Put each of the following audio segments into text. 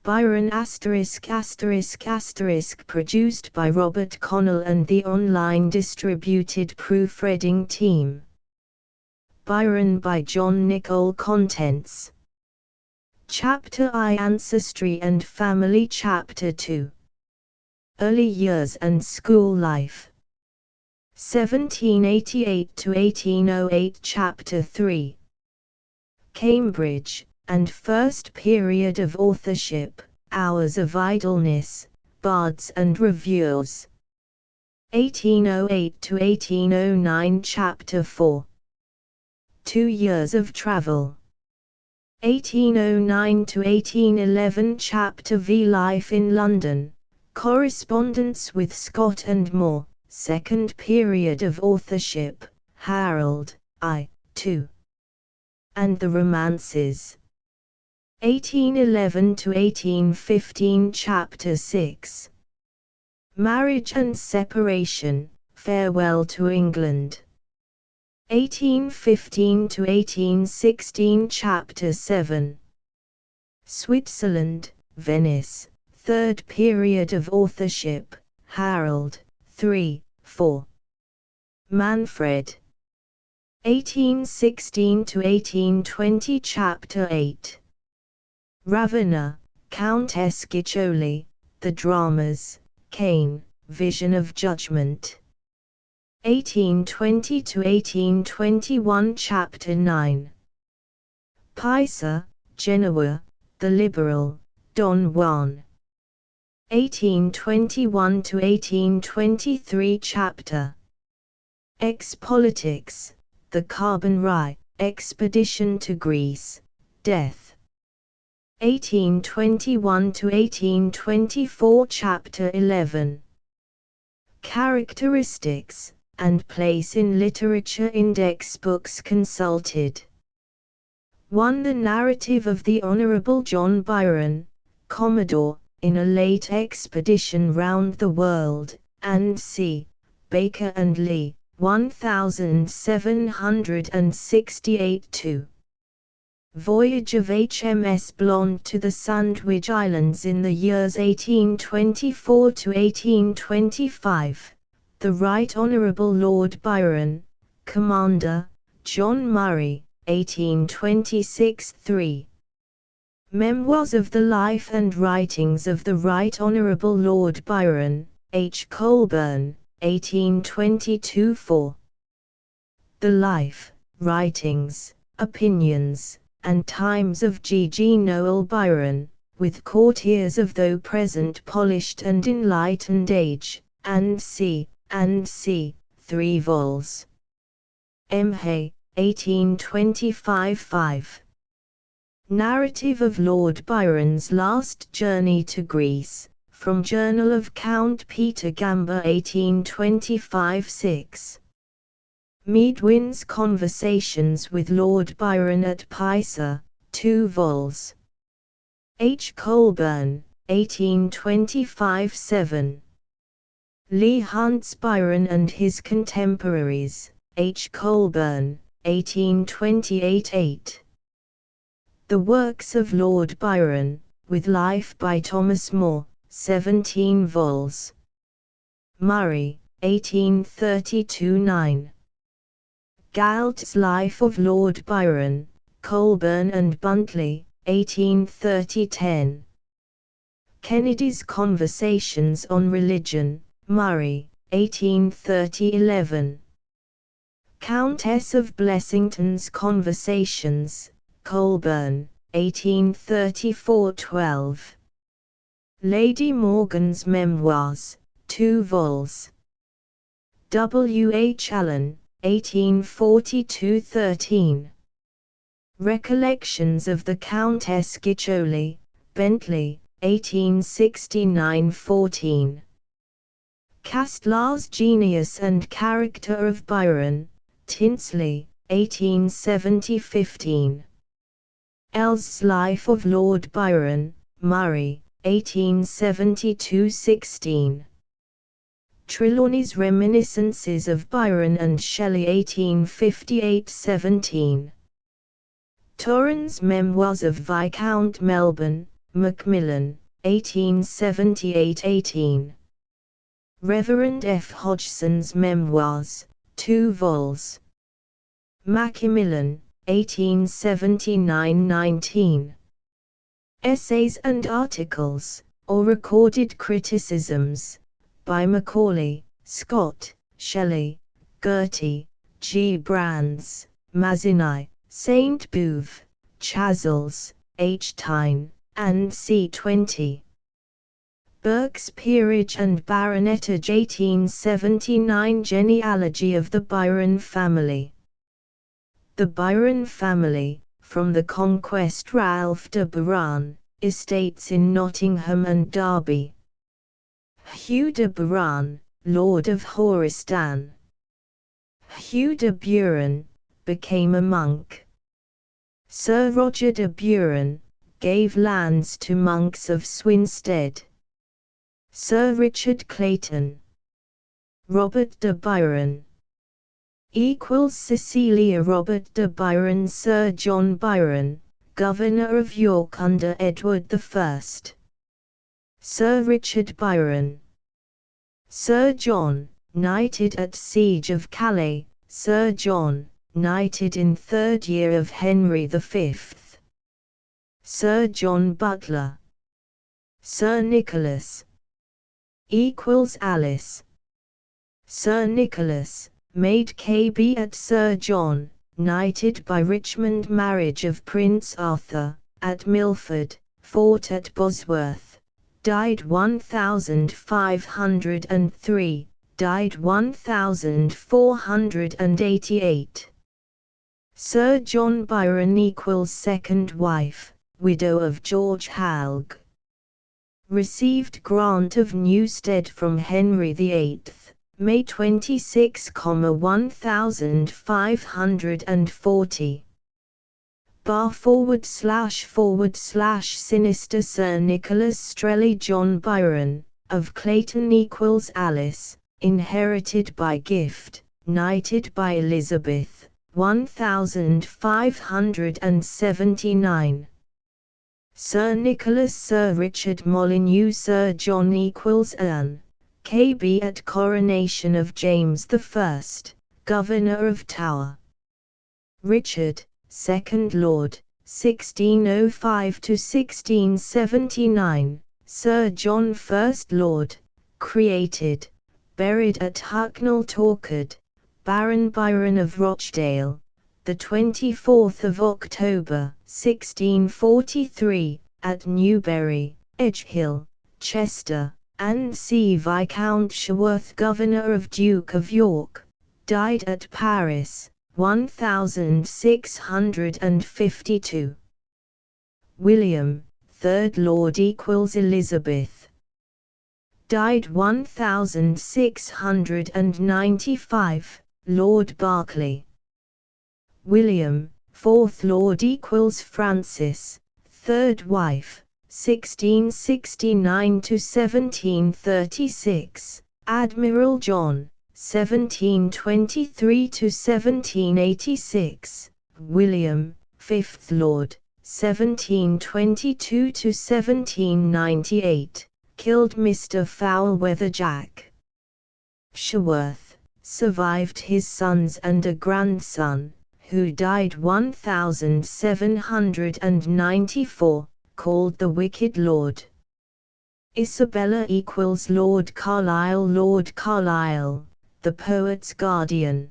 Byron **** produced by Robert Connell and the online distributed proofreading team. Byron by John Nichol. Contents. Chapter I, Ancestry and Family. Chapter 2, Early Years and School Life, 1788 to 1808. Chapter 3, Cambridge and First Period of Authorship, Hours of Idleness, Bards and Reviewers, 1808 to 1809. Chapter 4, 2 Years of Travel, 1809 to 1811. Chapter V, Life in London, Correspondence with Scott and Moore, Second Period of Authorship, Harold I. II. and the Romances, 1811 to 1815. Chapter 6, Marriage and Separation, Farewell to England, 1815 to 1816. Chapter 7, Switzerland, Venice, Third Period of Authorship, Harold III, IV. Manfred, 1816 to 1820. Chapter 8, Ravenna, Countess Guiccioli, The Dramas, Cain, Vision of Judgment, 1820 to 1821. Chapter 9, Pisa, Genoa, The Liberal, Don Juan, 1821 to 1823. Chapter X, Politics, The Carbon Rye, Expedition to Greece, Death, 1821 to 1824. Chapter 11, Characteristics and Place in Literature. Index books consulted. 1. The Narrative of the Honourable John Byron, Commodore, in a late expedition round the world, and C. Baker and Lee, 1768. 2. Voyage of HMS Blonde to the Sandwich Islands in the years 1824 to 1825. The Right Honourable Lord Byron, Commander, John Murray, 1826. 3. Memoirs of the Life and Writings of the Right Honourable Lord Byron, H. Colburn, 1822. 4. The Life, Writings, Opinions, and Times of G. Noel Byron, with courtiers of though present polished and enlightened age, and C. 3 vols. M. Hay, 1825. 5. Narrative of Lord Byron's Last Journey to Greece, from Journal of Count Peter Gamba, 1825. 6. Medwin's Conversations with Lord Byron at Pisa, 2 vols. H. Colburn, 1825. 7. Leigh Hunt's Byron and His Contemporaries, H. Colburn, 1828. 8. The Works of Lord Byron, with Life by Thomas More, 17 vols. Murray, 1832. 9. Galt's Life of Lord Byron, Colburn and Buntley, 1830. 10. Kennedy's Conversations on Religion, Murray, 1830. 11. Countess of Blessington's Conversations, Colburn, 1834. 12. Lady Morgan's Memoirs, 2 vols. W. H. Allen, 1842. 13. Recollections of the Countess Guiccioli, Bentley, 1869. 14. Castlar's Genius and Character of Byron, Tinsley, 1870. 15. Ells's Life of Lord Byron, Murray, 1872. 16. Trelawney's Reminiscences of Byron and Shelley, 1858. 17. Torrens Memoirs of Viscount Melbourne, Macmillan, 1878-18. Reverend F. Hodgson's Memoirs, 2 vols. Macmillan, 1879-19. Essays and articles, or recorded criticisms, by Macaulay, Scott, Shelley, Gertie, G. Brands, Mazzini, Saint Beuve, Chazels, H. Tyne, and C. 20. Burke's Peerage and Baronetage 1879. Genealogy of the Byron family. The Byron family, from the Conquest. Ralph de Buran, estates in Nottingham and Derby. Hugh de Buran, Lord of Horistan. Hugh de Buren, became a monk. Sir Roger de Buren, gave lands to monks of Swinstead. Sir Richard Clayton. Robert de Byron equals Cecilia. Robert de Byron. Sir John Byron, Governor of York under Edward I. Sir Richard Byron. Sir John, knighted at Siege of Calais. Sir John, knighted in 3rd year of Henry V. Sir John Butler. Sir Nicholas equals Alice. Sir Nicholas, made KB at Sir John, knighted by Richmond. Marriage of Prince Arthur, at Milford, fought at Bosworth, died 1503, died 1488. Sir John Byron equals second wife, widow of George Halg. Received grant of Newstead from Henry VIII, May 26, 1540. Bar / sinister. Sir Nicholas Strelley. John Byron, of Clayton equals Alice, inherited by gift, knighted by Elizabeth, 1579. Sir Nicholas. Sir Richard Molyneux. Sir John equals Anne, KB at coronation of James I, Governor of Tower. Richard, 2nd Lord, 1605 to 1679. Sir John, 1st Lord, created, buried at Hucknall Torkard. Baron Byron of Rochdale, the 24th of October, 1643, at Newbury, Edgehill, Chester, and C. Viscount Sherworth. Governor of Duke of York, died at Paris, 1652. William, 3rd Lord equals Elizabeth, died 1695. Lord Berkeley. William, 4th Lord equals Francis, 3rd wife, 1669 to 1736. Admiral John, 1723 to 1786. William, 5th Lord, 1722 to 1798. Killed Mr. Foulweather Jack. Sherworth survived his sons and a grandson, who died 1794, called the Wicked Lord. Isabella equals Lord Carlisle. Lord Carlisle, the poet's guardian.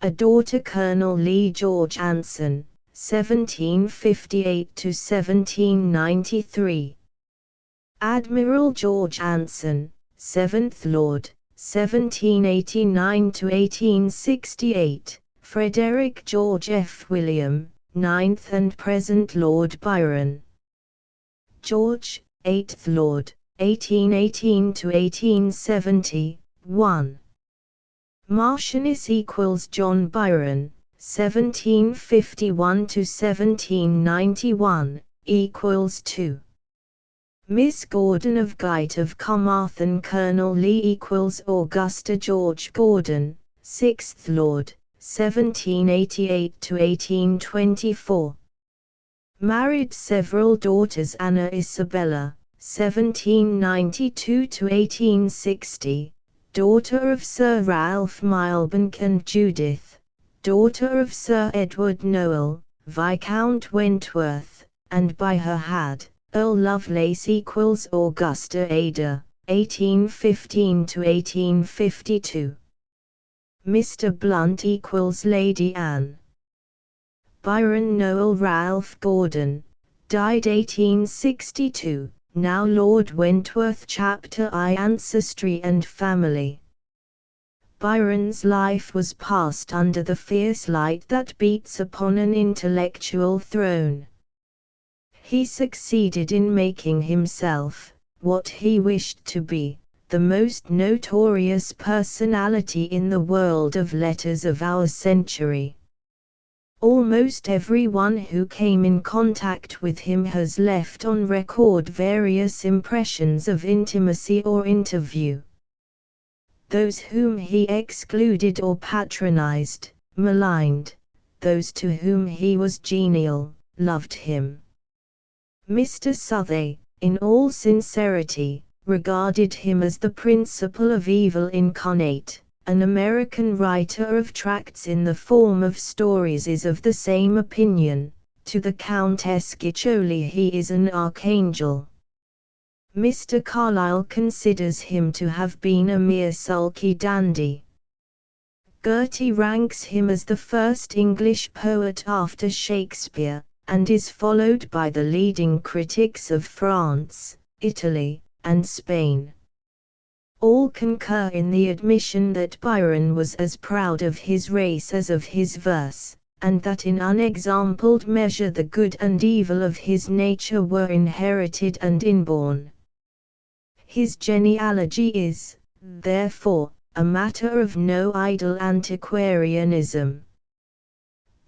A daughter. Colonel Lee George Anson, 1758 to 1793. Admiral George Anson, 7th Lord, 1789 to 1868. Frederick George F. William, 9th and present Lord Byron. George, 8th Lord, 1818 to 1870. 1. Marchioness equals John Byron, 1751 to 1791, equals 2. Miss Gordon of Guyt of Carmarthen. Colonel Lee equals Augusta George Gordon, 6th Lord, 1788 to 1824. Married several daughters: Anna Isabella, 1792 to 1860, daughter of Sir Ralph Milbank, and Judith, daughter of Sir Edward Noel, Viscount Wentworth, and by her had Earl Lovelace equals Augusta Ada, 1815 to 1852. Mr. Blunt equals Lady Anne. Byron Noel Ralph Gordon, died 1862, now Lord Wentworth. Chapter I: Ancestry and Family. Byron's life was passed under the fierce light that beats upon an intellectual throne. He succeeded in making himself, what he wished to be, the most notorious personality in the world of letters of our century. Almost everyone who came in contact with him has left on record various impressions of intimacy or interview. Those whom he excluded or patronized, maligned; those to whom he was genial, loved him. Mr. Southey, in all sincerity, regarded him as the principle of evil incarnate. An American writer of tracts in the form of stories is of the same opinion. To the Countess Guiccioli he is an archangel. Mr. Carlyle considers him to have been a mere sulky dandy. Gerty ranks him as the first English poet after Shakespeare, and is followed by the leading critics of France, Italy, and Spain. All concur in the admission that Byron was as proud of his race as of his verse, and that in unexampled measure the good and evil of his nature were inherited and inborn. His genealogy is, therefore, a matter of no idle antiquarianism.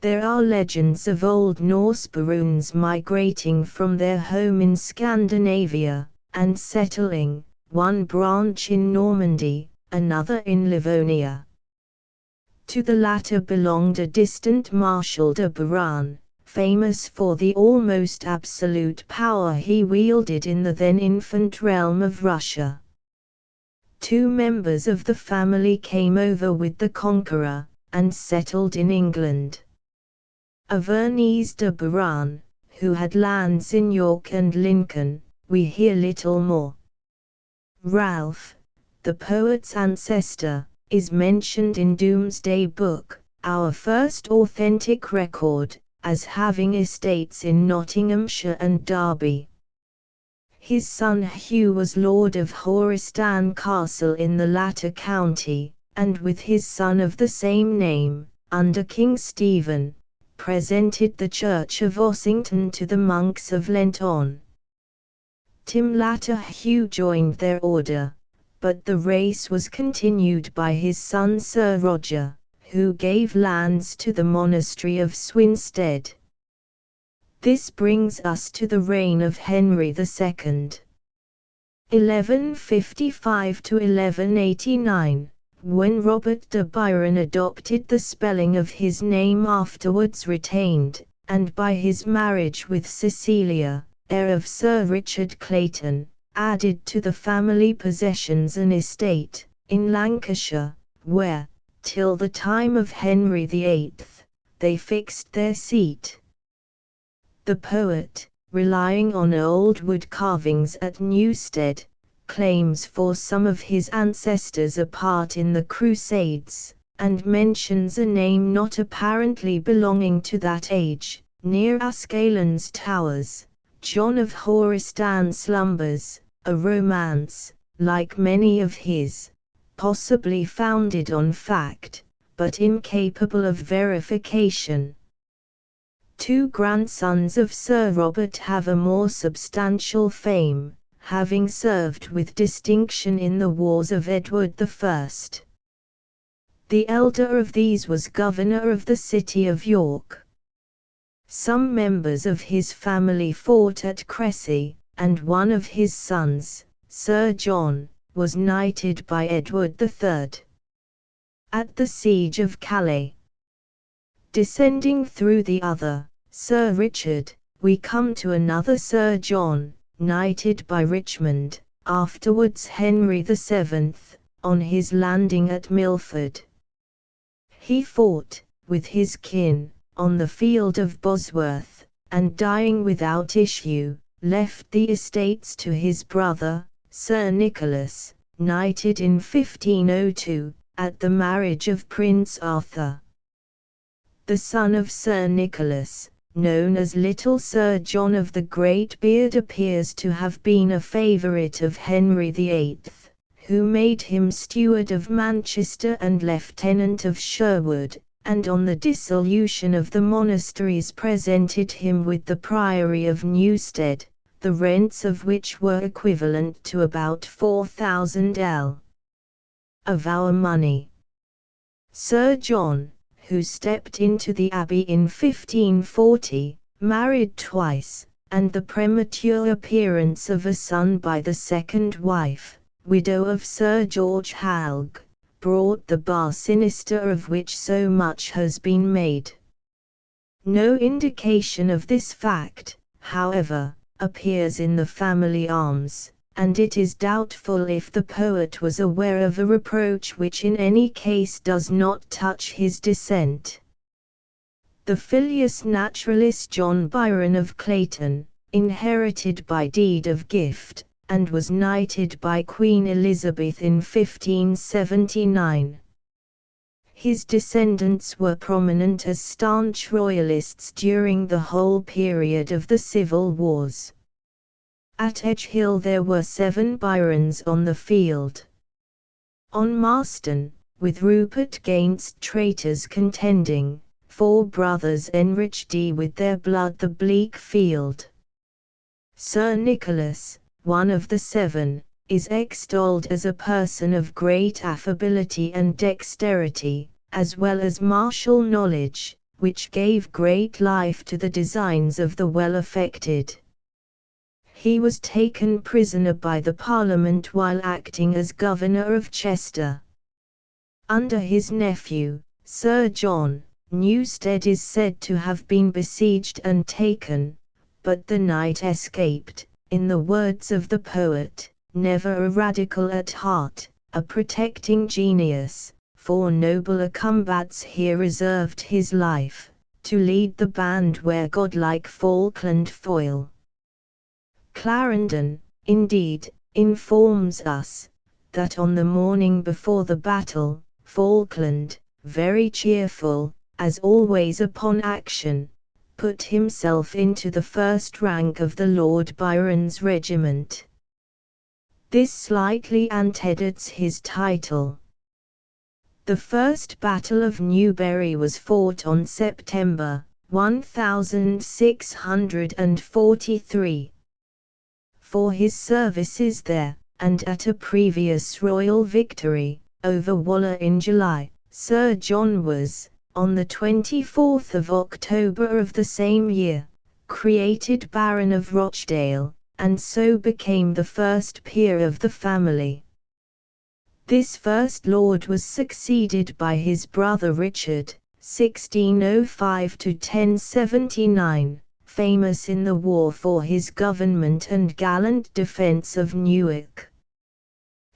There are legends of old Norse Baroons migrating from their home in Scandinavia, and settling, one branch in Normandy, another in Livonia. To the latter belonged a distant Marshal de Biran, famous for the almost absolute power he wielded in the then infant realm of Russia. 2 members of the family came over with the Conqueror, and settled in England. Of de Biran, who had lands in York and Lincoln, we hear little more. Ralph, the poet's ancestor, is mentioned in Domesday Book, our first authentic record, as having estates in Nottinghamshire and Derby. His son Hugh was lord of Horistan Castle in the latter county, and with his son of the same name, under King Stephen, presented the church of Ossington to the monks of Lenton. Tim latter Hugh joined their order, but the race was continued by his son Sir Roger, who gave lands to the monastery of Swinstead. This brings us to the reign of Henry II. 1155 to 1189, when Robert de Byron adopted the spelling of his name afterwards retained, and by his marriage with Cecilia, heir of Sir Richard Clayton, added to the family possessions an estate in Lancashire, where, till the time of Henry VIII, they fixed their seat. The poet, relying on old wood carvings at Newstead, claims for some of his ancestors a part in the Crusades, and mentions a name not apparently belonging to that age, near Ascalon's Towers. John of Horistan slumbers, a romance, like many of his, possibly founded on fact, but incapable of verification. 2 grandsons of Sir Robert have a more substantial fame, having served with distinction in the wars of Edward I. The elder of these was governor of the city of York. Some members of his family fought at Crecy, and one of his sons, Sir John, was knighted by Edward III. At the siege of Calais. Descending through the other, Sir Richard, we come to another Sir John, knighted by Richmond, afterwards Henry VII, on his landing at Milford. He fought, with his kin, on the field of Bosworth, and dying without issue, left the estates to his brother, Sir Nicholas, knighted in 1502, at the marriage of Prince Arthur. The son of Sir Nicholas, known as Little Sir John of the Great Beard, appears to have been a favourite of Henry VIII, who made him Steward of Manchester and Lieutenant of Sherwood, and on the dissolution of the monasteries presented him with the Priory of Newstead, the rents of which were equivalent to about 4,000 l. of our money. Sir John, who stepped into the abbey in 1540, married twice, and the premature appearance of a son by the second wife, widow of Sir George Halg, brought the bar sinister of which so much has been made. No indication of this fact, however, appears in the family arms, and it is doubtful if the poet was aware of a reproach which in any case does not touch his descent. The filius naturalis John Byron of Clayton, inherited by deed of gift, and was knighted by Queen Elizabeth in 1579. His descendants were prominent as staunch royalists during the whole period of the civil wars. At Edge Hill there were 7 Byrons on the field. On Marston, with Rupert gainst traitors contending, 4 brothers enriched with their blood the bleak field. Sir Nicholas, one of the 7, is extolled as a person of great affability and dexterity, as well as martial knowledge, which gave great life to the designs of the well-affected. He was taken prisoner by the Parliament while acting as Governor of Chester. Under his nephew, Sir John, Newstead is said to have been besieged and taken, but the knight escaped, in the words of the poet, never a radical at heart, a protecting genius, for nobler combats he reserved his life, to lead the band where godlike Falkland foil. Clarendon, indeed, informs us, that on the morning before the battle, Falkland, very cheerful, as always upon action, put himself into the first rank of the Lord Byron's regiment. This slightly antedates his title. The first Battle of Newbury was fought on September 1643. For his services there, and at a previous royal victory, over Waller in July, Sir John was, on the 24th of October of the same year, created Baron of Rochdale, and so became the first peer of the family. This first lord was succeeded by his brother Richard, 1605–1079, famous in the war for his government and gallant defence of Newark.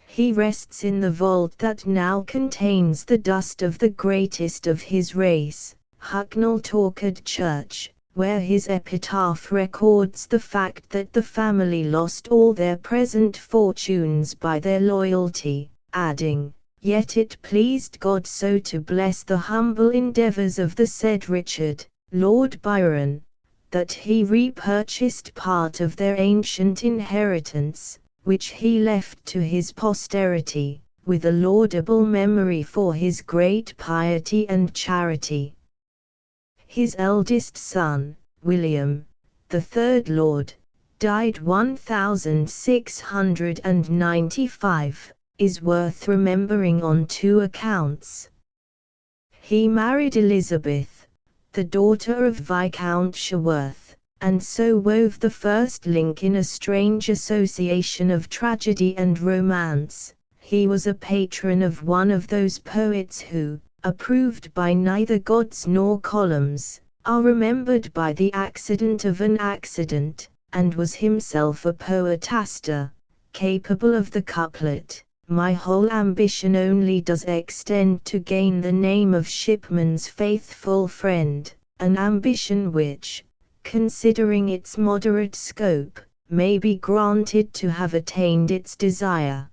He rests in the vault that now contains the dust of the greatest of his race, Hucknall Torkard Church, where his epitaph records the fact that the family lost all their present fortunes by their loyalty, adding, "Yet it pleased God so to bless the humble endeavours of the said Richard, Lord Byron, that he repurchased part of their ancient inheritance, which he left to his posterity, with a laudable memory for his great piety and charity." His eldest son, William, the 3rd Lord, died 1695, is worth remembering on 2 accounts. He married Elizabeth, the daughter of Viscount Sherworth, and so wove the first link in a strange association of tragedy and romance. He was a patron of one of those poets who, approved by neither gods nor columns, are remembered by the accident of an accident, and was himself a poetaster, capable of the couplet, "My whole ambition only does extend to gain the name of shipman's faithful friend," an ambition which, considering its moderate scope, may be granted to have attained its desire.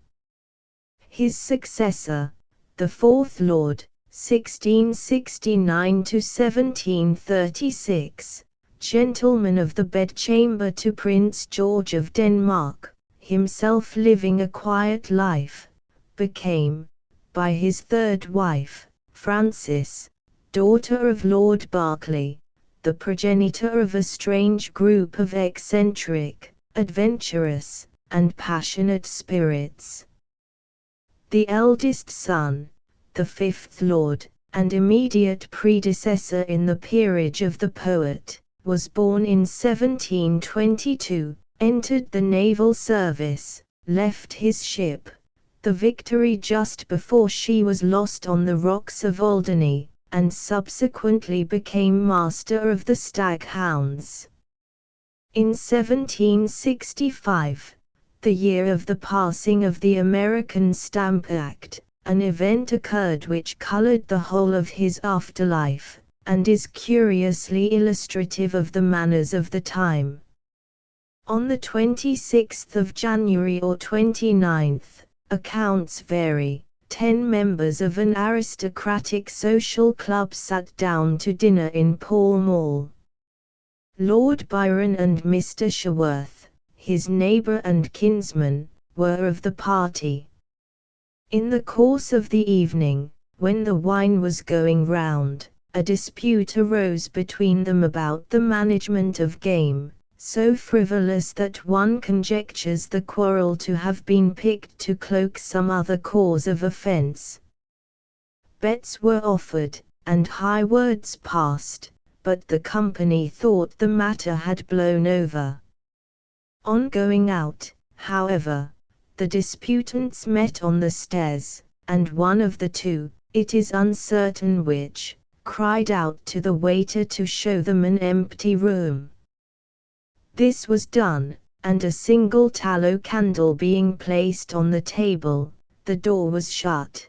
His successor, the fourth Lord, 1669 to 1736, gentleman of the bedchamber to Prince George of Denmark, himself living a quiet life, became, by his third wife, Frances, daughter of Lord Berkeley, the progenitor of a strange group of eccentric, adventurous, and passionate spirits. The eldest son, the fifth Lord, and immediate predecessor in the peerage of the poet, was born in 1722, entered the naval service, left his ship, the Victory, just before she was lost on the rocks of Alderney, and subsequently became master of the Staghounds. In 1765, the year of the passing of the American Stamp Act, an event occurred which colored the whole of his afterlife, and is curiously illustrative of the manners of the time. On the 26th of January or 29th, accounts vary, 10 members of an aristocratic social club sat down to dinner in Pall Mall. Lord Byron and Mr. Sherworth, his neighbour and kinsman, were of the party. In the course of the evening, when the wine was going round, a dispute arose between them about the management of game, so frivolous that one conjectures the quarrel to have been picked to cloak some other cause of offence. Bets were offered, and high words passed, but the company thought the matter had blown over. On going out, however, the disputants met on the stairs, and one of the two, it is uncertain which, cried out to the waiter to show them an empty room. This was done, and a single tallow candle being placed on the table, the door was shut.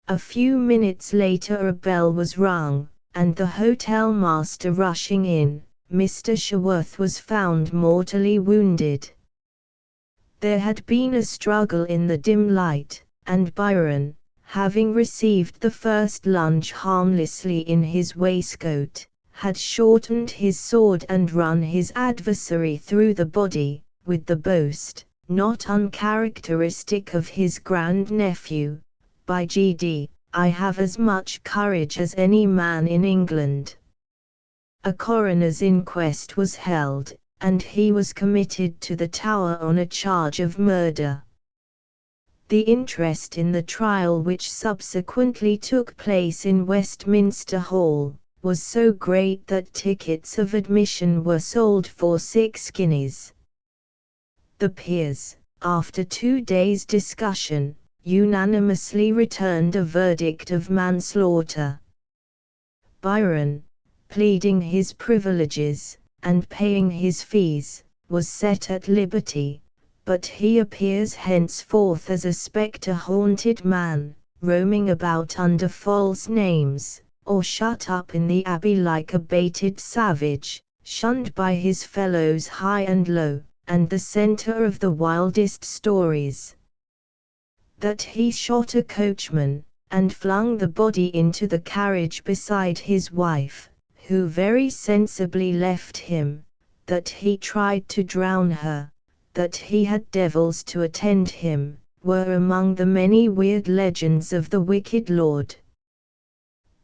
A few minutes later a bell was rung, and the hotel master rushing in, Mr. Sherworth was found mortally wounded. There had been a struggle in the dim light, and Byron, having received the first lunge harmlessly in his waistcoat, had shortened his sword and run his adversary through the body, with the boast, not uncharacteristic of his grand-nephew, "By G.D., I have as much courage as any man in England." A coroner's inquest was held, and he was committed to the Tower on a charge of murder. The interest in the trial, which subsequently took place in Westminster Hall, was so great that tickets of admission were sold for 6 guineas. The peers, after 2 days' discussion, unanimously returned a verdict of manslaughter. Byron, pleading his privileges, and paying his fees, was set at liberty, but he appears henceforth as a spectre-haunted man, roaming about under false names, or shut up in the abbey like a baited savage, shunned by his fellows high and low, and the centre of the wildest stories. That he shot a coachman, and flung the body into the carriage beside his wife, who very sensibly left him, that he tried to drown her, that he had devils to attend him, were among the many weird legends of the wicked lord.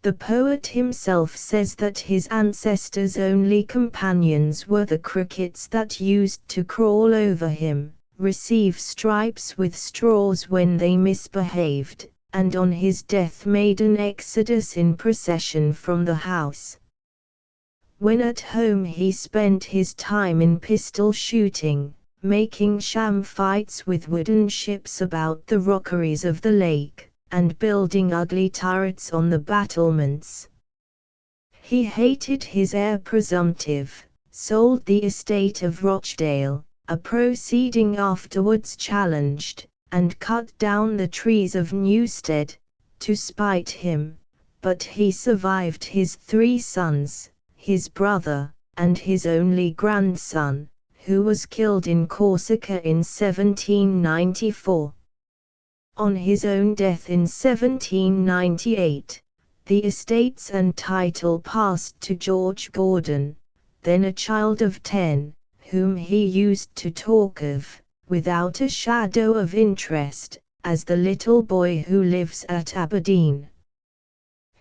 The poet himself says that his ancestors' only companions were the crickets that used to crawl over him, receive stripes with straws when they misbehaved, and on his death made an exodus in procession from the house. When at home he spent his time in pistol shooting, making sham fights with wooden ships about the rockeries of the lake, and building ugly turrets on the battlements. He hated his heir presumptive, sold the estate of Rochdale, a proceeding afterwards challenged, and cut down the trees of Newstead, to spite him, but he survived his 3 sons, his brother, and his only grandson, who was killed in Corsica in 1794. On his own death in 1798, the estates and title passed to George Gordon, then a child of 10, whom he used to talk of, without a shadow of interest, as the little boy who lives at Aberdeen.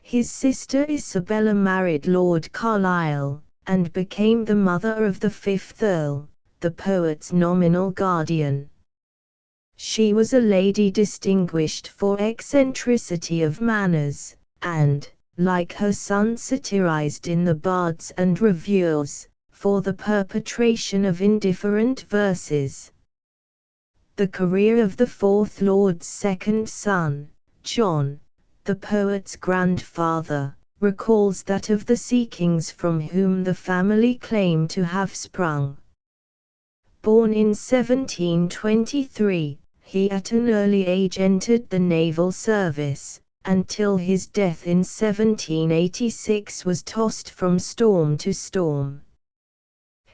His sister Isabella married Lord Carlisle, and became the mother of the 5th Earl, the poet's nominal guardian. She was a lady distinguished for eccentricity of manners, and, like her son, satirized in the Bards and Reviewers, for the perpetration of indifferent verses. The career of the 4th Lord's second son, John, the poet's grandfather, recalls that of the Seekings from whom the family claim to have sprung. Born in 1723, he at an early age entered the naval service, until his death in 1786 was tossed from storm to storm.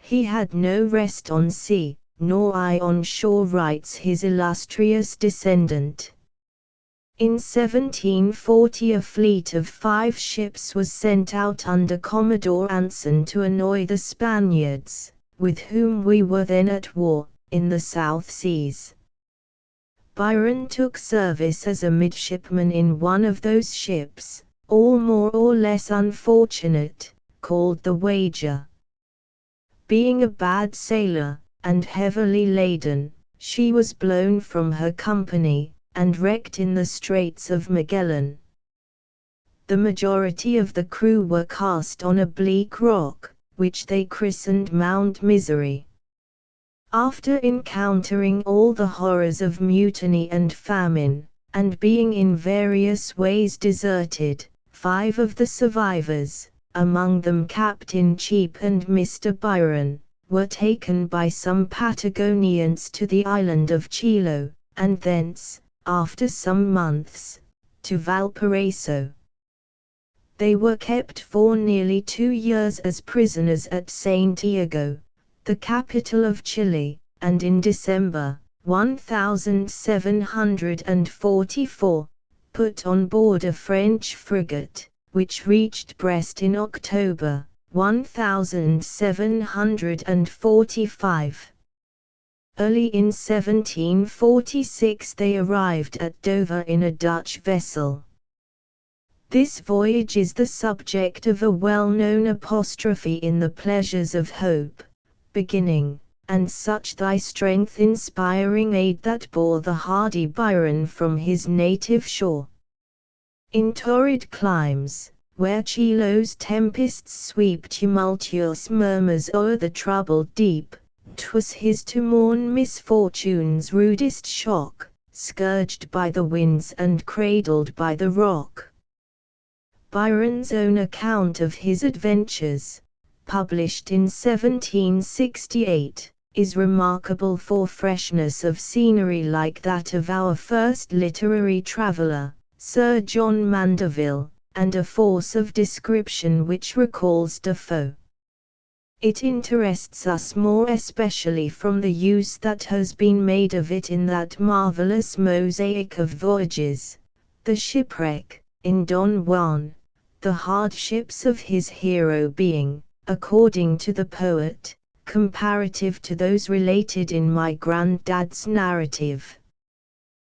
He had no rest on sea, nor eye on shore, writes his illustrious descendant. In 1740 a fleet of 5 ships was sent out under Commodore Anson to annoy the Spaniards, with whom we were then at war, in the South Seas. Byron took service as a midshipman in one of those ships, all more or less unfortunate, called the Wager. Being a bad sailor, and heavily laden, she was blown from her company, and wrecked in the Straits of Magellan. The majority of the crew were cast on a bleak rock, which they christened Mount Misery. After encountering all the horrors of mutiny and famine, and being in various ways deserted, 5 of the survivors, among them Captain Cheap and Mr. Byron, were taken by some Patagonians to the island of Chilo, and thence, after some months, to Valparaiso. They were kept for nearly 2 years as prisoners at Saint Diego, the capital of Chile, and in December 1744, put on board a French frigate, which reached Brest in October 1745. Early in 1746 they arrived at Dover in a Dutch vessel. This voyage is the subject of a well-known apostrophe in the Pleasures of Hope, beginning, "And such thy strength inspiring aid that bore the hardy Byron from his native shore." In torrid climes, where Chilo's tempests sweep tumultuous murmurs o'er the troubled deep, 'twas his to mourn misfortune's rudest shock, scourged by the winds and cradled by the rock. Byron's own account of his adventures, published in 1768, is remarkable for freshness of scenery like that of our first literary traveller, Sir John Mandeville, and a force of description which recalls Defoe. It interests us more especially from the use that has been made of it in that marvelous mosaic of voyages, the shipwreck, in Don Juan, the hardships of his hero being, according to the poet, comparative to those related in my granddad's narrative.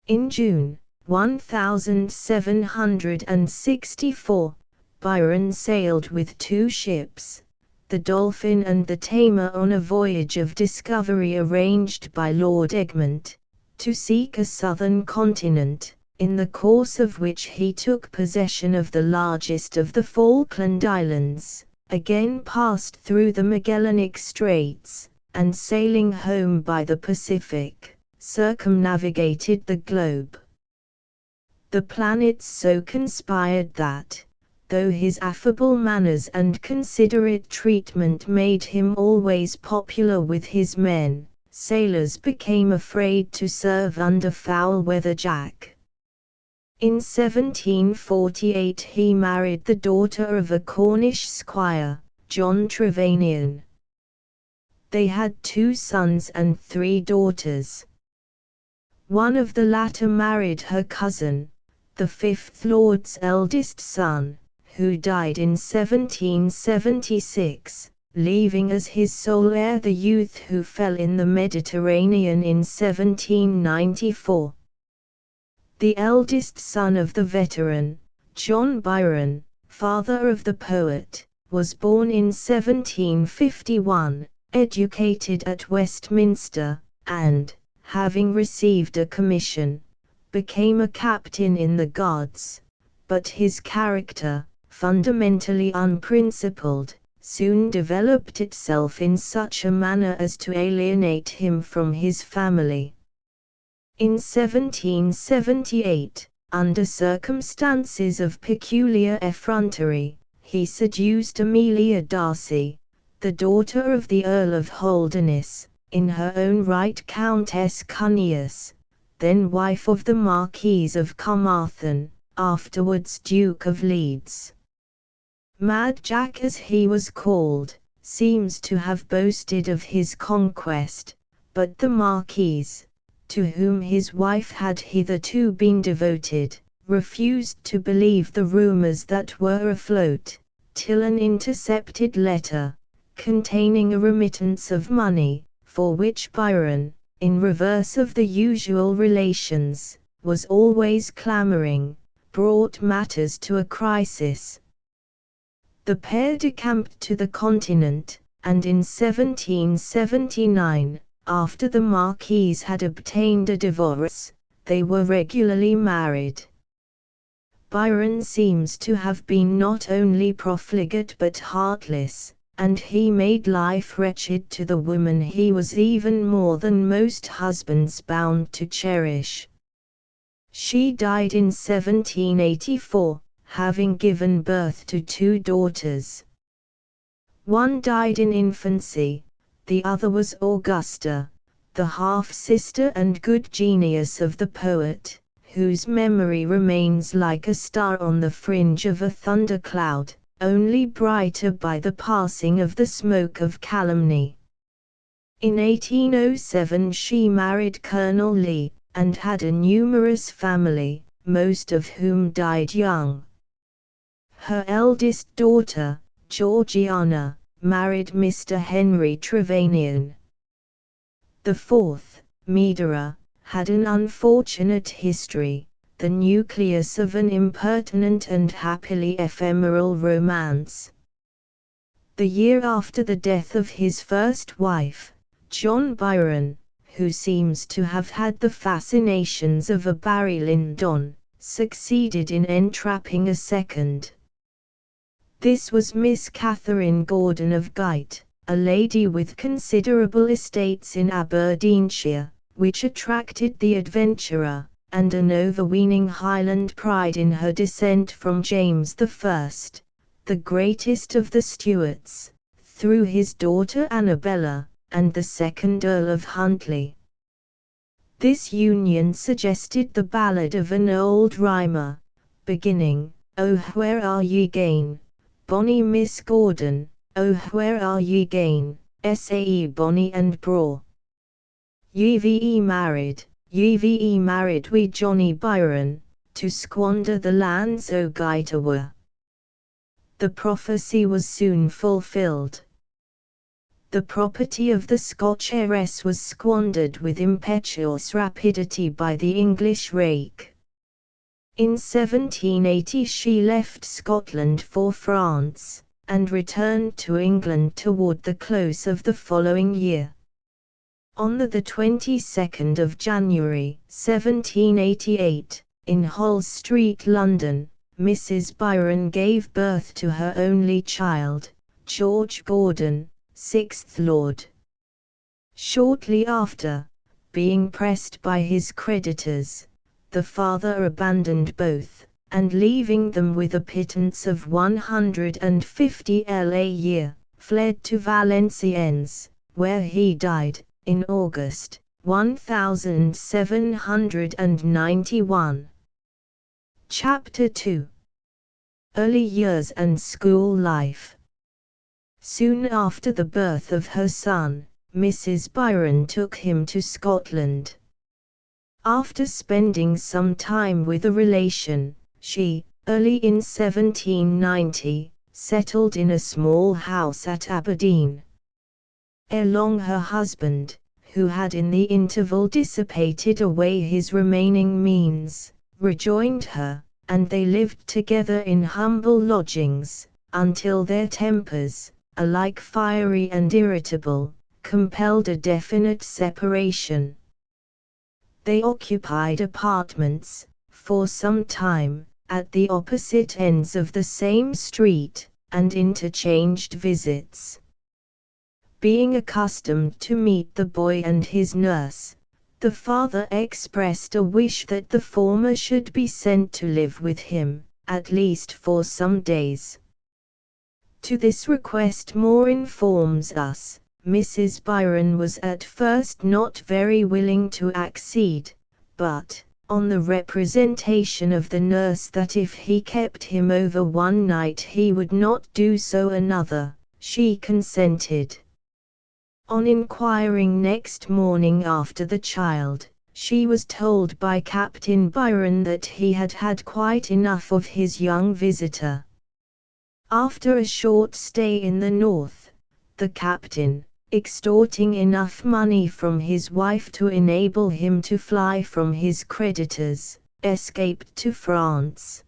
In June 1764, Byron sailed with 2 ships, the Dolphin and the Tamer, on a voyage of discovery arranged by Lord Egmont, to seek a southern continent, in the course of which he took possession of the largest of the Falkland Islands, again passed through the Magellanic Straits, and sailing home by the Pacific, circumnavigated the globe. The planets so conspired that, though his affable manners and considerate treatment made him always popular with his men, sailors became afraid to serve under foul-weather Jack. In 1748 he married the daughter of a Cornish squire, John Trevanion. They had 2 sons and 3 daughters. One of the latter married her cousin, the 5th Lord's eldest son, who died in 1776, leaving as his sole heir the youth who fell in the Mediterranean in 1794. The eldest son of the veteran, John Byron, father of the poet, was born in 1751, educated at Westminster, and, having received a commission, became a captain in the Guards, but his character, fundamentally unprincipled, soon developed itself in such a manner as to alienate him from his family. In 1778, under circumstances of peculiar effrontery, he seduced Amelia Darcy, the daughter of the Earl of Holderness, in her own right Countess Cunius, then wife of the Marquis of Carmarthen, afterwards Duke of Leeds. Mad Jack, as he was called, seems to have boasted of his conquest, but the Marquis, to whom his wife had hitherto been devoted, refused to believe the rumors that were afloat, till an intercepted letter, containing a remittance of money, for which Byron, in reverse of the usual relations, was always clamoring, brought matters to a crisis. The pair decamped to the Continent, and in 1779, after the Marquis had obtained a divorce, they were regularly married. Byron seems to have been not only profligate but heartless, and he made life wretched to the woman he was even more than most husbands bound to cherish. She died in 1784, having given birth to 2 daughters. One died in infancy, the other was Augusta, the half-sister and good genius of the poet, whose memory remains like a star on the fringe of a thundercloud, only brighter by the passing of the smoke of calumny. In 1807 she married Colonel Lee, and had a numerous family, most of whom died young. Her eldest daughter, Georgiana, married Mr. Henry Trevanion. The 4th, Medora, had an unfortunate history, the nucleus of an impertinent and happily ephemeral romance. The year after the death of his first wife, John Byron, who seems to have had the fascinations of a Barry Lyndon, succeeded in entrapping a second. This was Miss Catherine Gordon of Guyte, a lady with considerable estates in Aberdeenshire, which attracted the adventurer, and an overweening Highland pride in her descent from James I, the greatest of the Stuarts, through his daughter Annabella, and the 2nd Earl of Huntly. This union suggested the ballad of an old rhymer, beginning, "Oh, where are ye gane, bonny Miss Gordon, oh, where are ye gane, sae bonny and braw. Ye married wi Johnny Byron, to squander the lands o' Guytewa." The prophecy was soon fulfilled. The property of the Scotch heiress was squandered with impetuous rapidity by the English rake. In 1780 she left Scotland for France, and returned to England toward the close of the following year. On the 22nd of January, 1788, in Hull Street, London, Mrs. Byron gave birth to her only child, George Gordon, 6th Lord. Shortly after, being pressed by his creditors, the father abandoned both, and leaving them with a pittance of 150 a year, fled to Valenciennes, where he died, in August, 1791. Chapter 2. Early years and school life. Soon after the birth of her son, Mrs. Byron took him to Scotland. After spending some time with a relation, she, early in 1790, settled in a small house at Aberdeen. Ere long her husband, who had in the interval dissipated away his remaining means, rejoined her, and they lived together in humble lodgings, until their tempers, alike fiery and irritable, compelled a definite separation. They occupied apartments, for some time, at the opposite ends of the same street, and interchanged visits. Being accustomed to meet the boy and his nurse, the father expressed a wish that the former should be sent to live with him, at least for some days. To this request Moore informs us, Mrs. Byron was at first not very willing to accede, but, on the representation of the nurse that if he kept him over one night he would not do so another, she consented. On inquiring next morning after the child, she was told by Captain Byron that he had had quite enough of his young visitor. After a short stay in the north, the captain, extorting enough money from his wife to enable him to fly from his creditors, escaped to France.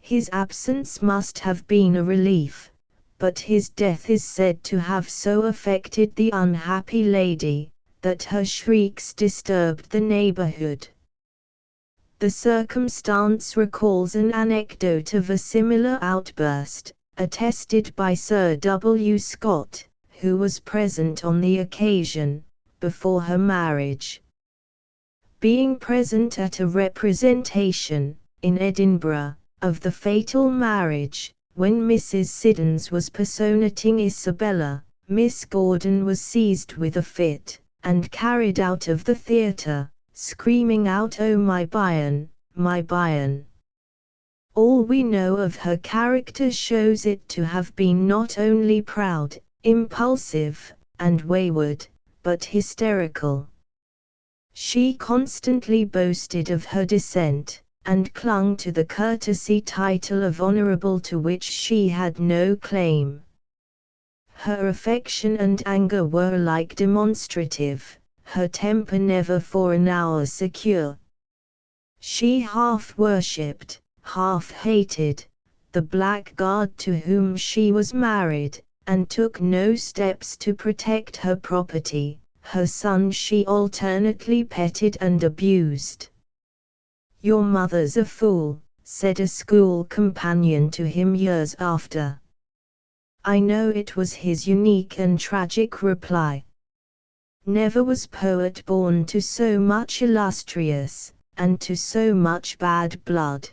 His absence must have been a relief, but his death is said to have so affected the unhappy lady, that her shrieks disturbed the neighborhood. The circumstance recalls an anecdote of a similar outburst, attested by Sir W. Scott, who was present on the occasion, before her marriage. Being present at a representation, in Edinburgh, of the fatal marriage, when Mrs. Siddons was personating Isabella, Miss Gordon was seized with a fit, and carried out of the theatre, screaming out, "Oh my Byron, my Byron!" All we know of her character shows it to have been not only proud, impulsive, and wayward, but hysterical. She constantly boasted of her descent, and clung to the courtesy title of honorable to which she had no claim. Her affection and anger were alike demonstrative, her temper never for an hour secure. She half worshipped, half hated, the blackguard to whom she was married, and took no steps to protect her property. Her son she alternately petted and abused. "Your mother's a fool," said a school companion to him years after. I know it was his unique and tragic reply. Never was poet born to so much illustrious, and to so much bad blood.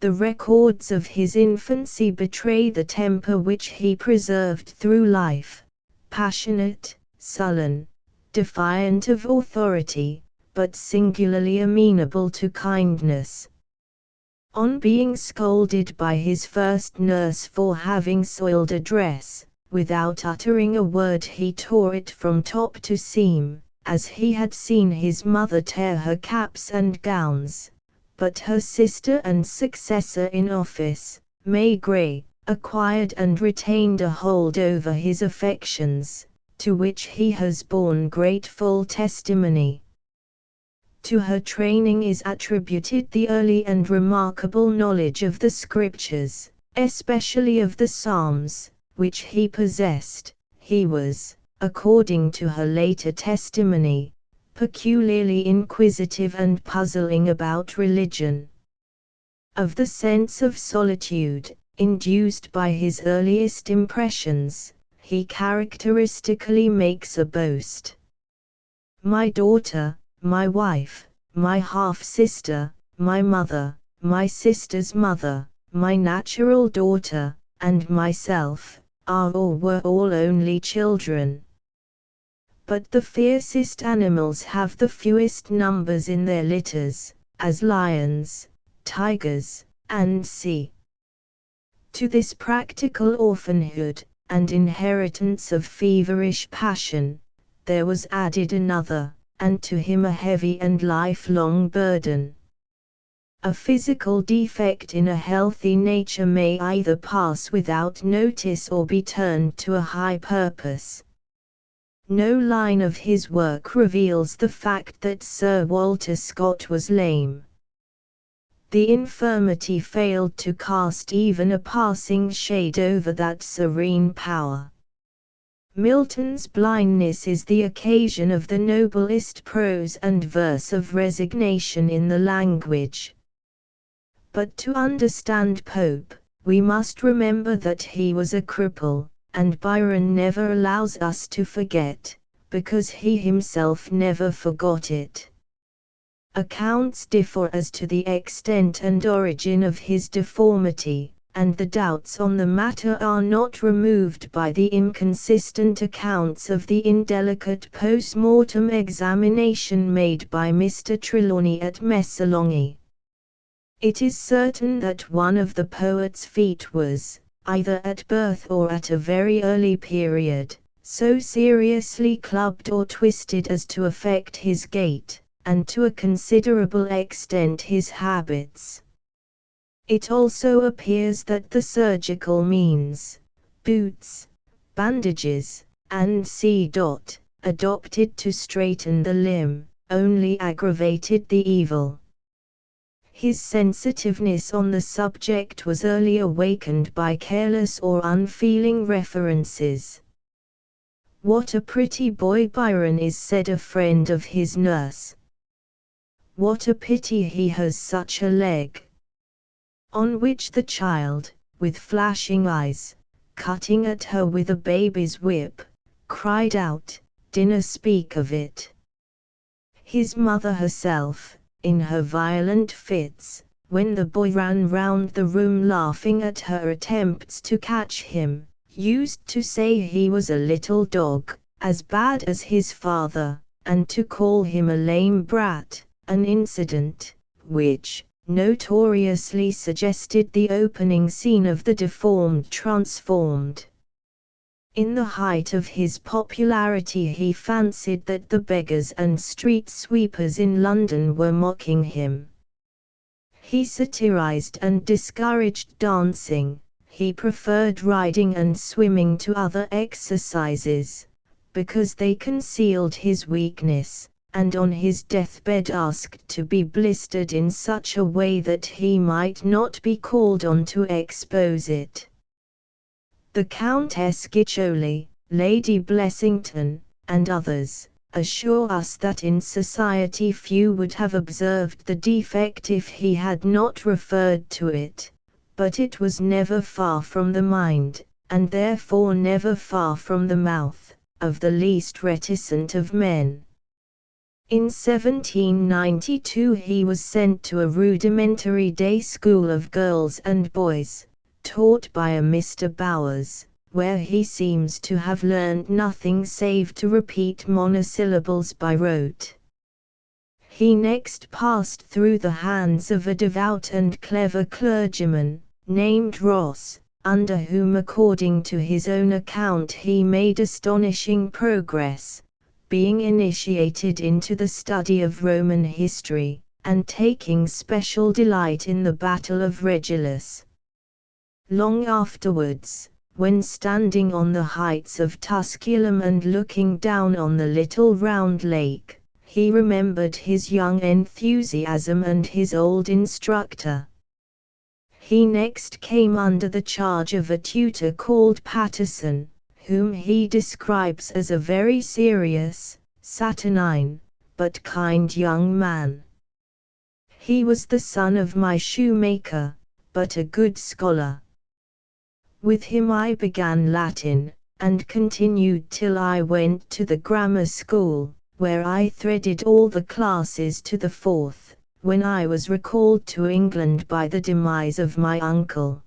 The records of his infancy betray the temper which he preserved through life, passionate, sullen, defiant of authority, but singularly amenable to kindness. On being scolded by his first nurse for having soiled a dress, without uttering a word he tore it from top to seam, as he had seen his mother tear her caps and gowns. But her sister and successor in office, May Grey, acquired and retained a hold over his affections, to which he has borne grateful testimony. To her training is attributed the early and remarkable knowledge of the Scriptures, especially of the Psalms, which he possessed. He was, according to her later testimony, peculiarly inquisitive and puzzling about religion. Of the sense of solitude, induced by his earliest impressions, he characteristically makes a boast. "My daughter, my wife, my half-sister, my mother, my sister's mother, my natural daughter, and myself, were all only children. But the fiercest animals have the fewest numbers in their litters, as lions, tigers, and sea. To this practical orphanhood, and inheritance of feverish passion, there was added another, and to him a heavy and lifelong burden. A physical defect in a healthy nature may either pass without notice or be turned to a high purpose. No line of his work reveals the fact that Sir Walter Scott was lame. The infirmity failed to cast even a passing shade over that serene power. Milton's blindness is the occasion of the noblest prose and verse of resignation in the language. But to understand Pope, we must remember that he was a cripple, and Byron never allows us to forget, because he himself never forgot it. Accounts differ as to the extent and origin of his deformity, and the doubts on the matter are not removed by the inconsistent accounts of the indelicate post-mortem examination made by Mr. Trelawney at Missolonghi. It is certain that one of the poet's feet was, either at birth or at a very early period, so seriously clubbed or twisted as to affect his gait, and to a considerable extent his habits. It also appears that the surgical means, boots, bandages, and adopted to straighten the limb, only aggravated the evil. His sensitiveness on the subject was early awakened by careless or unfeeling references. "What a pretty boy Byron is," said a friend of his nurse. "What a pity he has such a leg." On which the child, with flashing eyes, cutting at her with a baby's whip, cried out, "Dinna speak of it." His mother herself, in her violent fits, when the boy ran round the room laughing at her attempts to catch him, used to say he was a little dog, as bad as his father, and to call him a lame brat, an incident which notoriously suggested the opening scene of The Deformed Transformed. In the height of his popularity he fancied that the beggars and street sweepers in London were mocking him. He satirized and discouraged dancing, he preferred riding and swimming to other exercises, because they concealed his weakness, and on his deathbed asked to be blistered in such a way that he might not be called on to expose it. The Countess Guiccioli, Lady Blessington, and others, assure us that in society few would have observed the defect if he had not referred to it, but it was never far from the mind, and therefore never far from the mouth, of the least reticent of men. In 1792 he was sent to a rudimentary day school of girls and boys, taught by a Mr. Bowers, where he seems to have learned nothing save to repeat monosyllables by rote. He next passed through the hands of a devout and clever clergyman, named Ross, under whom according to his own account he made astonishing progress, being initiated into the study of Roman history, and taking special delight in the Battle of Regulus. Long afterwards, when standing on the heights of Tusculum and looking down on the little round lake, he remembered his young enthusiasm and his old instructor. He next came under the charge of a tutor called Patterson, whom he describes as a very serious, saturnine, but kind young man. He was the son of my shoemaker, but a good scholar. With him I began Latin, and continued till I went to the grammar school, where I threaded all the classes to the fourth, when I was recalled to England by the demise of my uncle.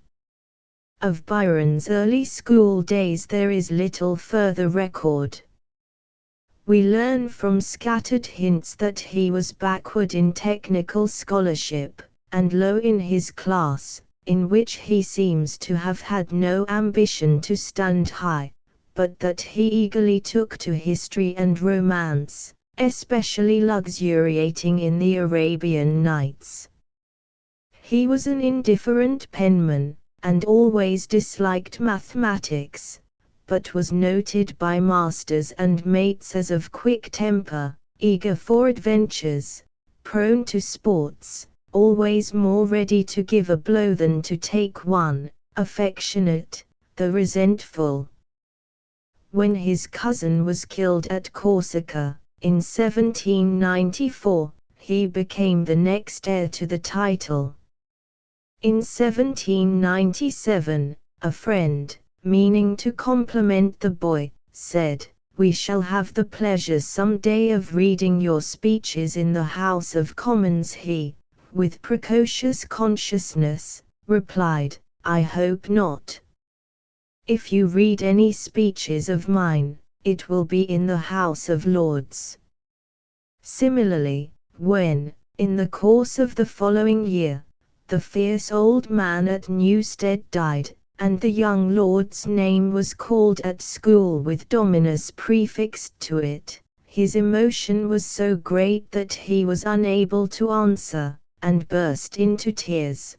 Of Byron's early school days there is little further record. We learn from scattered hints that he was backward in technical scholarship, and low in his class, in which he seems to have had no ambition to stand high, but that he eagerly took to history and romance, especially luxuriating in the Arabian Nights. He was an indifferent penman, and always disliked mathematics, but was noted by masters and mates as of quick temper, eager for adventures, prone to sports, always more ready to give a blow than to take one, affectionate, though resentful. When his cousin was killed at Corsica, in 1794, he became the next heir to the title. In 1797, a friend, meaning to compliment the boy, said, "We shall have the pleasure some day of reading your speeches in the House of Commons." He, with precocious consciousness, replied, "I hope not. If you read any speeches of mine, it will be in the House of Lords." Similarly, when, in the course of the following year, the fierce old man at Newstead died, and the young lord's name was called at school with Dominus prefixed to it, his emotion was so great that he was unable to answer, and burst into tears.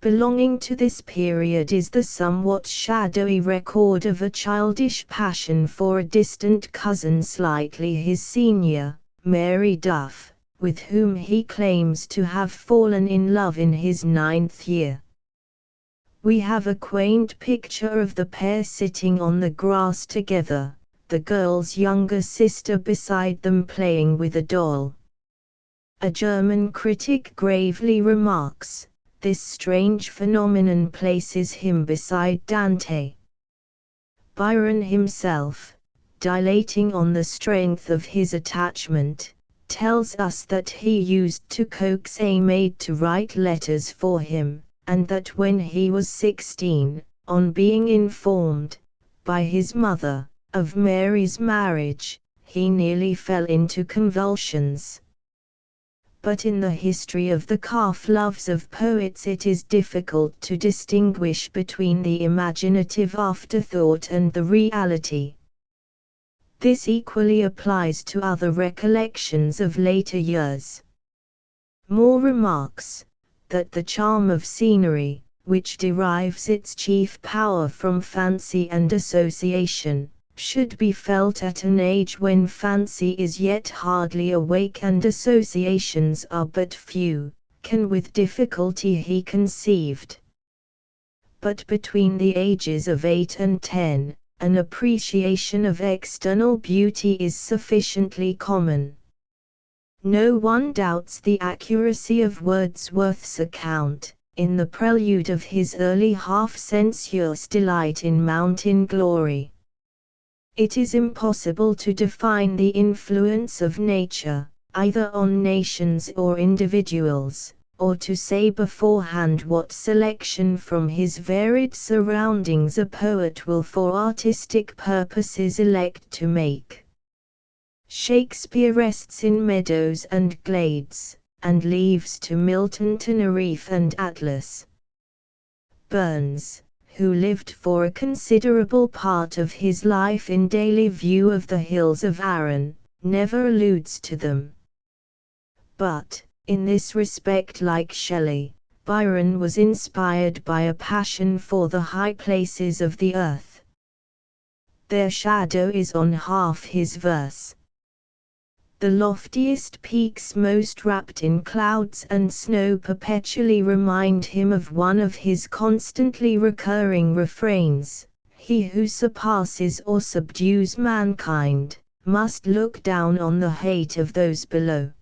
Belonging to this period is the somewhat shadowy record of a childish passion for a distant cousin slightly his senior, Mary Duff, with whom he claims to have fallen in love in his 9th year. We have a quaint picture of the pair sitting on the grass together, the girl's younger sister beside them playing with a doll. A German critic gravely remarks, "This strange phenomenon places him beside Dante." Byron himself, dilating on the strength of his attachment, tells us that he used to coax a maid to write letters for him, and that when he was 16, on being informed, by his mother, of Mary's marriage, he nearly fell into convulsions. But in the history of the calf-loves of poets it is difficult to distinguish between the imaginative afterthought and the reality. This equally applies to other recollections of later years. Moore remarks, that the charm of scenery, which derives its chief power from fancy and association, should be felt at an age when fancy is yet hardly awake and associations are but few, can with difficulty he conceived. But between the ages of 8 and 10, an appreciation of external beauty is sufficiently common. No one doubts the accuracy of Wordsworth's account, in the prelude of his early half-sensuous delight in mountain glory. It is impossible to define the influence of nature, either on nations or individuals, or to say beforehand what selection from his varied surroundings a poet will for artistic purposes elect to make. Shakespeare rests in meadows and glades, and leaves to Milton Tenerife and Atlas. Burns, who lived for a considerable part of his life in daily view of the hills of Arran, never alludes to them. But, in this respect like Shelley, Byron was inspired by a passion for the high places of the earth. Their shadow is on half his verse. The loftiest peaks most wrapped in clouds and snow perpetually remind him of one of his constantly recurring refrains, "He who surpasses or subdues mankind, must look down on the hate of those below."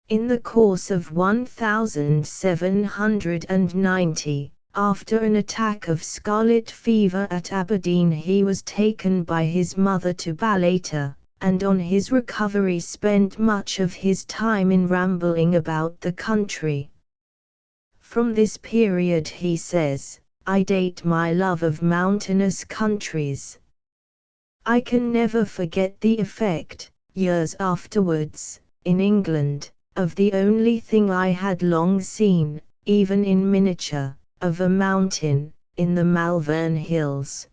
In the course of 1790, after an attack of scarlet fever at Aberdeen, he was taken by his mother to Ballater, and on his recovery spent much of his time in rambling about the country. From this period, he says, I date my love of mountainous countries. I can never forget the effect, years afterwards, in England, of the only thing I had long seen, even in miniature, of a mountain, in the Malvern Hills.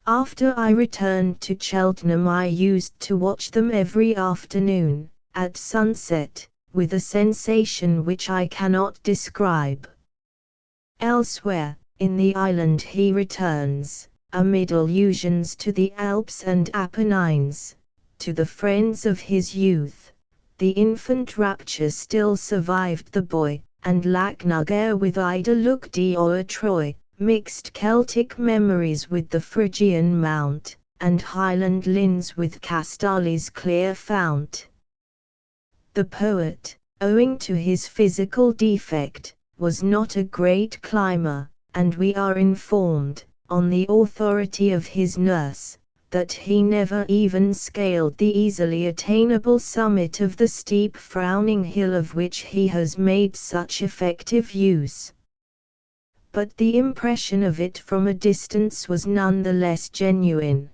After I returned to Cheltenham, I used to watch them every afternoon, at sunset, with a sensation which I cannot describe. Elsewhere, in the island he returns, amid allusions to the Alps and Apennines, to the friends of his youth. The infant rapture still survived the boy, and Lachnugger with Ida looked o'er Troy, mixed Celtic memories with the Phrygian mount, and Highland linns with Castali's clear fount. The poet, owing to his physical defect, was not a great climber, and we are informed, on the authority of his nurse, that he never even scaled the easily attainable summit of the steep frowning hill of which he has made such effective use. But the impression of it from a distance was none the less genuine.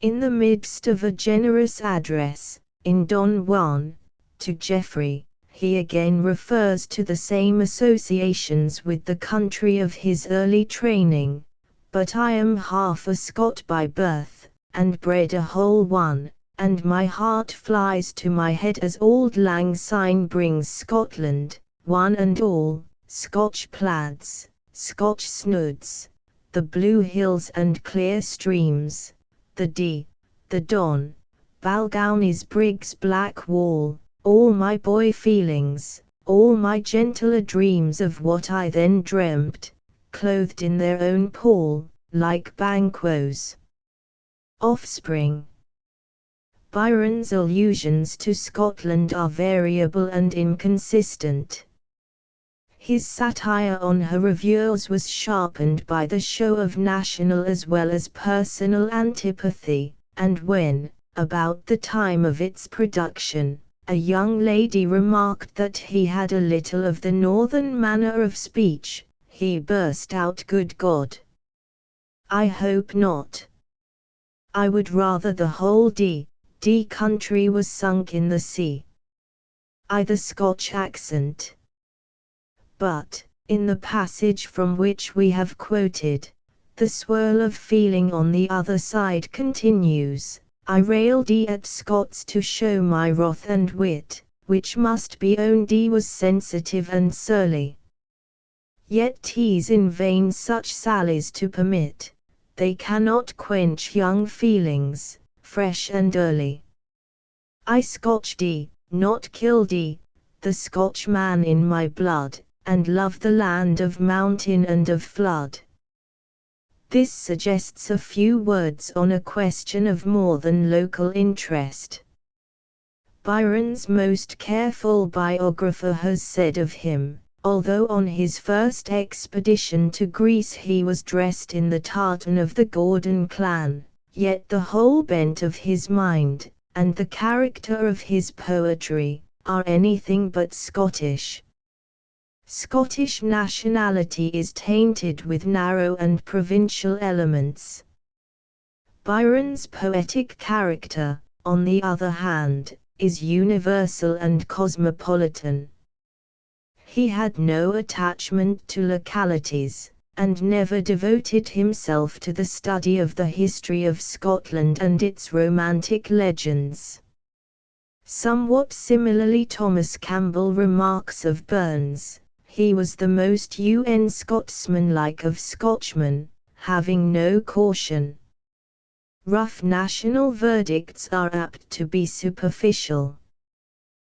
In the midst of a generous address, in Don Juan, to Geoffrey, he again refers to the same associations with the country of his early training. But I am half a Scot by birth, and bred a whole one, and my heart flies to my head as Auld Lang Syne brings Scotland, one and all, Scotch plaids, Scotch snoods, the blue hills and clear streams, the Dee, the Don, Balgownie's brig's black wall, all my boy feelings, all my gentler dreams of what I then dreamt, clothed in their own pall, like Banquo's offspring. Byron's allusions to Scotland are variable and inconsistent. His satire on her reviewers was sharpened by the show of national as well as personal antipathy, and when, about the time of its production, a young lady remarked that he had a little of the northern manner of speech, he burst out, "Good God! I hope not. I would rather the whole D country was sunk in the sea." The Scotch accent. But, in the passage from which we have quoted, the swirl of feeling on the other side continues. I railed at Scots to show my wrath and wit, which must be owned was sensitive and surly. Yet 'tis in vain such sallies to permit, they cannot quench young feelings, fresh and early. I Scotch not kill the Scotchman in my blood, and love the land of mountain and of flood. This suggests a few words on a question of more than local interest. Byron's most careful biographer has said of him, although on his first expedition to Greece he was dressed in the tartan of the Gordon clan, yet the whole bent of his mind, and the character of his poetry, are anything but Scottish. Scottish nationality is tainted with narrow and provincial elements. Byron's poetic character, on the other hand, is universal and cosmopolitan. He had no attachment to localities, and never devoted himself to the study of the history of Scotland and its romantic legends. Somewhat similarly, Thomas Campbell remarks of Burns, he was the most Scotsman-like of Scotchmen, having no caution. Rough national verdicts are apt to be superficial.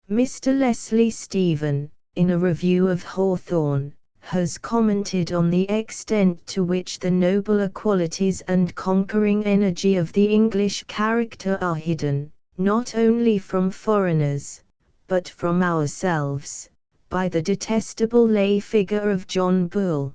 Mr. Leslie Stephen, in a review of Hawthorne, has commented on the extent to which the nobler qualities and conquering energy of the English character are hidden, not only from foreigners, but from ourselves, by the detestable lay figure of John Bull.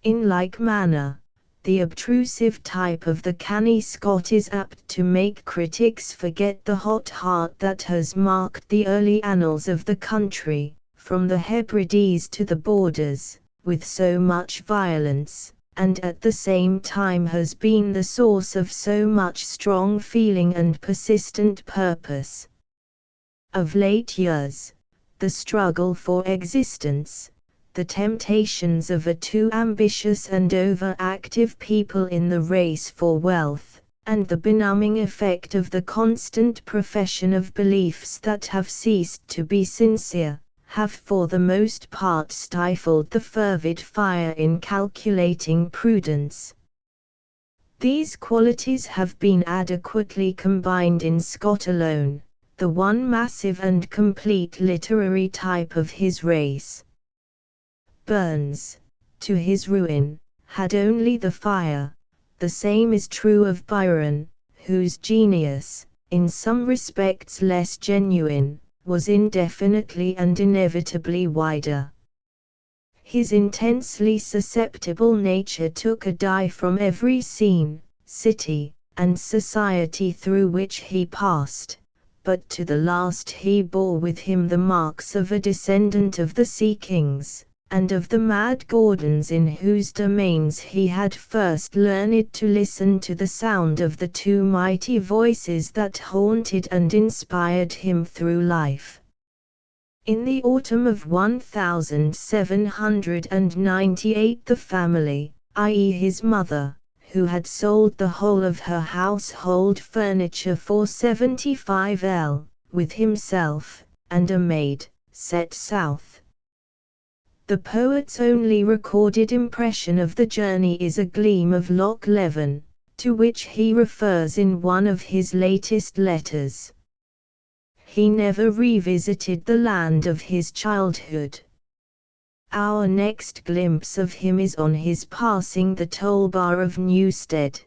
In like manner, the obtrusive type of the canny Scot is apt to make critics forget the hot heart that has marked the early annals of the country, from the Hebrides to the borders, with so much violence, and at the same time has been the source of so much strong feeling and persistent purpose. Of late years, the struggle for existence, the temptations of a too ambitious and overactive people in the race for wealth, and the benumbing effect of the constant profession of beliefs that have ceased to be sincere, have for the most part stifled the fervid fire in calculating prudence. These qualities have been adequately combined in Scott alone, the one massive and complete literary type of his race. Burns, to his ruin, had only the fire. The same is true of Byron, whose genius, in some respects less genuine, was indefinitely and inevitably wider. His intensely susceptible nature took a dye from every scene, city, and society through which he passed, but to the last he bore with him the marks of a descendant of the Sea Kings, and of the mad Gordons in whose domains he had first learned to listen to the sound of the two mighty voices that haunted and inspired him through life. In the autumn of 1798 the family, i.e. his mother, who had sold the whole of her household furniture for 75L, with himself, and a maid, set south. The poet's only recorded impression of the journey is a gleam of Loch Leven, to which he refers in one of his latest letters. He never revisited the land of his childhood. Our next glimpse of him is on his passing the toll bar of Newstead.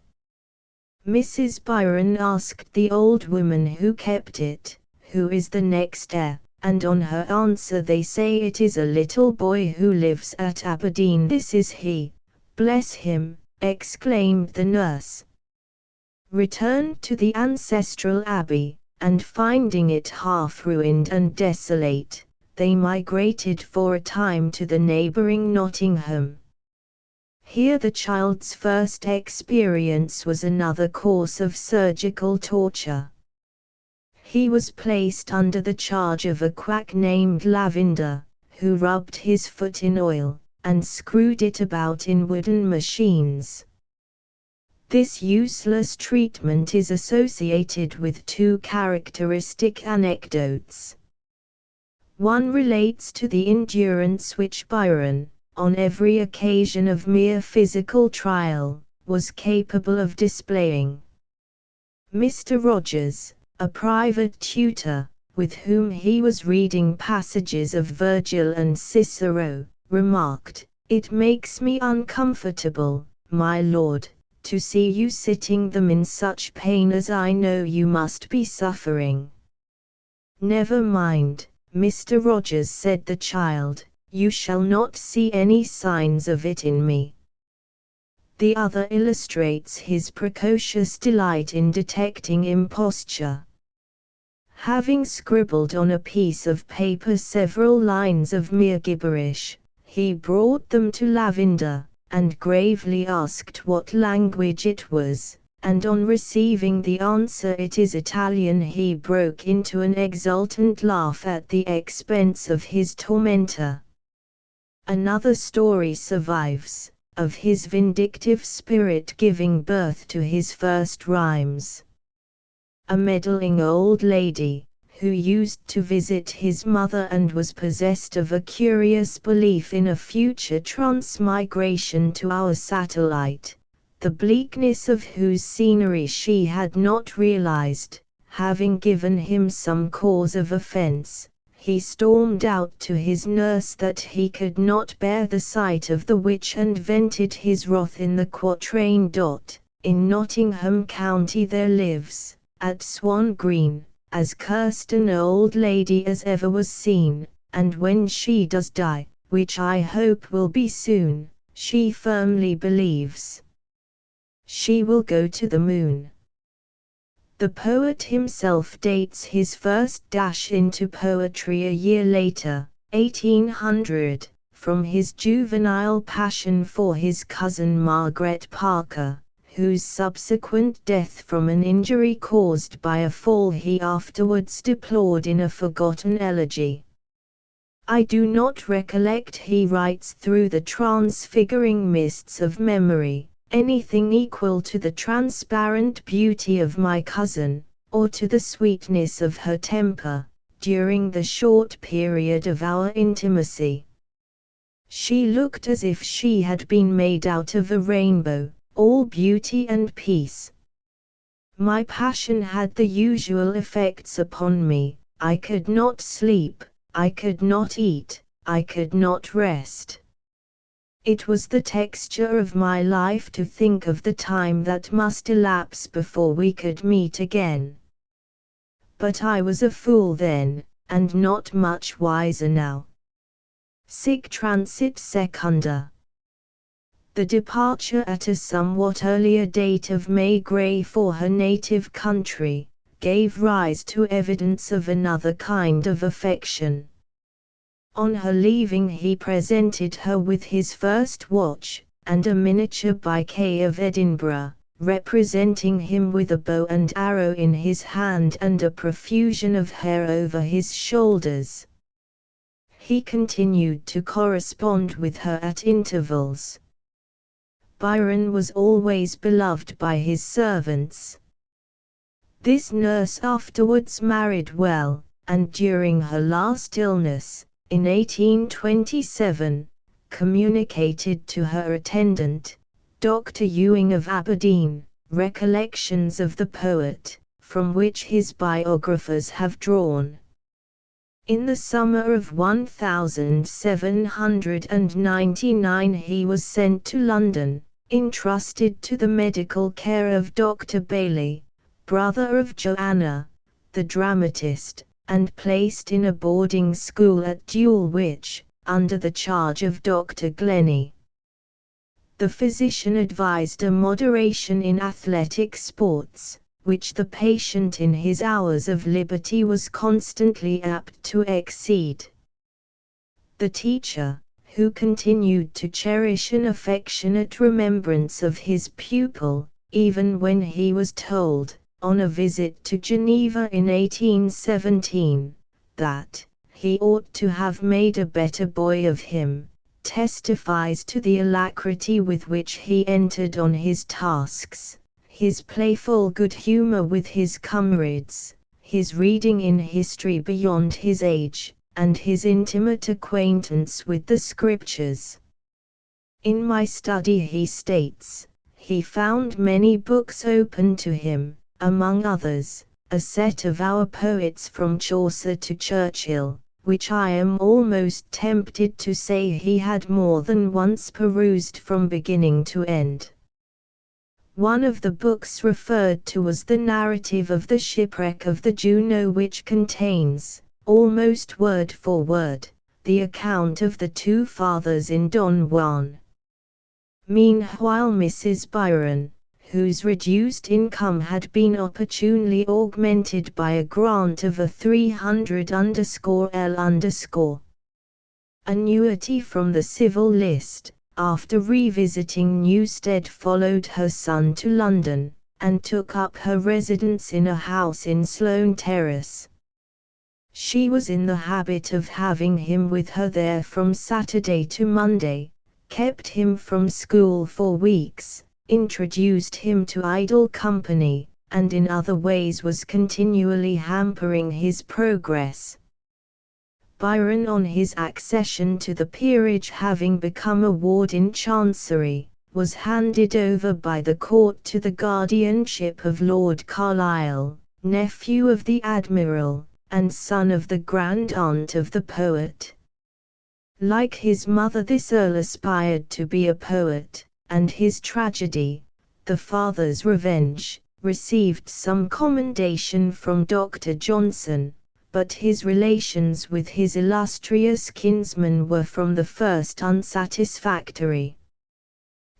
Mrs. Byron asked the old woman who kept it, "Who is the next heir?" And on her answer they say it is a little boy who lives at Aberdeen. "This is he, bless him," exclaimed the nurse. Returned to the ancestral abbey, and finding it half ruined and desolate, they migrated for a time to the neighboring Nottingham. Here the child's first experience was another course of surgical torture. He was placed under the charge of a quack named Lavender, who rubbed his foot in oil, and screwed it about in wooden machines. This useless treatment is associated with two characteristic anecdotes. One relates to the endurance which Byron, on every occasion of mere physical trial, was capable of displaying. Mr. Rogers, a private tutor, with whom he was reading passages of Virgil and Cicero, remarked, "It makes me uncomfortable, my lord, to see you sitting them in such pain as I know you must be suffering." "Never mind, Mr. Rogers," said the child, "you shall not see any signs of it in me." The other illustrates his precocious delight in detecting imposture. Having scribbled on a piece of paper several lines of mere gibberish, he brought them to Lavender, and gravely asked what language it was, and on receiving the answer "It is Italian," he broke into an exultant laugh at the expense of his tormentor. Another story survives, of his vindictive spirit giving birth to his first rhymes. A meddling old lady, who used to visit his mother and was possessed of a curious belief in a future transmigration to our satellite, the bleakness of whose scenery she had not realized, having given him some cause of offense, he stormed out to his nurse that he could not bear the sight of the witch and vented his wrath in the quatrain. "In Nottingham County there lives, at Swan Green, as cursed an old lady as ever was seen, and when she does die, which I hope will be soon, she firmly believes She will go to the moon. The poet himself dates his first dash into poetry a year later, 1800, from his juvenile passion for his cousin Margaret Parker, whose subsequent death from an injury caused by a fall he afterwards deplored in a forgotten elegy. I do not recollect, he writes, through the transfiguring mists of memory, anything equal to the transparent beauty of my cousin, or to the sweetness of her temper, during the short period of our intimacy. She looked as if she had been made out of a rainbow, all beauty and peace. My passion had the usual effects upon me. I could not sleep, I could not eat, I could not rest. It was the texture of my life to think of the time that must elapse before we could meet again. But I was a fool then, and not much wiser now. Sic transit secunda. The departure at a somewhat earlier date of May Grey for her native country, gave rise to evidence of another kind of affection. On her leaving he presented her with his first watch, and a miniature bouquet of Edinburgh, representing him with a bow and arrow in his hand and a profusion of hair over his shoulders. He continued to correspond with her at intervals. Byron was always beloved by his servants. This nurse afterwards married well, and during her last illness, in 1827, communicated to her attendant, Dr. Ewing of Aberdeen, recollections of the poet, from which his biographers have drawn. In the summer of 1799 he was sent to London, entrusted to the medical care of Dr. Bailey, brother of Joanna, the dramatist, and placed in a boarding school at Dulwich, under the charge of Dr. Glennie. The physician advised a moderation in athletic sports, which the patient in his hours of liberty was constantly apt to exceed. The teacher, who continued to cherish an affectionate remembrance of his pupil, even when he was told, on a visit to Geneva in 1817, that he ought to have made a better boy of him, testifies to the alacrity with which he entered on his tasks, his playful good humor with his comrades, his reading in history beyond his age, and his intimate acquaintance with the scriptures. In my study, he states, he found many books open to him, among others, a set of our poets from Chaucer to Churchill, which I am almost tempted to say he had more than once perused from beginning to end. One of the books referred to was the narrative of the shipwreck of the Juno, which contains, almost word for word, the account of the two fathers in Don Juan. Meanwhile Mrs. Byron, whose reduced income had been opportunely augmented by a grant of a 300_L_ annuity from the civil list, after revisiting Newstead followed her son to London, and took up her residence in a house in Sloane Terrace. She was in the habit of having him with her there from Saturday to Monday, kept him from school for weeks, introduced him to idle company, and in other ways was continually hampering his progress. Byron, on his accession to the peerage, having become a ward in Chancery, was handed over by the court to the guardianship of Lord Carlisle, nephew of the Admiral, and son of the grand-aunt of the poet. Like his mother, this Earl aspired to be a poet, and his tragedy, The Father's Revenge, received some commendation from Dr. Johnson, but his relations with his illustrious kinsman were from the first unsatisfactory.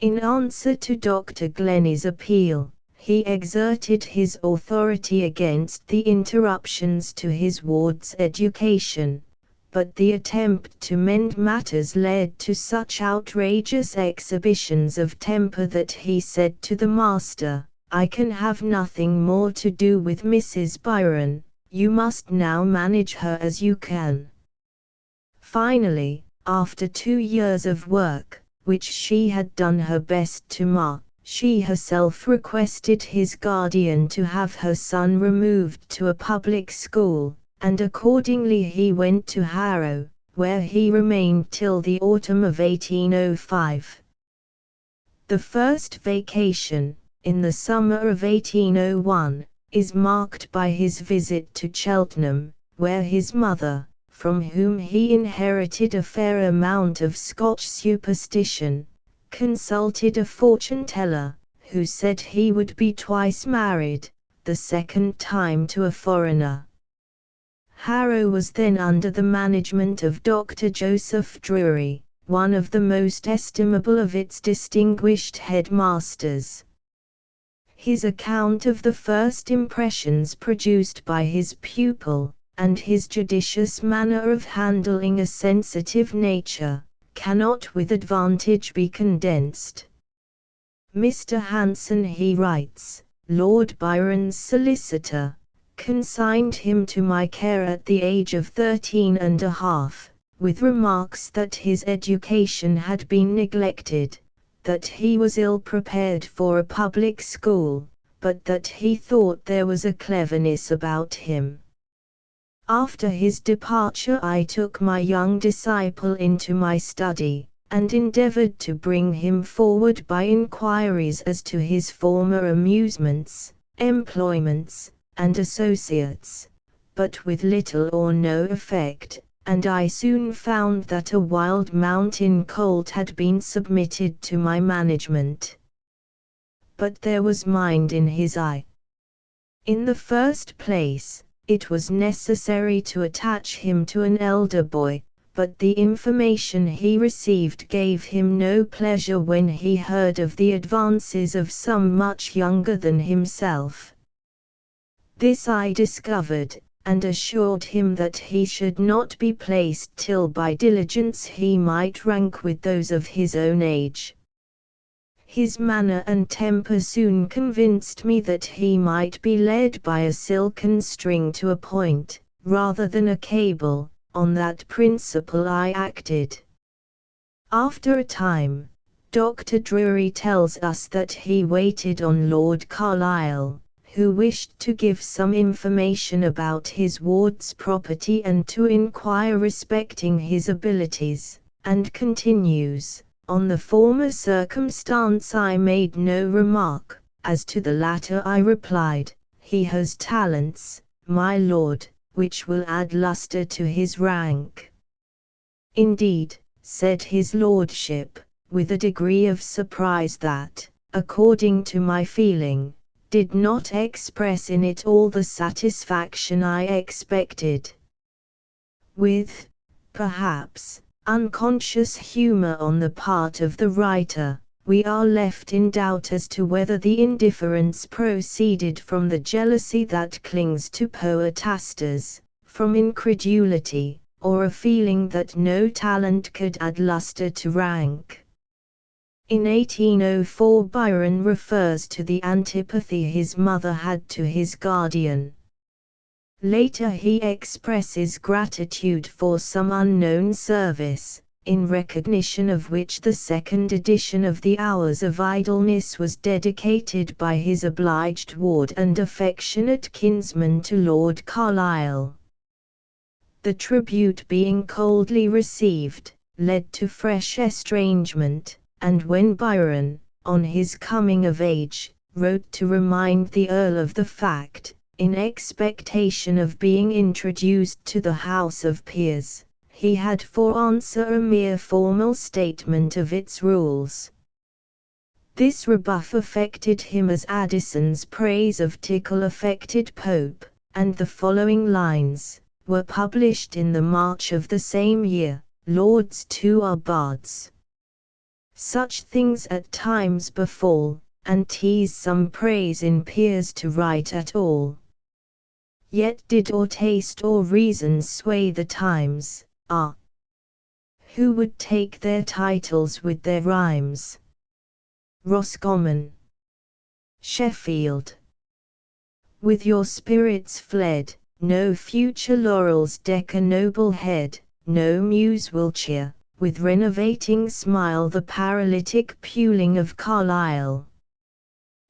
In answer to Dr. Glennie's appeal, he exerted his authority against the interruptions to his ward's education, but the attempt to mend matters led to such outrageous exhibitions of temper that he said to the master, "I can have nothing more to do with Mrs. Byron, you must now manage her as you can." Finally, after 2 years of work, which she had done her best to mar, she herself requested his guardian to have her son removed to a public school, and accordingly he went to Harrow, where he remained till the autumn of 1805. The first vacation, in the summer of 1801, is marked by his visit to Cheltenham, where his mother, from whom he inherited a fair amount of Scotch superstition, consulted a fortune-teller, who said he would be twice married, the second time to a foreigner. Harrow was then under the management of Dr. Joseph Drury, one of the most estimable of its distinguished headmasters. His account of the first impressions produced by his pupil, and his judicious manner of handling a sensitive nature, cannot with advantage be condensed. Mr. Hanson, he writes, Lord Byron's solicitor, consigned him to my care at the age of 13½, with remarks that his education had been neglected, that he was ill prepared for a public school, but that he thought there was a cleverness about him. After his departure I took my young disciple into my study, and endeavored to bring him forward by inquiries as to his former amusements, employments, and associates, but with little or no effect, and I soon found that a wild mountain colt had been submitted to my management. But there was mind in his eye. In the first place, it was necessary to attach him to an elder boy, but the information he received gave him no pleasure when he heard of the advances of some much younger than himself. This I discovered, and assured him that he should not be placed till by diligence he might rank with those of his own age. His manner and temper soon convinced me that he might be led by a silken string to a point, rather than a cable. On that principle I acted. After a time, Dr. Drury tells us that he waited on Lord Carlisle, who wished to give some information about his ward's property and to inquire respecting his abilities, and continues, on the former circumstance I made no remark, as to the latter I replied, he has talents, my lord, which will add lustre to his rank. Indeed, said his lordship, with a degree of surprise that, according to my feeling, did not express in it all the satisfaction I expected. With, perhaps, unconscious humor on the part of the writer, we are left in doubt as to whether the indifference proceeded from the jealousy that clings to poetasters, from incredulity, or a feeling that no talent could add lustre to rank. In 1804 Byron refers to the antipathy his mother had to his guardian. Later he expresses gratitude for some unknown service, in recognition of which the second edition of the Hours of Idleness was dedicated by his obliged ward and affectionate kinsman to Lord Carlisle. The tribute being coldly received, led to fresh estrangement, and when Byron, on his coming of age, wrote to remind the Earl of the fact, in expectation of being introduced to the House of Peers, he had for answer a mere formal statement of its rules. This rebuff affected him as Addison's praise of Nichol affected Pope, and the following lines were published in the March of the same year, Lords 2 are bards. Such things at times befall, and 'tis some praise in peers to write at all. Yet did or taste or reason sway the times, who would take their titles with their rhymes? Roscommon, Sheffield. With your spirits fled, no future laurels deck a noble head, no muse will cheer, with renovating smile the paralytic puling of Carlyle.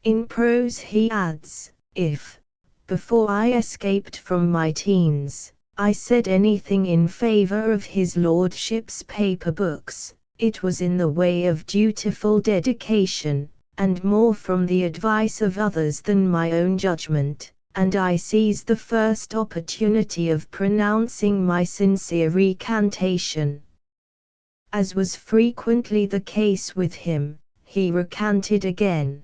In prose he adds, if, before I escaped from my teens, I said anything in favour of his lordship's paper books, it was in the way of dutiful dedication, and more from the advice of others than my own judgment, and I seized the first opportunity of pronouncing my sincere recantation. As was frequently the case with him, he recanted again.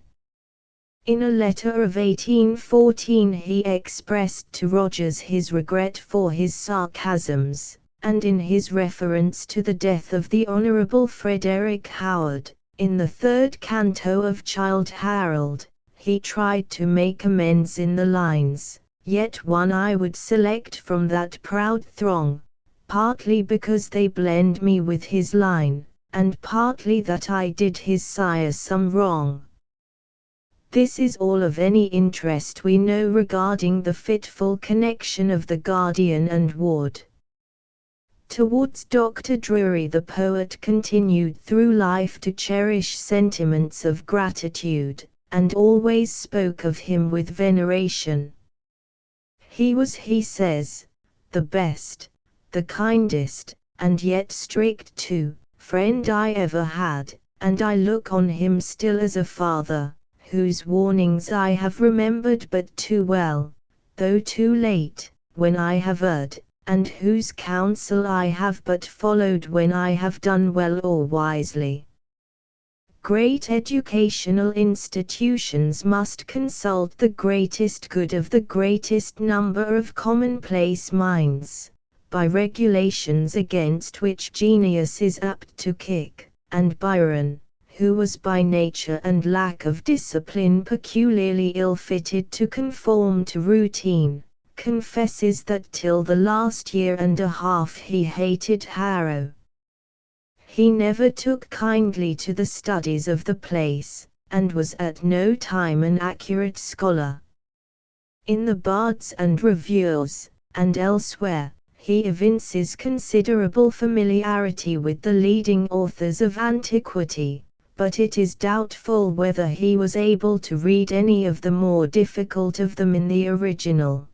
In a letter of 1814 he expressed to Rogers his regret for his sarcasms, and in his reference to the death of the Honourable Frederick Howard, in the third canto of Childe Harold, he tried to make amends in the lines, "Yet one I would select from that proud throng, partly because they blend me with his line, and partly that I did his sire some wrong." This is all of any interest we know regarding the fitful connection of the Guardian and Ward. Towards Dr. Drury the poet continued through life to cherish sentiments of gratitude, and always spoke of him with veneration. He was, he says, the best, the kindest, and yet strict too, friend I ever had, and I look on him still as a father, whose warnings I have remembered but too well, though too late, when I have erred, and whose counsel I have but followed when I have done well or wisely. Great educational institutions must consult the greatest good of the greatest number of commonplace minds, by regulations against which genius is apt to kick, and Byron, who was by nature and lack of discipline peculiarly ill-fitted to conform to routine, confesses that till the last year and a half he hated Harrow. He never took kindly to the studies of the place, and was at no time an accurate scholar. In the Bards and Reviewers, and elsewhere, he evinces considerable familiarity with the leading authors of antiquity, but it is doubtful whether he was able to read any of the more difficult of them in the original.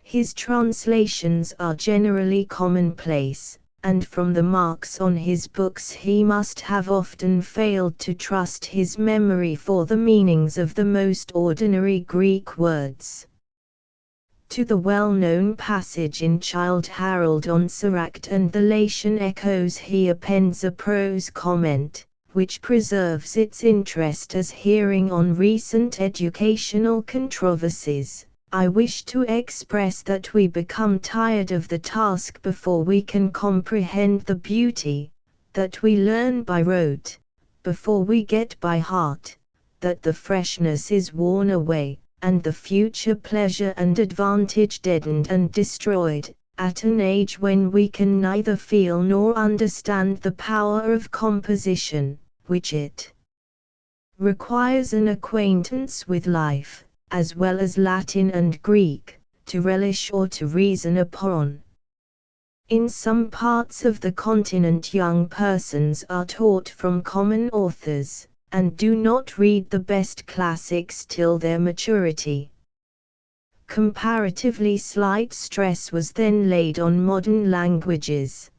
His translations are generally commonplace, and from the marks on his books he must have often failed to trust his memory for the meanings of the most ordinary Greek words. To the well-known passage in Childe Harold on Siracht and the Latian echoes he appends a prose comment, which preserves its interest as hearing on recent educational controversies. I wish to express that we become tired of the task before we can comprehend the beauty, that we learn by rote, before we get by heart, that the freshness is worn away, and the future pleasure and advantage deadened and destroyed, at an age when we can neither feel nor understand the power of composition, which it requires an acquaintance with life, as well as Latin and Greek, to relish or to reason upon. In some parts of the continent young persons are taught from common authors, and do not read the best classics till their maturity. Comparatively slight stress was then laid on modern languages.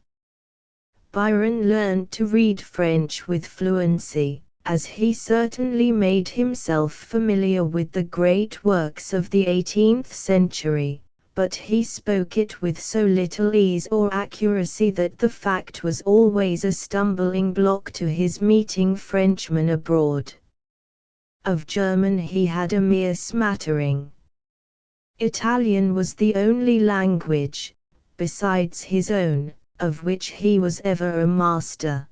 Byron learned to read French with fluency, as he certainly made himself familiar with the great works of the 18th century, but he spoke it with so little ease or accuracy that the fact was always a stumbling block to his meeting Frenchmen abroad. Of German he had a mere smattering. Italian was the only language, besides his own, of which he was ever a master.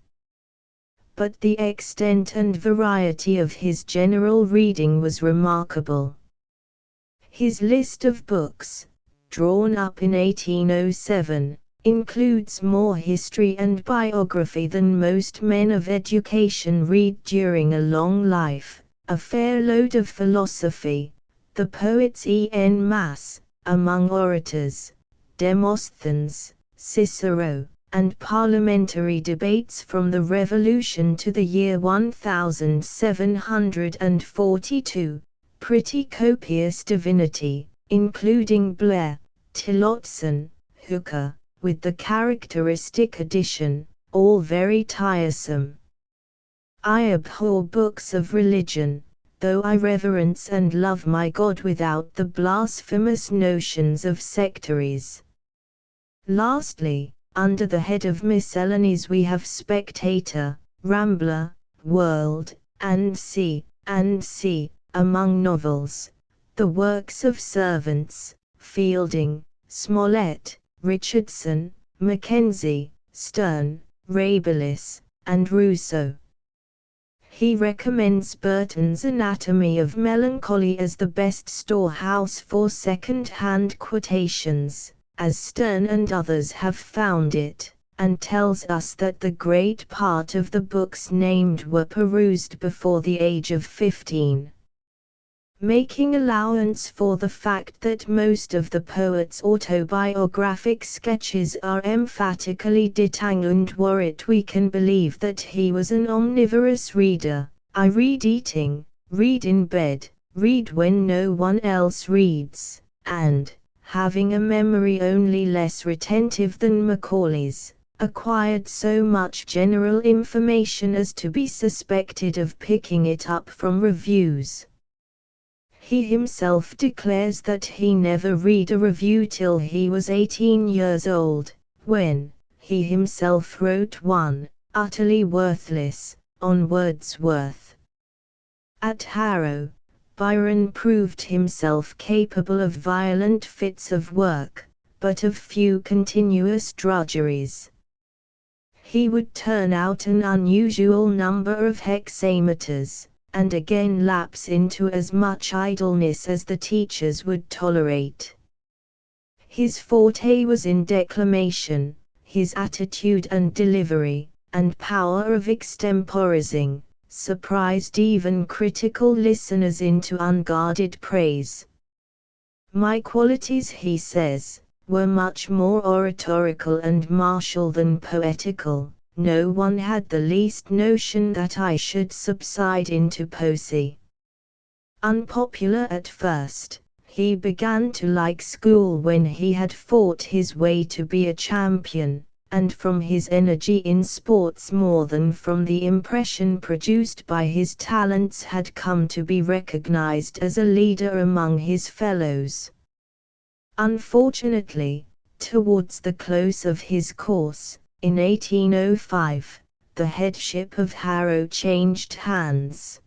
but the extent and variety of his general reading was remarkable. His list of books, drawn up in 1807, includes more history and biography than most men of education read during a long life, a fair load of philosophy, the poets en masse, among orators, Demosthenes, Cicero, and parliamentary debates from the Revolution to the year 1742, pretty copious divinity, including Blair, Tillotson, Hooker, with the characteristic addition, all very tiresome. I abhor books of religion, though I reverence and love my God without the blasphemous notions of sectaries. Lastly, under the head of miscellanies we have Spectator, Rambler, World, and Sea, among novels, the works of servants, Fielding, Smollett, Richardson, Mackenzie, Sterne, Rabelais, and Rousseau. He recommends Burton's Anatomy of Melancholy as the best storehouse for second-hand quotations, as Sterne and others have found it, and tells us that the great part of the books named were perused before the age of 15. Making allowance for the fact that most of the poet's autobiographic sketches are emphatically détangent were it we can believe that he was an omnivorous reader. I read eating, read in bed, read when no one else reads, and, having a memory only less retentive than Macaulay's, acquired so much general information as to be suspected of picking it up from reviews. He himself declares that he never read a review till he was 18 years old, when he himself wrote one, utterly worthless, on Wordsworth. At Harrow, Byron proved himself capable of violent fits of work, but of few continuous drudgeries. He would turn out an unusual number of hexameters, and again lapse into as much idleness as the teachers would tolerate. His forte was in declamation, his attitude and delivery, and power of extemporizing, surprised even critical listeners into unguarded praise. My qualities, he says, were much more oratorical and martial than poetical. No one had the least notion that I should subside into poesy. Unpopular at first, he began to like school when he had fought his way to be a champion, and from his energy in sports more than from the impression produced by his talents had come to be recognized as a leader among his fellows. Unfortunately, towards the close of his course, in 1805, the headship of Harrow changed hands.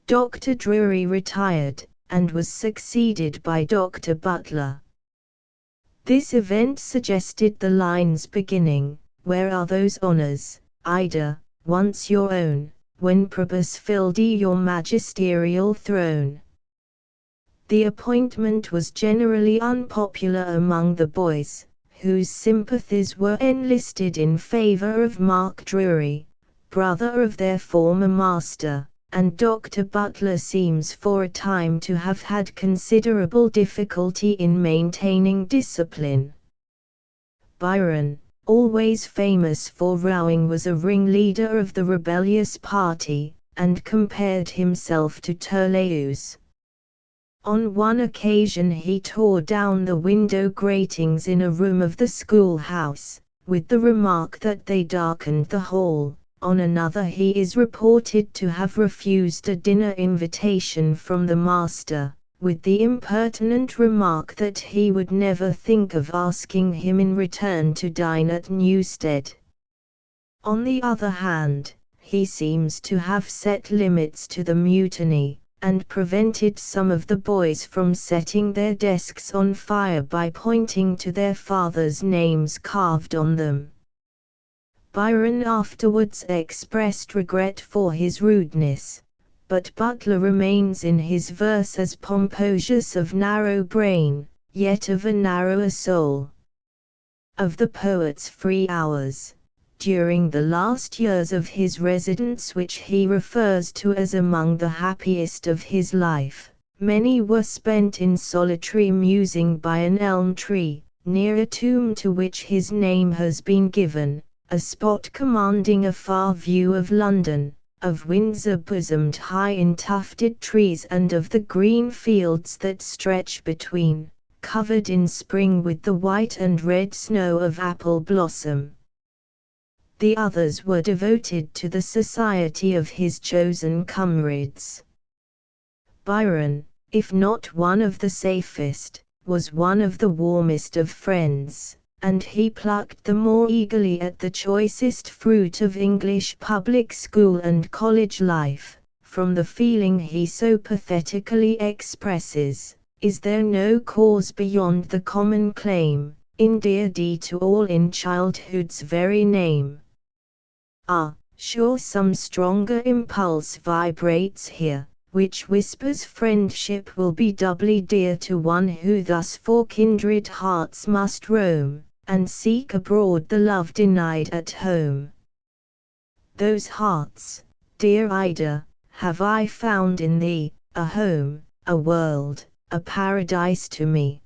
Dr. Drury retired, and was succeeded by Dr. Butler. This event suggested the lines beginning, "Where are those honours, Ida, once your own, when Probus filled your magisterial throne?" The appointment was generally unpopular among the boys, whose sympathies were enlisted in favor of Mark Drury, brother of their former master, and Dr. Butler seems for a time to have had considerable difficulty in maintaining discipline. Byron, always famous for rowing, was a ringleader of the rebellious party, and compared himself to Turleus. On one occasion he tore down the window gratings in a room of the schoolhouse, with the remark that they darkened the hall. On another he is reported to have refused a dinner invitation from the master, with the impertinent remark that he would never think of asking him in return to dine at Newstead. On the other hand, he seems to have set limits to the mutiny, and prevented some of the boys from setting their desks on fire by pointing to their fathers' names carved on them. Byron afterwards expressed regret for his rudeness, but Butler remains in his verse as Pomposius of narrow brain, yet of a narrower soul. Of the poet's free hours, during the last years of his residence, which he refers to as among the happiest of his life, many were spent in solitary musing by an elm tree, near a tomb to which his name has been given, a spot commanding a far view of London, of Windsor bosomed high in tufted trees, and of the green fields that stretch between, covered in spring with the white and red snow of apple blossom. The others were devoted to the society of his chosen comrades. Byron, if not one of the safest, was one of the warmest of friends, and he plucked the more eagerly at the choicest fruit of English public school and college life, from the feeling he so pathetically expresses: "Is there no cause beyond the common claim, endeared to all in childhood's very name? Ah, sure some stronger impulse vibrates here, which whispers friendship will be doubly dear to one who thus for kindred hearts must roam, and seek abroad the love denied at home. Those hearts, dear Ida, have I found in thee, a home, a world, a paradise to me."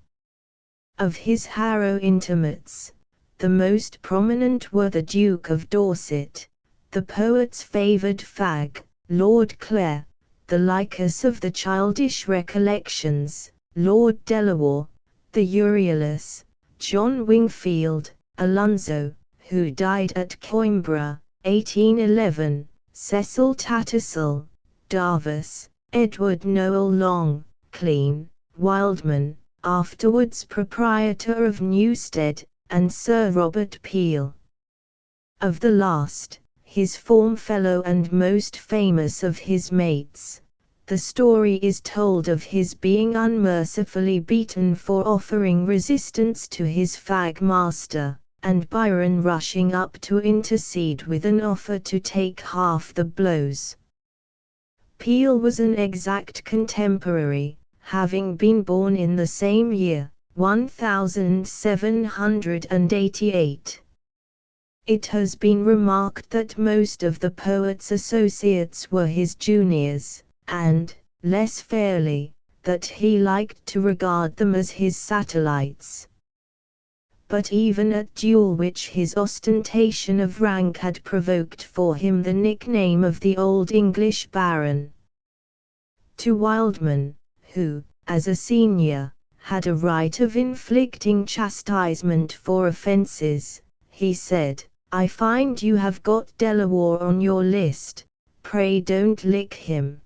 Of his Harrow intimates, the most prominent were the Duke of Dorset, the poet's favoured fag, Lord Clare, the Lycus of the childish recollections, Lord Delaware, the Euryalus, John Wingfield, Alonso, who died at Coimbra, 1811, Cecil Tattersall, Davos, Edward Noel Long, Clean, Wildman, afterwards proprietor of Newstead, and Sir Robert Peel. Of the last, his form fellow and most famous of his mates, the story is told of his being unmercifully beaten for offering resistance to his fag master, and Byron rushing up to intercede with an offer to take half the blows. Peel was an exact contemporary, having been born in the same year, 1788. It has been remarked that most of the poet's associates were his juniors, and, less fairly, that he liked to regard them as his satellites. But even at Dulwich his ostentation of rank had provoked for him the nickname of the Old English Baron. To Wildman, who, as a senior, had a right of inflicting chastisement for offences, he said, "I find you have got Delaware on your list, pray don't lick him."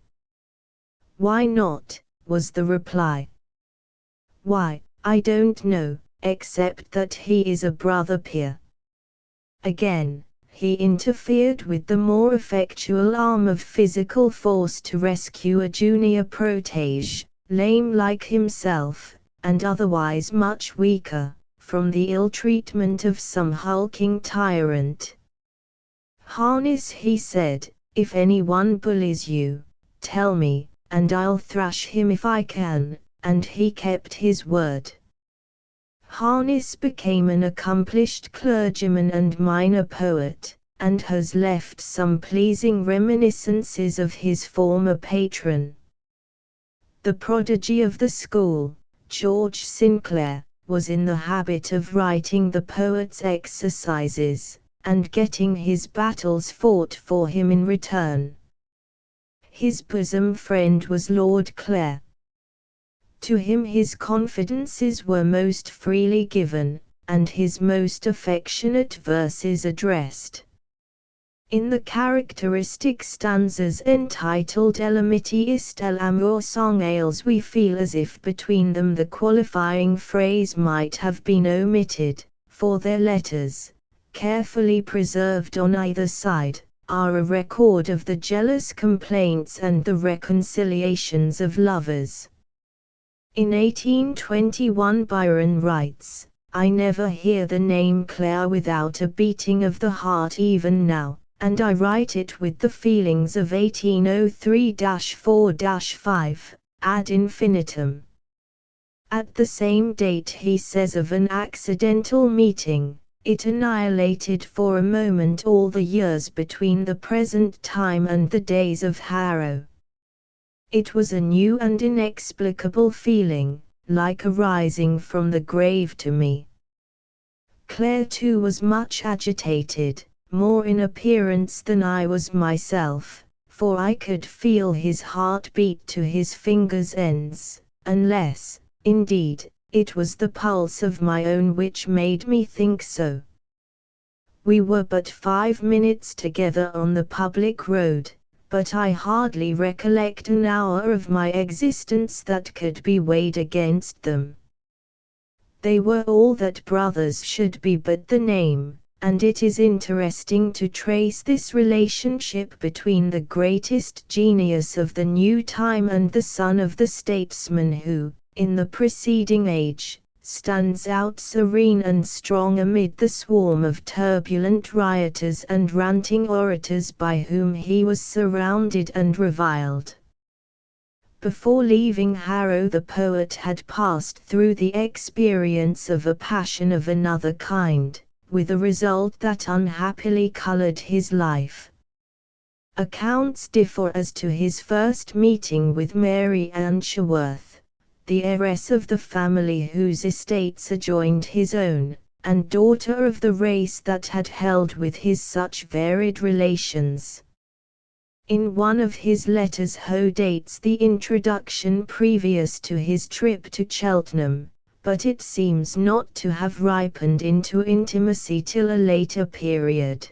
"Why not?" was the reply. "Why, I don't know, except that he is a brother peer." Again, he interfered with the more effectual arm of physical force to rescue a junior protege, lame like himself, and otherwise much weaker, from the ill treatment of some hulking tyrant. "Harness," he said, "if any one bullies you, tell me, and I'll thrash him if I can," and he kept his word. Harness became an accomplished clergyman and minor poet, and has left some pleasing reminiscences of his former patron. The prodigy of the school, George Sinclair, was in the habit of writing the poet's exercises, and getting his battles fought for him in return. His bosom friend was Lord Clare. To him his confidences were most freely given, and his most affectionate verses addressed. In the characteristic stanzas entitled El Amitiis El Amor Song Ales we feel as if between them the qualifying phrase might have been omitted, for their letters, carefully preserved on either side, are a record of the jealous complaints and the reconciliations of lovers. In 1821 Byron writes, I never hear the name Claire without a beating of the heart even now, and I write it with the feelings of 1803-4-5, ad infinitum. At the same date he says of an accidental meeting, it annihilated for a moment all the years between the present time and the days of Harrow. It was a new and inexplicable feeling, like a rising from the grave to me. Claire too was much agitated, more in appearance than I was myself, for I could feel his heart beat to his fingers' ends, unless, indeed, it was the pulse of my own which made me think so. We were but 5 minutes together on the public road, but I hardly recollect an hour of my existence that could be weighed against them. They were all that brothers should be but the name, and it is interesting to trace this relationship between the greatest genius of the new time and the son of the statesman who, in the preceding age, stands out serene and strong amid the swarm of turbulent rioters and ranting orators by whom he was surrounded and reviled. Before leaving Harrow the poet had passed through the experience of a passion of another kind, with a result that unhappily colored his life. Accounts differ as to his first meeting with Mary Ann Sherworth, the heiress of the family whose estates adjoined his own, and daughter of the race that had held with his such varied relations. In one of his letters Hoe dates the introduction previous to his trip to Cheltenham, but it seems not to have ripened into intimacy till a later period.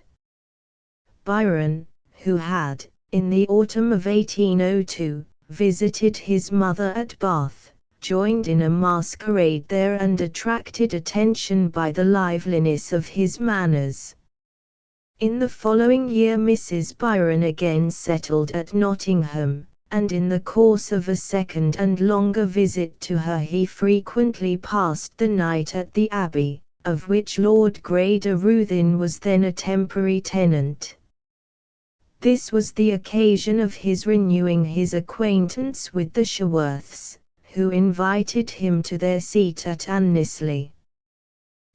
Byron, who had, in the autumn of 1802, visited his mother at Bath, joined in a masquerade there and attracted attention by the liveliness of his manners. In the following year Mrs. Byron again settled at Nottingham, and in the course of a second and longer visit to her he frequently passed the night at the Abbey, of which Lord Grey de Ruthin was then a temporary tenant. This was the occasion of his renewing his acquaintance with the Sherworths, who invited him to their seat at Annesley.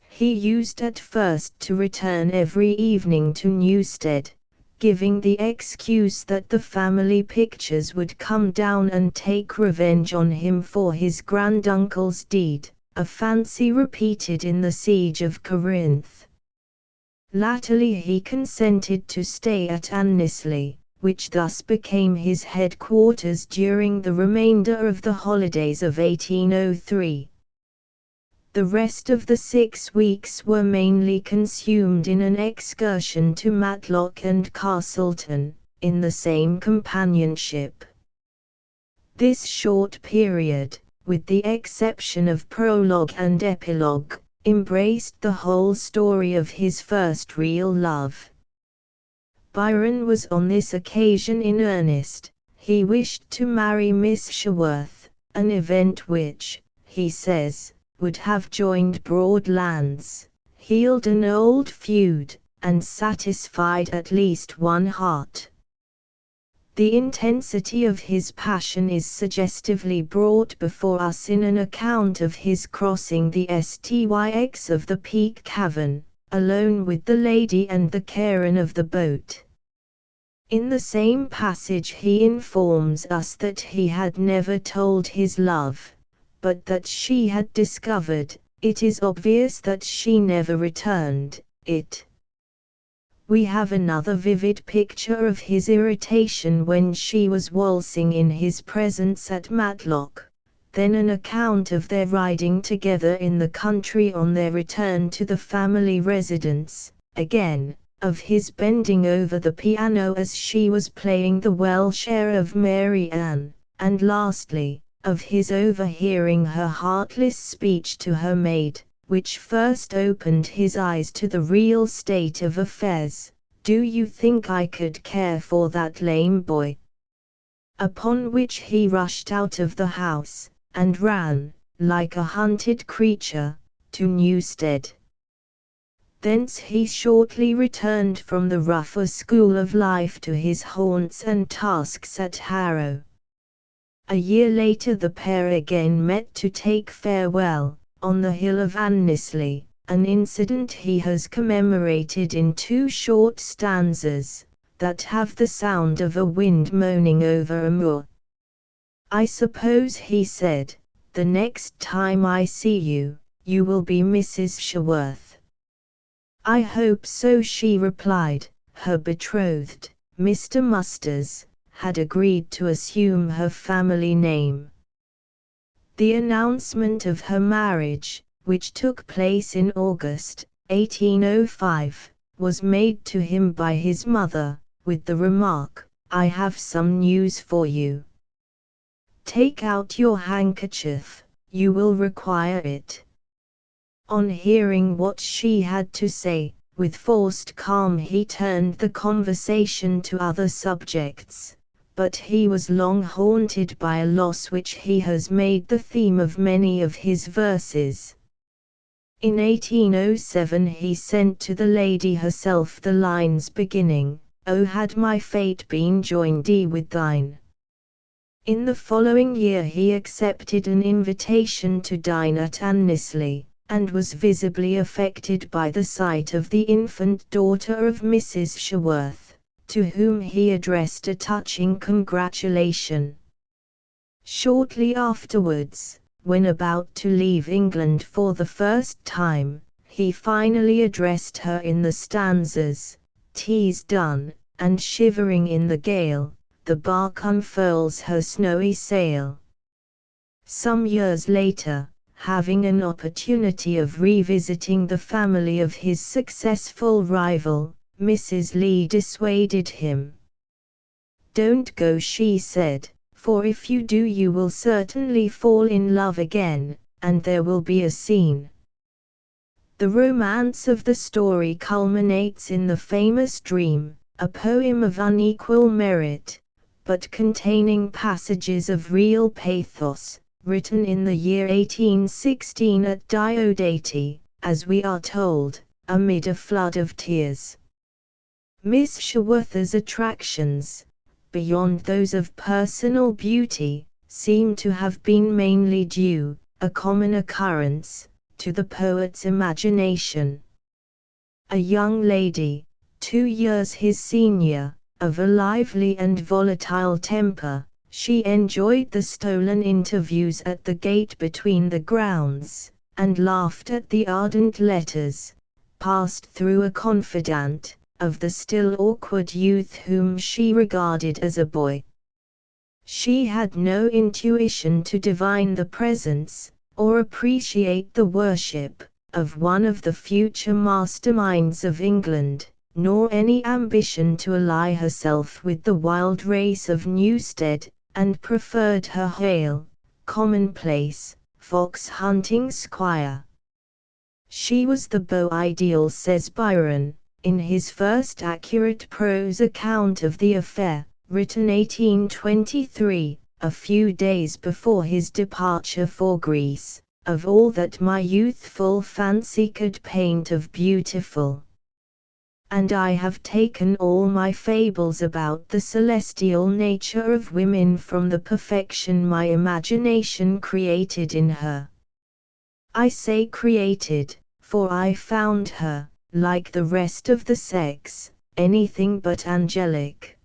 He used at first to return every evening to Newstead, giving the excuse that the family pictures would come down and take revenge on him for his granduncle's deed, a fancy repeated in the siege of Corinth. Latterly he consented to stay at Annesley, which thus became his headquarters during the remainder of the holidays of 1803. The rest of the 6 weeks were mainly consumed in an excursion to Matlock and Castleton, in the same companionship. This short period, with the exception of prologue and epilogue, embraced the whole story of his first real love. Byron was on this occasion in earnest. He wished to marry Miss Sherworth, an event which, he says, would have joined broad lands, healed an old feud, and satisfied at least one heart. The intensity of his passion is suggestively brought before us in an account of his crossing the Styx of the Peak Cavern, alone with the lady and the cairn of the boat. In the same passage he informs us that he had never told his love, but that she had discovered. It is obvious that she never returned it. We have another vivid picture of his irritation when she was waltzing in his presence at Matlock, then an account of their riding together in the country on their return to the family residence, again, of his bending over the piano as she was playing the Welsh air of Mary Ann, and lastly, of his overhearing her heartless speech to her maid, which first opened his eyes to the real state of affairs. "Do you think I could care for that lame boy?" Upon which he rushed out of the house, and ran, like a hunted creature, to Newstead. Thence he shortly returned from the rougher school of life to his haunts and tasks at Harrow. A year later the pair again met to take farewell, on the hill of Annesley, an incident he has commemorated in two short stanzas, that have the sound of a wind moaning over a moor. "I suppose," he said, "the next time I see you, you will be Mrs. Sherworth." "I hope so," she replied. Her betrothed, Mr. Musters, had agreed to assume her family name. The announcement of her marriage, which took place in August 1805, was made to him by his mother, with the remark, "I have some news for you. Take out your handkerchief, you will require it." On hearing what she had to say, with forced calm he turned the conversation to other subjects, but he was long haunted by a loss which he has made the theme of many of his verses. In 1807 he sent to the lady herself the lines beginning, "O had my fate been joined with thine." In the following year he accepted an invitation to dine at Annesley, and was visibly affected by the sight of the infant daughter of Mrs. Sherworth, to whom he addressed a touching congratulation. Shortly afterwards, when about to leave England for the first time, he finally addressed her in the stanzas, "'Tis done, and shivering in the gale, the bark unfurls her snowy sail." Some years later, having an opportunity of revisiting the family of his successful rival, Mrs. Lee dissuaded him. "Don't go," she said, "for if you do you will certainly fall in love again, and there will be a scene." The romance of the story culminates in the famous Dream, a poem of unequal merit, but containing passages of real pathos, written in the year 1816 at Diodati, as we are told, amid a flood of tears. Miss Sherworth's attractions, beyond those of personal beauty, seem to have been mainly due, a common occurrence, to the poet's imagination. A young lady, 2 years his senior, of a lively and volatile temper, she enjoyed the stolen interviews at the gate between the grounds, and laughed at the ardent letters, passed through a confidant, of the still awkward youth whom she regarded as a boy. She had no intuition to divine the presence, or appreciate the worship, of one of the future masterminds of England, nor any ambition to ally herself with the wild race of Newstead, and preferred her hale, commonplace, fox-hunting squire. She was the beau ideal, says Byron, in his first accurate prose account of the affair, written 1823, a few days before his departure for Greece, "of all that my youthful fancy could paint of beautiful. And I have taken all my fables about the celestial nature of women from the perfection my imagination created in her. I say created, for I found her, like the rest of the sex, anything but angelic."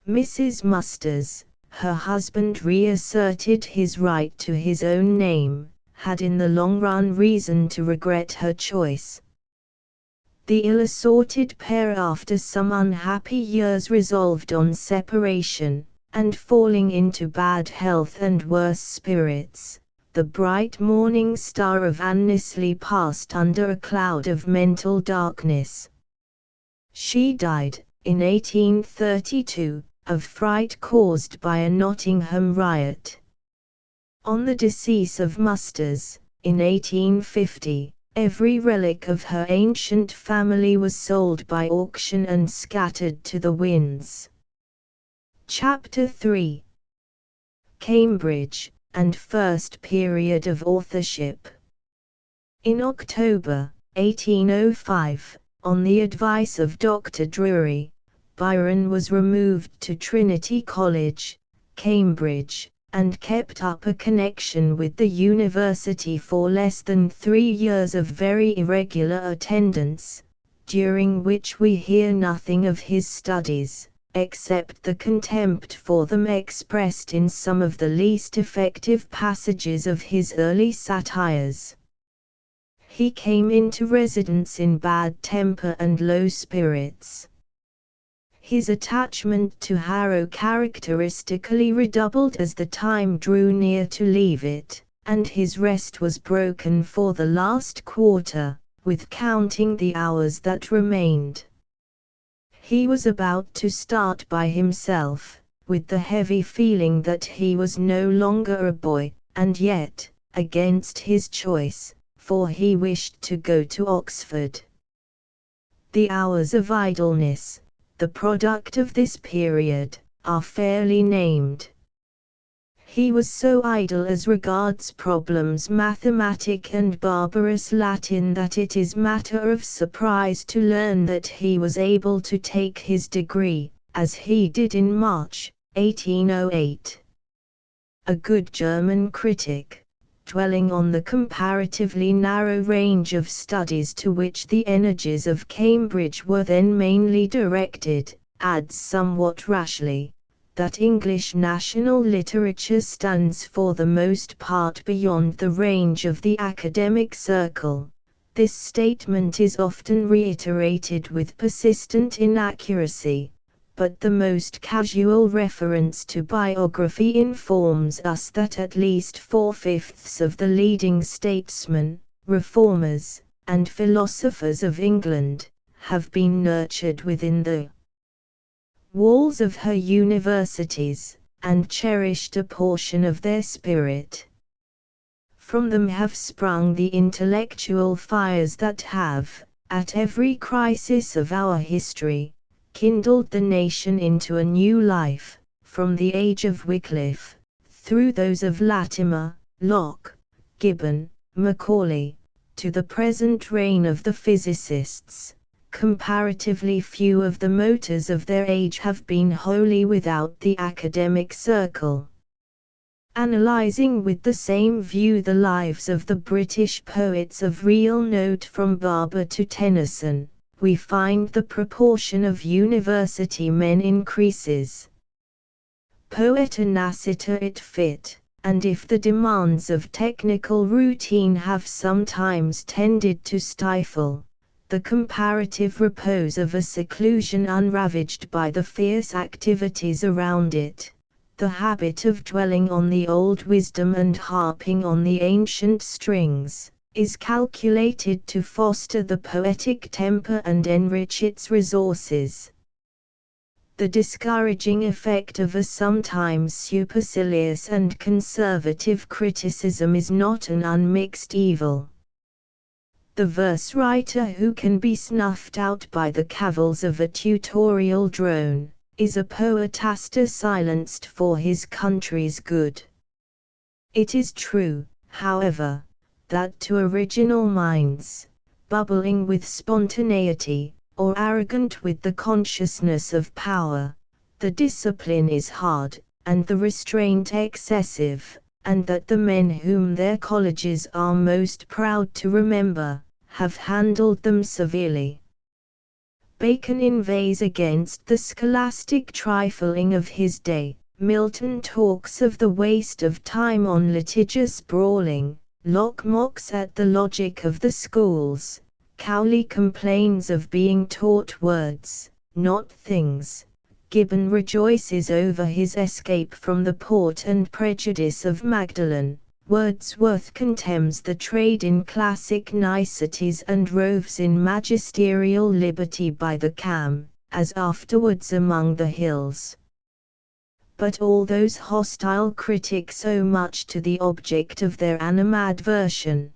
Mrs. Musters, her husband reasserted his right to his own name, had in the long run reason to regret her choice. The ill-assorted pair after some unhappy years resolved on separation, and falling into bad health and worse spirits, the bright morning star of Annesley passed under a cloud of mental darkness. She died, in 1832, of fright caused by a Nottingham riot. On the decease of Musters, in 1850, every relic of her ancient family was sold by auction and scattered to the winds. Chapter 3. Cambridge, and First Period of Authorship. In October 1805, on the advice of Dr. Drury, Byron was removed to Trinity College, Cambridge, and kept up a connection with the university for less than 3 years of very irregular attendance, during which we hear nothing of his studies, except the contempt for them expressed in some of the least effective passages of his early satires. He came into residence in bad temper and low spirits. His attachment to Harrow characteristically redoubled as the time drew near to leave it, and his rest was broken for the last quarter, with counting the hours that remained. He was about to start by himself, with the heavy feeling that he was no longer a boy, and yet, against his choice, for he wished to go to Oxford. The hours of idleness, the product of this period, are fairly named. He was so idle as regards problems mathematic and barbarous Latin that it is matter of surprise to learn that he was able to take his degree, as he did in March, 1808. A good German critic, dwelling on the comparatively narrow range of studies to which the energies of Cambridge were then mainly directed, adds somewhat rashly, that English national literature stands for the most part beyond the range of the academic circle. This statement is often reiterated with persistent inaccuracy, but the most casual reference to biography informs us that at least 4/5 of the leading statesmen, reformers, and philosophers of England have been nurtured within the walls of her universities, and cherished a portion of their spirit. From them have sprung the intellectual fires that have, at every crisis of our history, kindled the nation into a new life, from the age of Wycliffe, through those of Latimer, Locke, Gibbon, Macaulay, to the present reign of the physicists. Comparatively few of the motors of their age have been wholly without the academic circle. Analyzing with the same view the lives of the British poets of real note from Barber to Tennyson, we find the proportion of university men increases. Poeta nascita et fit, and if the demands of technical routine have sometimes tended to stifle the comparative repose of a seclusion unravaged by the fierce activities around it, the habit of dwelling on the old wisdom and harping on the ancient strings, is calculated to foster the poetic temper and enrich its resources. The discouraging effect of a sometimes supercilious and conservative criticism is not an unmixed evil. The verse writer who can be snuffed out by the cavils of a tutorial drone, is a poetaster silenced for his country's good. It is true, however, that to original minds, bubbling with spontaneity, or arrogant with the consciousness of power, the discipline is hard, and the restraint excessive, and that the men whom their colleges are most proud to remember, have handled them severely. Bacon inveighs against the scholastic trifling of his day. Milton talks of the waste of time on litigious brawling. Locke mocks at the logic of the schools. Cowley complains of being taught words, not things. Gibbon rejoices over his escape from the port and prejudice of Magdalen. Wordsworth contemns the trade in classic niceties and roves in magisterial liberty by the Cam, as afterwards among the hills. But all those hostile critics owe much to the object of their animadversion.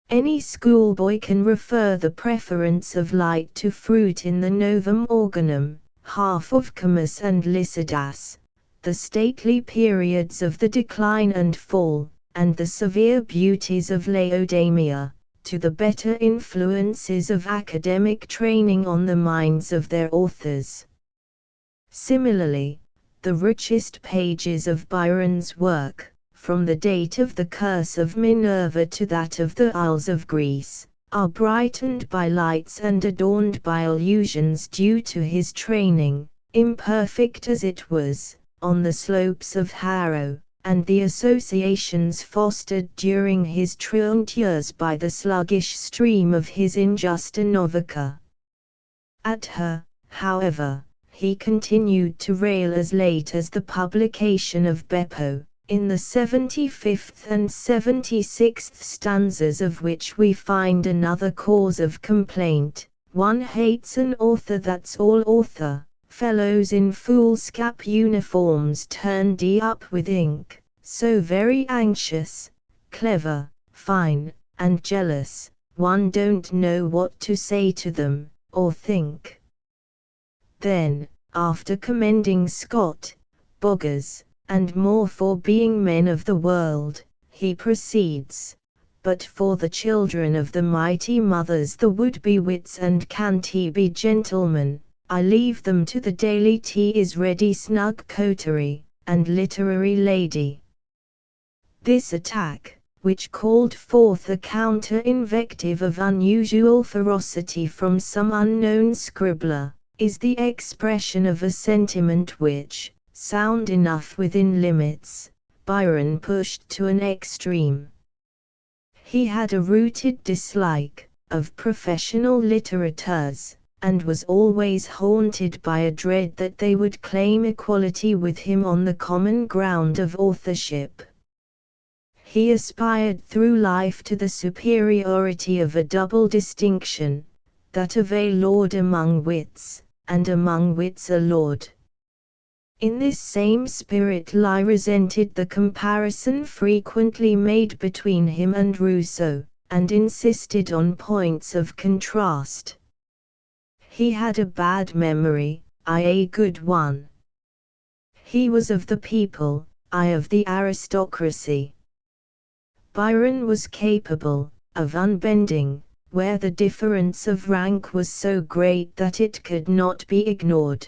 Any schoolboy can refer the preference of light to fruit in the Novum Organum, half of Comus and Lycidas, the stately periods of the decline and fall, and the severe beauties of Laodamia, to the better influences of academic training on the minds of their authors. Similarly, the richest pages of Byron's work, from the date of the Curse of Minerva to that of the Isles of Greece, are brightened by lights and adorned by allusions due to his training, imperfect as it was, on the slopes of Harrow, and the associations fostered during his truant years by the sluggish stream of his Injusta Novica. At her, however, he continued to rail as late as the publication of Beppo, in the 75th and 76th stanzas of which we find another cause of complaint: one hates an author that's all author, fellows in foolscap uniforms turned up with ink, so very anxious, clever, fine, and jealous, one don't know what to say to them, or think. Then, after commending Scott, Boggers, and Moore for being men of the world, he proceeds: but for the children of the mighty mothers, the would-be wits and can't-be gentlemen, I leave them to the daily tea is ready snug coterie, and literary lady. This attack, which called forth a counter-invective of unusual ferocity from some unknown scribbler, is the expression of a sentiment which, sound enough within limits, Byron pushed to an extreme. He had a rooted dislike of professional litterateurs, and was always haunted by a dread that they would claim equality with him on the common ground of authorship. He aspired through life to the superiority of a double distinction, that of a lord among wits, and among wits a lord. In this same spirit Lie resented the comparison frequently made between him and Rousseau, and insisted on points of contrast. He had a bad memory, I a good one. He was of the people, I of the aristocracy. Byron was capable of unbending, where the difference of rank was so great that it could not be ignored.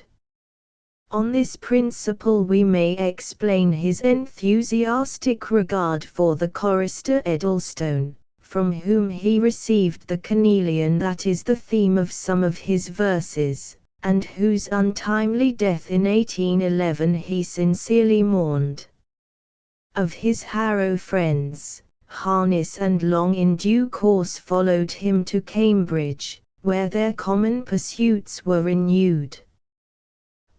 On this principle we may explain his enthusiastic regard for the chorister Edlestone, from whom he received the carnelian that is the theme of some of his verses, and whose untimely death in 1811 he sincerely mourned. Of his Harrow friends, Harness and Long in due course followed him to Cambridge, where their common pursuits were renewed.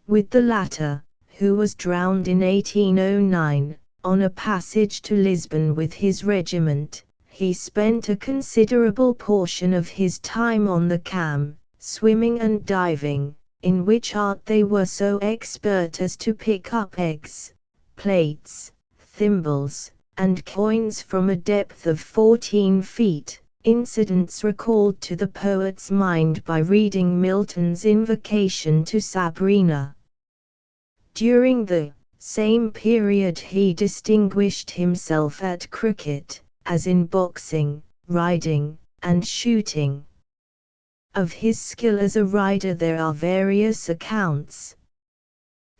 With the latter, who was drowned in 1809, on a passage to Lisbon with his regiment, he spent a considerable portion of his time on the Cam, swimming and diving, in which art they were so expert as to pick up eggs, plates, thimbles, and coins from a depth of 14 feet, incidents recalled to the poet's mind by reading Milton's Invocation to Sabrina. During the same period he distinguished himself at cricket, as in boxing, riding, and shooting. Of his skill as a rider there are various accounts.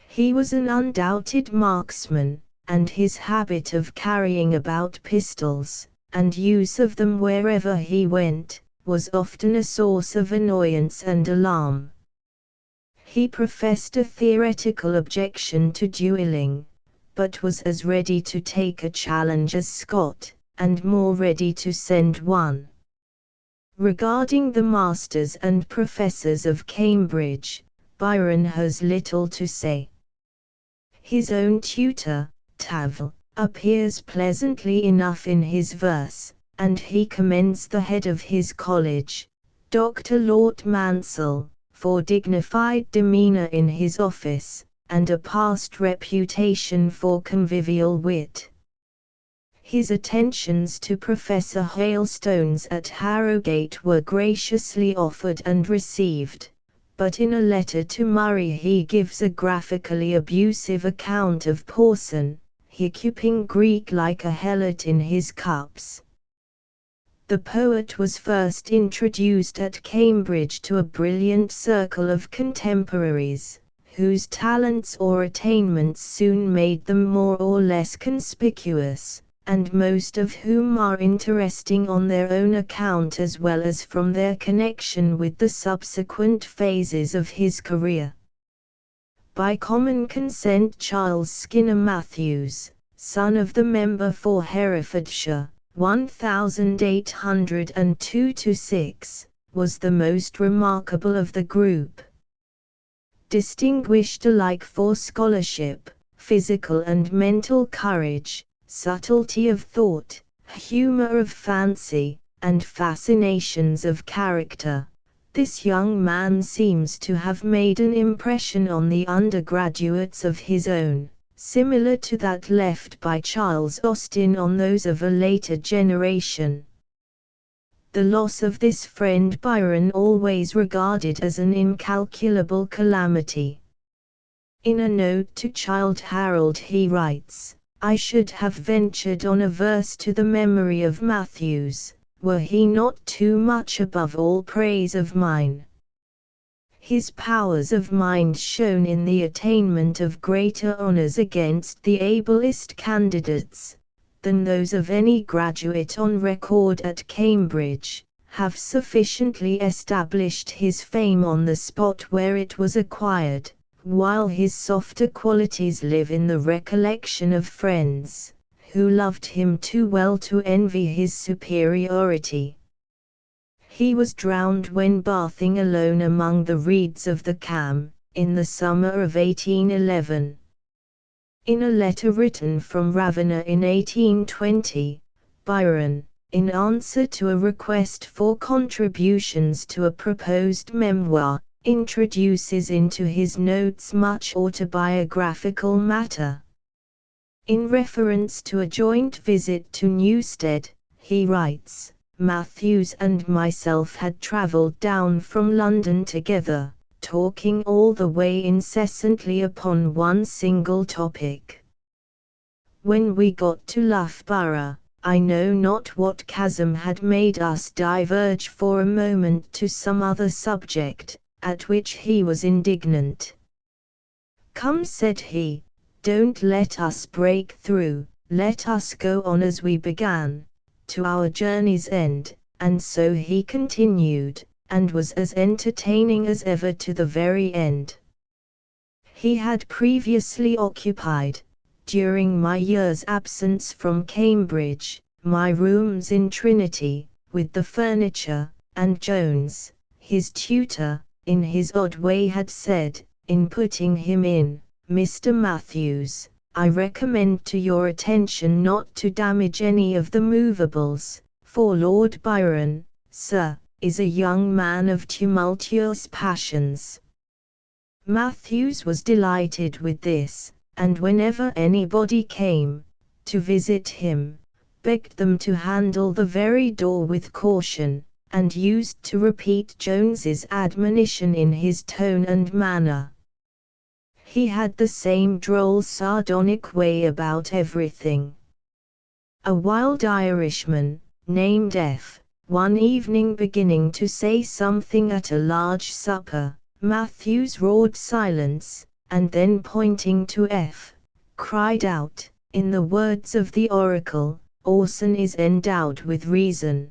He was an undoubted marksman, and his habit of carrying about pistols, and use of them wherever he went, was often a source of annoyance and alarm. He professed a theoretical objection to dueling, but was as ready to take a challenge as Scott, and more ready to send one. Regarding the masters and professors of Cambridge, Byron has little to say. His own tutor, Tavel, appears pleasantly enough in his verse, and he commends the head of his college, Dr. Lord Mansell, for dignified demeanour in his office, and a past reputation for convivial wit. His attentions to Professor Hailstones at Harrogate were graciously offered and received, but in a letter to Murray he gives a graphically abusive account of Porson, hiccuping Greek like a helot in his cups. The poet was first introduced at Cambridge to a brilliant circle of contemporaries, whose talents or attainments soon made them more or less conspicuous, and most of whom are interesting on their own account as well as from their connection with the subsequent phases of his career. By common consent, Charles Skinner Matthews, son of the member for Herefordshire, 1802–6, was the most remarkable of the group. Distinguished alike for scholarship, physical and mental courage, subtlety of thought, humor of fancy, and fascinations of character, this young man seems to have made an impression on the undergraduates of his own, similar to that left by Charles Austin on those of a later generation. The loss of this friend Byron always regarded as an incalculable calamity. In a note to Childe Harold he writes, "I should have ventured on a verse to the memory of Matthews, were he not too much above all praise of mine. His powers of mind shone in the attainment of greater honors against the ablest candidates than those of any graduate on record at Cambridge, have sufficiently established his fame on the spot where it was acquired, while his softer qualities live in the recollection of friends, who loved him too well to envy his superiority. He was drowned when bathing alone among the reeds of the Cam, in the summer of 1811. In a letter written from Ravenna in 1820, Byron, in answer to a request for contributions to a proposed memoir, introduces into his notes much autobiographical matter. In reference to a joint visit to Newstead, he writes, "Matthews and myself had travelled down from London together, talking all the way incessantly upon one single topic. When we got to Loughborough, I know not what chasm had made us diverge for a moment to some other subject, at which he was indignant. 'Come,' said he, 'don't let us break through, let us go on as we began, to our journey's end,' and so he continued, and was as entertaining as ever to the very end. He had previously occupied, during my year's absence from Cambridge, my rooms in Trinity, with the furniture, and Jones, his tutor, in his odd way had said, in putting him in, 'Mr. Matthews, I recommend to your attention not to damage any of the movables, for Lord Byron, sir, is a young man of tumultuous passions.' Matthews was delighted with this, and whenever anybody came to visit him, begged them to handle the very door with caution, and used to repeat Jones's admonition in his tone and manner. He had the same droll sardonic way about everything. A wild Irishman, named F., one evening beginning to say something at a large supper, Matthews roared silence, and then pointing to F., cried out, in the words of the oracle, 'Orson is endowed with reason.'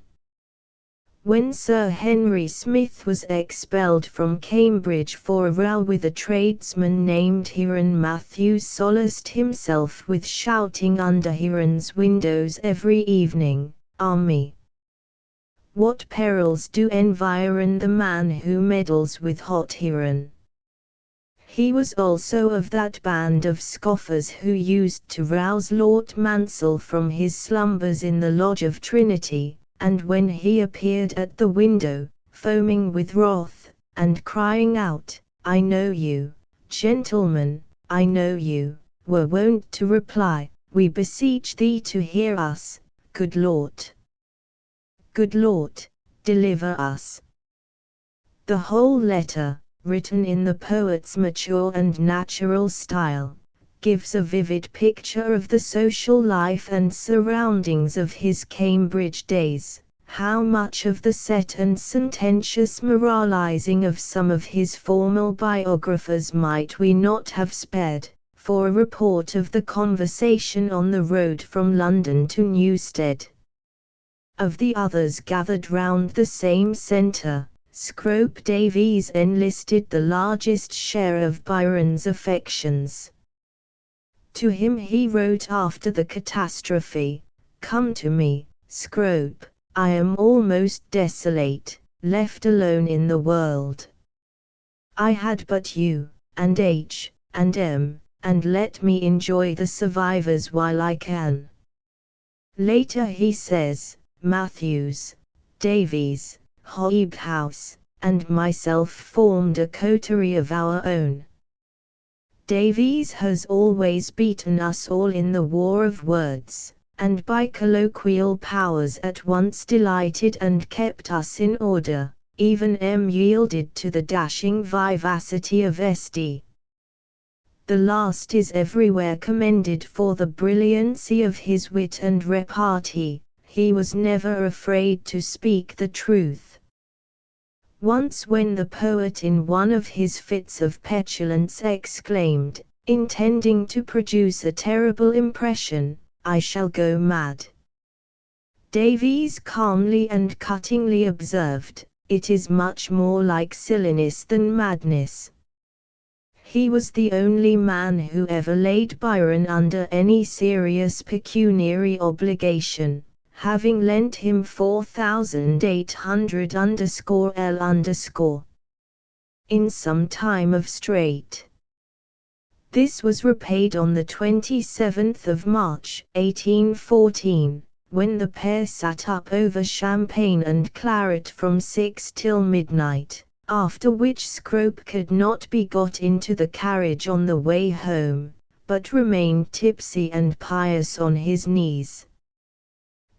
When Sir Henry Smith was expelled from Cambridge for a row with a tradesman named Heron, Matthews solaced himself with shouting under Heron's windows every evening, 'Army! What perils do environ the man who meddles with hot Heron!' He was also of that band of scoffers who used to rouse Lord Mansell from his slumbers in the lodge of Trinity, and when he appeared at the window, foaming with wrath, and crying out, 'I know you, gentlemen, I know you,' were wont to reply, 'We beseech thee to hear us, good Lord. Good Lord, deliver us.'" The whole letter, written in the poet's mature and natural style, gives a vivid picture of the social life and surroundings of his Cambridge days, how much of the set and sententious moralizing of some of his formal biographers might we not have spared, for a report of the conversation on the road from London to Newstead. Of the others gathered round the same centre, Scrope Davies enlisted the largest share of Byron's affections. To him he wrote after the catastrophe, "Come to me, Scrope, I am almost desolate, left alone in the world. I had but you, and H, and M, and let me enjoy the survivors while I can." Later he says, "Matthews, Davies, Hobhouse, and myself formed a coterie of our own. Davies has always beaten us all in the war of words, and by colloquial powers at once delighted and kept us in order. Even M yielded to the dashing vivacity of St. The last is everywhere commended for the brilliancy of his wit and repartee. He was never afraid to speak the truth. Once when the poet in one of his fits of petulance exclaimed, intending to produce a terrible impression, "I shall go mad," Davies calmly and cuttingly observed, "It is much more like silliness than madness." He was the only man who ever laid Byron under any serious pecuniary obligation, having lent him 4,800_L_ in some time of strait. This was repaid on the 27th of March, 1814, when the pair sat up over champagne and claret from 6 till midnight, after which Scrope could not be got into the carriage on the way home, but remained tipsy and pious on his knees.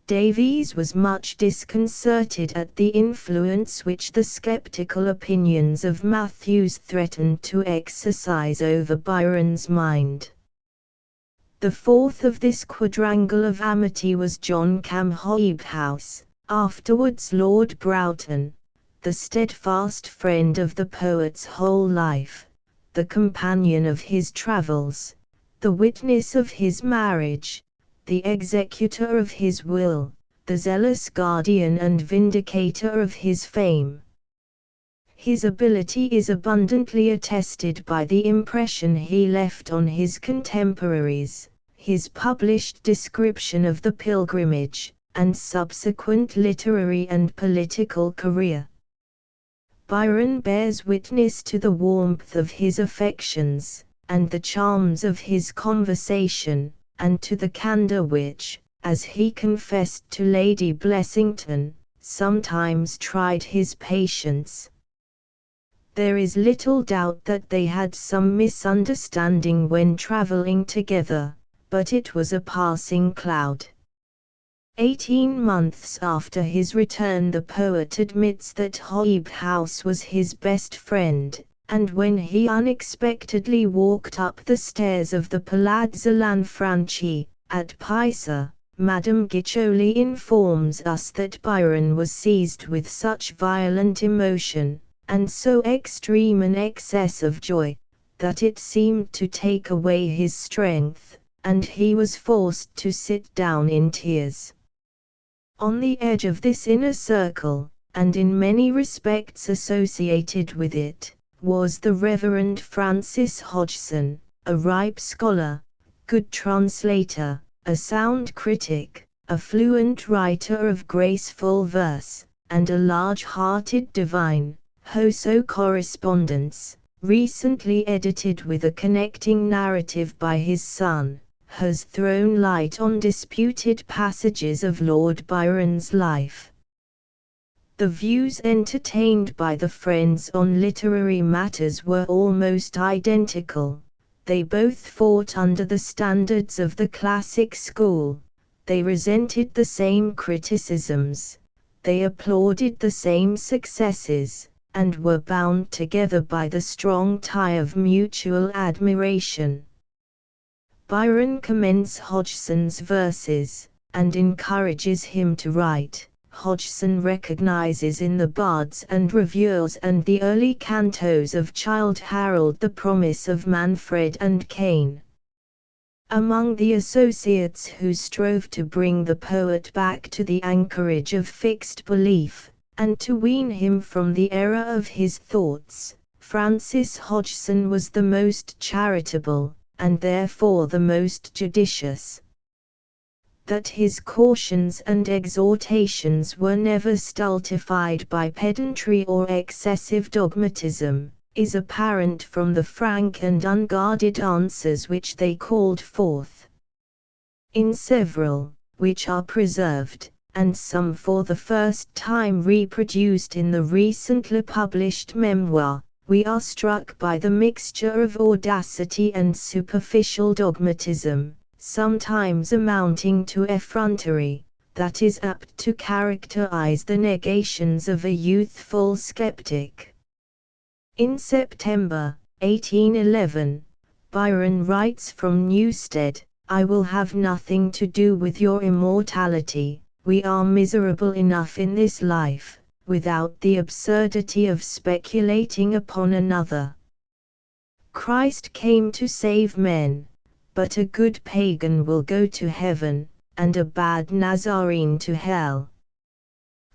Davies was much disconcerted at the influence which the sceptical opinions of Matthews threatened to exercise over Byron's mind. The fourth of this quadrangle of amity was John Hobhouse, afterwards Lord Broughton, the steadfast friend of the poet's whole life, the companion of his travels, the witness of his marriage, the executor of his will, the zealous guardian and vindicator of his fame. His ability is abundantly attested by the impression he left on his contemporaries, his published description of the pilgrimage, and subsequent literary and political career. Byron bears witness to the warmth of his affections, and the charms of his conversation, and to the candour which, as he confessed to Lady Blessington, sometimes tried his patience. There is little doubt that they had some misunderstanding when travelling together, but it was a passing cloud. 18 months after his return the poet admits that Hobhouse was his best friend, and when he unexpectedly walked up the stairs of the Palazzo Lanfranchi, at Pisa, Madame Guiccioli informs us that Byron was seized with such violent emotion, and so extreme an excess of joy, that it seemed to take away his strength, and he was forced to sit down in tears. On the edge of this inner circle, and in many respects associated with it, was the Reverend Francis Hodgson, a ripe scholar, good translator, a sound critic, a fluent writer of graceful verse, and a large-hearted divine, whose correspondence, recently edited with a connecting narrative by his son, has thrown light on disputed passages of Lord Byron's life. The views entertained by the friends on literary matters were almost identical. They both fought under the standards of the classic school, they resented the same criticisms, they applauded the same successes, and were bound together by the strong tie of mutual admiration. Byron commends Hodgson's verses, and encourages him to write. Hodgson recognizes in the bards and reviewers and the early cantos of Childe Harold the promise of Manfred and Cain. Among the associates who strove to bring the poet back to the anchorage of fixed belief, and to wean him from the error of his thoughts, Francis Hodgson was the most charitable, and therefore the most judicious. That his cautions and exhortations were never stultified by pedantry or excessive dogmatism, is apparent from the frank and unguarded answers which they called forth. In several, which are preserved, and some for the first time reproduced in the recently published memoir, we are struck by the mixture of audacity and superficial dogmatism, sometimes amounting to effrontery, that is apt to characterize the negations of a youthful skeptic. In September 1811, Byron writes from Newstead, "I will have nothing to do with your immortality. We are miserable enough in this life, without the absurdity of speculating upon another. Christ came to save men, but a good pagan will go to heaven, and a bad Nazarene to hell.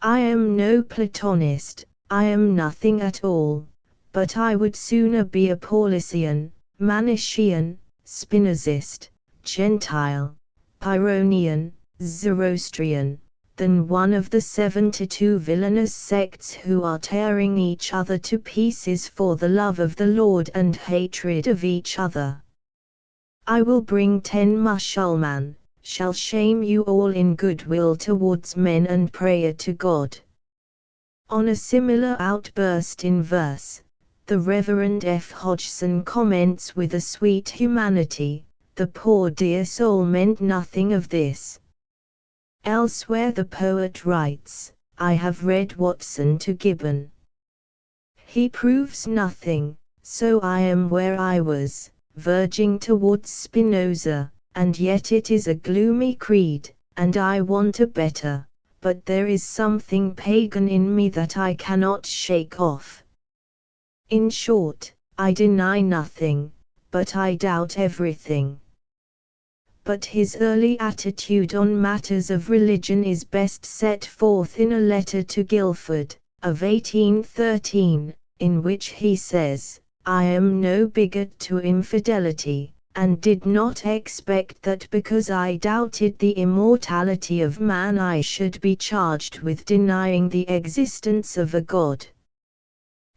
I am no Platonist, I am nothing at all, but I would sooner be a Paulician, Manichaean, Spinozist, Gentile, Pyrrhonian, Zoroastrian, than one of the 72 villainous sects who are tearing each other to pieces for the love of the Lord and hatred of each other. I will bring 10 Mussulman, shall shame you all in goodwill towards men and prayer to God." On a similar outburst in verse, the Reverend F. Hodgson comments with a sweet humanity, "The poor dear soul meant nothing of this." Elsewhere the poet writes, "I have read Watson to Gibbon. He proves nothing, so I am where I was, verging towards Spinoza, and yet it is a gloomy creed, and I want a better, but there is something pagan in me that I cannot shake off. In short, I deny nothing, but I doubt everything." But his early attitude on matters of religion is best set forth in a letter to Guilford, of 1813, in which he says, "I am no bigot to infidelity, and did not expect that because I doubted the immortality of man I should be charged with denying the existence of a God.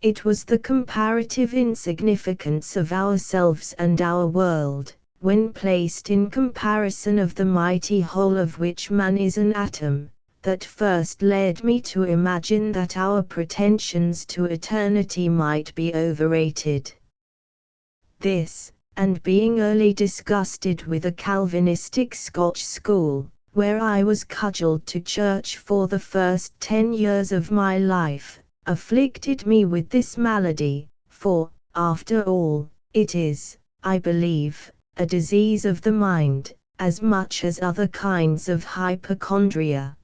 It was the comparative insignificance of ourselves and our world, when placed in comparison of the mighty whole of which man is an atom, that first led me to imagine that our pretensions to eternity might be overrated. This, and being early disgusted with a Calvinistic Scotch school, where I was cudgelled to church for the first 10 years of my life, afflicted me with this malady, for, after all, it is, I believe, a disease of the mind, as much as other kinds of hypochondria."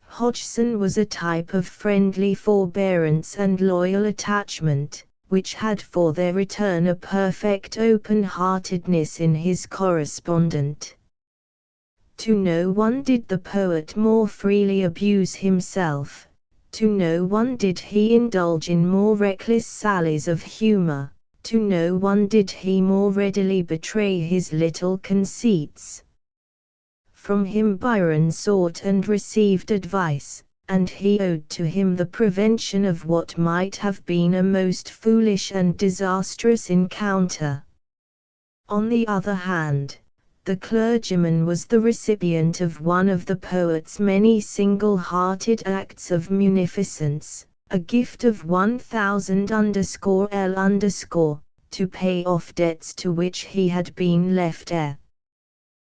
Hodgson was a type of friendly forbearance and loyal attachment, which had for their return a perfect open-heartedness in his correspondent. To no one did the poet more freely abuse himself, to no one did he indulge in more reckless sallies of humor, to no one did he more readily betray his little conceits. From him Byron sought and received advice, and he owed to him the prevention of what might have been a most foolish and disastrous encounter. On the other hand, the clergyman was the recipient of one of the poet's many single-hearted acts of munificence, a gift of 1,000_L_ to pay off debts to which he had been left heir.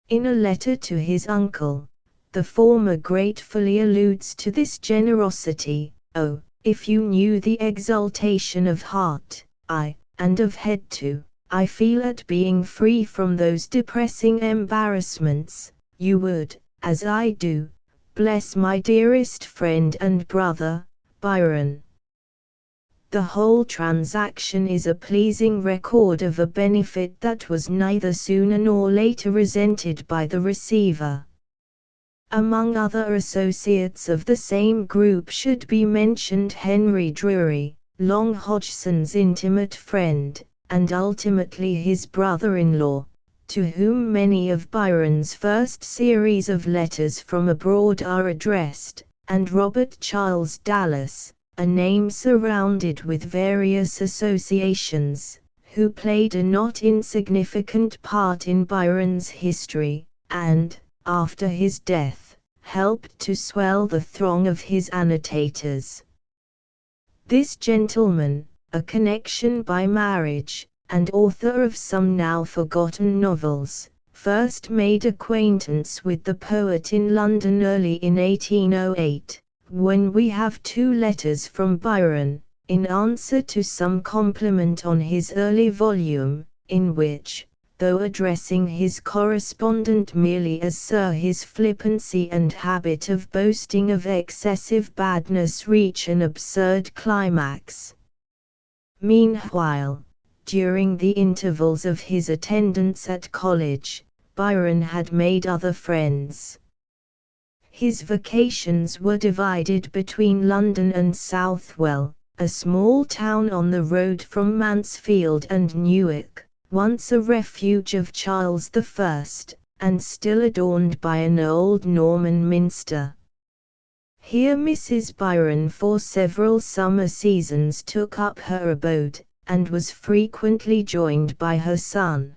In a letter to his uncle, the former gratefully alludes to this generosity. "Oh, if you knew the exultation of heart, and of head too, I feel at being free from those depressing embarrassments, you would, as I do, Bless my dearest friend and brother, Byron. The whole transaction is a pleasing record of a benefit that was neither sooner nor later resented by the receiver. Among other associates of the same group should be mentioned Henry Drury, Long Hodgson's intimate friend, and ultimately his brother-in-law, to whom many of Byron's first series of letters from abroad are addressed, and Robert Charles Dallas, a name surrounded with various associations, who played a not insignificant part in Byron's history, and, after his death, helped to swell the throng of his annotators. This gentleman, a connection by marriage, and author of some now forgotten novels, first made acquaintance with the poet in London early in 1808, when we have 2 letters from Byron, in answer to some compliment on his early volume, in which, though addressing his correspondent merely as Sir, his flippancy and habit of boasting of excessive badness reach an absurd climax. Meanwhile, during the intervals of his attendance at college, Byron had made other friends. His vacations were divided between London and Southwell, a small town on the road from Mansfield and Newark, once a refuge of Charles I, and still adorned by an old Norman minster. Here Mrs. Byron for several summer seasons took up her abode, and was frequently joined by her son.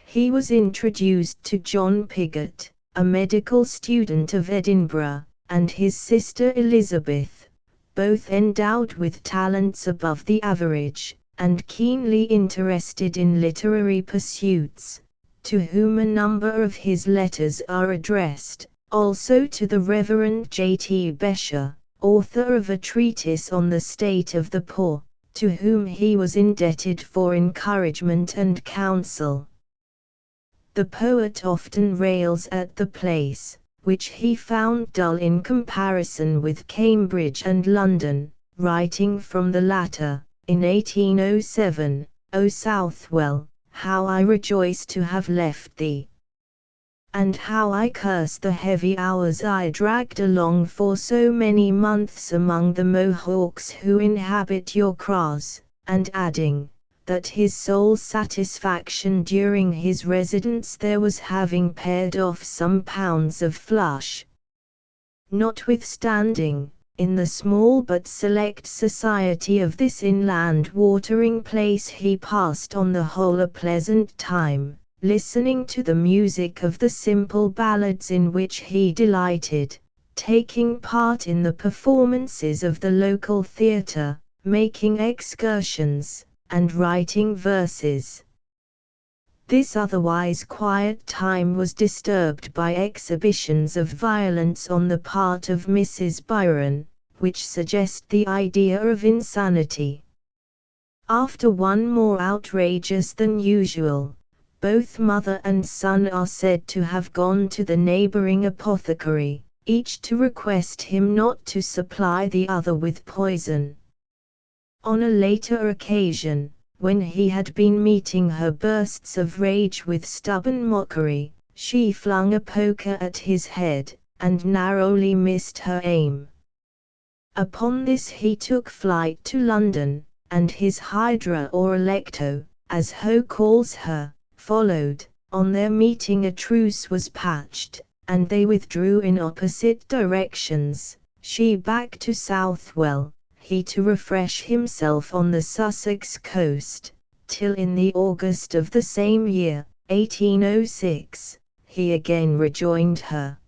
He was introduced to John Pigott, a medical student of Edinburgh, and his sister Elizabeth, both endowed with talents above the average, and keenly interested in literary pursuits, to whom a number of his letters are addressed, also to the Reverend J.T. Besher, author of a treatise on the state of the poor, to whom he was indebted for encouragement and counsel. The poet often rails at the place, which he found dull in comparison with Cambridge and London, writing from the latter, in 1807, "O Southwell, how I rejoice to have left thee! And how I curse the heavy hours I dragged along for so many months among the Mohawks who inhabit your kraals," and adding, that his sole satisfaction during his residence there was having pared off some pounds of flesh. Notwithstanding, in the small but select society of this inland watering place he passed on the whole a pleasant time, listening to the music of the simple ballads in which he delighted, taking part in the performances of the local theatre, making excursions, and writing verses. This otherwise quiet time was disturbed by exhibitions of violence on the part of Mrs. Byron, which suggest the idea of insanity. After one more outrageous than usual, both mother and son are said to have gone to the neighboring apothecary, each to request him not to supply the other with poison. On a later occasion, when he had been meeting her bursts of rage with stubborn mockery, she flung a poker at his head, and narrowly missed her aim. Upon this he took flight to London, and his Hydra or Alecto, as Hoe calls her, followed. On their meeting a truce was patched, and they withdrew in opposite directions, she back to Southwell, he to refresh himself on the Sussex coast, till in the August of the same year, 1806, he again rejoined her.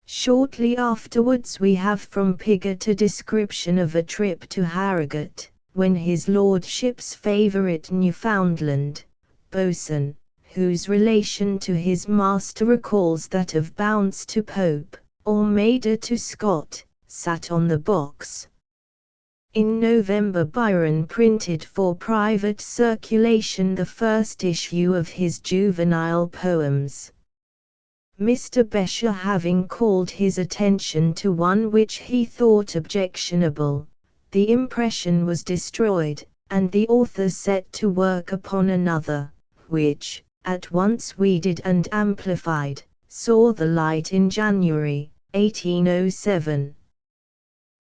Shortly afterwards we have from Pigott a description of a trip to Harrogate, when his lordship's favourite Newfoundland, Boatswain, whose relation to his master recalls that of Bounce to Pope, or Maida to Scott, sat on the box. In November Byron printed for private circulation the first issue of his juvenile poems. Mr. Bescher having called his attention to one which he thought objectionable, the impression was destroyed, and the author set to work upon another, which, at once weeded and amplified, saw the light in January, 1807.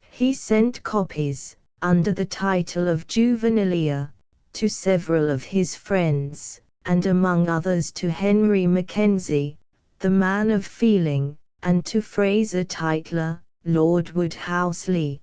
He sent copies, under the title of Juvenilia, to several of his friends, and among others to Henry Mackenzie, the man of feeling, and to Fraser Tytler, Lord Woodhouseley.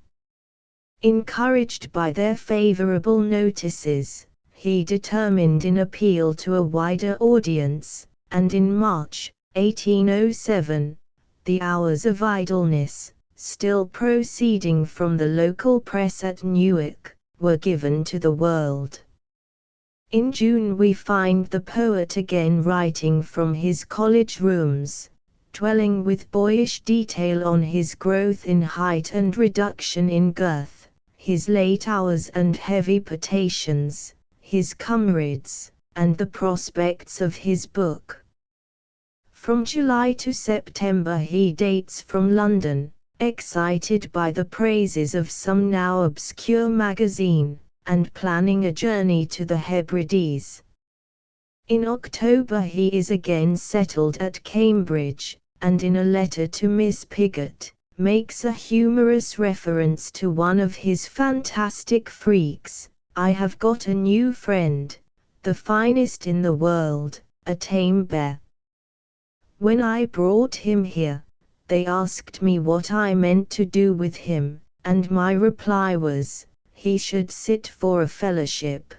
Encouraged by their favourable notices, he determined in appeal to a wider audience, and in March, 1807, the Hours of Idleness, still proceeding from the local press at Newark, were given to the world. In June we find the poet again writing from his college rooms, dwelling with boyish detail on his growth in height and reduction in girth, his late hours and heavy potations, his comrades, and the prospects of his book. From July to September he dates from London, excited by the praises of some now obscure magazine, and planning a journey to the Hebrides. In October he is again settled at Cambridge, and in a letter to Miss Piggott, makes a humorous reference to one of his fantastic freaks: "I have got a new friend, the finest in the world, a tame bear. When I brought him here, they asked me what I meant to do with him, and my reply was, he should sit for a fellowship."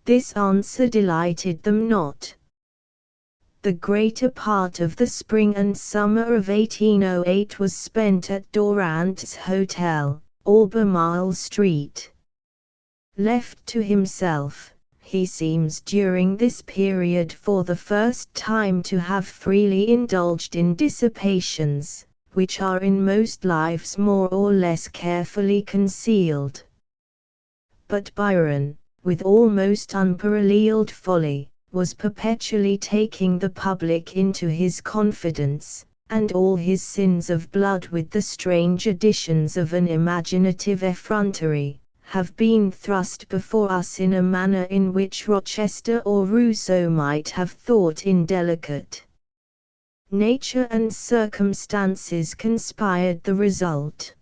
This answer delighted them not. The greater part of the spring and summer of 1808 was spent at Dorrant's Hotel, Albemarle Street. Left to himself, he seems during this period for the first time to have freely indulged in dissipations, which are in most lives more or less carefully concealed. But Byron, with almost unparalleled folly, was perpetually taking the public into his confidence, and all his sins of blood with the strange additions of an imaginative effrontery, have been thrust before us in a manner in which Rochester or Rousseau might have thought indelicate. Nature and circumstances conspired the result.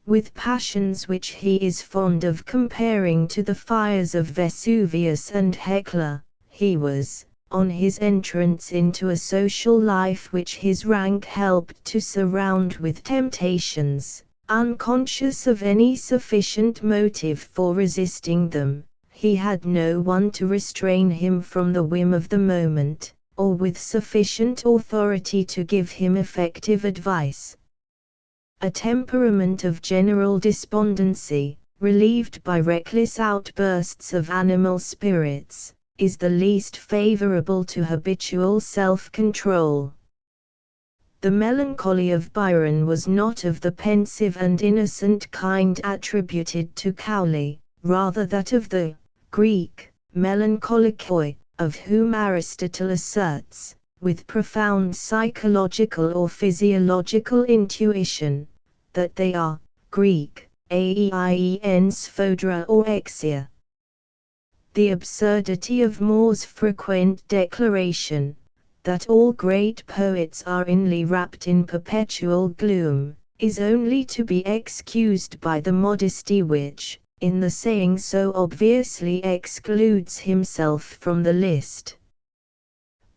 With passions which he is fond of comparing to the fires of Vesuvius and Hecla, he was, on his entrance into a social life which his rank helped to surround with temptations, unconscious of any sufficient motive for resisting them. He had no one to restrain him from the whim of the moment, or with sufficient authority to give him effective advice. A temperament of general despondency, relieved by reckless outbursts of animal spirits, is the least favorable to habitual self-control. The melancholy of Byron was not of the pensive and innocent kind attributed to Cowley, rather that of the Greek melancholikoi, of whom Aristotle asserts, with profound psychological or physiological intuition, that they are Greek, aein sphodra or exia. The absurdity of Moore's frequent declaration, that all great poets are inly wrapped in perpetual gloom, is only to be excused by the modesty which, in the saying so obviously excludes himself from the list.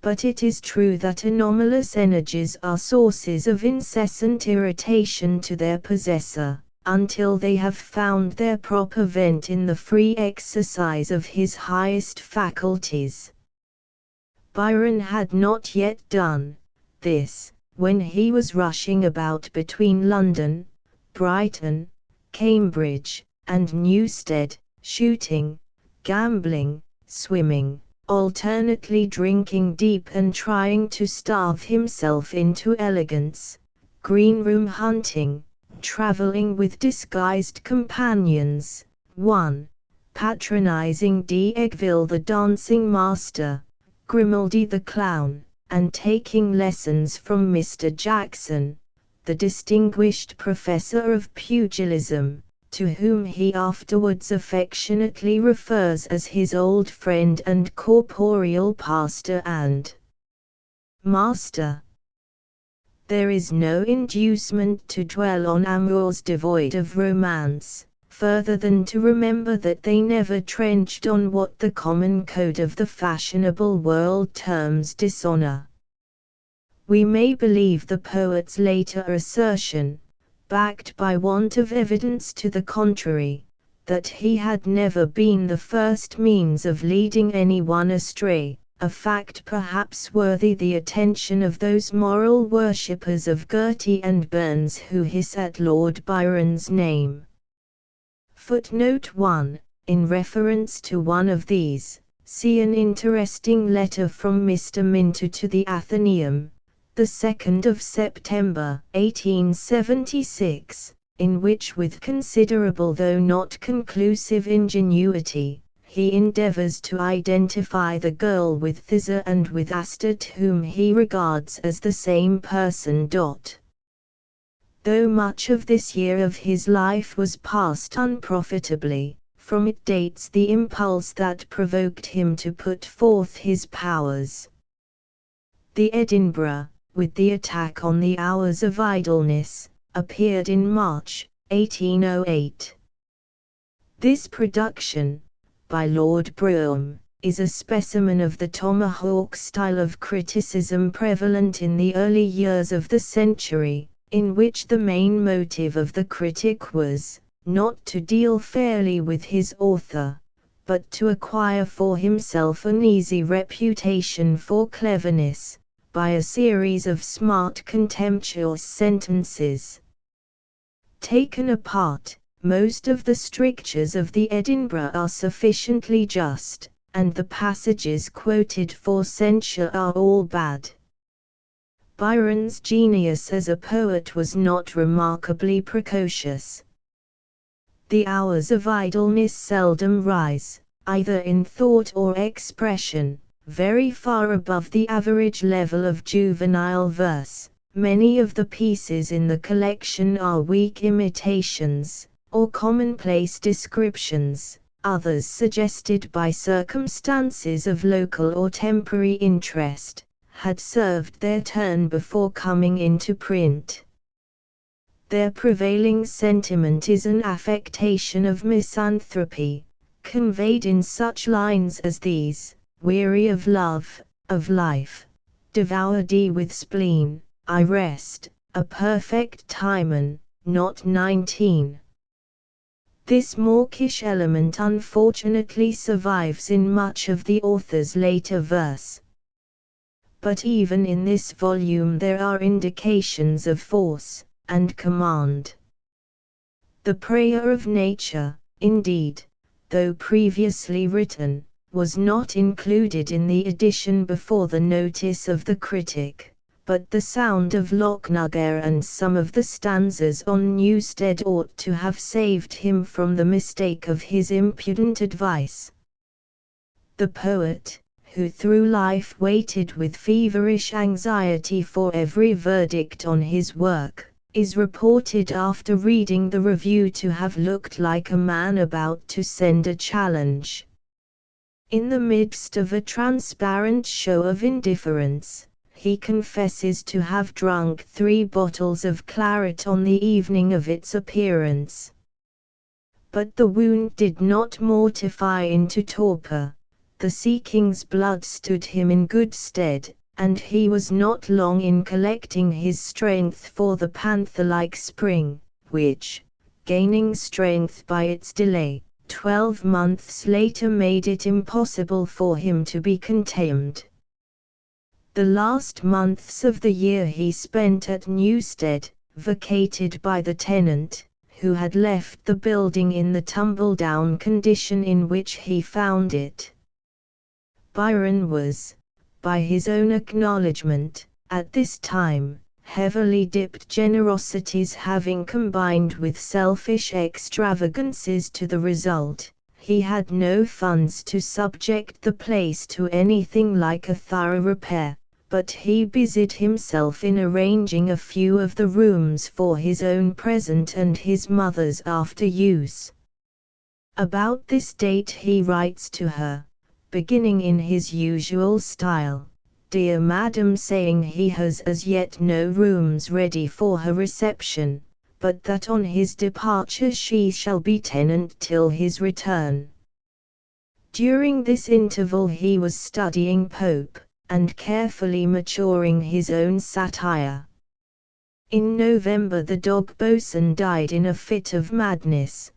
But it is true that anomalous energies are sources of incessant irritation to their possessor, until they have found their proper vent in the free exercise of his highest faculties. Byron had not yet done this, when he was rushing about between London, Brighton, Cambridge, and Newstead, shooting, gambling, swimming, alternately drinking deep and trying to starve himself into elegance, greenroom hunting, travelling with disguised companions, one, patronizing D'Egville the dancing master, Grimaldi the clown, and taking lessons from Mr. Jackson, the distinguished professor of pugilism, to whom he afterwards affectionately refers as his old friend and corporeal pastor and master. There is no inducement to dwell on amours devoid of romance, further than to remember that they never trenched on what the common code of the fashionable world terms dishonor. We may believe the poet's later assertion, backed by want of evidence to the contrary, that he had never been the first means of leading anyone astray, a fact perhaps worthy the attention of those moral worshippers of Gertie and Burns who hiss at Lord Byron's name. Footnote 1. In reference to one of these, see an interesting letter from Mr. Minto to the Athenaeum, the 2nd of September, 1876, in which with considerable though not conclusive ingenuity, he endeavors to identify the girl with Thizar and with Astot whom he regards as the same person. Though much of this year of his life was passed unprofitably, from it dates the impulse that provoked him to put forth his powers. The Edinburgh, with the attack on the hours of idleness, appeared in March, 1808. This production, by Lord Brougham, is a specimen of the tomahawk style of criticism prevalent in the early years of the century, in which the main motive of the critic was, not to deal fairly with his author, but to acquire for himself an easy reputation for cleverness, by a series of smart contemptuous sentences. Taken apart, most of the strictures of the Edinburgh are sufficiently just, and the passages quoted for censure are all bad. Byron's genius as a poet was not remarkably precocious. The hours of idleness seldom rise, either in thought or expression, very far above the average level of juvenile verse. Many of the pieces in the collection are weak imitations, or commonplace descriptions, others suggested by circumstances of local or temporary interest, had served their turn before coming into print. Their prevailing sentiment is an affectation of misanthropy, conveyed in such lines as these: weary of love, of life, devoured with spleen, I rest, a perfect Timon, not 19. This mawkish element unfortunately survives in much of the author's later verse. But even in this volume there are indications of force and command. The Prayer of Nature, indeed, though previously written, was not included in the edition before the notice of the critic, but the sound of Lochnagar and some of the stanzas on Newstead ought to have saved him from the mistake of his impudent advice. The poet, who through life waited with feverish anxiety for every verdict on his work, is reported after reading the review to have looked like a man about to send a challenge. In the midst of a transparent show of indifference, he confesses to have drunk 3 bottles of claret on the evening of its appearance. But the wound did not mortify into torpor. The Sea King's blood stood him in good stead, and he was not long in collecting his strength for the panther-like spring, which, gaining strength by its delay, 12 months later made it impossible for him to be contained. The last months of the year he spent at Newstead, vacated by the tenant, who had left the building in the tumble-down condition in which he found it. Byron was, by his own acknowledgment, at this time, heavily dipped, generosities having combined with selfish extravagances to the result, he had no funds to subject the place to anything like a thorough repair, but he busied himself in arranging a few of the rooms for his own present and his mother's after use. About this date he writes to her, beginning in his usual style, "Dear Madam," saying he has as yet no rooms ready for her reception, but that on his departure she shall be tenant till his return. During this interval he was studying Pope, and carefully maturing his own satire. In November the dog Bosun died in a fit of madness.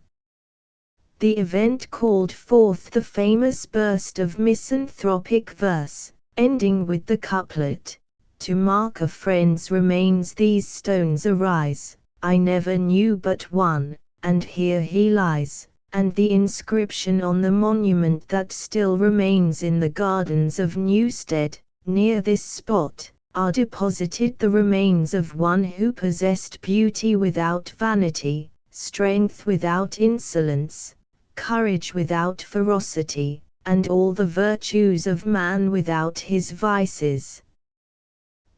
The event called forth the famous burst of misanthropic verse, ending with the couplet, "To mark a friend's remains these stones arise, I never knew but one, and here he lies," and the inscription on the monument that still remains in the gardens of Newstead, near this spot, are deposited the remains of one who possessed beauty without vanity, strength without insolence, courage without ferocity, and all the virtues of man without his vices.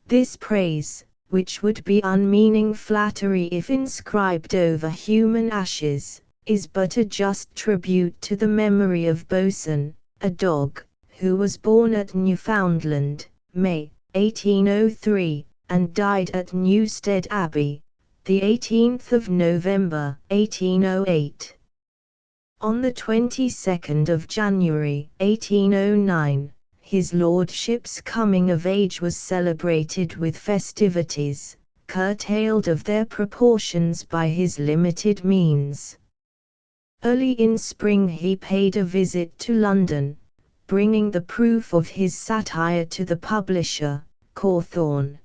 This praise, which would be unmeaning flattery if inscribed over human ashes, is but a just tribute to the memory of Bosun, a dog, who was born at Newfoundland, May 1803, and died at Newstead Abbey, the 18th of November 1808. On the 22nd of January 1809, his lordship's coming of age was celebrated with festivities, curtailed of their proportions by his limited means. Early in spring he paid a visit to London, bringing the proof of his satire to the publisher, Cawthorne.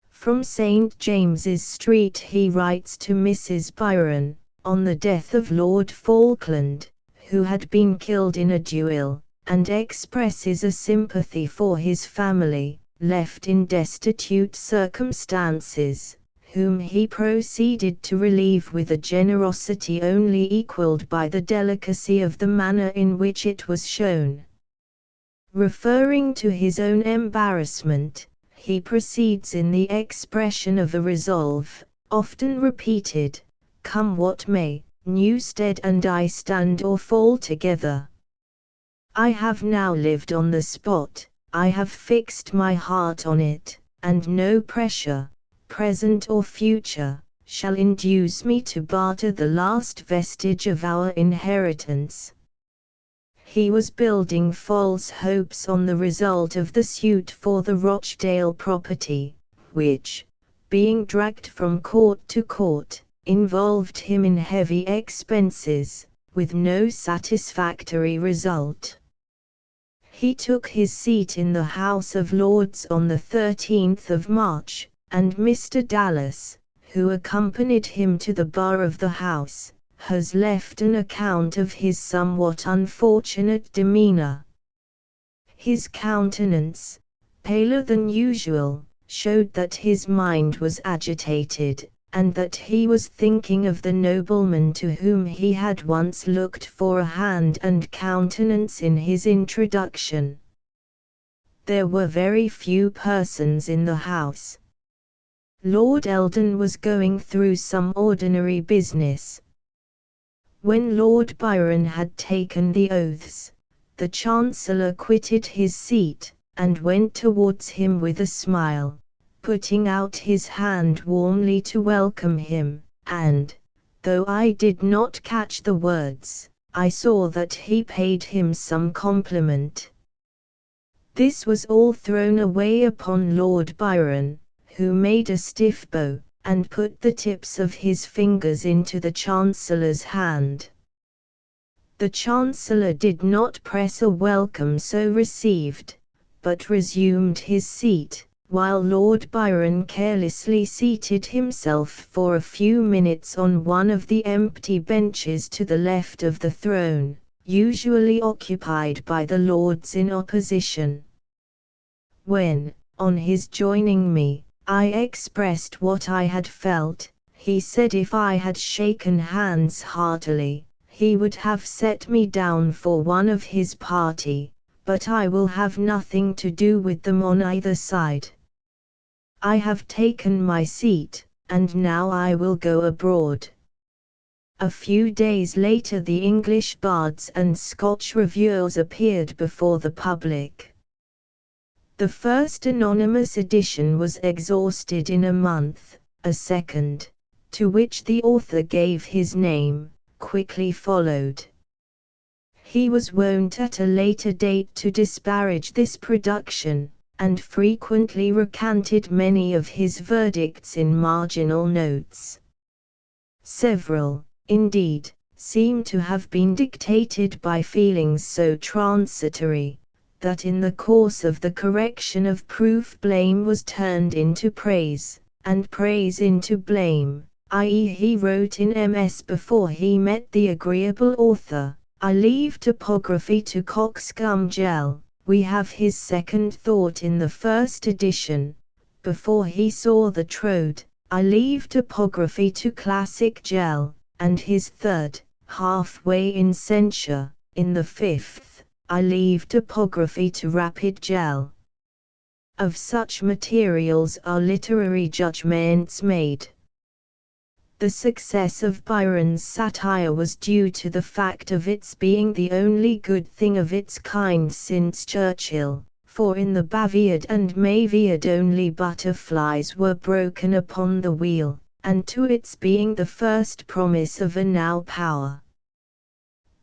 From St. James's Street he writes to Mrs. Byron, on the death of Lord Falkland, who had been killed in a duel, and expresses a sympathy for his family, left in destitute circumstances, whom he proceeded to relieve with a generosity only equalled by the delicacy of the manner in which it was shown. Referring to his own embarrassment, he proceeds in the expression of a resolve, often repeated, "Come what may, Newstead and I stand or fall together. I have now lived on the spot, I have fixed my heart on it, and no pressure, present or future, shall induce me to barter the last vestige of our inheritance." He was building false hopes on the result of the suit for the Rochdale property, which, being dragged from court to court, involved him in heavy expenses, with no satisfactory result. He took his seat in the House of Lords on the 13th of March, and Mr. Dallas, who accompanied him to the bar of the House, has left an account of his somewhat unfortunate demeanour. His countenance, paler than usual, showed that his mind was agitated, and that he was thinking of the nobleman to whom he had once looked for a hand and countenance in his introduction. There were very few persons in the house. Lord Eldon was going through some ordinary business. When Lord Byron had taken the oaths, the Chancellor quitted his seat, and went towards him with a smile, putting out his hand warmly to welcome him, and, though I did not catch the words, I saw that he paid him some compliment. This was all thrown away upon Lord Byron, who made a stiff bow, and put the tips of his fingers into the Chancellor's hand. The Chancellor did not press a welcome so received, but resumed his seat, while Lord Byron carelessly seated himself for a few minutes on one of the empty benches to the left of the throne, usually occupied by the Lords in opposition. When, on his joining me, I expressed what I had felt, he said if I had shaken hands heartily, he would have set me down for one of his party, but I will have nothing to do with them on either side. I have taken my seat, and now I will go abroad. A few days later the English bards and Scotch reviewers appeared before the public. The first anonymous edition was exhausted in a month. A second, to which the author gave his name, quickly followed. He was wont at a later date to disparage this production, and frequently recanted many of his verdicts in marginal notes. Several, indeed, seem to have been dictated by feelings so transitory, that in the course of the correction of proof blame was turned into praise, and praise into blame, i.e. he wrote in MS before he met the agreeable author, "I leave topography to coxcomb gel." We have his second thought in the first edition, before he saw the trode, "I leave topography to classic gel," and his third, halfway in censure, in the fifth, "I leave topography to rapid gel." Of such materials are literary judgments made. The success of Byron's satire was due to the fact of its being the only good thing of its kind since Churchill, for in the Baviad and Maviad only butterflies were broken upon the wheel, and to its being the first promise of a now power.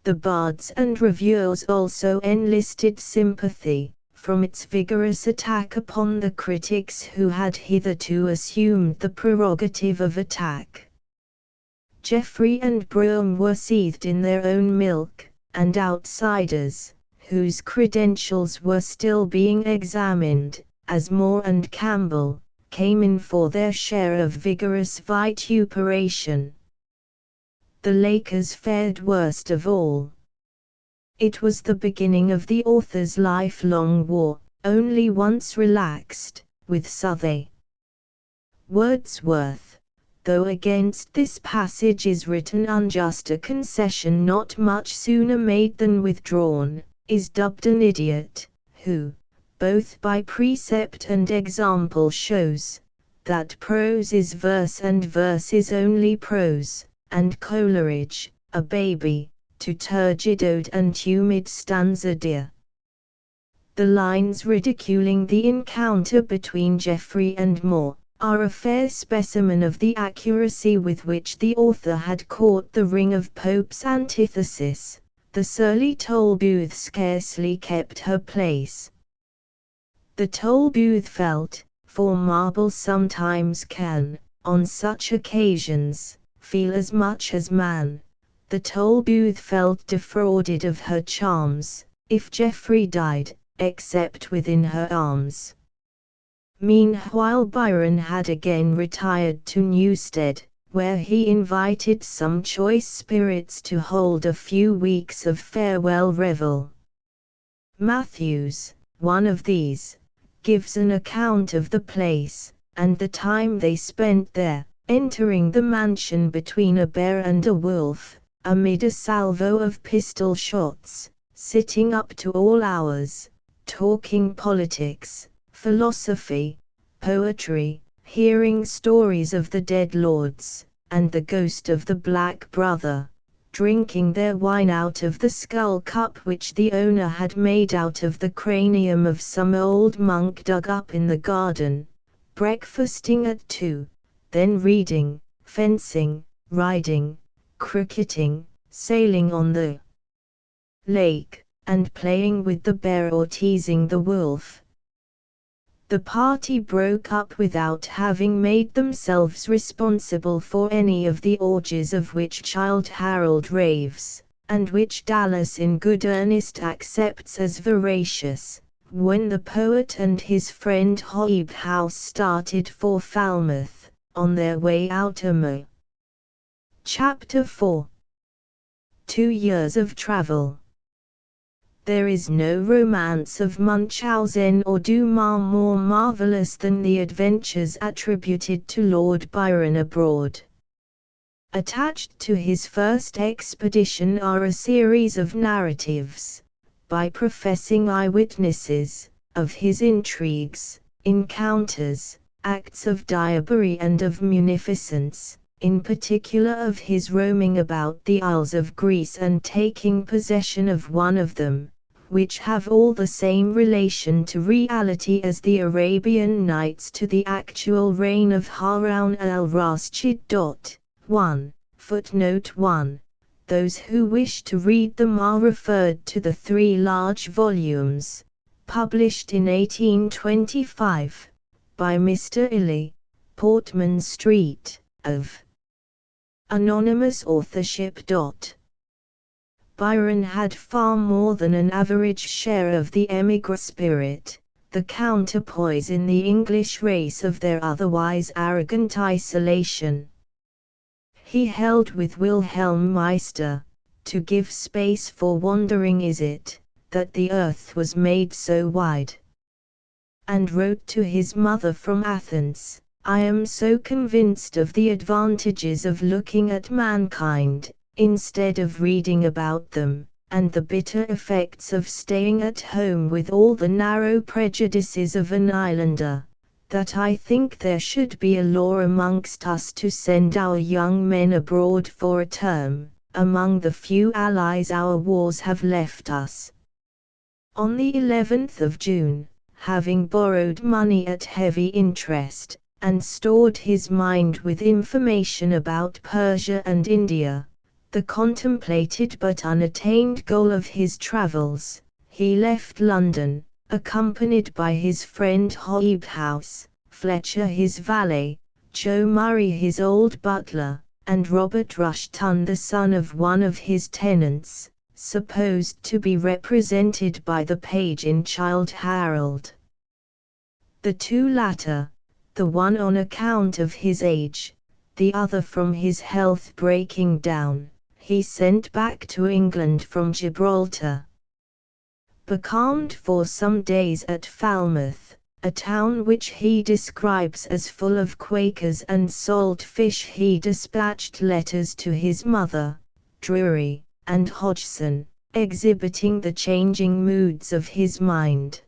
The bards and reviewers also enlisted sympathy, from its vigorous attack upon the critics who had hitherto assumed the prerogative of attack. Geoffrey and Brougham were seethed in their own milk, and outsiders, whose credentials were still being examined, as Moore and Campbell, came in for their share of vigorous vituperation. The Lakers fared worst of all. It was the beginning of the author's lifelong war, only once relaxed, with Southey. Wordsworth, though against this passage is written unjust a concession not much sooner made than withdrawn, is dubbed an idiot, who, both by precept and example shows, that prose is verse and verse is only prose, and Coleridge, a baby, to turgid ode and humid stanza dear. The lines ridiculing the encounter between Geoffrey and Moore, are a fair specimen of the accuracy with which the author had caught the ring of Pope's antithesis. The surly Tolbooth scarcely kept her place. The Tolbooth felt, for marble sometimes can, on such occasions, feel as much as man. The Tolbooth felt defrauded of her charms, if Geoffrey died, except within her arms. Meanwhile Byron had again retired to Newstead, where he invited some choice spirits to hold a few weeks of farewell revel. Matthews, one of these, gives an account of the place, and the time they spent there, entering the mansion between a bear and a wolf, amid a salvo of pistol shots, sitting up to all hours, talking politics, philosophy, poetry, hearing stories of the dead lords, and the ghost of the Black Brother, drinking their wine out of the skull cup which the owner had made out of the cranium of some old monk dug up in the garden, breakfasting at 2, then reading, fencing, riding, cricketing, sailing on the lake, and playing with the bear or teasing the wolf. The party broke up without having made themselves responsible for any of the orgies of which Childe Harold raves, and which Dallas in good earnest accepts as veracious, when the poet and his friend Hobhouse started for Falmouth, on their way out a May. Chapter 4. 2 years of travel. There is no romance of Munchausen or Dumas more marvelous than the adventures attributed to Lord Byron abroad. Attached to his first expedition are a series of narratives, by professing eyewitnesses, of his intrigues, encounters, acts of diablerie and of munificence, in particular of his roaming about the isles of Greece and taking possession of one of them, which have all the same relation to reality as the Arabian Nights to the actual reign of Harun al-Rashid. 1. Footnote 1. Those who wish to read them are referred to the 3 large volumes, published in 1825, by Mr. Illy, Portman Street, of anonymous authorship. Byron had far more than an average share of the émigré spirit, the counterpoise in the English race of their otherwise arrogant isolation. He held with Wilhelm Meister, to give space for wandering is it, that the earth was made so wide. And wrote to his mother from Athens, I am so convinced of the advantages of looking at mankind, instead of reading about them, and the bitter effects of staying at home with all the narrow prejudices of an islander, that I think there should be a law amongst us to send our young men abroad for a term, among the few allies our wars have left us. On the 11th of June, having borrowed money at heavy interest, and stored his mind with information about Persia and India, the contemplated but unattained goal of his travels, he left London, accompanied by his friend Hobhouse, Fletcher his valet, Joe Murray his old butler, and Robert Rushton the son of one of his tenants, supposed to be represented by the page in Childe Harold. The 2 latter, the one on account of his age, the other from his health breaking down, he sent back to England from Gibraltar. Becalmed for some days at Falmouth, a town which he describes as full of Quakers and salt fish, he dispatched letters to his mother, Drury, and Hodgson, exhibiting the changing moods of his mind.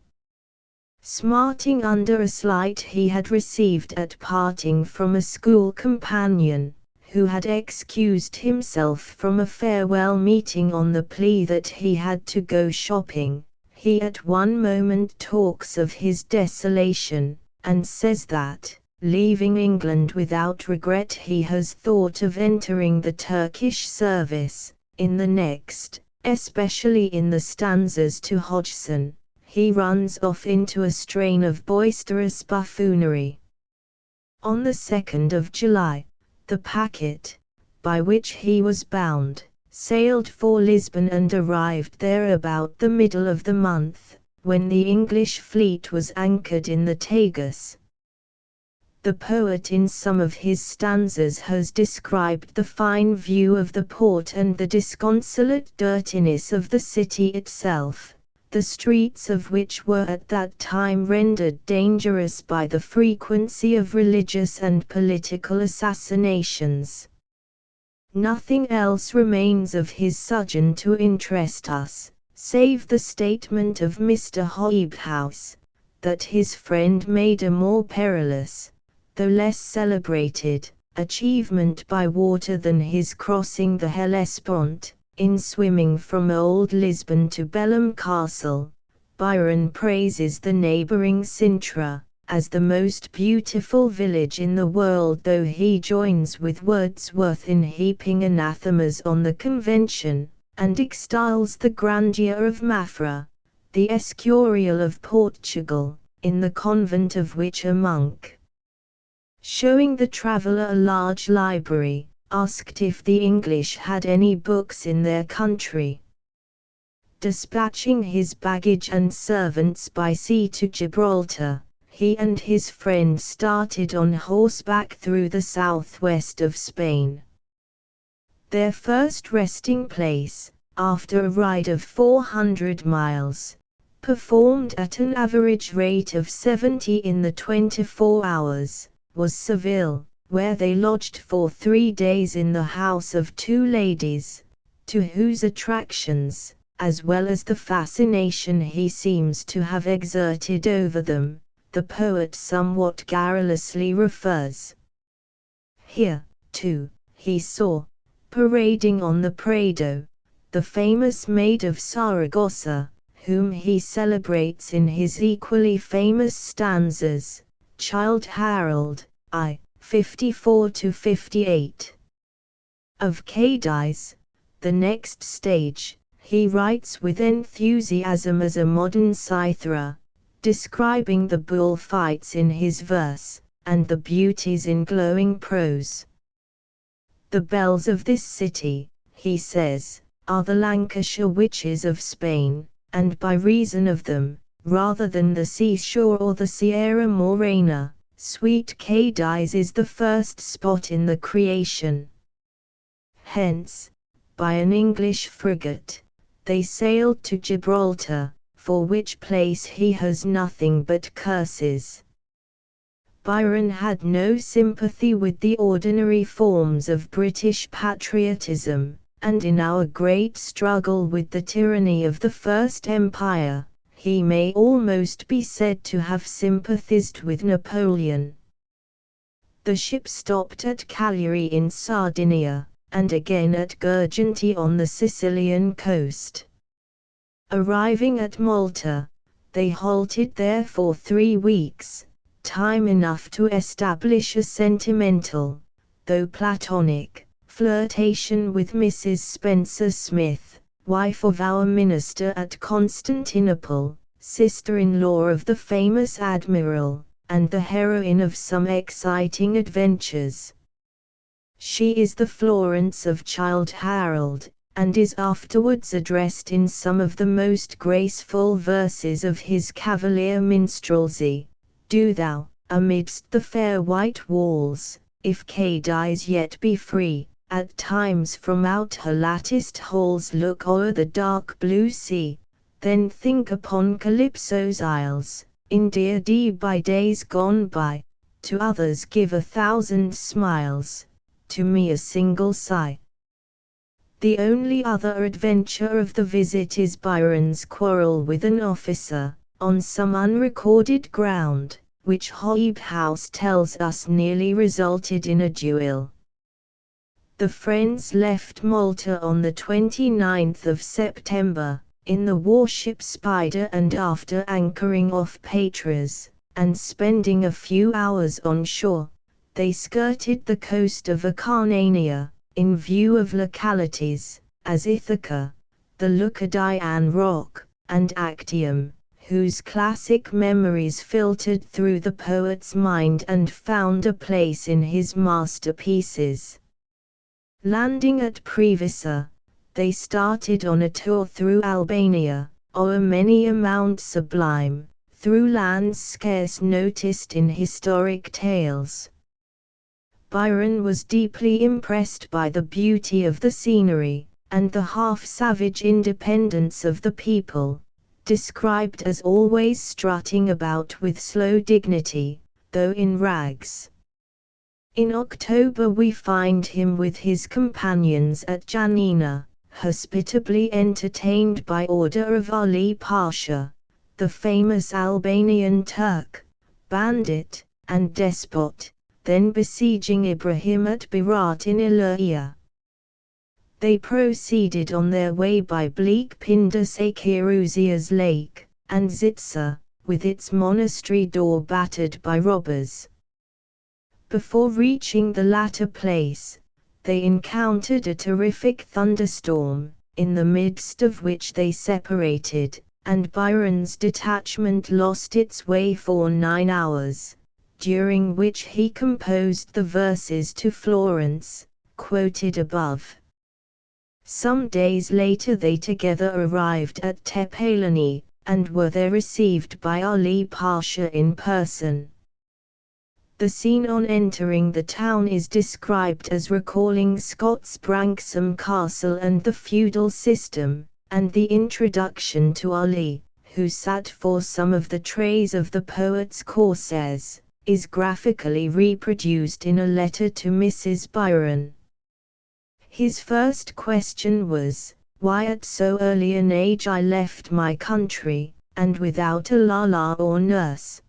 Smarting under a slight he had received at parting from a school companion, who had excused himself from a farewell meeting on the plea that he had to go shopping, he at one moment talks of his desolation, and says that, leaving England without regret, he has thought of entering the Turkish service. In the next, especially in the stanzas to Hodgson, he runs off into a strain of boisterous buffoonery. On the 2nd of July, the packet, by which he was bound, sailed for Lisbon and arrived there about the middle of the month, when the English fleet was anchored in the Tagus. The poet in some of his stanzas has described the fine view of the port and the disconsolate dirtiness of the city itself, the streets of which were at that time rendered dangerous by the frequency of religious and political assassinations. Nothing else remains of his sojourn to interest us, save the statement of Mr. Hobhouse, that his friend made a more perilous, though less celebrated, achievement by water than his crossing the Hellespont, in swimming from Old Lisbon to Belem Castle. Byron praises the neighbouring Sintra, as the most beautiful village in the world, though he joins with Wordsworth in heaping anathemas on the Convention, and extols the grandeur of Mafra, the Escurial of Portugal, in the convent of which a monk, showing the traveller a large library, asked if the English had any books in their country. Dispatching his baggage and servants by sea to Gibraltar, he and his friend started on horseback through the southwest of Spain. Their first resting place, after a ride of 400 miles, performed at an average rate of 70 in the 24 hours, was Seville, where they lodged for 3 days in the house of 2 ladies, to whose attractions, as well as the fascination he seems to have exerted over them, the poet somewhat garrulously refers. Here, too, he saw, parading on the Prado, the famous Maid of Saragossa, whom he celebrates in his equally famous stanzas, Childe Harold, I. 54–58. Of Cadiz, the next stage, he writes with enthusiasm as a modern Cythera, describing the bullfights in his verse, and the beauties in glowing prose. The belles of this city, he says, are the Lancashire witches of Spain, and by reason of them, rather than the seashore or the Sierra Morena, sweet Cadiz is the first spot in the creation. Hence, by an English frigate, they sailed to Gibraltar, for which place he has nothing but curses. Byron had no sympathy with the ordinary forms of British patriotism, and in our great struggle with the tyranny of the First Empire, he may almost be said to have sympathized with Napoleon. The ship stopped at Cagliari in Sardinia, and again at Girgenti on the Sicilian coast. Arriving at Malta, they halted there for 3 weeks, time enough to establish a sentimental, though platonic, flirtation with Mrs. Spencer Smith, wife of our minister at Constantinople, sister-in-law of the famous admiral, and the heroine of some exciting adventures. She is the Florence of Childe Harold, and is afterwards addressed in some of the most graceful verses of his cavalier minstrelsy. Do thou, amidst the fair white walls, if Cadiz yet be free, at times from out her latticed halls look o'er the dark blue sea, then think upon Calypso's isles, endear thee by days gone by, to others give 1,000 smiles, to me a single sigh. The only other adventure of the visit is Byron's quarrel with an officer, on some unrecorded ground, which Hobhouse tells us nearly resulted in a duel. The friends left Malta on the 29th of September, in the warship Spider, and after anchoring off Patras, and spending a few hours on shore, they skirted the coast of Acarnania, in view of localities, as Ithaca, the Leucadian Rock, and Actium, whose classic memories filtered through the poet's mind and found a place in his masterpieces. Landing at Previsa, they started on a tour through Albania, o'er many a mount sublime, through lands scarce noticed in historic tales. Byron was deeply impressed by the beauty of the scenery, and the half-savage independence of the people, described as always strutting about with slow dignity, though in rags. In October we find him with his companions at Janina, hospitably entertained by order of Ali Pasha, the famous Albanian Turk, bandit, and despot, then besieging Ibrahim at Berat in Illyria. They proceeded on their way by bleak Pindus Akiruzia's lake, and Zitsa, with its monastery door battered by robbers. Before reaching the latter place, they encountered a terrific thunderstorm, in the midst of which they separated, and Byron's detachment lost its way for 9 hours, during which he composed the verses to Florence, quoted above. Some days later they together arrived at Tepeleni, and were there received by Ali Pasha in person. The scene on entering the town is described as recalling Scott's Branksome Castle and the feudal system, and the introduction to Ali, who sat for some of the trays of the poet's corsairs, is graphically reproduced in a letter to Mrs. Byron. His first question was, why at so early an age I left my country, and without a lala or nurse.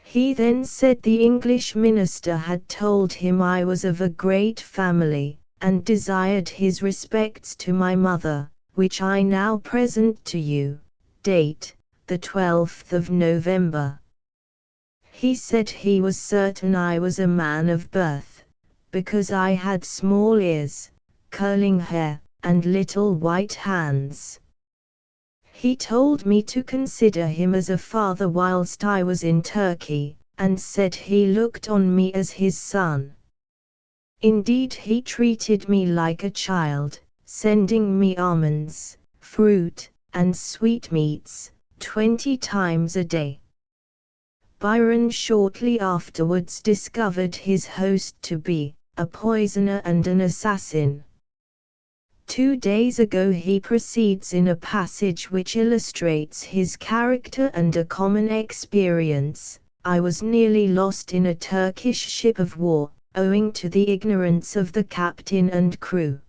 He then said the English minister had told him I was of a great family, and desired his respects to my mother, which I now present to you. Date, the 12th of November. He said he was certain I was a man of birth, because I had small ears, curling hair, and little white hands. He told me to consider him as a father whilst I was in Turkey, and said he looked on me as his son. Indeed, he treated me like a child, sending me almonds, fruit, and sweetmeats, 20 times a day. Byron shortly afterwards discovered his host to be a poisoner and an assassin. 2 days ago he proceeds in a passage which illustrates his character and a common experience. I was nearly lost in a Turkish ship of war, owing to the ignorance of the captain and crew.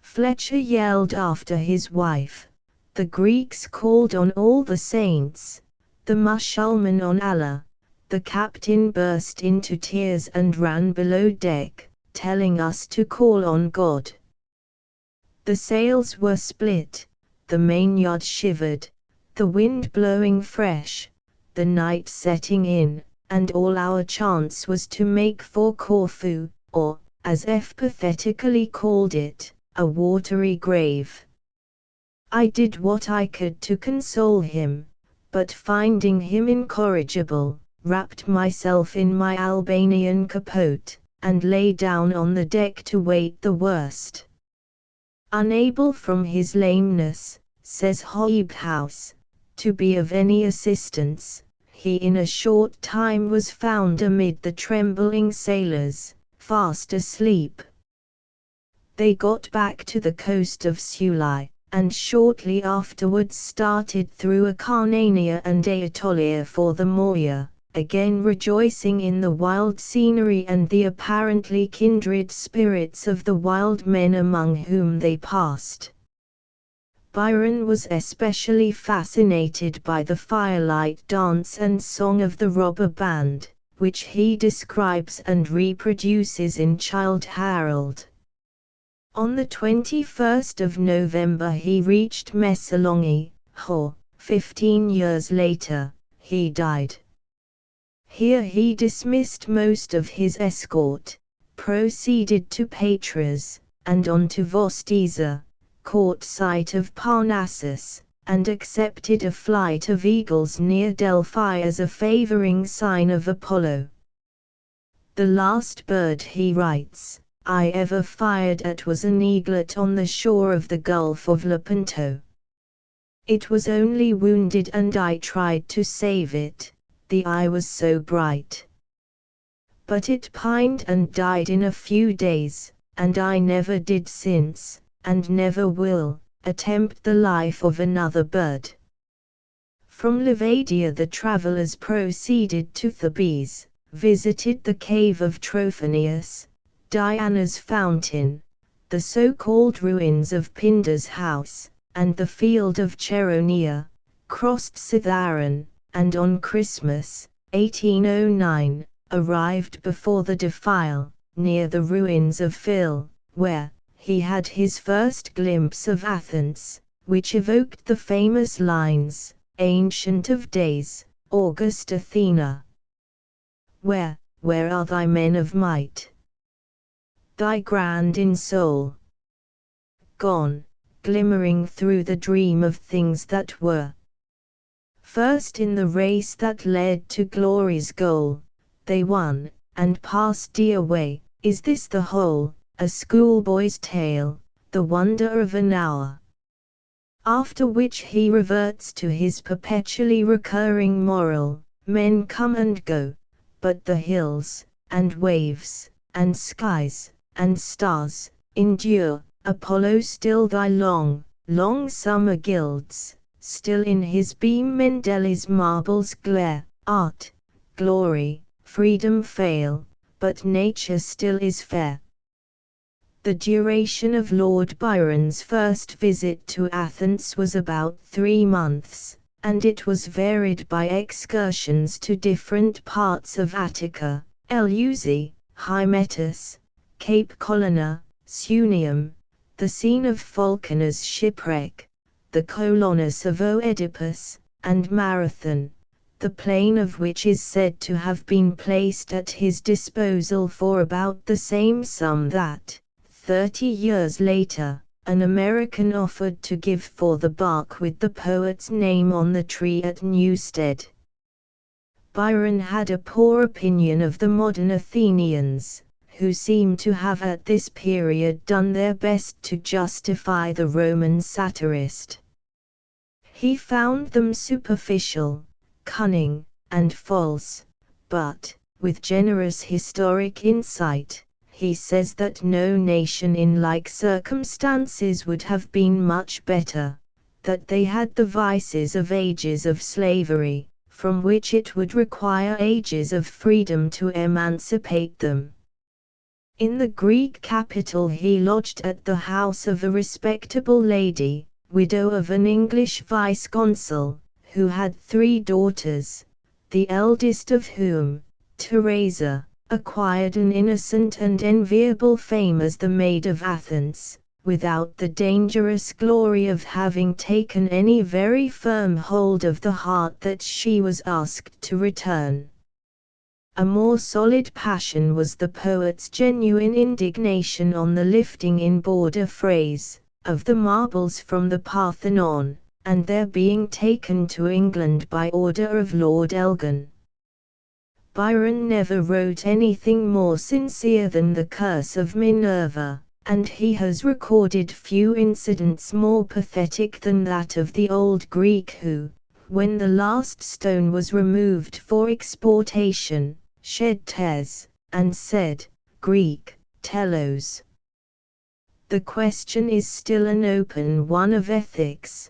Fletcher yelled after his wife. The Greeks called on all the saints, the Mussulman on Allah. The captain burst into tears and ran below deck, telling us to call on God. The sails were split, the mainyard shivered, the wind blowing fresh, the night setting in, and all our chance was to make for Corfu, or, as F pathetically called it, a watery grave. I did what I could to console him, but finding him incorrigible, wrapped myself in my Albanian capote, and lay down on the deck to wait the worst. Unable from his lameness, says Hobhouse, to be of any assistance, he in a short time was found amid the trembling sailors, fast asleep. They got back to the coast of Sulai, and shortly afterwards started through Acarnania and Aetolia for the Morea, again rejoicing in the wild scenery and the apparently kindred spirits of the wild men among whom they passed. Byron was especially fascinated by the firelight dance and song of the robber band, which he describes and reproduces in Childe Harold. On the 21st of November he reached Messalongi, 15 years later, he died. Here he dismissed most of his escort, proceeded to Patras, and on to Vosteza, caught sight of Parnassus, and accepted a flight of eagles near Delphi as a favoring sign of Apollo. The last bird, he writes, I ever fired at was an eaglet on the shore of the Gulf of Lepanto. It was only wounded and I tried to save it. The eye was so bright. But it pined and died in a few days, and I never did since, and never will, attempt the life of another bird. From Livadia the travellers proceeded to Thebes, visited the cave of Trophonius, Diana's fountain, the so-called ruins of Pindar's house, and the field of Cheronia, crossed Citharon, and on Christmas, 1809, arrived before the defile, near the ruins of Phil, where he had his first glimpse of Athens, which evoked the famous lines, Ancient of Days, August Athena. Where are thy men of might? Thy grand in soul? Gone, glimmering through the dream of things that were. First in the race that led to glory's goal, they won, and passed dear way. Is this the whole, a schoolboy's tale, the wonder of an hour? After which he reverts to his perpetually recurring moral, men come and go, but the hills, and waves, and skies, and stars, endure. Apollo still thy long, long summer gilds. Still in his beam Mendel's marbles glare, art, glory, freedom fail, but nature still is fair. The duration of Lord Byron's first visit to Athens was about 3 months, and it was varied by excursions to different parts of Attica, Eleusis, Hymettus, Cape Colonna, Sunium, the scene of Falconers' shipwreck, the Colonus of Oedipus, and Marathon, the plain of which is said to have been placed at his disposal for about the same sum that, 30 years later, an American offered to give for the bark with the poet's name on the tree at Newstead. Byron had a poor opinion of the modern Athenians, who seem to have at this period done their best to justify the Roman satirist. He found them superficial, cunning, and false, but, with generous historic insight, he says that no nation in like circumstances would have been much better, that they had the vices of ages of slavery, from which it would require ages of freedom to emancipate them. In the Greek capital he lodged at the house of a respectable lady, widow of an English vice-consul, who had 3 daughters, the eldest of whom, Teresa, acquired an innocent and enviable fame as the Maid of Athens, without the dangerous glory of having taken any very firm hold of the heart that she was asked to return. A more solid passion was the poet's genuine indignation on the lifting in border phrase, of the marbles from the Parthenon, and their being taken to England by order of Lord Elgin. Byron never wrote anything more sincere than the Curse of Minerva, and he has recorded few incidents more pathetic than that of the old Greek who, when the last stone was removed for exportation, shed tears, and said, "Greek, telos." The question is still an open one of ethics.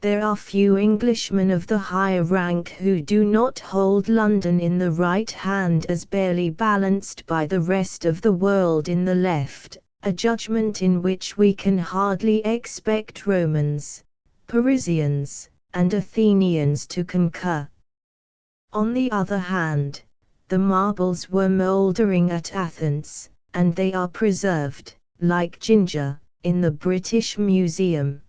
There are few Englishmen of the higher rank who do not hold London in the right hand as barely balanced by the rest of the world in the left, a judgment in which we can hardly expect Romans, Parisians, and Athenians to concur. On the other hand, the marbles were mouldering at Athens, and they are preserved, like ginger, in the British Museum.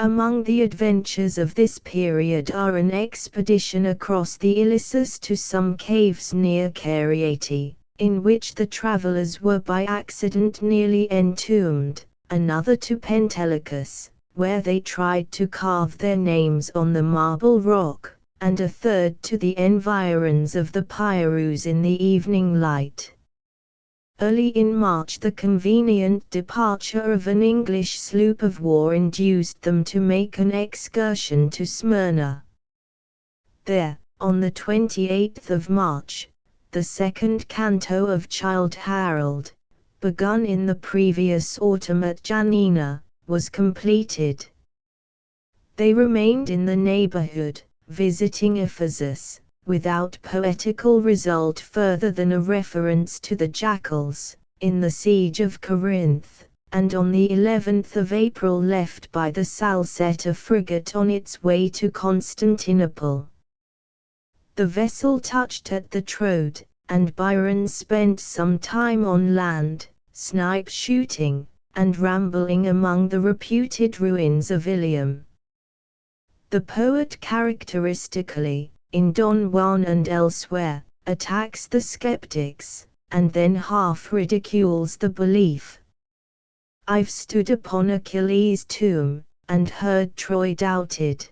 Among the adventures of this period are an expedition across the Ilissus to some caves near Cariati, in which the travellers were by accident nearly entombed, another to Pentelicus, where they tried to carve their names on the marble rock, and a third to the environs of the Pyrus in the evening light. Early in March the convenient departure of an English sloop of war induced them to make an excursion to Smyrna. There, on the 28th of March, the second canto of Childe Harold, begun in the previous autumn at Janina, was completed. They remained in the neighborhood, visiting Ephesus, without poetical result further than a reference to the jackals, in the siege of Corinth, and on the 11th of April left by the Salsette a frigate on its way to Constantinople. The vessel touched at the Troad, and Byron spent some time on land, snipe shooting, and rambling among the reputed ruins of Ilium. The poet characteristically, in Don Juan and elsewhere, attacks the skeptics, and then half ridicules the belief. "I've stood upon Achilles' tomb, and heard Troy doubted.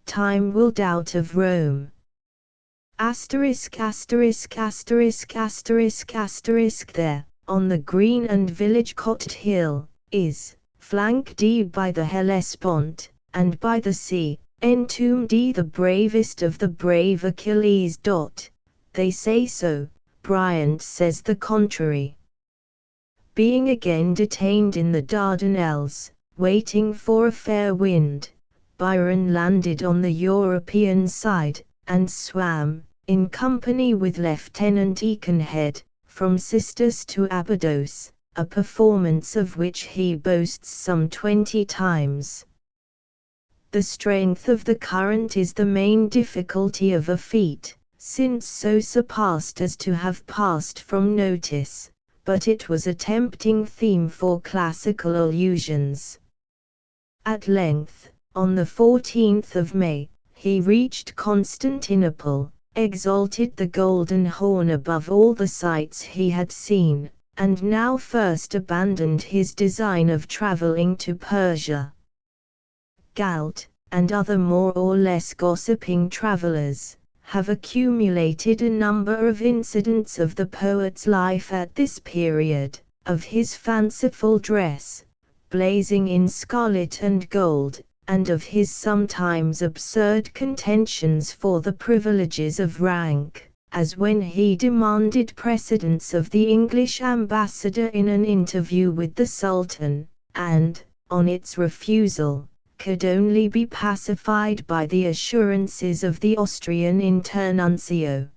Time will doubt of Rome." ******* There, on the green and village-cotted hill, is, flanked by the Hellespont, and by the sea, entombed the bravest of the brave Achilles. They say so, Bryant says the contrary. Being again detained in the Dardanelles, waiting for a fair wind, Byron landed on the European side, and swam, in company with Lieutenant Aikenhead, from Sisters to Abydos, a performance of which he boasts some 20 times. The strength of the current is the main difficulty of a feat, since so surpassed as to have passed from notice, but it was a tempting theme for classical allusions. At length, on the 14th of May, he reached Constantinople, exalted the Golden Horn above all the sights he had seen, and now first abandoned his design of travelling to Persia. Galt, and other more or less gossiping travellers, have accumulated a number of incidents of the poet's life at this period, of his fanciful dress, blazing in scarlet and gold, and of his sometimes absurd contentions for the privileges of rank, as when he demanded precedence of the English ambassador in an interview with the Sultan, and, on its refusal, could only be pacified by the assurances of the Austrian internuncio.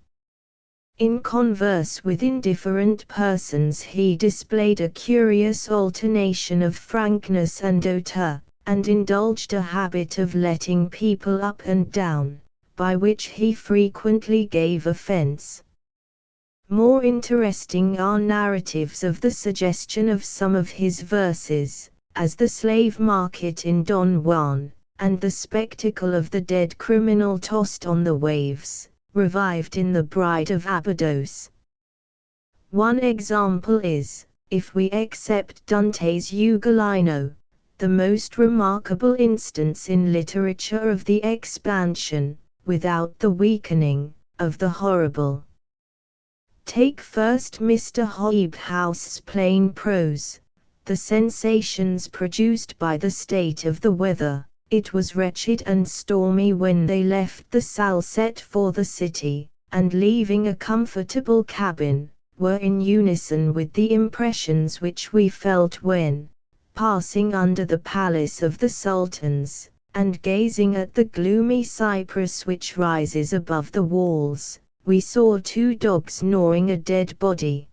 In converse with indifferent persons he displayed a curious alternation of frankness and hauteur, and indulged a habit of letting people up and down, by which he frequently gave offense. More interesting are narratives of the suggestion of some of his verses, as the slave market in Don Juan, and the spectacle of the dead criminal tossed on the waves, revived in The Bride of Abydos. One example is, if we accept Dante's Ugolino, the most remarkable instance in literature of the expansion, without the weakening, of the horrible. Take first Mr. Hobhouse's plain prose. The sensations produced by the state of the weather. It was wretched and stormy when they left the salle set for the city, and leaving a comfortable cabin, were in unison with the impressions which we felt when, passing under the palace of the sultans, and gazing at the gloomy cypress which rises above the walls, we saw two dogs gnawing a dead body.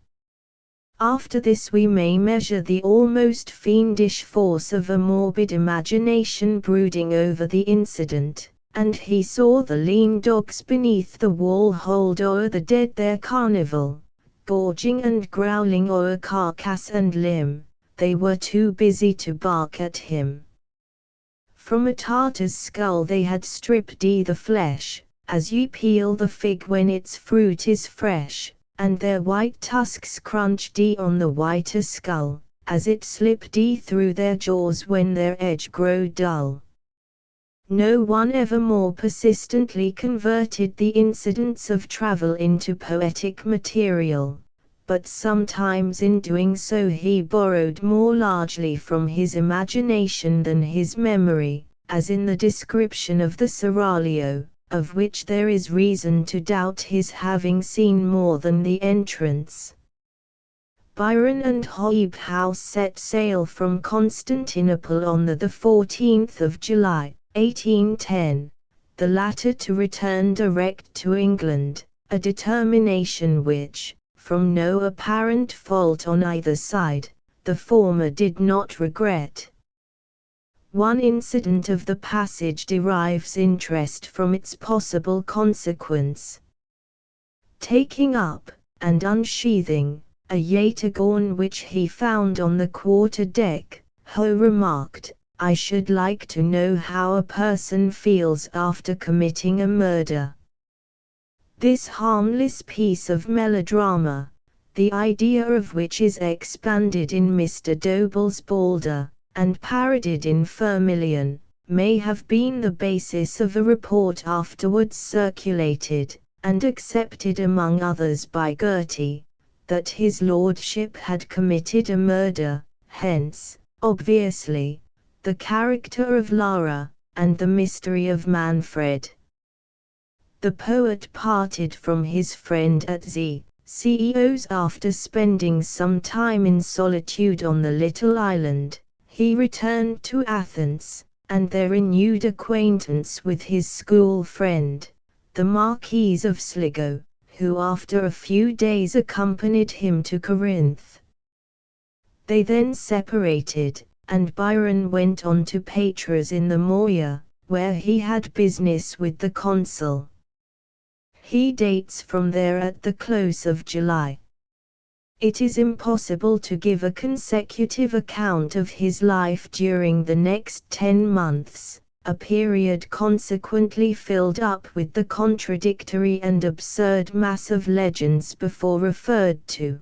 After this we may measure the almost fiendish force of a morbid imagination brooding over the incident, and he saw the lean dogs beneath the wall hold o'er the dead their carnival, gorging and growling o'er carcass and limb. They were too busy to bark at him. From a Tartar's skull they had stripped the flesh, as ye peel the fig when its fruit is fresh, and their white tusks crunched on the whiter skull, as it slipped through their jaws when their edge grow dull. No one ever more persistently converted the incidents of travel into poetic material, but sometimes in doing so he borrowed more largely from his imagination than his memory, as in the description of the seraglio, of which there is reason to doubt his having seen more than the entrance. Byron and Hobhouse set sail from Constantinople on the 14th of July, 1810, the latter to return direct to England, a determination which, from no apparent fault on either side, the former did not regret. One incident of the passage derives interest from its possible consequence. Taking up, and unsheathing, a yataghan which he found on the quarter-deck, Ho remarked, "I should like to know how a person feels after committing a murder." This harmless piece of melodrama, the idea of which is expanded in Mr. Dobell's Balder, and parodied in Firmilion, may have been the basis of a report afterwards circulated, and accepted among others by Gertie, that his lordship had committed a murder, hence, obviously, the character of Lara, and the mystery of Manfred. The poet parted from his friend at CEO's after spending some time in solitude on the little island. He returned to Athens, and there renewed acquaintance with his school friend, the Marquis of Sligo, who after a few days accompanied him to Corinth. They then separated, and Byron went on to Patras in the Morea, where he had business with the consul. He dates from there at the close of July. It is impossible to give a consecutive account of his life during the next 10 months, a period consequently filled up with the contradictory and absurd mass of legends before referred to.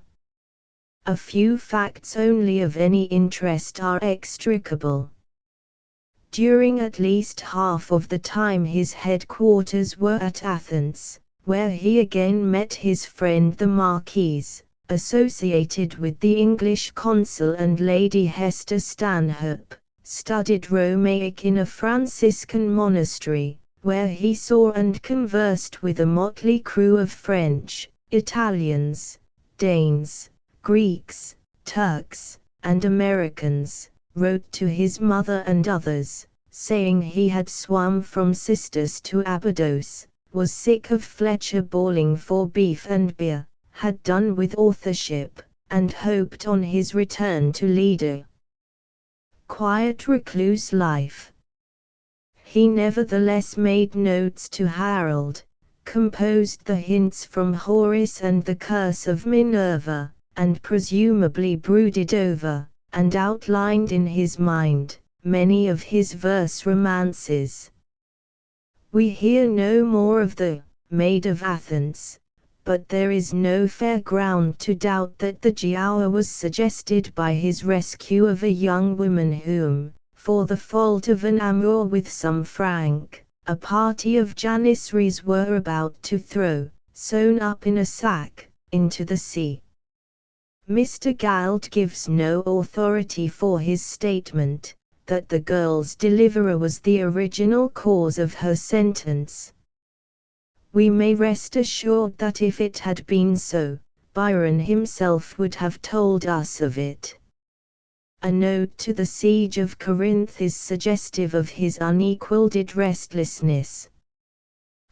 A few facts only of any interest are extricable. During at least half of the time his headquarters were at Athens, where he again met his friend the Marquise, associated with the English consul and Lady Hester Stanhope, studied Romaic in a Franciscan monastery, where he saw and conversed with a motley crew of French, Italians, Danes, Greeks, Turks, and Americans, wrote to his mother and others, saying he had swum from Sisters to Abydos, was sick of Fletcher bawling for beef and beer, had done with authorship, and hoped on his return to lead a quiet recluse life. He nevertheless made notes to Harold, composed the hints from Horace and the Curse of Minerva, and presumably brooded over, and outlined in his mind, many of his verse romances. We hear no more of the Maid of Athens, but there is no fair ground to doubt that the Giaour was suggested by his rescue of a young woman whom, for the fault of an amour with some Frank, a party of Janissaries were about to throw, sewn up in a sack, into the sea. Mr. Galt gives no authority for his statement, that the girl's deliverer was the original cause of her sentence. We may rest assured that if it had been so, Byron himself would have told us of it. A note to the siege of Corinth is suggestive of his unequalled restlessness.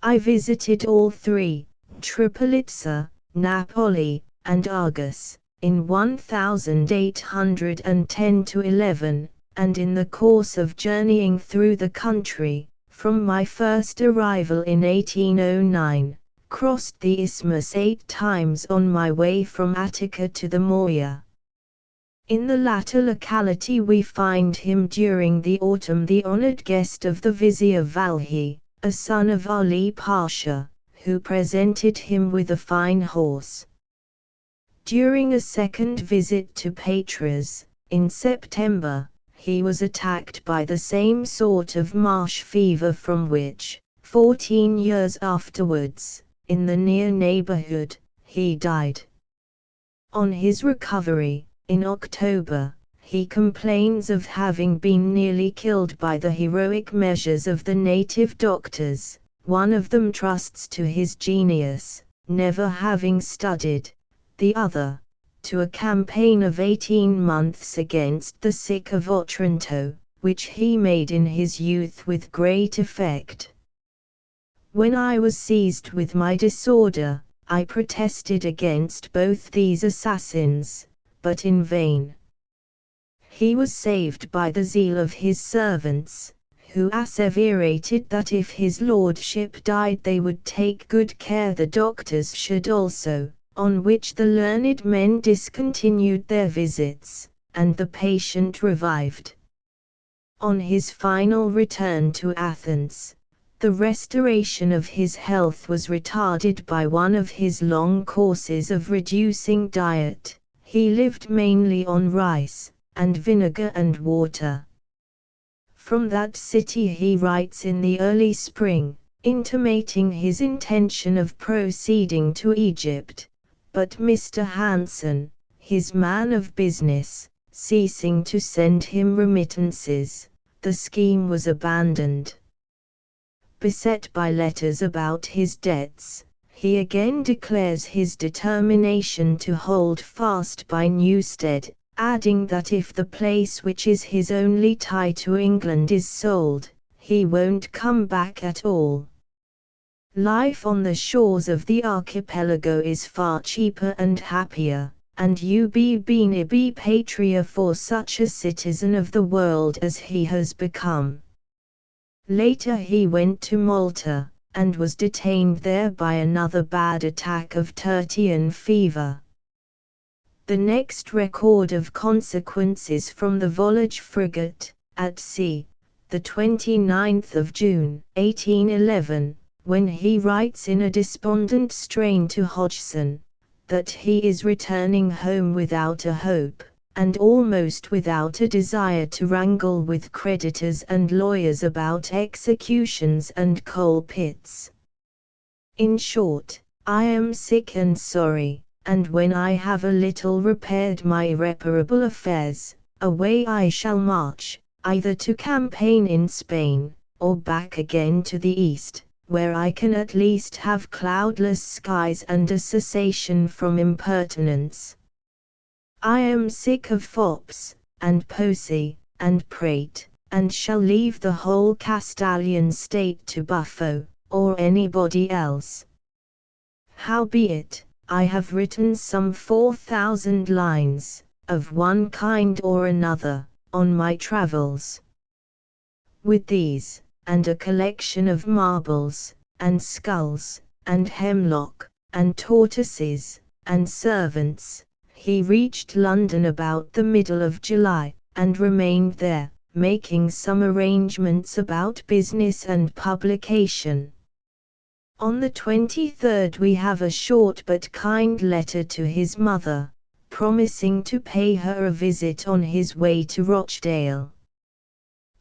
I visited all three, Tripolitza, Napoli, and Argos, in 1810–11, and in the course of journeying through the country, from my first arrival in 1809, crossed the isthmus 8 times on my way from Attica to the Morea. In the latter locality we find him during the autumn the honoured guest of the Vizier Valhi, a son of Ali Pasha, who presented him with a fine horse. During a second visit to Patras, in September, he was attacked by the same sort of marsh fever from which, 14 years afterwards, in the near neighbourhood, he died. On his recovery, in October, he complains of having been nearly killed by the heroic measures of the native doctors. One of them trusts to his genius, never having studied, the other, to a campaign of 18 months against the sick of Otranto, which he made in his youth with great effect. When I was seized with my disorder, I protested against both these assassins, but in vain. He was saved by the zeal of his servants, who asseverated that if his lordship died they would take good care the doctors should also, on which the learned men discontinued their visits, and the patient revived. On his final return to Athens, the restoration of his health was retarded by one of his long courses of reducing diet. He lived mainly on rice, and vinegar and water. From that city he writes in the early spring, intimating his intention of proceeding to Egypt, but Mr. Hanson, his man of business, ceasing to send him remittances, the scheme was abandoned. Beset by letters about his debts, he again declares his determination to hold fast by Newstead, adding that if the place which is his only tie to England is sold, he won't come back at all. Life on the shores of the archipelago is far cheaper and happier, and you been a patria for such a citizen of the world as he has become. Later he went to Malta, and was detained there by another bad attack of tertian fever. The next record of consequences from the voyage frigate, at sea, the 29th of June, 1811, when he writes in a despondent strain to Hodgson, that he is returning home without a hope, and almost without a desire to wrangle with creditors and lawyers about executions and coal pits. In short, I am sick and sorry, and when I have a little repaired my irreparable affairs, away I shall march, either to campaign in Spain, or back again to the east, where I can at least have cloudless skies and a cessation from impertinence. I am sick of fops, and posy, and prate, and shall leave the whole Castalian state to Buffo, or anybody else. Howbeit, I have written some 4,000 lines, of one kind or another, on my travels. With these, and a collection of marbles, and skulls, and hemlock, and tortoises, and servants, he reached London about the middle of July, and remained there, making some arrangements about business and publication. On the 23rd we have a short but kind letter to his mother, promising to pay her a visit on his way to Rochdale.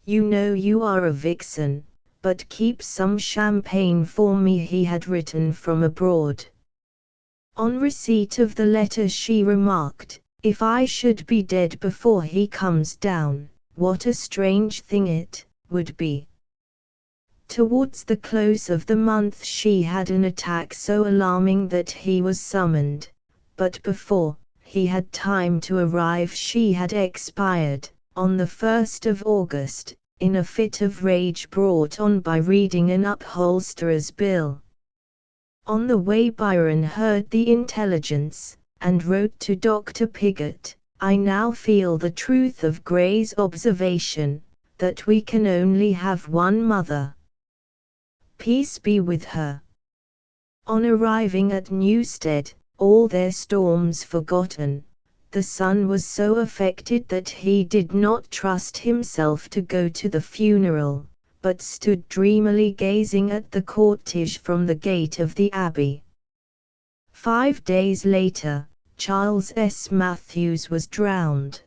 You know you are a vixen, but keep some champagne for me, he had written from abroad. On receipt of the letter she remarked, if I should be dead before he comes down, what a strange thing it would be. Towards the close of the month she had an attack so alarming that he was summoned, but before he had time to arrive she had expired, on the 1st of August, in a fit of rage brought on by reading an upholsterer's bill. On the way Byron heard the intelligence, and wrote to Dr. Piggott, I now feel the truth of Gray's observation, that we can only have one mother. Peace be with her. On arriving at Newstead, all their storms forgotten, the son was so affected that he did not trust himself to go to the funeral, but stood dreamily gazing at the cortege from the gate of the abbey. 5 days later, Charles S. Matthews was drowned.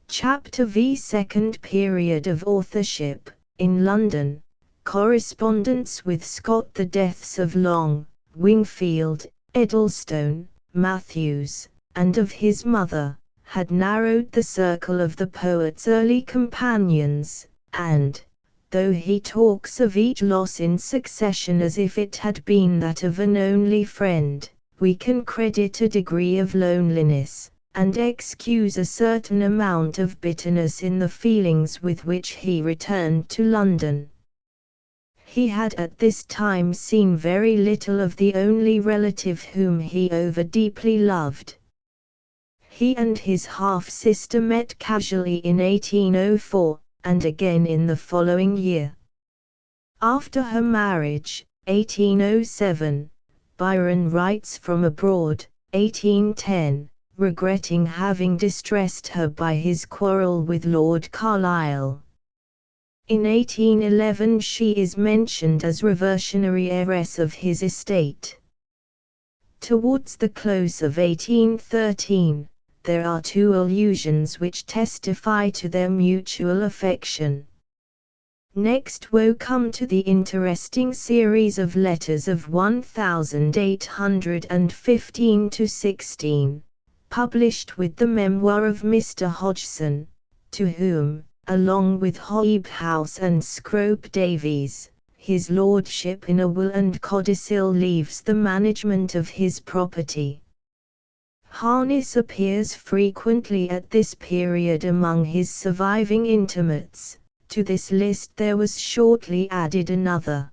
Chapter V. Second period of authorship, in London. Correspondence with Scott. The deaths of Long, Wingfield, Edlestone, Matthews, and of his mother, had narrowed the circle of the poet's early companions, and, though he talks of each loss in succession as if it had been that of an only friend, we can credit a degree of loneliness, and excuse a certain amount of bitterness in the feelings with which he returned to London. He had at this time seen very little of the only relative whom he over-deeply loved. He and his half-sister met casually in 1804, and again in the following year. After her marriage, 1807, Byron writes from abroad, 1810, regretting having distressed her by his quarrel with Lord Carlisle. In 1811 she is mentioned as reversionary heiress of his estate. Towards the close of 1813, there are 2 allusions which testify to their mutual affection. Next woe come to the interesting series of letters of 1815 to 16, published with the memoir of Mr. Hodgson, to whom, along with Hobhouse and Scrope Davies, his lordship in a will and codicil leaves the management of his property. Harness appears frequently at this period among his surviving intimates. To this list there was shortly added another.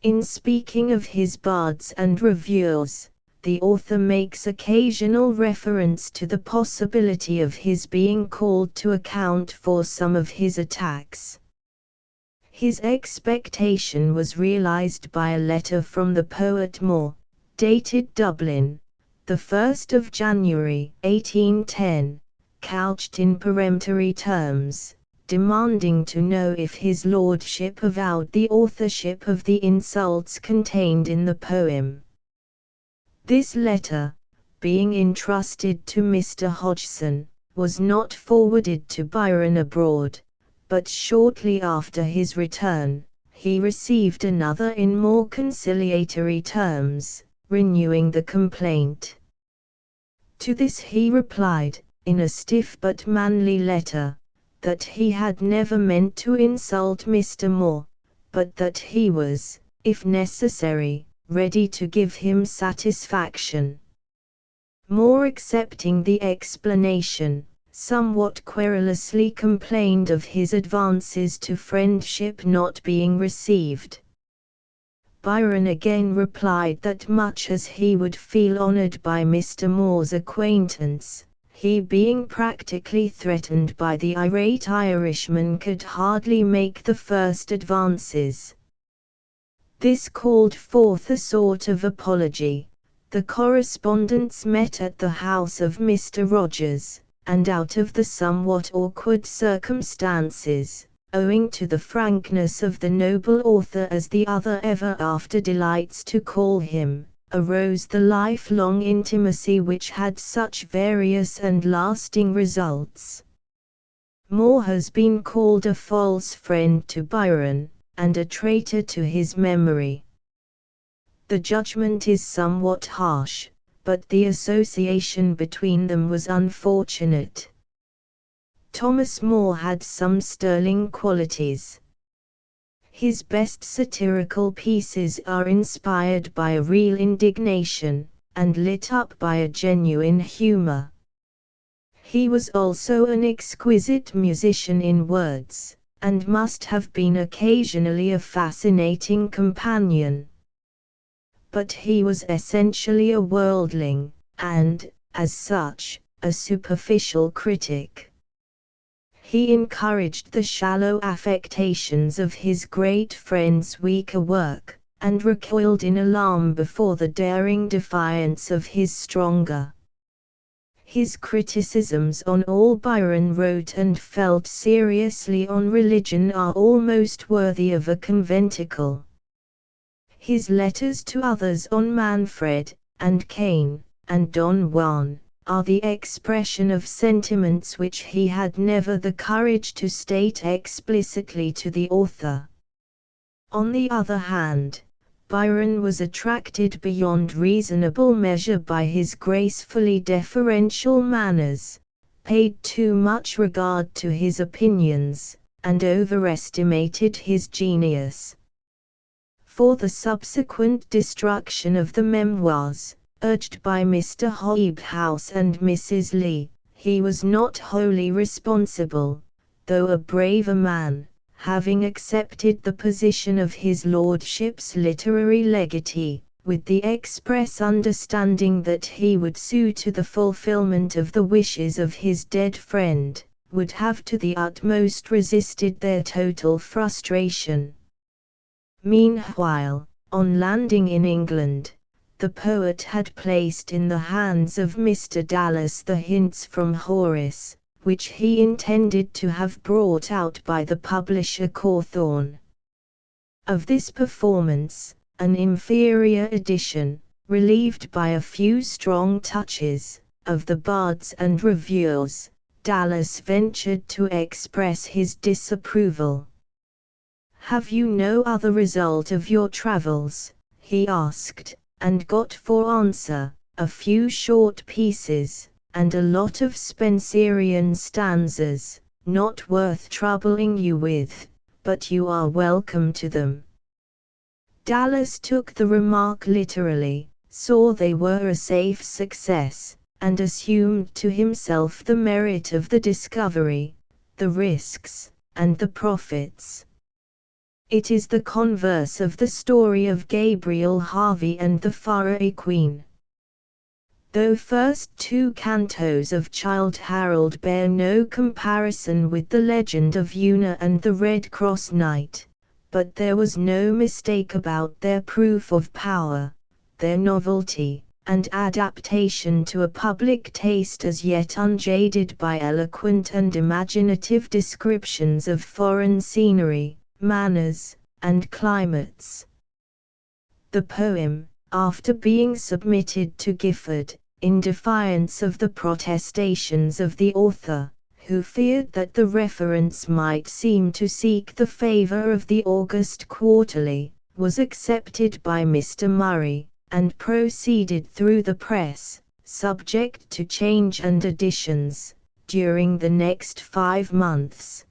In speaking of his bards and reviewers, the author makes occasional reference to the possibility of his being called to account for some of his attacks. His expectation was realized by a letter from the poet Moore, dated Dublin, the 1st of January 1810, couched in peremptory terms, demanding to know if his lordship avowed the authorship of the insults contained in the poem. This letter, being entrusted to Mr. Hodgson, was not forwarded to Byron abroad, but shortly after his return, he received another in more conciliatory terms, renewing the complaint. To this he replied, in a stiff but manly letter, that he had never meant to insult Mr. Moore, but that he was, if necessary, ready to give him satisfaction. Moore, accepting the explanation, somewhat querulously complained of his advances to friendship not being received. Byron again replied that much as he would feel honored by Mr. Moore's acquaintance, he being practically threatened by the irate Irishman could hardly make the first advances. This called forth a sort of apology. The correspondents met at the house of Mr. Rogers, and out of the somewhat awkward circumstances, owing to the frankness of the noble author, as the other ever after delights to call him, arose the lifelong intimacy which had such various and lasting results. Moore has been called a false friend to Byron, and a traitor to his memory. The judgment is somewhat harsh, but the association between them was unfortunate. Thomas Moore had some sterling qualities. His best satirical pieces are inspired by a real indignation, and lit up by a genuine humor. He was also an exquisite musician in words, and must have been occasionally a fascinating companion. But he was essentially a worldling, and, as such, a superficial critic. He encouraged the shallow affectations of his great friend's weaker work, and recoiled in alarm before the daring defiance of his stronger. His criticisms on all Byron wrote and felt seriously on religion are almost worthy of a conventicle. His letters to others on Manfred, and Cain, and Don Juan, are the expression of sentiments which he had never the courage to state explicitly to the author. On the other hand, Byron was attracted beyond reasonable measure by his gracefully deferential manners, paid too much regard to his opinions, and overestimated his genius. For the subsequent destruction of the memoirs, urged by Mr. Hobhouse and Mrs. Lee, he was not wholly responsible, though a braver man, having accepted the position of his lordship's literary legatee, with the express understanding that he would sue to the fulfilment of the wishes of his dead friend, would have to the utmost resisted their total frustration. Meanwhile, on landing in England, the poet had placed in the hands of Mr. Dallas the hints from Horace, which he intended to have brought out by the publisher Cawthorne. Of this performance, an inferior edition, relieved by a few strong touches, of the bards and reviewers, Dallas ventured to express his disapproval. "Have you no other result of your travels?" he asked, and got for answer, a few short pieces, and a lot of Spenserian stanzas, not worth troubling you with, but you are welcome to them. Dallas took the remark literally, saw they were a safe success, and assumed to himself the merit of the discovery, the risks, and the profits. It is the converse of the story of Gabriel Harvey and the Faerie Queen. Though first two cantos of Childe Harold bear no comparison with the legend of Una and the Red Cross Knight, but there was no mistake about their proof of power, their novelty, and adaptation to a public taste as yet unjaded by eloquent and imaginative descriptions of foreign scenery, manners, and climates. The poem, after being submitted to Gifford, in defiance of the protestations of the author, who feared that the reference might seem to seek the favour of the August Quarterly, was accepted by Mr. Murray, and proceeded through the press, subject to change and additions, during the next 5 months.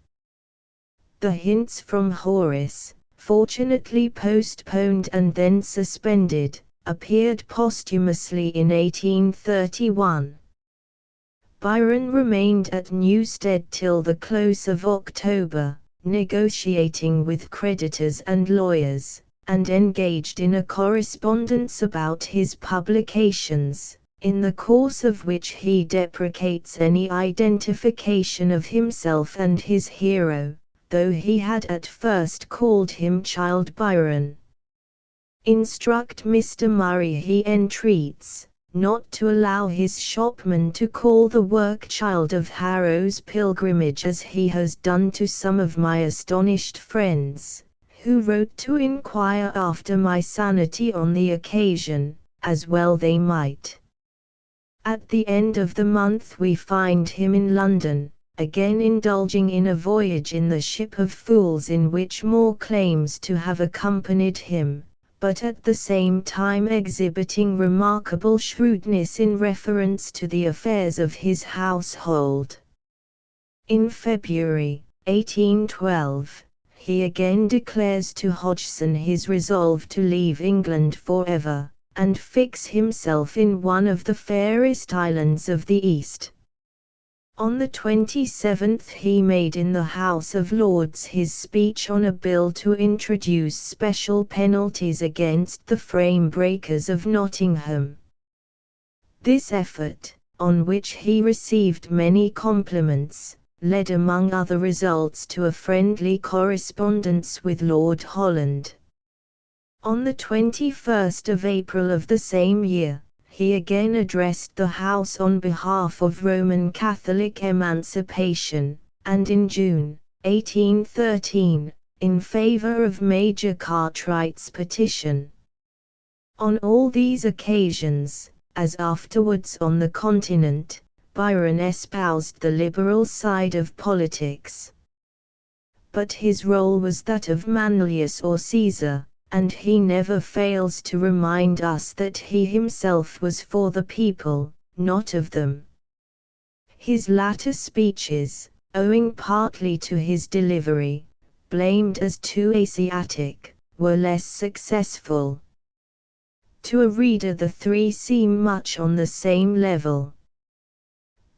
The Hints from Horace, fortunately postponed and then suspended, appeared posthumously in 1831. Byron remained at Newstead till the close of October, negotiating with creditors and lawyers, and engaged in a correspondence about his publications, in the course of which he deprecates any identification of himself and his hero, though he had at first called him Childe Byron. Instruct Mr. Murray, he entreats, not to allow his shopman to call the work Childe of Harrow's Pilgrimage, as he has done to some of my astonished friends, who wrote to inquire after my sanity on the occasion, as well they might. At the end of the month we find him in London, again indulging in a voyage in the ship of fools in which Moore claims to have accompanied him, but at the same time exhibiting remarkable shrewdness in reference to the affairs of his household. In February, 1812, he again declares to Hodgson his resolve to leave England forever, and fix himself in one of the fairest islands of the East. On the 27th he made in the House of Lords his speech on a bill to introduce special penalties against the frame-breakers of Nottingham. This effort, on which he received many compliments, led among other results to a friendly correspondence with Lord Holland. On the 21st of April of the same year, he again addressed the House on behalf of Roman Catholic emancipation, and in June, 1813, in favour of Major Cartwright's petition. On all these occasions, as afterwards on the Continent, Byron espoused the liberal side of politics. But his role was that of Manlius or Caesar, and he never fails to remind us that he himself was for the people, not of them. His latter speeches, owing partly to his delivery, blamed as too Asiatic, were less successful. To a reader the three seem much on the same level.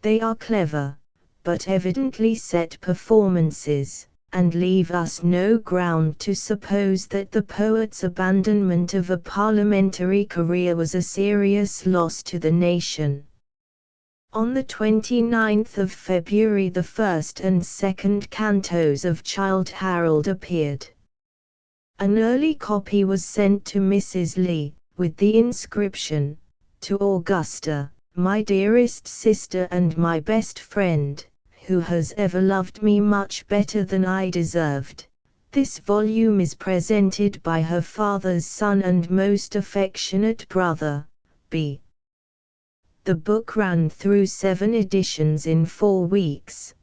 They are clever, but evidently set performances, and leave us no ground to suppose that the poet's abandonment of a parliamentary career was a serious loss to the nation. On the 29th of February the first and second cantos of Childe Harold appeared. An early copy was sent to Mrs. Lee, with the inscription, "To Augusta, my dearest sister and my best friend, who has ever loved me much better than I deserved. This volume is presented by her father's son and most affectionate brother, B." The book ran through 7 editions in 4 weeks.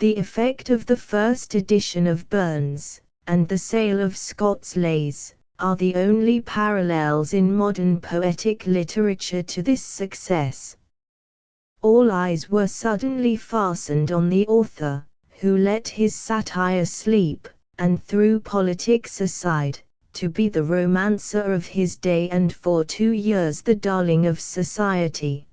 The effect of the first edition of Burns, and the sale of Scott's Lays, are the only parallels in modern poetic literature to this success. All eyes were suddenly fastened on the author, who let his satire sleep, and threw politics aside, to be the romancer of his day and for 2 years the darling of society.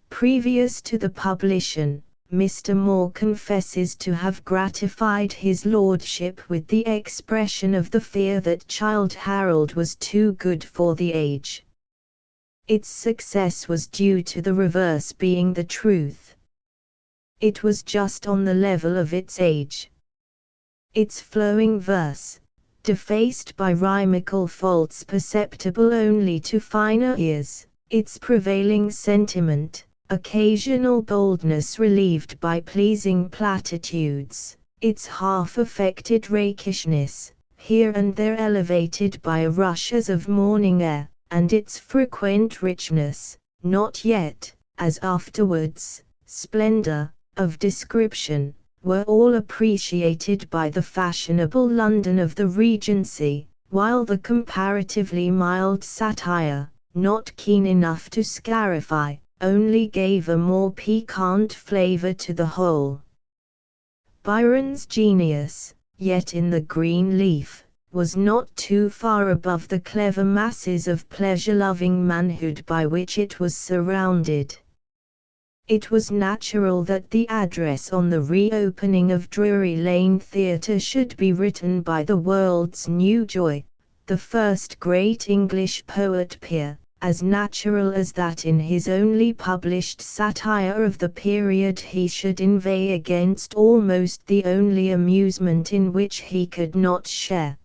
Previous to the publication, Mr. Moore confesses to have gratified his lordship with the expression of the fear that Childe Harold was too good for the age. Its success was due to the reverse being the truth. It was just on the level of its age. Its flowing verse, defaced by rhymical faults perceptible only to finer ears, its prevailing sentiment, occasional boldness relieved by pleasing platitudes, its half-affected rakishness, here and there elevated by a rush as of morning air, and its frequent richness, not yet, as afterwards, splendor, of description, were all appreciated by the fashionable London of the Regency, while the comparatively mild satire, not keen enough to scarify, only gave a more piquant flavor to the whole. Byron's genius, yet in the green leaf, was not too far above the clever masses of pleasure-loving manhood by which it was surrounded. It was natural that the address on the reopening of Drury Lane Theatre should be written by the world's new joy, the first great English poet peer, as natural as that in his only published satire of the period he should inveigh against almost the only amusement in which he could not share.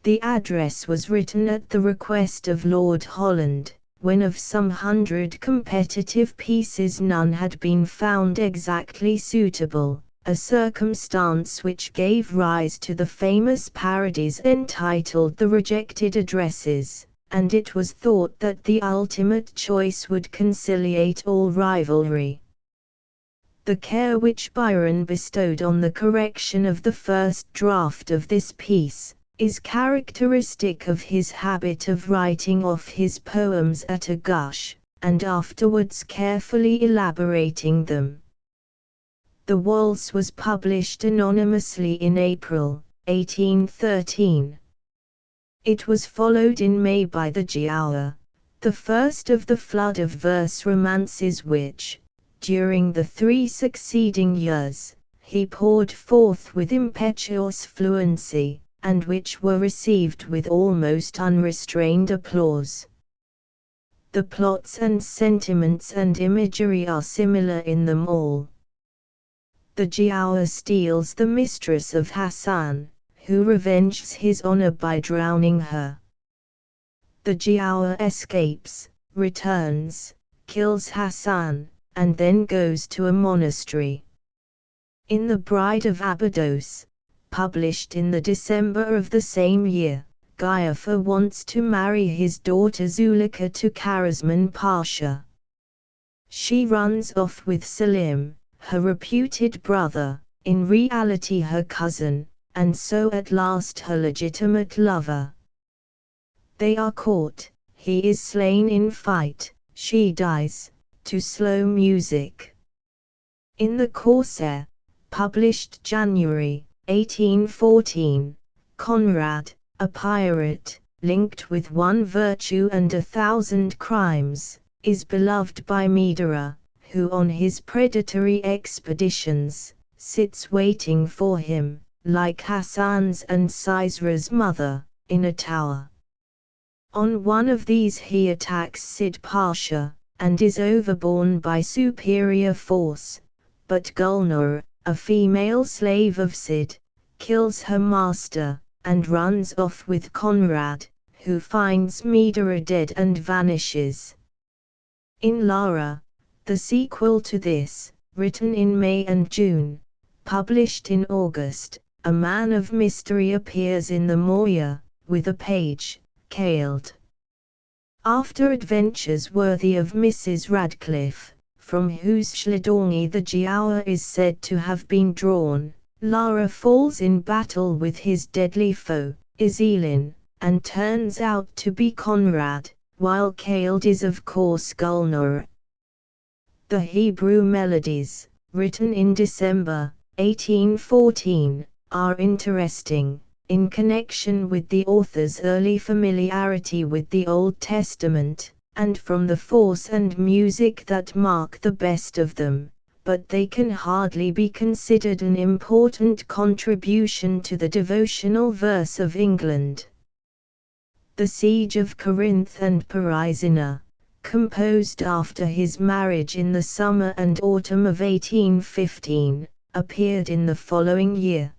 The address was written at the request of Lord Holland, when of some 100 competitive pieces none had been found exactly suitable, a circumstance which gave rise to the famous parodies entitled The Rejected Addresses, and it was thought that the ultimate choice would conciliate all rivalry. The care which Byron bestowed on the correction of the first draft of this piece, is characteristic of his habit of writing off his poems at a gush, and afterwards carefully elaborating them. The waltz was published anonymously in April, 1813. It was followed in May by the Giaour, the first of the flood of verse romances which, during the 3 succeeding years, he poured forth with impetuous fluency, and which were received with almost unrestrained applause. The plots and sentiments and imagery are similar in them all. The Giaour steals the mistress of Hassan, who revenges his honor by drowning her. The Giaour escapes, returns, kills Hassan, and then goes to a monastery. In The Bride of Abydos, published in the December of the same year, Giaour wants to marry his daughter Zuleika to Kharazman Pasha. She runs off with Selim, her reputed brother, in reality her cousin, and so at last her legitimate lover. They are caught, he is slain in fight, she dies, to slow music. In The Corsair, published January, 1814, Conrad, a pirate, linked with one virtue and 1,000 crimes, is beloved by Medora, who on his predatory expeditions, sits waiting for him, like Hassan's and Caesar's mother, in a tower. On one of these he attacks Sid Pasha, and is overborne by superior force, but Gulnur, a female slave of Sid, kills her master, and runs off with Conrad, who finds Medora dead and vanishes. In Lara, the sequel to this, written in May and June, published in August, a man of mystery appears in the Moya, with a page, Cailed. After adventures worthy of Mrs. Radcliffe, from whose Schledorni the Giaour is said to have been drawn, Lara falls in battle with his deadly foe, Iselin, and turns out to be Conrad, while Cailed is of course Gulnur. The Hebrew Melodies, written in December, 1814, are interesting, in connection with the author's early familiarity with the Old Testament, and from the force and music that mark the best of them, but they can hardly be considered an important contribution to the devotional verse of England. The Siege of Corinth and Perisina, composed after his marriage in the summer and autumn of 1815, appeared in the following year.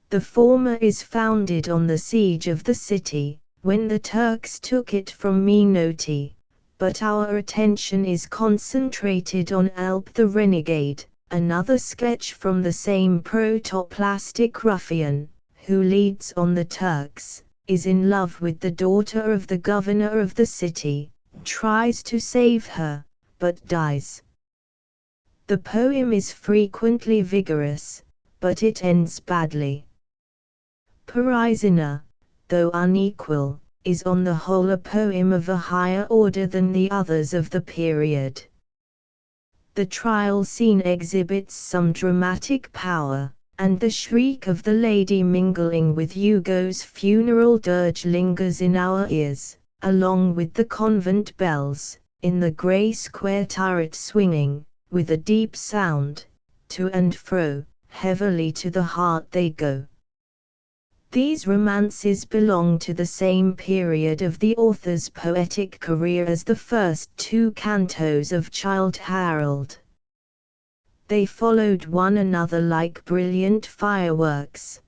The former is founded on the siege of the city, when the Turks took it from Menotti, but our attention is concentrated on Alp the Renegade, another sketch from the same protoplastic ruffian, who leads on the Turks, is in love with the daughter of the governor of the city, tries to save her, but dies. The poem is frequently vigorous, but it ends badly. Perisina, though unequal, is on the whole a poem of a higher order than the others of the period. The trial scene exhibits some dramatic power, and the shriek of the lady mingling with Hugo's funeral dirge lingers in our ears, along with the convent bells, in the grey square turret swinging, with a deep sound, to and fro, heavily to the heart they go. These romances belong to the same period of the author's poetic career as the first two cantos of Childe Harold. They followed one another like brilliant fireworks.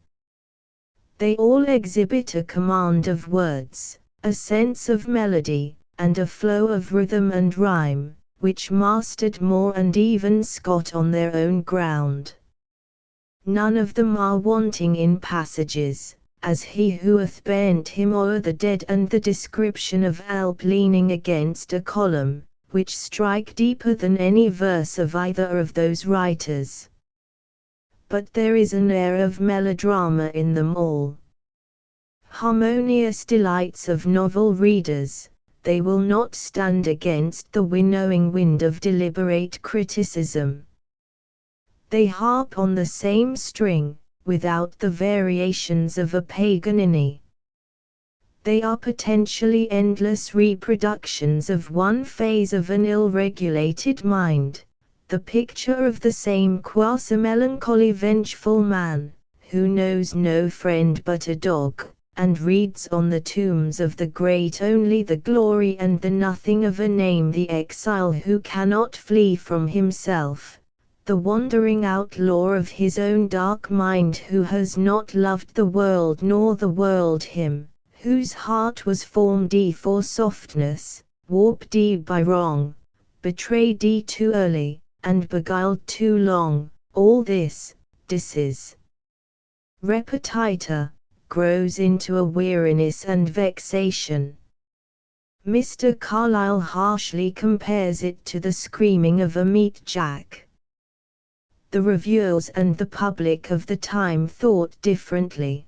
They all exhibit a command of words, a sense of melody, and a flow of rhythm and rhyme, which mastered Moore and even Scott on their own ground. None of them are wanting in passages, as he who hath bent him o'er the dead and the description of Alp leaning against a column, which strike deeper than any verse of either of those writers. But there is an air of melodrama in them all. Harmonious delights of novel readers, they will not stand against the winnowing wind of deliberate criticism. They harp on the same string, without the variations of a Paganini. They are potentially endless reproductions of one phase of an ill-regulated mind, the picture of the same quasi-melancholy vengeful man, who knows no friend but a dog, and reads on the tombs of the great only the glory and the nothing of a name, the exile who cannot flee from himself, the wandering outlaw of his own dark mind who has not loved the world nor the world him, whose heart was formed for softness, warped by wrong, betrayed too early, and beguiled too long. All this, disease repetita, grows into a weariness and vexation. Mr. Carlyle harshly compares it to the screaming of a meat jack. The reviewers and the public of the time thought differently.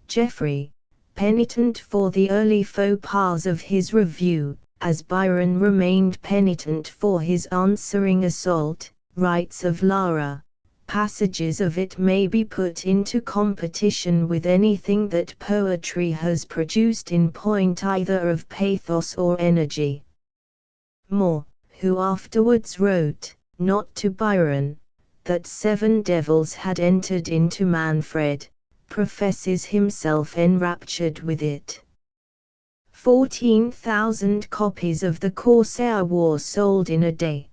Geoffrey, penitent for the early faux pas of his review, as Byron remained penitent for his answering assault, writes of Lara, passages of it may be put into competition with anything that poetry has produced in point either of pathos or energy. Moore, who afterwards wrote, not to Byron, that 7 devils had entered into Manfred, professes himself enraptured with it. 14,000 copies of the Corsair War sold in a day.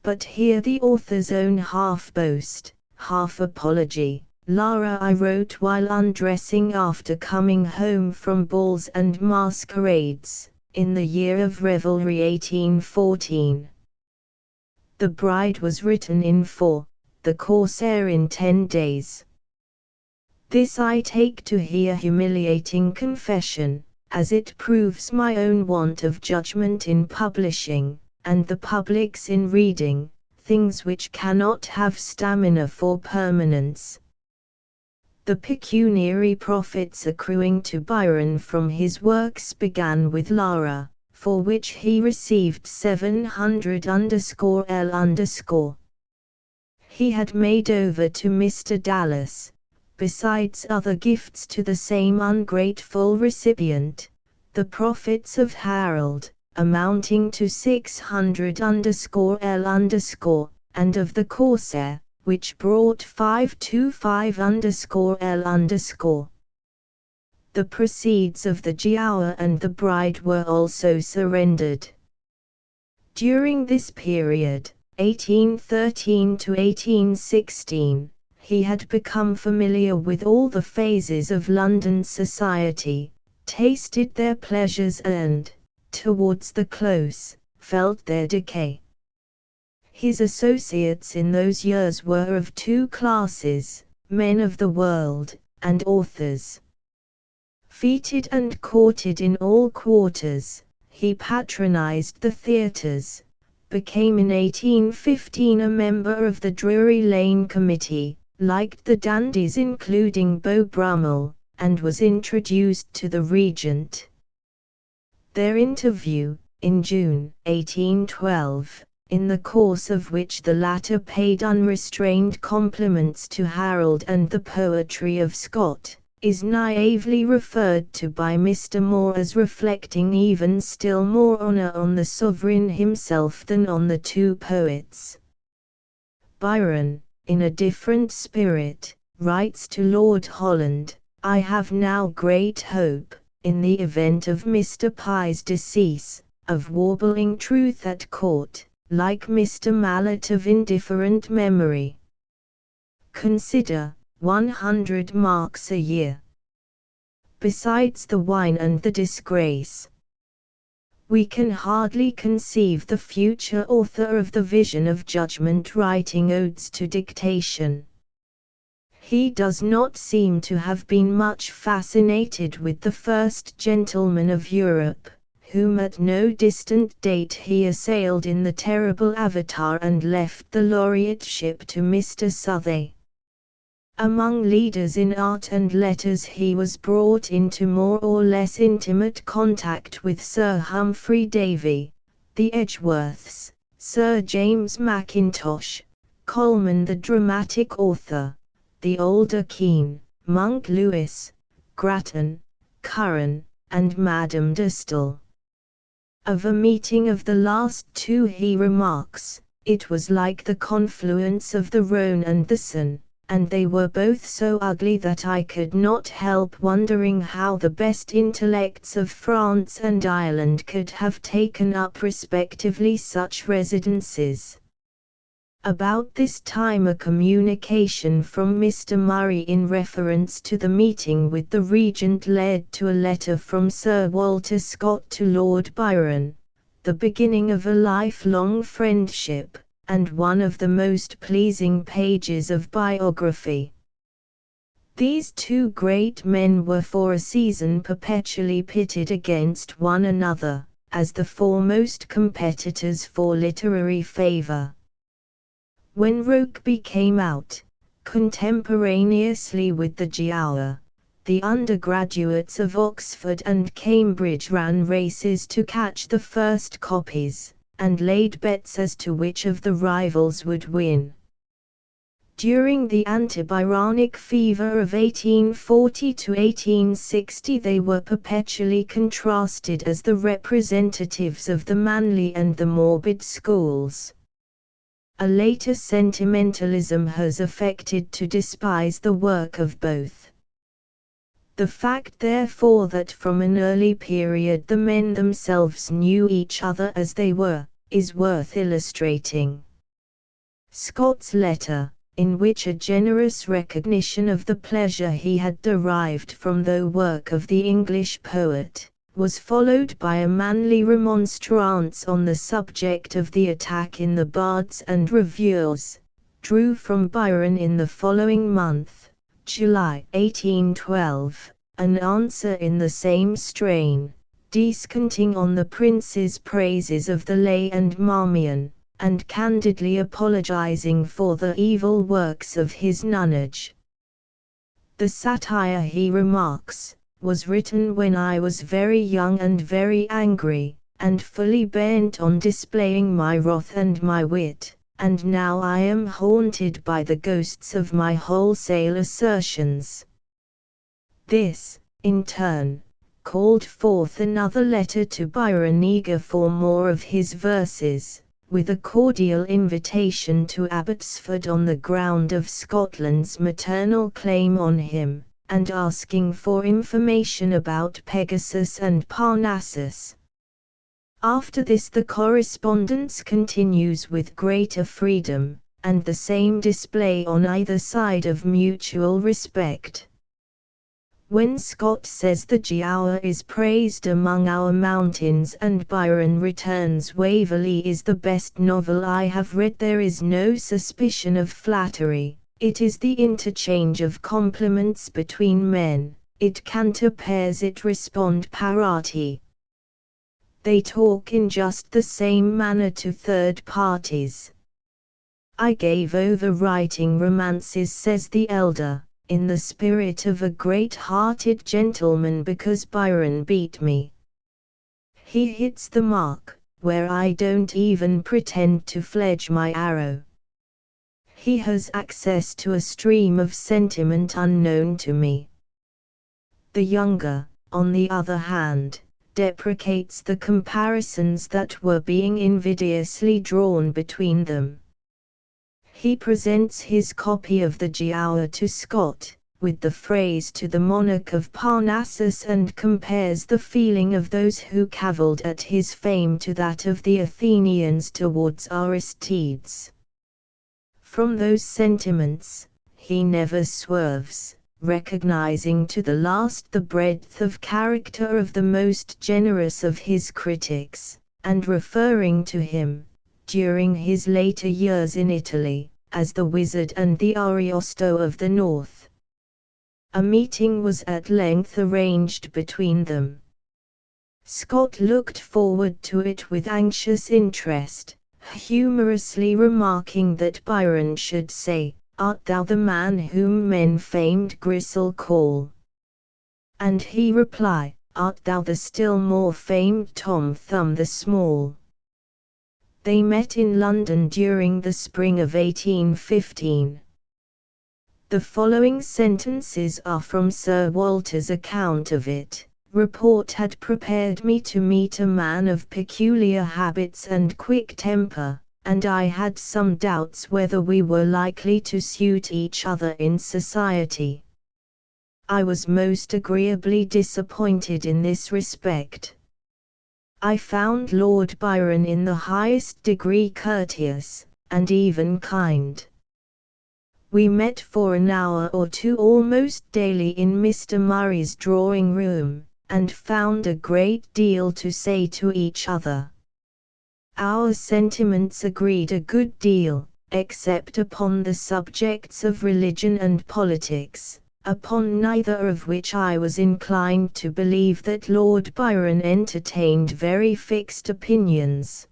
But here the author's own half boast, half apology. Lara I wrote while undressing after coming home from balls and masquerades, in the year of revelry 1814. The Bride was written in 4, the Corsair in 10 days. This I take to be a humiliating confession, as it proves my own want of judgment in publishing, and the public's in reading, things which cannot have stamina for permanence. The pecuniary profits accruing to Byron from his works began with Lara, for which he received 700_L_. He had made over to Mr. Dallas, besides other gifts to the same ungrateful recipient, the profits of Harold, amounting to 600_L_, and of the Corsair, which brought 525_L_. The proceeds of the giaour and the bride were also surrendered. During this period, 1813 to 1816, he had become familiar with all the phases of London society, tasted their pleasures and, towards the close, felt their decay. His associates in those years were of two classes, men of the world, and authors. Feted and courted in all quarters, he patronized the theatres, became in 1815 a member of the Drury Lane Committee, liked the dandies including Beau Brummel, and was introduced to the Regent. Their interview, in June 1812, in the course of which the latter paid unrestrained compliments to Harold and the poetry of Scott, is naively referred to by Mr. Moore as reflecting even still more honour on the sovereign himself than on the two poets. Byron, in a different spirit, writes to Lord Holland, "I have now great hope, in the event of Mr. Pye's decease, of warbling truth at court, like Mr. Mallet of indifferent memory. Consider, 100 marks a year. Besides the wine and the disgrace. We can hardly conceive the future author of the vision of judgment writing odes to dictation. He does not seem to have been much fascinated with the first gentleman of Europe, whom at no distant date he assailed in the terrible Avatar and left the laureateship to Mr. Southey. Among leaders in art and letters he was brought into more or less intimate contact with Sir Humphrey Davy, the Edgeworths, Sir James Mackintosh, Colman the dramatic author, the older Kean, Monk Lewis, Grattan, Curran, and Madame de Staël. Of a meeting of the last two he remarks, "It was like the confluence of the Rhone and the Seine, and they were both so ugly that I could not help wondering how the best intellects of France and Ireland could have taken up respectively such residences." About this time a communication from Mr. Murray in reference to the meeting with the Regent led to a letter from Sir Walter Scott to Lord Byron, the beginning of a lifelong friendship, and one of the most pleasing pages of biography. These two great men were for a season perpetually pitted against one another, as the foremost competitors for literary favour. When Rokeby came out, contemporaneously with the Giaour, the undergraduates of Oxford and Cambridge ran races to catch the first copies, and laid bets as to which of the rivals would win. During the anti-Byronic fever of 1840 to 1860 they were perpetually contrasted as the representatives of the manly and the morbid schools. A later sentimentalism has affected to despise the work of both. The fact therefore that from an early period the men themselves knew each other as they were, is worth illustrating. Scott's letter, in which a generous recognition of the pleasure he had derived from the work of the English poet, was followed by a manly remonstrance on the subject of the attack in the Bards and Reviewers, drew from Byron in the following month, July 1812, an answer in the same strain, descanting on the prince's praises of the Lay and Marmion, and candidly apologizing for the evil works of his nonage. The satire, he remarks, was written when I was very young and very angry, and fully bent on displaying my wrath and my wit, and now I am haunted by the ghosts of my wholesale assertions. This, in turn, called forth another letter to Byron eager for more of his verses, with a cordial invitation to Abbotsford on the ground of Scotland's maternal claim on him, and asking for information about Pegasus and Parnassus. After this the correspondence continues with greater freedom, and the same display on either side of mutual respect. When Scott says the Giaour is praised among our mountains and Byron returns Waverley is the best novel I have read, there is no suspicion of flattery, it is the interchange of compliments between men, it canter pairs, it respond parati. They talk in just the same manner to third parties. I gave over writing romances, says the elder, in the spirit of a great-hearted gentleman, because Byron beat me. He hits the mark, where I don't even pretend to fledge my arrow. He has access to a stream of sentiment unknown to me. The younger, on the other hand, deprecates the comparisons that were being invidiously drawn between them. He presents his copy of the Giaour to Scott, with the phrase to the monarch of Parnassus, and compares the feeling of those who cavilled at his fame to that of the Athenians towards Aristides. From those sentiments, he never swerves, recognizing to the last the breadth of character of the most generous of his critics, and referring to him, during his later years in Italy, as the wizard and the Ariosto of the North. A meeting was at length arranged between them. Scott looked forward to it with anxious interest, humorously remarking that Byron should say, "Art thou the man whom men famed Grisel call?" And he reply, "Art thou the still more famed Tom Thumb the Small?" They met in London during the spring of 1815. The following sentences are from Sir Walter's account of it. Report had prepared me to meet a man of peculiar habits and quick temper, and I had some doubts whether we were likely to suit each other in society. I was most agreeably disappointed in this respect. I found Lord Byron in the highest degree courteous, and even kind. We met for an hour or two almost daily in Mr. Murray's drawing room, and found a great deal to say to each other. Our sentiments agreed a good deal, except upon the subjects of religion and politics, upon neither of which I was inclined to believe that Lord Byron entertained very fixed opinions.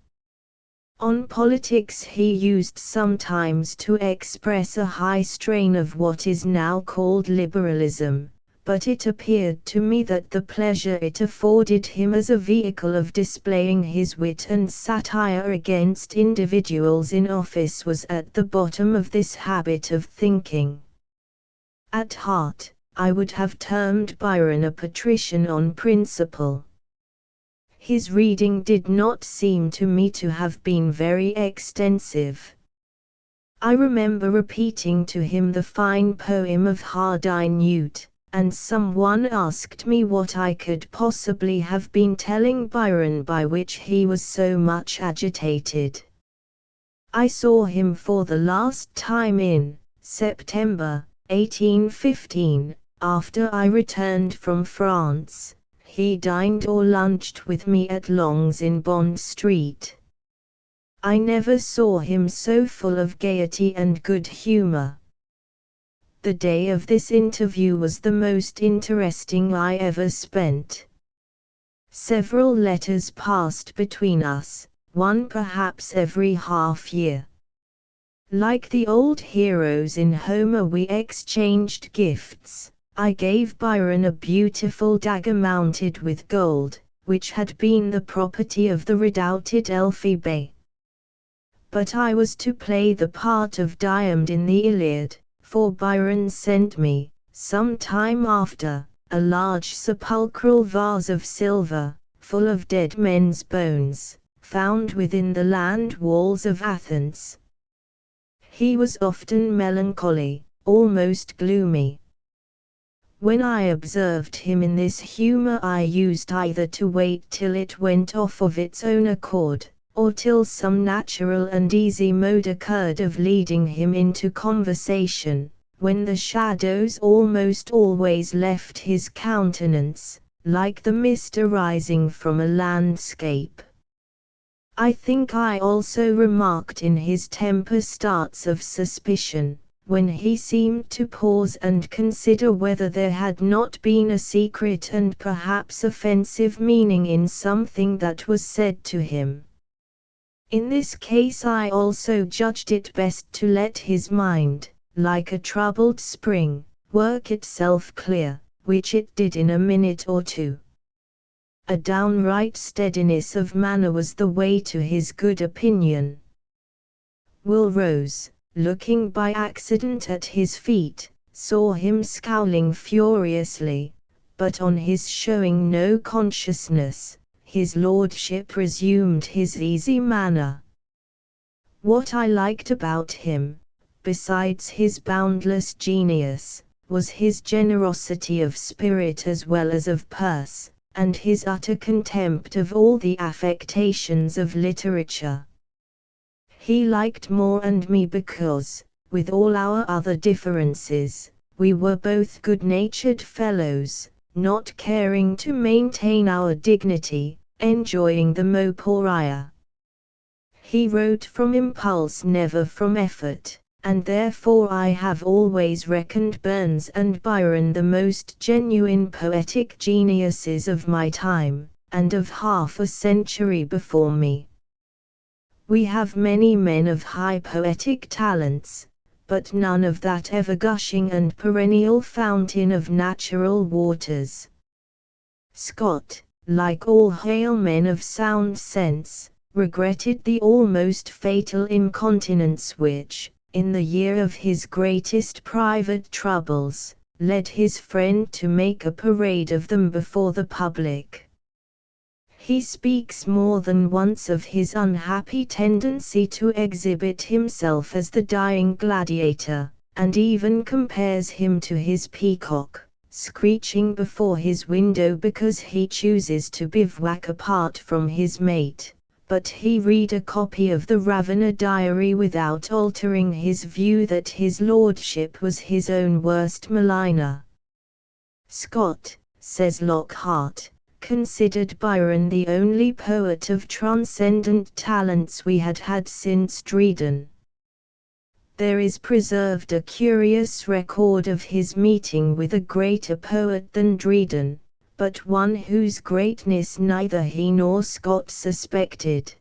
On politics he used sometimes to express a high strain of what is now called liberalism, but it appeared to me that the pleasure it afforded him as a vehicle of displaying his wit and satire against individuals in office was at the bottom of this habit of thinking. At heart, I would have termed Byron a patrician on principle. His reading did not seem to me to have been very extensive. I remember repeating to him the fine poem of Hardine Newt, and someone asked me what I could possibly have been telling Byron by which he was so much agitated. I saw him for the last time in September 1815, after I returned from France. He dined or lunched with me at Long's in Bond Street. I never saw him so full of gaiety and good humor. The day of this interview was the most interesting I ever spent. Several letters passed between us, one perhaps every half year. Like the old heroes in Homer, we exchanged gifts. I gave Byron a beautiful dagger mounted with gold, which had been the property of the redoubted Elphi Bey. But I was to play the part of Diomed in the Iliad, for Byron sent me, some time after, a large sepulchral vase of silver, full of dead men's bones, found within the land walls of Athens. He was often melancholy, almost gloomy. When I observed him in this humor, I used either to wait till it went off of its own accord, or till some natural and easy mode occurred of leading him into conversation, when the shadows almost always left his countenance, like the mist arising from a landscape. I think I also remarked in his temper starts of suspicion, when he seemed to pause and consider whether there had not been a secret and perhaps offensive meaning in something that was said to him. In this case I also judged it best to let his mind, like a troubled spring, work itself clear, which it did in a minute or two. A downright steadiness of manner was the way to his good opinion. Will rose, looking by accident at his feet, saw him scowling furiously, but on his showing no consciousness, his lordship resumed his easy manner. What I liked about him, besides his boundless genius, was his generosity of spirit as well as of purse, and his utter contempt of all the affectations of literature. He liked Moore and me because, with all our other differences, we were both good-natured fellows, not caring to maintain our dignity, enjoying the mope or ire. He wrote from impulse, never from effort, and therefore I have always reckoned Burns and Byron the most genuine poetic geniuses of my time, and of half a century before me. We have many men of high poetic talents, but none of that ever-gushing and perennial fountain of natural waters. Scott, like all hale men of sound sense, regretted the almost fatal incontinence which, in the year of his greatest private troubles, led his friend to make a parade of them before the public. He speaks more than once of his unhappy tendency to exhibit himself as the dying gladiator, and even compares him to his peacock, screeching before his window because he chooses to bivouac apart from his mate. But he read a copy of the Ravener diary without altering his view that his lordship was his own worst maligner. Scott, says Lockhart, considered Byron the only poet of transcendent talents we had had since Dryden. There is preserved a curious record of his meeting with a greater poet than Dryden, but one whose greatness neither he nor Scott suspected.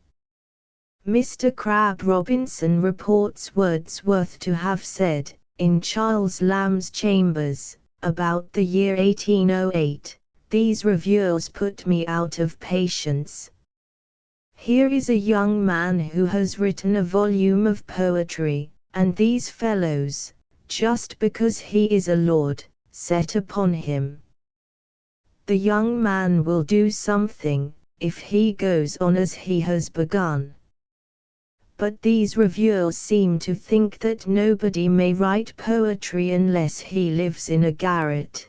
Mr. Crabb Robinson reports Wordsworth to have said, in Charles Lamb's chambers, about the year 1808, "These reviewers put me out of patience. Here is a young man who has written a volume of poetry, and these fellows, just because he is a lord, set upon him. The young man will do something, if he goes on as he has begun." But these reviewers seem to think that nobody may write poetry unless he lives in a garret.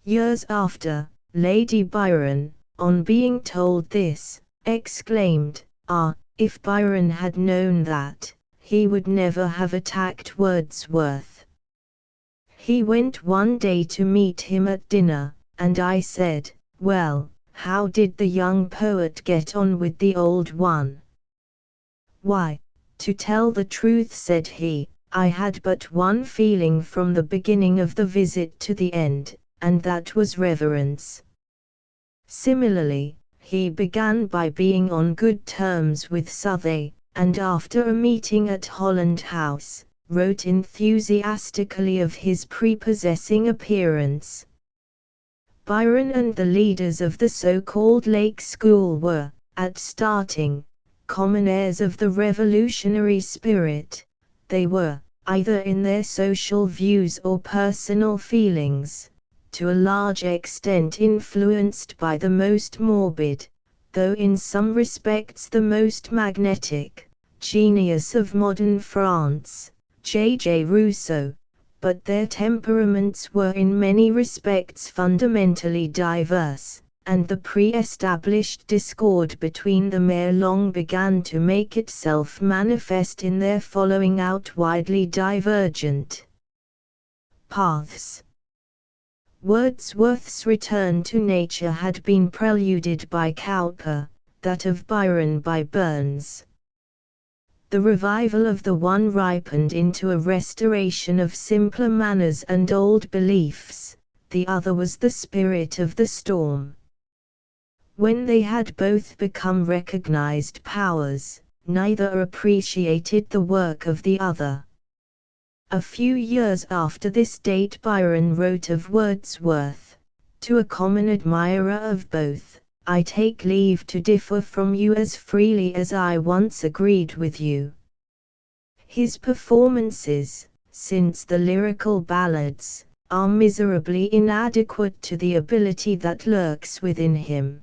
Years after, Lady Byron, on being told this, exclaimed, "Ah, if Byron had known that, he would never have attacked Wordsworth." He went one day to meet him at dinner, and I said, "Well, how did the young poet get on with the old one?" "Why, to tell the truth," said he, "I had but one feeling from the beginning of the visit to the end, and that was reverence." Similarly, he began by being on good terms with Southey, and after a meeting at Holland House, wrote enthusiastically of his prepossessing appearance. Byron and the leaders of the so-called Lake School were, at starting, commonaires of the revolutionary spirit. They were, either in their social views or personal feelings, to a large extent influenced by the most morbid, though in some respects the most magnetic, genius of modern France, J. Rousseau, but their temperaments were in many respects fundamentally diverse, and the pre-established discord between them ere long began to make itself manifest in their following out widely divergent paths. Wordsworth's return to nature had been preluded by Cowper, that of Byron by Burns. The revival of the one ripened into a restoration of simpler manners and old beliefs, the other was the spirit of the storm. When they had both become recognized powers, neither appreciated the work of the other. A few years after this date Byron wrote of Wordsworth, "To a common admirer of both, I take leave to differ from you as freely as I once agreed with you." His performances, since the lyrical ballads, are miserably inadequate to the ability that lurks within him.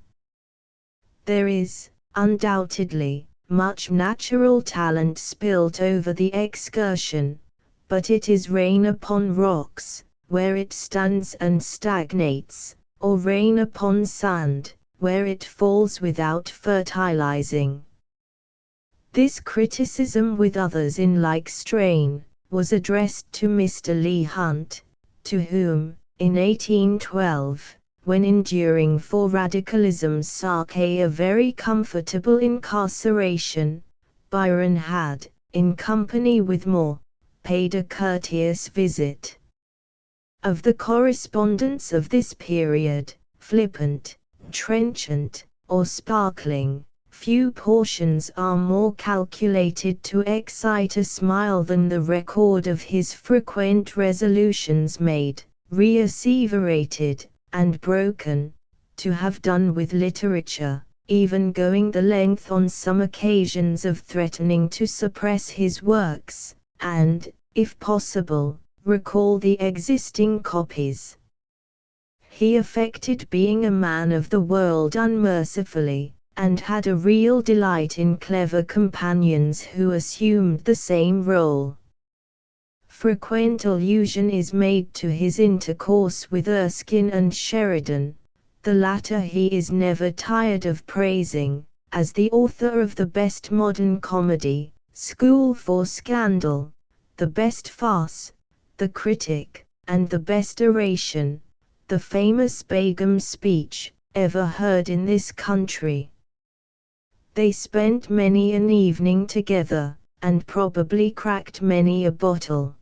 There is, undoubtedly, much natural talent spilt over the Excursion, but it is rain upon rocks, where it stands and stagnates, or rain upon sand, where it falls without fertilizing. This criticism, with others in like strain, was addressed to Mr. Leigh Hunt, to whom, in 1812, when enduring for radicalism's sake a very comfortable incarceration, Byron had, in company with Moore, paid a courteous visit. Of the correspondence of this period, flippant, trenchant, or sparkling, few portions are more calculated to excite a smile than the record of his frequent resolutions made, reasseverated, and broken, to have done with literature, even going the length on some occasions of threatening to suppress his works, and, if possible, recall the existing copies. He affected being a man of the world unmercifully, and had a real delight in clever companions who assumed the same role. Frequent allusion is made to his intercourse with Erskine and Sheridan. The latter he is never tired of praising, as the author of the best modern comedy, School for Scandal, the best farce, The Critic, and the best oration, the famous Begum speech, ever heard in this country. They spent many an evening together, and probably cracked many a bottle.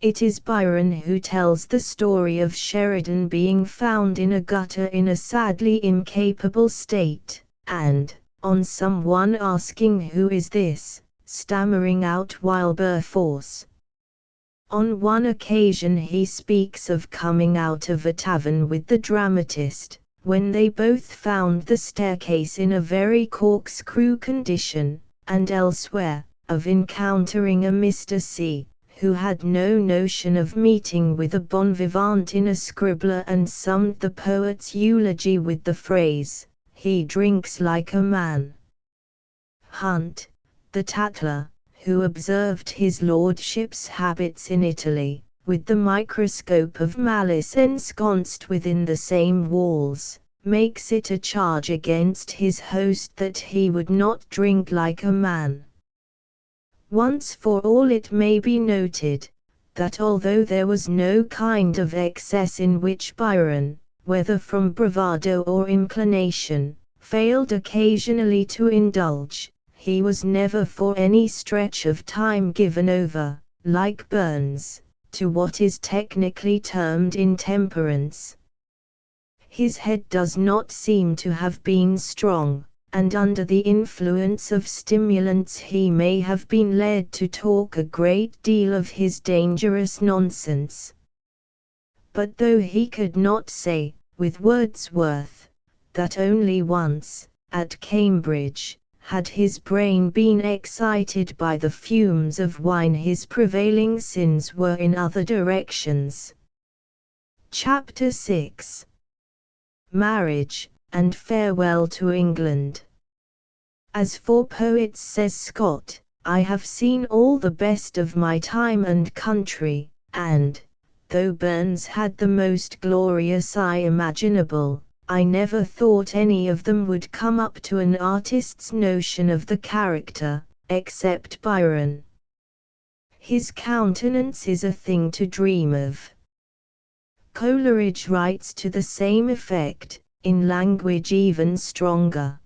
It is Byron who tells the story of Sheridan being found in a gutter in a sadly incapable state, and, on someone asking who is this, stammering out Wilberforce. On one occasion he speaks of coming out of a tavern with the dramatist, when they both found the staircase in a very corkscrew condition, and elsewhere, of encountering a Mr. C., who had no notion of meeting with a bon vivant in a scribbler, and summed the poet's eulogy with the phrase, "He drinks like a man." Hunt, the tattler, who observed his lordship's habits in Italy, with the microscope of malice ensconced within the same walls, makes it a charge against his host that he would not drink like a man. Once for all it may be noted, that although there was no kind of excess in which Byron, whether from bravado or inclination, failed occasionally to indulge, he was never for any stretch of time given over, like Burns, to what is technically termed intemperance. His head does not seem to have been strong, and under the influence of stimulants he may have been led to talk a great deal of his dangerous nonsense. But though he could not say, with Wordsworth, that only once, at Cambridge, had his brain been excited by the fumes of wine, his prevailing sins were in other directions. Chapter 6. Marriage, and Farewell to England. As for poets, says Scott, I have seen all the best of my time and country, and, though Burns had the most glorious eye imaginable, I never thought any of them would come up to an artist's notion of the character, except Byron. His countenance is a thing to dream of. Coleridge writes to the same effect, in language even stronger.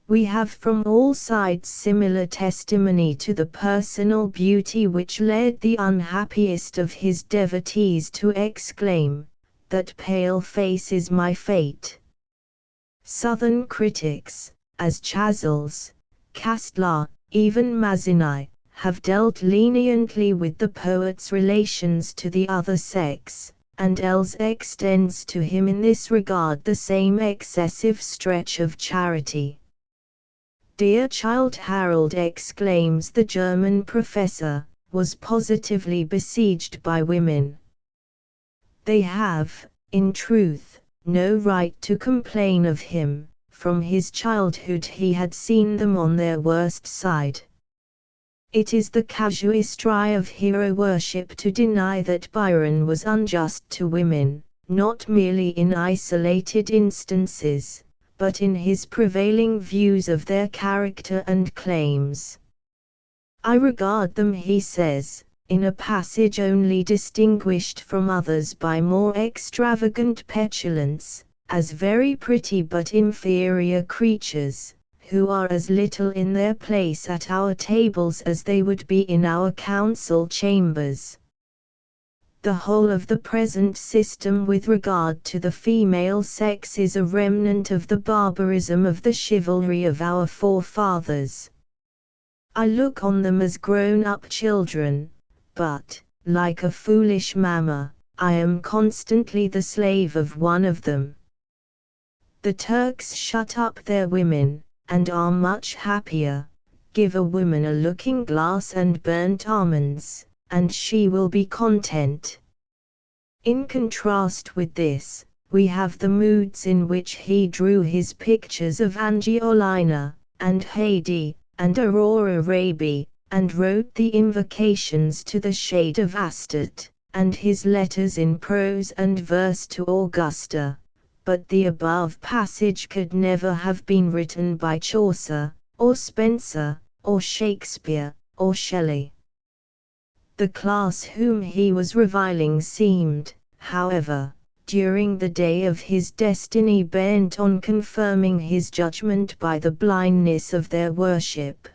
We have from all sides similar testimony to the personal beauty which led the unhappiest of his devotees to exclaim, "That pale face is my fate." Southern critics, as Chazelles, Castler, even Mazzini, have dealt leniently with the poet's relations to the other sex, and else extends to him in this regard the same excessive stretch of charity. "Dear Childe Harold," exclaims the German professor, "was positively besieged by women. They have, in truth, no right to complain of him. From his childhood he had seen them on their worst side." It is the casuistry of hero worship to deny that Byron was unjust to women, not merely in isolated instances, but in his prevailing views of their character and claims. "I regard them," he says, in a passage only distinguished from others by more extravagant petulance, "as very pretty but inferior creatures, who are as little in their place at our tables as they would be in our council chambers." The whole of the present system with regard to the female sex is a remnant of the barbarism of the chivalry of our forefathers. I look on them as grown-up children, but, like a foolish mamma, I am constantly the slave of one of them. The Turks shut up their women, and are much happier. Give a woman a looking-glass and burnt almonds, and she will be content. In contrast with this, we have the moods in which he drew his pictures of Angiolina, and Haidee, and Aurora Raby, and wrote the invocations to the shade of Astarte, and his letters in prose and verse to Augusta. But the above passage could never have been written by Chaucer, or Spenser, or Shakespeare, or Shelley. The class whom he was reviling seemed, however, during the day of his destiny bent on confirming his judgment by the blindness of their worship.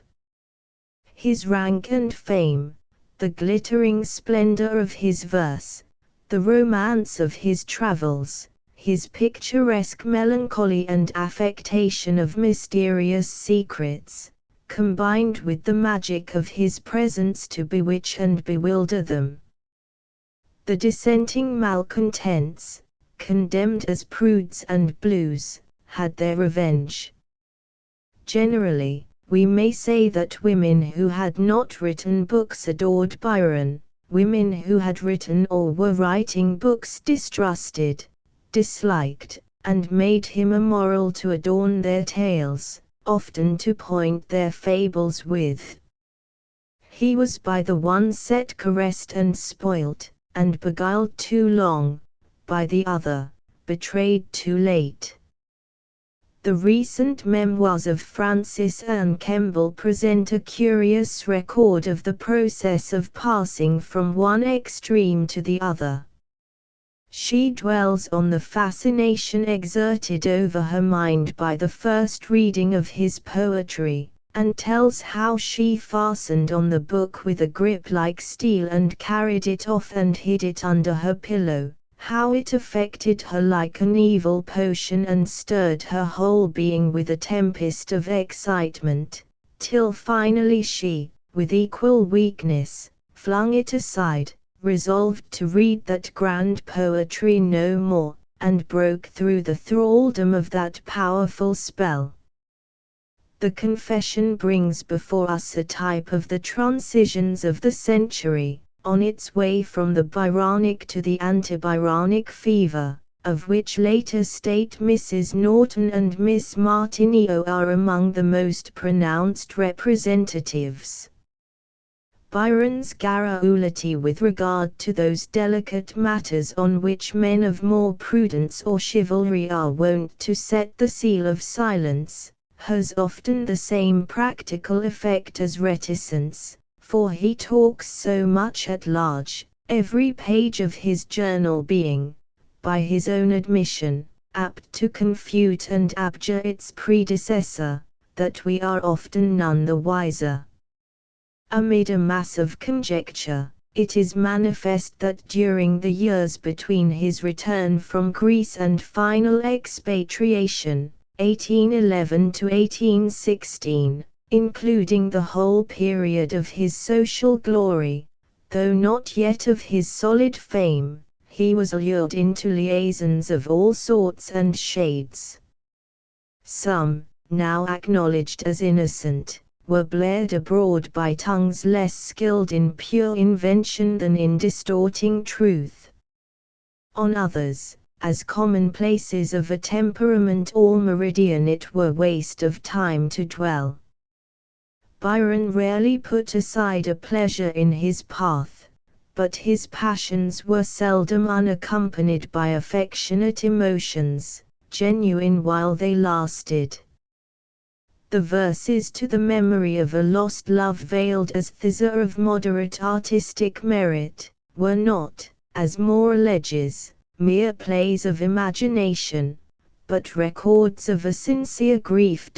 His rank and fame, the glittering splendor of his verse, the romance of his travels, his picturesque melancholy and affectation of mysterious secrets, combined with the magic of his presence to bewitch and bewilder them. The dissenting malcontents, condemned as prudes and blues, had their revenge. Generally, we may say that women who had not written books adored Byron, women who had written or were writing books distrusted, disliked, and made him a moral to adorn their tales, often to point their fables with. He was by the one set caressed and spoilt, and beguiled too long, by the other, betrayed too late. The recent memoirs of Frances Anne Kemble present a curious record of the process of passing from one extreme to the other. She dwells on the fascination exerted over her mind by the first reading of his poetry, and tells how she fastened on the book with a grip like steel and carried it off and hid it under her pillow, how it affected her like an evil potion and stirred her whole being with a tempest of excitement, till finally she, with equal weakness, flung it aside, resolved to read that grand poetry no more, and broke through the thraldom of that powerful spell. The Confession brings before us a type of the transitions of the century, on its way from the Byronic to the antibyronic fever, of which later state Mrs. Norton and Miss Martineau are among the most pronounced representatives. Byron's garrulity with regard to those delicate matters on which men of more prudence or chivalry are wont to set the seal of silence, has often the same practical effect as reticence, for he talks so much at large, every page of his journal being, by his own admission, apt to confute and abjure its predecessor, that we are often none the wiser. Amid a mass of conjecture, it is manifest that during the years between his return from Greece and final expatriation, 1811 to 1816, including the whole period of his social glory, though not yet of his solid fame, he was lured into liaisons of all sorts and shades. Some, now acknowledged as innocent, were blared abroad by tongues less skilled in pure invention than in distorting truth. On others, as commonplaces of a temperament all meridian, it were waste of time to dwell. Byron rarely put aside a pleasure in his path, but his passions were seldom unaccompanied by affectionate emotions, genuine while they lasted. The verses to the memory of a lost love, veiled as thither of moderate artistic merit, were not, as Moore alleges, mere plays of imagination, but records of a sincere grief.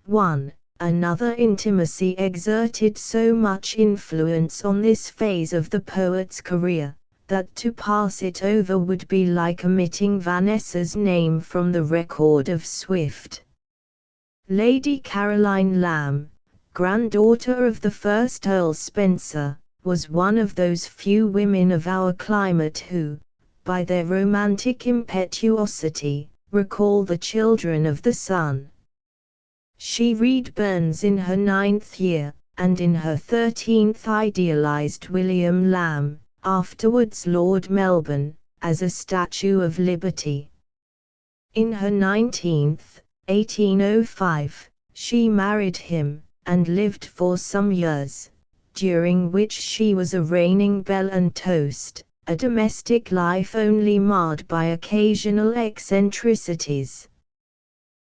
1. Another intimacy exerted so much influence on this phase of the poet's career, that to pass it over would be like omitting Vanessa's name from the record of Swift. Lady Caroline Lamb, granddaughter of the first Earl Spencer, was one of those few women of our climate who, by their romantic impetuosity, recall the children of the sun. She read Burns in her 9th year, and in her 13th idealized William Lamb, afterwards Lord Melbourne, as a statue of liberty. In her 19th, 1805, she married him, and lived for some years, during which she was a reigning belle and toast, a domestic life only marred by occasional eccentricities.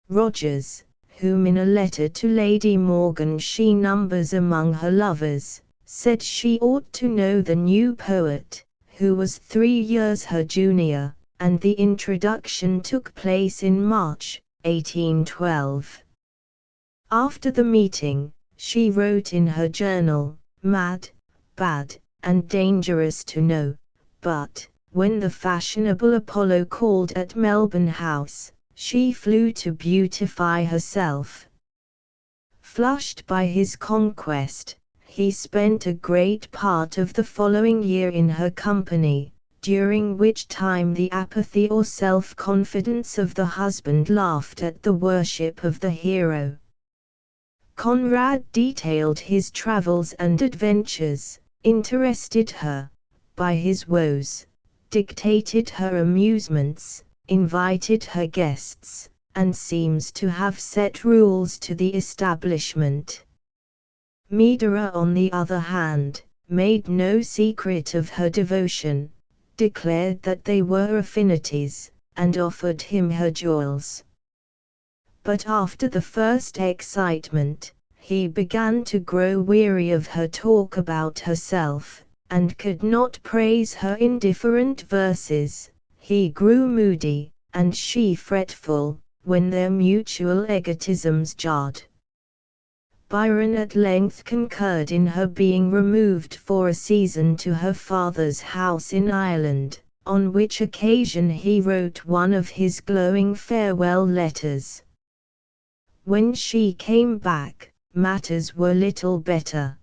Rogers, whom in a letter to Lady Morgan she numbers among her lovers, said she ought to know the new poet, who was 3 years her junior, and the introduction took place in March, 1812. After the meeting, she wrote in her journal, "Mad, bad, and dangerous to know, but, when the fashionable Apollo called at Melbourne House, she flew to beautify herself." Flushed by his conquest, he spent a great part of the following year in her company, during which time the apathy or self-confidence of the husband laughed at the worship of the hero. Conrad detailed his travels and adventures, interested her by his woes, dictated her amusements, invited her guests, and seems to have set rules to the establishment. Medora, on the other hand, made no secret of her devotion, declared that they were affinities, and offered him her jewels. But after the first excitement, he began to grow weary of her talk about herself, and could not praise her indifferent verses. He grew moody, and she fretful, when their mutual egotisms jarred. Byron at length concurred in her being removed for a season to her father's house in Ireland, on which occasion he wrote one of his glowing farewell letters. When she came back, matters were little better.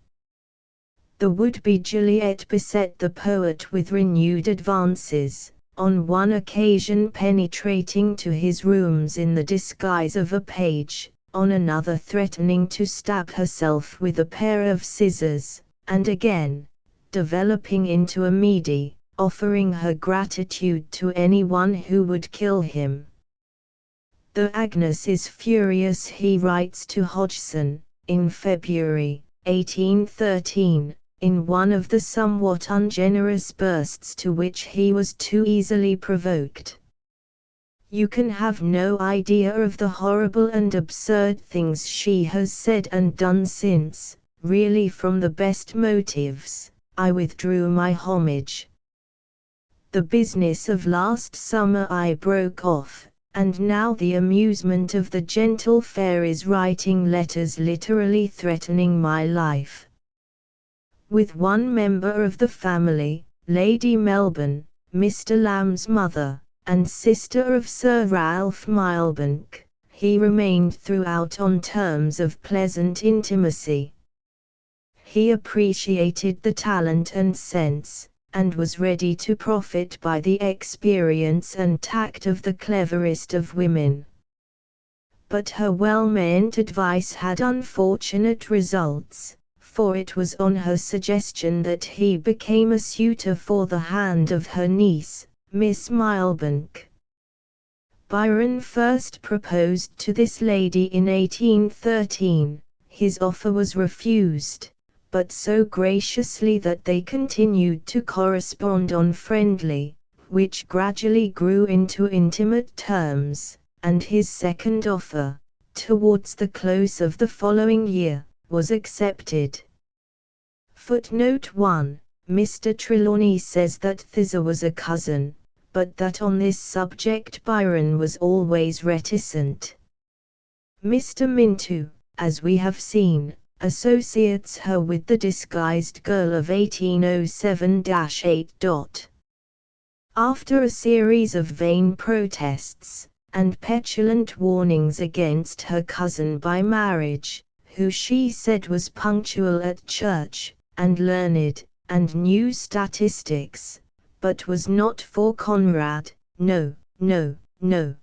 The would-be Juliet beset the poet with renewed advances, on one occasion penetrating to his rooms in the disguise of a page, on another threatening to stab herself with a pair of scissors, and again, developing into a Mede, offering her gratitude to anyone who would kill him. Though Agnes is furious, he writes to Hodgson, in February 1813, in one of the somewhat ungenerous bursts to which he was too easily provoked. You can have no idea of the horrible and absurd things she has said and done since, really from the best motives, I withdrew my homage. The business of last summer I broke off, and now the amusement of the gentle fair is writing letters literally threatening my life. With one member of the family, Lady Melbourne, Mr. Lamb's mother, and sister of Sir Ralph Milbank, he remained throughout on terms of pleasant intimacy. He appreciated the talent and sense, and was ready to profit by the experience and tact of the cleverest of women. But her well-meant advice had unfortunate results, for it was on her suggestion that he became a suitor for the hand of her niece, Miss Milbank. Byron first proposed to this lady in 1813, his offer was refused, but so graciously that they continued to correspond on friendly, which gradually grew into intimate terms, and his second offer, towards the close of the following year, was accepted. Footnote 1. Mr. Trelawney says that Thizar was a cousin, but that on this subject Byron was always reticent. Mr. Minto, as we have seen, associates her with the disguised girl of 1807-8. After a series of vain protests, and petulant warnings against her cousin by marriage, who she said was punctual at church, and learned, and knew statistics, but was not for Conrad, no, no, no.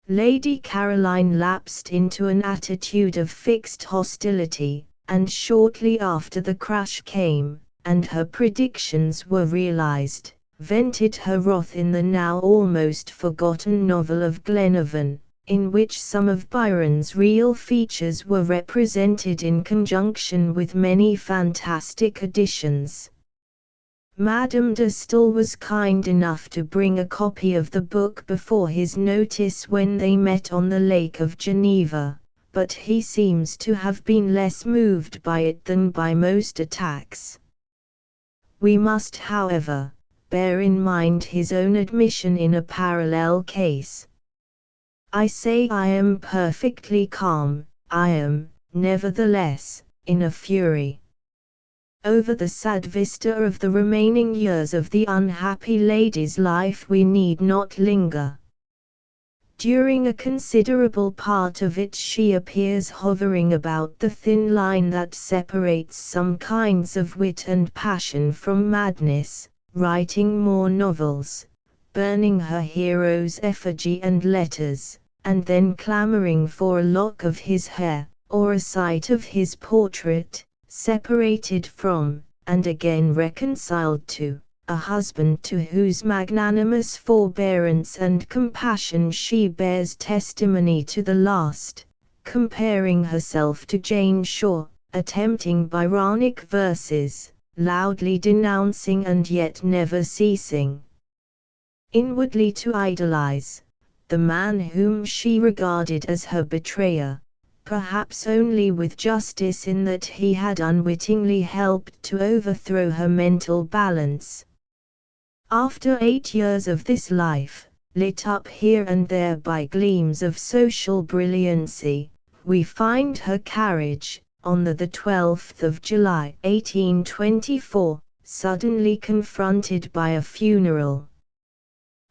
Lady Caroline lapsed into an attitude of fixed hostility, and shortly after the crash came, and her predictions were realized, vented her wrath in the now almost forgotten novel of Glenarvan, in which some of Byron's real features were represented in conjunction with many fantastic additions. Madame de Staël was kind enough to bring a copy of the book before his notice when they met on the Lake of Geneva, but he seems to have been less moved by it than by most attacks. We must, however, bear in mind his own admission in a parallel case. I say I am perfectly calm, I am, nevertheless, in a fury. Over the sad vista of the remaining years of the unhappy lady's life we need not linger. During a considerable part of it she appears hovering about the thin line that separates some kinds of wit and passion from madness, writing more novels, burning her hero's effigy and letters, and then clamoring for a lock of his hair, or a sight of his portrait, separated from, and again reconciled to, a husband to whose magnanimous forbearance and compassion she bears testimony to the last, comparing herself to Jane Shore, attempting Byronic verses, loudly denouncing and yet never ceasing inwardly to idolize the man whom she regarded as her betrayer, perhaps only with justice in that he had unwittingly helped to overthrow her mental balance. After 8 years of this life, lit up here and there by gleams of social brilliancy, we find her carriage, on the 12th of July 1824, suddenly confronted by a funeral.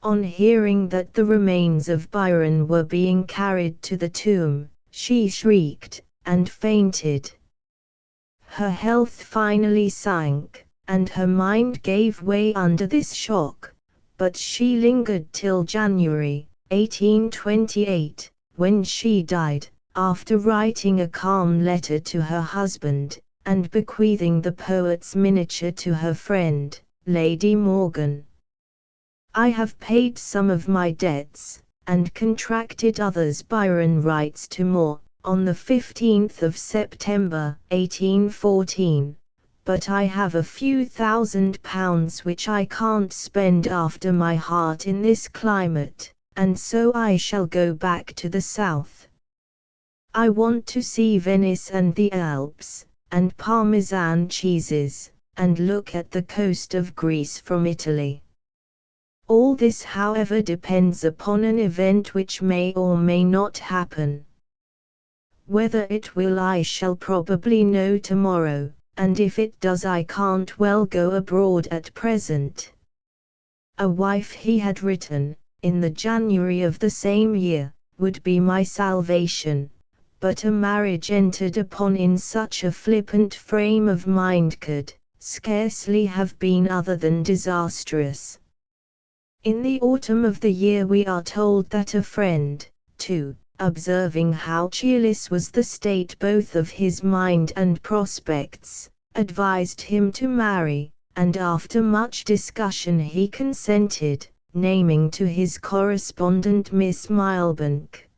On hearing that the remains of Byron were being carried to the tomb, she shrieked, and fainted. Her health finally sank, and her mind gave way under this shock, but she lingered till January 1828, when she died, after writing a calm letter to her husband, and bequeathing the poet's miniature to her friend, Lady Morgan. I have paid some of my debts, and contracted others. Byron writes to Moore, on the 15th of September, 1814, but I have a few £1,000 which I can't spend after my heart in this climate, and so I shall go back to the south. I want to see Venice and the Alps, and Parmesan cheeses, and look at the coast of Greece from Italy. All this, however, depends upon an event which may or may not happen. Whether it will I shall probably know tomorrow, and if it does I can't well go abroad at present. A wife, he had written, in the January of the same year, would be my salvation, but a marriage entered upon in such a flippant frame of mind could scarcely have been other than disastrous. In the autumn of the year we are told that a friend, too, observing how cheerless was the state both of his mind and prospects, advised him to marry, and after much discussion he consented, naming to his correspondent Miss Milbank.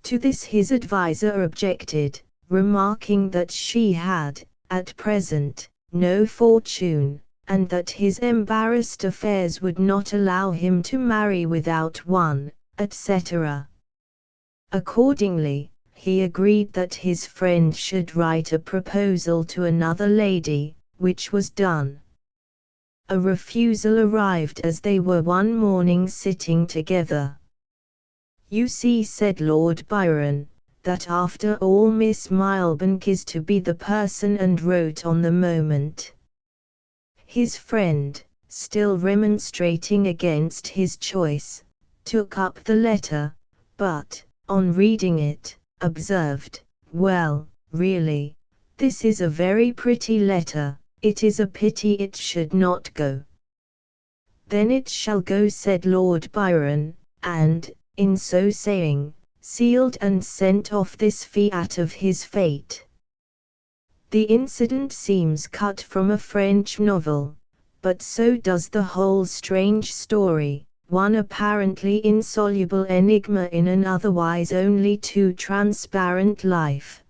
To this his adviser objected, remarking that she had, at present, no fortune, and that his embarrassed affairs would not allow him to marry without one, etc. Accordingly, he agreed that his friend should write a proposal to another lady, which was done. A refusal arrived as they were one morning sitting together. "You see," said Lord Byron, "that after all Miss Milbank is to be the person," and wrote on the moment. His friend, still remonstrating against his choice, took up the letter, but, on reading it, observed, "Well, really, this is a very pretty letter, it is a pity it should not go." "Then it shall go," said Lord Byron, and, in so saying, sealed and sent off this fiat of his fate. The incident seems cut from a French novel, but so does the whole strange story, one apparently insoluble enigma in an otherwise only too transparent life.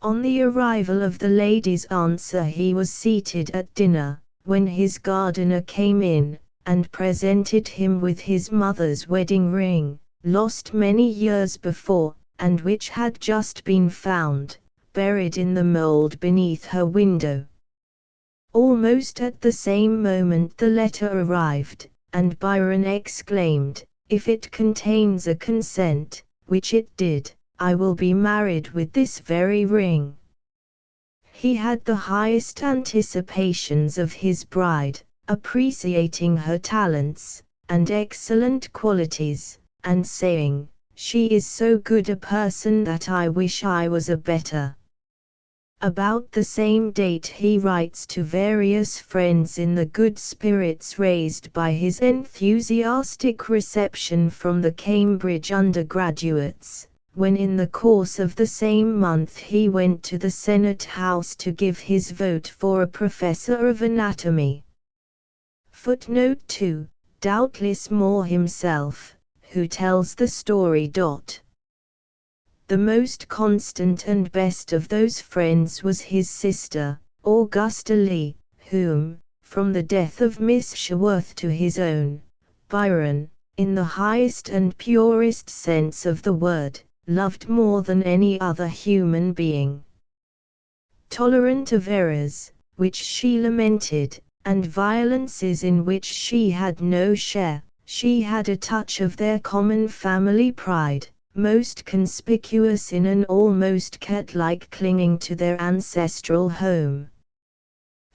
On the arrival of the lady's answer he was seated at dinner, when his gardener came in, and presented him with his mother's wedding ring, lost many years before, and which had just been found, buried in the mold beneath her window. Almost at the same moment the letter arrived, and Byron exclaimed, "If it contains a consent," which it did, "I will be married with this very ring." He had the highest anticipations of his bride, appreciating her talents and excellent qualities, and saying, "She is so good a person that I wish I was a better." About the same date he writes to various friends in the good spirits raised by his enthusiastic reception from the Cambridge undergraduates, when in the course of the same month he went to the Senate House to give his vote for a professor of anatomy. Footnote 2, doubtless Moore himself, who tells the story. The most constant and best of those friends was his sister, Augusta Leigh, whom, from the death of Miss Sherworth to his own, Byron, in the highest and purest sense of the word, loved more than any other human being. Tolerant of errors, which she lamented, and violences in which she had no share, she had a touch of their common family pride, most conspicuous in an almost cat-like clinging to their ancestral home.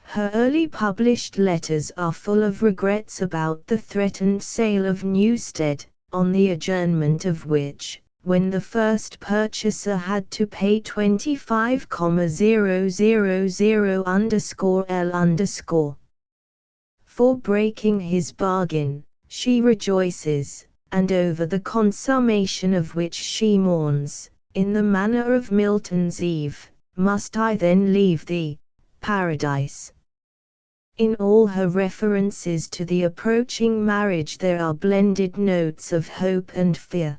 Her early published letters are full of regrets about the threatened sale of Newstead, on the adjournment of which, when the first purchaser had to pay 25,000 for breaking his bargain, she rejoices, and over the consummation of which she mourns, in the manner of Milton's Eve, must I then leave thee, paradise? In all her references to the approaching marriage there are blended notes of hope and fear.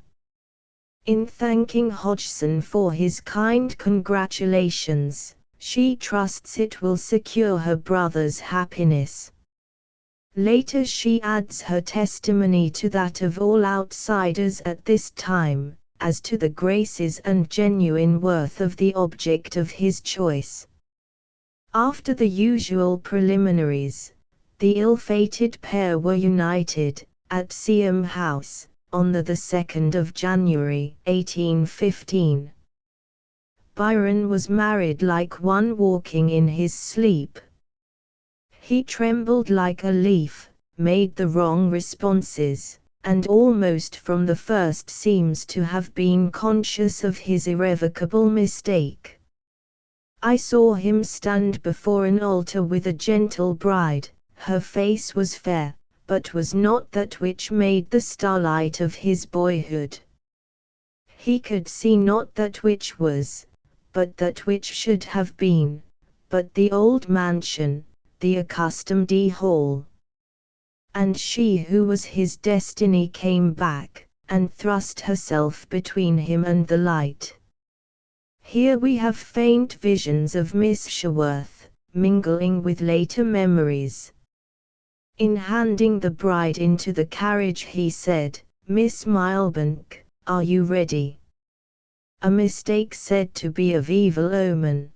In thanking Hodgson for his kind congratulations, she trusts it will secure her brother's happiness. Later she adds her testimony to that of all outsiders at this time, as to the graces and genuine worth of the object of his choice. After the usual preliminaries, the ill-fated pair were united, at Seaham House, on the 2nd of January, 1815. Byron was married like one walking in his sleep. He trembled like a leaf, made the wrong responses, and almost from the first seems to have been conscious of his irrevocable mistake. I saw him stand before an altar with a gentle bride. Her face was fair, but was not that which made the starlight of his boyhood. He could see not that which was, but that which should have been, but the old mansion, the accustomed hall. And she who was his destiny came back, and thrust herself between him and the light. Here we have faint visions of Miss Sherworth, mingling with later memories. In handing the bride into the carriage he said, "Miss Milbank, are you ready?" A mistake said to be of evil omen.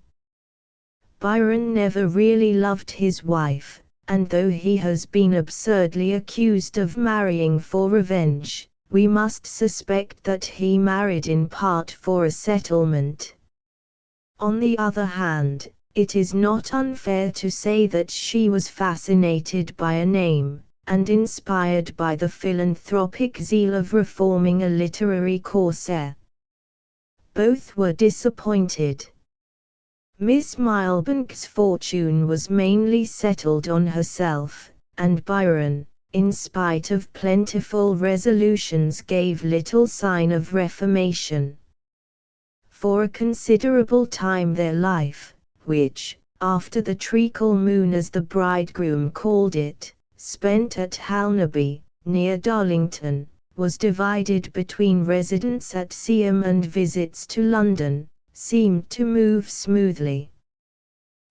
Byron never really loved his wife, and though he has been absurdly accused of marrying for revenge, we must suspect that he married in part for a settlement. On the other hand, it is not unfair to say that she was fascinated by a name, and inspired by the philanthropic zeal of reforming a literary corsair. Both were disappointed. Miss Milbank's fortune was mainly settled on herself, and Byron, in spite of plentiful resolutions, gave little sign of reformation. For a considerable time their life, which, after the treacle moon as the bridegroom called it, spent at Halnaby, near Darlington, was divided between residence at Seaham and visits to London, seemed to move smoothly.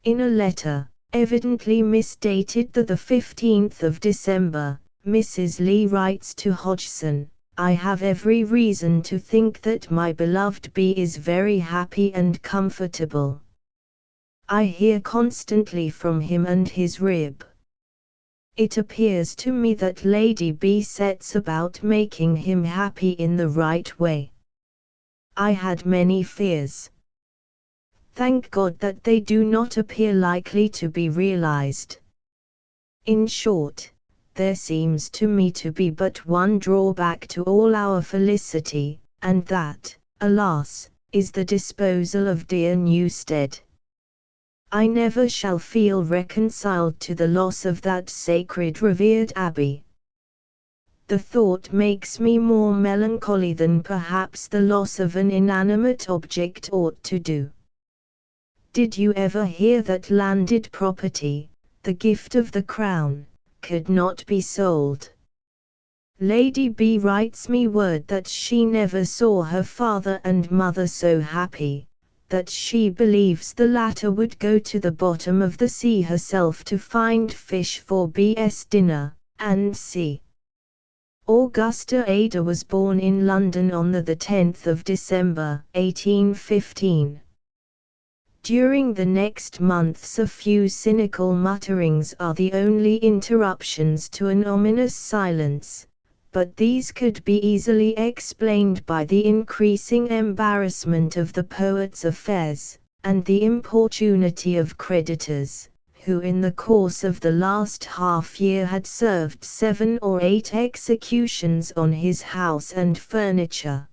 In a letter, evidently misdated the 15th of December, Mrs. Lee writes to Hodgson, "I have every reason to think that my beloved B is very happy and comfortable. I hear constantly from him and his rib. It appears to me that Lady B sets about making him happy in the right way. I had many fears. Thank God that they do not appear likely to be realized. In short, there seems to me to be but one drawback to all our felicity, and that, alas, is the disposal of dear Newstead. I never shall feel reconciled to the loss of that sacred revered abbey. The thought makes me more melancholy than perhaps the loss of an inanimate object ought to do. Did you ever hear that landed property, the gift of the Crown, could not be sold? Lady B writes me word that she never saw her father and mother so happy, that she believes the latter would go to the bottom of the sea herself to find fish for B.'s dinner, and c. Augusta Ada was born in London on the 10th of December, 1815. During the next months a few cynical mutterings are the only interruptions to an ominous silence, but these could be easily explained by the increasing embarrassment of the poet's affairs, and the importunity of creditors, who in the course of the last half-year had served 7 or 8 executions on his house and furniture.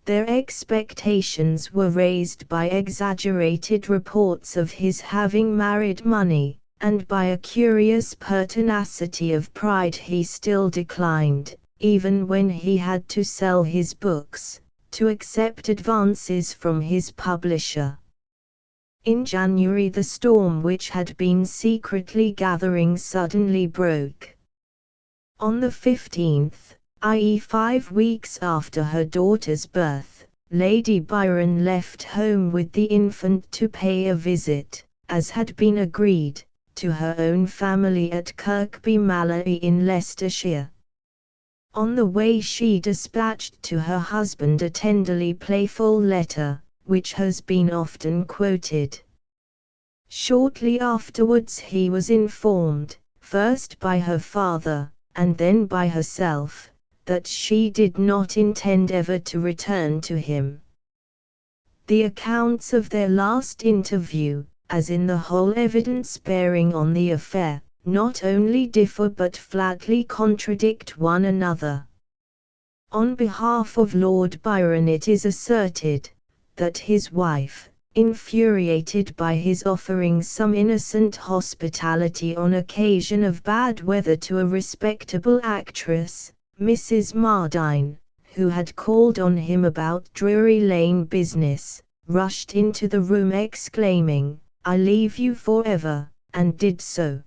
Their expectations were raised by exaggerated reports of his having married money, and by a curious pertinacity of pride he still declined, even when he had to sell his books, to accept advances from his publisher. In January the storm which had been secretly gathering suddenly broke. On the 15th, i.e. 5 weeks after her daughter's birth, Lady Byron left home with the infant to pay a visit, as had been agreed, to her own family at Kirkby Mallory in Leicestershire. On the way she dispatched to her husband a tenderly playful letter, which has been often quoted. Shortly afterwards he was informed, first by her father, and then by herself, that she did not intend ever to return to him. The accounts of their last interview, as in the whole evidence bearing on the affair, not only differ but flatly contradict one another. On behalf of Lord Byron it is asserted, that his wife, infuriated by his offering some innocent hospitality on occasion of bad weather to a respectable actress, Mrs. Mardine, who had called on him about Drury Lane business, rushed into the room exclaiming, "I leave you forever," and did so.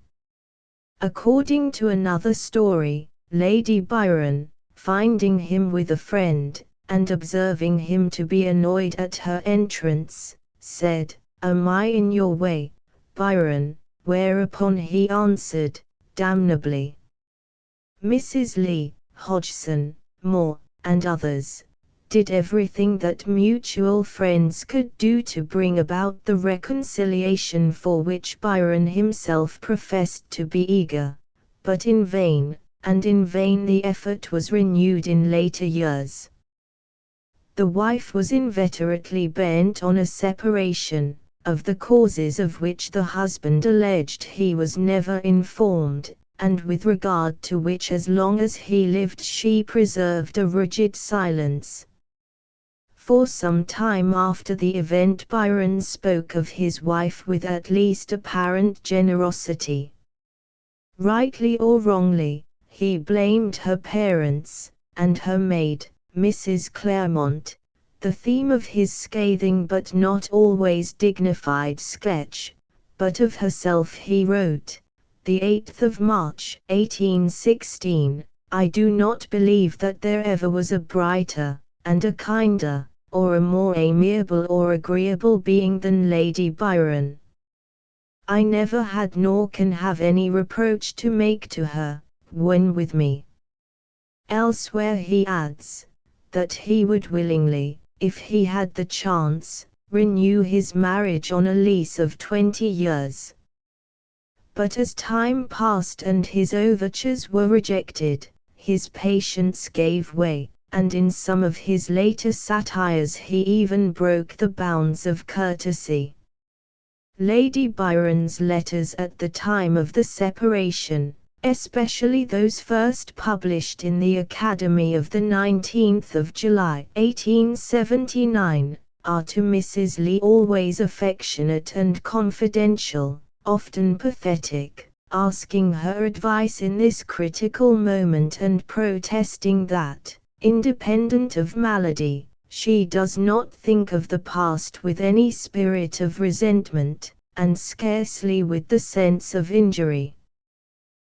According to another story, Lady Byron, finding him with a friend, and observing him to be annoyed at her entrance, said, "Am I in your way, Byron?" Whereupon he answered, "Damnably." Mrs. Lee, Hodgson, Moore, and others, did everything that mutual friends could do to bring about the reconciliation for which Byron himself professed to be eager, but in vain, and in vain the effort was renewed in later years. The wife was inveterately bent on a separation, of the causes of which the husband alleged he was never informed, and with regard to which as long as he lived she preserved a rigid silence. For some time after the event Byron spoke of his wife with at least apparent generosity. Rightly or wrongly, he blamed her parents, and her maid, Mrs. Claremont, the theme of his scathing but not always dignified sketch, but of herself he wrote, the 8th of March, 1816, "I do not believe that there ever was a brighter, and a kinder, or a more amiable or agreeable being than Lady Byron. I never had nor can have any reproach to make to her, when with me." Elsewhere he adds, that he would willingly, if he had the chance, renew his marriage on a lease of 20 years. But as time passed and his overtures were rejected, his patience gave way, and in some of his later satires he even broke the bounds of courtesy. Lady Byron's letters at the time of the separation, especially those first published in the Academy of the 19th of July 1879, are to Mrs. Lee always affectionate and confidential, often pathetic, asking her advice in this critical moment and protesting that, independent of malady, she does not think of the past with any spirit of resentment, and scarcely with the sense of injury.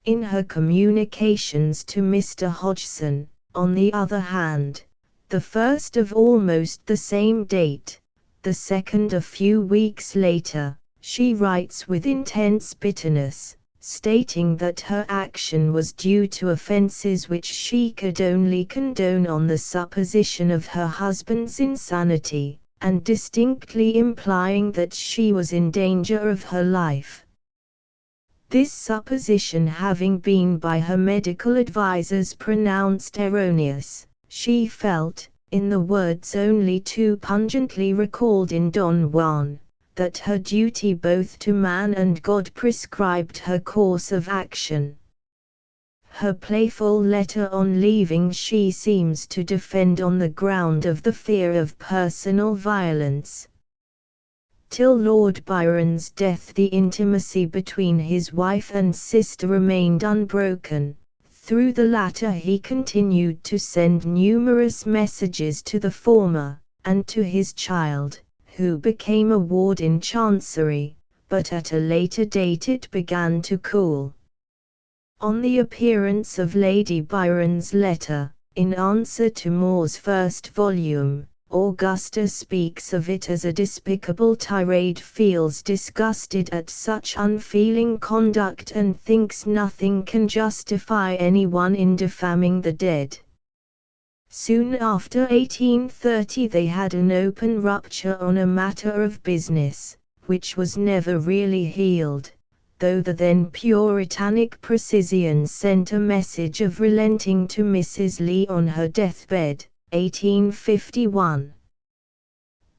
In her communications to Mr. Hodgson, on the other hand, the first of almost the same date, the second a few weeks later, she writes with intense bitterness, stating that her action was due to offences which she could only condone on the supposition of her husband's insanity, and distinctly implying that she was in danger of her life. This supposition having been by her medical advisers pronounced erroneous, she felt, in the words only too pungently recalled in Don Juan, that her duty both to man and God prescribed her course of action. Her playful letter on leaving she seems to defend on the ground of the fear of personal violence. Till Lord Byron's death the intimacy between his wife and sister remained unbroken. Through the latter he continued to send numerous messages to the former, and to his child, who became a ward in Chancery, but at a later date it began to cool. On the appearance of Lady Byron's letter, in answer to More's first volume, Augusta speaks of it as a despicable tirade, feels disgusted at such unfeeling conduct and thinks nothing can justify anyone in defaming the dead. Soon after 1830 they had an open rupture on a matter of business, which was never really healed, though the then puritanic precisian sent a message of relenting to Mrs. Lee on her deathbed, 1851.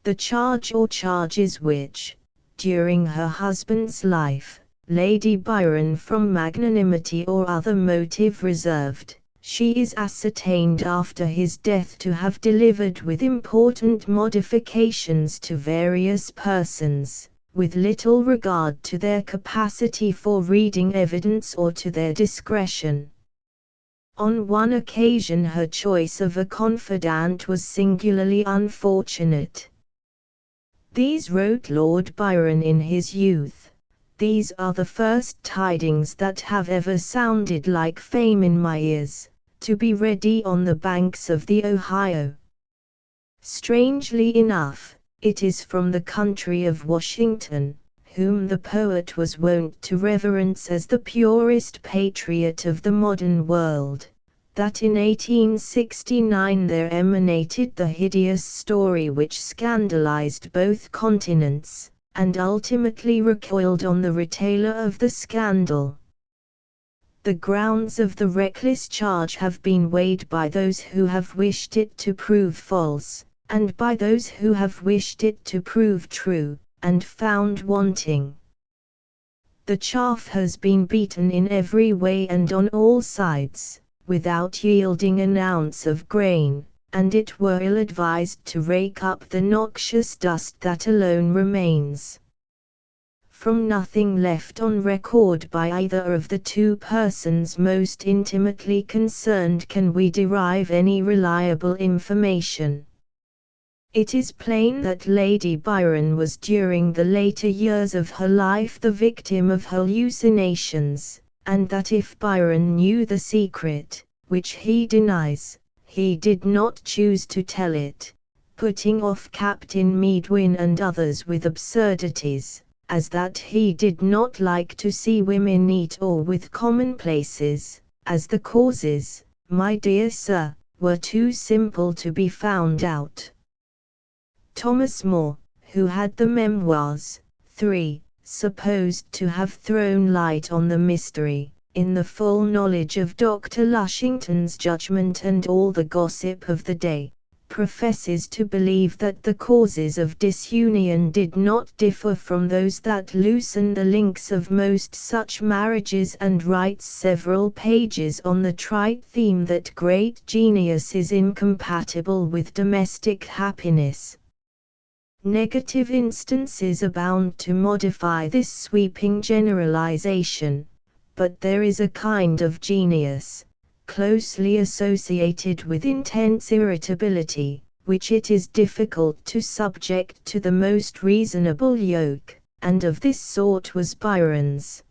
The charge or charges which, during her husband's life, Lady Byron from magnanimity or other motive reserved, she is ascertained after his death to have delivered with important modifications to various persons, with little regard to their capacity for reading evidence or to their discretion. On one occasion her choice of a confidant was singularly unfortunate. These, wrote Lord Byron in his youth, these are the first tidings that have ever sounded like fame in my ears, to be ready on the banks of the Ohio. Strangely enough, it is from the country of Washington, whom the poet was wont to reverence as the purest patriot of the modern world, that in 1869 there emanated the hideous story which scandalized both continents, and ultimately recoiled on the retailer of the scandal. The grounds of the reckless charge have been weighed by those who have wished it to prove false, and by those who have wished it to prove true, and found wanting. The chaff has been beaten in every way and on all sides, without yielding an ounce of grain, and it were ill-advised to rake up the noxious dust that alone remains. From nothing left on record by either of the two persons most intimately concerned can we derive any reliable information. It is plain that Lady Byron was during the later years of her life the victim of hallucinations, and that if Byron knew the secret, which he denies, he did not choose to tell it, putting off Captain Medwin and others with absurdities, as that he did not like to see women eat or with commonplaces, as the causes, my dear sir, were too simple to be found out. Thomas More, who had the memoirs, 3, supposed to have thrown light on the mystery, in the full knowledge of Dr. Lushington's judgment and all the gossip of the day, professes to believe that the causes of disunion did not differ from those that loosen the links of most such marriages, and writes several pages on the trite theme that great genius is incompatible with domestic happiness. Negative instances abound to modify this sweeping generalization, but there is a kind of genius, closely associated with intense irritability, which it is difficult to subject to the most reasonable yoke, and of this sort was Byron's.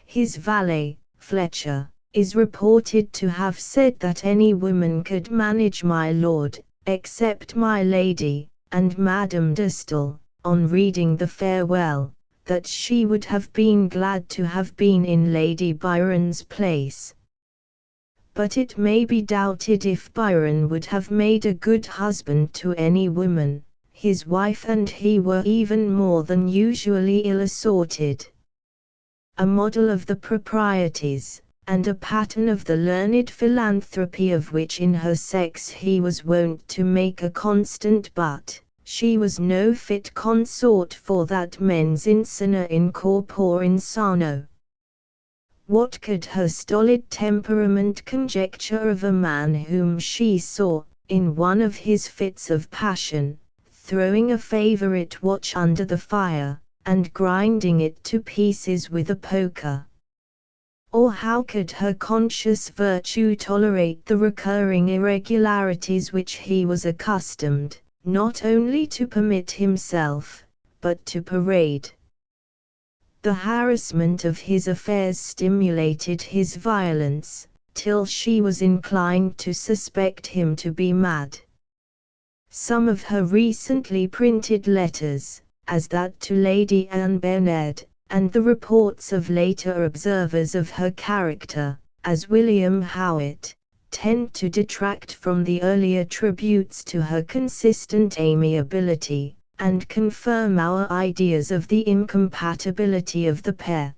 His valet, Fletcher, is reported to have said that any woman could manage my lord, except my lady, and Madame de Staël, on reading the farewell, that she would have been glad to have been in Lady Byron's place. But it may be doubted if Byron would have made a good husband to any woman. His wife and he were even more than usually ill-assorted. A model of the proprieties, and a pattern of the learned philanthropy of which in her sex he was wont to make a constant butt, she was no fit consort for that mens insana in corpore insano. What could her stolid temperament conjecture of a man whom she saw, in one of his fits of passion, throwing a favourite watch under the fire, and grinding it to pieces with a poker? Or how could her conscious virtue tolerate the recurring irregularities which he was accustomed, not only to permit himself, but to parade. The harassment of his affairs stimulated his violence, till she was inclined to suspect him to be mad. Some of her recently printed letters, as that to Lady Anne Bernard, and the reports of later observers of her character, as William Howitt, tend to detract from the earlier tributes to her consistent amiability, and confirm our ideas of the incompatibility of the pair.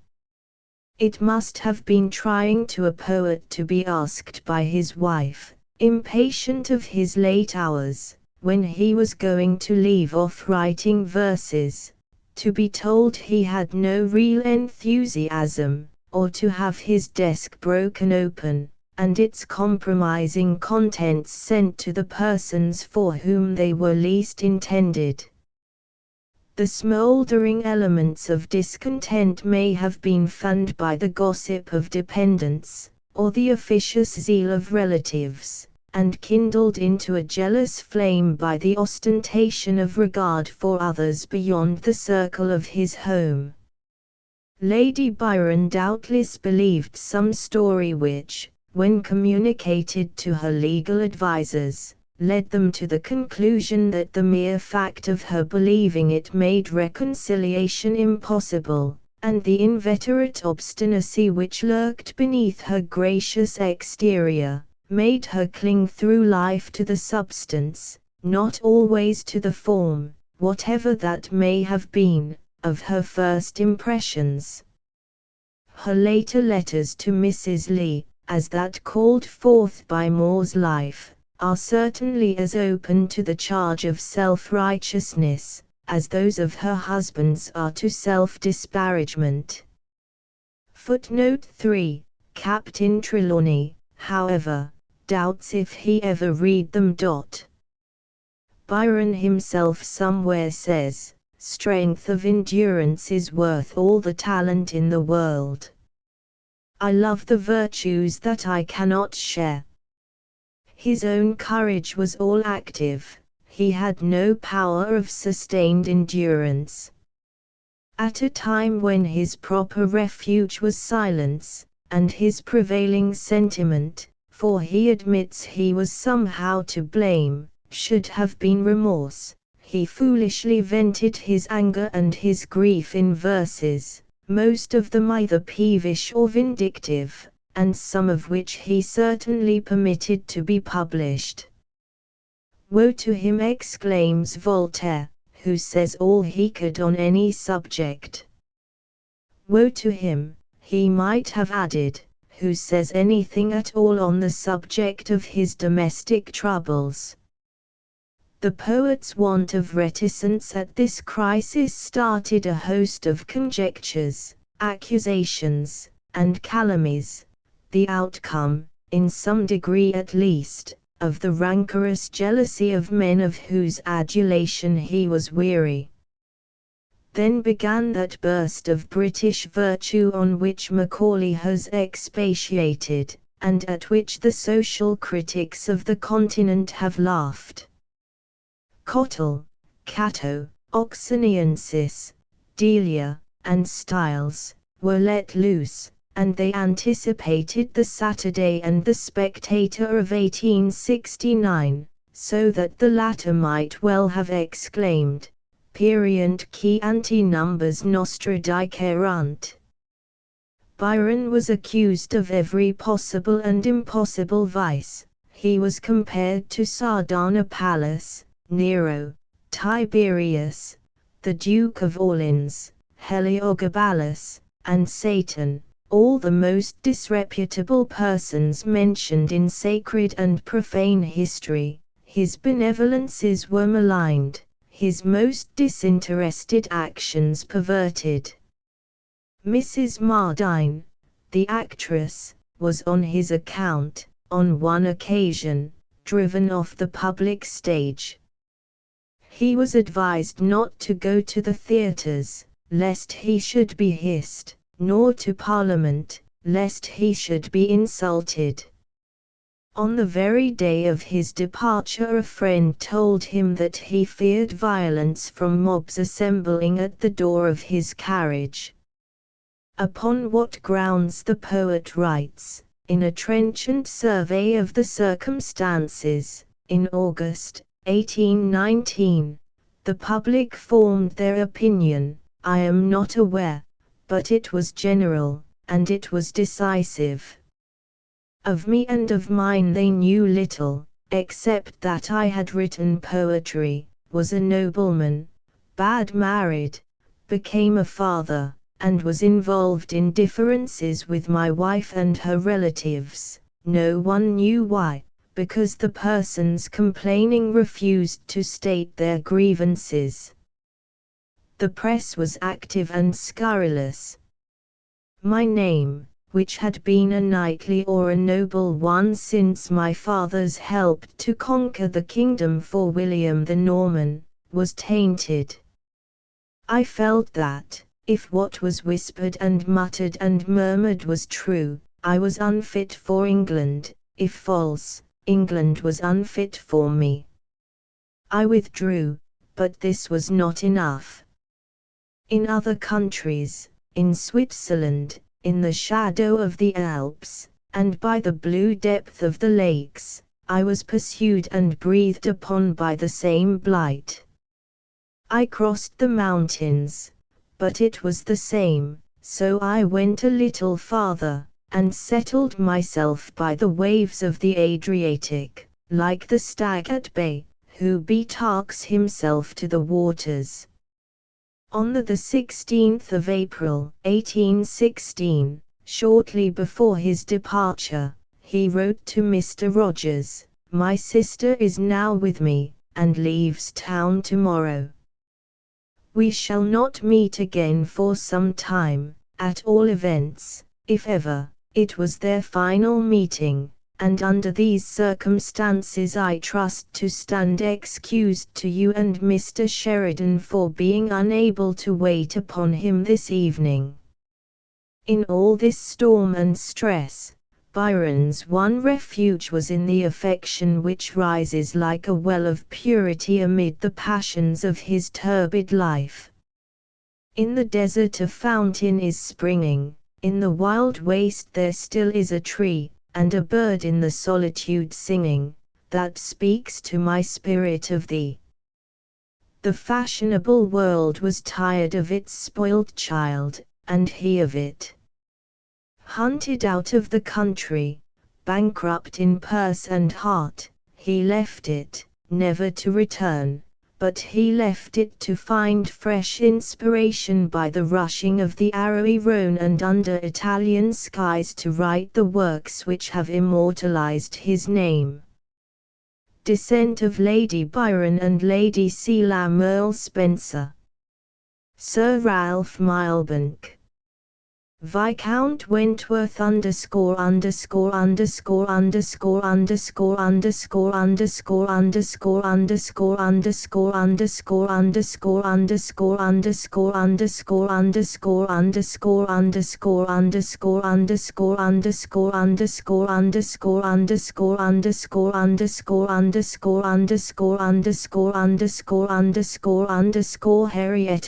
It must have been trying to a poet to be asked by his wife, impatient of his late hours, when he was going to leave off writing verses, to be told he had no real enthusiasm, or to have his desk broken open, and its compromising contents sent to the persons for whom they were least intended. The smouldering elements of discontent may have been fanned by the gossip of dependents, or the officious zeal of relatives, and kindled into a jealous flame by the ostentation of regard for others beyond the circle of his home. Lady Byron doubtless believed some story which, when communicated to her legal advisers, led them to the conclusion that the mere fact of her believing it made reconciliation impossible, and the inveterate obstinacy which lurked beneath her gracious exterior, made her cling through life to the substance, not always to the form, whatever that may have been, of her first impressions. Her later letters to Mrs. Lee, as that called forth by More's life, are certainly as open to the charge of self-righteousness, as those of her husband's are to self-disparagement. Footnote 3. Captain Trelawney, however, doubts if he ever read them. Byron himself somewhere says, "Strength of endurance is worth all the talent in the world. I love the virtues that I cannot share." His own courage was all active, he had no power of sustained endurance. At a time when his proper refuge was silence, and his prevailing sentiment, for he admits he was somehow to blame, should have been remorse, he foolishly vented his anger and his grief in verses, most of them either peevish or vindictive, and some of which he certainly permitted to be published. "Woe to him," exclaims Voltaire, "who says all he could on any subject." "Woe to him," he might have added, "who says anything at all on the subject of his domestic troubles." The poet's want of reticence at this crisis started a host of conjectures, accusations, and calumnies, the outcome, in some degree at least, of the rancorous jealousy of men of whose adulation he was weary. Then began that burst of British virtue on which Macaulay has expatiated, and at which the social critics of the continent have laughed. Cottle, Cato, Oxoniensis, Delia, and Styles, were let loose, and they anticipated the Saturday and the Spectator of 1869, so that the latter might well have exclaimed, "Perient qui ante numbers nostra dicerunt." Byron was accused of every possible and impossible vice. He was compared to Sardanapalus, Nero, Tiberius, the Duke of Orleans, Heliogabalus, and Satan, all the most disreputable persons mentioned in sacred and profane history. His benevolences were maligned, his most disinterested actions perverted. Mrs. Mardine, the actress, was on his account, on one occasion, driven off the public stage. He was advised not to go to the theatres, lest he should be hissed, nor to Parliament, lest he should be insulted. On the very day of his departure, a friend told him that he feared violence from mobs assembling at the door of his carriage. Upon what grounds, the poet writes, in a trenchant survey of the circumstances, in August, 1819, the public formed their opinion, I am not aware, but it was general, and it was decisive. Of me and of mine they knew little, except that I had written poetry, was a nobleman, bad married, became a father, and was involved in differences with my wife and her relatives. No one knew why, because the persons complaining refused to state their grievances. The press was active and scurrilous. My name, which had been a knightly or a noble one since my fathers helped to conquer the kingdom for William the Norman, was tainted. I felt that, if what was whispered and muttered and murmured was true, I was unfit for England; if false, England was unfit for me. I withdrew, but this was not enough. In other countries, in Switzerland, in the shadow of the Alps, and by the blue depth of the lakes, I was pursued and breathed upon by the same blight. I crossed the mountains, but it was the same, so I went a little farther, and settled myself by the waves of the Adriatic, like the stag at bay, who betakes himself to the waters. On the 16th of April, 1816, shortly before his departure, he wrote to Mr. Rogers, "My sister is now with me, and leaves town tomorrow. We shall not meet again for some time, at all events, if ever." It was their final meeting, and under these circumstances I trust to stand excused to you and Mr. Sheridan for being unable to wait upon him this evening. In all this storm and stress, Byron's one refuge was in the affection which rises like a well of purity amid the passions of his turbid life. In the desert a fountain is springing, in the wild waste there still is a tree, and a bird in the solitude singing, that speaks to my spirit of thee. The fashionable world was tired of its spoilt child, and he of it. Hunted out of the country, bankrupt in purse and heart, he left it, never to return, but he left it to find fresh inspiration by the rushing of the arrowy Rhone and under Italian skies to write the works which have immortalized his name. Descent of Lady Byron and Lady Celia Merle Spencer. Sir Ralph Milbank. Viscount Wentworth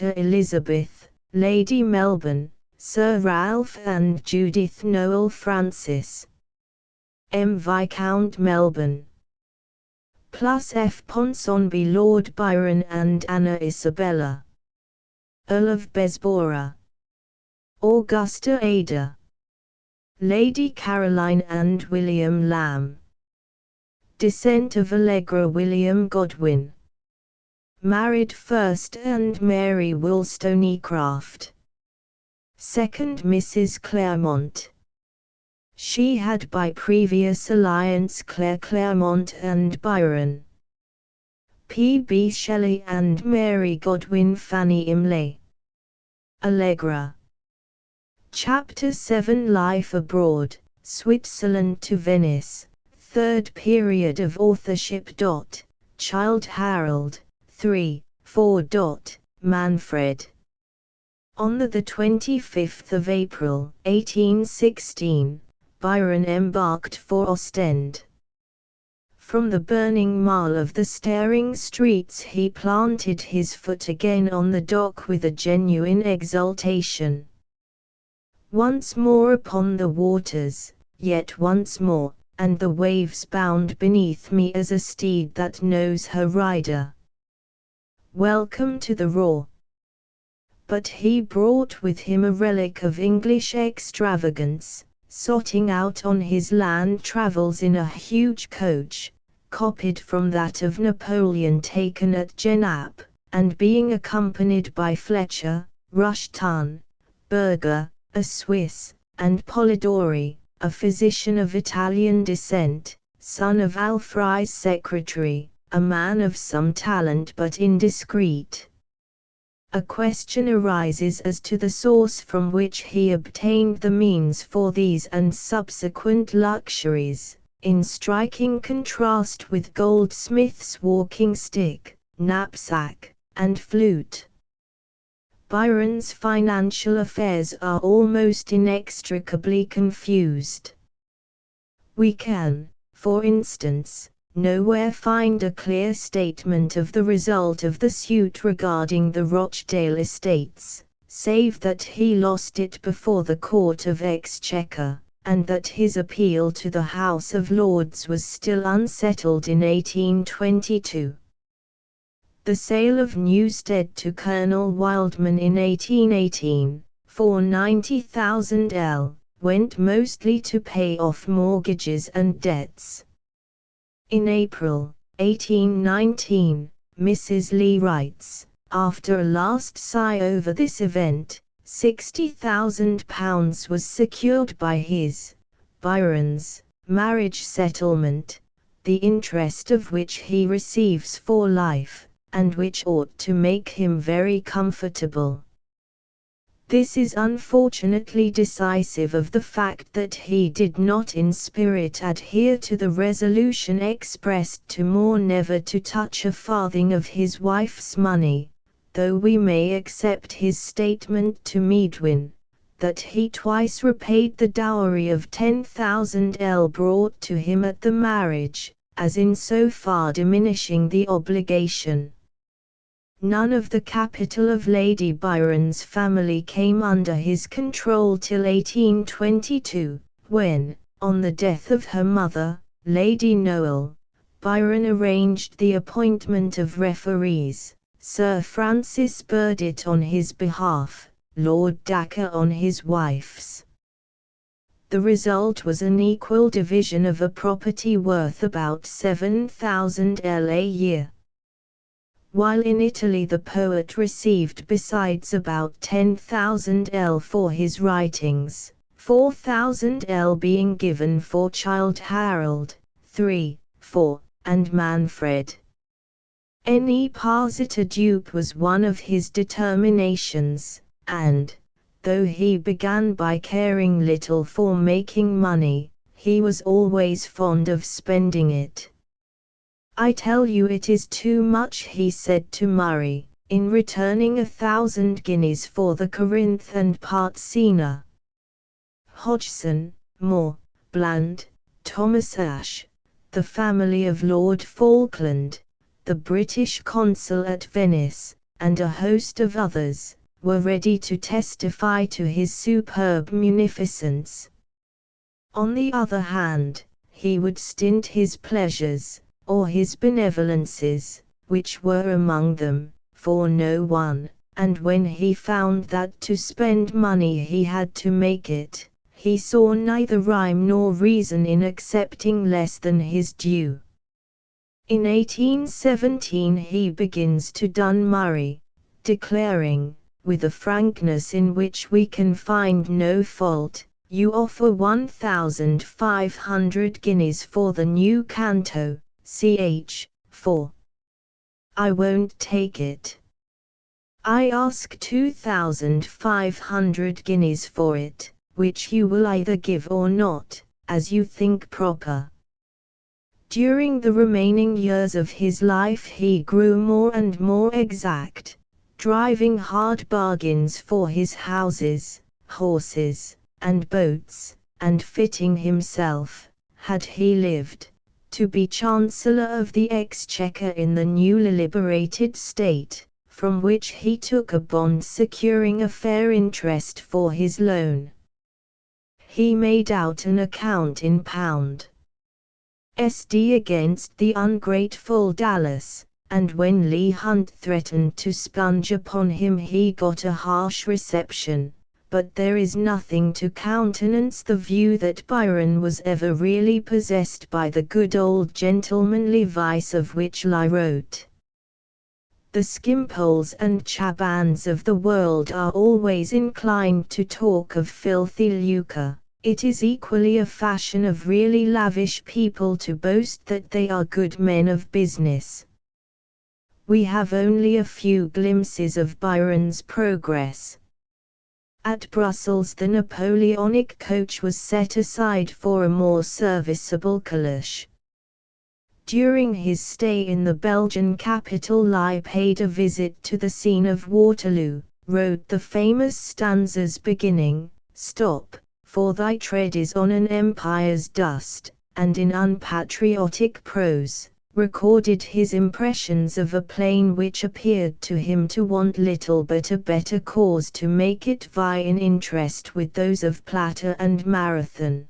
____________________________________________________________________________________________________________________________Henrietta Elizabeth, Lady Melbourne, Sir Ralph and Judith Noel Francis. M. Viscount Melbourne. Plus F. Ponsonby Lord Byron and Anna Isabella. Earl of Besborough. Augusta Ada. Lady Caroline and William Lamb. Descent of Allegra William Godwin. Married first and Mary Wollstonecraft. Second Mrs. Claremont. She had by previous alliance Claire Claremont and Byron. P. B. Shelley and Mary Godwin Fanny Imlay. Allegra. Chapter 7 Life Abroad, Switzerland to Venice, Third Period of Authorship. Childe Harold, 3, 4. Manfred. On the 25th of April, 1816, Byron embarked for Ostend. From the burning mile of the staring streets he planted his foot again on the dock with a genuine exultation. Once more upon the waters, yet once more, and the waves bound beneath me as a steed that knows her rider. Welcome to the roar. But he brought with him a relic of English extravagance, sotting out on his land travels in a huge coach, copied from that of Napoleon taken at Genappe, and being accompanied by Fletcher, Rushton, Berger, a Swiss, and Polidori, a physician of Italian descent, son of Alfrei's secretary, a man of some talent but indiscreet. A question arises as to the source from which he obtained the means for these and subsequent luxuries, in striking contrast with Goldsmith's walking stick, knapsack, and flute. Byron's financial affairs are almost inextricably confused. We can, for instance, nowhere find a clear statement of the result of the suit regarding the Rochdale estates, save that he lost it before the Court of Exchequer, and that his appeal to the House of Lords was still unsettled in 1822. The sale of Newstead to Colonel Wildman in 1818, for 90,000 L, went mostly to pay off mortgages and debts. In April 1819, Mrs. Lee writes, after a last sigh over this event, £60,000 was secured by his, Byron's, marriage settlement, the interest of which he receives for life, and which ought to make him very comfortable. This is unfortunately decisive of the fact that he did not in spirit adhere to the resolution expressed to Moore never to touch a farthing of his wife's money, though we may accept his statement to Medwin, that he twice repaid the dowry of 10,000 L brought to him at the marriage, as in so far diminishing the obligation. None of the capital of Lady Byron's family came under his control till 1822, when, on the death of her mother, Lady Nichol, Byron arranged the appointment of referees, Sir Francis Burdett on his behalf, Lord Dacre on his wife's. The result was an equal division of a property worth about 7,000 L a year. While in Italy the poet received besides about 10,000 L for his writings, 4,000 L being given for Childe Harold, 3, 4, and Manfred. Any Parzitor dupe was one of his determinations, and, though he began by caring little for making money, he was always fond of spending it. I tell you it is too much, he said to Murray, in returning 1,000 guineas for the Corinth and Partsina. Hodgson, Moore, Bland, Thomas Ashe, the family of Lord Falkland, the British consul at Venice, and a host of others, were ready to testify to his superb munificence. On the other hand, he would stint his pleasures, or his benevolences, which were among them, for no one, and when he found that to spend money he had to make it, he saw neither rhyme nor reason in accepting less than his due. In 1817 he begins to dun Murray, declaring, with a frankness in which we can find no fault, "You offer 1,500 guineas for the new canto, ch. 4. I won't take it. I ask 2,500 guineas for it, which you will either give or not, as you think proper." During the remaining years of his life he grew more and more exact, driving hard bargains for his houses, horses, and boats, and fitting himself, had he lived, to be Chancellor of the Exchequer in the newly liberated state, from which he took a bond securing a fair interest for his loan. He made out an account in £SD against the ungrateful Dallas, and when Leigh Hunt threatened to sponge upon him he got a harsh reception, but there is nothing to countenance the view that Byron was ever really possessed by the good old gentlemanly vice of which Leigh wrote. The Skimpoles and Chabans of the world are always inclined to talk of filthy lucre. It is equally a fashion of really lavish people to boast that they are good men of business. We have only a few glimpses of Byron's progress. At Brussels the Napoleonic coach was set aside for a more serviceable calash. During his stay in the Belgian capital Leigh paid a visit to the scene of Waterloo, wrote the famous stanzas beginning, "Stop, for thy tread is on an empire's dust," and in unpatriotic prose, recorded his impressions of a plain which appeared to him to want little but a better cause to make it vie in interest with those of Plata and Marathon.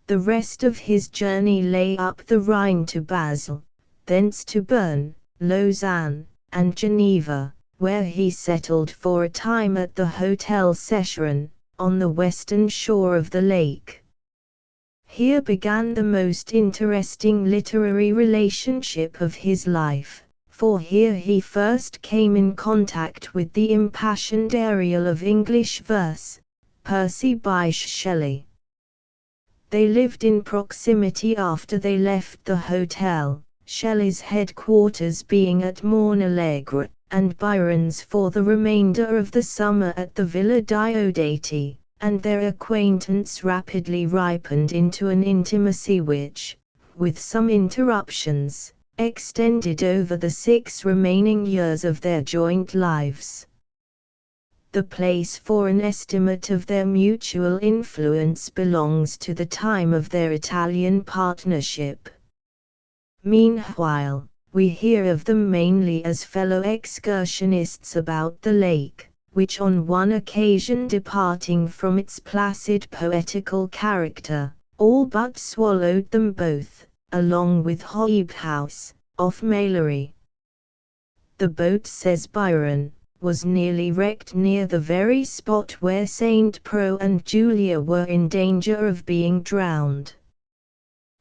The rest of his journey lay up the Rhine to Basel, thence to Bern, Lausanne, and Geneva, where he settled for a time at the Hotel Secheron, on the western shore of the lake. Here began the most interesting literary relationship of his life, for here he first came in contact with the impassioned Ariel of English verse, Percy Bysshe Shelley. They lived in proximity after they left the hotel, Shelley's headquarters being at Morne-Allegre, and Byron's for the remainder of the summer at the Villa Diodati, and their acquaintance rapidly ripened into an intimacy which, with some interruptions, extended over the 6 remaining years of their joint lives. The place for an estimate of their mutual influence belongs to the time of their Italian partnership. Meanwhile, we hear of them mainly as fellow excursionists about the lake, which on one occasion departing from its placid poetical character, all but swallowed them both, along with Hobhouse, off Mailery. The boat, says Byron, was nearly wrecked near the very spot where Saint Pro and Julia were in danger of being drowned.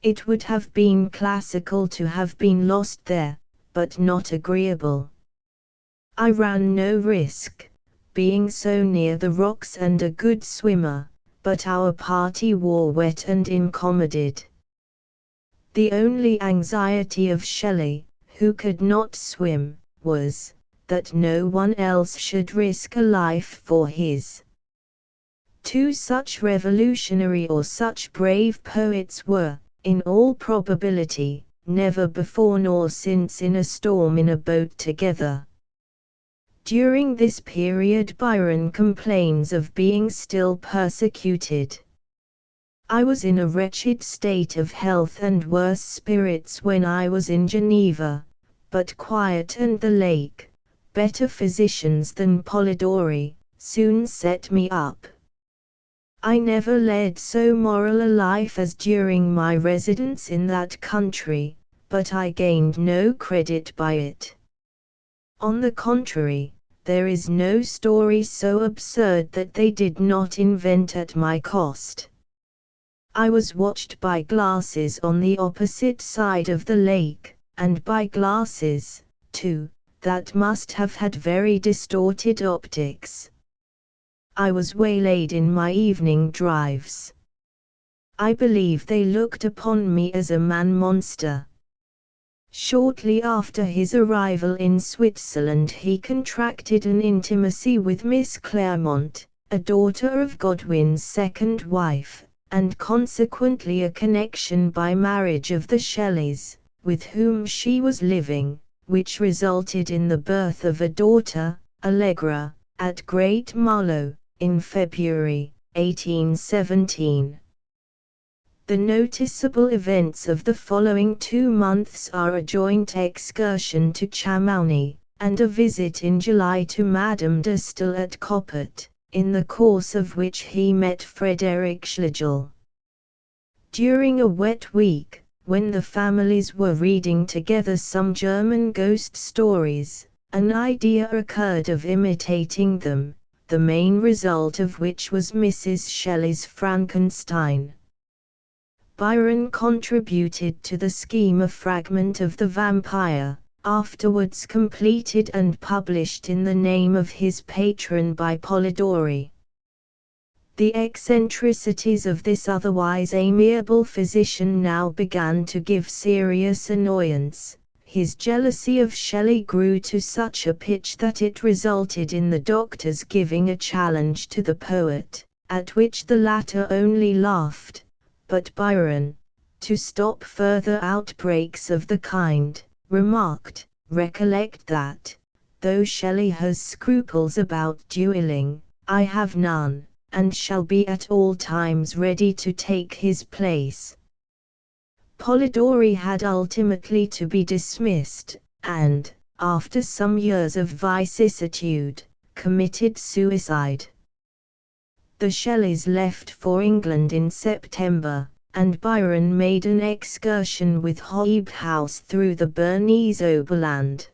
It would have been classical to have been lost there, but not agreeable. I ran no risk, being so near the rocks and a good swimmer, but our party wore wet and incommoded. The only anxiety of Shelley, who could not swim, was, that no one else should risk a life for his. 2 such revolutionary or such brave poets were, in all probability, never before nor since in a storm in a boat together. During this period Byron complains of being still persecuted. I was in a wretched state of health and worse spirits when I was in Geneva, but quiet and the lake, better physicians than Polidori, soon set me up. I never led so moral a life as during my residence in that country, but I gained no credit by it. On the contrary, there is no story so absurd that they did not invent at my cost. I was watched by glasses on the opposite side of the lake, and by glasses, too, that must have had very distorted optics. I was waylaid in my evening drives. I believe they looked upon me as a man-monster. Shortly after his arrival in Switzerland he contracted an intimacy with Miss Clairmont, a daughter of Godwin's second wife, and consequently a connection by marriage of the Shelleys, with whom she was living, which resulted in the birth of a daughter, Allegra, at Great Marlow, in February, 1817. The noticeable events of the following 2 months are a joint excursion to Chamouni, and a visit in July to Madame de Staël at Coppet, in the course of which he met Frederick Schlegel. During a wet week, when the families were reading together some German ghost stories, an idea occurred of imitating them, the main result of which was Mrs. Shelley's Frankenstein. Byron contributed to the scheme a fragment of The Vampire, afterwards completed and published in the name of his patron by Polidori. The eccentricities of this otherwise amiable physician now began to give serious annoyance. His jealousy of Shelley grew to such a pitch that it resulted in the doctor's giving a challenge to the poet, at which the latter only laughed. But Byron, to stop further outbreaks of the kind, remarked, "Recollect that, though Shelley has scruples about duelling, I have none, and shall be at all times ready to take his place." Polidori had ultimately to be dismissed, and, after some years of vicissitude, committed suicide. The Shelleys left for England in September, and Byron made an excursion with Hobhouse through the Bernese Oberland.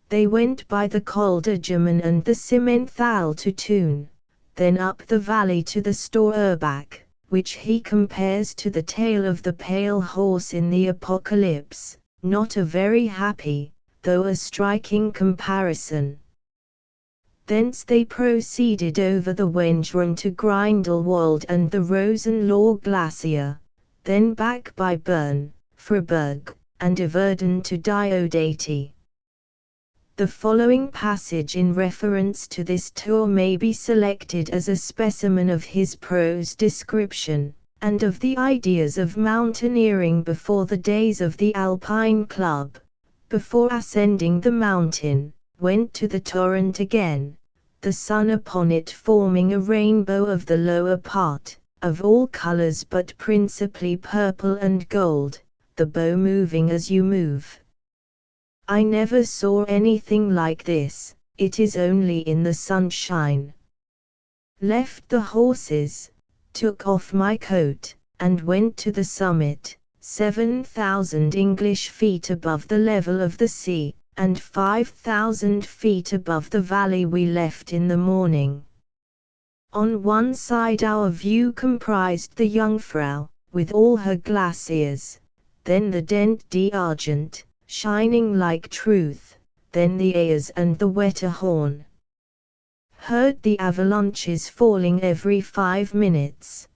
They went by the Col de German and the Simmenthal to Thun, then up the valley to the Storbach, which he compares to the tail of the pale horse in the Apocalypse, not a very happy, though a striking comparison. Thence they proceeded over the Wendron to Grindelwald and the Rosenlohr Glacier, then back by Bern, Freiburg, and Yverdon to Diodati. The following passage in reference to this tour may be selected as a specimen of his prose description, and of the ideas of mountaineering before the days of the Alpine Club. Before ascending the mountain, went to the torrent again, the sun upon it forming a rainbow of the lower part, of all colors but principally purple and gold, the bow moving as you move. I never saw anything like this, it is only in the sunshine. Left the horses, took off my coat, and went to the summit, 7,000 English feet above the level of the sea, and 5,000 feet above the valley we left in the morning. On one side our view comprised the Jungfrau, with all her glaciers, then the Dent d'Argent, shining like truth, then the Ayers and the Wetterhorn. Heard the avalanches falling every 5 minutes.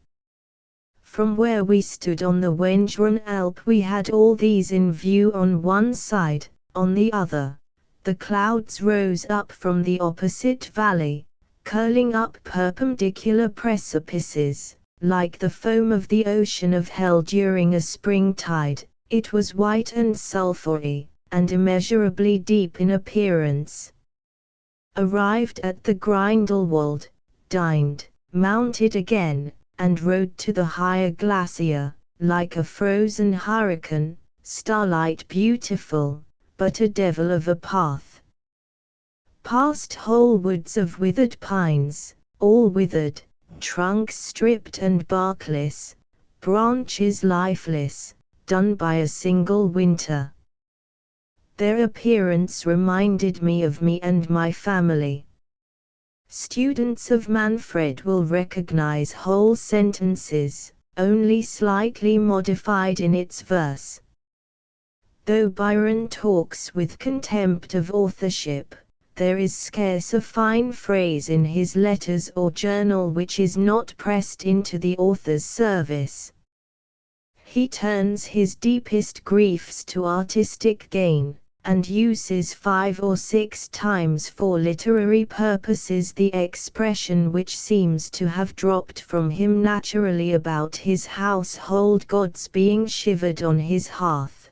From where we stood on the Wendron Alp we had all these in view on one side, on the other, the clouds rose up from the opposite valley, curling up perpendicular precipices, like the foam of the ocean of hell during a spring tide. It was white and sulphury, and immeasurably deep in appearance. Arrived at the Grindelwald, dined, mounted again, and rode to the higher glacier, like a frozen hurricane, starlight beautiful, but a devil of a path. Past whole woods of withered pines, all withered, trunks stripped and barkless, branches lifeless, done by a single winter. Their appearance reminded me of me and my family. Students of Manfred will recognize whole sentences, only slightly modified in its verse. Though Byron talks with contempt of authorship, there is scarce a fine phrase in his letters or journal which is not pressed into the author's service. He turns his deepest griefs to artistic gain, and uses 5 or 6 times for literary purposes the expression which seems to have dropped from him naturally about his household gods being shivered on his hearth.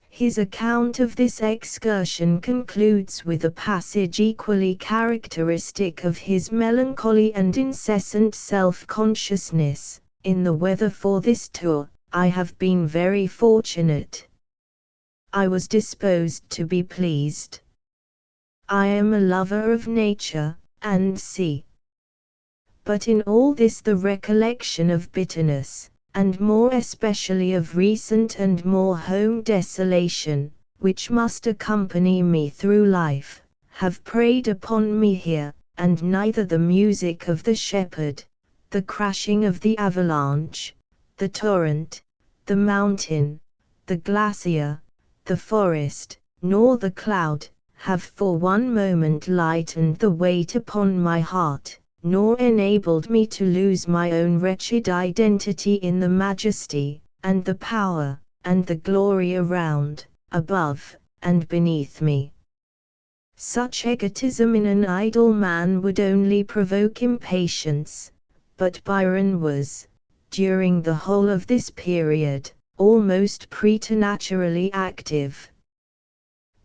His account of this excursion concludes with a passage equally characteristic of his melancholy and incessant self-consciousness, in the weather for this tour, I have been very fortunate. I was disposed to be pleased. I am a lover of nature, and sea. But in all this the recollection of bitterness, and more especially of recent and more home desolation, which must accompany me through life, have preyed upon me here, and neither the music of the shepherd, the crashing of the avalanche, the torrent, the mountain, the glacier, the forest, nor the cloud, have for one moment lightened the weight upon my heart, nor enabled me to lose my own wretched identity in the majesty, and the power, and the glory around, above, and beneath me. Such egotism in an idle man would only provoke impatience, but Byron was, during the whole of this period, almost preternaturally active.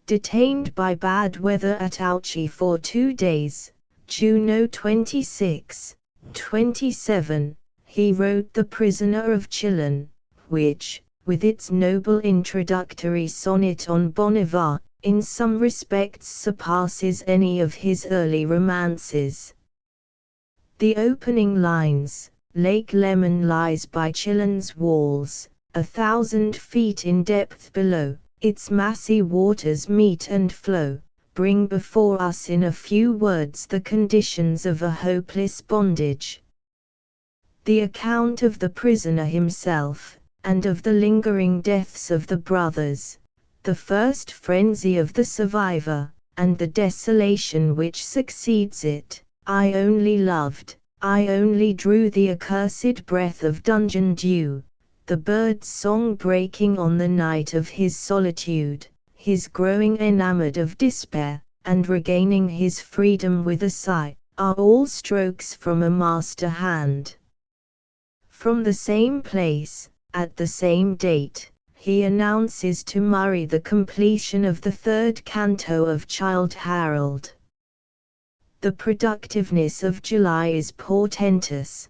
Detained by bad weather at Ouchy for 2 days, June 26, 27, he wrote The Prisoner of Chillon, which, with its noble introductory sonnet on Bonnivard, in some respects surpasses any of his early romances. The opening lines, Lake Leman lies by Chillon's walls, 1,000 feet in depth below, its massy waters meet and flow, bring before us in a few words the conditions of a hopeless bondage. The account of the prisoner himself, and of the lingering deaths of the brothers, the first frenzy of the survivor, and the desolation which succeeds it, I only loved, I only drew the accursed breath of dungeon dew, the bird's song breaking on the night of his solitude, his growing enamoured of despair, and regaining his freedom with a sigh, are all strokes from a master hand. From the same place, at the same date, he announces to Murray the completion of the 3rd canto of Childe Harold. The productiveness of July is portentous.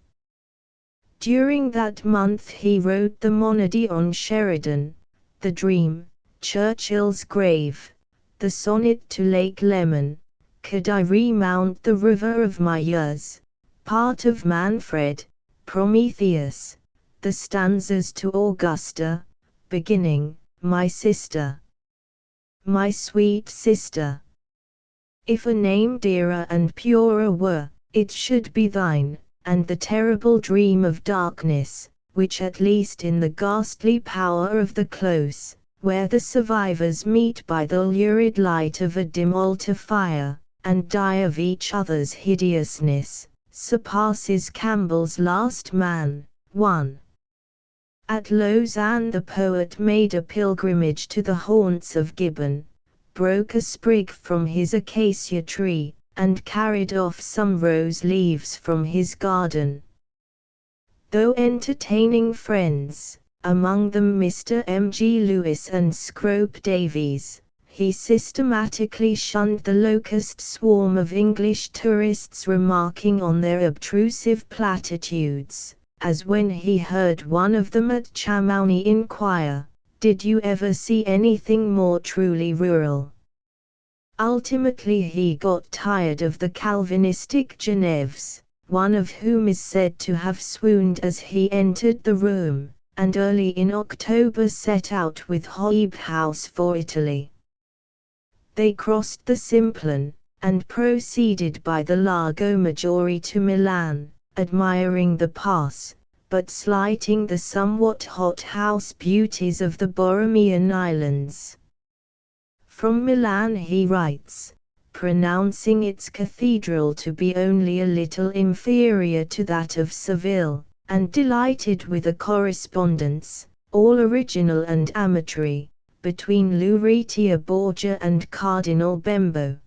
During that month he wrote the Monody on Sheridan, The Dream, Churchill's Grave, the sonnet to Lake Leman, Could I remount the river of my years, part of Manfred, Prometheus, the stanzas to Augusta, beginning, My sister, my sweet sister. If a name dearer and purer were, it should be thine, and the terrible dream of darkness, which at least in the ghastly power of the close, where the survivors meet by the lurid light of a dim altar fire, and die of each other's hideousness, surpasses Campbell's Last Man. 1. At Lausanne the poet made a pilgrimage to the haunts of Gibbon, broke a sprig from his acacia tree, and carried off some rose leaves from his garden. Though entertaining friends, among them Mr. M. G. Lewis and Scrope Davies, he systematically shunned the locust swarm of English tourists, remarking on their obtrusive platitudes, as when he heard one of them at Chamounix inquire, "Did you ever see anything more truly rural?" Ultimately he got tired of the Calvinistic Geneves, one of whom is said to have swooned as he entered the room, and early in October set out with Hobhouse for Italy. They crossed the Simplon, and proceeded by the Lago Maggiore to Milan, admiring the pass, but slighting the somewhat hothouse beauties of the Borromean Islands. From Milan he writes, pronouncing its cathedral to be only a little inferior to that of Seville, and delighted with a correspondence, all original and amatory, between Lucrezia Borgia and Cardinal Bembo.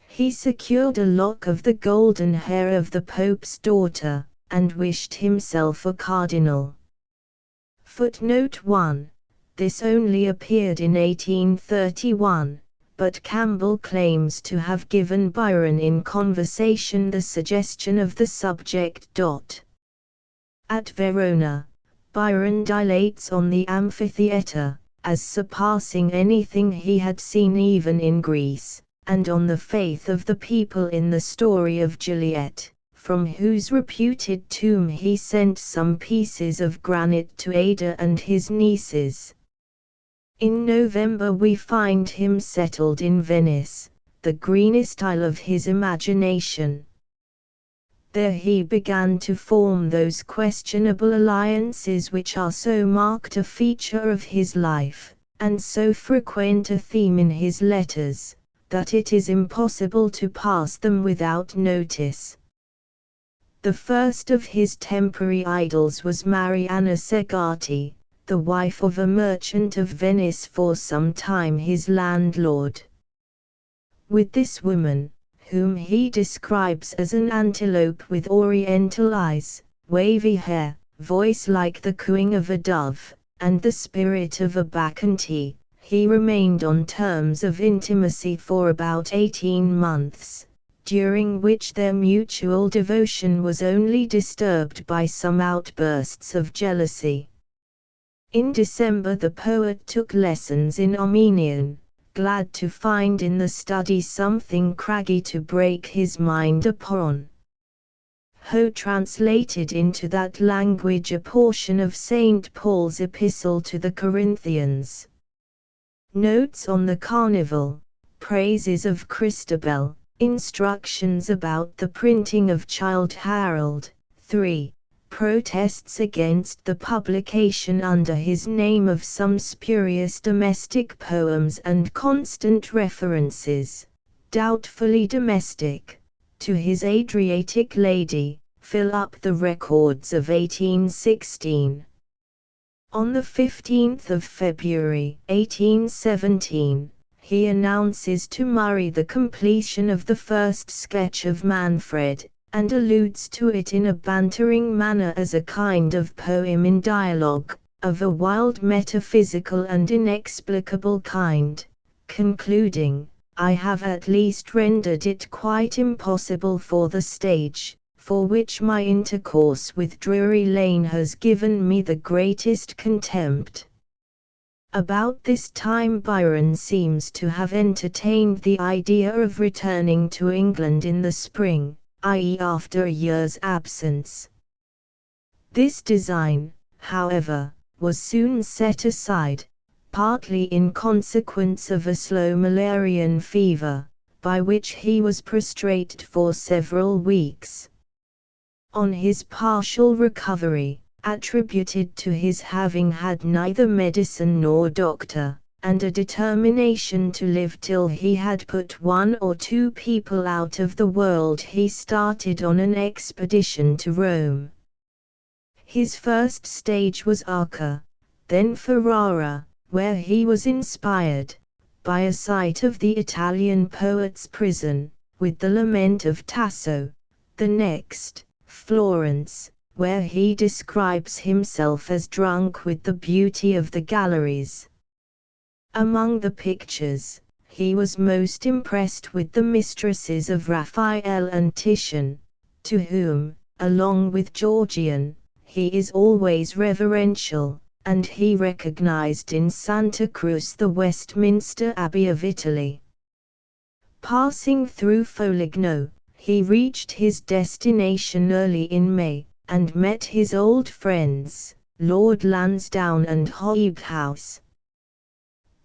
He secured a lock of the golden hair of the Pope's daughter, and wished himself a cardinal. Footnote 1. This only appeared in 1831, but Campbell claims to have given Byron in conversation the suggestion of the subject. At Verona, Byron dilates on the amphitheatre, as surpassing anything he had seen even in Greece, and on the faith of the people in the story of Juliet, from whose reputed tomb he sent some pieces of granite to Ada and his nieces. In November we find him settled in Venice, the greenest isle of his imagination. There he began to form those questionable alliances which are so marked a feature of his life, and so frequent a theme in his letters, that it is impossible to pass them without notice. The first of his temporary idols was Mariana Segati, the wife of a merchant of Venice, for some time his landlord. With this woman, whom he describes as an antelope with oriental eyes, wavy hair, voice like the cooing of a dove, and the spirit of a bacchante, he remained on terms of intimacy for about 18 months, during which their mutual devotion was only disturbed by some outbursts of jealousy. In December the poet took lessons in Armenian, glad to find in the study something craggy to break his mind upon. Ho translated into that language a portion of St. Paul's epistle to the Corinthians. Notes on the Carnival, praises of Christabel, instructions about the printing of Childe Harold. 3. Protests against the publication under his name of some spurious domestic poems and constant references, doubtfully domestic, to his Adriatic lady, fill up the records of 1816. On the 15th of February 1817, he announces to Murray the completion of the first sketch of Manfred, and alludes to it in a bantering manner as a kind of poem in dialogue, of a wild metaphysical and inexplicable kind, concluding, "I have at least rendered it quite impossible for the stage, for which my intercourse with Drury Lane has given me the greatest contempt." About this time Byron seems to have entertained the idea of returning to England in the spring, i.e. after a year's absence. This design, however, was soon set aside, partly in consequence of a slow malarian fever, by which he was prostrate for several weeks. On his partial recovery, attributed to his having had neither medicine nor doctor, and a determination to live till he had put one or two people out of the world, he started on an expedition to Rome. His first stage was Acre, then Ferrara, where he was inspired, by a sight of the Italian poet's prison, with the lament of Tasso. The next, Florence, where he describes himself as drunk with the beauty of the galleries. Among the pictures, he was most impressed with the mistresses of Raphael and Titian, to whom, along with Georgian, he is always reverential, and he recognized in Santa Cruz the Westminster Abbey of Italy. Passing through Foligno, he reached his destination early in May, and met his old friends, Lord Lansdowne and Hobhouse.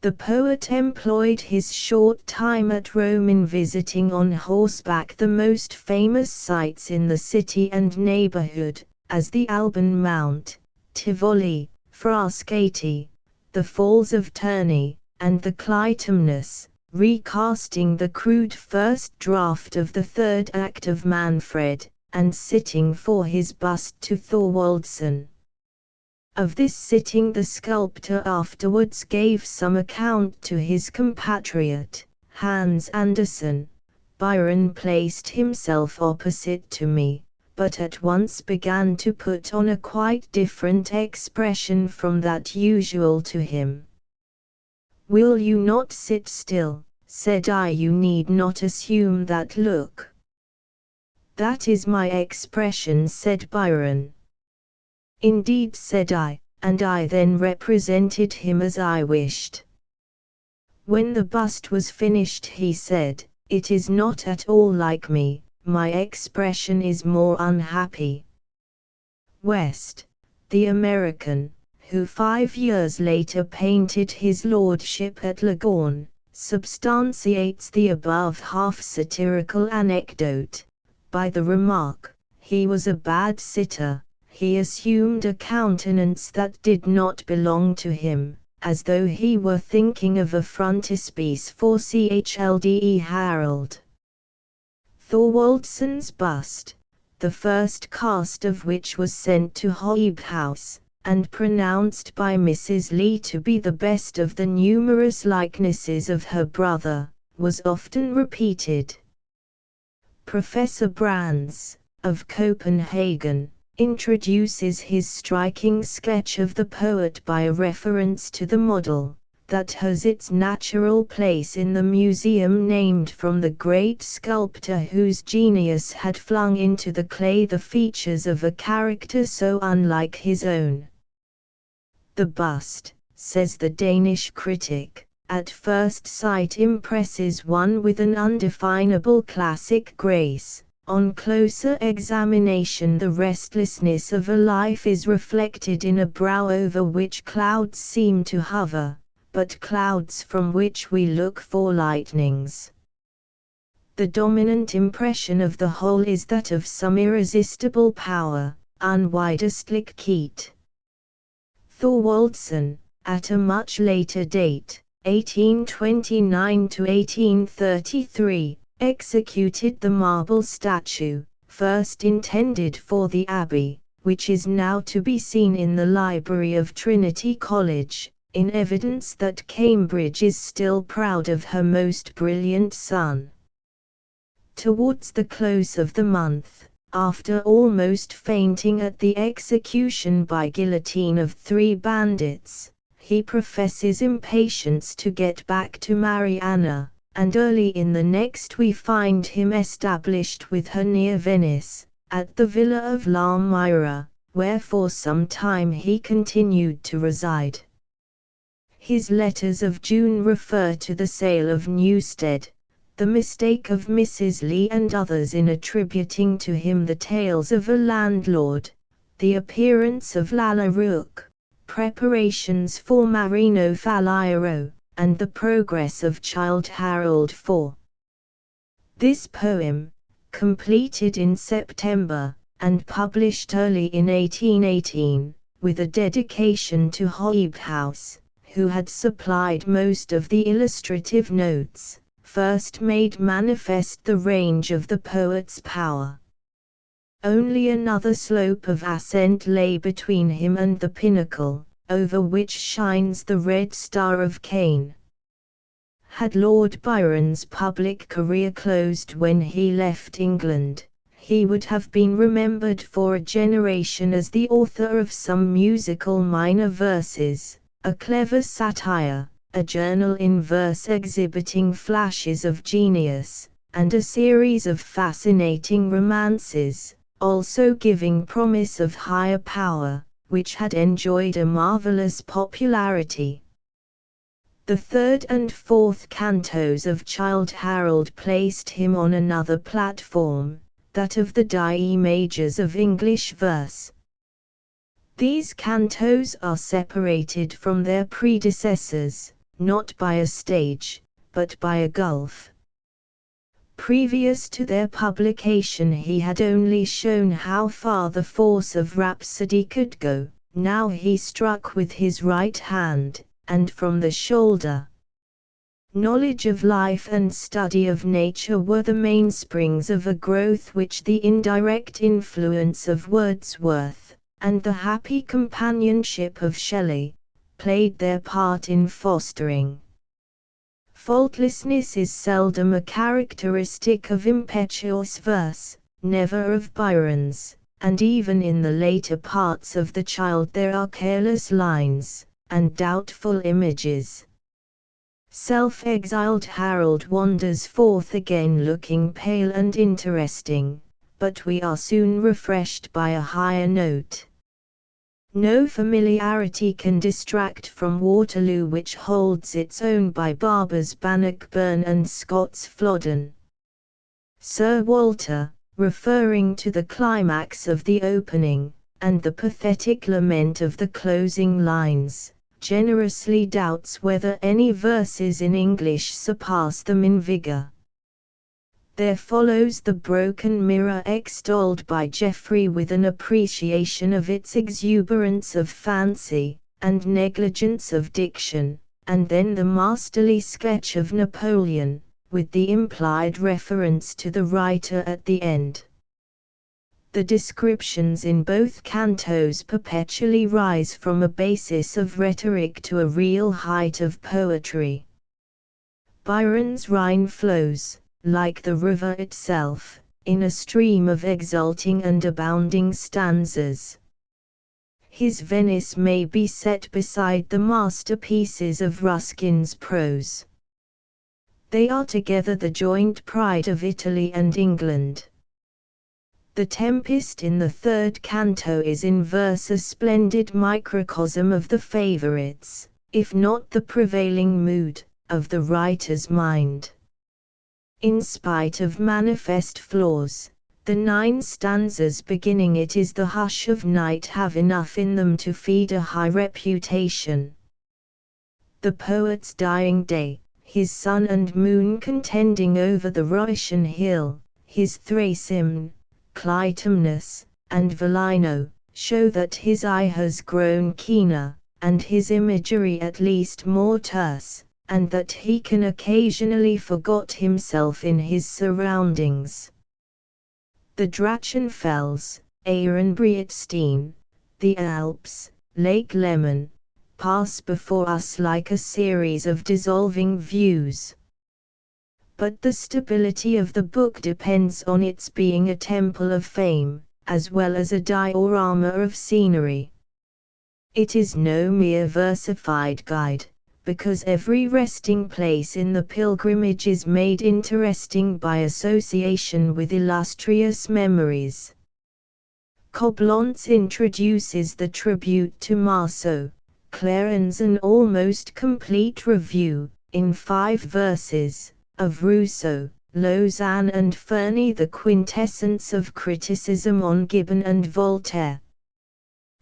The poet employed his short time at Rome in visiting on horseback the most famous sights in the city and neighborhood, as the Alban Mount, Tivoli, Frascati, the Falls of Terni, and the Clytemnestra, recasting the crude first draft of the third act of Manfred, and sitting for his bust to Thorwaldsen. Of this sitting the sculptor afterwards gave some account to his compatriot, Hans Andersen. Byron placed himself opposite to me, but at once began to put on a quite different expression from that usual to him. "Will you not sit still?" said I. "You need not assume that look." "That is my expression," said Byron. Indeed, said I, and I then represented him as I wished. When the bust was finished he said, "It is not at all like me, my expression is more unhappy." West, the American, who 5 years later painted his lordship at Leghorn, substantiates the above half-satirical anecdote by the remark, "He was a bad sitter, he assumed a countenance that did not belong to him, as though he were thinking of a frontispiece for Chlde Harold." Thorwaldsen's bust, the first cast of which was sent to Hoebe House, and pronounced by Mrs. Lee to be the best of the numerous likenesses of her brother, was often repeated. Professor Brands, of Copenhagen, introduces his striking sketch of the poet by a reference to the model, that has its natural place in the museum named from the great sculptor whose genius had flung into the clay the features of a character so unlike his own. "The bust," says the Danish critic, "at first sight impresses one with an undefinable classic grace. On closer examination the restlessness of a life is reflected in a brow over which clouds seem to hover, but clouds from which we look for lightnings. The dominant impression of the whole is that of some irresistible power, unwiderstelijk." Thorwaldsen, at a much later date, 1829 to 1833, executed the marble statue, first intended for the Abbey, which is now to be seen in the library of Trinity College, in evidence that Cambridge is still proud of her most brilliant son. Towards the close of the month, after almost fainting at the execution by guillotine of 3 bandits, he professes impatience to get back to Mariana, and early in the next we find him established with her near Venice, at the villa of La Myra, where for some time he continued to reside. His letters of June refer to the sale of Newstead, the mistake of Mrs. Lee and others in attributing to him the tales of a landlord, the appearance of Lalla Rookh, preparations for Marino Faliero, and the progress of Childe Harold IV. This poem, completed in September, and published early in 1818, with a dedication to Hoebe House, who had supplied most of the illustrative notes, first made manifest the range of the poet's power. Only another slope of ascent lay between him and the pinnacle, over which shines the red star of Cain. Had Lord Byron's public career closed when he left England, he would have been remembered for a generation as the author of some musical minor verses, a clever satire, a journal in verse exhibiting flashes of genius, and a series of fascinating romances, also giving promise of higher power, which had enjoyed a marvelous popularity. The third and fourth cantos of Childe Harold placed him on another platform, that of the die majors of English verse. These cantos are separated from their predecessors, not by a stage, but by a gulf. Previous to their publication he had only shown how far the force of rhapsody could go, now he struck with his right hand, and from the shoulder. Knowledge of life and study of nature were the mainsprings of a growth which the indirect influence of Wordsworth, and the happy companionship of Shelley, played their part in fostering. Faultlessness is seldom a characteristic of impetuous verse, never of Byron's, and even in the later parts of the Childe there are careless lines, and doubtful images. Self-exiled Harold wanders forth again looking pale and interesting, but we are soon refreshed by a higher note. No familiarity can distract from Waterloo, which holds its own by Barber's Bannockburn and Scott's Flodden. Sir Walter, referring to the climax of the opening, and the pathetic lament of the closing lines, generously doubts whether any verses in English surpass them in vigour. There follows the broken mirror extolled by Geoffrey with an appreciation of its exuberance of fancy, and negligence of diction, and then the masterly sketch of Napoleon, with the implied reference to the writer at the end. The descriptions in both cantos perpetually rise from a basis of rhetoric to a real height of poetry. Byron's Rhine flows, like the river itself, in a stream of exulting and abounding stanzas. His Venice may be set beside the masterpieces of Ruskin's prose. They are together the joint pride of Italy and England. The Tempest in the third canto is in verse a splendid microcosm of the favourites, if not the prevailing mood, of the writer's mind. In spite of manifest flaws, the 9 stanzas beginning it is the hush of night have enough in them to feed a high reputation. The poet's dying day, his sun and moon contending over the Rhoetian hill, his Thrasymne, Clytemnestra, and Velino, show that his eye has grown keener, and his imagery at least more terse, and that he can occasionally forget himself in his surroundings. The Drachenfels, Ehrenbreitstein, the Alps, Lake Leman, pass before us like a series of dissolving views. But the stability of the book depends on its being a temple of fame, as well as a diorama of scenery. It is no mere versified guide, because every resting place in the pilgrimage is made interesting by association with illustrious memories. Coblentz introduces the tribute to Marceau, Claren's an almost complete review, in 5 verses, of Rousseau, Lausanne and Ferney, the quintessence of criticism on Gibbon and Voltaire.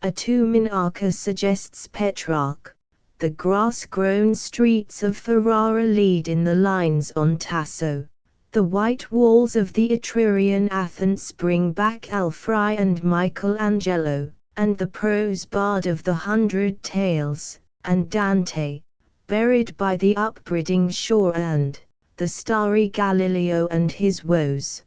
A Tuminaka suggests Petrarch. The grass-grown streets of Ferrara lead in the lines on Tasso. The white walls of the Etrurian Athens bring back Alfrai and Michelangelo, and the prose bard of the 100 Tales, and Dante, buried by the upbraiding shore, and the starry Galileo and his woes.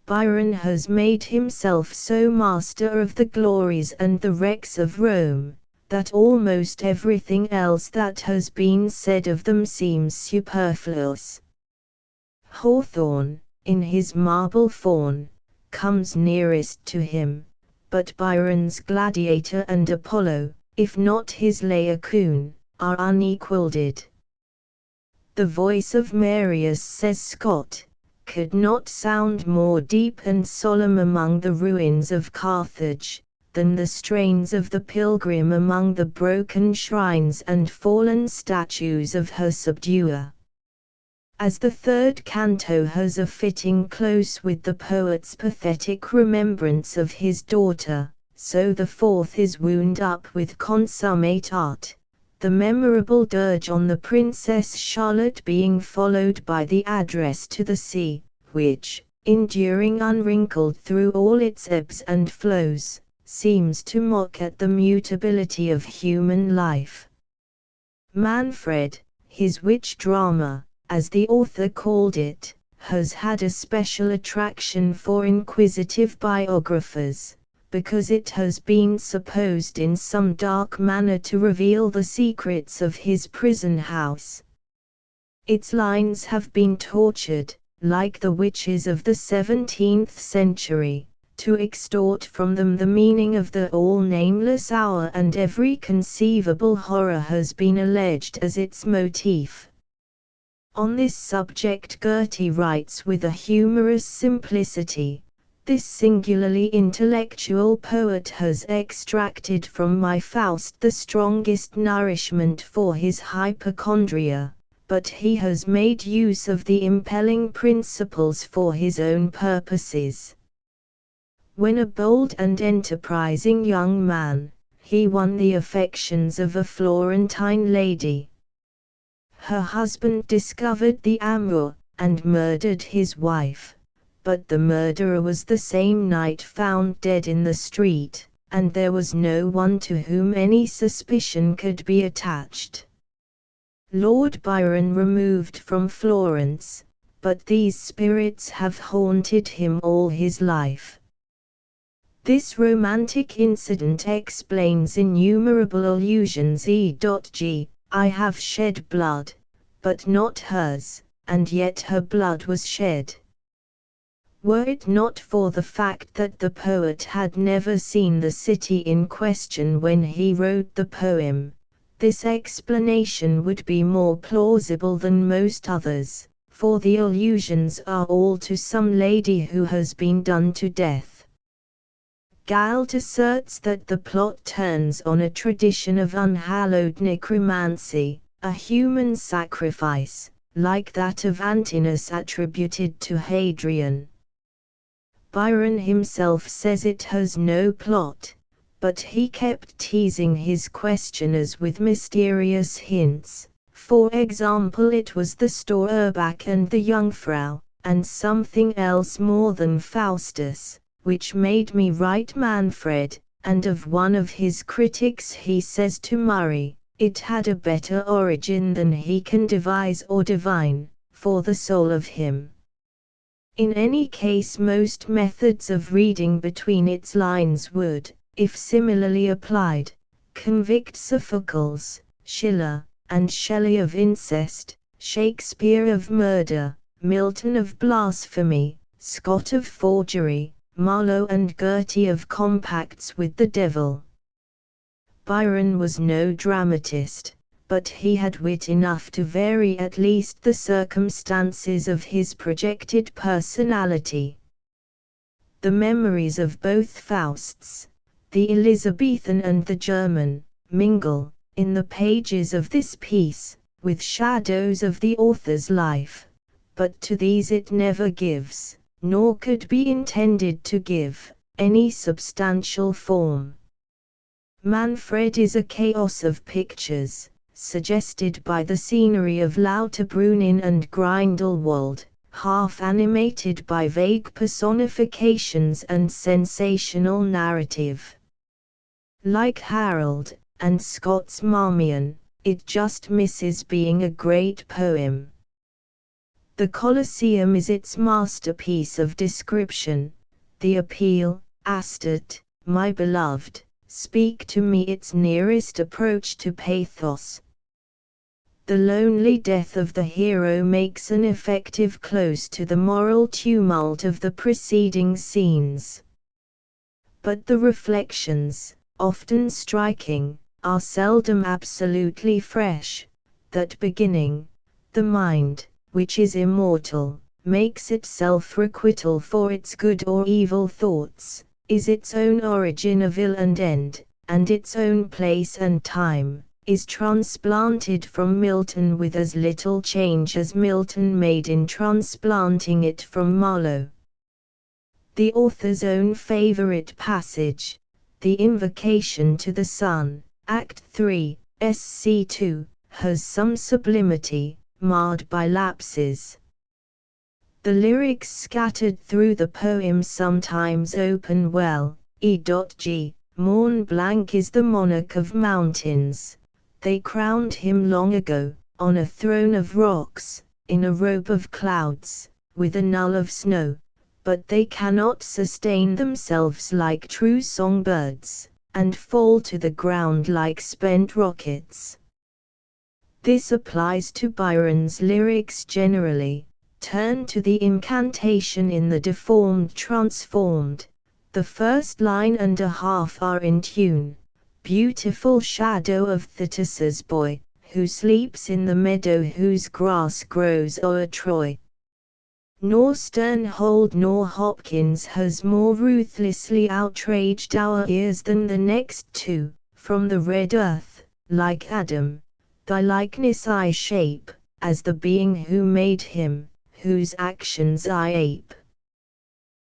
Byron has made himself so master of the glories and the wrecks of Rome, that almost everything else that has been said of them seems superfluous. Hawthorne, in his Marble Faun, comes nearest to him, but Byron's Gladiator and Apollo, if not his Laocoon, are unequalled. The voice of Marius, says Scott, could not sound more deep and solemn among the ruins of Carthage, than the strains of the pilgrim among the broken shrines and fallen statues of her subduer. As the third canto has a fitting close with the poet's pathetic remembrance of his daughter, so the fourth is wound up with consummate art, the memorable dirge on the Princess Charlotte being followed by the address to the sea, which, enduring unwrinkled through all its ebbs and flows, seems to mock at the mutability of human life. Manfred, his witch drama, as the author called it, has had a special attraction for inquisitive biographers, because it has been supposed in some dark manner to reveal the secrets of his prison house. Its lines have been tortured, like the witches of the 17th century, to extort from them the meaning of the all-nameless hour, and every conceivable horror has been alleged as its motif. On this subject Goethe writes with a humorous simplicity, This singularly intellectual poet has extracted from my Faust the strongest nourishment for his hypochondria, but he has made use of the impelling principles for his own purposes. When a bold and enterprising young man, he won the affections of a Florentine lady. Her husband discovered the amour, and murdered his wife, but the murderer was the same night found dead in the street, and there was no one to whom any suspicion could be attached. Lord Byron removed from Florence, but these spirits have haunted him all his life. This romantic incident explains innumerable allusions e.g. I have shed blood, but not hers, and yet her blood was shed. Were it not for the fact that the poet had never seen the city in question when he wrote the poem, this explanation would be more plausible than most others, for the allusions are all to some lady who has been done to death. Galt asserts that the plot turns on a tradition of unhallowed necromancy, a human sacrifice, like that of Antinous attributed to Hadrian. Byron himself says it has no plot, but he kept teasing his questioners with mysterious hints. For example, it was the Staurbach and the Jungfrau, and something else more than Faustus, which made me write Manfred, and of one of his critics he says to Murray, it had a better origin than he can devise or divine, for the soul of him. In any case, most methods of reading between its lines would, if similarly applied, convict Sophocles, Schiller, and Shelley of incest, Shakespeare of murder, Milton of blasphemy, Scott of forgery, Marlowe and Goethe of compacts with the devil. Byron was no dramatist, but he had wit enough to vary at least the circumstances of his projected personality. The memories of both Fausts, the Elizabethan and the German, mingle, in the pages of this piece, with shadows of the author's life, but to these it never gives, nor could be intended to give, any substantial form. Manfred is a chaos of pictures, suggested by the scenery of Lauterbrunnen and Grindelwald, half animated by vague personifications and sensational narrative. Like Harold, and Scott's Marmion, it just misses being a great poem. The Colosseum is its masterpiece of description, the appeal, Astot, my beloved, speak to me, its nearest approach to pathos. The lonely death of the hero makes an effective close to the moral tumult of the preceding scenes. But the reflections, often striking, are seldom absolutely fresh. That beginning, the mind, which is immortal, makes itself requital for its good or evil thoughts, is its own origin of ill and end, and its own place and time, is transplanted from Milton with as little change as Milton made in transplanting it from Marlowe. The author's own favorite passage, the invocation to the sun, Act 3, Sc. 2, has some sublimity, marred by lapses. The lyrics scattered through the poem sometimes open well, e.g. Mont Blanc is the monarch of mountains. They crowned him long ago, on a throne of rocks, in a robe of clouds, with a null of snow, but they cannot sustain themselves like true songbirds, and fall to the ground like spent rockets. This applies to Byron's lyrics generally. Turn to the incantation in the deformed transformed. The first line and a half are in tune. Beautiful shadow of Thetis's boy, who sleeps in the meadow whose grass grows o'er Troy. Nor Sternhold nor Hopkins has more ruthlessly outraged our ears than the next two. From the red earth, like Adam, thy likeness I shape, as the being who made him, whose actions I ape.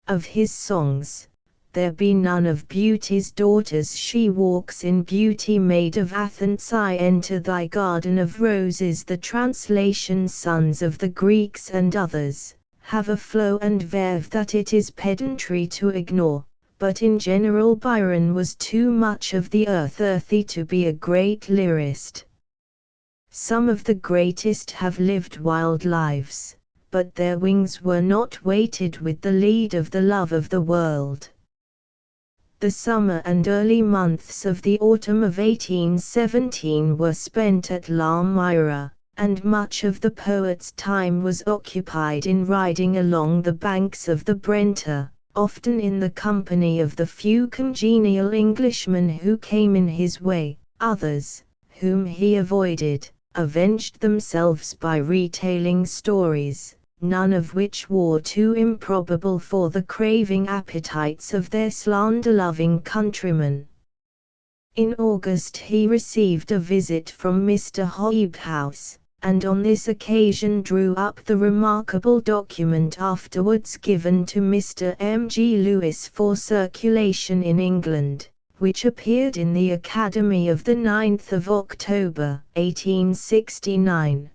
Of his songs, there be none of beauty's daughters. She walks in beauty made of Athens. I enter thy garden of roses. The translation sons of the Greeks and others have a flow and verve that it is pedantry to ignore, but in general Byron was too much of the earthy to be a great lyrist. Some of the greatest have lived wild lives, but their wings were not weighted with the lead of the love of the world. The summer and early months of the autumn of 1817 were spent at La Myra, and much of the poet's time was occupied in riding along the banks of the Brenta, often in the company of the few congenial Englishmen who came in his way. Others, whom he avoided, avenged themselves by retailing stories, none of which were too improbable for the craving appetites of their slander-loving countrymen. In August he received a visit from Mr. Hobhouse, and on this occasion drew up the remarkable document afterwards given to Mr. M. G. Lewis for circulation in England, which appeared in the Academy of the 9th of October, 1869.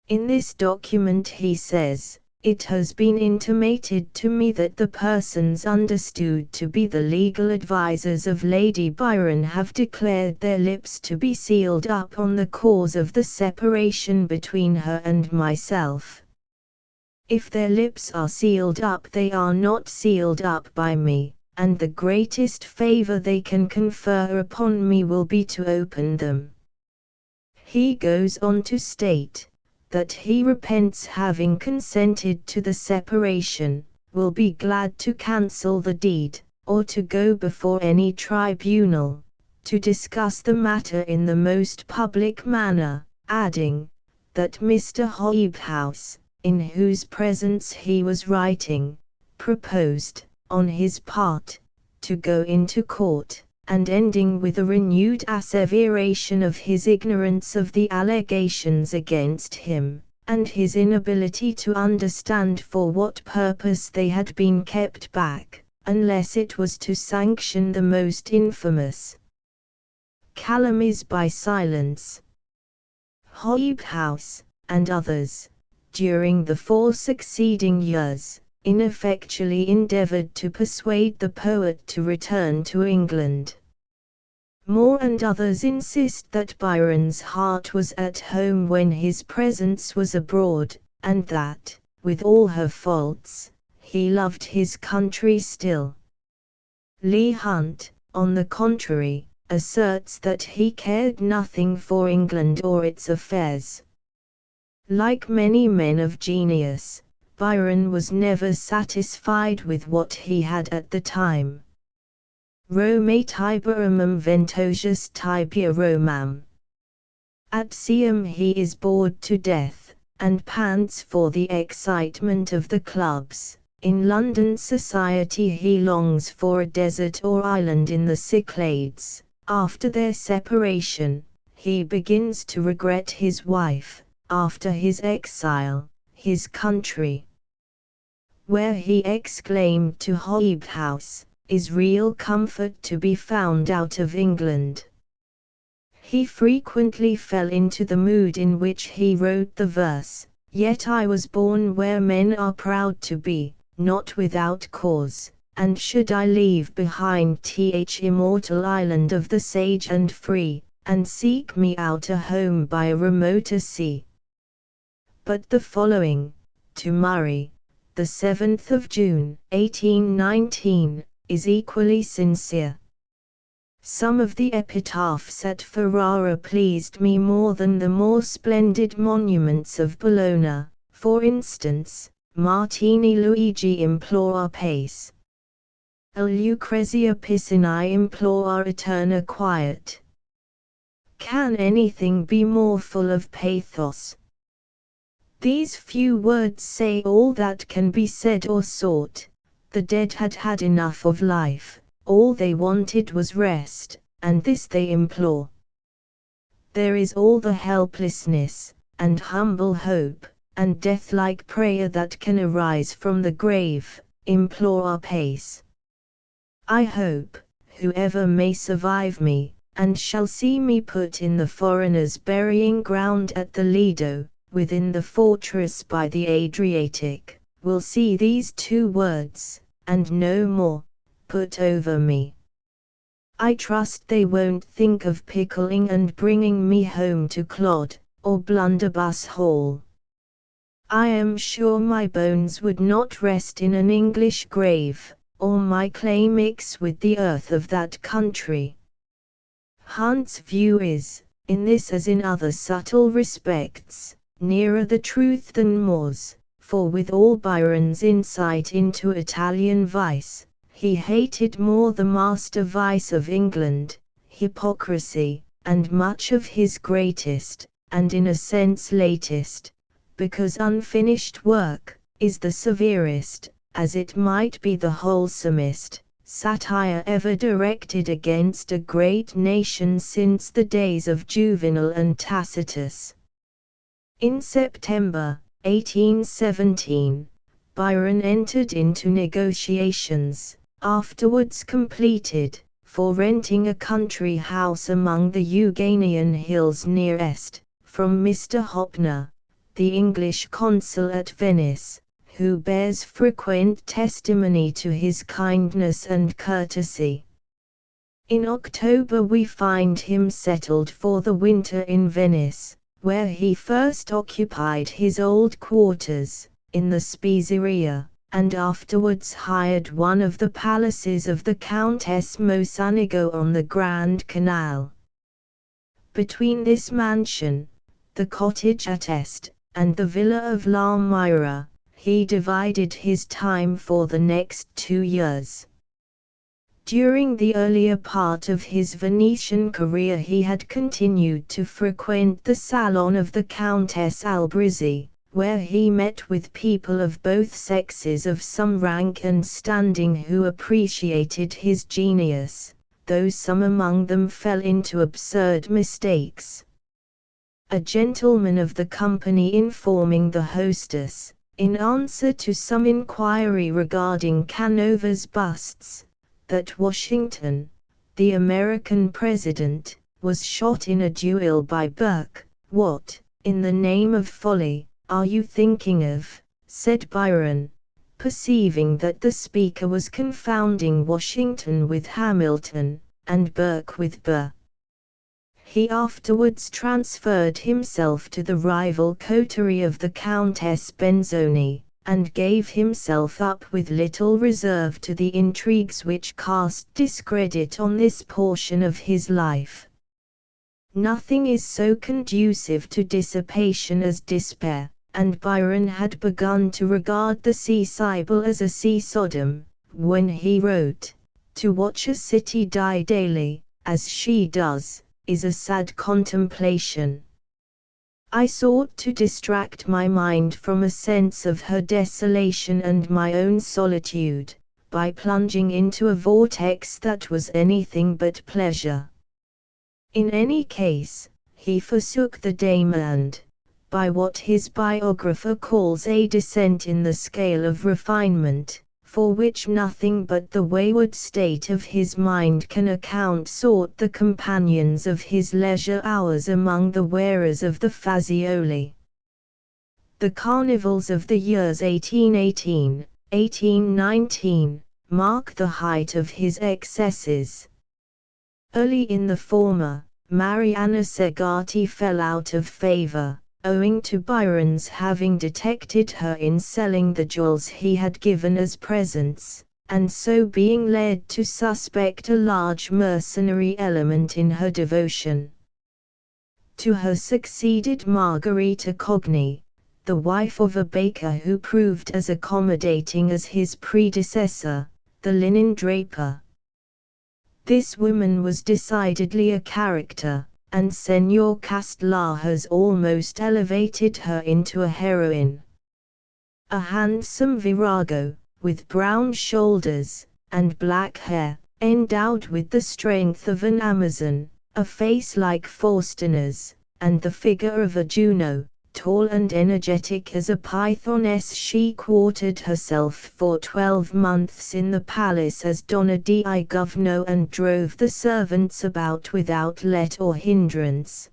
In this document he says, "It has been intimated to me that the persons understood to be the legal advisers of Lady Byron have declared their lips to be sealed up on the cause of the separation between her and myself. If their lips are sealed up, they are not sealed up by me, and the greatest favor they can confer upon me will be to open them." He goes on to state that he repents having consented to the separation, will be glad to cancel the deed, or to go before any tribunal, to discuss the matter in the most public manner, adding, that Mr. Hobhouse, in whose presence he was writing, proposed, on his part, to go into court, and ending with a renewed asseveration of his ignorance of the allegations against him, and his inability to understand for what purpose they had been kept back, unless it was to sanction the most infamous calumnies by silence. Hobhouse, and others, during the 4 succeeding years, ineffectually endeavored to persuade the poet to return to England. Moore and others insist that Byron's heart was at home when his presence was abroad, and that, with all her faults, he loved his country still. Leigh Hunt, on the contrary, asserts that he cared nothing for England or its affairs. Like many men of genius, Byron was never satisfied with what he had at the time. Rome tiberumum ventosius tibia Romam. At Seam he is bored to death, and pants for the excitement of the clubs. In London society he longs for a desert or island in the Cyclades. After their separation, he begins to regret his wife, after his exile, his country. Where he exclaimed to Hobhouse, "Is real comfort to be found out of England?" He frequently fell into the mood in which he wrote the verse, "Yet I was born where men are proud to be, not without cause, and should I leave behind th immortal island of the sage and free, and seek me out a home by a remoter sea." But the following, to Murray, the 7th of June, 1819, is equally sincere. Some of the epitaphs at Ferrara pleased me more than the more splendid monuments of Bologna, for instance, Martini Luigi implora pace. El Lucrezia Piscini implora eterna quiet. Can anything be more full of pathos? These few words say all that can be said or sought. The dead had had enough of life, all they wanted was rest, and this they implore. There is all the helplessness, and humble hope, and death-like prayer that can arise from the grave, implore apace. I hope, whoever may survive me, and shall see me put in the foreigners' burying ground at the Lido, within the fortress by the Adriatic, will see these 2 words, and no more, put over me. I trust they won't think of pickling and bringing me home to Clod, or Blunderbuss Hall. I am sure my bones would not rest in an English grave, or my clay mix with the earth of that country. Hunt's view is, in this as in other subtle respects, nearer the truth than Moore's, for with all Byron's insight into Italian vice, he hated more the master vice of England, hypocrisy, and much of his greatest, and in a sense latest, because unfinished work, is the severest, as it might be the wholesomest, satire ever directed against a great nation since the days of Juvenal and Tacitus. In September, 1817, Byron entered into negotiations, afterwards completed, for renting a country house among the Euganean hills near Est, from Mr. Hopner, the English consul at Venice, who bears frequent testimony to his kindness and courtesy. In October we find him settled for the winter in Venice, where he first occupied his old quarters, in the Spezieria, and afterwards hired one of the palaces of the Countess Mocenigo on the Grand Canal. Between this mansion, the cottage at Est, and the villa of La Mira, he divided his time for the next 2 years. During the earlier part of his Venetian career he had continued to frequent the salon of the Countess Albrizzi, where he met with people of both sexes of some rank and standing who appreciated his genius, though some among them fell into absurd mistakes. A gentleman of the company informing the hostess, in answer to some inquiry regarding Canova's busts, that Washington, the American president, was shot in a duel by Burke, "What, in the name of folly, are you thinking of?" said Byron, perceiving that the speaker was confounding Washington with Hamilton, and Burke with Burr. He afterwards transferred himself to the rival coterie of the Countess Benzoni, and gave himself up with little reserve to the intrigues which cast discredit on this portion of his life. Nothing is so conducive to dissipation as despair, and Byron had begun to regard the sea Sibyl as a sea Sodom, when he wrote, "To watch a city die daily, as she does, is a sad contemplation." I sought to distract my mind from a sense of her desolation and my own solitude, by plunging into a vortex that was anything but pleasure. In any case, he forsook the dame and, by what his biographer calls a descent in the scale of refinement, for which nothing but the wayward state of his mind can account, sought the companions of his leisure hours among the wearers of the Fazioli. The carnivals of the years 1818, 1819, mark the height of his excesses. Early in the former, Mariana Segati fell out of favor, owing to Byron's having detected her in selling the jewels he had given as presents, and so being led to suspect a large mercenary element in her devotion. To her succeeded Margherita Cogni, the wife of a baker who proved as accommodating as his predecessor, the linen draper. This woman was decidedly a character, and Señor Castlar has almost elevated her into a heroine. A handsome virago, with brown shoulders, and black hair, endowed with the strength of an Amazon, a face like Faustina's, and the figure of a Juno, tall and energetic as a pythoness. She quartered herself for 12 months in the palace as Donna di Govno and drove the servants about without let or hindrance.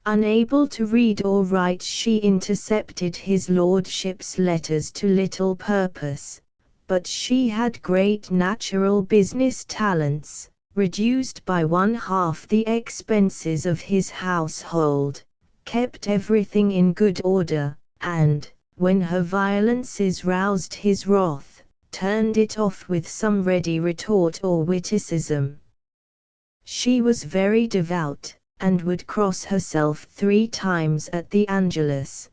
Unable to read or write, she intercepted his lordship's letters to little purpose, but she had great natural business talents, reduced by 1/2 the expenses of his household, kept everything in good order, and, when her violences roused his wrath, turned it off with some ready retort or witticism. She was very devout, and would cross herself 3 times at the Angelus.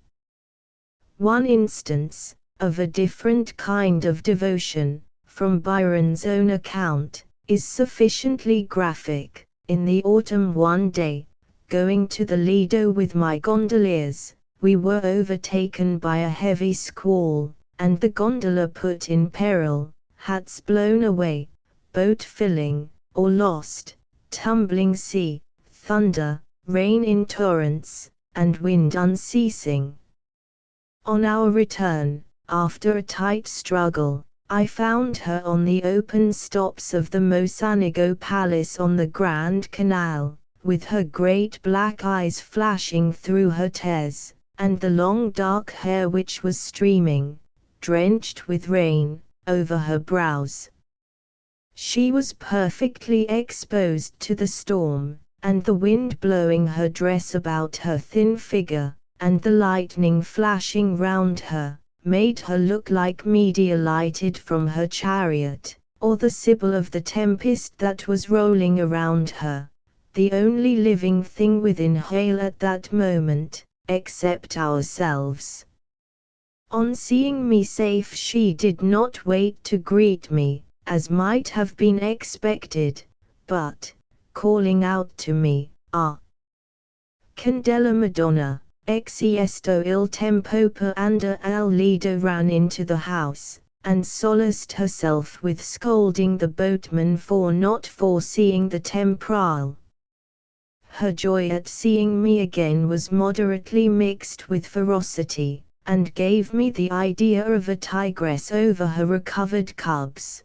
One instance, of a different kind of devotion, from Byron's own account, is sufficiently graphic. In the autumn one day, going to the Lido with my gondoliers, we were overtaken by a heavy squall, and the gondola put in peril, hats blown away, boat filling, or lost, tumbling sea, thunder, rain in torrents, and wind unceasing. On our return, after a tight struggle, I found her on the open stops of the Mocenigo Palace on the Grand Canal, with her great black eyes flashing through her tears, and the long dark hair which was streaming, drenched with rain, over her brows. She was perfectly exposed to the storm, and the wind blowing her dress about her thin figure, and the lightning flashing round her, made her look like Medea lighted from her chariot, or the Sibyl of the tempest that was rolling around her, the only living thing within hail at that moment, except ourselves. On seeing me safe, she did not wait to greet me, as might have been expected, but, calling out to me, "Ah, Candela Madonna, exiesto il tempo per andare al Lido," ran into the house, and solaced herself with scolding the boatman for not foreseeing the temporal. Her joy at seeing me again was moderately mixed with ferocity, and gave me the idea of a tigress over her recovered cubs.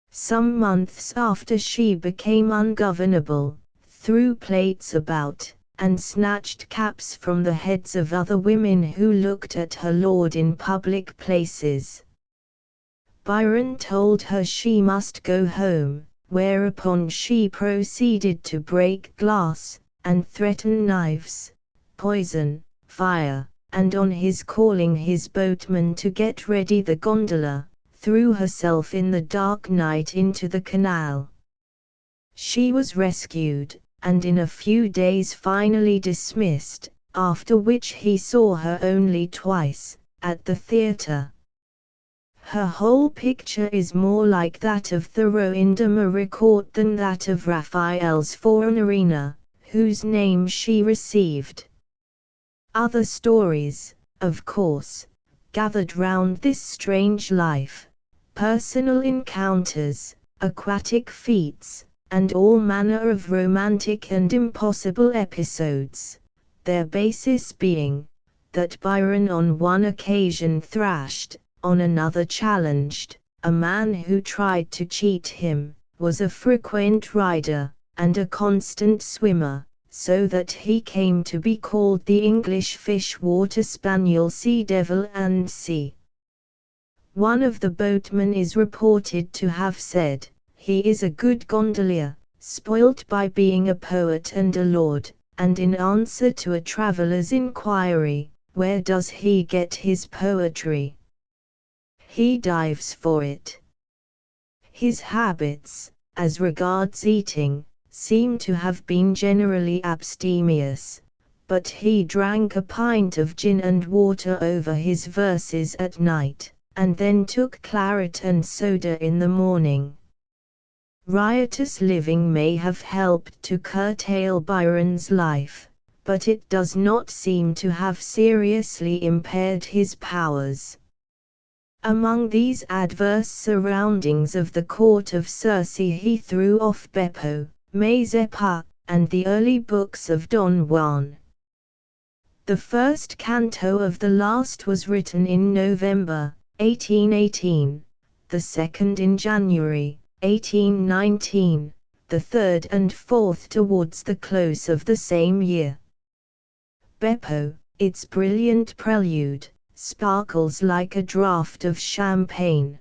Some months after she became ungovernable, threw plates about, and snatched caps from the heads of other women who looked at her lord in public places. Byron told her she must go home, whereupon she proceeded to break glass, and threaten knives, poison, fire, and on his calling his boatman to get ready the gondola, threw herself in the dark night into the canal. She was rescued, and in a few days finally dismissed, after which he saw her only twice, at the theatre. Her whole picture is more like that of Thoreau in de Maricourt than that of Raphael's Fornarina, whose name she received. Other stories, of course, gathered round this strange life, personal encounters, aquatic feats, and all manner of romantic and impossible episodes, their basis being, that Byron on one occasion thrashed, on another challenged, a man who tried to cheat him, was a frequent rider, and a constant swimmer, so that he came to be called the English fish water spaniel, sea devil and sea. One of the boatmen is reported to have said, "He is a good gondolier, spoilt by being a poet and a lord," and in answer to a traveller's inquiry, "Where does he get his poetry?" "He dives for it." His habits, as regards eating, seem to have been generally abstemious, but he drank a pint of gin and water over his verses at night, and then took claret and soda in the morning. Riotous living may have helped to curtail Byron's life, but it does not seem to have seriously impaired his powers. Among these adverse surroundings of the court of Circe he threw off Beppo, Mazeppa, and the early books of Don Juan. The first canto of the last was written in November, 1818, the second in January, 1819, the third and fourth towards the close of the same year. Beppo, its brilliant prelude, sparkles like a draught of champagne.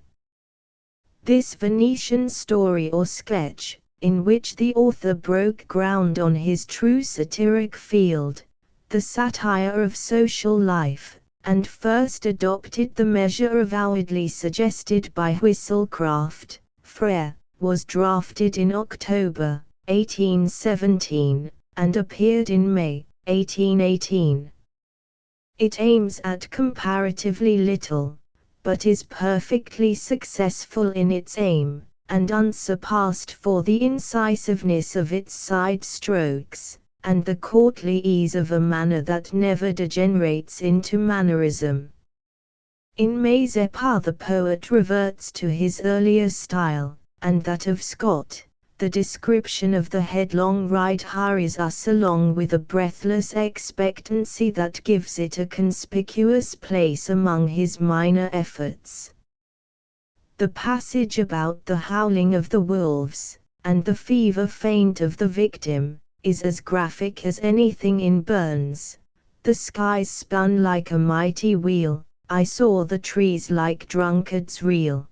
This Venetian story or sketch, in which the author broke ground on his true satiric field, the satire of social life, and first adopted the measure avowedly suggested by Whistlecraft, Frere, was drafted in October, 1817, and appeared in May, 1818. It aims at comparatively little, but is perfectly successful in its aim, and unsurpassed for the incisiveness of its side strokes, and the courtly ease of a manner that never degenerates into mannerism. In Mazeppa the poet reverts to his earlier style, and that of Scott. The description of the headlong ride hurries us along with a breathless expectancy that gives it a conspicuous place among his minor efforts. The passage about the howling of the wolves, and the fever faint of the victim, is as graphic as anything in Burns. The skies spun like a mighty wheel, I saw the trees like drunkards reel.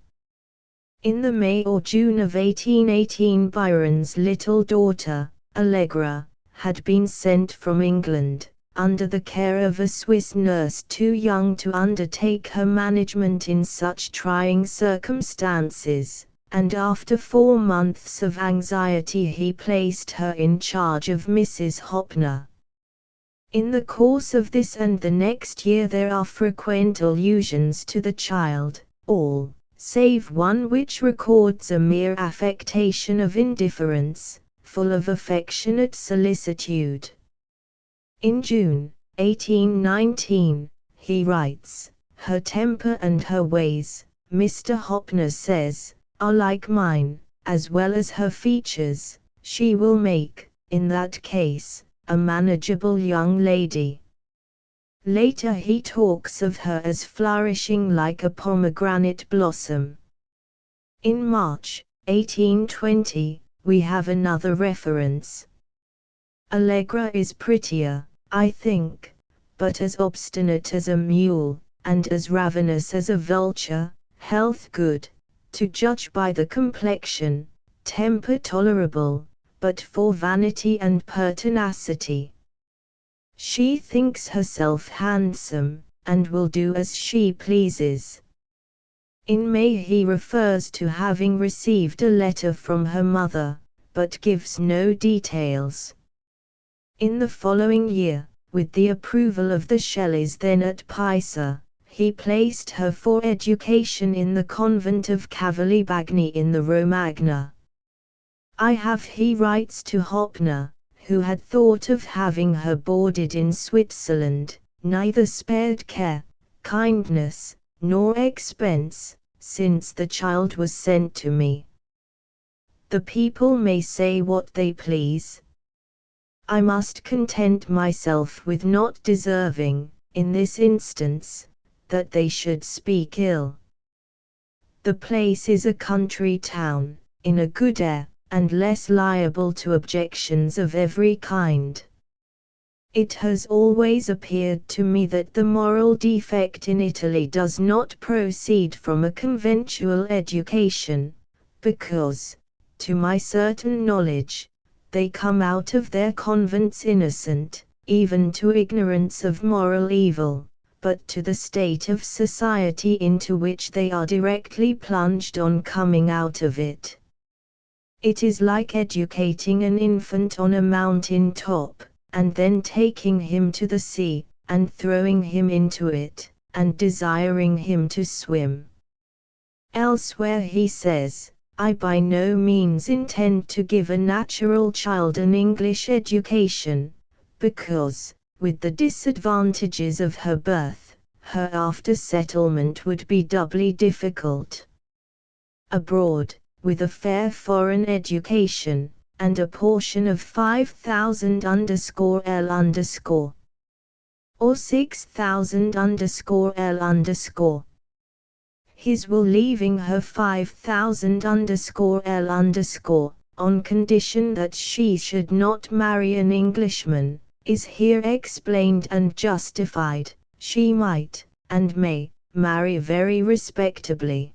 In the May or June of 1818 Byron's little daughter, Allegra, had been sent from England, under the care of a Swiss nurse too young to undertake her management in such trying circumstances, and after 4 months of anxiety he placed her in charge of Mrs. Hoppner. In the course of this and the next year there are frequent allusions to the child, all save one which records a mere affectation of indifference, full of affectionate solicitude. In June, 1819, he writes, "Her temper and her ways, Mr. Hoppner says, are like mine, as well as her features. She will make, in that case, a manageable young lady." Later he talks of her as flourishing like a pomegranate blossom. In March, 1820, we have another reference. Allegra is prettier, I think, but as obstinate as a mule, and as ravenous as a vulture, health good, to judge by the complexion, temper tolerable, but for vanity and pertinacity. She thinks herself handsome, and will do as she pleases. In May he refers to having received a letter from her mother, but gives no details. In the following year, with the approval of the Shelleys then at Pisa, he placed her for education in the convent of Cavalli-Bagni in the Romagna. He writes to Hoppner, who had thought of having her boarded in Switzerland, neither spared care, kindness, nor expense, since the child was sent to me. The people may say what they please. I must content myself with not deserving, in this instance, that they should speak ill. The place is a country town, in a good air, and less liable to objections of every kind. It has always appeared to me that the moral defect in Italy does not proceed from a conventual education, because, to my certain knowledge, they come out of their convents innocent, even to ignorance of moral evil, but to the state of society into which they are directly plunged on coming out of it. It is like educating an infant on a mountain top, and then taking him to the sea, and throwing him into it, and desiring him to swim. Elsewhere he says, I by no means intend to give a natural child an English education, because, with the disadvantages of her birth, her after settlement would be doubly difficult. Abroad, with a fair foreign education, and a portion of 5,000_L_ or 6,000_L_. His will leaving her 5,000_L_, on condition that she should not marry an Englishman, is here explained and justified. She might, and may, marry very respectably.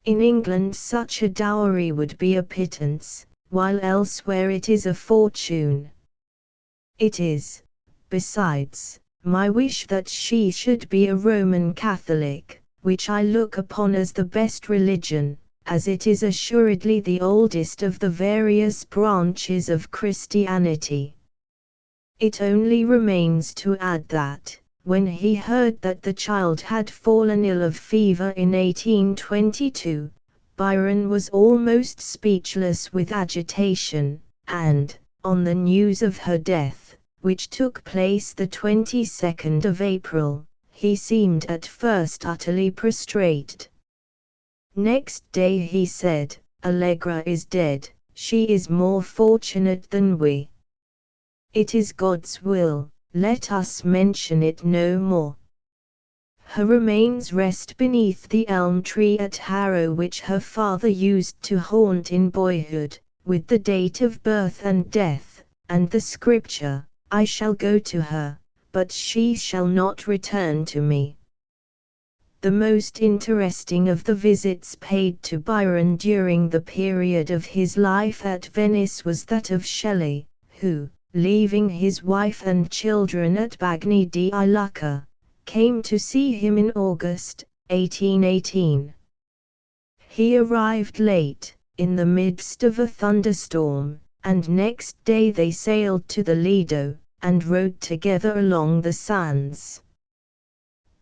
In England such a dowry would be a pittance, while elsewhere it is a fortune. It is, besides, my wish that she should be a Roman Catholic, which I look upon as the best religion, as it is assuredly the oldest of the various branches of Christianity. It only remains to add that, when he heard that the child had fallen ill of fever in 1822, Byron was almost speechless with agitation, and, on the news of her death, which took place the 22nd of April, he seemed at first utterly prostrate. Next day he said, "Allegra is dead, she is more fortunate than we. It is God's will, let us mention it no more." Her remains rest beneath the elm tree at Harrow which her father used to haunt in boyhood, with the date of birth and death, and the scripture, "I shall go to her, but she shall not return to me." The most interesting of the visits paid to Byron during the period of his life at Venice was that of Shelley, who, leaving his wife and children at Bagni di Lucca, came to see him in August, 1818. He arrived late, in the midst of a thunderstorm, and next day they sailed to the Lido, and rode together along the sands.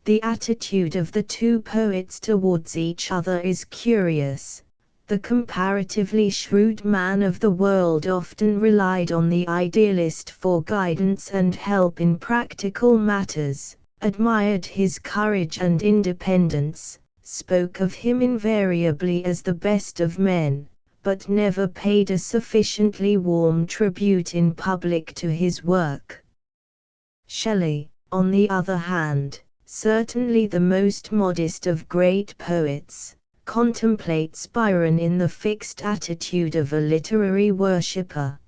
The attitude of the two poets towards each other is curious. The comparatively shrewd man of the world often relied on the idealist for guidance and help in practical matters, admired his courage and independence, spoke of him invariably as the best of men, but never paid a sufficiently warm tribute in public to his work. Shelley, on the other hand, certainly the most modest of great poets, contemplates Byron in the fixed attitude of a literary worshipper.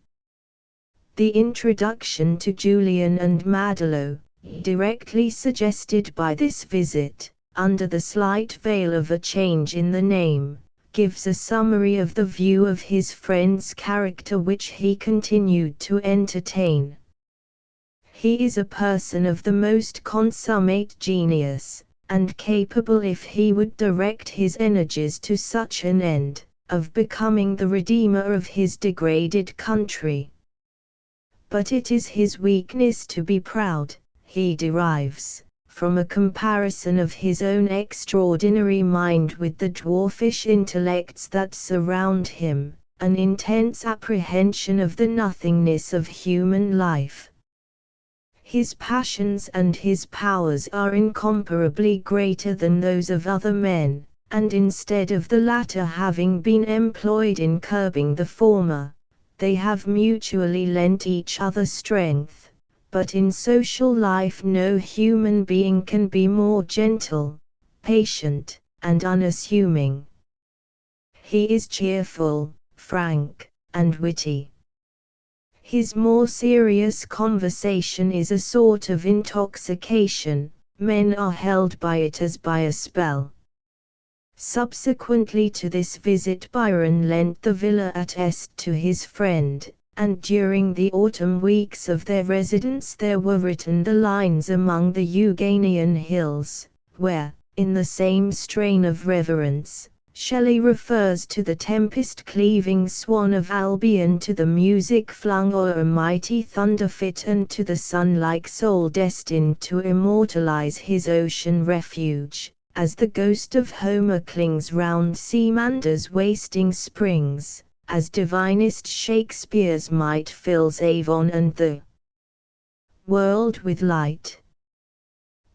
The introduction to Julian and Madelot, directly suggested by this visit, under the slight veil of a change in the name, gives a summary of the view of his friend's character which he continued to entertain. He is a person of the most consummate genius, and capable, if he would direct his energies to such an end, of becoming the redeemer of his degraded country. But it is his weakness to be proud. He derives, from a comparison of his own extraordinary mind with the dwarfish intellects that surround him, an intense apprehension of the nothingness of human life. His passions and his powers are incomparably greater than those of other men, and instead of the latter having been employed in curbing the former, they have mutually lent each other strength. But in social life no human being can be more gentle, patient, and unassuming. He is cheerful, frank, and witty. His more serious conversation is a sort of intoxication, men are held by it as by a spell. Subsequently to this visit Byron lent the villa at Est to his friend, and during the autumn weeks of their residence there were written the lines among the Euganean hills, where, in the same strain of reverence, Shelley refers to the tempest-cleaving swan of Albion, to the music flung o'er a mighty thunderfit, and to the sun-like soul destined to immortalize his ocean refuge, as the ghost of Homer clings round Seamander's wasting springs, as divinest Shakespeare's might fills Avon and the world with light.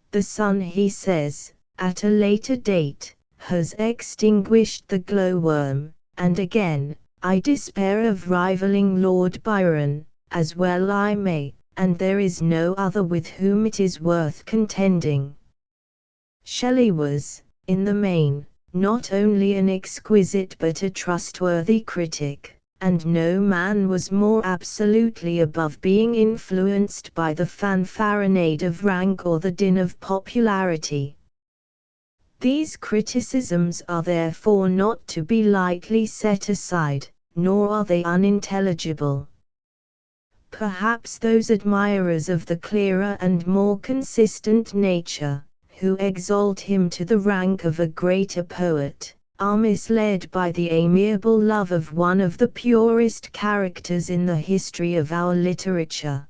The sun, he says, at a later date, has extinguished the glowworm, and again, I despair of rivaling Lord Byron, as well I may, and there is no other with whom it is worth contending. Shelley was, in the main, not only an exquisite but a trustworthy critic, and no man was more absolutely above being influenced by the fanfaronade of rank or the din of popularity. These criticisms are therefore not to be lightly set aside, nor are they unintelligible. Perhaps those admirers of the clearer and more consistent nature, who exalt him to the rank of a greater poet, are misled by the amiable love of one of the purest characters in the history of our literature.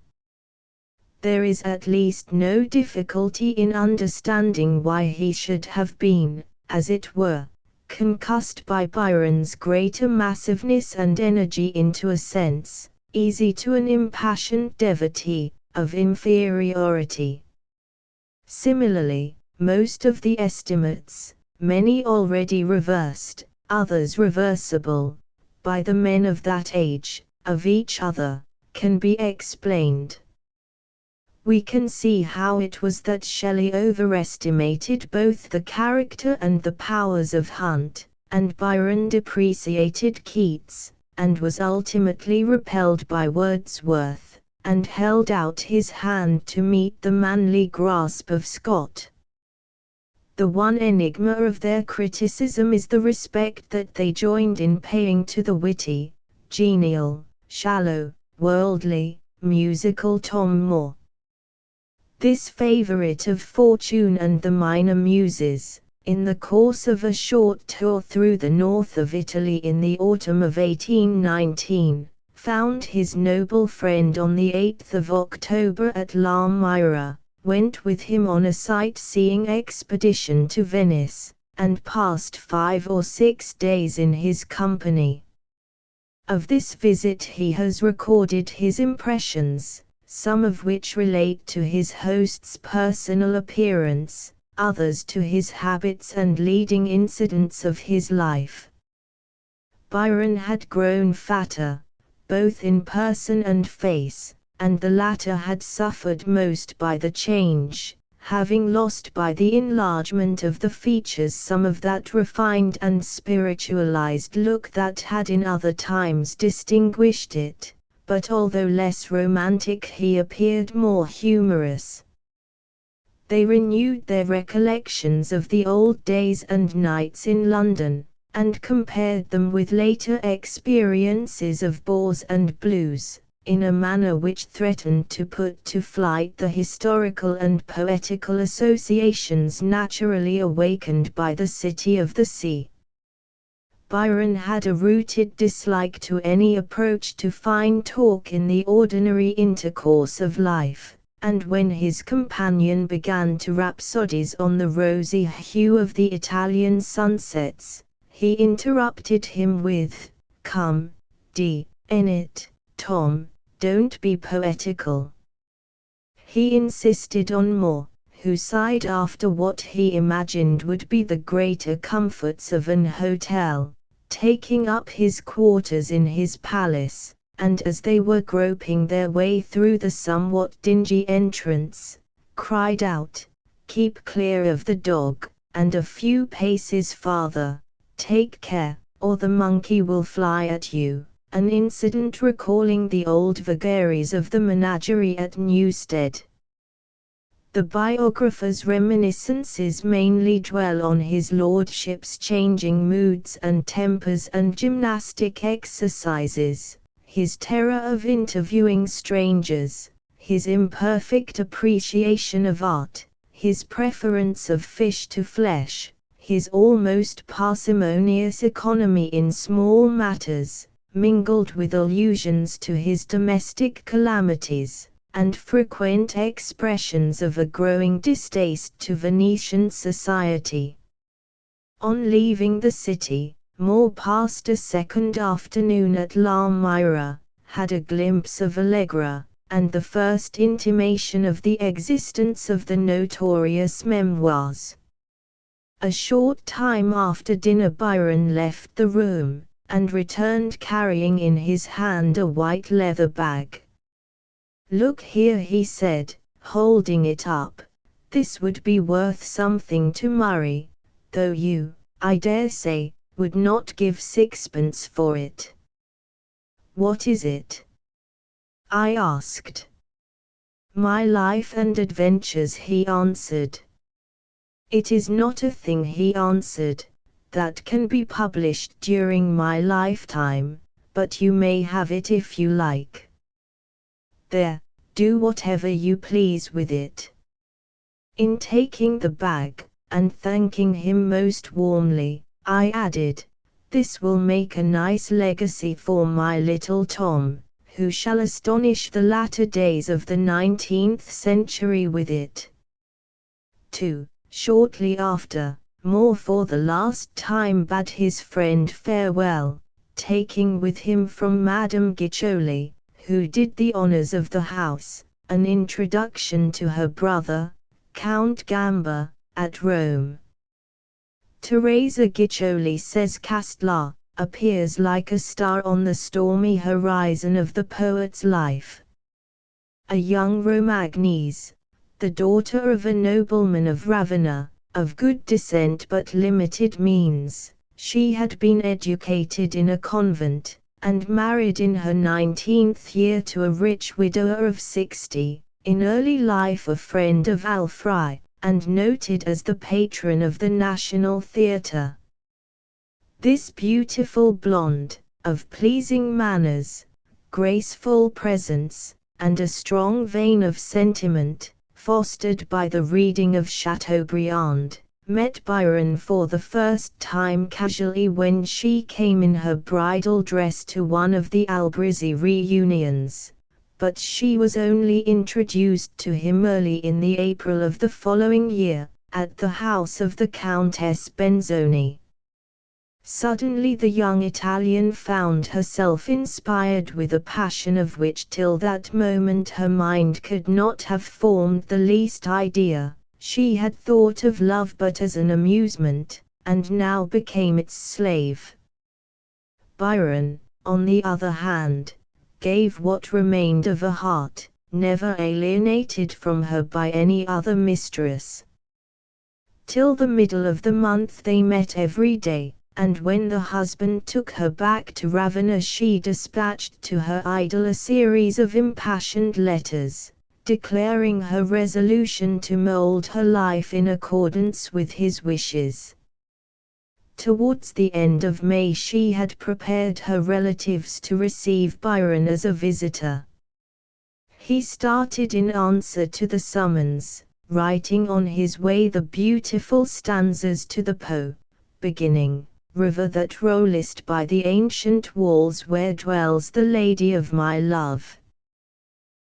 There is at least no difficulty in understanding why he should have been, as it were, concussed by Byron's greater massiveness and energy into a sense, easy to an impassioned devotee, of inferiority. Similarly, most of the estimates, many already reversed, others reversible, by the men of that age, of each other, can be explained. We can see how it was that Shelley overestimated both the character and the powers of Hunt, and Byron depreciated Keats, and was ultimately repelled by Wordsworth, and held out his hand to meet the manly grasp of Scott. The one enigma of their criticism is the respect that they joined in paying to the witty, genial, shallow, worldly, musical Tom Moore. This favourite of fortune and the minor muses, in the course of a short tour through the north of Italy in the autumn of 1819, found his noble friend on the 8th of October at La Mira, went with him on a sight-seeing expedition to Venice, and passed 5 or 6 days in his company. Of this visit he has recorded his impressions, some of which relate to his host's personal appearance, others to his habits and leading incidents of his life. Byron had grown fatter, both in person and face, and the latter had suffered most by the change, having lost by the enlargement of the features some of that refined and spiritualized look that had in other times distinguished it. But although less romantic he appeared more humorous. They renewed their recollections of the old days and nights in London, and compared them with later experiences of bores and blues, in a manner which threatened to put to flight the historical and poetical associations naturally awakened by the City of the Sea. Byron had a rooted dislike to any approach to fine talk in the ordinary intercourse of life, and when his companion began to rhapsodize on the rosy hue of the Italian sunsets, he interrupted him with, "Come, D.N.it, Tom, don't be poetical." He insisted on more, who sighed after what he imagined would be the greater comforts of an hotel, taking up his quarters in his palace, and as they were groping their way through the somewhat dingy entrance, cried out, "Keep clear of the dog, and a few paces farther, take care, or the monkey will fly at you," an incident recalling the old vagaries of the menagerie at Newstead. The biographer's reminiscences mainly dwell on his lordship's changing moods and tempers and gymnastic exercises, his terror of interviewing strangers, his imperfect appreciation of art, his preference of fish to flesh, his almost parsimonious economy in small matters, mingled with allusions to his domestic calamities, and frequent expressions of a growing distaste to Venetian society, On leaving the city, Moore passed a second afternoon at La Myra, had a glimpse of Allegra, and the first intimation of the existence of the notorious memoirs. A short time after dinner Byron left the room, and returned carrying in his hand a white leather bag. "Look here," he said, holding it up, "this would be worth something to Murray, though you, I dare say, would not give sixpence for it." "What is it?" I asked. "My life and adventures," he answered. "It is not a thing," he answered, "that can be published during my lifetime, but you may have it if you like. There, do whatever you please with it." In taking the bag, and thanking him most warmly, I added, "This will make a nice legacy for my little Tom, who shall astonish the latter days of the 19th century with it." 2. Shortly after, Moore for the last time bade his friend farewell, taking with him from Madame Guiccioli, who did the honors of the house, an introduction to her brother, Count Gamba, at Rome. "Teresa Guiccioli," says Castlar, "appears like a star on the stormy horizon of the poet's life. A young Romagnese, the daughter of a nobleman of Ravenna, of good descent but limited means, she had been educated in a convent, and married in her 19th year to a rich widower of 60, in early life a friend of Alfry, and noted as the patron of the National Theatre. This beautiful blonde, of pleasing manners, graceful presence, and a strong vein of sentiment, fostered by the reading of Chateaubriand, met Byron for the first time casually when she came in her bridal dress to one of the Albrizzi reunions, but she was only introduced to him early in the April of the following year, at the house of the Countess Benzoni. Suddenly the young Italian found herself inspired with a passion of which till that moment her mind could not have formed the least idea. She had thought of love but as an amusement, and now became its slave. Byron, on the other hand, gave what remained of a heart, never alienated from her by any other mistress. Till the middle of the month they met every day, and when the husband took her back to Ravenna she dispatched to her idol a series of impassioned letters, declaring her resolution to mold her life in accordance with his wishes. Towards the end of May she had prepared her relatives to receive Byron as a visitor. He started in answer to the summons, writing on his way the beautiful stanzas to the Poe, beginning, "River that rollest by the ancient walls where dwells the lady of my love."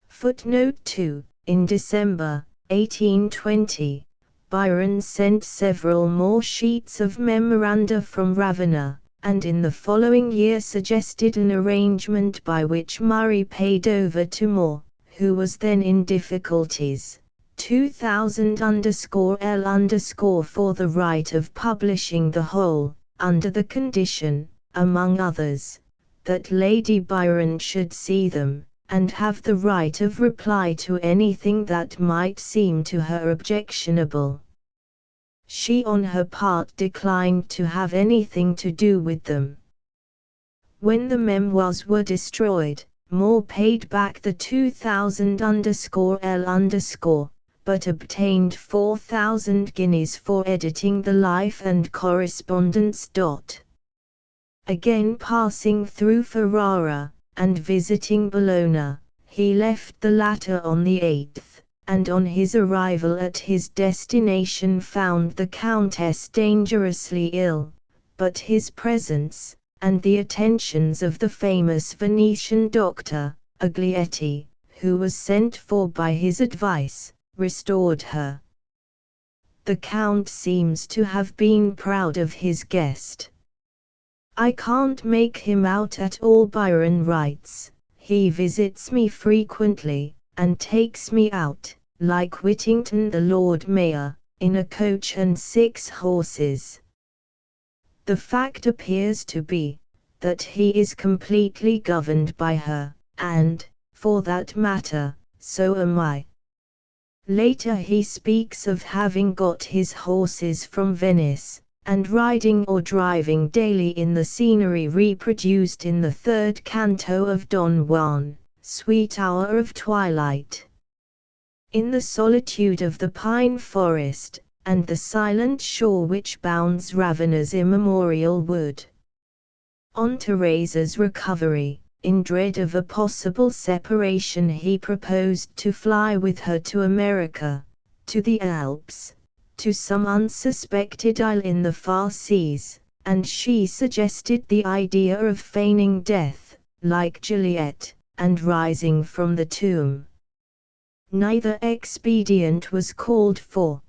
Footnote 2. In December, 1820, Byron sent several more sheets of memoranda from Ravenna, and in the following year suggested an arrangement by which Murray paid over to Moore, who was then in difficulties, 2000_L_ for the right of publishing the whole, under the condition, among others, that Lady Byron should see them, and have the right of reply to anything that might seem to her objectionable. She on her part declined to have anything to do with them. When the memoirs were destroyed, Moore paid back the 2000_L_, but obtained 4,000 guineas for editing the Life and Correspondence. Again passing through Ferrara, and visiting Bologna, he left the latter on the 8th, and on his arrival at his destination found the Countess dangerously ill, but his presence, and the attentions of the famous Venetian doctor, Aglietti, who was sent for by his advice, restored her. The Count seems to have been proud of his guest. "I can't make him out at all," Byron writes. "He visits me frequently, and takes me out, like Whittington the Lord Mayor, in a coach and 6 horses. The fact appears to be, that he is completely governed by her, and, for that matter, so am I." Later he speaks of having got his horses from Venice, and riding or driving daily in the scenery reproduced in the 3rd canto of Don Juan, "Sweet hour of twilight. In the solitude of the pine forest, and the silent shore which bounds Ravenna's immemorial wood." On Teresa's recovery, in dread of a possible separation, he proposed to fly with her to America, to the Alps, to some unsuspected isle in the far seas, and she suggested the idea of feigning death, like Juliet, and rising from the tomb. Neither expedient was called for.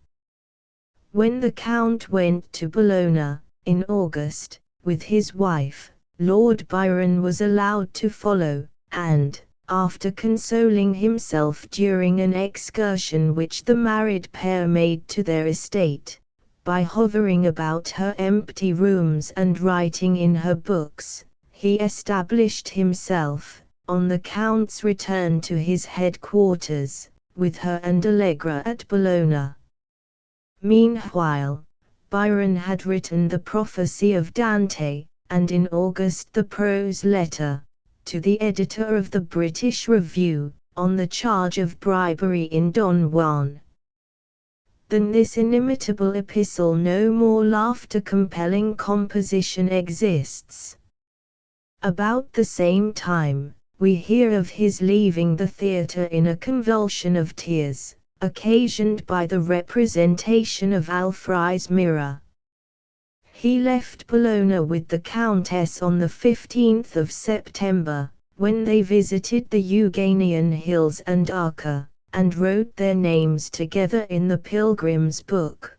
When the Count went to Bologna, in August, with his wife, Lord Byron was allowed to follow, and, after consoling himself during an excursion which the married pair made to their estate, by hovering about her empty rooms and writing in her books, he established himself, on the Count's return to his headquarters, with her and Allegra at Bologna. Meanwhile, Byron had written the Prophecy of Dante, and in August the prose letter, to the editor of the British Review, on the charge of bribery in Don Juan. Than this inimitable epistle no more laughter-compelling composition exists. About the same time, we hear of his leaving the theatre in a convulsion of tears, occasioned by the representation of Alfri's Mirror. He left Bologna with the Countess on the 15th of September, when they visited the Euganean Hills and Arca, and wrote their names together in the Pilgrim's Book.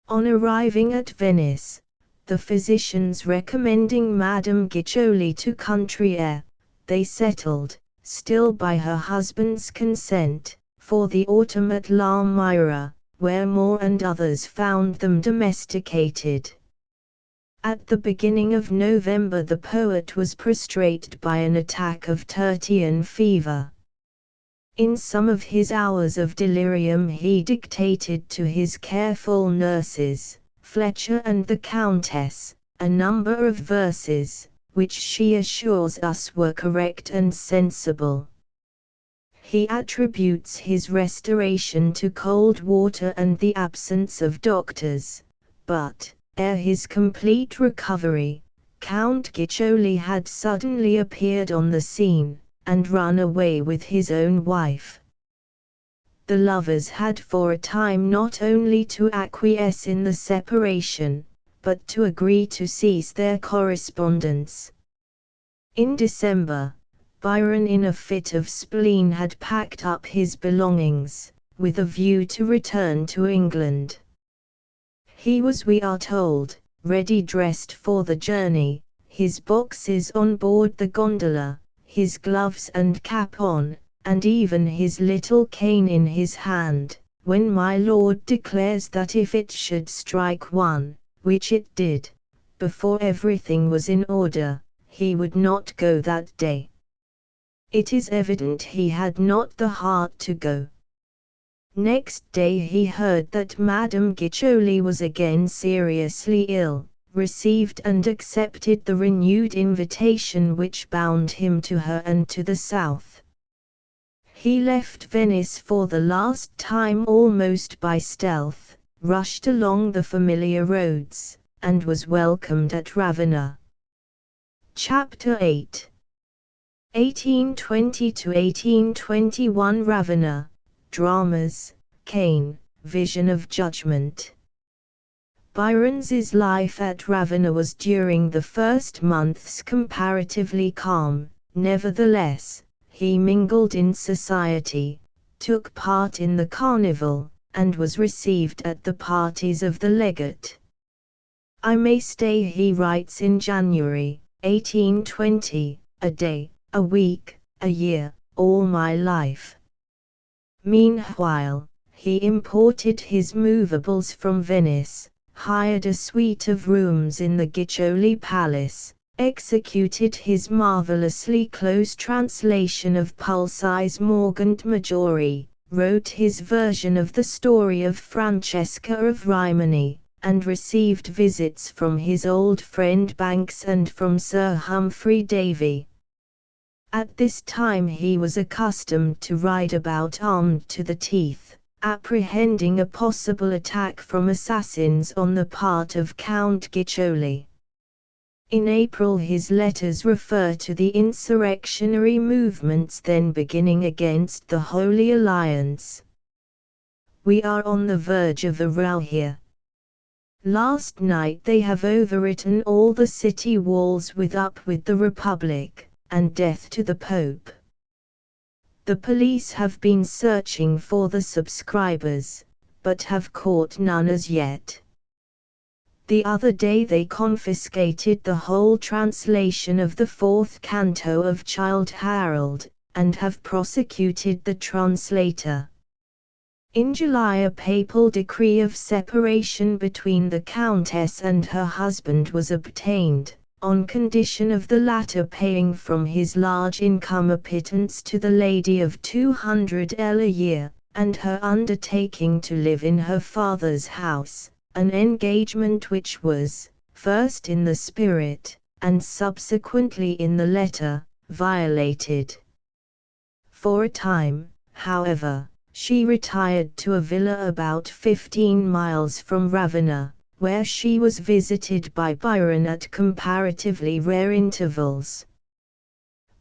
On arriving at Venice, the physicians recommending Madame Guiccioli to country air, they settled, still by her husband's consent, for the autumn at La Mira, where Moore and others found them domesticated. At the beginning of November the poet was prostrated by an attack of tertian fever. In some of his hours of delirium he dictated to his careful nurses, Fletcher and the Countess, a number of verses, which she assures us were correct and sensible. He attributes his restoration to cold water and the absence of doctors, but, ere his complete recovery, Count Guiccioli had suddenly appeared on the scene, and run away with his own wife. The lovers had for a time not only to acquiesce in the separation, but to agree to cease their correspondence. In December, Byron in a fit of spleen had packed up his belongings, with a view to return to England. He was, we are told, ready dressed for the journey, his boxes on board the gondola, his gloves and cap on, and even his little cane in his hand, when my lord declares that if it should strike 1, which it did, before everything was in order, he would not go that day. It is evident he had not the heart to go. Next day he heard that Madame Guiccioli was again seriously ill, received and accepted the renewed invitation which bound him to her and to the south. He left Venice for the last time almost by stealth, rushed along the familiar roads, and was welcomed at Ravenna. Chapter 8. 1820–1821 Ravenna, Dramas, Cain, Vision of Judgment. Byron's life at Ravenna was during the first months comparatively calm. Nevertheless, he mingled in society, took part in the carnival, and was received at the parties of the legate. "I may stay," he writes in January, 1820, "a day, a week, a year, all my life." Meanwhile, he imported his movables from Venice, hired a suite of rooms in the Giccioli Palace, executed his marvelously close translation of Pulci's Morgant Maggiore, wrote his version of the story of Francesca of Rimini, and received visits from his old friend Banks and from Sir Humphrey Davy. At this time he was accustomed to ride about armed to the teeth, apprehending a possible attack from assassins on the part of Count Giccioli. In April his letters refer to the insurrectionary movements then beginning against the Holy Alliance. "We are on the verge of a row here. Last night they have overwritten all the city walls with 'Up with the Republic' and 'Death to the Pope.' The police have been searching for the subscribers, but have caught none as yet. The other day they confiscated the whole translation of the fourth canto of Childe Harold, and have prosecuted the translator." In July a papal decree of separation between the Countess and her husband was obtained, on condition of the latter paying from his large income a pittance to the lady of 200 a year, and her undertaking to live in her father's house, an engagement which was, first in the spirit, and subsequently in the letter, violated. For a time, however, she retired to a villa about 15 miles from Ravenna, where she was visited by Byron at comparatively rare intervals.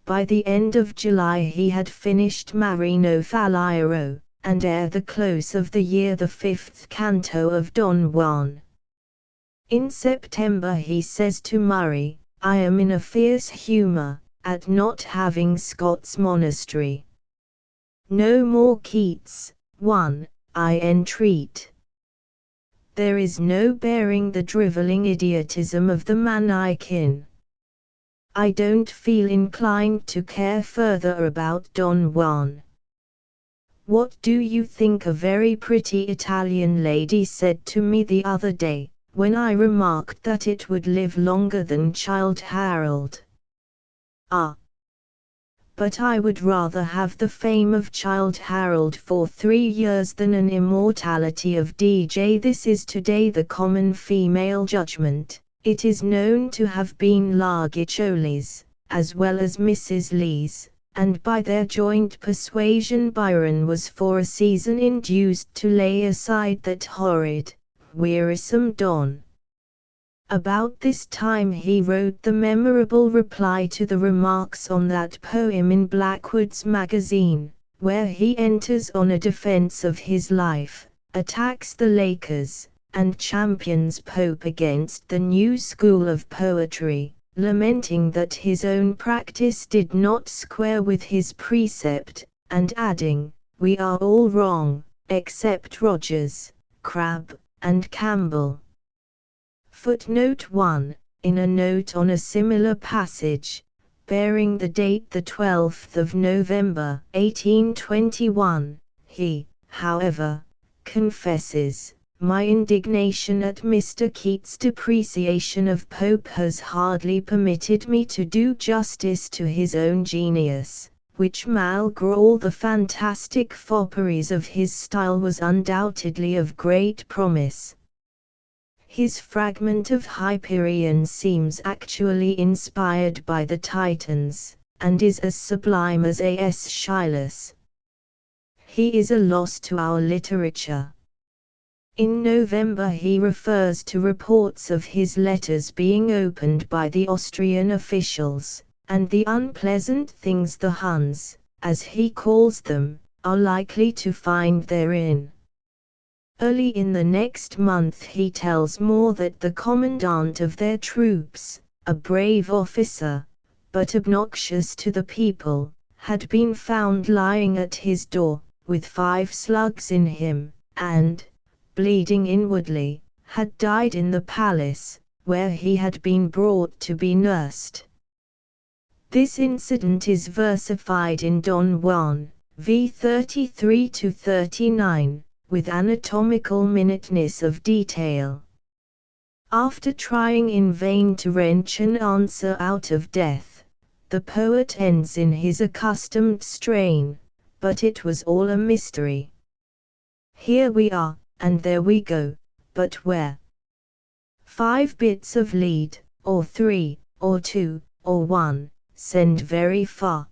By the end of July he had finished Marino Faliero, and ere the close of the year the fifth canto of Don Juan. In September he says to Murray, "I am in a fierce humour, at not having Scott's monastery. No more Keats, I entreat. There is no bearing the drivelling idiotism of the man I kin. I don't feel inclined to care further about Don Juan." "What do you think a very pretty Italian lady said to me the other day, when I remarked that it would live longer than Childe Harold? Ah! But I would rather have the fame of Childe Harold for 3 years than an immortality of DJ. This is today the common female judgment. It is known to have been La Giccioli's, as well as Mrs. Lee's, and by their joint persuasion Byron was for a season induced to lay aside that horrid, wearisome Don. About this time he wrote the memorable reply to the remarks on that poem in Blackwood's Magazine, where he enters on a defense of his life, attacks the Lakers, and champions Pope against the new school of poetry, lamenting that his own practice did not square with his precept, and adding, "We are all wrong, except Rogers, Crabbe, and Campbell." Footnote 1. In a note on a similar passage, bearing the date the 12th of November, 1821, he, however, confesses, "My indignation at Mr. Keats' depreciation of Pope has hardly permitted me to do justice to his own genius, which malgré all the fantastic fopperies of his style was undoubtedly of great promise." His fragment of Hyperion seems actually inspired by the Titans, and is as sublime as A.S. Schiller's. He is a loss to our literature. In November he refers to reports of his letters being opened by the Austrian officials, and the unpleasant things the Huns, as he calls them, are likely to find therein. Early in the next month he tells Moore that the commandant of their troops, a brave officer, but obnoxious to the people, had been found lying at his door, with 5 slugs in him, and, bleeding inwardly, had died in the palace, where he had been brought to be nursed. This incident is versified in Don Juan, v. 33–39, with anatomical minuteness of detail. After trying in vain to wrench an answer out of death, the poet ends in his accustomed strain, but it was all a mystery. Here we are, and there we go, but where? 5 bits of lead, or 3, or 2, or 1, send very far.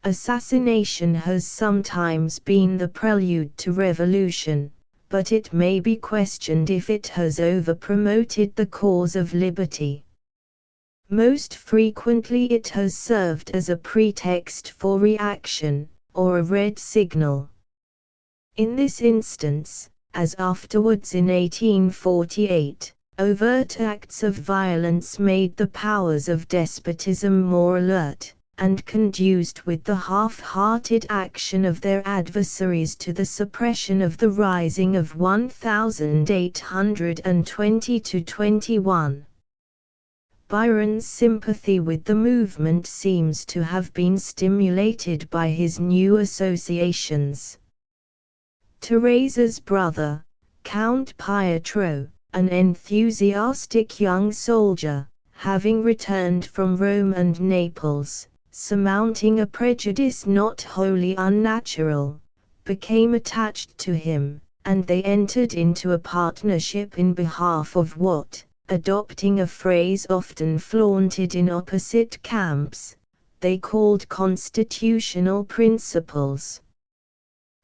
Assassination has sometimes been the prelude to revolution, but it may be questioned if it has over-promoted the cause of liberty. Most frequently it has served as a pretext for reaction, or a red signal. In this instance, as afterwards in 1848, overt acts of violence made the powers of despotism more alert, and conduced with the half-hearted action of their adversaries to the suppression of the rising of 1820–21. Byron's sympathy with the movement seems to have been stimulated by his new associations. Teresa's brother, Count Pietro, an enthusiastic young soldier, having returned from Rome and Naples, surmounting a prejudice not wholly unnatural, became attached to him, and they entered into a partnership in behalf of what, adopting a phrase often flaunted in opposite camps, they called constitutional principles.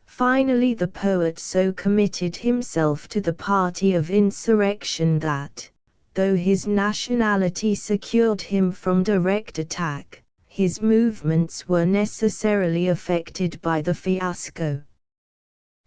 Finally the poet so committed himself to the party of insurrection that, though his nationality secured him from direct attack, his movements were necessarily affected by the fiasco.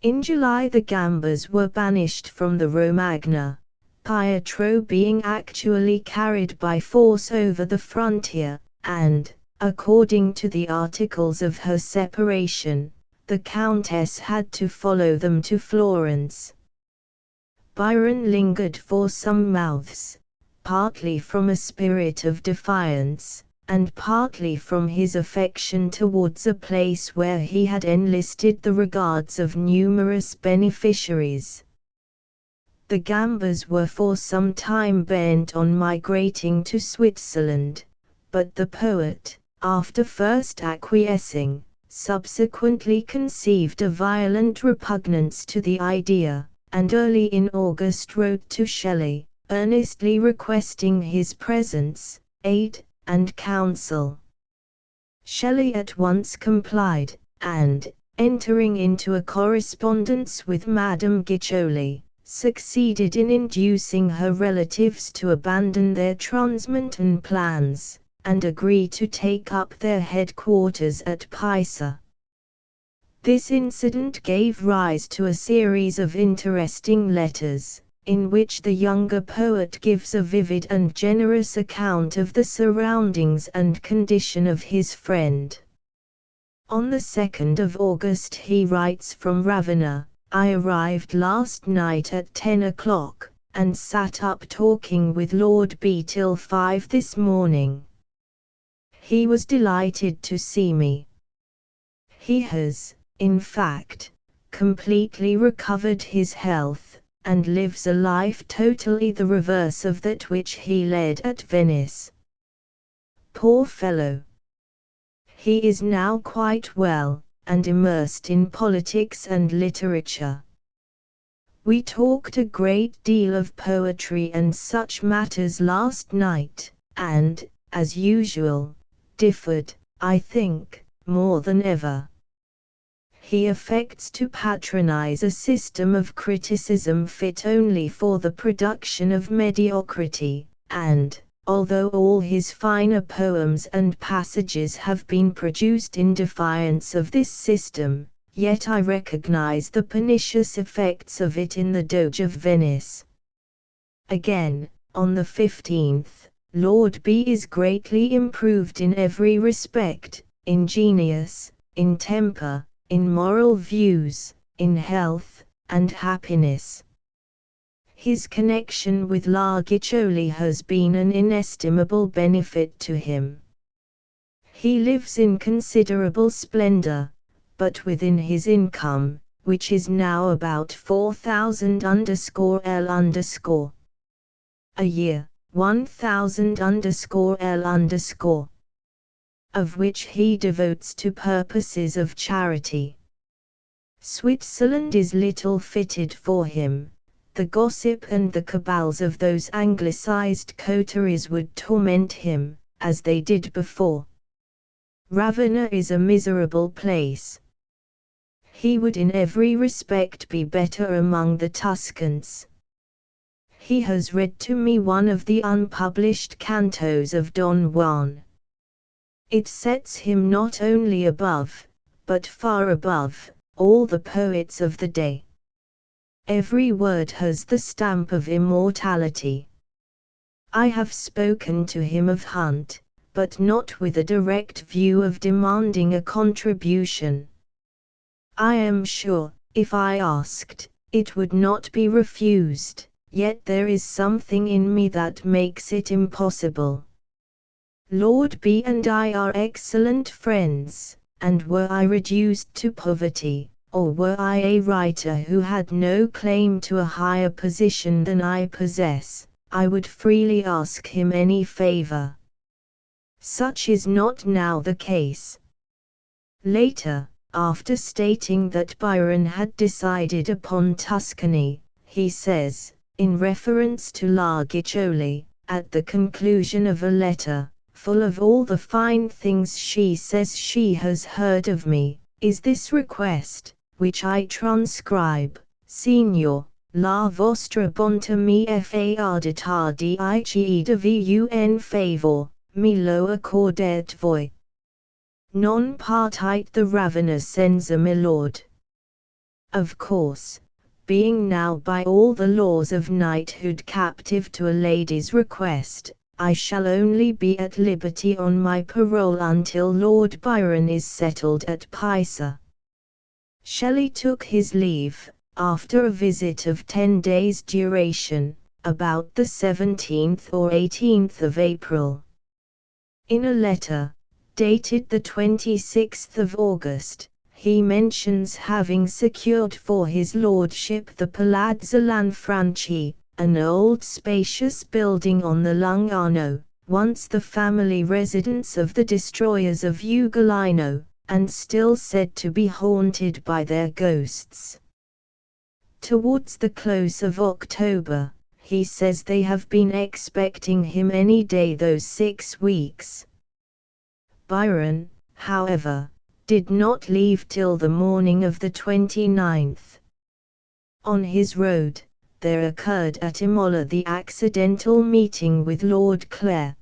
In July the Gambas were banished from the Romagna, Pietro being actually carried by force over the frontier, and, according to the articles of her separation, the Countess had to follow them to Florence. Byron lingered for some months, partly from a spirit of defiance, and partly from his affection towards a place where he had enlisted the regards of numerous beneficiaries. The Gambas were for some time bent on migrating to Switzerland, but the poet, after first acquiescing, subsequently conceived a violent repugnance to the idea, and early in August wrote to Shelley, earnestly requesting his presence, aid, and counsel. Shelley at once complied, and, entering into a correspondence with Madame Guiccioli, succeeded in inducing her relatives to abandon their transmontane plans, and agree to take up their headquarters at Pisa. This incident gave rise to a series of interesting letters, in which the younger poet gives a vivid and generous account of the surroundings and condition of his friend. On the 2nd of August he writes from Ravenna, "I arrived last night at 10 o'clock, and sat up talking with Lord B till 5 this morning. He was delighted to see me. He has, in fact, completely recovered his health, and lives a life totally the reverse of that which he led at Venice. Poor fellow! He is now quite well, and immersed in politics and literature. We talked a great deal of poetry and such matters last night, and, as usual, differed, I think, more than ever. He affects to patronize a system of criticism fit only for the production of mediocrity, and, although all his finer poems and passages have been produced in defiance of this system, yet I recognize the pernicious effects of it in the Doge of Venice." Again, on the 15th, Lord B is greatly improved in every respect, in genius, in temper, in moral views, in health, and happiness. His connection with Nichol has been an inestimable benefit to him. He lives in considerable splendor, but within his income, which is now about 4,000_L_ a year, 1,000_L_, of which he devotes to purposes of charity. Switzerland is little fitted for him. The gossip and the cabals of those anglicized coteries would torment him, as they did before. Ravenna is a miserable place. He would in every respect be better among the Tuscans. He has read to me one of the unpublished cantos of Don Juan. It sets him not only above, but far above, all the poets of the day. Every word has the stamp of immortality. I have spoken to him of Hunt, but not with a direct view of demanding a contribution. I am sure, if I asked, it would not be refused, yet there is something in me that makes it impossible. Lord B and I are excellent friends, and were I reduced to poverty, or were I a writer who had no claim to a higher position than I possess, I would freely ask him any favor. Such is not now the case. Later, after stating that Byron had decided upon Tuscany, he says, in reference to Nichol, at the conclusion of a letter, full of all the fine things she says she has heard of me, is this request, which I transcribe: Signor, la vostra bonta mi farditar dice de un favor, me lo accordet voi. Non partite the Ravenna senza me lord. Of course, being now by all the laws of knighthood captive to a lady's request, I shall only be at liberty on my parole until Lord Byron is settled at Pisa. Shelley took his leave, after a visit of 10 days' duration, about the 17th or 18th of April. In a letter, dated the 26th of August, he mentions having secured for his lordship the Palazzo Lanfranchi, an old spacious building on the Lung'Arno, once the family residence of the destroyers of Ugolino, and still said to be haunted by their ghosts. Towards the close of October, he says they have been expecting him any day those 6 weeks. Byron, however, did not leave till the morning of the 29th. On his road, there occurred at Imola the accidental meeting with Lord Clare.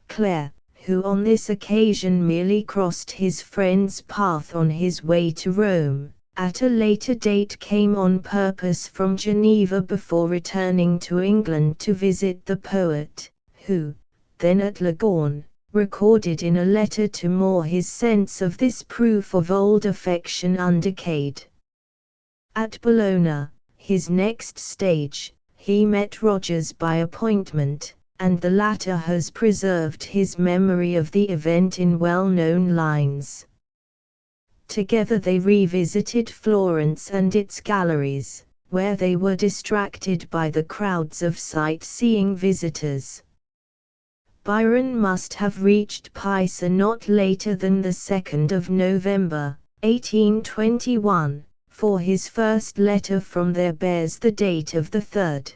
Clare, who on this occasion merely crossed his friend's path on his way to Rome, at a later date came on purpose from Geneva before returning to England to visit the poet, who, then at Leghorn, recorded in a letter to Moore his sense of this proof of old affection undecayed. At Bologna, his next stage, he met Rogers by appointment, and the latter has preserved his memory of the event in well-known lines. Together they revisited Florence and its galleries, where they were distracted by the crowds of sight-seeing visitors. Byron must have reached Pisa not later than the 2nd of November, 1821, for his first letter from there bears the date of the 3rd.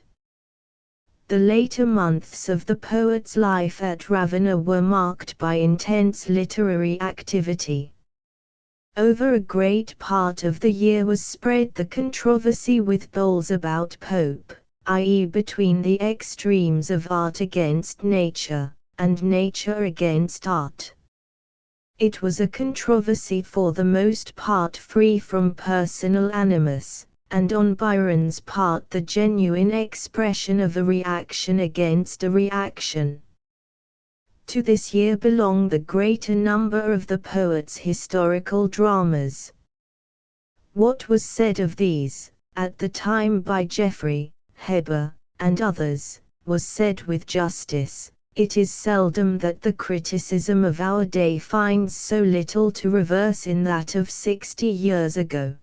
The later months of the poet's life at Ravenna were marked by intense literary activity. Over a great part of the year was spread the controversy with Bowles about Pope, i.e. between the extremes of art against nature, and nature against art. It was a controversy for the most part free from personal animus, and on Byron's part the genuine expression of a reaction against a reaction. To this year belong the greater number of the poet's historical dramas. What was said of these, at the time by Geoffrey, Heber, and others, was said with justice, "It is seldom that the criticism of our day finds so little to reverse in that of 60 years ago."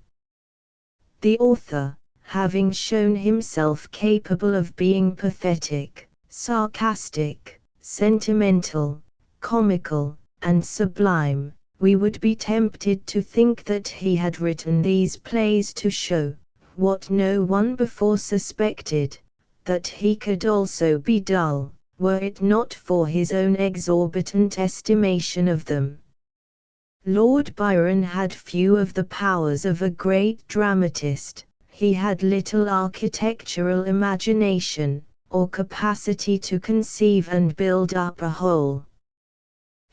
The author, having shown himself capable of being pathetic, sarcastic, sentimental, comical, and sublime, we would be tempted to think that he had written these plays to show, what no one before suspected, that he could also be dull, were it not for his own exorbitant estimation of them. Lord Byron had few of the powers of a great dramatist. He had little architectural imagination, or capacity to conceive and build up a whole.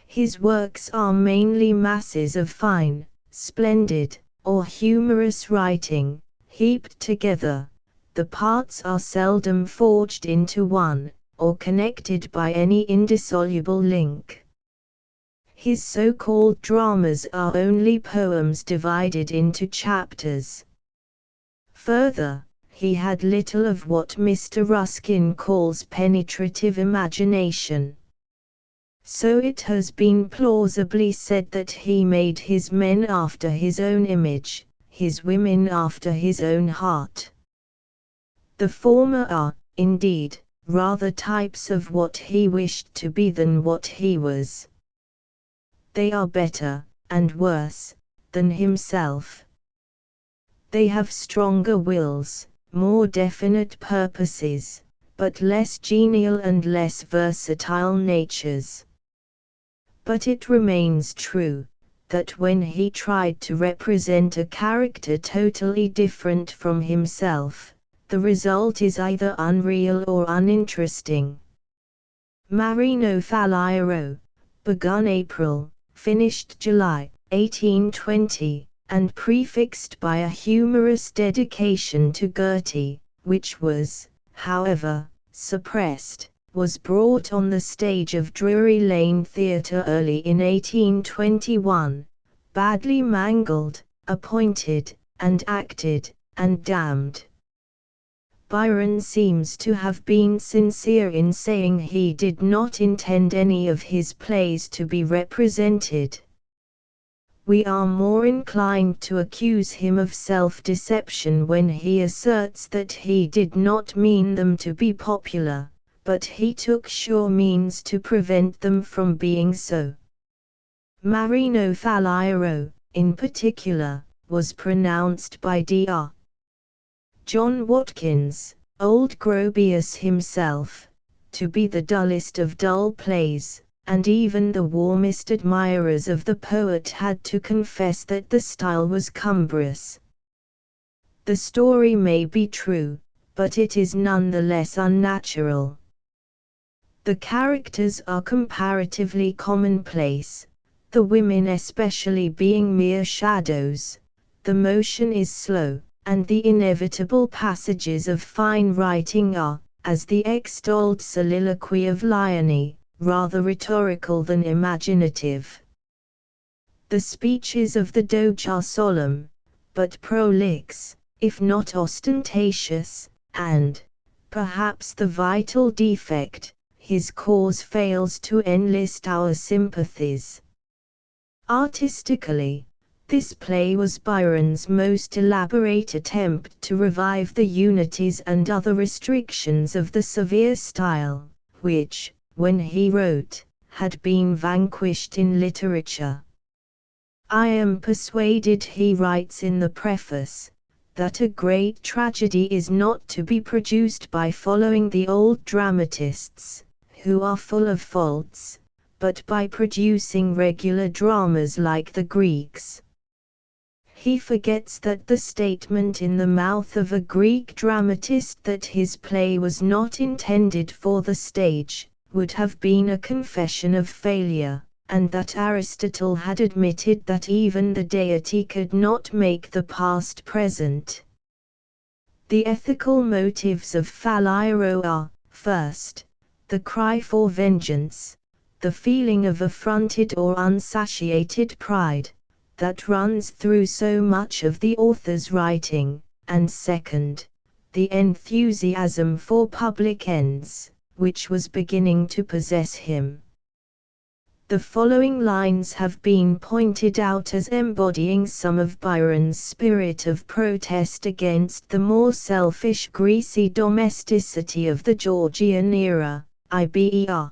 His works are mainly masses of fine, splendid, or humorous writing, heaped together. The parts are seldom forged into one, or connected by any indissoluble link. His so-called dramas are only poems divided into chapters. Further, he had little of what Mr. Ruskin calls penetrative imagination. So it has been plausibly said that he made his men after his own image, his women after his own heart. The former are, indeed, rather types of what he wished to be than what he was. They are better, and worse, than himself. They have stronger wills, more definite purposes, but less genial and less versatile natures. But it remains true, that when he tried to represent a character totally different from himself, the result is either unreal or uninteresting. Marino Faliero, begun April, finished July, 1820, and prefixed by a humorous dedication to Gertie, which was, however, suppressed, was brought on the stage of Drury Lane Theatre early in 1821, badly mangled, appointed, and acted, and damned. Byron seems to have been sincere in saying he did not intend any of his plays to be represented. We are more inclined to accuse him of self-deception when he asserts that he did not mean them to be popular, but he took sure means to prevent them from being so. Marino Faliero, in particular, was pronounced by Dr. John Watkins, old Gropius himself, to be the dullest of dull plays, and even the warmest admirers of the poet had to confess that the style was cumbrous. The story may be true, but it is none the less unnatural. The characters are comparatively commonplace, the women especially being mere shadows. The motion is slow, and the inevitable passages of fine writing are, as the extolled soliloquy of Leone, rather rhetorical than imaginative. The speeches of the Doge are solemn, but prolix, if not ostentatious, and, perhaps the vital defect, his cause fails to enlist our sympathies. Artistically, this play was Byron's most elaborate attempt to revive the unities and other restrictions of the severe style, which, when he wrote, had been vanquished in literature. I am persuaded, he writes in the preface, that a great tragedy is not to be produced by following the old dramatists, who are full of faults, but by producing regular dramas like the Greeks. He forgets that the statement in the mouth of a Greek dramatist that his play was not intended for the stage, would have been a confession of failure, and that Aristotle had admitted that even the deity could not make the past present. The ethical motives of Faliero are, first, the cry for vengeance, the feeling of affronted or unsatiated pride, that runs through so much of the author's writing, and second, the enthusiasm for public ends, which was beginning to possess him. The following lines have been pointed out as embodying some of Byron's spirit of protest against the more selfish, greasy domesticity of the Georgian era, IBER.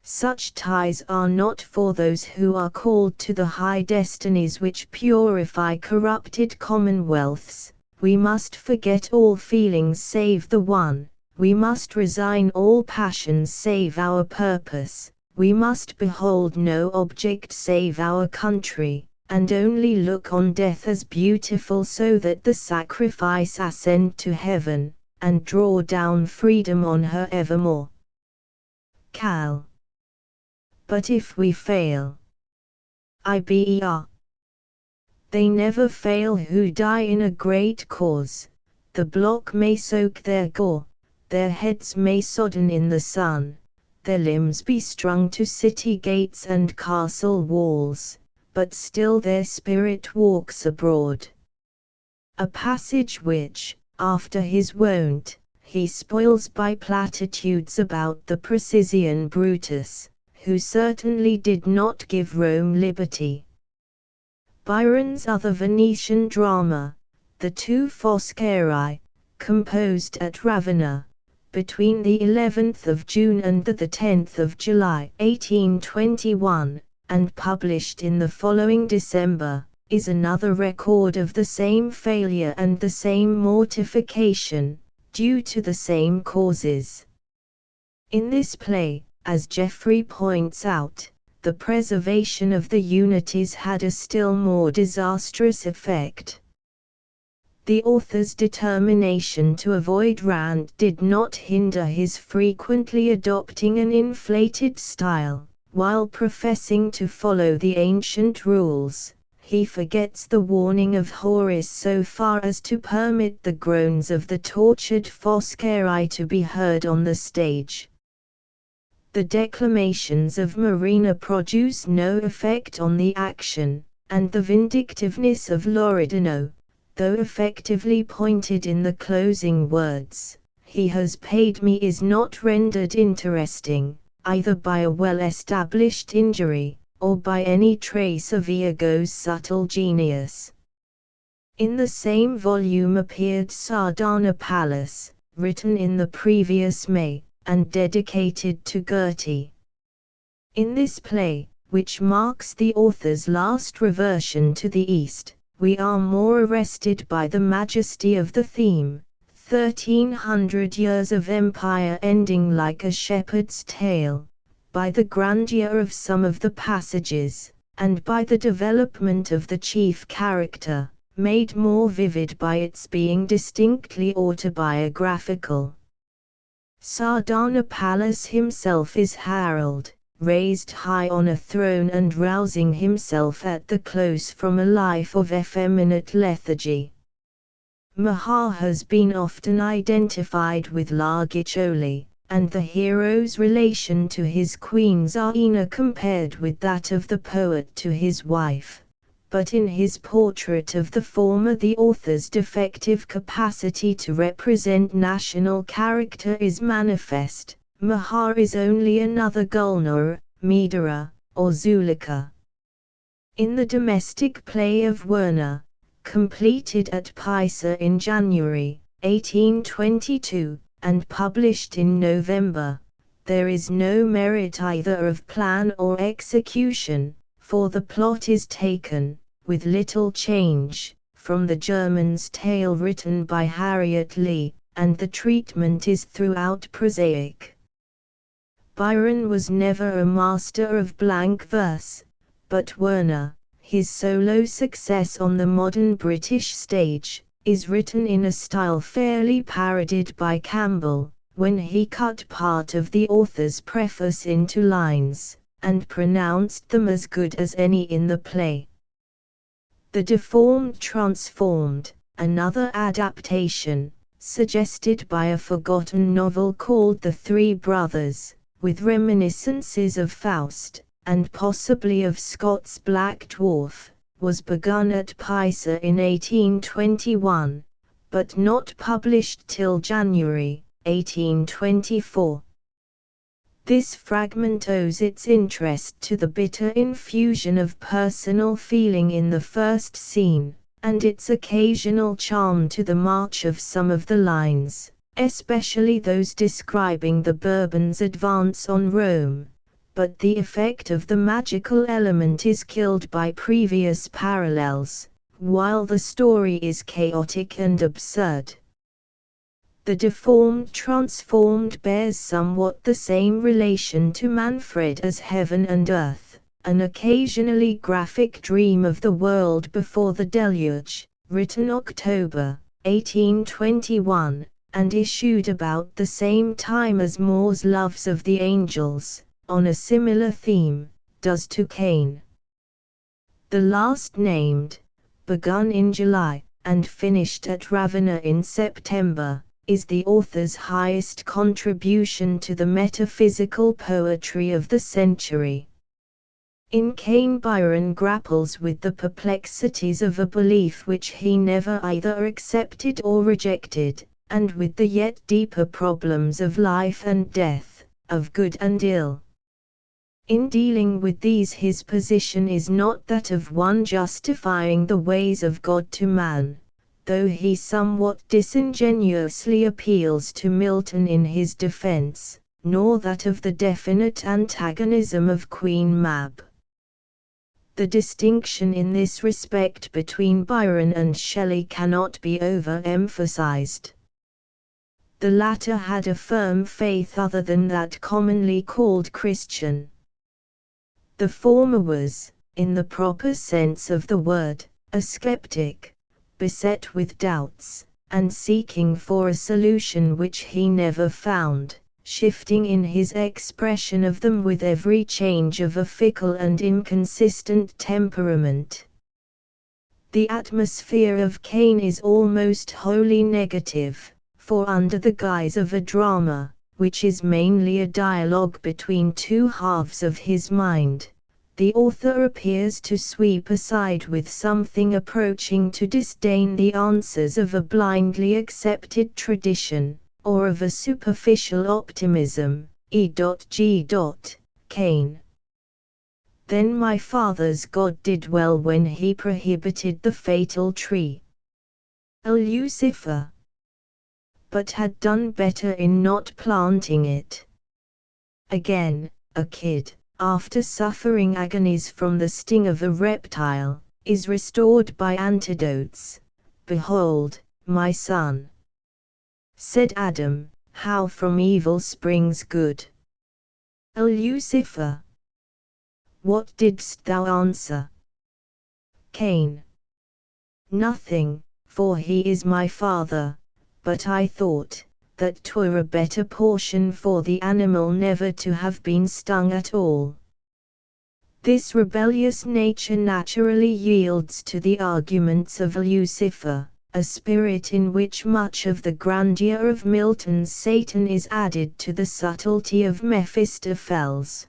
Such ties are not for those who are called to the high destinies which purify corrupted commonwealths. We must forget all feelings save the one, we must resign all passions save our purpose. We must behold no object save our country, and only look on death as beautiful so that the sacrifice ascend to heaven, and draw down freedom on her evermore. Cal. But if we fail, IBER. They never fail who die in a great cause, the block may soak their gore, their heads may sodden in the sun, their limbs be strung to city gates and castle walls, but still their spirit walks abroad. A passage which, after his wont, he spoils by platitudes about the precisian Brutus, who certainly did not give Rome liberty. Byron's other Venetian drama, The Two Foscari, composed at Ravenna, between the 11th of June and the 10th of July 1821, and published in the following December, is another record of the same failure and the same mortification, due to the same causes. In this play, as Geoffrey points out, the preservation of the unities had a still more disastrous effect. The author's determination to avoid rant did not hinder his frequently adopting an inflated style. While professing to follow the ancient rules, he forgets the warning of Horace so far as to permit the groans of the tortured Foscari to be heard on the stage. The declamations of Marina produce no effect on the action, and the vindictiveness of Loredano, though effectively pointed in the closing words, "He has paid me," is not rendered interesting, either by a well-established injury, or by any trace of Iago's subtle genius. In the same volume appeared Sardanapalus, written in the previous May, and dedicated to Goethe. In this play, which marks the author's last reversion to the East, we are more arrested by the majesty of the theme, 1300 years of empire ending like a shepherd's tale, by the grandeur of some of the passages, and by the development of the chief character, made more vivid by its being distinctly autobiographical. Sardanapalus himself is Harold, raised high on a throne and rousing himself at the close from a life of effeminate lethargy. Mahar has been often identified with Largiccioli, and the hero's relation to his queen Zarina compared with that of the poet to his wife. But in his portrait of the former the author's defective capacity to represent national character is manifest. Mahar is only another Gulnur, Medara, or Zuleika. In the domestic play of Werner, completed at Pisa in January, 1822, and published in November, there is no merit either of plan or execution, for the plot is taken, with little change, from the German's tale written by Harriet Lee, and the treatment is throughout prosaic. Byron was never a master of blank verse, but Werner, his solo success on the modern British stage, is written in a style fairly parodied by Campbell, when he cut part of the author's preface into lines, and pronounced them as good as any in the play. The Deformed Transformed, another adaptation, suggested by a forgotten novel called The Three Brothers, with reminiscences of Faust, and possibly of Scott's Black Dwarf, was begun at Pisa in 1821, but not published till January 1824. This fragment owes its interest to the bitter infusion of personal feeling in the first scene, and its occasional charm to the march of some of the lines, especially those describing the Bourbons' advance on Rome, but the effect of the magical element is killed by previous parallels, while the story is chaotic and absurd. The deformed transformed bears somewhat the same relation to Manfred as heaven and earth, an occasionally graphic dream of the world before the deluge, written October 1821, and issued about the same time as Moore's Loves of the Angels, on a similar theme, does to Cain. The last named, begun in July, and finished at Ravenna in September, is the author's highest contribution to the metaphysical poetry of the century. In Cain, Byron grapples with the perplexities of a belief which he never either accepted or rejected, and with the yet deeper problems of life and death, of good and ill. In dealing with these, his position is not that of one justifying the ways of God to man, though he somewhat disingenuously appeals to Milton in his defense, nor that of the definite antagonism of Queen Mab. The distinction in this respect between Byron and Shelley cannot be overemphasized. The latter had a firm faith other than that commonly called Christian. The former was, in the proper sense of the word, a skeptic, beset with doubts, and seeking for a solution which he never found, shifting in his expression of them with every change of a fickle and inconsistent temperament. The atmosphere of Cain is almost wholly negative, for under the guise of a drama, which is mainly a dialogue between two halves of his mind, the author appears to sweep aside with something approaching to disdain the answers of a blindly accepted tradition, or of a superficial optimism. E.G. Cain. Then my father's God did well when he prohibited the fatal tree. Lucifer. But had done better in not planting it. Again, a kid, after suffering agonies from the sting of a reptile, is restored by antidotes. Behold, my son. Said Adam, how from evil springs good. Lucifer. What didst thou answer? Cain. Nothing, for he is my father, but I thought, that 'twere a better portion for the animal never to have been stung at all. This rebellious nature naturally yields to the arguments of Lucifer, a spirit in which much of the grandeur of Milton's Satan is added to the subtlety of Mephistopheles.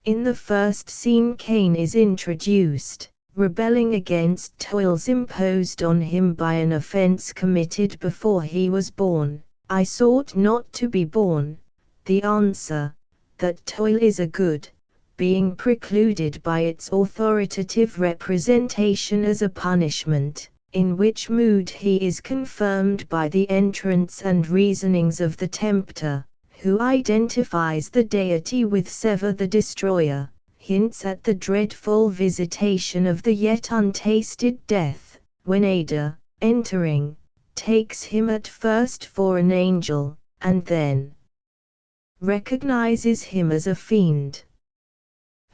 In the first scene Cain is introduced, rebelling against toils imposed on him by an offense committed before he was born. I sought not to be born. The answer, that toil is a good, being precluded by its authoritative representation as a punishment, in which mood he is confirmed by the entrance and reasonings of the tempter, who identifies the deity with Sever the destroyer, hints at the dreadful visitation of the yet untasted death, when Ada, entering, takes him at first for an angel, and then recognizes him as a fiend.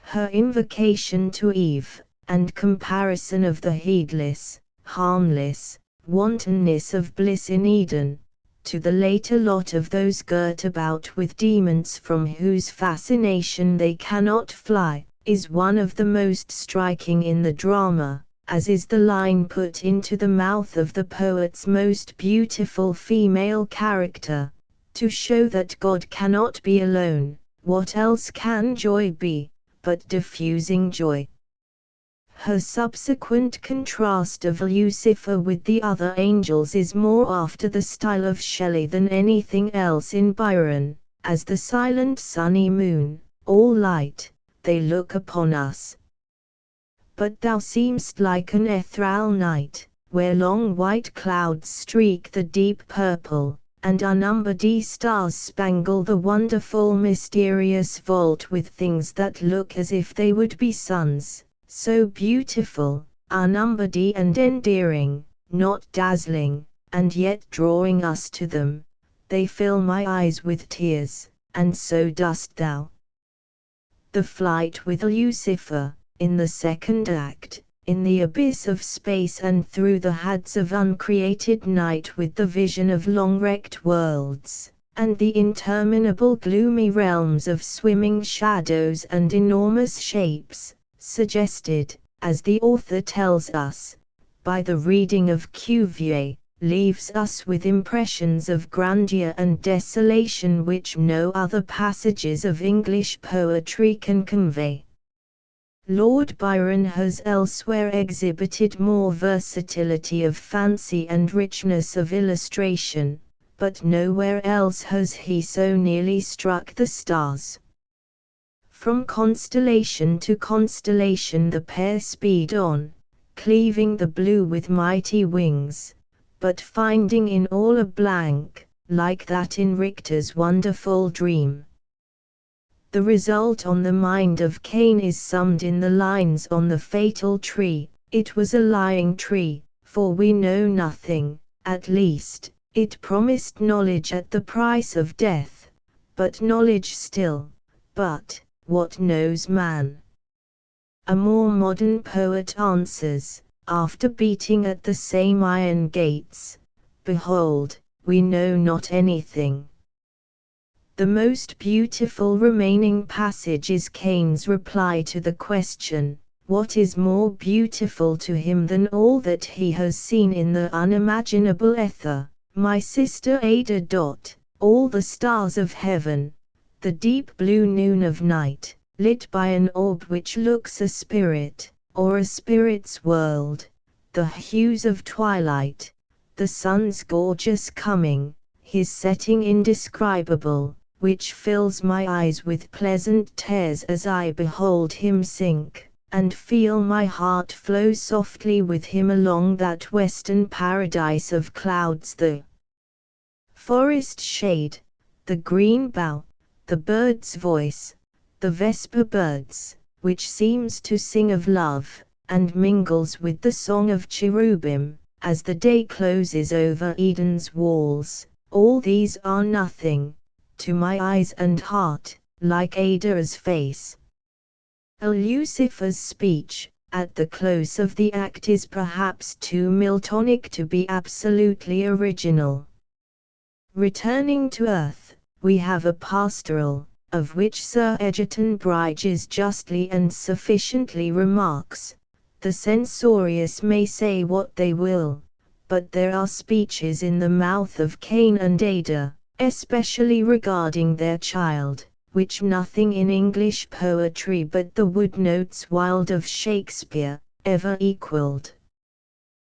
Her invocation to Eve, and comparison of the heedless, harmless, wantonness of bliss in Eden, to the later lot of those girt about with demons from whose fascination they cannot fly, is one of the most striking in the drama, as is the line put into the mouth of the poet's most beautiful female character, to show that God cannot be alone. What else can joy be, but diffusing joy? Her subsequent contrast of Lucifer with the other angels is more after the style of Shelley than anything else in Byron, as the silent sunny moon, all light, they look upon us. But thou seem'st like an ethereal night, where long white clouds streak the deep purple, and unnumbered stars spangle the wonderful mysterious vault with things that look as if they would be suns, so beautiful, unnumbered and endearing, not dazzling, and yet drawing us to them. They fill my eyes with tears, and so dost thou. The flight with Lucifer, in the second act, in the abyss of space and through the hads of uncreated night with the vision of long-wrecked worlds, and the interminable gloomy realms of swimming shadows and enormous shapes, suggested, as the author tells us, by the reading of Cuvier, leaves us with impressions of grandeur and desolation which no other passages of English poetry can convey. Lord Byron has elsewhere exhibited more versatility of fancy and richness of illustration, but nowhere else has he so nearly struck the stars. From constellation to constellation the pair speed on, cleaving the blue with mighty wings, but finding in all a blank, like that in Richter's wonderful dream. The result on the mind of Cain is summed in the lines on the fatal tree: it was a lying tree, for we know nothing, at least, it promised knowledge at the price of death, but knowledge still, but, what knows man? A more modern poet answers, after beating at the same iron gates, behold, we know not anything. The most beautiful remaining passage is Cain's reply to the question, what is more beautiful to him than all that he has seen in the unimaginable ether, my sister Ada. All the stars of heaven, the deep blue noon of night, lit by an orb which looks a spirit, or a spirit's world, the hues of twilight, the sun's gorgeous coming, his setting indescribable, which fills my eyes with pleasant tears as I behold him sink, and feel my heart flow softly with him along that western paradise of clouds, the forest shade, the green bough, the bird's voice, the vesper birds, which seems to sing of love, and mingles with the song of cherubim, as the day closes over Eden's walls. All these are nothing, to my eyes and heart, like Ada's face. Lucifer's speech, at the close of the act, is perhaps too Miltonic to be absolutely original. Returning to earth, we have a pastoral, of which Sir Egerton Brydges justly and sufficiently remarks, the censorious may say what they will, but there are speeches in the mouth of Cain and Ada, especially regarding their child, which nothing in English poetry but the wood notes wild of Shakespeare, ever equalled.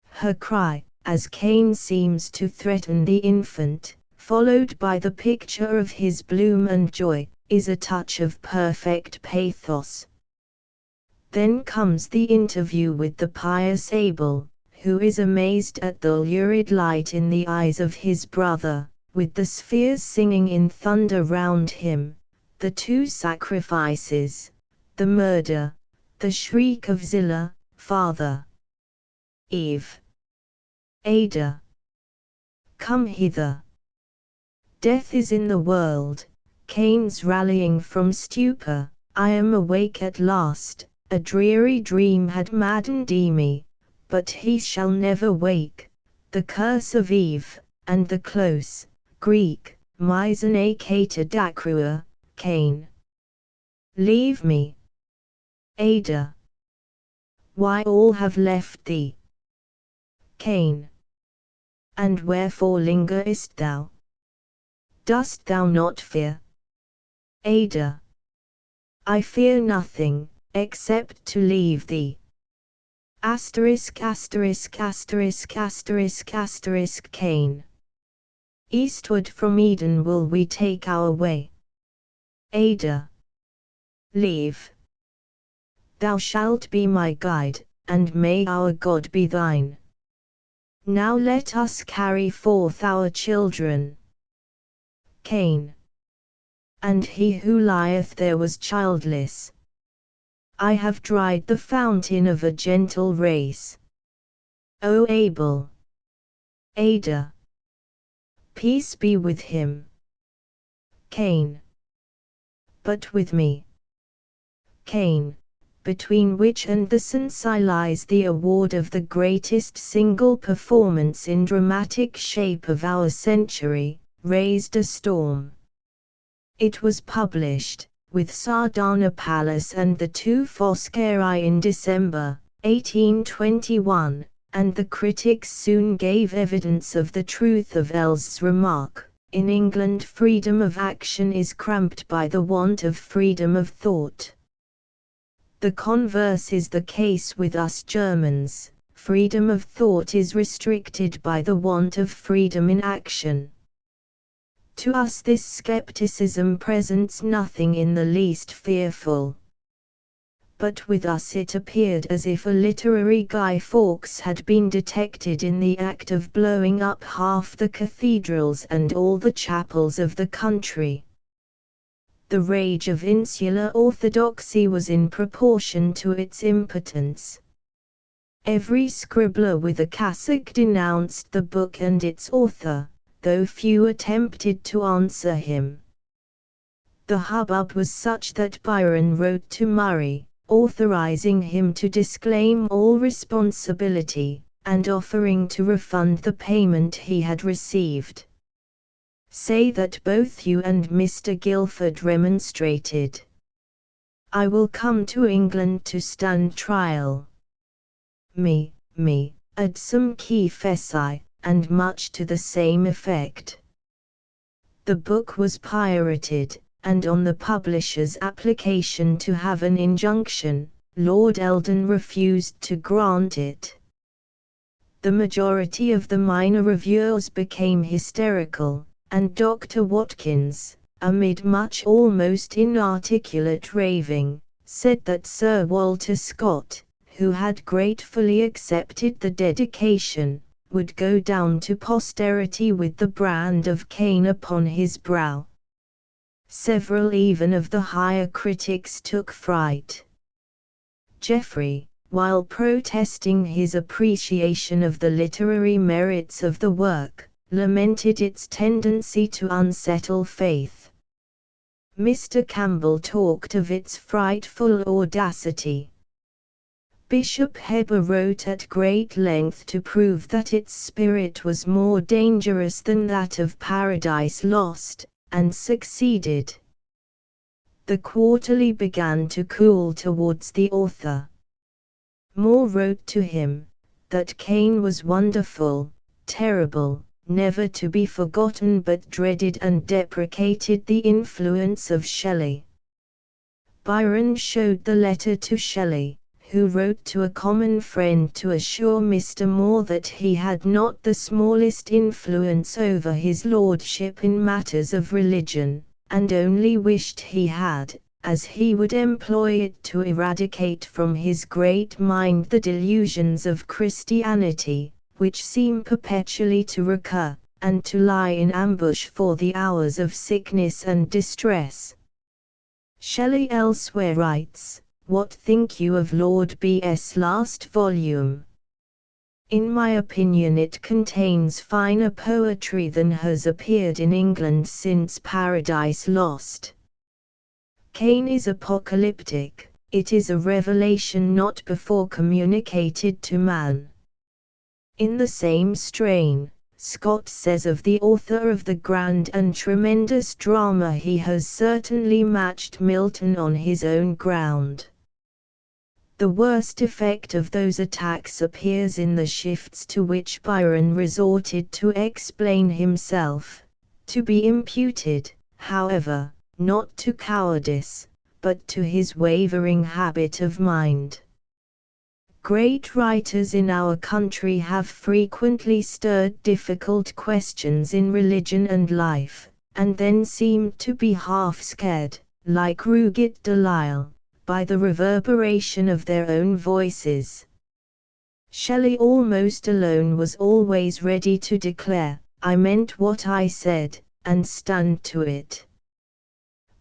Her cry, as Cain seems to threaten the infant, followed by the picture of his bloom and joy, is a touch of perfect pathos. Then comes the interview with the pious Abel, who is amazed at the lurid light in the eyes of his brother, with the spheres singing in thunder round him, the two sacrifices, the murder, the shriek of Zillah, Father. Eve. Ada. Come hither. Death is in the world, Cain's rallying from stupor, I am awake at last, a dreary dream had maddened me, but he shall never wake, the curse of Eve, and the close, Greek, Myzene Katadacrua, Cain. Leave me. Ada. Why all have left thee? Cain. And wherefore lingerest thou? Dost thou not fear? Ada. I fear nothing, except to leave thee. ******** Cain. Eastward from Eden will we take our way. Ada. Leave. Thou shalt be my guide, and may our God be thine. Now let us carry forth our children. Cain. And he who lieth there was childless. I have dried the fountain of a gentle race. O Abel. Ada. Peace be with him. Cain. But with me. Cain, between which and the Cenci lies the award of the greatest single performance in dramatic shape of our century, raised a storm. It was published, with Sardanapalus and the two Foscari in December, 1821, and the critics soon gave evidence of the truth of Ells's remark, "In England freedom of action is cramped by the want of freedom of thought." The converse is the case with us Germans. Freedom of thought is restricted by the want of freedom in action. To us this skepticism presents nothing in the least fearful. But with us it appeared as if a literary Guy Fawkes had been detected in the act of blowing up half the cathedrals and all the chapels of the country. The rage of insular orthodoxy was in proportion to its impotence. Every scribbler with a cassock denounced the book and its author, though few attempted to answer him. The hubbub was such that Byron wrote to Murray, authorizing him to disclaim all responsibility, and offering to refund the payment he had received. Say that both you and Mr. Guilford remonstrated. I will come to England to stand trial. Me, ad some key feci, and much to the same effect. The book was pirated, and on the publisher's application to have an injunction, Lord Eldon refused to grant it. The majority of the minor reviewers became hysterical, and Dr. Watkins, amid much almost inarticulate raving, said that Sir Walter Scott, who had gratefully accepted the dedication, would go down to posterity with the brand of Cain upon his brow. Several even of the higher critics took fright. Geoffrey, while protesting his appreciation of the literary merits of the work, lamented its tendency to unsettle faith. Mr. Campbell talked of its frightful audacity. Bishop Heber wrote at great length to prove that its spirit was more dangerous than that of Paradise Lost, and succeeded. The Quarterly began to cool towards the author. Moore wrote to him, that Cain was wonderful, terrible, never to be forgotten, but dreaded and deprecated the influence of Shelley. Byron showed the letter to Shelley, who wrote to a common friend to assure Mr. Moore that he had not the smallest influence over his lordship in matters of religion, and only wished he had, as he would employ it to eradicate from his great mind the delusions of Christianity, which seem perpetually to recur, and to lie in ambush for the hours of sickness and distress. Shelley elsewhere writes, "What think you of Lord B.'s last volume? In my opinion it contains finer poetry than has appeared in England since Paradise Lost." Cain is apocalyptic, it is a revelation not before communicated to man. In the same strain, Scott says of the author of the grand and tremendous drama, he has certainly matched Milton on his own ground. The worst effect of those attacks appears in the shifts to which Byron resorted to explain himself, to be imputed, however, not to cowardice, but to his wavering habit of mind. Great writers in our country have frequently stirred difficult questions in religion and life, and then seemed to be half scared, like Rugged de Lisle, by the reverberation of their own voices. Shelley almost alone was always ready to declare, "I meant what I said, and stand to it."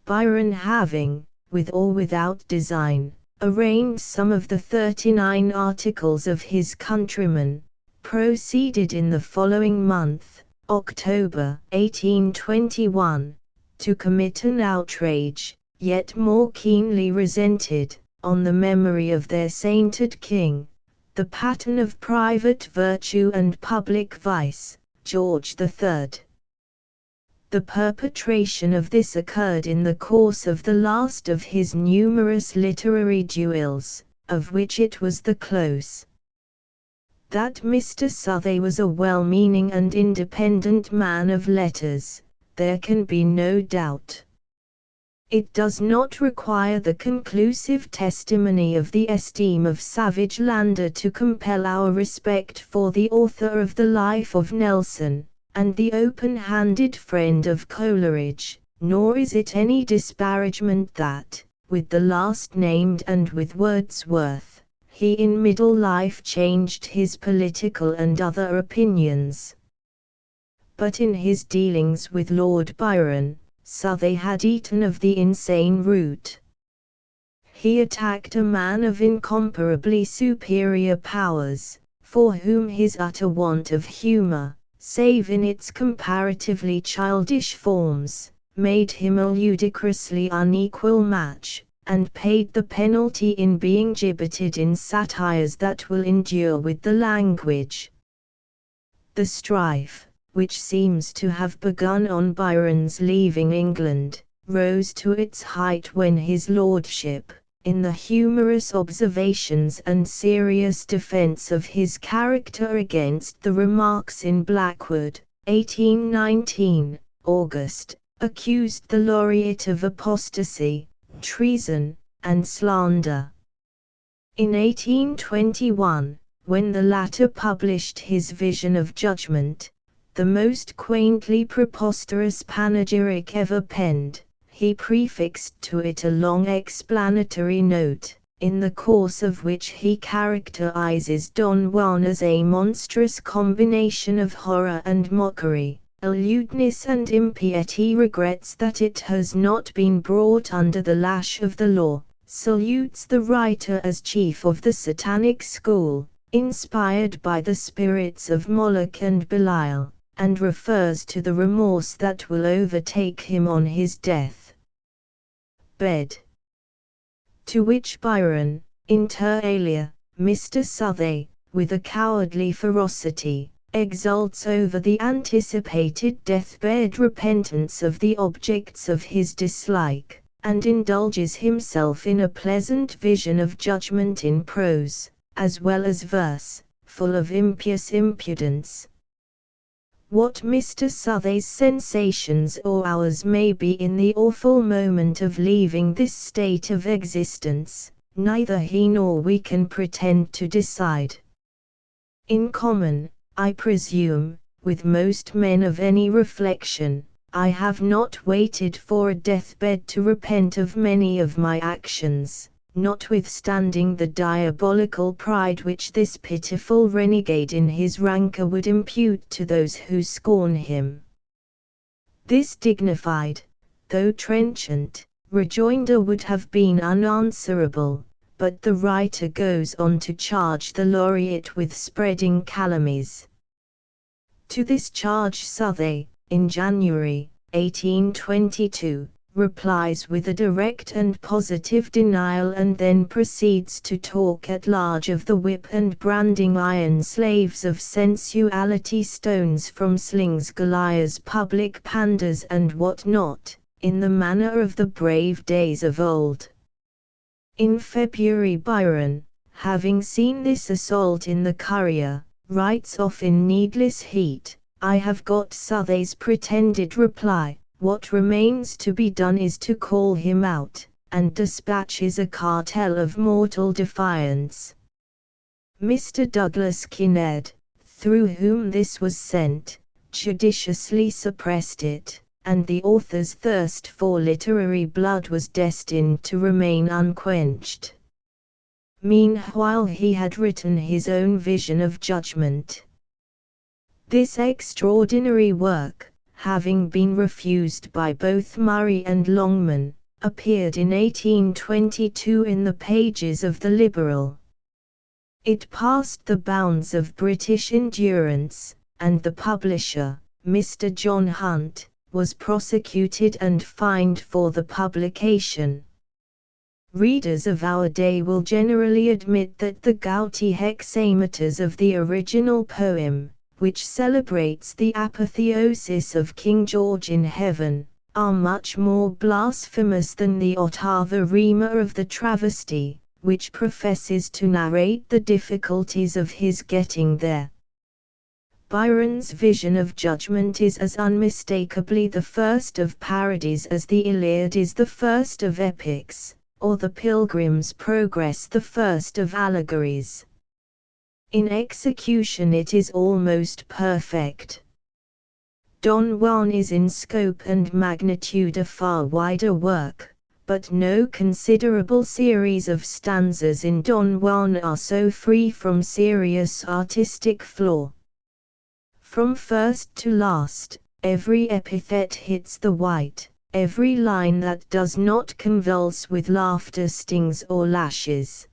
Byron having, with or without design, arraigned some of the 39 articles of his countrymen, proceeded in the following month, October 1821, to commit an outrage, yet more keenly resented, on the memory of their sainted king, the pattern of private virtue and public vice, George III. The perpetration of this occurred in the course of the last of his numerous literary duels, of which it was the close. That Mr. Southey was a well-meaning and independent man of letters, there can be no doubt. It does not require the conclusive testimony of the esteem of Savage Landor to compel our respect for the author of the Life of Nelson, and the open-handed friend of Coleridge, nor is it any disparagement that, with the last named and with Wordsworth, he in middle life changed his political and other opinions. But in his dealings with Lord Byron, Southey had eaten of the insane root. He attacked a man of incomparably superior powers, for whom his utter want of humour, save in its comparatively childish forms, made him a ludicrously unequal match, and paid the penalty in being gibbeted in satires that will endure with the language. The strife, which seems to have begun on Byron's leaving England, rose to its height when his lordship, in the humorous observations and serious defence of his character against the Remarks in Blackwood, 1819, August, accused the laureate of apostasy, treason, and slander. In 1821, when the latter published his Vision of Judgment, the most quaintly preposterous panegyric ever penned, he prefixed to it a long explanatory note, in the course of which he characterizes Don Juan as a monstrous combination of horror and mockery, a lewdness and impiety, regrets that it has not been brought under the lash of the law, salutes the writer as chief of the Satanic school, inspired by the spirits of Moloch and Belial, and refers to the remorse that will overtake him on his death bed. To which Byron, inter alia, Mr. Southey, with a cowardly ferocity, exults over the anticipated deathbed repentance of the objects of his dislike, and indulges himself in a pleasant vision of judgment in prose, as well as verse, full of impious impudence. What Mr. Southey's sensations or ours may be in the awful moment of leaving this state of existence, neither he nor we can pretend to decide. In common, I presume, with most men of any reflection, I have not waited for a deathbed to repent of many of my actions, notwithstanding the diabolical pride which this pitiful renegade in his rancour would impute to those who scorn him. This dignified, though trenchant, rejoinder would have been unanswerable, but the writer goes on to charge the laureate with spreading calumnies. To this charge Southey, in January, 1822, replies with a direct and positive denial, and then proceeds to talk at large of the whip and branding iron, slaves of sensuality, stones from slings, Goliaths, public panders, and what not, in the manner of the brave days of old. In February Byron, having seen this assault in the Courier, writes off in needless heat, "I have got Southey's pretended reply. What remains to be done is to call him out," and dispatches a cartel of mortal defiance. Mr. Douglas Kinnaird, through whom this was sent, judiciously suppressed it, and the author's thirst for literary blood was destined to remain unquenched. Meanwhile he had written his own vision of judgment. This extraordinary work, having been refused by both Murray and Longman, appeared in 1822 in the pages of the Liberal. It passed the bounds of British endurance, and the publisher, Mr. John Hunt, was prosecuted and fined for the publication. Readers of our day will generally admit that the gouty hexameters of the original poem, which celebrates the apotheosis of King George in heaven, are much more blasphemous than the ottava rima of the travesty, which professes to narrate the difficulties of his getting there. Byron's vision of judgment is as unmistakably the first of parodies as the Iliad is the first of epics, or the Pilgrim's Progress the first of allegories. In execution it is almost perfect. Don Juan is in scope and magnitude a far wider work, but no considerable series of stanzas in Don Juan are so free from serious artistic flaw. From first to last, every epithet hits the white, every line that does not convulse with laughter stings or lashes.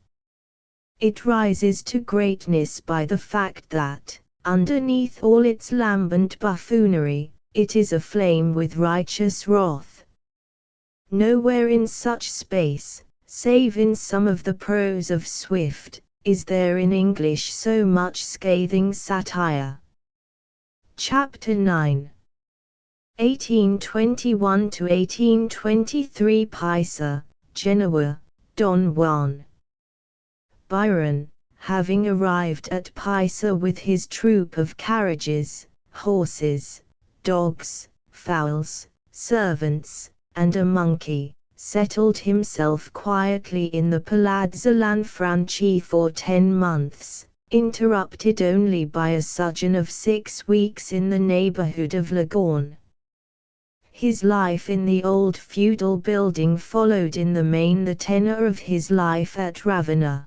It rises to greatness by the fact that, underneath all its lambent buffoonery, it is aflame with righteous wrath. Nowhere in such space, save in some of the prose of Swift, is there in English so much scathing satire. Chapter 9. 1821 to 1823 Pisa, Genoa, Don Juan. Byron, having arrived at Pisa with his troop of carriages, horses, dogs, fowls, servants, and a monkey, settled himself quietly in the Palazzo Lanfranchi for 10 months, interrupted only by a sojourn of 6 weeks in the neighborhood of Leghorn. His life in the old feudal building followed in the main the tenor of his life at Ravenna.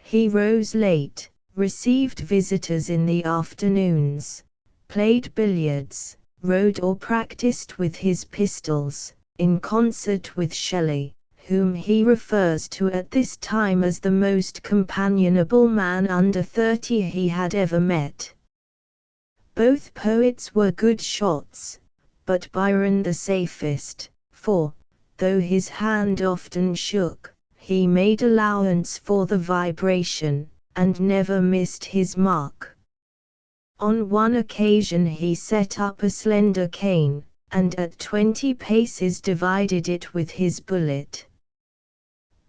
He rose late, received visitors in the afternoons, played billiards, rode or practiced with his pistols, in concert with Shelley, whom he refers to at this time as the most companionable man under 30 he had ever met. Both poets were good shots, but Byron the safest, for, though his hand often shook, he made allowance for the vibration, and never missed his mark. On one occasion he set up a slender cane, and at 20 paces divided it with his bullet.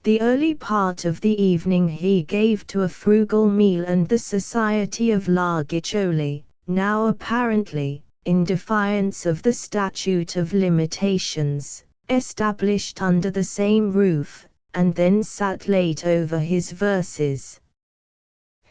The early part of the evening he gave to a frugal meal and the society of La Guiccioli, now apparently, in defiance of the statute of limitations, established under the same roof, and then sat late over his verses.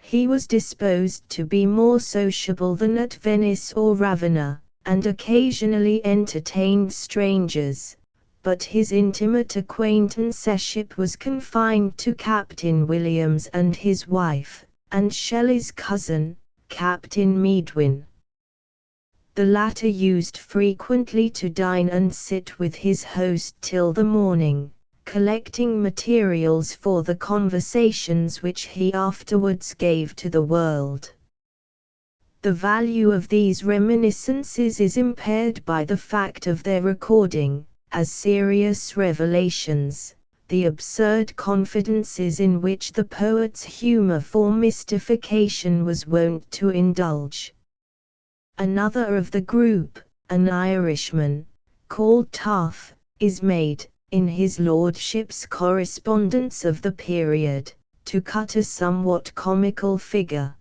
He was disposed to be more sociable than at Venice or Ravenna, and occasionally entertained strangers, but his intimate acquaintanceship was confined to Captain Williams and his wife, and Shelley's cousin, Captain Medwin. The latter used frequently to dine and sit with his host till the morning, collecting materials for the conversations which he afterwards gave to the world. The value of these reminiscences is impaired by the fact of their recording, as serious revelations, the absurd confidences in which the poet's humor for mystification was wont to indulge. Another of the group, an Irishman, called Taff, is made, in his lordship's correspondence of the period, to cut a somewhat comical figure.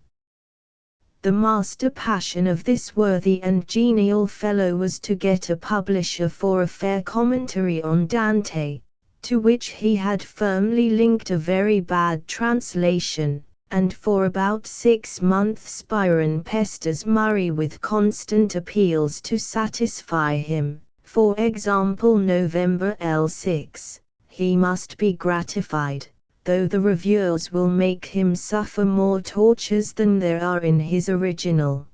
The master passion of this worthy and genial fellow was to get a publisher for a fair commentary on Dante, to which he had firmly linked a very bad translation, and for about 6 months Byron pesters Murray with constant appeals to satisfy him. For example, November L6, he must be gratified, though the reviewers will make him suffer more tortures than there are in his original.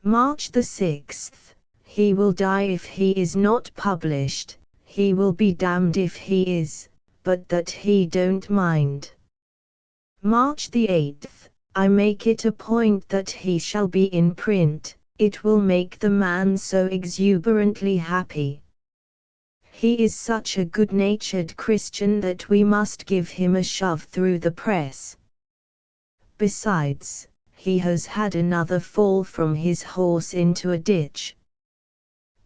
March the 6th, he will die if he is not published, he will be damned if he is, but that he don't mind. March the 8th, I make it a point that he shall be in print, it will make the man so exuberantly happy. He is such a good-natured Christian that we must give him a shove through the press. Besides, he has had another fall from his horse into a ditch.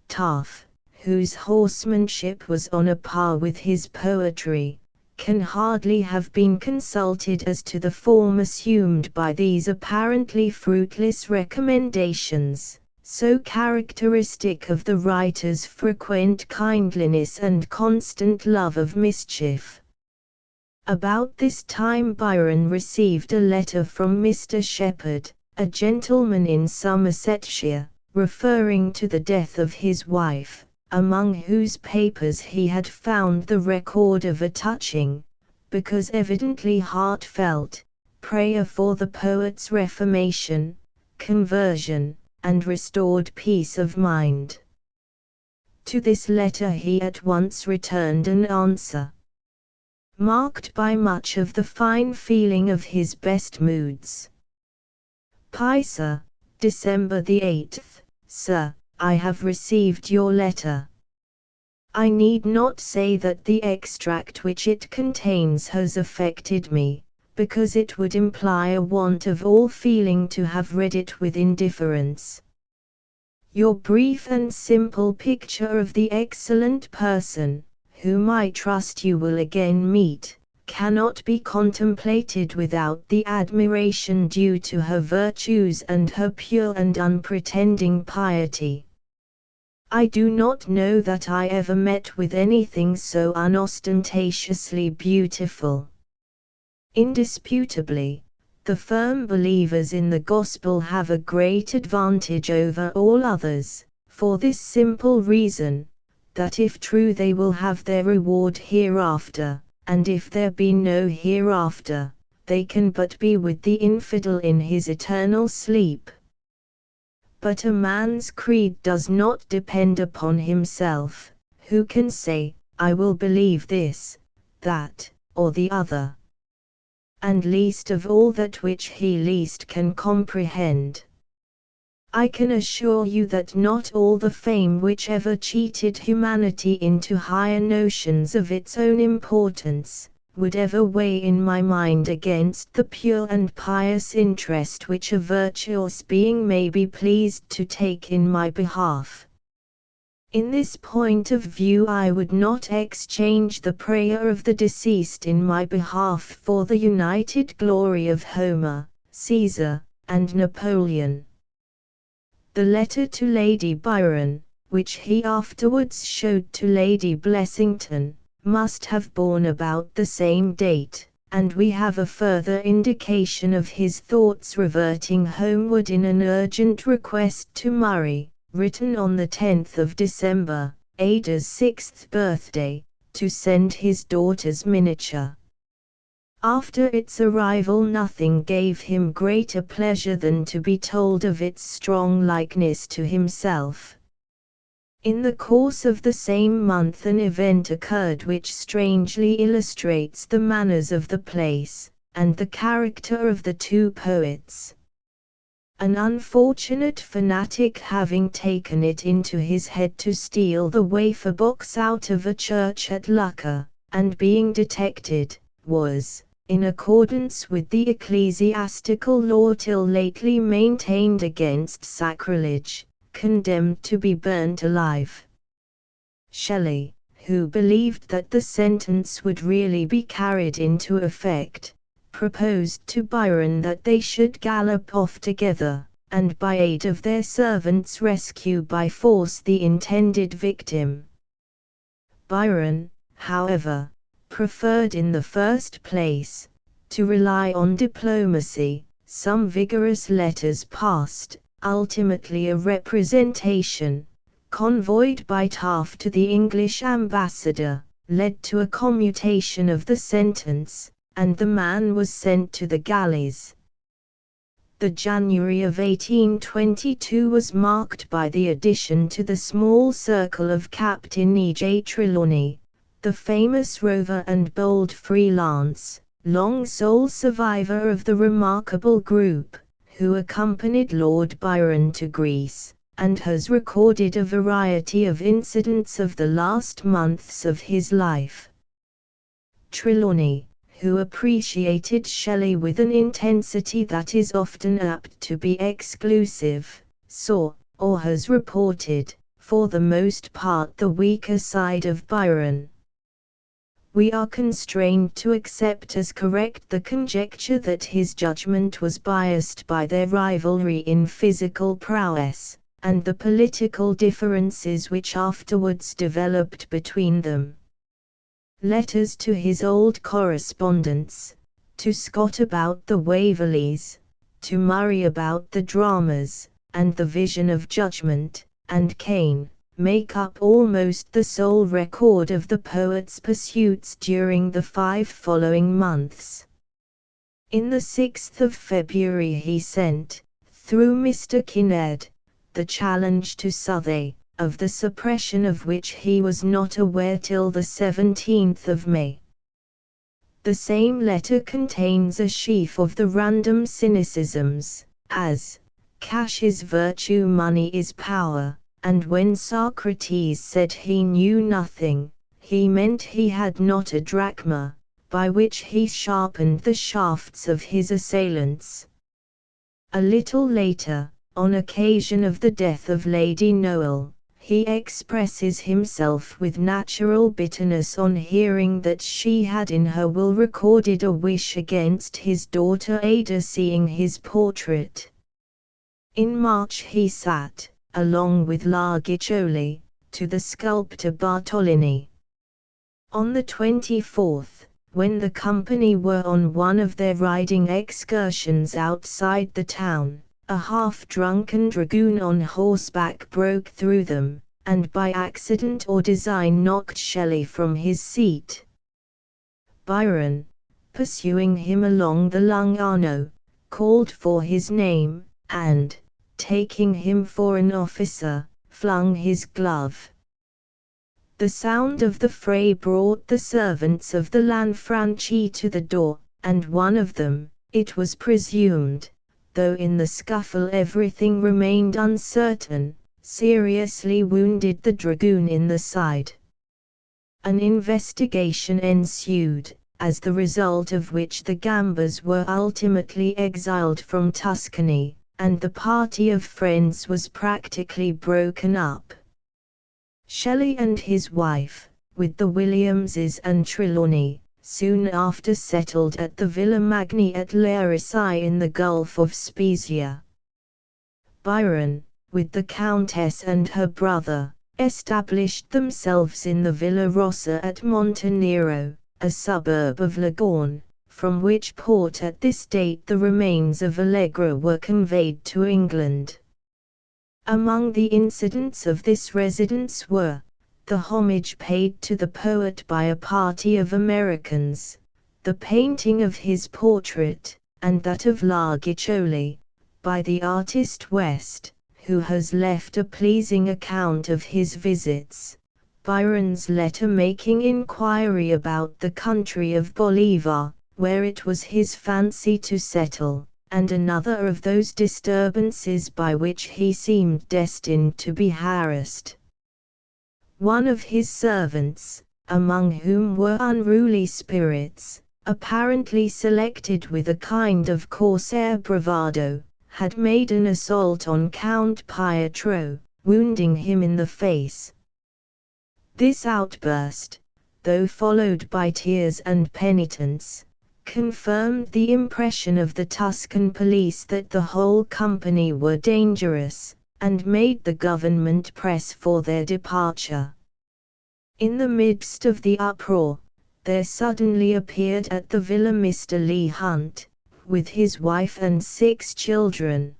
Taff, whose horsemanship was on a par with his poetry, can hardly have been consulted as to the form assumed by these apparently fruitless recommendations, so characteristic of the writer's frequent kindliness and constant love of mischief. About this time Byron received a letter from Mr. Shepherd, a gentleman in Somersetshire, referring to the death of his wife, among whose papers he had found the record of a touching, because evidently heartfelt, prayer for the poet's reformation, conversion, and restored peace of mind. To this letter he at once returned an answer, marked by much of the fine feeling of his best moods. Pisa, December the 8th, Sir, I have received your letter. I need not say that the extract which it contains has affected me, because it would imply a want of all feeling to have read it with indifference. Your brief and simple picture of the excellent person, whom I trust you will again meet, cannot be contemplated without the admiration due to her virtues and her pure and unpretending piety. I do not know that I ever met with anything so unostentatiously beautiful. Indisputably, the firm believers in the gospel have a great advantage over all others, for this simple reason, that if true they will have their reward hereafter, and if there be no hereafter, they can but be with the infidel in his eternal sleep. But a man's creed does not depend upon himself, who can say, I will believe this, that, or the other, and least of all that which he least can comprehend. I can assure you that not all the fame which ever cheated humanity into higher notions of its own importance, would ever weigh in my mind against the pure and pious interest which a virtuous being may be pleased to take in my behalf. In this point of view I would not exchange the prayer of the deceased in my behalf for the united glory of Homer, Caesar, and Napoleon. The letter to Lady Byron, which he afterwards showed to Lady Blessington, must have borne about the same date, and we have a further indication of his thoughts reverting homeward in an urgent request to Murray, written on the 10th of December, Ada's 6th birthday, to send his daughter's miniature. After its arrival nothing gave him greater pleasure than to be told of its strong likeness to himself. In the course of the same month an event occurred which strangely illustrates the manners of the place, and the character of the two poets. An unfortunate fanatic having taken it into his head to steal the wafer box out of a church at Lucca, and being detected, was, in accordance with the ecclesiastical law till lately maintained against sacrilege, condemned to be burnt alive. Shelley, who believed that the sentence would really be carried into effect, proposed to Byron that they should gallop off together, and by aid of their servants rescue by force the intended victim. Byron, however, preferred in the first place, to rely on diplomacy. Some vigorous letters passed, ultimately a representation, convoyed by Taft to the English ambassador, led to a commutation of the sentence, and the man was sent to the galleys. The January of 1822 was marked by the addition to the small circle of Captain E.J. Trelawney, the famous rover and bold freelance, long sole survivor of the remarkable group, who accompanied Lord Byron to Greece, and has recorded a variety of incidents of the last months of his life. Trelawney, who appreciated Shelley with an intensity that is often apt to be exclusive, saw, or has reported, for the most part the weaker side of Byron. We are constrained to accept as correct the conjecture that his judgment was biased by their rivalry in physical prowess, and the political differences which afterwards developed between them. Letters to his old correspondents, to Scott about the Waverleys, to Murray about the dramas, and the Vision of Judgment, and Cain, make up almost the sole record of the poet's pursuits during the 5 following months. In the 6th of February he sent, through Mr. Kinnaird, the challenge to Southey, of the suppression of which he was not aware till the 17th of May. The same letter contains a sheaf of the random cynicisms, as, cash is virtue, money is power, and when Socrates said he knew nothing, he meant he had not a drachma, by which he sharpened the shafts of his assailants. A little later, on occasion of the death of Lady Nichol, he expresses himself with natural bitterness on hearing that she had in her will recorded a wish against his daughter Ada seeing his portrait. In March he sat, along with La Guiccioli, to the sculptor Bartolini. On the 24th, when the company were on one of their riding excursions outside the town, a half-drunken dragoon on horseback broke through them, and by accident or design knocked Shelley from his seat. Byron, pursuing him along the Lung Arno, called for his name, and, taking him for an officer, flung his glove. The sound of the fray brought the servants of the Lanfranchi to the door, and one of them, it was presumed, though in the scuffle everything remained uncertain, seriously wounded the dragoon in the side. An investigation ensued, as the result of which the Gambas were ultimately exiled from Tuscany, and the party of friends was practically broken up. Shelley and his wife, with the Williamses and Trelawney, soon after settled at the Villa Magni at Larissae in the Gulf of Spezia. Byron, with the Countess and her brother, established themselves in the Villa Rossa at Montenero, a suburb of Leghorn, from which port at this date the remains of Allegra were conveyed to England. Among the incidents of this residence were, the homage paid to the poet by a party of Americans, the painting of his portrait, and that of La Guiccioli, by the artist West, who has left a pleasing account of his visits, Byron's letter making inquiry about the country of Bolivar, where it was his fancy to settle, and another of those disturbances by which he seemed destined to be harassed. One of his servants, among whom were unruly spirits, apparently selected with a kind of corsair bravado, had made an assault on Count Pietro, wounding him in the face. This outburst, though followed by tears and penitence, confirmed the impression of the Tuscan police that the whole company were dangerous, and made the government press for their departure. In the midst of the uproar, there suddenly appeared at the villa Mr. Leigh Hunt, with his wife and 6 children.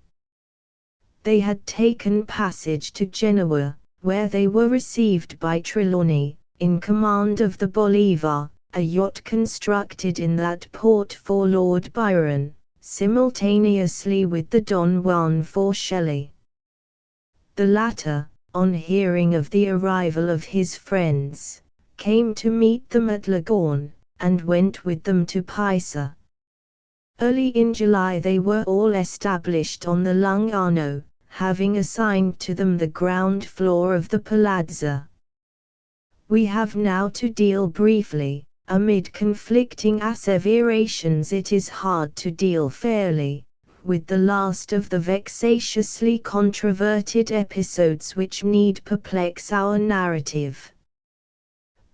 They had taken passage to Genoa, where they were received by Trelawney, in command of the Bolivar, a yacht constructed in that port for Lord Byron, simultaneously with the Don Juan for Shelley. The latter, on hearing of the arrival of his friends, came to meet them at Leghorn, and went with them to Pisa. Early in July they were all established on the Lung' Arno, having assigned to them the ground floor of the palazzo. We have now to deal briefly. Amid conflicting asseverations it is hard to deal fairly with the last of the vexatiously controverted episodes which need perplex our narrative.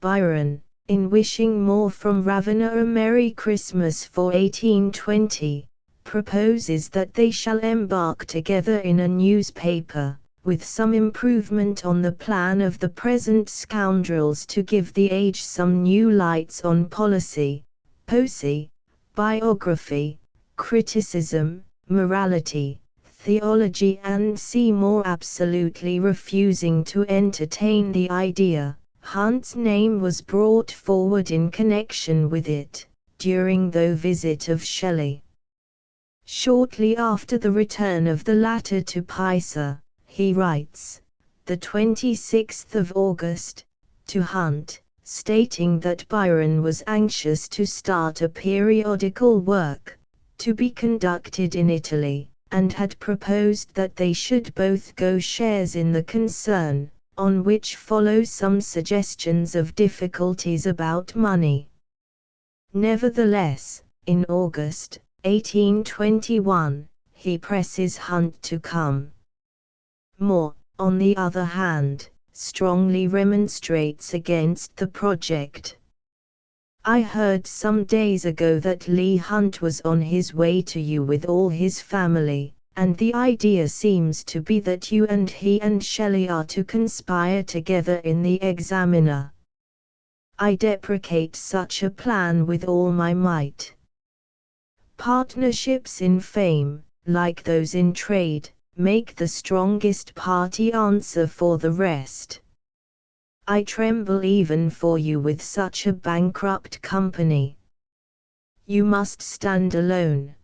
Byron, in wishing more from Ravenna a Merry Christmas for 1820, proposes that they shall embark together in a newspaper, with some improvement on the plan of the present scoundrels to give the age some new lights on policy, poesy, biography, criticism, morality, theology, and see more absolutely refusing to entertain the idea. Hunt's name was brought forward in connection with it, during the visit of Shelley. Shortly after the return of the latter to Pisa, he writes, the 26th of August, to Hunt, stating that Byron was anxious to start a periodical work, to be conducted in Italy, and had proposed that they should both go shares in the concern, on which follow some suggestions of difficulties about money. Nevertheless, in August, 1821, he presses Hunt to come. Moore, on the other hand, strongly remonstrates against the project. I heard some days ago that Leigh Hunt was on his way to you with all his family, and the idea seems to be that you and he and Shelley are to conspire together in the Examiner. I deprecate such a plan with all my might. Partnerships in fame, like those in trade, make the strongest party answer for the rest. I tremble even for you with such a bankrupt company. You must stand alone.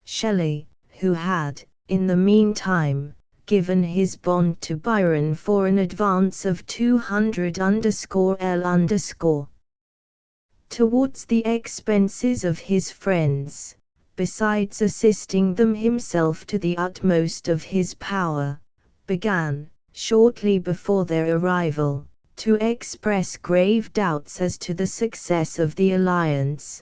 Shelley, who had, in the meantime, given his bond to Byron for an advance of 200_L_, towards the expenses of his friends, besides assisting them himself to the utmost of his power, began, shortly before their arrival, to express grave doubts as to the success of the alliance.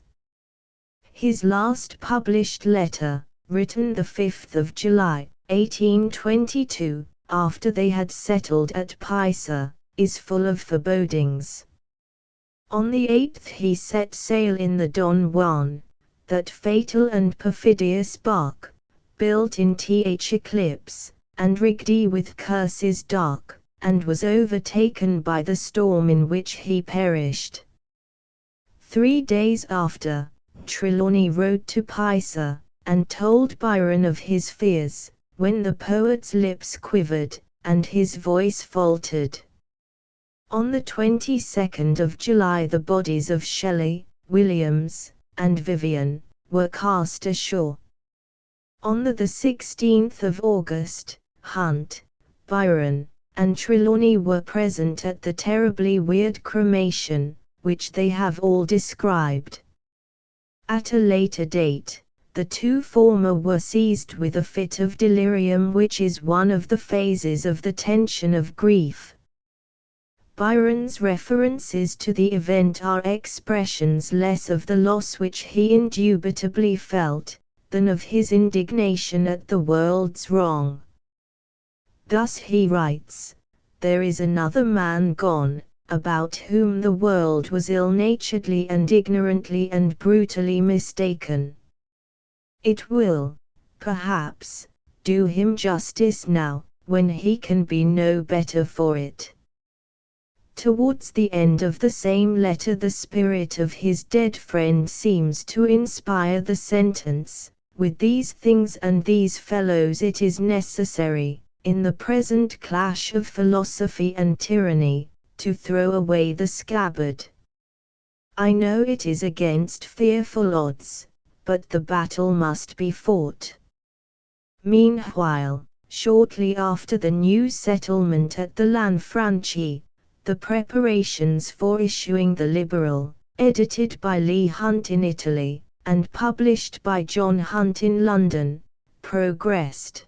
His last published letter, written the 5th of July, 1822, after they had settled at Pisa, is full of forebodings. On the 8th he set sail in the Don Juan, that fatal and perfidious bark, built in Th eclipse, and rigged with curses dark, and was overtaken by the storm in which he perished. 3 days after, Trelawney rode to Pisa, and told Byron of his fears, when the poet's lips quivered, and his voice faltered. On the 22nd of July the bodies of Shelley, Williams, and Vivian, were cast ashore. On the 16th of August, Hunt, Byron, and Trelawney were present at the terribly weird cremation, which they have all described. At a later date, the two former were seized with a fit of delirium, which is one of the phases of the tension of grief. Byron's references to the event are expressions less of the loss which he indubitably felt, than of his indignation at the world's wrong. Thus he writes, "There is another man gone, about whom the world was ill-naturedly and ignorantly and brutally mistaken. It will, perhaps, do him justice now, when he can be no better for it. Towards the end of the same letter the spirit of his dead friend seems to inspire the sentence, "With these things and these fellows it is necessary, in the present clash of philosophy and tyranny, to throw away the scabbard. I know it is against fearful odds, but the battle must be fought." Meanwhile, shortly after the new settlement at the Lanfranchi, the preparations for issuing the Liberal, edited by Leigh Hunt in Italy, and published by John Hunt in London, progressed.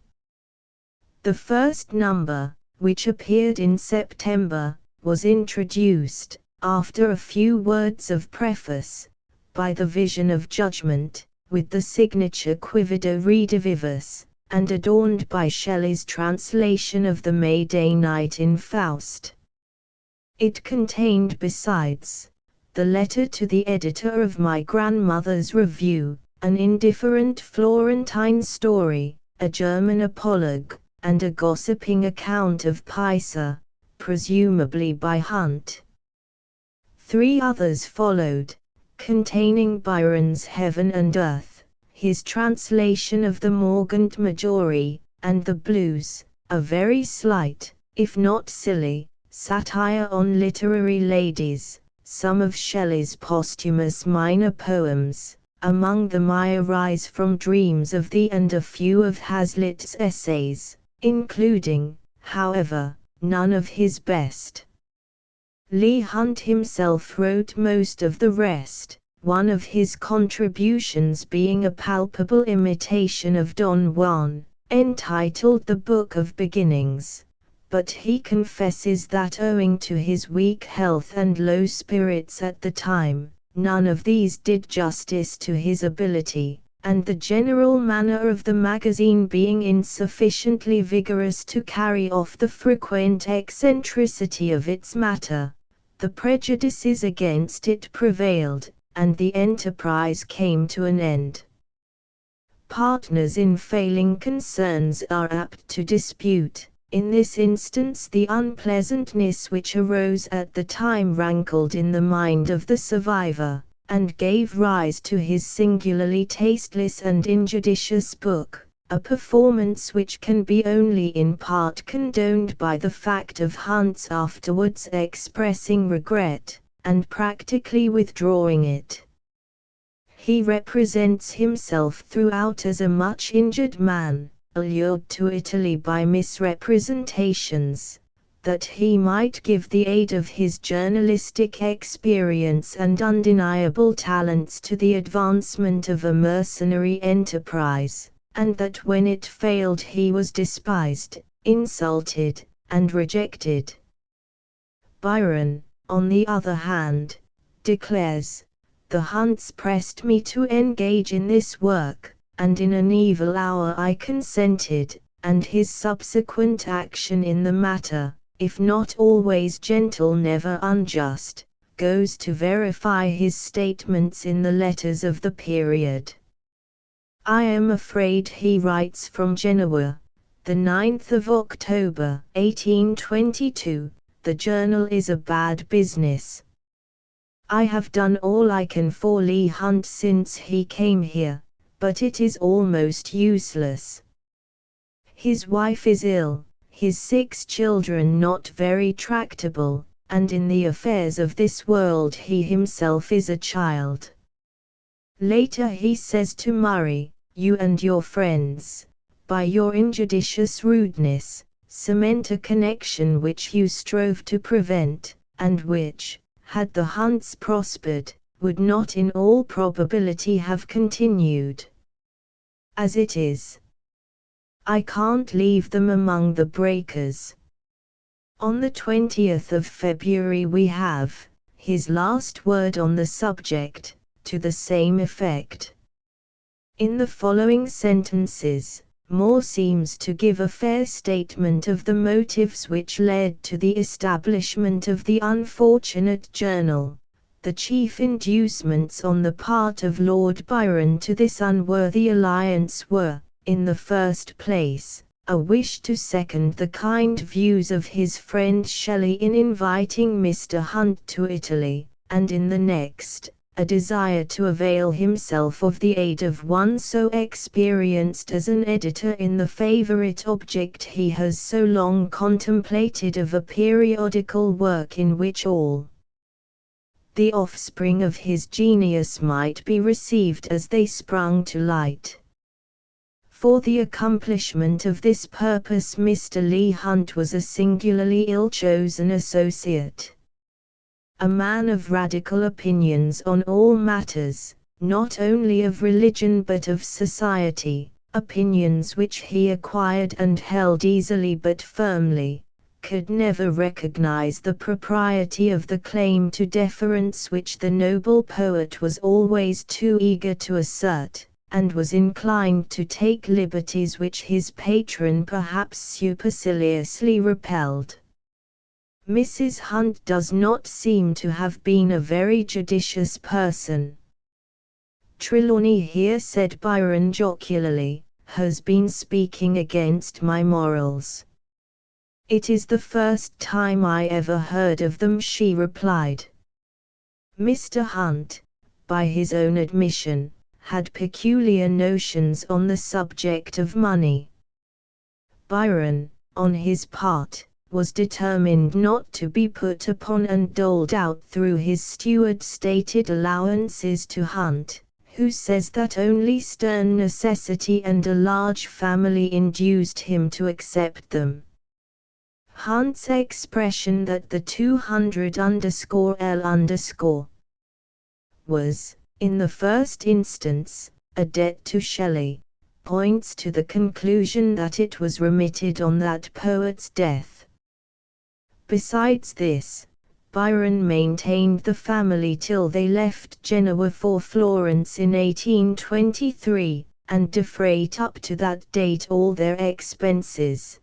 The first number, which appeared in September, was introduced, after a few words of preface, by the Vision of Judgment, with the signature Quivido Redivivus, and adorned by Shelley's translation of the May Day Night in Faust. It contained besides, the letter to the editor of my grandmother's review, an indifferent Florentine story, a German apologue, and a gossiping account of Pisa, presumably by Hunt. 3 others followed, containing Byron's Heaven and Earth, his translation of the Morgant Majori, and the Blues, a very slight, if not silly, satire on literary ladies, some of Shelley's posthumous minor poems, among them I Arise from Dreams of Thee, and a few of Hazlitt's essays, including, however, none of his best. Leigh Hunt himself wrote most of the rest, one of his contributions being a palpable imitation of Don Juan, entitled The Book of Beginnings, but he confesses that owing to his weak health and low spirits at the time, none of these did justice to his ability, and the general manner of the magazine being insufficiently vigorous to carry off the frequent eccentricity of its matter, the prejudices against it prevailed, and the enterprise came to an end. Partners in failing concerns are apt to dispute. In this instance the unpleasantness which arose at the time rankled in the mind of the survivor, and gave rise to his singularly tasteless and injudicious book, a performance which can be only in part condoned by the fact of Hunt's afterwards expressing regret, and practically withdrawing it. He represents himself throughout as a much injured man, allured to Italy by misrepresentations, that he might give the aid of his journalistic experience and undeniable talents to the advancement of a mercenary enterprise, and that when it failed he was despised, insulted, and rejected. Byron, on the other hand, declares, "The Hunts pressed me to engage in this work, and in an evil hour I consented," and his subsequent action in the matter, if not always gentle never unjust, goes to verify his statements in the letters of the period. I am afraid he writes from Genoa, the 9th of October, 1822, "The journal is a bad business. I have done all I can for Leigh Hunt since he came here, but it is almost useless. His wife is ill, his 6 children not very tractable, and in the affairs of this world he himself is a child." Later he says to Murray, "You and your friends, by your injudicious rudeness, cement a connection which you strove to prevent, and which, had the Hunts prospered, would not in all probability have continued. As it is, I can't leave them among the breakers." On the 20th of February we have his last word on the subject, to the same effect. In the following sentences, Moore seems to give a fair statement of the motives which led to the establishment of the unfortunate journal. The chief inducements on the part of Lord Byron to this unworthy alliance were, in the first place, a wish to second the kind views of his friend Shelley in inviting Mr. Hunt to Italy, and in the next, a desire to avail himself of the aid of one so experienced as an editor in the favorite object he has so long contemplated of a periodical work in which all the offspring of his genius might be received as they sprung to light. For the accomplishment of this purpose Mr. Leigh Hunt was a singularly ill-chosen associate. A man of radical opinions on all matters, not only of religion but of society, opinions which he acquired and held easily but firmly, could never recognize the propriety of the claim to deference which the noble poet was always too eager to assert, and was inclined to take liberties which his patron perhaps superciliously repelled. Mrs. Hunt does not seem to have been a very judicious person. Trelawney here, said Byron jocularly, has been speaking against my morals. It is the first time I ever heard of them, she replied. Mr. Hunt, by his own admission, had peculiar notions on the subject of money. Byron, on his part, was determined not to be put upon and doled out through his steward stated allowances to Hunt, who says that only stern necessity and a large family induced him to accept them. Hunt's expression that the 200_L_ was, in the first instance, a debt to Shelley, points to the conclusion that it was remitted on that poet's death. Besides this, Byron maintained the family till they left Genoa for Florence in 1823, and defrayed up to that date all their expenses.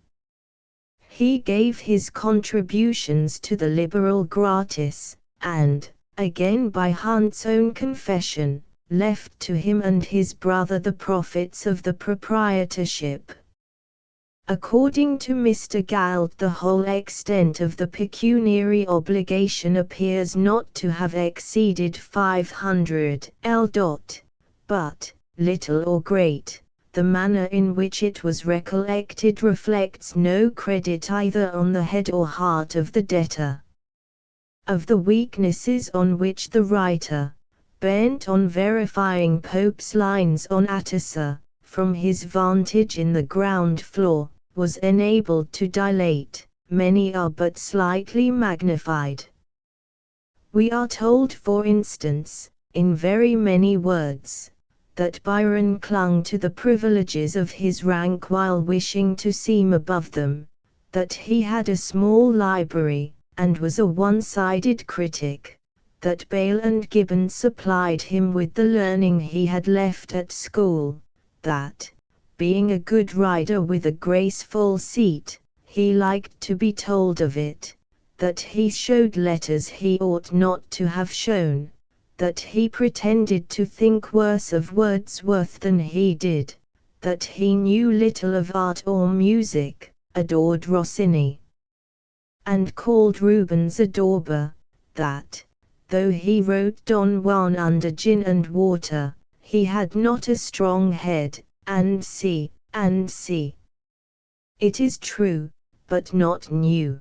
He gave his contributions to the liberal gratis, and, again by Hunt's own confession, left to him and his brother the profits of the proprietorship. According to Mr. Galt, the whole extent of the pecuniary obligation appears not to have exceeded 500_L_, but, little or great, the manner in which it was recollected reflects no credit either on the head or heart of the debtor. Of the weaknesses on which the writer, bent on verifying Pope's lines on Atessa, from his vantage in the ground floor, was enabled to dilate, many are but slightly magnified. We are told, for instance, in very many words, that Byron clung to the privileges of his rank while wishing to seem above them, that he had a small library, and was a one-sided critic, that Bayle and Gibbon supplied him with the learning he had left at school, that, being a good rider with a graceful seat, he liked to be told of it, that he showed letters he ought not to have shown, that he pretended to think worse of Wordsworth than he did, that he knew little of art or music, adored Rossini, and called Rubens a dauber, that, though he wrote Don Juan under gin and water, he had not a strong head, and see. It is true, but not new.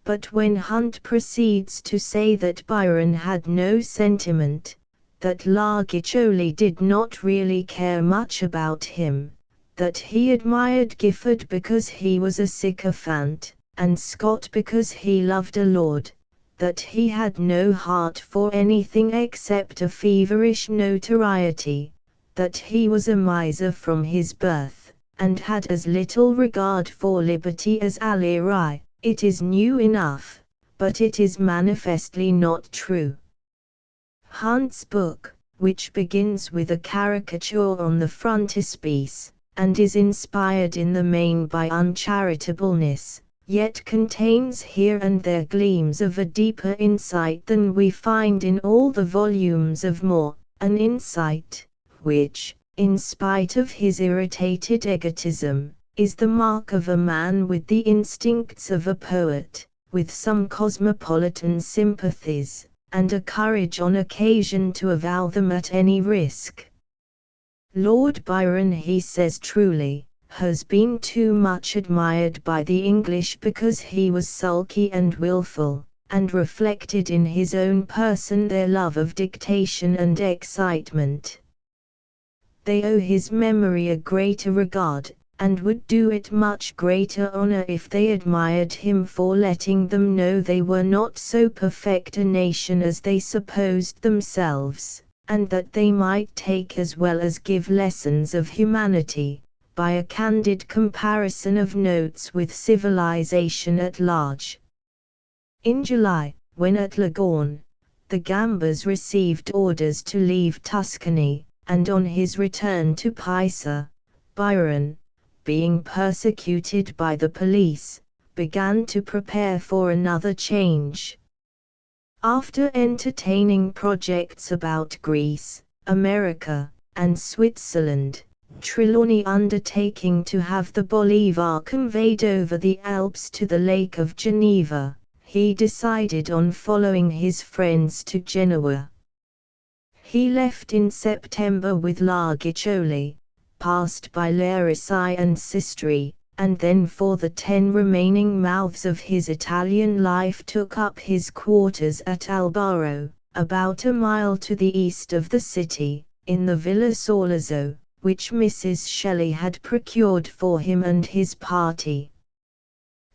But when Hunt proceeds to say that Byron had no sentiment, that La Guiccioli did not really care much about him, that he admired Gifford because he was a sycophant, and Scott because he loved a lord, that he had no heart for anything except a feverish notoriety, that he was a miser from his birth, and had as little regard for liberty as Alieri, it is new enough, but it is manifestly not true. Hunt's book, which begins with a caricature on the frontispiece, and is inspired in the main by uncharitableness, yet contains here and there gleams of a deeper insight than we find in all the volumes of Moore, an insight which, in spite of his irritated egotism, is the mark of a man with the instincts of a poet, with some cosmopolitan sympathies, and a courage on occasion to avow them at any risk. Lord Byron, he says truly, has been too much admired by the English because he was sulky and wilful, and reflected in his own person their love of dictation and excitement. They owe his memory a greater regard, and would do it much greater honor if they admired him for letting them know they were not so perfect a nation as they supposed themselves, and that they might take as well as give lessons of humanity, by a candid comparison of notes with civilization at large. In July, when at Leghorn, the Gambas received orders to leave Tuscany, and on his return to Pisa, Byron, being persecuted by the police, began to prepare for another change. After entertaining projects about Greece, America, and Switzerland, Trelawney undertaking to have the Bolivar conveyed over the Alps to the Lake of Geneva, he decided on following his friends to Genoa. He left in September with La Guiccioli, passed by Larissae and Sistri, and then for the 10 remaining mouths of his Italian life took up his quarters at Albaro, about a mile to the east of the city, in the Villa Sollazzo, which Mrs. Shelley had procured for him and his party.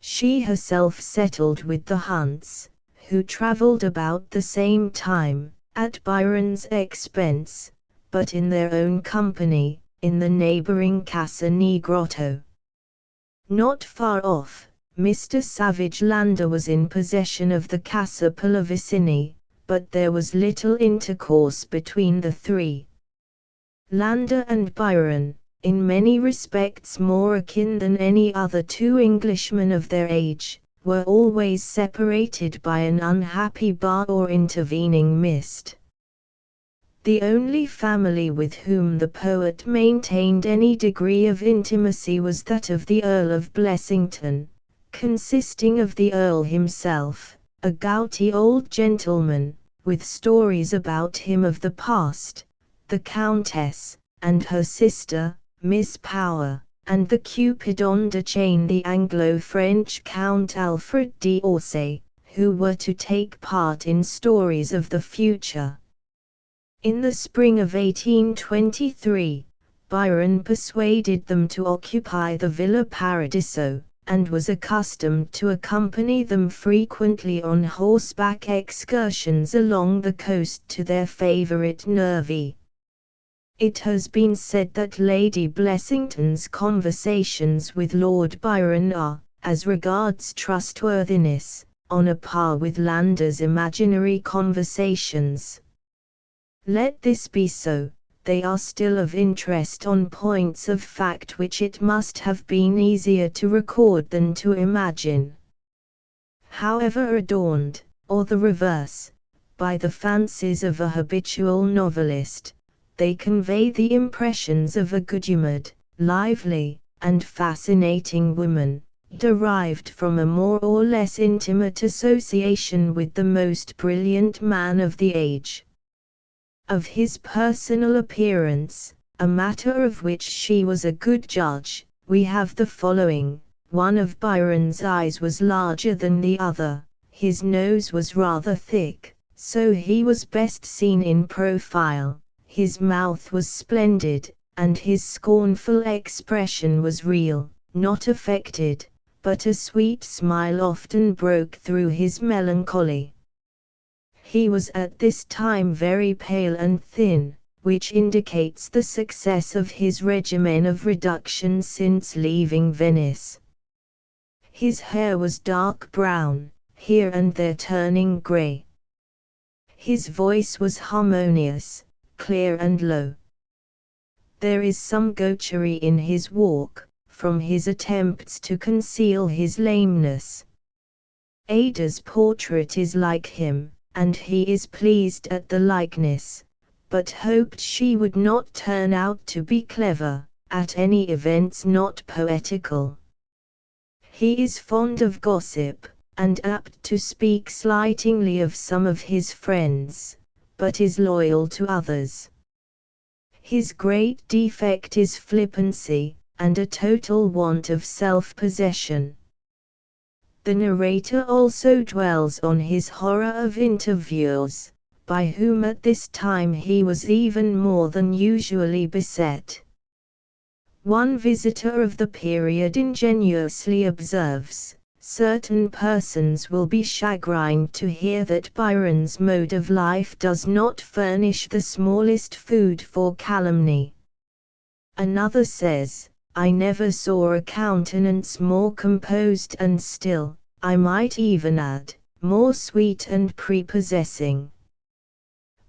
She herself settled with the Hunts, who travelled about the same time, at Byron's expense, but in their own company, in the neighbouring Casa Nigrotto. Not far off, Mr. Savage Landor was in possession of the Casa Pallavicini, but there was little intercourse between the three. Landor and Byron, in many respects more akin than any other two Englishmen of their age, were always separated by an unhappy bar or intervening mist. The only family with whom the poet maintained any degree of intimacy was that of the Earl of Blessington, consisting of the Earl himself, a gouty old gentleman, with stories about him of the past, the Countess, and her sister, Miss Power, and the Cupid on the chain, the Anglo-French Count Alfred d'Orsay, who were to take part in stories of the future. In the spring of 1823, Byron persuaded them to occupy the Villa Paradiso, and was accustomed to accompany them frequently on horseback excursions along the coast to their favourite Nervi. It has been said that Lady Blessington's conversations with Lord Byron are, as regards trustworthiness, on a par with Landor's imaginary conversations. Let this be so, they are still of interest on points of fact which it must have been easier to record than to imagine. However adorned, or the reverse, by the fancies of a habitual novelist, they convey the impressions of a good-humoured, lively, and fascinating woman, derived from a more or less intimate association with the most brilliant man of the age. Of his personal appearance, a matter of which she was a good judge, we have the following. One of Byron's eyes was larger than the other, his nose was rather thick, so he was best seen in profile, his mouth was splendid, and his scornful expression was real, not affected, but a sweet smile often broke through his melancholy. He was at this time very pale and thin, which indicates the success of his regimen of reduction since leaving Venice. His hair was dark brown, here and there turning grey. His voice was harmonious, clear and low. There is some gaucherie in his walk, from his attempts to conceal his lameness. Ada's portrait is like him, and he is pleased at the likeness, but hoped she would not turn out to be clever, at any events not poetical. He is fond of gossip, and apt to speak slightingly of some of his friends, but is loyal to others. His great defect is flippancy, and a total want of self-possession. The narrator also dwells on his horror of interviewers, by whom at this time he was even more than usually beset. One visitor of the period ingenuously observes, certain persons will be chagrined to hear that Byron's mode of life does not furnish the smallest food for calumny. Another says, I never saw a countenance more composed and still, I might even add, more sweet and prepossessing.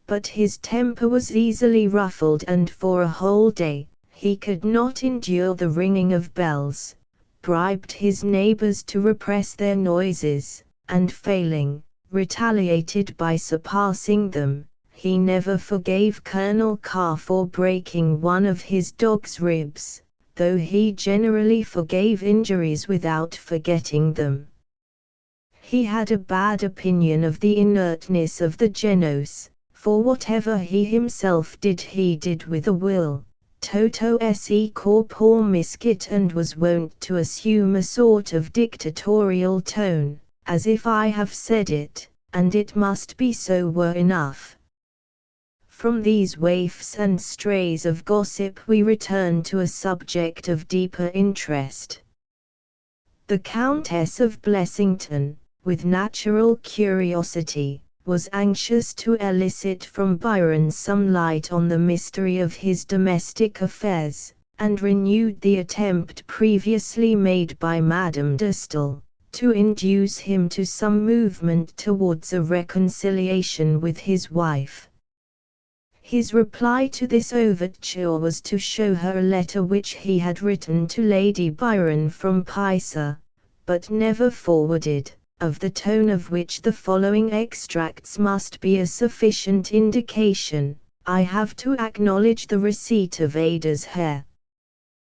But his temper was easily ruffled, and for a whole day, he could not endure the ringing of bells, bribed his neighbors to repress their noises, and failing, retaliated by surpassing them. He never forgave Colonel Carr for breaking one of his dog's ribs, though he generally forgave injuries without forgetting them. He had a bad opinion of the inertness of the Genoese, for whatever he himself did he did with a will, toto se corpore miscit, and was wont to assume a sort of dictatorial tone, as if I have said it, and it must be so were enough. From these waifs and strays of gossip we return to a subject of deeper interest. The Countess of Blessington, with natural curiosity, was anxious to elicit from Byron some light on the mystery of his domestic affairs, and renewed the attempt previously made by Madame de Staël, to induce him to some movement towards a reconciliation with his wife. His reply to this overture was to show her a letter which he had written to Lady Byron from Pisa, but never forwarded, of the tone of which the following extracts must be a sufficient indication. I have to acknowledge the receipt of Ada's hair.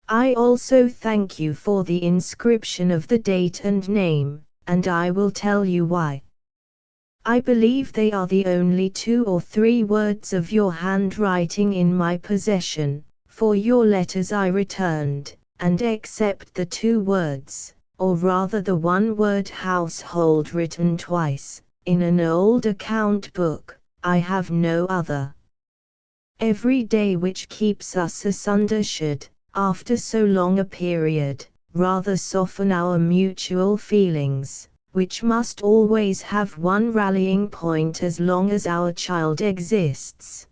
I also thank you for the inscription of the date and name, and I will tell you why. I believe they are the only 2 or 3 words of your handwriting in my possession, for your letters I returned, and except the 2 words, or rather the one word household written twice, in an old account book, I have no other. Every day which keeps us asunder should, after so long a period, rather soften our mutual feelings, which must always have one rallying point as long as our child exists.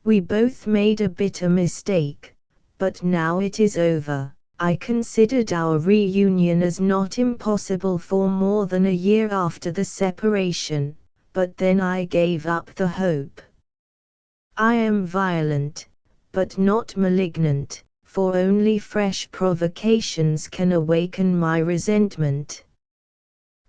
We both made a bitter mistake, but now it is over. I considered our reunion as not impossible for more than a year after the separation, but then I gave up the hope. I am violent, but not malignant, for only fresh provocations can awaken my resentment.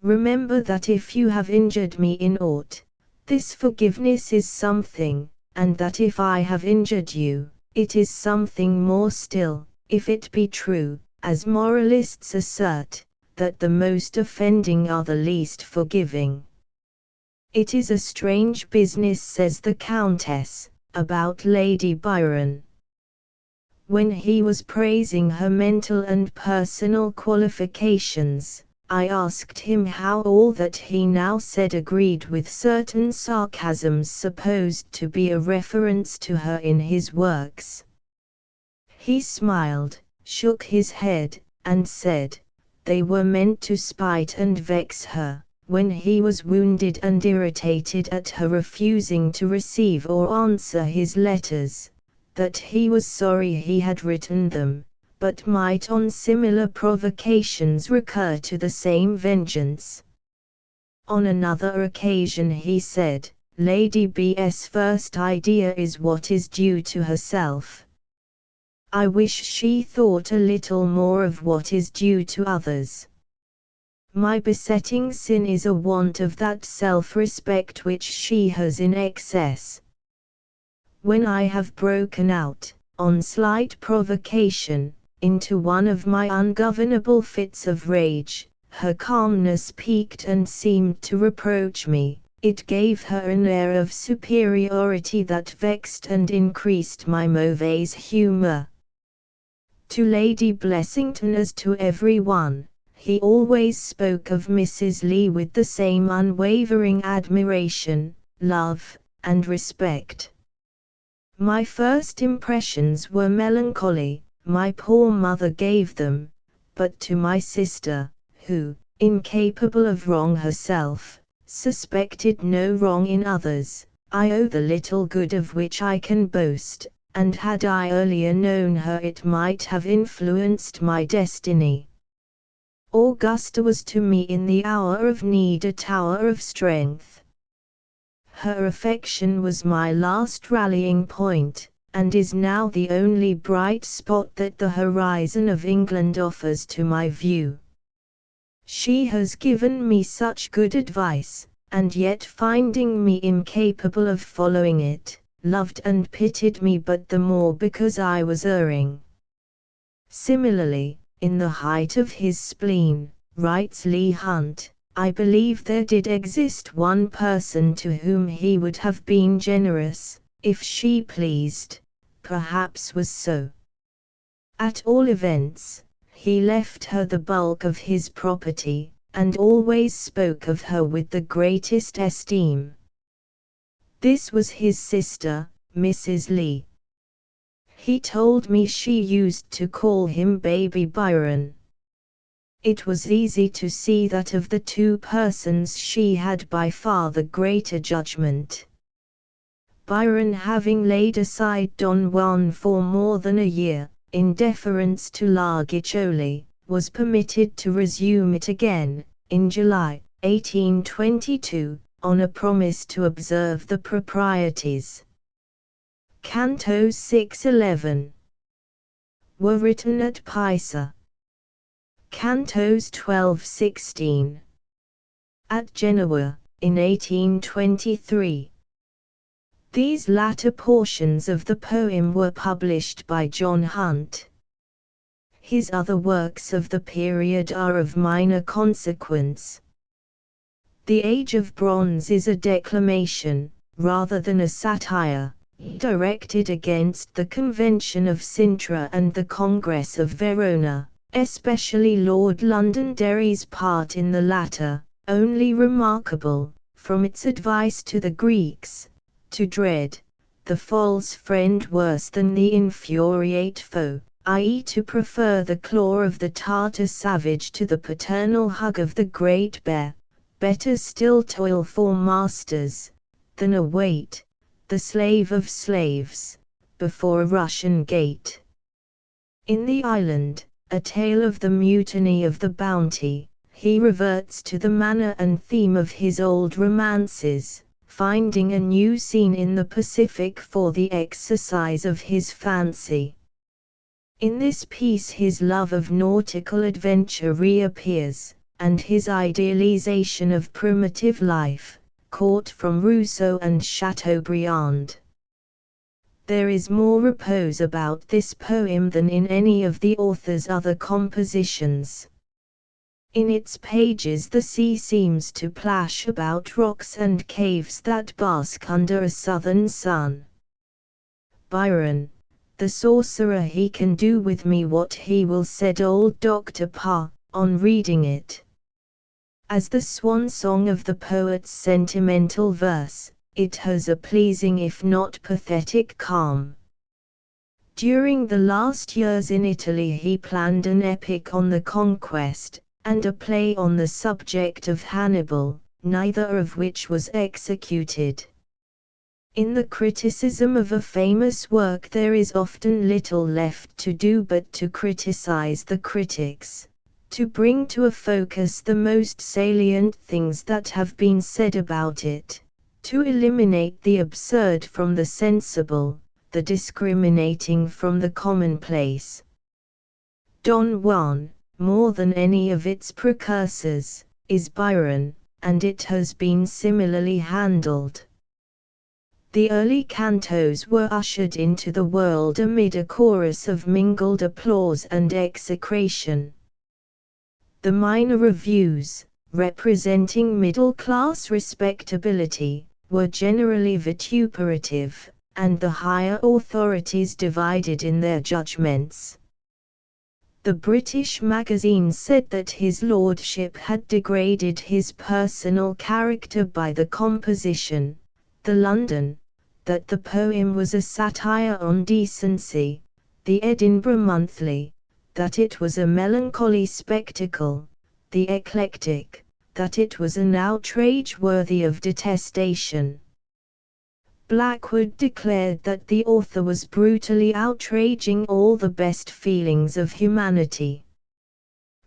Remember that if you have injured me in aught, this forgiveness is something, and that if I have injured you, it is something more still. If it be true, as moralists assert, that the most offending are the least forgiving. It is a strange business, says the Countess, about Lady Byron. When he was praising her mental and personal qualifications, I asked him how all that he now said agreed with certain sarcasms supposed to be a reference to her in his works. He smiled, shook his head, and said, they were meant to spite and vex her, when he was wounded and irritated at her refusing to receive or answer his letters, that he was sorry he had written them, but might on similar provocations recur to the same vengeance. On another occasion he said, Lady B.'s first idea is what is due to herself. I wish she thought a little more of what is due to others. My besetting sin is a want of that self-respect which she has in excess. When I have broken out, on slight provocation, into one of my ungovernable fits of rage. Her calmness piqued and seemed to reproach me. It gave her an air of superiority that vexed and increased my mauvaise humour. To Lady Blessington as to every one, he always spoke of Mrs. Lee with the same unwavering admiration, love, and respect. My first impressions were melancholy. My poor mother gave them, but to my sister, who, incapable of wrong herself, suspected no wrong in others, I owe the little good of which I can boast, and had I earlier known her it might have influenced my destiny. Augusta was to me in the hour of need a tower of strength. Her affection was my last rallying point, and is now the only bright spot that the horizon of England offers to my view. She has given me such good advice, and yet finding me incapable of following it, loved and pitied me but the more because I was erring. Similarly, in the height of his spleen, writes Leigh Hunt, I believe there did exist one person to whom he would have been generous, if she pleased, perhaps was so. At all events, he left her the bulk of his property, and always spoke of her with the greatest esteem. This was his sister, Mrs. Lee. He told me she used to call him Baby Byron. It was easy to see that of the two persons she had by far the greater judgment. Byron, having laid aside Don Juan for more than a year, in deference to La Guiccioli, was permitted to resume it again, in July, 1822, on a promise to observe the proprieties. Cantos 6-11 were written at Pisa. Cantos 12-16 at Genoa, in 1823. These latter portions of the poem were published by John Hunt. His other works of the period are of minor consequence. The Age of Bronze is a declamation, rather than a satire, directed against the Convention of Sintra and the Congress of Verona, especially Lord Londonderry's part in the latter, only remarkable, from its advice to the Greeks, to dread the false friend worse than the infuriate foe, i.e. to prefer the claw of the Tartar savage to the paternal hug of the great bear, better still toil for masters, than await the slave of slaves, before a Russian gate. In The Island, a tale of the mutiny of the Bounty, he reverts to the manner and theme of his old romances, finding a new scene in the Pacific for the exercise of his fancy. In this piece his love of nautical adventure reappears, and his idealization of primitive life, caught from Rousseau and Chateaubriand. There is more repose about this poem than in any of the author's other compositions. In its pages the sea seems to plash about rocks and caves that bask under a southern sun. Byron, the sorcerer, he can do with me what he will, said old Dr. Parr, on reading it. As the swan song of the poet's sentimental verse, it has a pleasing if not pathetic calm. During the last years in Italy he planned an epic on the conquest, and a play on the subject of Hannibal, neither of which was executed. In the criticism of a famous work there is often little left to do but to criticize the critics, to bring to a focus the most salient things that have been said about it, to eliminate the absurd from the sensible, the discriminating from the commonplace. Don Juan, more than any of its precursors, is Byron, and it has been similarly handled. The early cantos were ushered into the world amid a chorus of mingled applause and execration. The minor reviews, representing middle-class respectability, were generally vituperative, and the higher authorities divided in their judgments. The British magazine said that his lordship had degraded his personal character by the composition. The London, that the poem was a satire on decency. The Edinburgh Monthly, that it was a melancholy spectacle. The Eclectic, that it was an outrage worthy of detestation. Blackwood declared that the author was brutally outraging all the best feelings of humanity.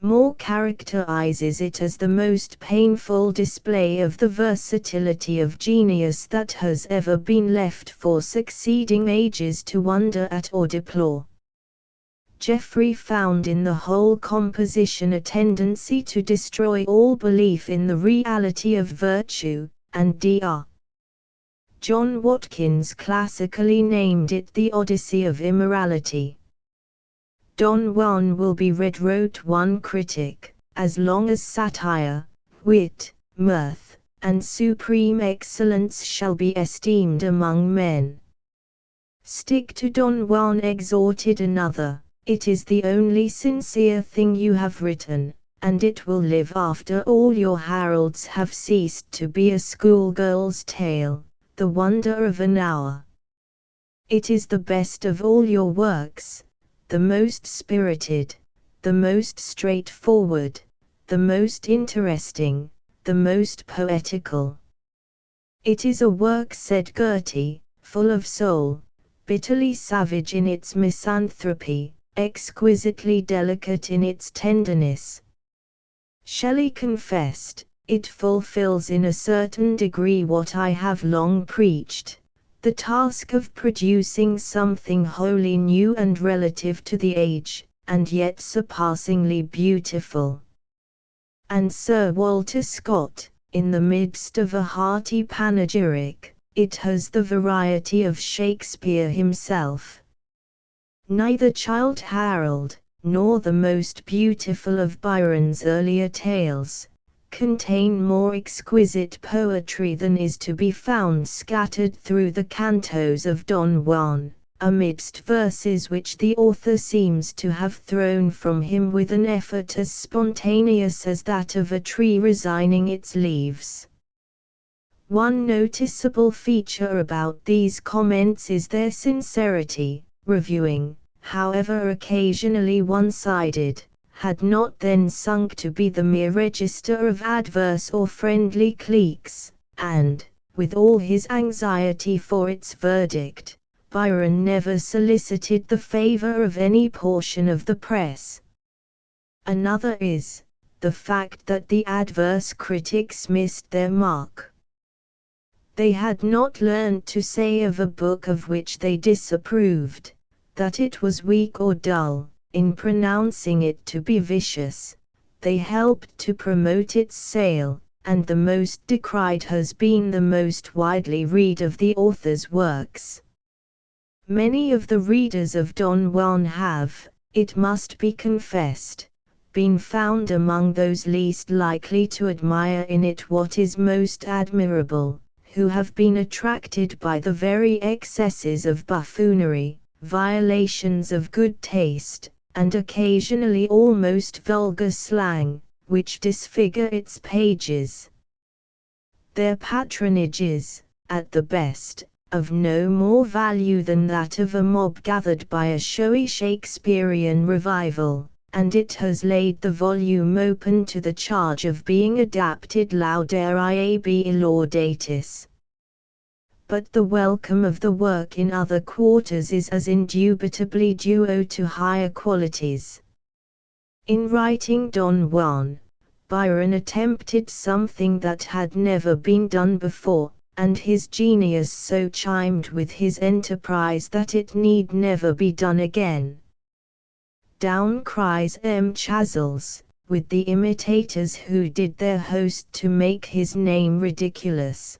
Moore characterizes it as the most painful display of the versatility of genius that has ever been left for succeeding ages to wonder at or deplore. Jeffrey found in the whole composition a tendency to destroy all belief in the reality of virtue, and Dr. John Watkins classically named it the Odyssey of immorality. Don Juan will be read, wrote one critic, as long as satire, wit, mirth, and supreme excellence shall be esteemed among men. Stick to Don Juan, exhorted another. It is the only sincere thing you have written, and it will live after all your heralds have ceased to be a schoolgirl's tale, the wonder of an hour. It is the best of all your works, the most spirited, the most straightforward, the most interesting, the most poetical. It is a work, said Gertie, full of soul, bitterly savage in its misanthropy, exquisitely delicate in its tenderness. Shelley confessed, it fulfills in a certain degree what I have long preached, the task of producing something wholly new and relative to the age, and yet surpassingly beautiful. And Sir Walter Scott, in the midst of a hearty panegyric, it has the variety of Shakespeare himself. Neither Childe Harold, nor the most beautiful of Byron's earlier tales, contain more exquisite poetry than is to be found scattered through the cantos of Don Juan, amidst verses which the author seems to have thrown from him with an effort as spontaneous as that of a tree resigning its leaves. One noticeable feature about these comments is their sincerity, reviewing, however occasionally one-sided, had not then sunk to be the mere register of adverse or friendly cliques, and, with all his anxiety for its verdict, Byron never solicited the favor of any portion of the press. Another is, the fact that the adverse critics missed their mark. They had not learned to say of a book of which they disapproved, that it was weak or dull. In pronouncing it to be vicious, they helped to promote its sale, and the most decried has been the most widely read of the author's works. Many of the readers of Don Juan have, it must be confessed, been found among those least likely to admire in it what is most admirable, who have been attracted by the very excesses of buffoonery, violations of good taste, and occasionally almost vulgar slang, which disfigure its pages. Their patronage is, at the best, of no more value than that of a mob gathered by a showy Shakespearean revival, and it has laid the volume open to the charge of being adapted laudare be laudatis. But the welcome of the work in other quarters is as indubitably due to higher qualities. In writing Don Juan, Byron attempted something that had never been done before, and his genius so chimed with his enterprise that it need never be done again. Down cries M. Chazelles, with the imitators who did their host to make his name ridiculous.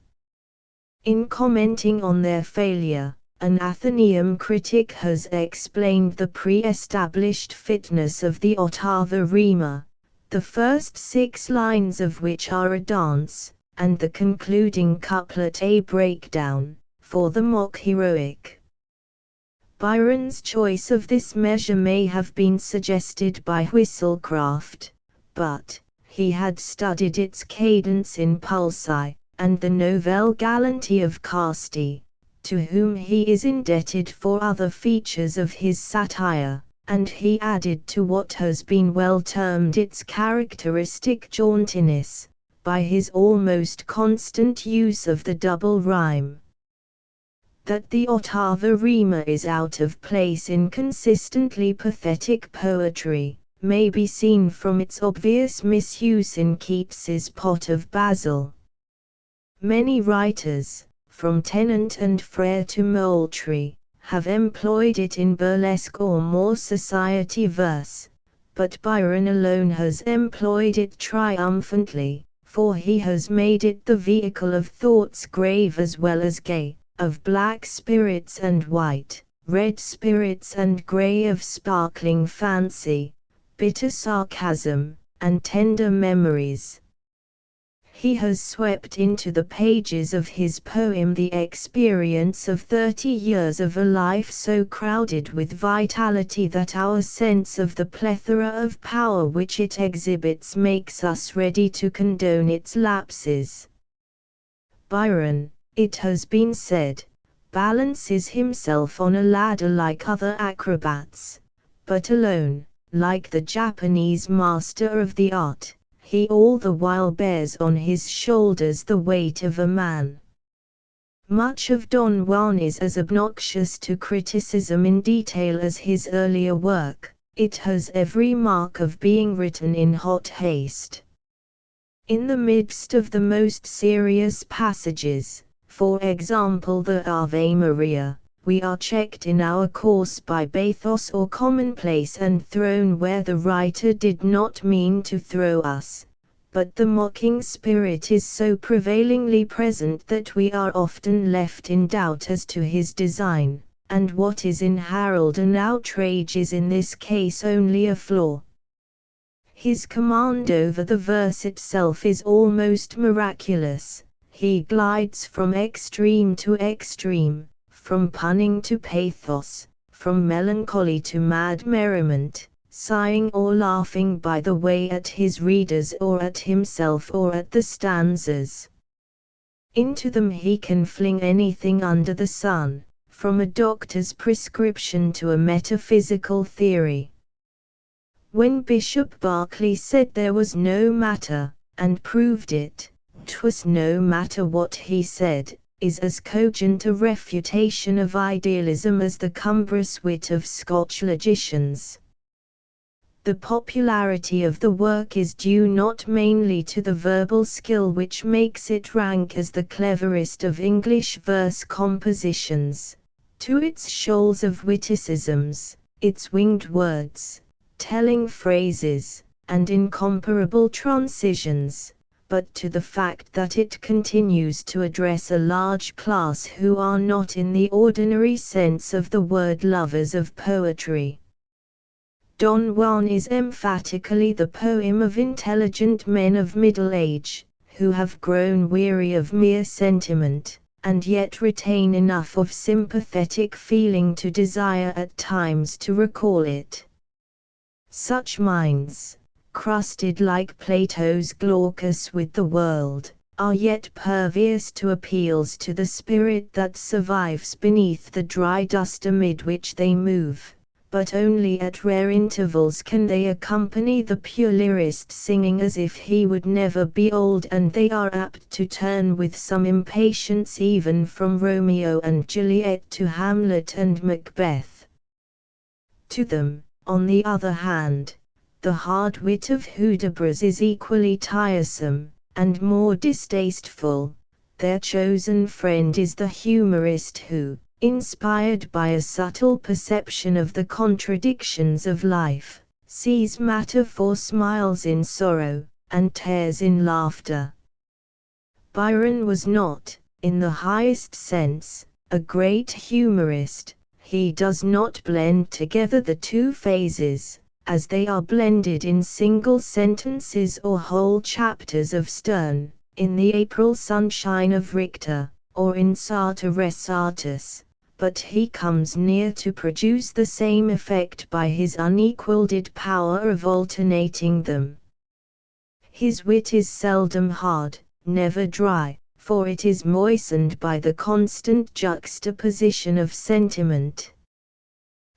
In commenting on their failure, an Athenaeum critic has explained the pre-established fitness of the ottava rima, the first 6 lines of which are a dance, and the concluding couplet a breakdown, for the mock heroic. Byron's choice of this measure may have been suggested by Whistlecraft, but he had studied its cadence in Pulci, and the novel gallantry of Casti, to whom he is indebted for other features of his satire, and he added to what has been well termed its characteristic jauntiness, by his almost constant use of the double rhyme. That the ottava rima is out of place in consistently pathetic poetry, may be seen from its obvious misuse in Keats's Pot of Basil. Many writers, from Tennant and Frere to Moultrie, have employed it in burlesque or more society verse, but Byron alone has employed it triumphantly, for he has made it the vehicle of thoughts grave as well as gay, of black spirits and white, red spirits and grey, of sparkling fancy, bitter sarcasm, and tender memories. He has swept into the pages of his poem the experience of 30 years of a life so crowded with vitality that our sense of the plethora of power which it exhibits makes us ready to condone its lapses. Byron, it has been said, balances himself on a ladder like other acrobats, but alone, like the Japanese master of the art, he all the while bears on his shoulders the weight of a man. Much of Don Juan is as obnoxious to criticism in detail as his earlier work. It has every mark of being written in hot haste. In the midst of the most serious passages, for example the Ave Maria, we are checked in our course by bathos or commonplace and thrown where the writer did not mean to throw us, but the mocking spirit is so prevailingly present that we are often left in doubt as to his design, and what is in Harold an outrage is in this case only a flaw. His command over the verse itself is almost miraculous. He glides from extreme to extreme, from punning to pathos, from melancholy to mad merriment, sighing or laughing by the way at his readers or at himself or at the stanzas. Into them he can fling anything under the sun, from a doctor's prescription to a metaphysical theory. When Bishop Berkeley said there was no matter, and proved it, 'twas no matter what he said, is as cogent a refutation of idealism as the cumbrous wit of Scotch logicians. The popularity of the work is due not mainly to the verbal skill which makes it rank as the cleverest of English verse compositions, to its shoals of witticisms, its winged words, telling phrases, and incomparable transitions, but to the fact that it continues to address a large class who are not in the ordinary sense of the word lovers of poetry. Don Juan is emphatically the poem of intelligent men of middle age, who have grown weary of mere sentiment, and yet retain enough of sympathetic feeling to desire at times to recall it. Such minds, crusted like Plato's Glaucus with the world, are yet pervious to appeals to the spirit that survives beneath the dry dust amid which they move, but only at rare intervals can they accompany the pure lyrist singing as if he would never be old, and they are apt to turn with some impatience even from Romeo and Juliet to Hamlet and Macbeth. To them, on the other hand, the hard wit of Hudibras is equally tiresome, and more distasteful. Their chosen friend is the humorist who, inspired by a subtle perception of the contradictions of life, sees matter for smiles in sorrow, and tears in laughter. Byron was not, in the highest sense, a great humorist, he does not blend together the two phases, as they are blended in single sentences or whole chapters of Sterne, in the April Sunshine of Richter, or in Sartor Resartus, but he comes near to produce the same effect by his unequalled power of alternating them. His wit is seldom hard, never dry, for it is moistened by the constant juxtaposition of sentiment.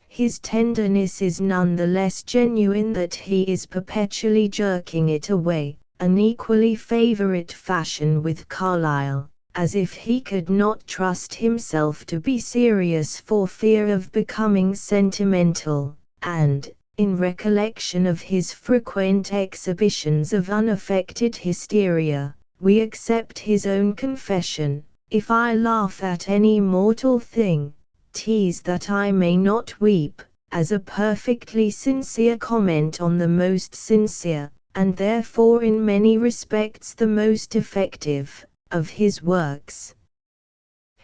His tenderness is none the less genuine that he is perpetually jerking it away, an equally favorite fashion with Carlyle, as if he could not trust himself to be serious for fear of becoming sentimental, and, in recollection of his frequent exhibitions of unaffected hysteria, we accept his own confession, "If I laugh at any mortal thing, 'tis that I may not weep," as a perfectly sincere comment on the most sincere, and therefore in many respects the most effective, of his works.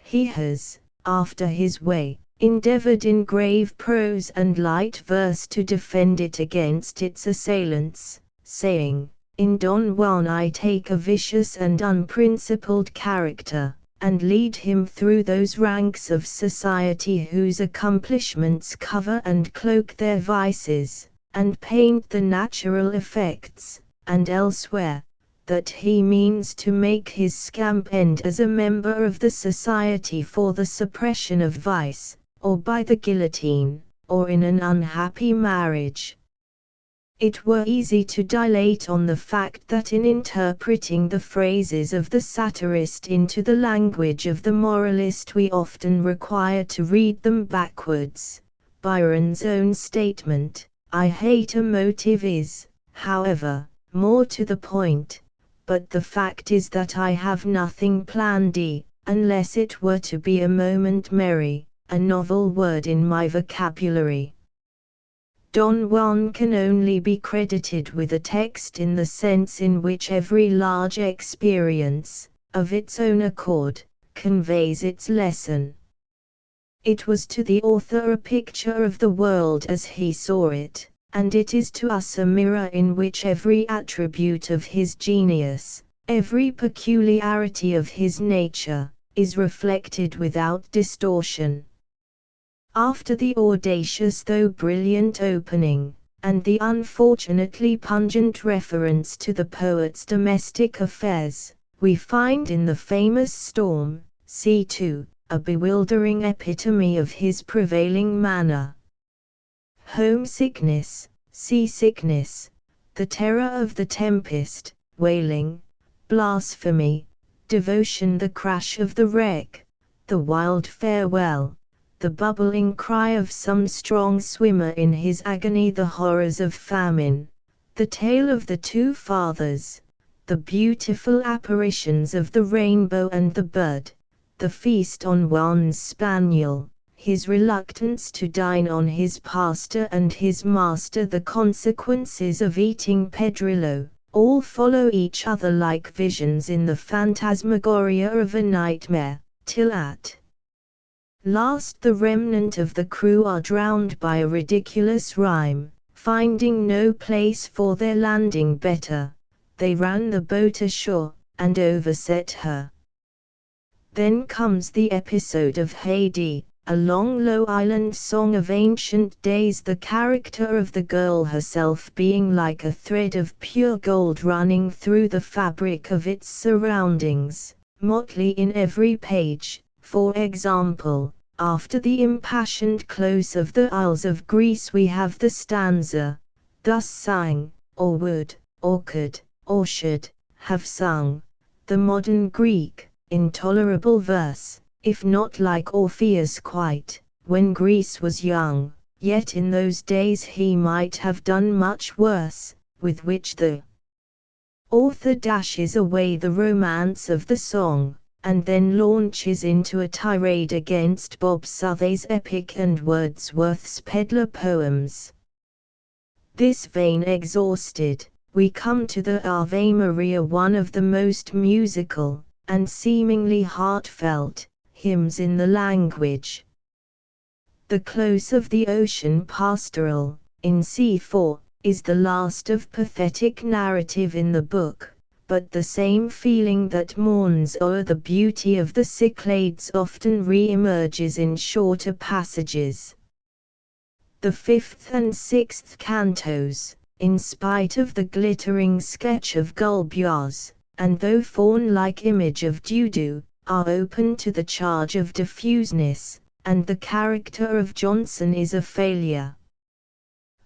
He has, after his way, endeavored in grave prose and light verse to defend it against its assailants, saying, "In Don Juan I take a vicious and unprincipled character, and lead him through those ranks of society whose accomplishments cover and cloak their vices, and paint the natural effects, and elsewhere, that he means to make his scamp end as a member of the Society for the Suppression of Vice, or by the guillotine, or in an unhappy marriage." It were easy to dilate on the fact that in interpreting the phrases of the satirist into the language of the moralist we often require to read them backwards. Byron's own statement, "I hate a motive," is, however, more to the point, but the fact is that I have nothing planned, unless it were to be a moment merry, a novel word in my vocabulary. Don Juan can only be credited with a text in the sense in which every large experience, of its own accord, conveys its lesson. It was to the author a picture of the world as he saw it, and it is to us a mirror in which every attribute of his genius, every peculiarity of his nature, is reflected without distortion. After the audacious though brilliant opening, and the unfortunately pungent reference to the poet's domestic affairs, we find in the famous Storm, c. 2, a bewildering epitome of his prevailing manner. Homesickness, seasickness, the terror of the tempest, wailing, blasphemy, devotion, the crash of the wreck, the wild farewell, the bubbling cry of some strong swimmer in his agony, the horrors of famine, the tale of the two fathers, the beautiful apparitions of the rainbow and the bird, the feast on Juan's spaniel, his reluctance to dine on his pastor and his master, the consequences of eating Pedrillo, all follow each other like visions in the phantasmagoria of a nightmare, till at last the remnant of the crew are drowned by a ridiculous rhyme. Finding no place for their landing better, they ran the boat ashore, and overset her. Then comes the episode of Haidee, a long low island song of ancient days, the character of the girl herself being like a thread of pure gold running through the fabric of its surroundings, motley in every page. For example, after the impassioned close of the Isles of Greece we have the stanza, "Thus sang, or would, or could, or should, have sung, the modern Greek, in tolerable verse, if not like Orpheus quite, when Greece was young, yet in those days he might have done much worse," with which the author dashes away the romance of the song, and then launches into a tirade against Bob Southey's epic and Wordsworth's peddler poems. This vein exhausted, we come to the Ave Maria, one of the most musical, and seemingly heartfelt, hymns in the language. The close of the ocean pastoral, in C4, is the last of pathetic narrative in the book, but the same feeling that mourns o'er the beauty of the Cyclades often re-emerges in shorter passages. The fifth and sixth cantos, in spite of the glittering sketch of Gulbeyaz, and though faun-like image of Dudu, are open to the charge of diffuseness, and the character of Johnson is a failure.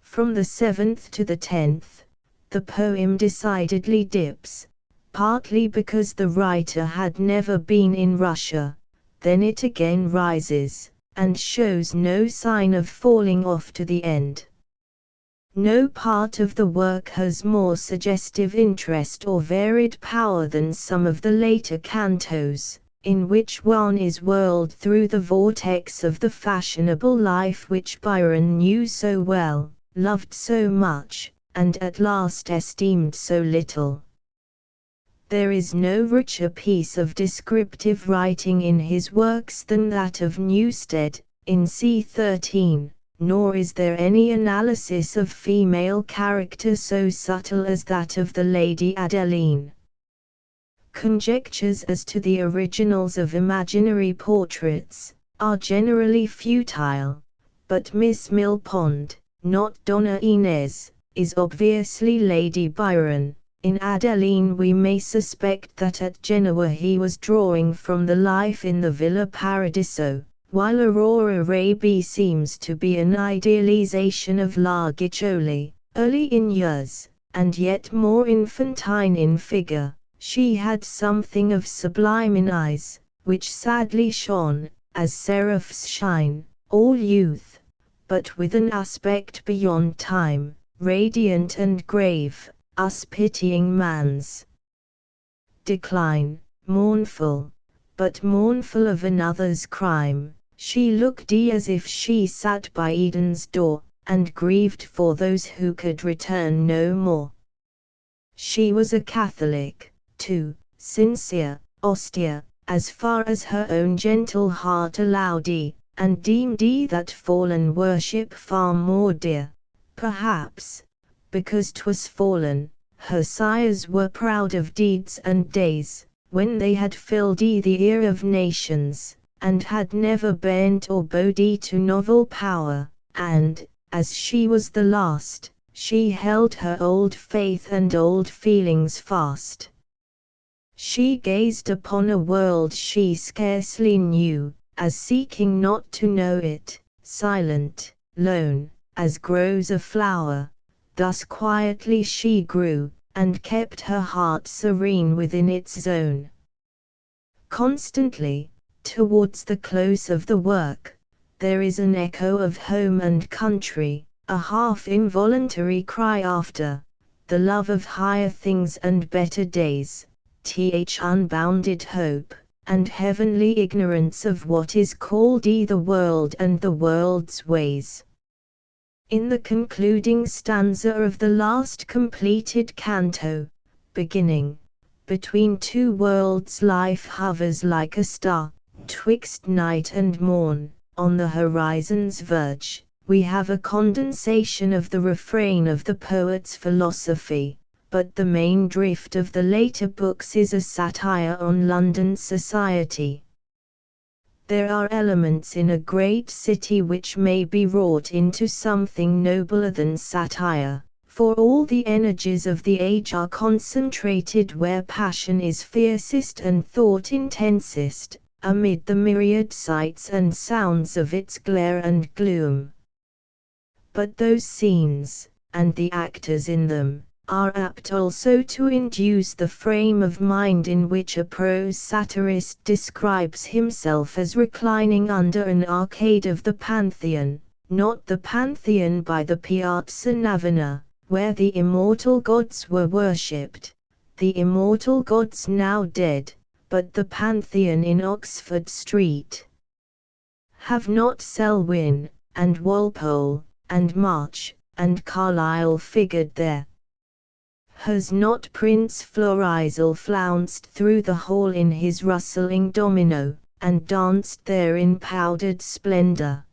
From the 7th to the 10th, the poem decidedly dips, partly because the writer had never been in Russia, then it again rises, and shows no sign of falling off to the end. No part of the work has more suggestive interest or varied power than some of the later cantos, in which one is whirled through the vortex of the fashionable life which Byron knew so well, loved so much, and at last esteemed so little. There is no richer piece of descriptive writing in his works than that of Newstead, in C13, nor is there any analysis of female character so subtle as that of the Lady Adeline. Conjectures as to the originals of imaginary portraits are generally futile, but Miss Millpond, not Donna Inez, is obviously Lady Byron. In Adeline we may suspect that at Genoa he was drawing from the life in the Villa Paradiso, while Aurora Raby seems to be an idealization of La Guiccioli, early in years, and yet more infantine in figure. She had something of sublime in eyes, which sadly shone, as seraphs shine, all youth, but with an aspect beyond time, radiant and grave, us pitying man's decline, mournful, but mournful of another's crime. She looked as if she sat by Eden's door, and grieved for those who could return no more. She was a Catholic, too, sincere, austere, as far as her own gentle heart allowed, and deemed that fallen worship far more dear, perhaps, because 'twas fallen. Her sires were proud of deeds and days, when they had filled the ear of nations, and had never bent or bowed to novel power, and, as she was the last, she held her old faith and old feelings fast. She gazed upon a world she scarcely knew, as seeking not to know it, silent, lone, as grows a flower. Thus quietly she grew, and kept her heart serene within its zone. Constantly, towards the close of the work, there is an echo of home and country, a half involuntary cry after the love of higher things and better days, unbounded hope, and heavenly ignorance of what is called the world and the world's ways. In the concluding stanza of the last completed canto, beginning, between two worlds life hovers like a star, twixt night and morn, on the horizon's verge, we have a condensation of the refrain of the poet's philosophy, but the main drift of the later books is a satire on London society. There are elements in a great city which may be wrought into something nobler than satire, for all the energies of the age are concentrated where passion is fiercest and thought intensest, amid the myriad sights and sounds of its glare and gloom. But those scenes, and the actors in them, are apt also to induce the frame of mind in which a prose satirist describes himself as reclining under an arcade of the Pantheon, not the Pantheon by the Piazza Navona, where the immortal gods were worshipped, the immortal gods now dead, but the Pantheon in Oxford Street. Have not Selwyn, and Walpole, and March, and Carlyle figured there? Has not Prince Florizel flounced through the hall in his rustling domino, and danced there in powdered splendor?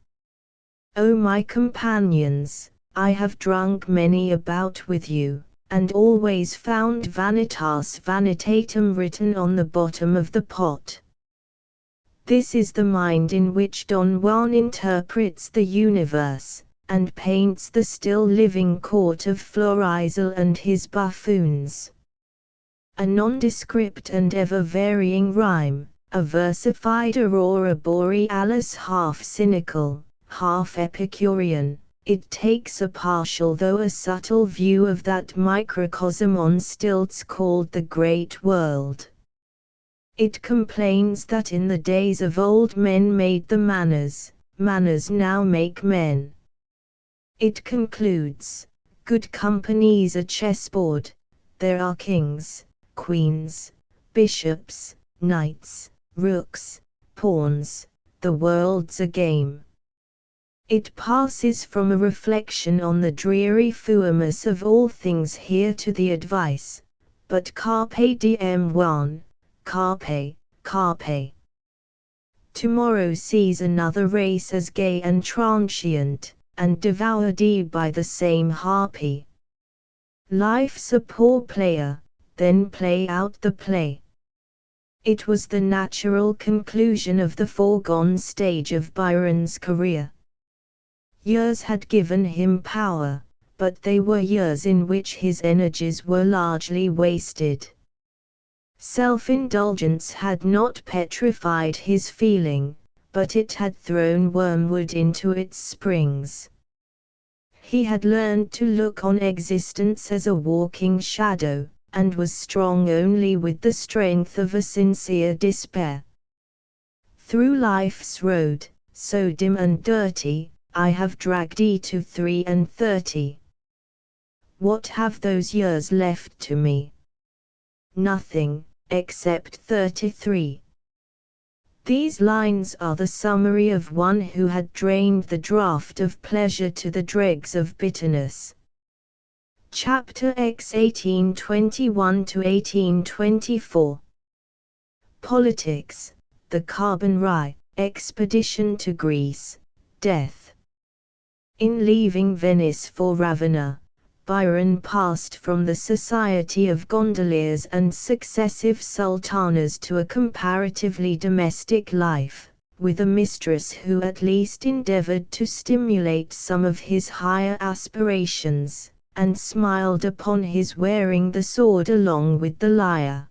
O my companions, I have drunk many a bout with you, and always found vanitas vanitatum written on the bottom of the pot. This is the mind in which Don Juan interprets the universe, and paints the still living court of Florizel and his buffoons. A nondescript and ever-varying rhyme, a versified aurora borealis half cynical, half Epicurean, it takes a partial though a subtle view of that microcosm on stilts called the great world. It complains that in the days of old men made the manners, manners now make men. It concludes, good company's a chessboard, there are kings, queens, bishops, knights, rooks, pawns, the world's a game. It passes from a reflection on the dreary foolishness of all things here to the advice, but carpe diem Juan, carpe, carpe. Tomorrow sees another race as gay and transient, and devoured by the same harpy. Life's a poor player, then play out the play. It was the natural conclusion of the foregone stage of Byron's career. Years had given him power, but they were years in which his energies were largely wasted. Self-indulgence had not petrified his feeling, but it had thrown wormwood into its springs. He had learned to look on existence as a walking shadow, and was strong only with the strength of a sincere despair. Through life's road, so dim and dirty, I have dragged to 33. What have those years left to me? Nothing, except 33. These lines are the summary of one who had drained the draught of pleasure to the dregs of bitterness. Chapter X 1821–1824. Politics, the Carbon Rye, expedition to Greece, death. In leaving Venice for Ravenna, Byron passed from the society of gondoliers and successive sultanas to a comparatively domestic life, with a mistress who at least endeavored to stimulate some of his higher aspirations, and smiled upon his wearing the sword along with the lyre.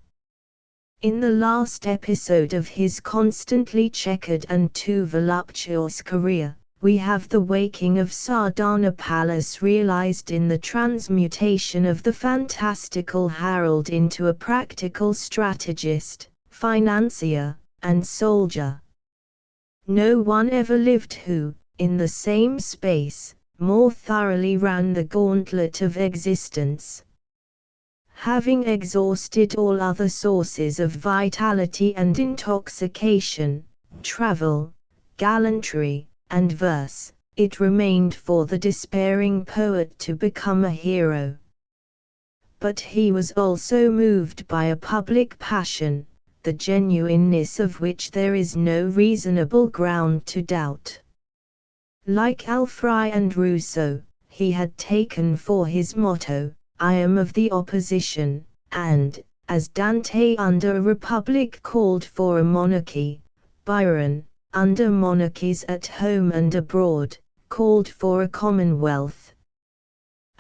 In the last episode of his constantly checkered and too voluptuous career, we have the waking of Sardanapalus realized in the transmutation of the fantastical Harold into a practical strategist, financier, and soldier. No one ever lived who, in the same space, more thoroughly ran the gauntlet of existence. Having exhausted all other sources of vitality and intoxication, travel, gallantry, and verse, it remained for the despairing poet to become a hero. But he was also moved by a public passion, the genuineness of which there is no reasonable ground to doubt. Like Alfray and Rousseau, he had taken for his motto, I am of the opposition, and, as Dante under a republic called for a monarchy, Byron, under monarchies at home and abroad, called for a commonwealth.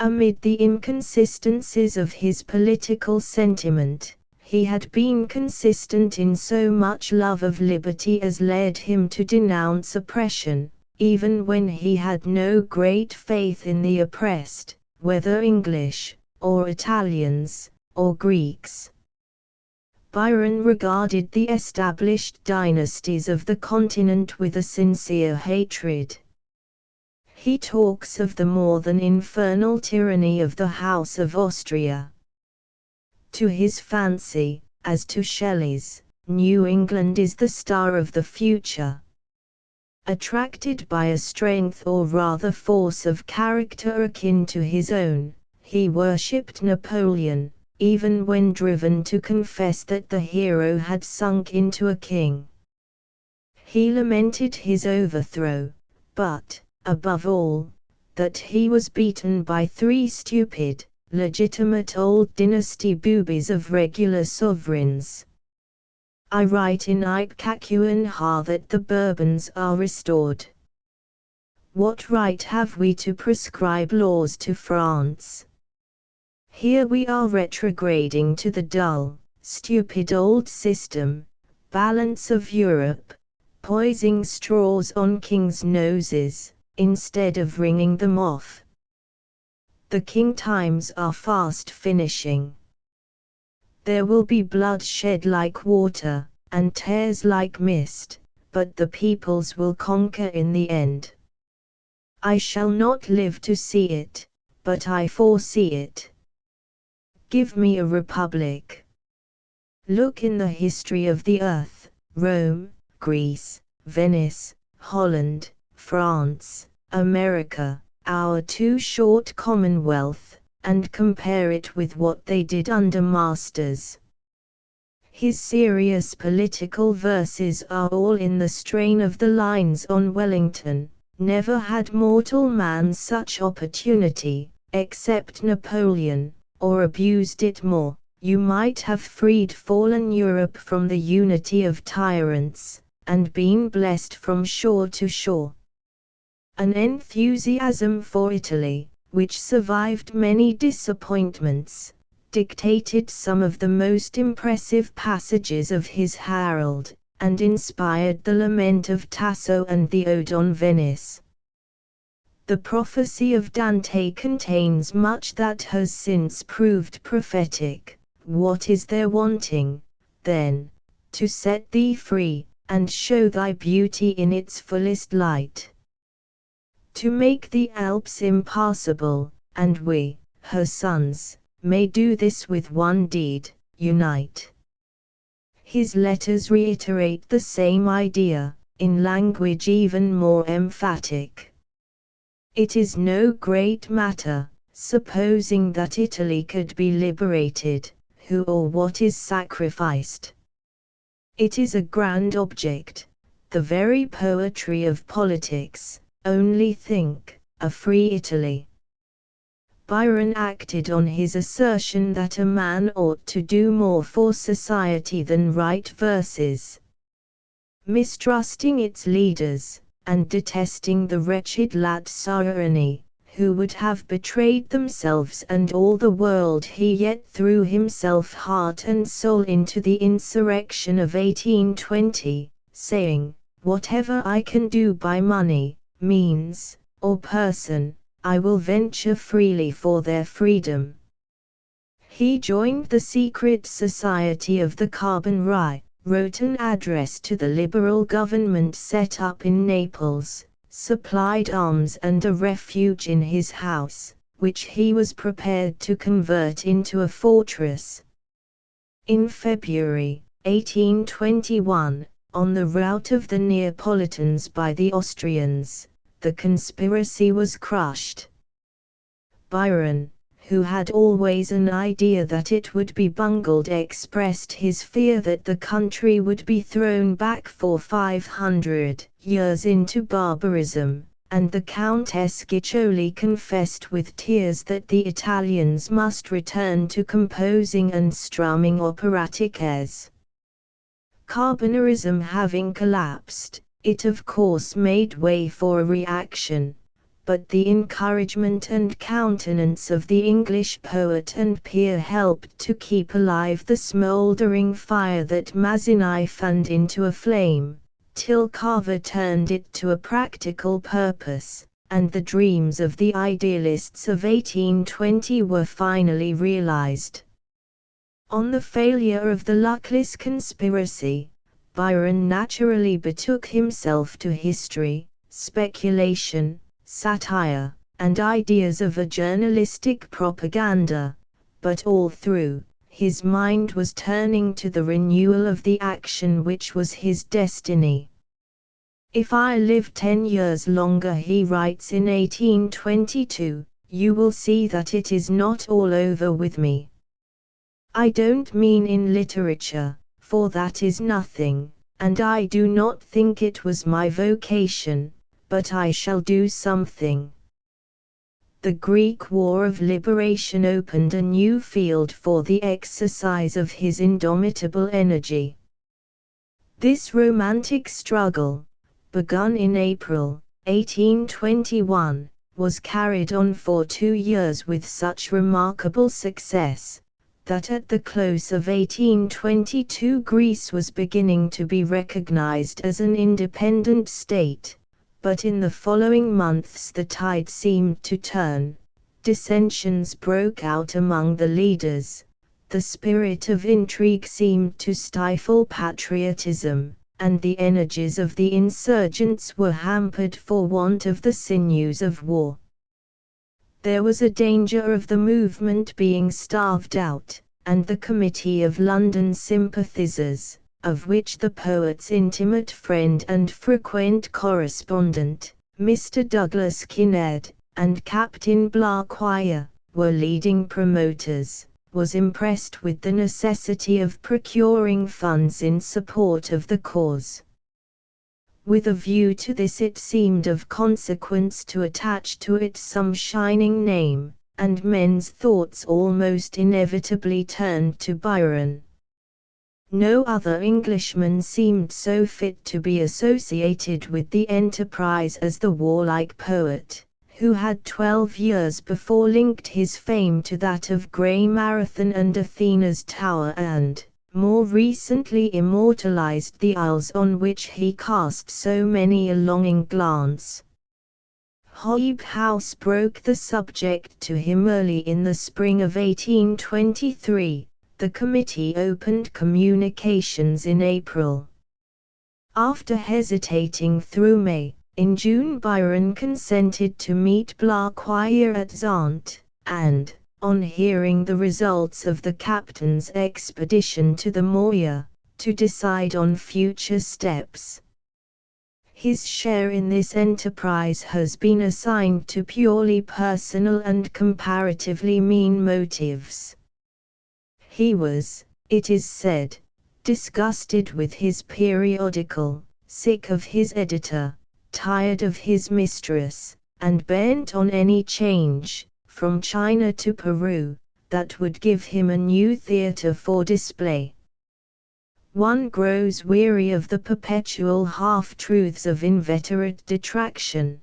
Amid the inconsistencies of his political sentiment, he had been consistent in so much love of liberty as led him to denounce oppression, even when he had no great faith in the oppressed, whether English, or Italians, or Greeks. Byron regarded the established dynasties of the continent with a sincere hatred. He talks of the more than infernal tyranny of the House of Austria. To his fancy, as to Shelley's, New England is the star of the future. Attracted by a strength or rather force of character akin to his own, He worshipped Napoleon, even when driven to confess that the hero had sunk into a king. He lamented his overthrow, but, above all, that he was beaten by 3 stupid, legitimate old dynasty boobies of regular sovereigns. I write in Ikakuan that the Bourbons are restored. What right have we to prescribe laws to France? Here we are retrograding to the dull, stupid old system, balance of Europe, poising straws on kings' noses, instead of wringing them off. The king times are fast finishing. There will be blood shed like water, and tears like mist, but the peoples will conquer in the end. I shall not live to see it, but I foresee it. Give me a republic. Look in the history of the earth, Rome, Greece, Venice, Holland, France, America, our 2 short Commonwealth, and compare it with what they did under masters. His serious political verses are all in the strain of the lines on Wellington. Never had mortal man such opportunity, except Napoleon, or abused it more. You might have freed fallen Europe from the unity of tyrants, and been blessed from shore to shore. An enthusiasm for Italy, which survived many disappointments, dictated some of the most impressive passages of his Harold, and inspired the lament of Tasso and the Ode on Venice. The prophecy of Dante contains much that has since proved prophetic. What is there wanting, then, to set thee free, and show thy beauty in its fullest light? To make the Alps impassable, and we, her sons, may do this with one deed, unite. His letters reiterate the same idea, in language even more emphatic. It is no great matter, supposing that Italy could be liberated, who or what is sacrificed. It is a grand object, the very poetry of politics. Only think, a free Italy. Byron acted on his assertion that a man ought to do more for society than write verses. Mistrusting its leaders, and detesting the wretched Lazzaroni, who would have betrayed themselves and all the world, he yet threw himself heart and soul into the insurrection of 1820, saying, "Whatever I can do by money, means, or person, I will venture freely for their freedom." He joined the secret society of the Carbon Rye, wrote an address to the liberal government set up in Naples, supplied arms and a refuge in his house, which he was prepared to convert into a fortress. In February 1821, on the rout of the Neapolitans by the Austrians, the conspiracy was crushed. Byron, who had always an idea that it would be bungled, expressed his fear that the country would be thrown back for 500 years into barbarism, and the Countess Guiccioli confessed with tears that the Italians must return to composing and strumming operatic airs. Carbonarism having collapsed, it of course made way for a reaction, but the encouragement and countenance of the English poet and peer helped to keep alive the smouldering fire that Mazzini fanned into a flame, till Carver turned it to a practical purpose, and the dreams of the idealists of 1820 were finally realized. On the failure of the luckless conspiracy, Byron naturally betook himself to history, speculation, satire, and ideas of a journalistic propaganda, but all through, his mind was turning to the renewal of the action which was his destiny. "If I live 10 years longer," he writes in 1822, you will see that it is not all over with me. I don't mean in literature, for that is nothing, and I do not think it was my vocation, but I shall do something. The Greek War of Liberation opened a new field for the exercise of his indomitable energy. This romantic struggle, begun in April 1821, was carried on for 2 years with such remarkable success, that at the close of 1822 Greece was beginning to be recognized as an independent state, but in the following months the tide seemed to turn, dissensions broke out among the leaders, the spirit of intrigue seemed to stifle patriotism, and the energies of the insurgents were hampered for want of the sinews of war. There was a danger of the movement being starved out, and the Committee of London Sympathizers, of which the poet's intimate friend and frequent correspondent, Mr. Douglas Kinnaird, and Captain Blaquier, were leading promoters, was impressed with the necessity of procuring funds in support of the cause. With a view to this it seemed of consequence to attach to it some shining name, and men's thoughts almost inevitably turned to Byron. No other Englishman seemed so fit to be associated with the enterprise as the warlike poet, who had 12 years before linked his fame to that of Grey Marathon and Athena's Tower and, more recently, immortalized the isles on which he cast so many a longing glance. Holbe House broke the subject to him early in the spring of 1823. The committee opened communications in April. After hesitating through May, in June Byron consented to meet Blaquier at Zante, and, on hearing the results of the captain's expedition to the Morea, to decide on future steps. His share in this enterprise has been assigned to purely personal and comparatively mean motives. He was, it is said, disgusted with his periodical, sick of his editor, tired of his mistress, and bent on any change, from China to Peru, that would give him a new theatre for display. One grows weary of the perpetual half-truths of inveterate detraction.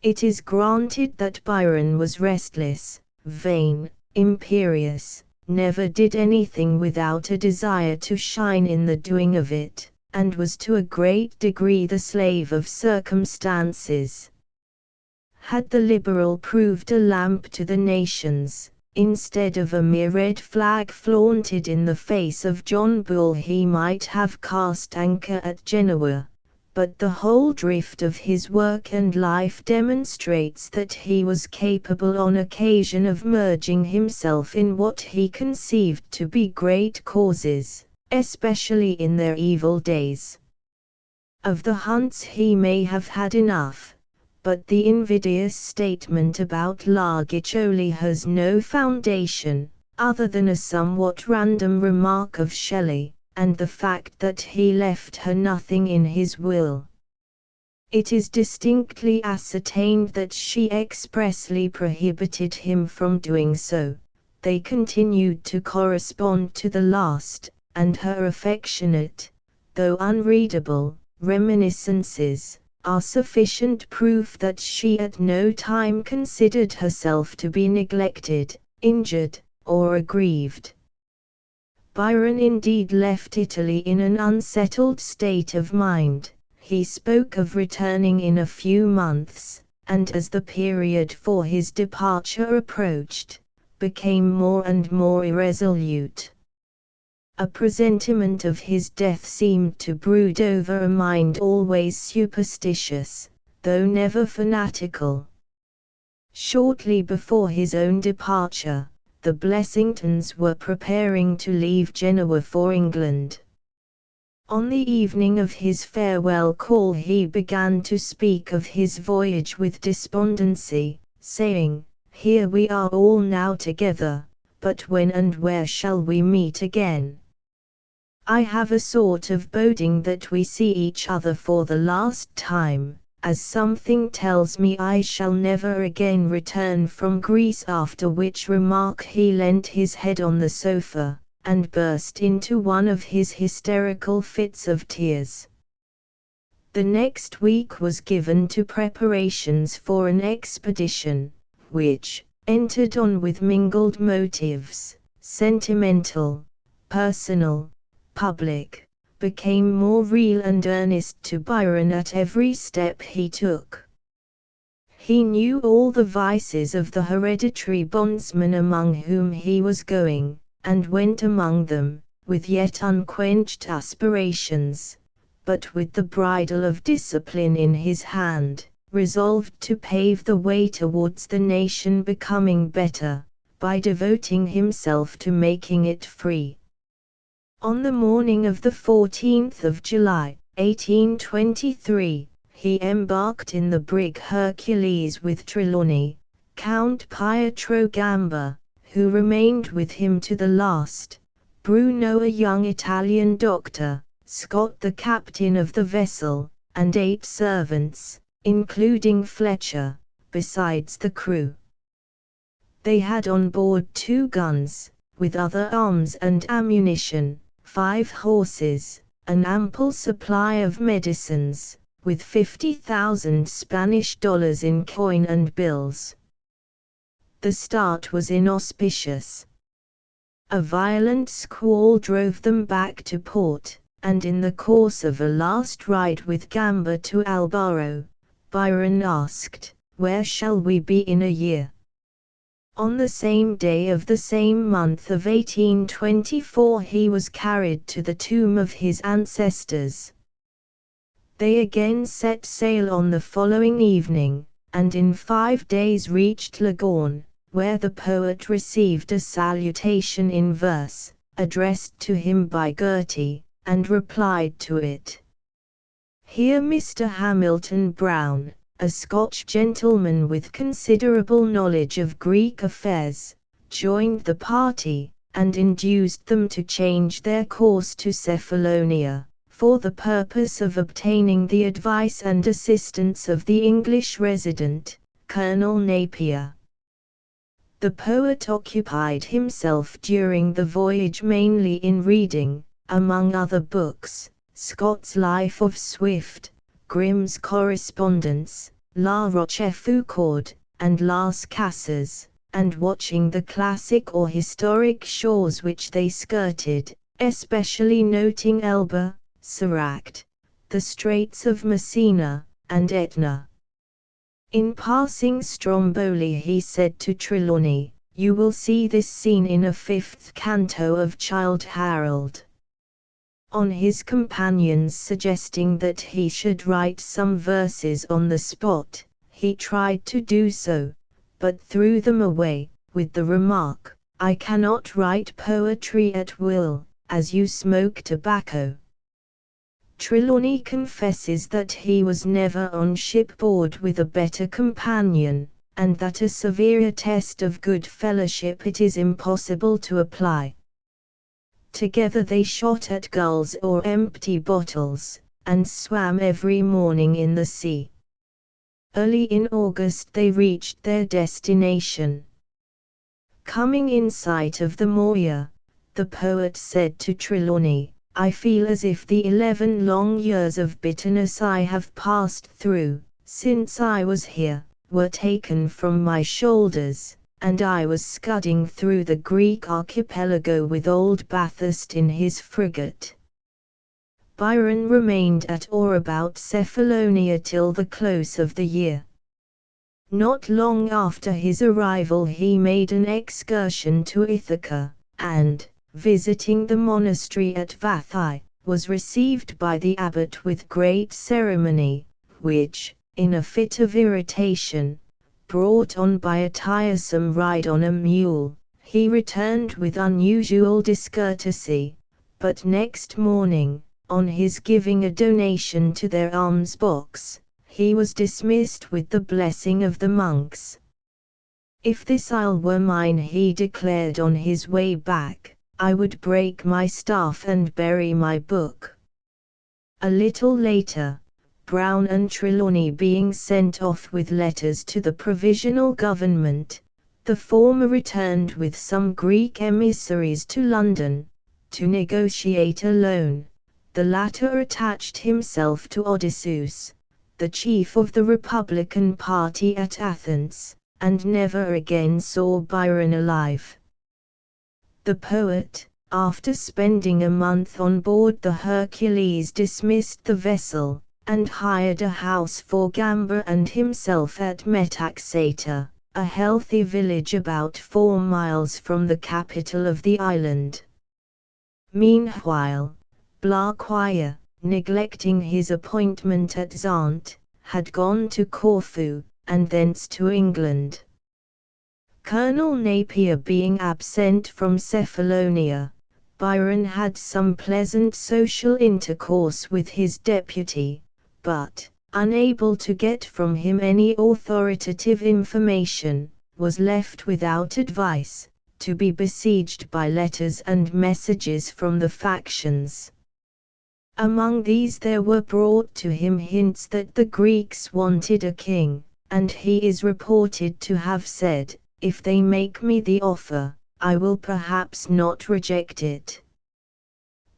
It is granted that Byron was restless, vain, imperious, never did anything without a desire to shine in the doing of it, and was to a great degree the slave of circumstances. Had the Liberal proved a lamp to the nations, instead of a mere red flag flaunted in the face of John Bull, he might have cast anchor at Genoa, but the whole drift of his work and life demonstrates that he was capable on occasion of merging himself in what he conceived to be great causes, especially in their evil days. Of the hunts he may have had enough, but the invidious statement about La Guiccioli has no foundation, other than a somewhat random remark of Shelley, and the fact that he left her nothing in his will. It is distinctly ascertained that she expressly prohibited him from doing so. They continued to correspond to the last, and her affectionate, though unreadable, reminiscences are sufficient proof that she at no time considered herself to be neglected, injured, or aggrieved. Byron indeed left Italy in an unsettled state of mind. He spoke of returning in a few months, and as the period for his departure approached, became more and more irresolute. A presentiment of his death seemed to brood over a mind always superstitious, though never fanatical. Shortly before his own departure, the Blessingtons were preparing to leave Genoa for England. On the evening of his farewell call he began to speak of his voyage with despondency, saying, Here we are all now together, but when and where shall we meet again? I have a sort of boding that we see each other for the last time, as something tells me I shall never again return from Greece, after which remark he leant his head on the sofa, and burst into one of his hysterical fits of tears. The next week was given to preparations for an expedition, which entered on with mingled motives, sentimental, personal, public, became more real and earnest to Byron at every step he took. He knew all the vices of the hereditary bondsmen among whom he was going, and went among them, with yet unquenched aspirations, but with the bridle of discipline in his hand, resolved to pave the way towards the nation becoming better, by devoting himself to making it free. On the morning of the 14th of July, 1823, he embarked in the brig Hercules with Trelawney, Count Pietro Gamba, who remained with him to the last, Bruno, a young Italian doctor, Scott the captain of the vessel, and 8 servants, including Fletcher, besides the crew. They had on board 2 guns, with other arms and ammunition, 5 horses, an ample supply of medicines, with 50,000 Spanish dollars in coin and bills. The start was inauspicious. A violent squall drove them back to port, and in the course of a last ride with Gamba to Albaro, Byron asked, "Where shall we be in a year?" On the same day of the same month of 1824 he was carried to the tomb of his ancestors. They again set sail on the following evening, and in 5 days reached Leghorn, where the poet received a salutation in verse, addressed to him by Gertie, and replied to it. Here Mr. Hamilton Brown, a Scotch gentleman with considerable knowledge of Greek affairs, joined the party, and induced them to change their course to Cephalonia, for the purpose of obtaining the advice and assistance of the English resident, Colonel Napier. The poet occupied himself during the voyage mainly in reading, among other books, Scott's Life of Swift, Grimm's Correspondence, La Rochefoucauld, and Las Casas, and watching the classic or historic shores which they skirted, especially noting Elba, Soracte, the Straits of Messina, and Etna. In passing Stromboli he said to Trelawney, "You will see this scene in a 5th canto of Childe Harold." On his companions suggesting that he should write some verses on the spot, he tried to do so, but threw them away, with the remark, "I cannot write poetry at will, as you smoke tobacco." Trelawney confesses that he was never on shipboard with a better companion, and that a severer test of good fellowship it is impossible to apply. Together they shot at gulls or empty bottles, and swam every morning in the sea. Early in August they reached their destination. Coming in sight of the Moya, the poet said to Trelawney, "I feel as if the 11 long years of bitterness I have passed through, since I was here, were taken from my shoulders, and I was scudding through the Greek archipelago with old Bathurst in his frigate." Byron remained at or about Cephalonia till the close of the year. Not long after his arrival he made an excursion to Ithaca, and, visiting the monastery at Vathai, was received by the abbot with great ceremony, which, in a fit of irritation, brought on by a tiresome ride on a mule, he returned with unusual discourtesy, but next morning, on his giving a donation to their alms box, he was dismissed with the blessing of the monks. "If this isle were mine," he declared on his way back, "I would break my staff and bury my book." A little later, Brown and Trelawney being sent off with letters to the provisional government, the former returned with some Greek emissaries to London, to negotiate a loan. The latter attached himself to Odysseus, the chief of the Republican party at Athens, and never again saw Byron alive. The poet, after spending a month on board the Hercules, dismissed the vessel, and hired a house for Gamba and himself at Metaxata, a healthy village about 4 miles from the capital of the island. Meanwhile, Blaquier, neglecting his appointment at Zante, had gone to Corfu, and thence to England. Colonel Napier being absent from Cephalonia, Byron had some pleasant social intercourse with his deputy, but, unable to get from him any authoritative information, was left without advice, to be besieged by letters and messages from the factions. Among these there were brought to him hints that the Greeks wanted a king, and he is reported to have said, "If they make me the offer, I will perhaps not reject it."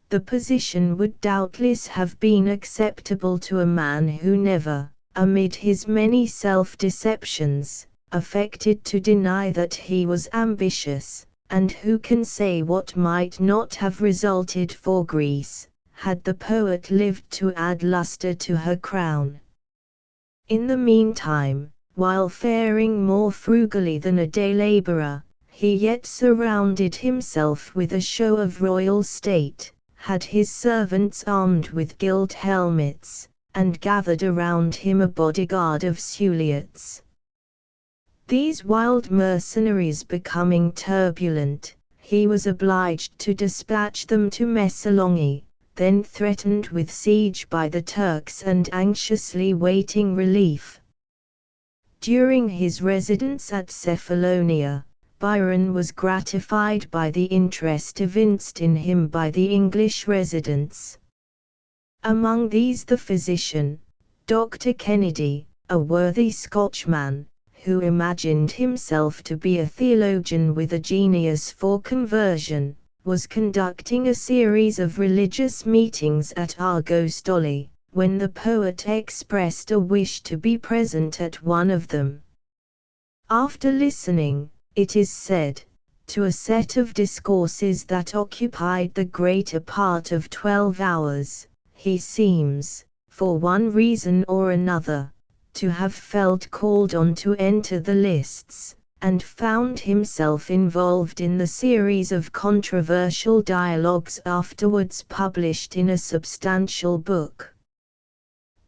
The position would doubtless have been acceptable to a man who never, amid his many self-deceptions, affected to deny that he was ambitious, and who can say what might not have resulted for Greece, had the poet lived to add luster to her crown. In the meantime, while faring more frugally than a day laborer, he yet surrounded himself with a show of royal state, had his servants armed with gilt helmets, and gathered around him a bodyguard of Suliots. These wild mercenaries becoming turbulent, he was obliged to dispatch them to Missolonghi, then threatened with siege by the Turks and anxiously waiting relief. During his residence at Cephalonia, Byron was gratified by the interest evinced in him by the English residents. Among these the physician, Dr. Kennedy, a worthy Scotchman, who imagined himself to be a theologian with a genius for conversion, was conducting a series of religious meetings at Argostoli, when the poet expressed a wish to be present at one of them. After listening, it is said, to a set of discourses that occupied the greater part of 12 hours, he seems, for one reason or another, to have felt called on to enter the lists, and found himself involved in the series of controversial dialogues afterwards published in a substantial book.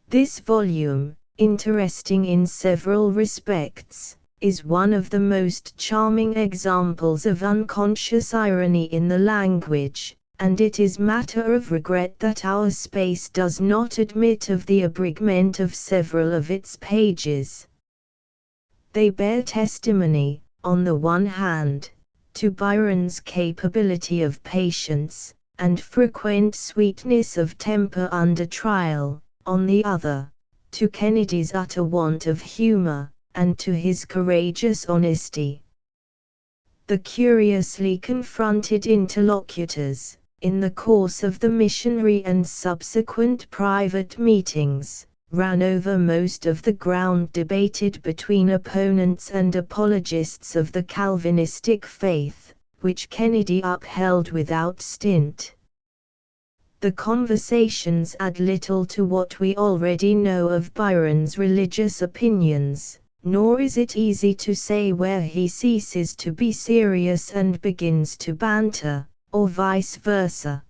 This volume, interesting in several respects, is one of the most charming examples of unconscious irony in the language, and it is matter of regret that our space does not admit of the abridgment of several of its pages. They bear testimony, on the one hand, to Byron's capability of patience, and frequent sweetness of temper under trial, on the other, to Kennedy's utter want of humor, and to his courageous honesty. The curiously confronted interlocutors, in the course of the missionary and subsequent private meetings, ran over most of the ground debated between opponents and apologists of the Calvinistic faith, which Kennedy upheld without stint. The conversations add little to what we already know of Byron's religious opinions, nor is it easy to say where he ceases to be serious and begins to banter, or vice versa.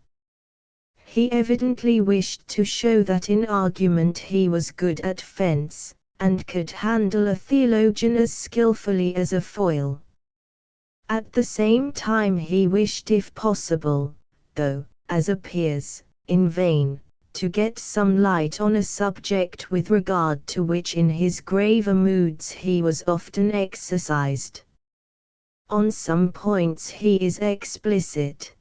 He evidently wished to show that in argument he was good at fence, and could handle a theologian as skillfully as a foil. At the same time he wished, if possible, though, as appears, in vain, to get some light on a subject with regard to which in his graver moods he was often exercised. On some points he is explicit.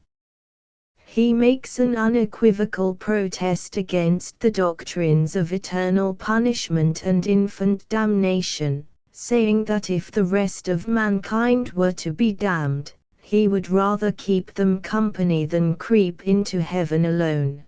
He makes an unequivocal protest against the doctrines of eternal punishment and infant damnation, saying that if the rest of mankind were to be damned, he would rather keep them company than creep into heaven alone.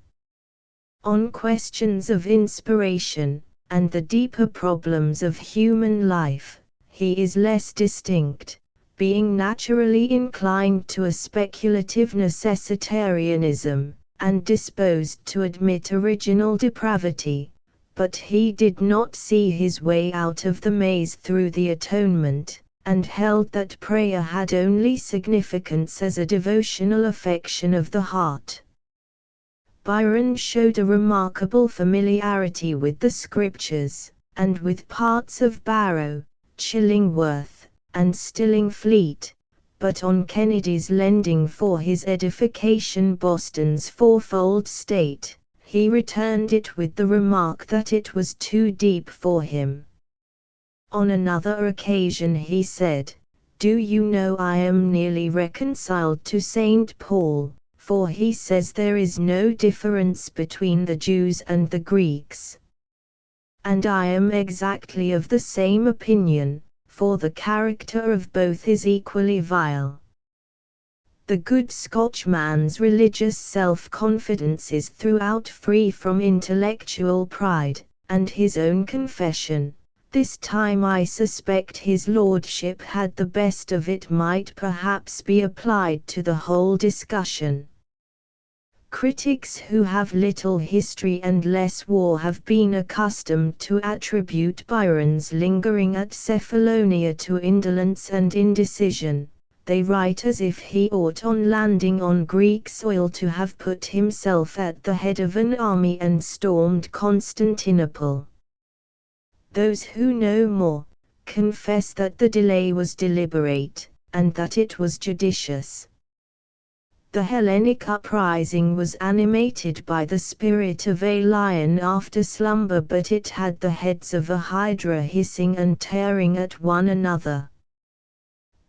On questions of inspiration, and the deeper problems of human life, he is less distinct, being naturally inclined to a speculative necessitarianism, and disposed to admit original depravity, but he did not see his way out of the maze through the atonement, and held that prayer had only significance as a devotional affection of the heart. Byron showed a remarkable familiarity with the Scriptures, and with parts of Barrow, Chillingworth, and Stillingfleet, but on Kennedy's lending for his edification Boston's fourfold state, he returned it with the remark that it was too deep for him. On another occasion he said, "Do you know I am nearly reconciled to St. Paul, for he says there is no difference between the Jews and the Greeks. And I am exactly of the same opinion, for the character of both is equally vile." The good Scotchman's religious self-confidence is throughout free from intellectual pride, and his own confession, "This time I suspect his lordship had the best of it," might perhaps be applied to the whole discussion. Critics who have little history and less war have been accustomed to attribute Byron's lingering at Cephalonia to indolence and indecision. They write as if he ought on landing on Greek soil to have put himself at the head of an army and stormed Constantinople. Those who know more, confess that the delay was deliberate, and that it was judicious. The Hellenic uprising was animated by the spirit of a lion after slumber, but it had the heads of a hydra hissing and tearing at one another.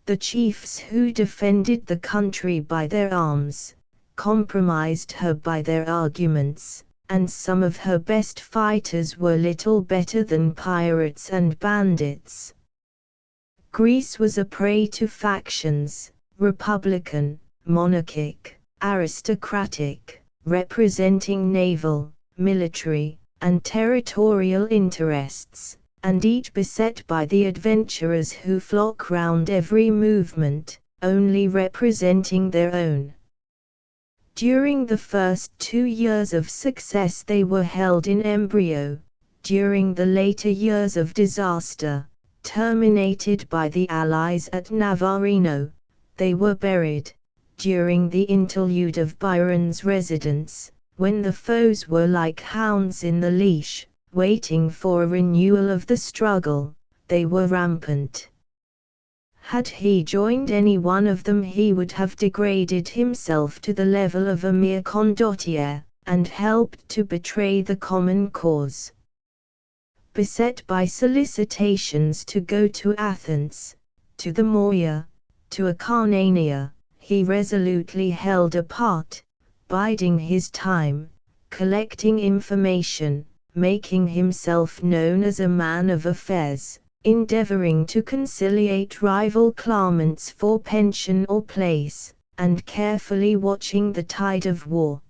The chiefs who defended the country by their arms, compromised her by their arguments, and some of her best fighters were little better than pirates and bandits. Greece was a prey to factions, republican, monarchic, aristocratic, representing naval, military, and territorial interests, and each beset by the adventurers who flock round every movement, only representing their own. During the first 2 years of success they were held in embryo, during the later years of disaster, terminated by the Allies at Navarino, they were buried. During the interlude of Byron's residence, when the foes were like hounds in the leash, waiting for a renewal of the struggle, they were rampant. Had he joined any one of them he would have degraded himself to the level of a mere condottiere, and helped to betray the common cause. Beset by solicitations to go to Athens, to the Morea, to Acarnania, he resolutely held apart, biding his time, collecting information, making himself known as a man of affairs, endeavoring to conciliate rival claimants for pension or place, and carefully watching the tide of war.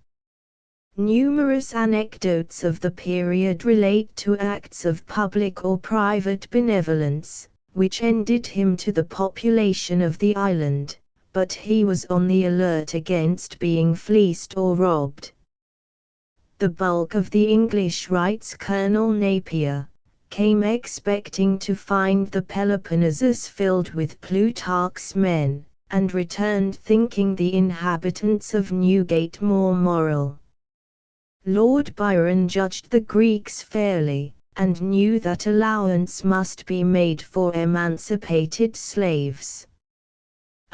Numerous anecdotes of the period relate to acts of public or private benevolence, which ended him to the population of the island, but he was on the alert against being fleeced or robbed. The bulk of the English, writes Colonel Napier, came expecting to find the Peloponnesus filled with Plutarch's men, and returned thinking the inhabitants of Newgate more moral. Lord Byron judged the Greeks fairly, and knew that allowance must be made for emancipated slaves.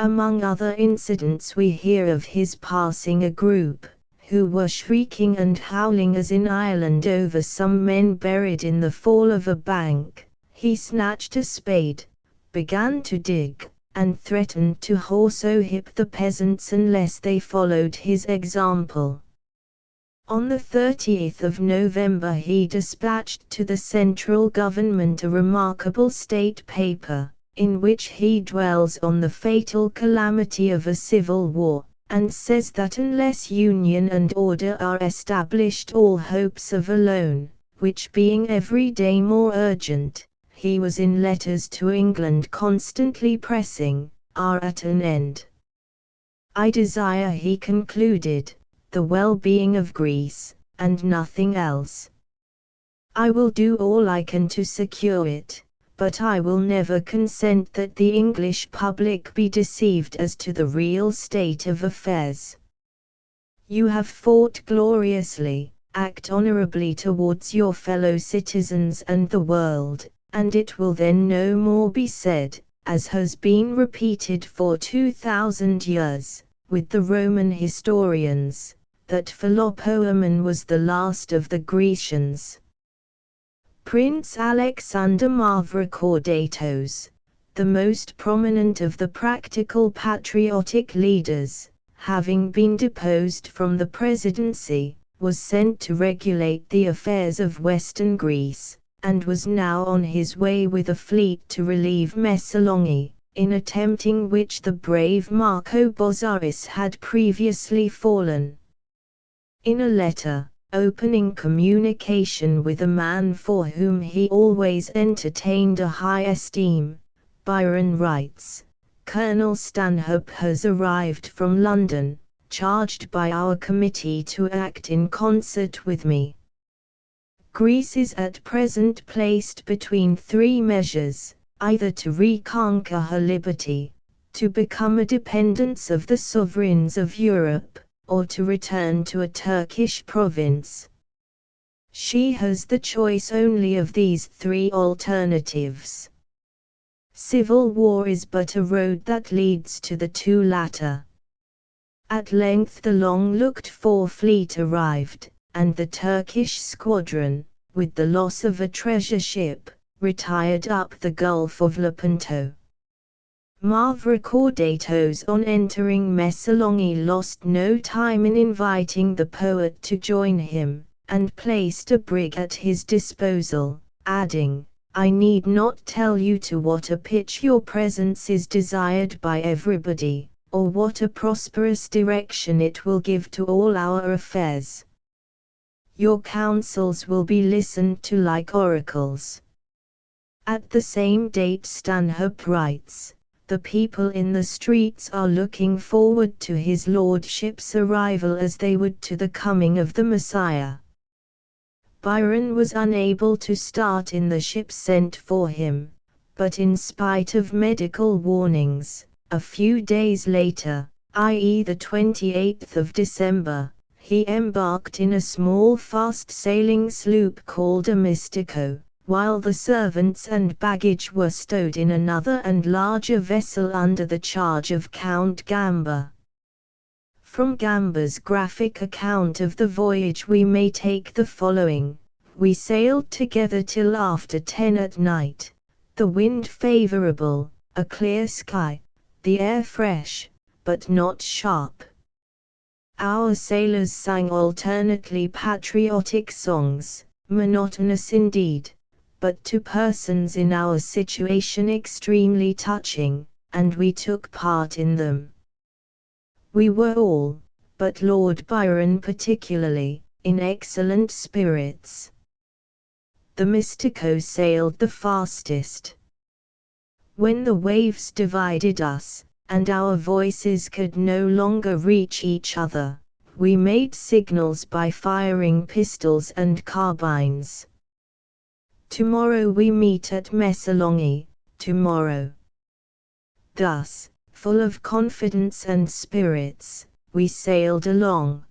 Among other incidents we hear of his passing a group, who were shrieking and howling as in Ireland over some men buried in the fall of a bank. He snatched a spade, began to dig, and threatened to also whip the peasants unless they followed his example. On the 30th of November he dispatched to the central government a remarkable state paper, in which he dwells on the fatal calamity of a civil war, and says that unless union and order are established all hopes of a loan, which being every day more urgent, he was in letters to England constantly pressing, are at an end. I desire, he concluded, the well-being of Greece, and nothing else. I will do all I can to secure it, but I will never consent that the English public be deceived as to the real state of affairs. You have fought gloriously, act honorably towards your fellow citizens and the world, and it will then no more be said, as has been repeated for 2000 years, with the Roman historians, that Philopoemen was the last of the Grecians. Prince Alexander Mavrocordatos, the most prominent of the practical patriotic leaders, having been deposed from the presidency, was sent to regulate the affairs of western Greece, and was now on his way with a fleet to relieve Missolonghi, in attempting which the brave Marco Bozzaris had previously fallen. In a letter, opening communication with a man for whom he always entertained a high esteem, Byron writes, Colonel Stanhope has arrived from London, charged by our committee to act in concert with me. Greece is at present placed between three measures, either to reconquer her liberty, to become a dependence of the sovereigns of Europe, or to return to a Turkish province. She has the choice only of these three alternatives. Civil war is but a road that leads to the two latter. At length the long-looked-for fleet arrived, and the Turkish squadron, with the loss of a treasure ship, retired up the Gulf of Lepanto. Mavrocordatos on entering Missolonghi lost no time in inviting the poet to join him, and placed a brig at his disposal, adding, I need not tell you to what a pitch your presence is desired by everybody, or what a prosperous direction it will give to all our affairs. Your counsels will be listened to like oracles. At the same date Stanhope writes, the people in the streets are looking forward to his lordship's arrival as they would to the coming of the Messiah. Byron was unable to start in the ship sent for him, but in spite of medical warnings, a few days later, i.e. the 28th of December, he embarked in a small fast-sailing sloop called a Mystico, while the servants and baggage were stowed in another and larger vessel under the charge of Count Gamba. From Gamba's graphic account of the voyage we may take the following. We sailed together till after 10 at night, the wind favourable, a clear sky, the air fresh, but not sharp. Our sailors sang alternately patriotic songs, monotonous indeed, but to persons in our situation extremely touching, and we took part in them. We were all, but Lord Byron particularly, in excellent spirits. The Mystico sailed the fastest. When the waves divided us, and our voices could no longer reach each other, we made signals by firing pistols and carbines. Tomorrow we meet at Missolonghi, tomorrow. Thus, full of confidence and spirits, we sailed along.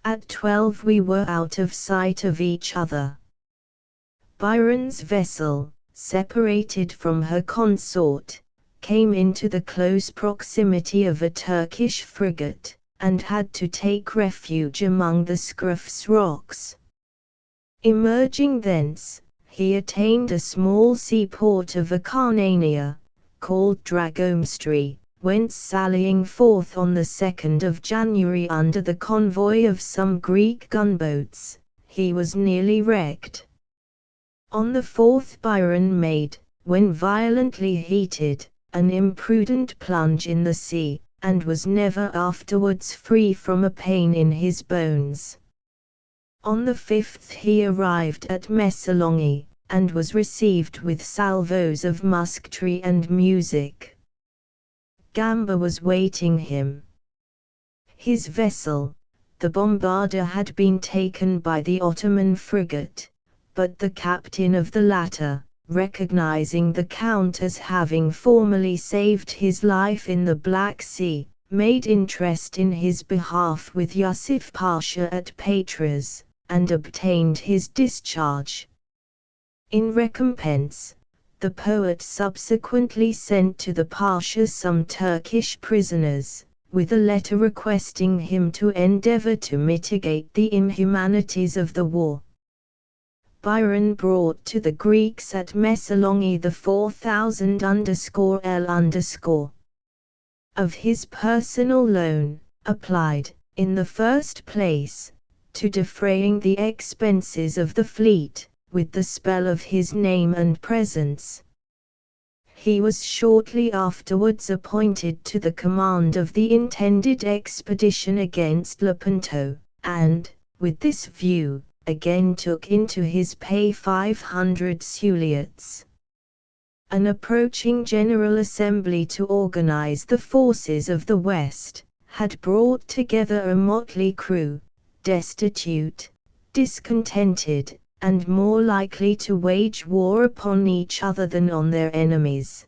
At 12 we were out of sight of each other. Byron's vessel, separated from her consort, came into the close proximity of a Turkish frigate, and had to take refuge among the Scroff's rocks. Emerging thence, he attained a small seaport of Acarnania, called Dragomstri, went sallying forth on the 2nd of January under the convoy of some Greek gunboats. He was nearly wrecked. On the 4th Byron made, when violently heated, an imprudent plunge in the sea, and was never afterwards free from a pain in his bones. On the 5th he arrived at Missolonghi, and was received with salvos of musketry and music. Gamba was waiting him. His vessel, the Bombarda, had been taken by the Ottoman frigate, but the captain of the latter, recognizing the Count as having formerly saved his life in the Black Sea, made interest in his behalf with Yusuf Pasha at Patras, and obtained his discharge. In recompense, the poet subsequently sent to the Pasha some Turkish prisoners, with a letter requesting him to endeavor to mitigate the inhumanities of the war. Byron brought to the Greeks at Missolonghi the 4,000_L_. Of his personal loan, applied, in the first place, to defraying the expenses of the fleet, with the spell of his name and presence. He was shortly afterwards appointed to the command of the intended expedition against Lepanto, and, with this view, again took into his pay 500 Suliots. An approaching General Assembly to organize the forces of the West, had brought together a motley crew, destitute, discontented, and more likely to wage war upon each other than on their enemies.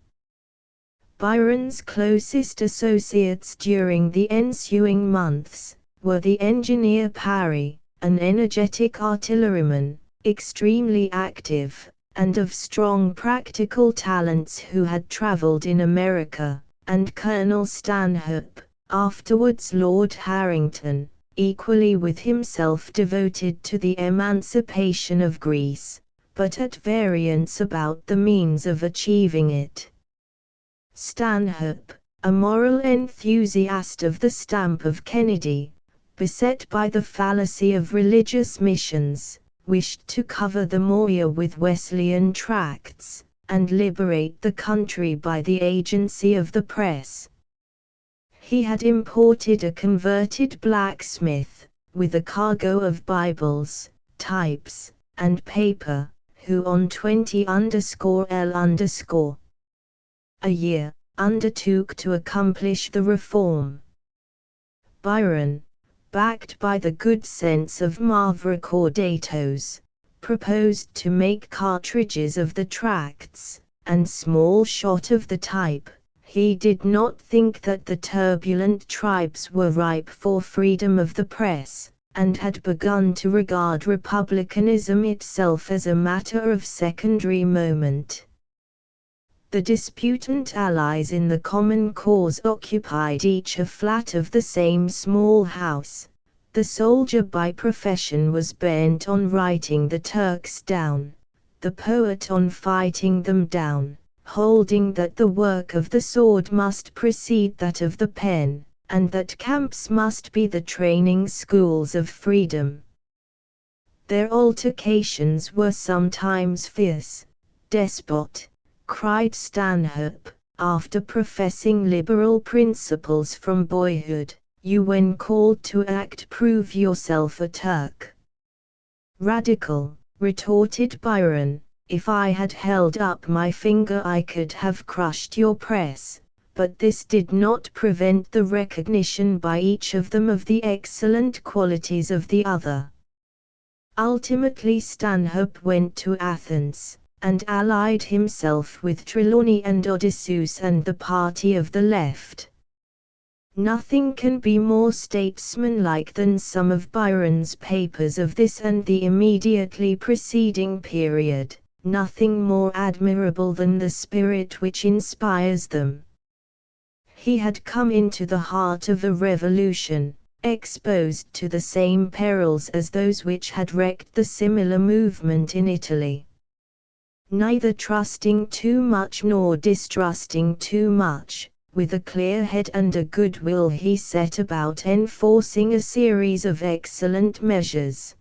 Byron's closest associates during the ensuing months were the engineer Parry, an energetic artilleryman, extremely active, and of strong practical talents, who had traveled in America, and Colonel Stanhope, afterwards Lord Harrington, equally with himself devoted to the emancipation of Greece, but at variance about the means of achieving it. Stanhope, a moral enthusiast of the stamp of Kennedy, beset by the fallacy of religious missions, wished to cover the moya with Wesleyan tracts, and liberate the country by the agency of the press. He had imported a converted blacksmith, with a cargo of Bibles, types, and paper, who on 20_L_ a year, undertook to accomplish the reform. Byron, backed by the good sense of Mavrocordatos, proposed to make cartridges of the tracts, and small shot of the type. He did not think that the turbulent tribes were ripe for freedom of the press, and had begun to regard republicanism itself as a matter of secondary moment. The disputant allies in the common cause occupied each a flat of the same small house. The soldier by profession was bent on writing the Turks down, the poet on fighting them down, holding that the work of the sword must precede that of the pen, and that camps must be the training schools of freedom. Their altercations were sometimes fierce. "Despot," cried Stanhope, after professing liberal principles from boyhood, "you when called to act prove yourself a Turk." "Radical," retorted Byron, "if I had held up my finger I could have crushed your press," but this did not prevent the recognition by each of them of the excellent qualities of the other. Ultimately Stanhope went to Athens, and allied himself with Trelawney and Odysseus and the party of the left. Nothing can be more statesmanlike than some of Byron's papers of this and the immediately preceding period, nothing more admirable than the spirit which inspires them. He had come into the heart of a revolution, exposed to the same perils as those which had wrecked the similar movement in Italy. neither trusting too much nor distrusting too much. With a clear head and a good will he set about enforcing a series of excellent measures.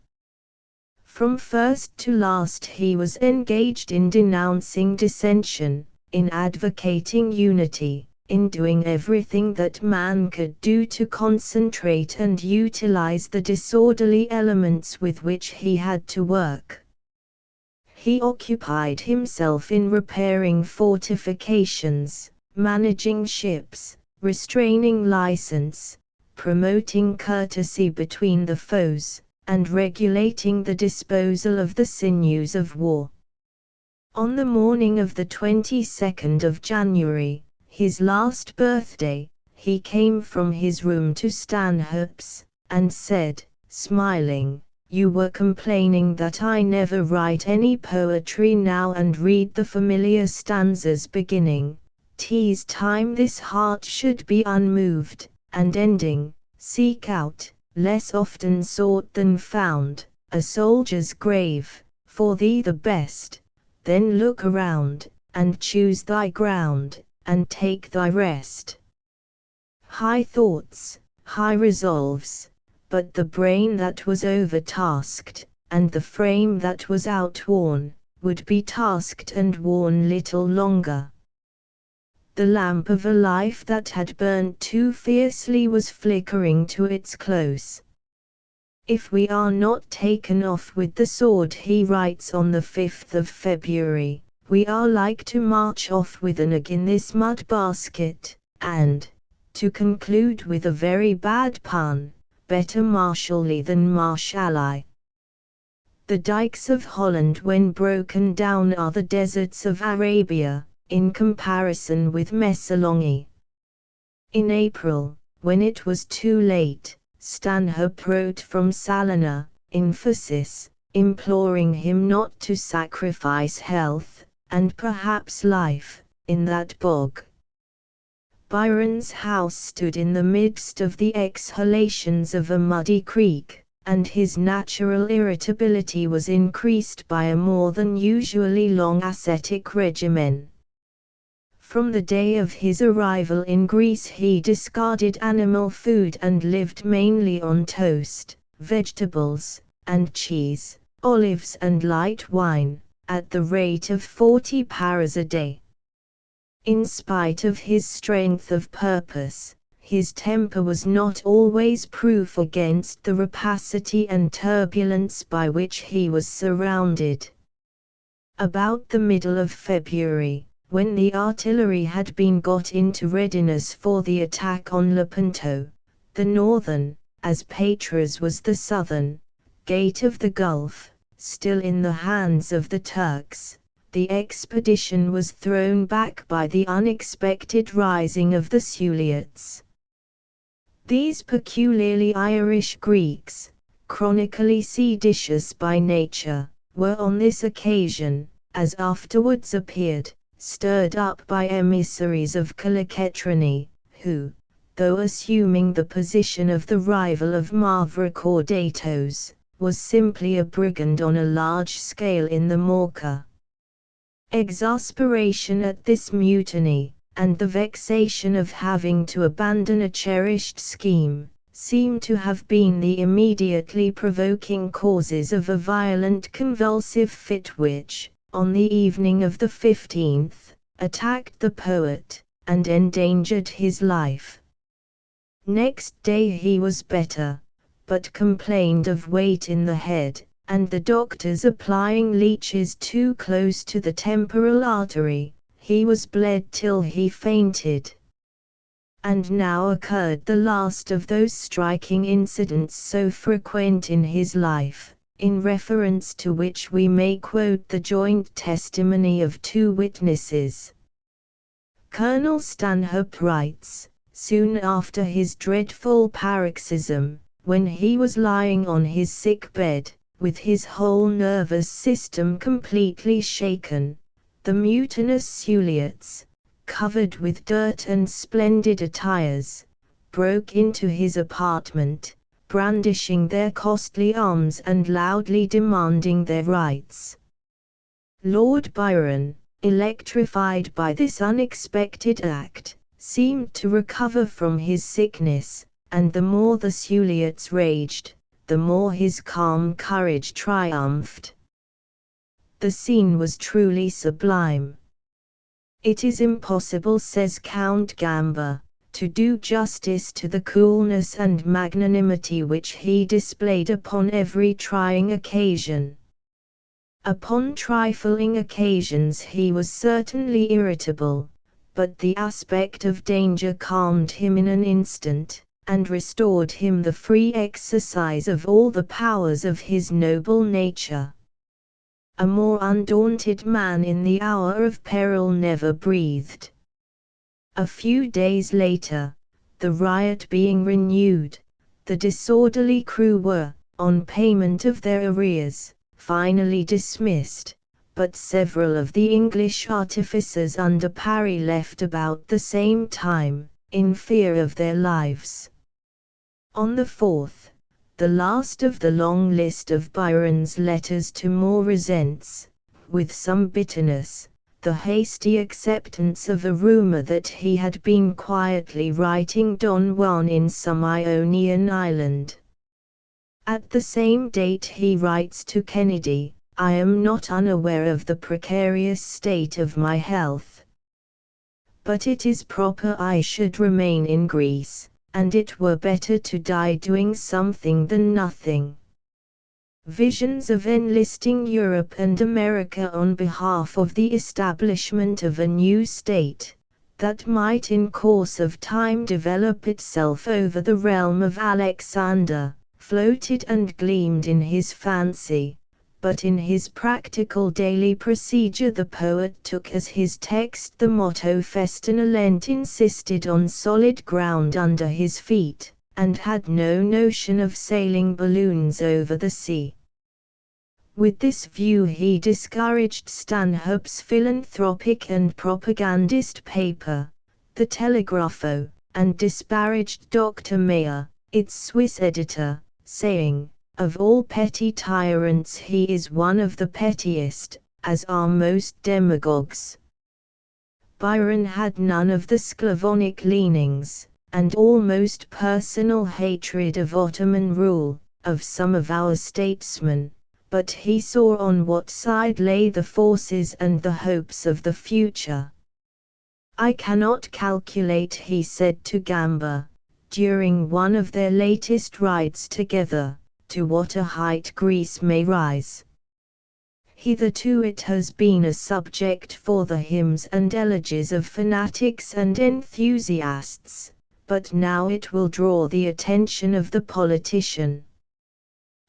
From first to last he was engaged in denouncing dissension, in advocating unity, in doing everything that man could do to concentrate and utilize the disorderly elements with which he had to work. He occupied himself in repairing fortifications, managing ships, restraining license, promoting courtesy between the foes, and regulating the disposal of the sinews of war. On the morning of the 22nd of January, his last birthday, he came from his room to Stanhope's, and said, smiling, "You were complaining that I never write any poetry now and read the familiar stanzas beginning, 'Tis time this heart should be unmoved,' and ending, 'Seek out, less often sought than found, a soldier's grave, for thee the best, then look around, and choose thy ground, and take thy rest.' High thoughts, high resolves, but the brain that was overtasked, and the frame that was outworn, would be tasked and worn little longer. The lamp of a life that had burnt too fiercely was flickering to its close. If we are not taken off with the sword, he writes on the 5th of February, we are like to march off with an egg in this mud basket, and, to conclude with a very bad pun, better marshally than marshally. The dikes of Holland when broken down are the deserts of Arabia, in comparison with Messalongi. In April, when it was too late, Stanhope wrote from Salona, emphasis, imploring him not to sacrifice health, and perhaps life, in that bog. Byron's house stood in the midst of the exhalations of a muddy creek, and his natural irritability was increased by a more than usually long ascetic regimen. From the day of his arrival in Greece he discarded animal food and lived mainly on toast, vegetables, and cheese, olives and light wine, at the rate of 40 paras a day. In spite of his strength of purpose, his temper was not always proof against the rapacity and turbulence by which he was surrounded. About the middle of February, when the artillery had been got into readiness for the attack on Lepanto, the northern, as Patras was the southern, gate of the Gulf, still in the hands of the Turks, the expedition was thrown back by the unexpected rising of the Suliots. These peculiarly Irish Greeks, chronically seditious by nature, were on this occasion, as afterwards appeared, stirred up by emissaries of Calicetrone, who, though assuming the position of the rival of Mavrocordatos, was simply a brigand on a large scale in the Morca. Exasperation at this mutiny, and the vexation of having to abandon a cherished scheme, seem to have been the immediately provoking causes of a violent convulsive fit which, on the evening of the 15th, attacked the poet, and endangered his life. Next day he was better, but complained of weight in the head, and the doctors applying leeches too close to the temporal artery, he was bled till he fainted. And now occurred the last of those striking incidents so frequent in his life, in reference to which we may quote the joint testimony of two witnesses. Colonel Stanhope writes, soon after his dreadful paroxysm, when he was lying on his sick bed, with his whole nervous system completely shaken, the mutinous Suliots, covered with dirt and splendid attires, broke into his apartment, brandishing their costly arms and loudly demanding their rights. Lord Byron, electrified by this unexpected act, seemed to recover from his sickness, and the more the Suliots raged, the more his calm courage triumphed. The scene was truly sublime. It is impossible, says Count Gamba, to do justice to the coolness and magnanimity which he displayed upon every trying occasion. Upon trifling occasions he was certainly irritable, but the aspect of danger calmed him in an instant, and restored him the free exercise of all the powers of his noble nature. A more undaunted man in the hour of peril never breathed. A few days later, the riot being renewed, the disorderly crew were, on payment of their arrears, finally dismissed, but several of the English artificers under Parry left about the same time, in fear of their lives. On the 4th, the last of the long list of Byron's letters to Moresnets, with some bitterness, the hasty acceptance of a rumor that he had been quietly writing Don Juan in some Ionian island. At the same date he writes to Kennedy, "I am not unaware of the precarious state of my health. But it is proper I should remain in Greece, and it were better to die doing something than nothing." Visions of enlisting Europe and America on behalf of the establishment of a new state, that might in course of time develop itself over the realm of Alexander, floated and gleamed in his fancy, but in his practical daily procedure the poet took as his text the motto Festina Lent, insisted on solid ground under his feet, and had no notion of sailing balloons over the sea. With this view he discouraged Stanhope's philanthropic and propagandist paper, the Telegrapho, and disparaged Dr. Mayer, its Swiss editor, saying, "Of all petty tyrants he is one of the pettiest, as are most demagogues." Byron had none of the Sclavonic leanings, and almost personal hatred of Ottoman rule, of some of our statesmen, but he saw on what side lay the forces and the hopes of the future. "I cannot calculate," he said to Gamba, during one of their latest rides together, "to what a height Greece may rise. Hitherto it has been a subject for the hymns and elegies of fanatics and enthusiasts, but now it will draw the attention of the politician.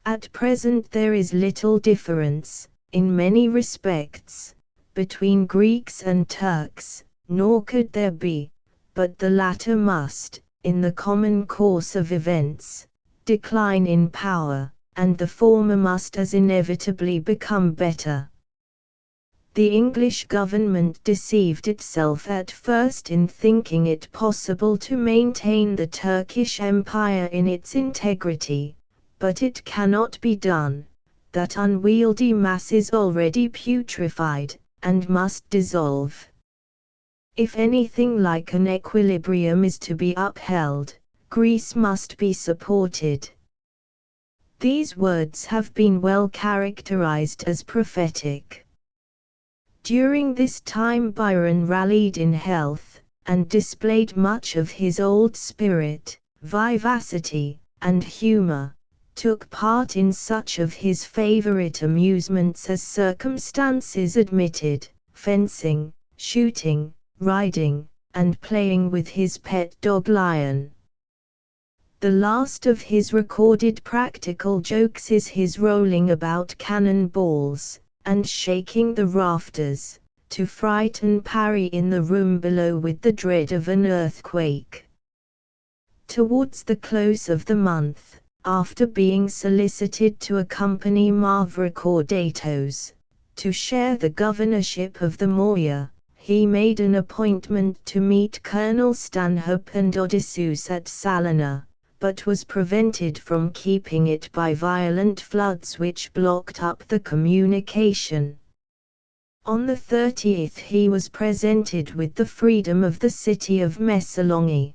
At present there is little difference, in many respects, between Greeks and Turks, nor could there be, but the latter must, in the common course of events, decline in power, and the former must as inevitably become better. The English government deceived itself at first in thinking it possible to maintain the Turkish Empire in its integrity, but it cannot be done. That unwieldy mass is already putrefied, and must dissolve. If anything like an equilibrium is to be upheld, Greece must be supported." These words have been well characterized as prophetic. During this time Byron rallied in health, and displayed much of his old spirit, vivacity, and humor, took part in such of his favorite amusements as circumstances admitted, fencing, shooting, riding, and playing with his pet dog Lion. The last of his recorded practical jokes is his rolling about cannon balls, and shaking the rafters, to frighten Parry in the room below with the dread of an earthquake. Towards the close of the month, after being solicited to accompany Mavrocordatos, to share the governorship of the Morea, he made an appointment to meet Colonel Stanhope and Odysseus at Salona, but was prevented from keeping it by violent floods which blocked up the communication. On the 30th he was presented with the freedom of the city of Messalonghi.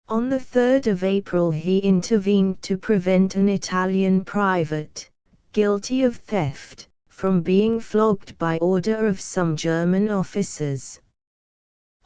On the 3rd of April he intervened to prevent an Italian private, guilty of theft, from being flogged by order of some German officers.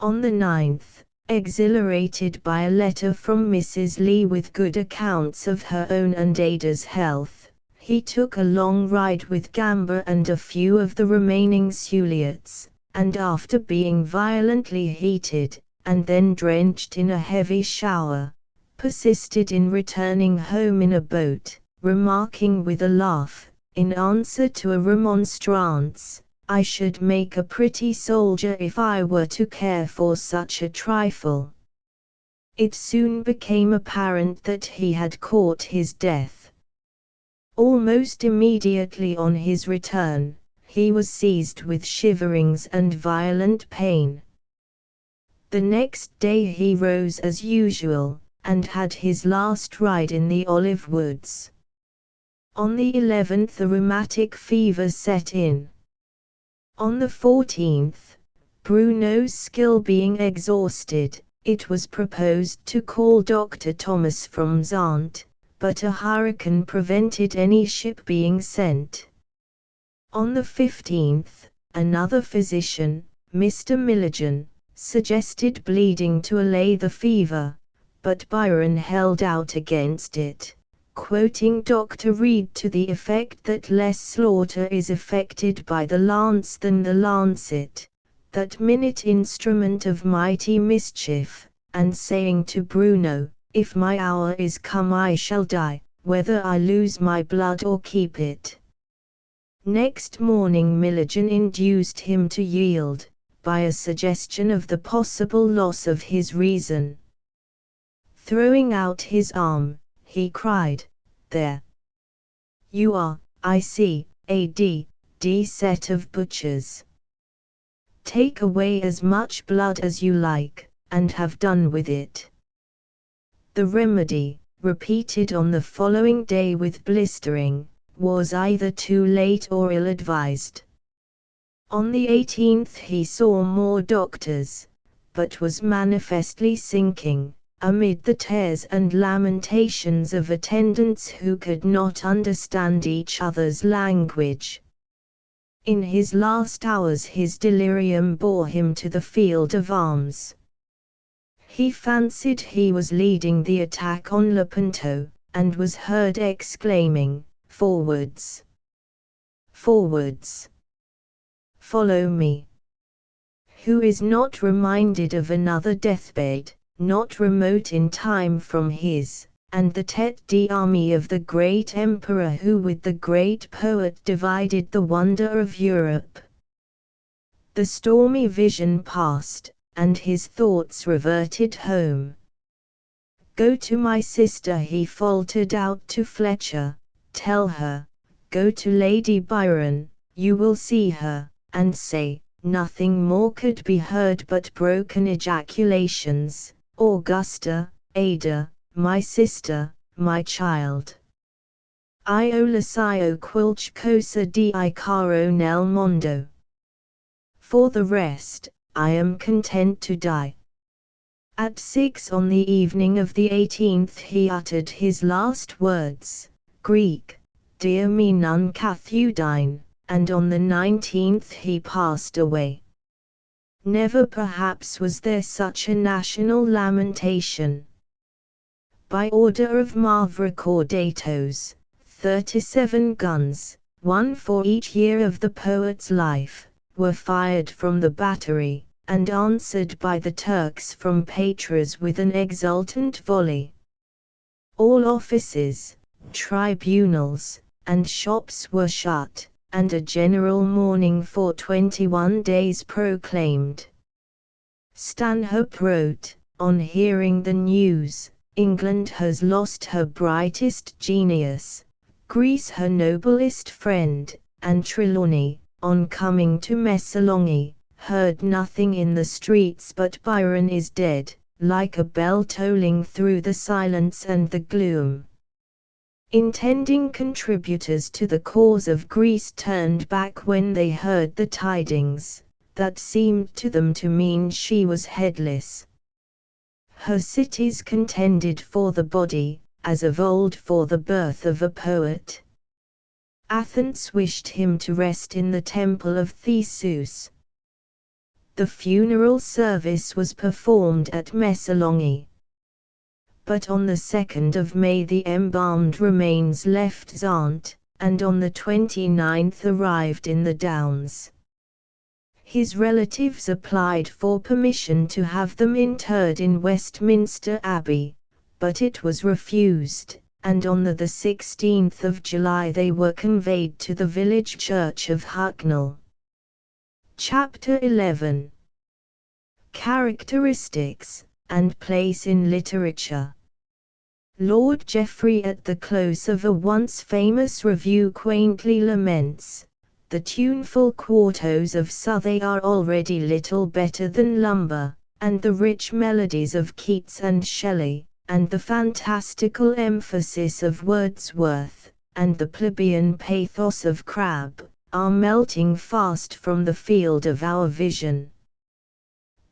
On the 9th, exhilarated by a letter from Mrs. Lee with good accounts of her own and Ada's health, he took a long ride with Gamba and a few of the remaining Suliots, and after being violently heated, and then drenched in a heavy shower, persisted in returning home in a boat, remarking with a laugh, in answer to a remonstrance, "I should make a pretty soldier if I were to care for such a trifle." It soon became apparent that he had caught his death. Almost immediately on his return, he was seized with shiverings and violent pain. The next day he rose as usual, and had his last ride in the olive woods. On the 11th a rheumatic fever set in. On the 14th, Bruno's skill being exhausted, it was proposed to call Dr. Thomas from Zante, but a hurricane prevented any ship being sent. On the 15th, another physician, Mr. Milligan, suggested bleeding to allay the fever, but Byron held out against it, quoting Dr. Reid to the effect that less slaughter is effected by the lance than the lancet, that minute instrument of mighty mischief, and saying to Bruno, "If my hour is come I shall die, whether I lose my blood or keep it." Next morning Milligan induced him to yield, by a suggestion of the possible loss of his reason. Throwing out his arm, he cried, "There! You are, I see, a D set of butchers. Take away as much blood as you like, and have done with it." The remedy, repeated on the following day with blistering, was either too late or ill-advised. On the 18th he saw more doctors, but was manifestly sinking, amid the tears and lamentations of attendants who could not understand each other's language. In his last hours his delirium bore him to the field of arms. He fancied he was leading the attack on Lepanto, and was heard exclaiming, "Forwards! Forwards! Follow me!" Who is not reminded of another deathbed, not remote in time from his, and the tête d'armée of the great emperor who with the great poet divided the wonder of Europe? The stormy vision passed, and his thoughts reverted home. "Go to my sister," he faltered out to Fletcher, "tell her, go to Lady Byron, you will see her, and say," nothing more could be heard but broken ejaculations, "Augusta, Ada, my sister, my child. Io lascio qualcosa di caro nel mondo. For the rest, I am content to die." At 6 on the evening of the 18th he uttered his last words, Greek, "Dear me non cathudine," and on the 19th he passed away. Never perhaps was there such a national lamentation. By order of Mavrocordatos, 37 guns, one for each year of the poet's life, were fired from the battery, and answered by the Turks from Patras with an exultant volley. All offices, tribunals, and shops were shut, and a general mourning for 21 days proclaimed. Stanhope wrote, on hearing the news, "England has lost her brightest genius, Greece her noblest friend," and Trelawney, on coming to Messalonghi, heard nothing in the streets but "Byron is dead," like a bell tolling through the silence and the gloom. Intending contributors to the cause of Greece turned back when they heard the tidings, that seemed to them to mean she was headless. Her cities contended for the body, as of old for the birth of a poet. Athens wished him to rest in the temple of Theseus. The funeral service was performed at Messalonge. But on the 2nd of May the embalmed remains left Zante, and on the 29th arrived in the Downs. His relatives applied for permission to have them interred in Westminster Abbey, but it was refused, and on the 16th of July they were conveyed to the village church of Hucknall. Chapter 11. Characteristics, and place in literature. Lord Jeffrey at the close of a once famous review quaintly laments, "The tuneful quartos of Southey are already little better than lumber, and the rich melodies of Keats and Shelley, and the fantastical emphasis of Wordsworth, and the plebeian pathos of Crabbe, are melting fast from the field of our vision.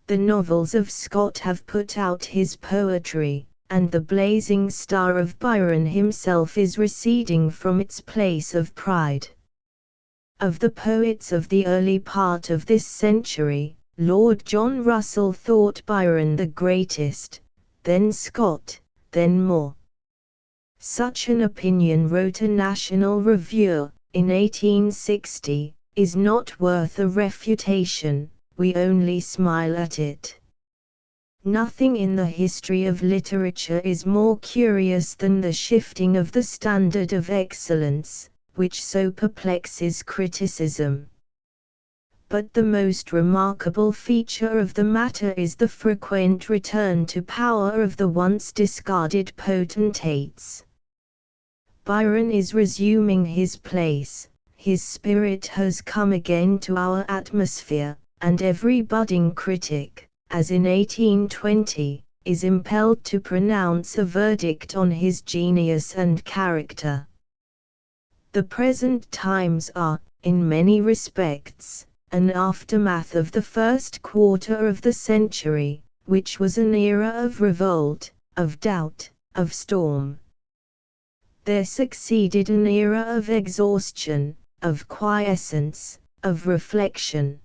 The novels of Scott have put out his poetry, and the blazing star of Byron himself is receding from its place of pride. Of the poets of the early part of this century, Lord John Russell thought Byron the greatest, then Scott, then Moore. Such an opinion," wrote a national reviewer, in 1860, "is not worth a refutation, we only smile at it. Nothing in the history of literature is more curious than the shifting of the standard of excellence, which so perplexes criticism. But the most remarkable feature of the matter is the frequent return to power of the once discarded potentates. Byron is resuming his place, his spirit has come again to our atmosphere, and every budding critic, as in 1820, is impelled to pronounce a verdict on his genius and character. The present times are, in many respects, an aftermath of the first quarter of the century, which was an era of revolt, of doubt, of storm. There succeeded an era of exhaustion, of quiescence, of reflection.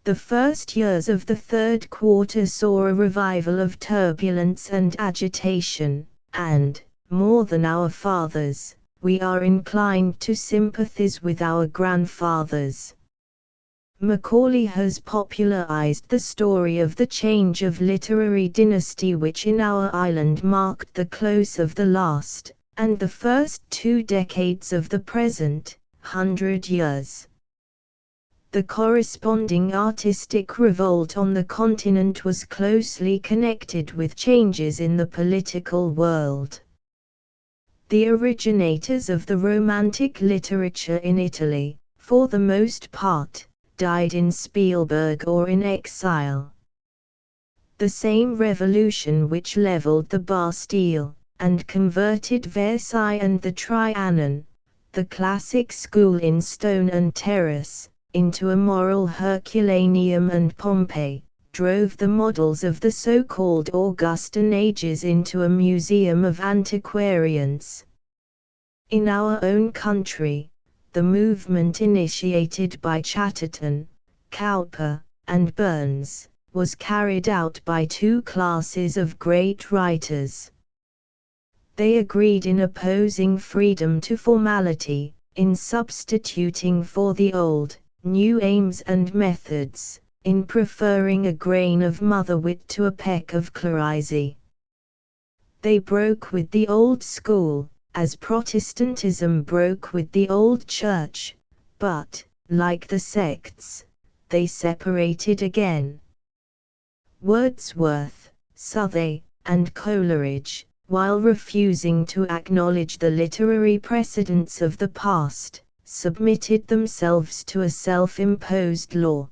The first years of the third quarter saw a revival of turbulence and agitation, and, more than our fathers, we are inclined to sympathize with our grandfathers. Macaulay has popularized the story of the change of literary dynasty which in our island marked the close of the last, and the first 2 decades of the present 100 years. The corresponding artistic revolt on the continent was closely connected with changes in the political world. The originators of the Romantic literature in Italy, for the most part, died in Spielberg or in exile. The same revolution which leveled the Bastille, and converted Versailles and the Trianon, the classic school in stone and terrace, into a moral Herculaneum and Pompeii, drove the models of the so-called Augustan ages into a museum of antiquarians. In our own country, the movement initiated by Chatterton, Cowper, and Burns, was carried out by 2 classes of great writers. They agreed in opposing freedom to formality, in substituting for the old, new aims and methods, in preferring a grain of mother wit to a peck of Clarice. They broke with the old school, as Protestantism broke with the old church, but, like the sects, they separated again. Wordsworth, Southey, and Coleridge, while refusing to acknowledge the literary precedents of the past, submitted themselves to a self-imposed law.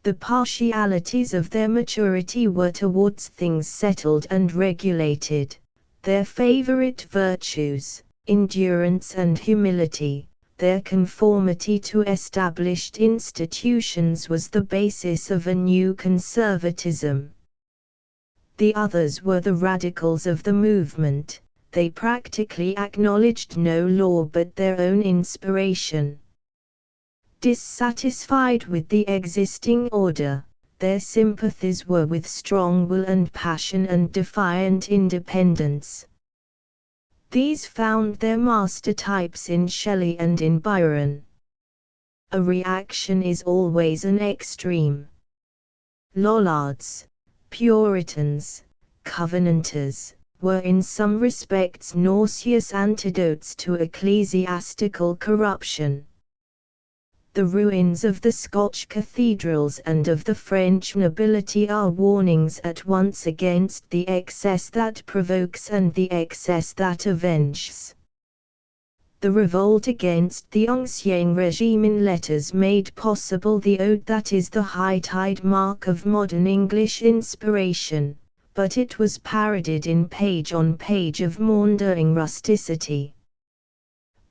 The partialities of their maturity were towards things settled and regulated, their favorite virtues, endurance and humility. Their conformity to established institutions was the basis of a new conservatism. The others were the radicals of the movement. They practically acknowledged no law but their own inspiration. Dissatisfied with the existing order, their sympathies were with strong will and passion and defiant independence. These found their master types in Shelley and in Byron. A reaction is always an extreme. Lollards, Puritans, Covenanters, were in some respects nauseous antidotes to ecclesiastical corruption. The ruins of the Scotch cathedrals and of the French nobility are warnings at once against the excess that provokes and the excess that avenges. The revolt against the Ancien Regime in letters made possible the ode that is the high-tide mark of modern English inspiration, but it was parodied in page on page of maundering rusticity.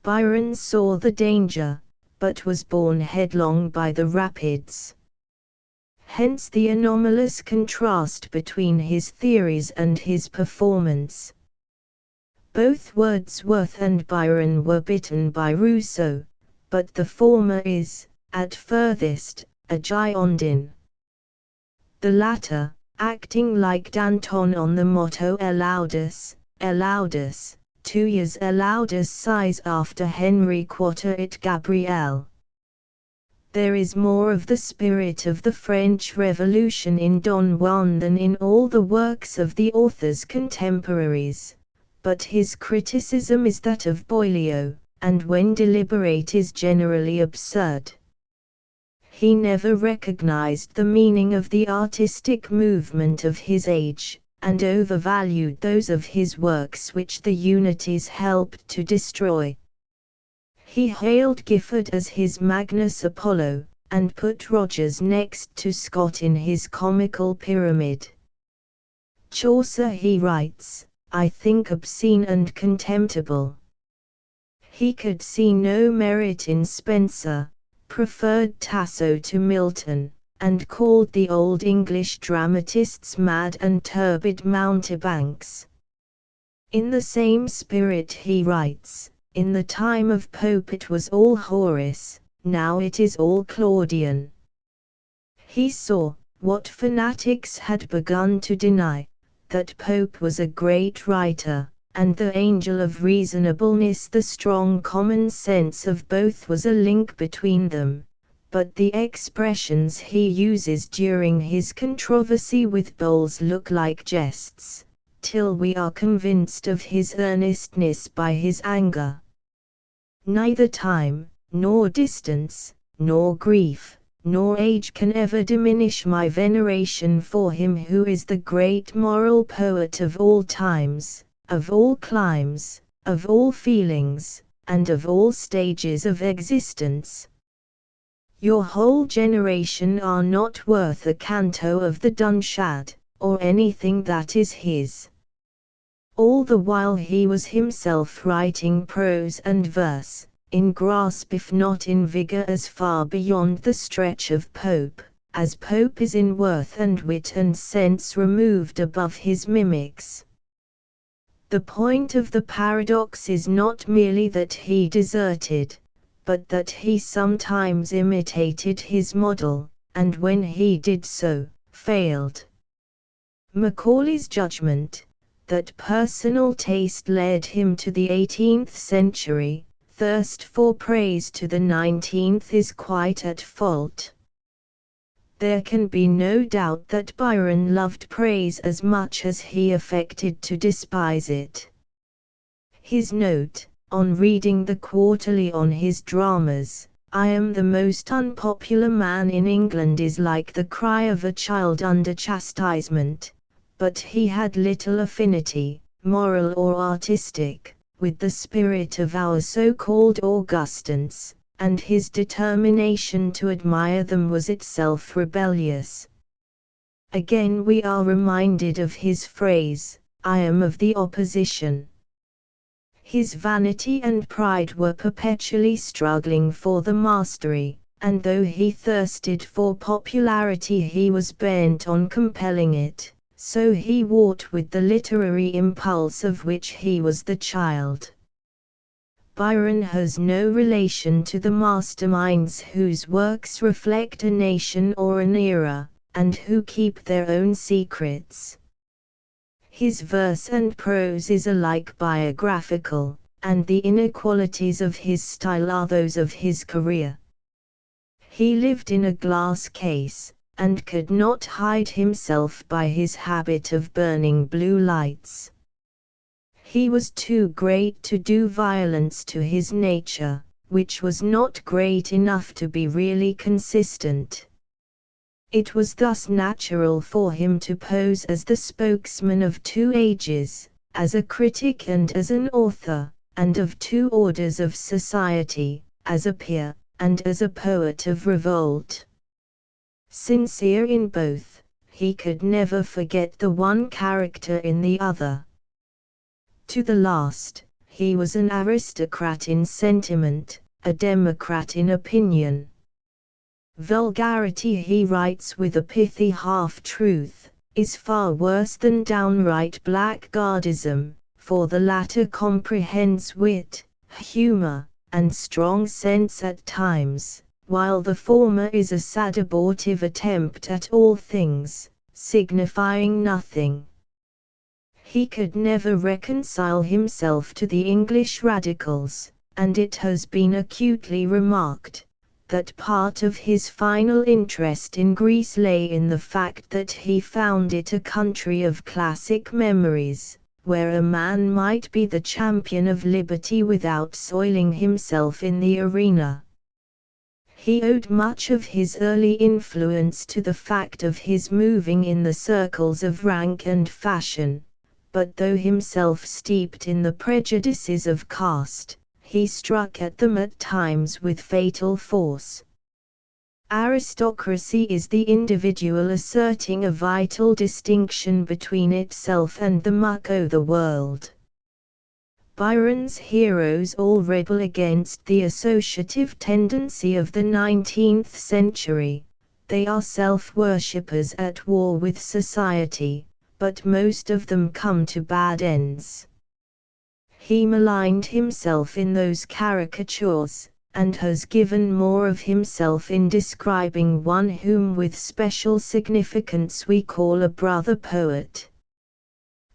Byron saw the danger, but was borne headlong by the rapids. Hence the anomalous contrast between his theories and his performance. Both Wordsworth and Byron were bitten by Rousseau, but the former is, at furthest, a Girondin. The latter, acting like Danton on the motto Elaudus, 2 years Elaudus sighs after Henry Quarter it Gabriel. There is more of the spirit of the French Revolution in Don Juan than in all the works of the author's contemporaries, but his criticism is that of Boileau, and when deliberate is generally absurd. He never recognized the meaning of the artistic movement of his age, and overvalued those of his works which the Unities helped to destroy. He hailed Gifford as his Magnus Apollo, and put Rogers next to Scott in his comical pyramid. Chaucer, he writes, I think obscene and contemptible. He could see no merit in Spenser, preferred Tasso to Milton, and called the old English dramatists mad and turbid mountebanks. In the same spirit he writes, in the time of Pope it was all Horace, now it is all Claudian. He saw, what fanatics had begun to deny, that Pope was a great writer, and the angel of reasonableness. The strong common sense of both was a link between them, but the expressions he uses during his controversy with Bowles look like jests, till we are convinced of his earnestness by his anger. Neither time, nor distance, nor grief, nor age can ever diminish my veneration for him who is the great moral poet of all times, of all climes, of all feelings, and of all stages of existence. Your whole generation are not worth a canto of the Dunshad, or anything that is his. All the while he was himself writing prose and verse, in grasp if not in vigor as far beyond the stretch of Pope, as Pope is in worth and wit and sense removed above his mimics. The point of the paradox is not merely that he deserted, but that he sometimes imitated his model, and when he did so, failed. Macaulay's judgment, that personal taste led him to the 18th century, thirst for praise to the 19th is quite at fault. There can be no doubt that Byron loved praise as much as he affected to despise it. His note, on reading the quarterly on his dramas, I am the most unpopular man in England, is like the cry of a child under chastisement, but he had little affinity, moral or artistic, with the spirit of our so-called Augustans, and his determination to admire them was itself rebellious. Again we are reminded of his phrase, I am of the opposition. His vanity and pride were perpetually struggling for the mastery, and though he thirsted for popularity he was bent on compelling it, so he warred with the literary impulse of which he was the child. Byron has no relation to the masterminds whose works reflect a nation or an era, and who keep their own secrets. His verse and prose is alike biographical, and the inequalities of his style are those of his career. He lived in a glass case, and could not hide himself by his habit of burning blue lights. He was too great to do violence to his nature, which was not great enough to be really consistent. It was thus natural for him to pose as the spokesman of two ages, as a critic and as an author, and of two orders of society, as a peer, and as a poet of revolt. Sincere in both, he could never forget the one character in the other. To the last, he was an aristocrat in sentiment, a democrat in opinion. Vulgarity, he writes with a pithy half-truth, is far worse than downright blackguardism, for the latter comprehends wit, humor, and strong sense at times, while the former is a sad abortive attempt at all things, signifying nothing. He could never reconcile himself to the English radicals, and it has been acutely remarked that part of his final interest in Greece lay in the fact that he found it a country of classic memories, where a man might be the champion of liberty without soiling himself in the arena. He owed much of his early influence to the fact of his moving in the circles of rank and fashion, but though himself steeped in the prejudices of caste, he struck at them at times with fatal force. Aristocracy is the individual asserting a vital distinction between itself and the muck o' the world. Byron's heroes all rebel against the associative tendency of the 19th century. They are self-worshippers at war with society, but most of them come to bad ends. He maligned himself in those caricatures, and has given more of himself in describing one whom with special significance we call a brother poet.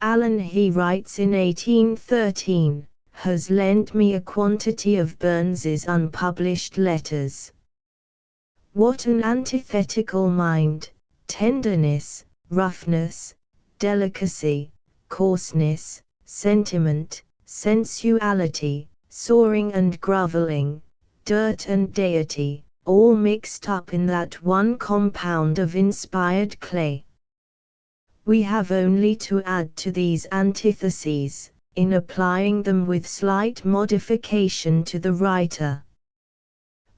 Allen, he writes in 1813, has lent me a quantity of Burns's unpublished letters. What an antithetical mind, tenderness, roughness, delicacy, coarseness, sentiment, sensuality, soaring and groveling, dirt and deity, all mixed up in that one compound of inspired clay. We have only to add to these antitheses, in applying them with slight modification to the writer.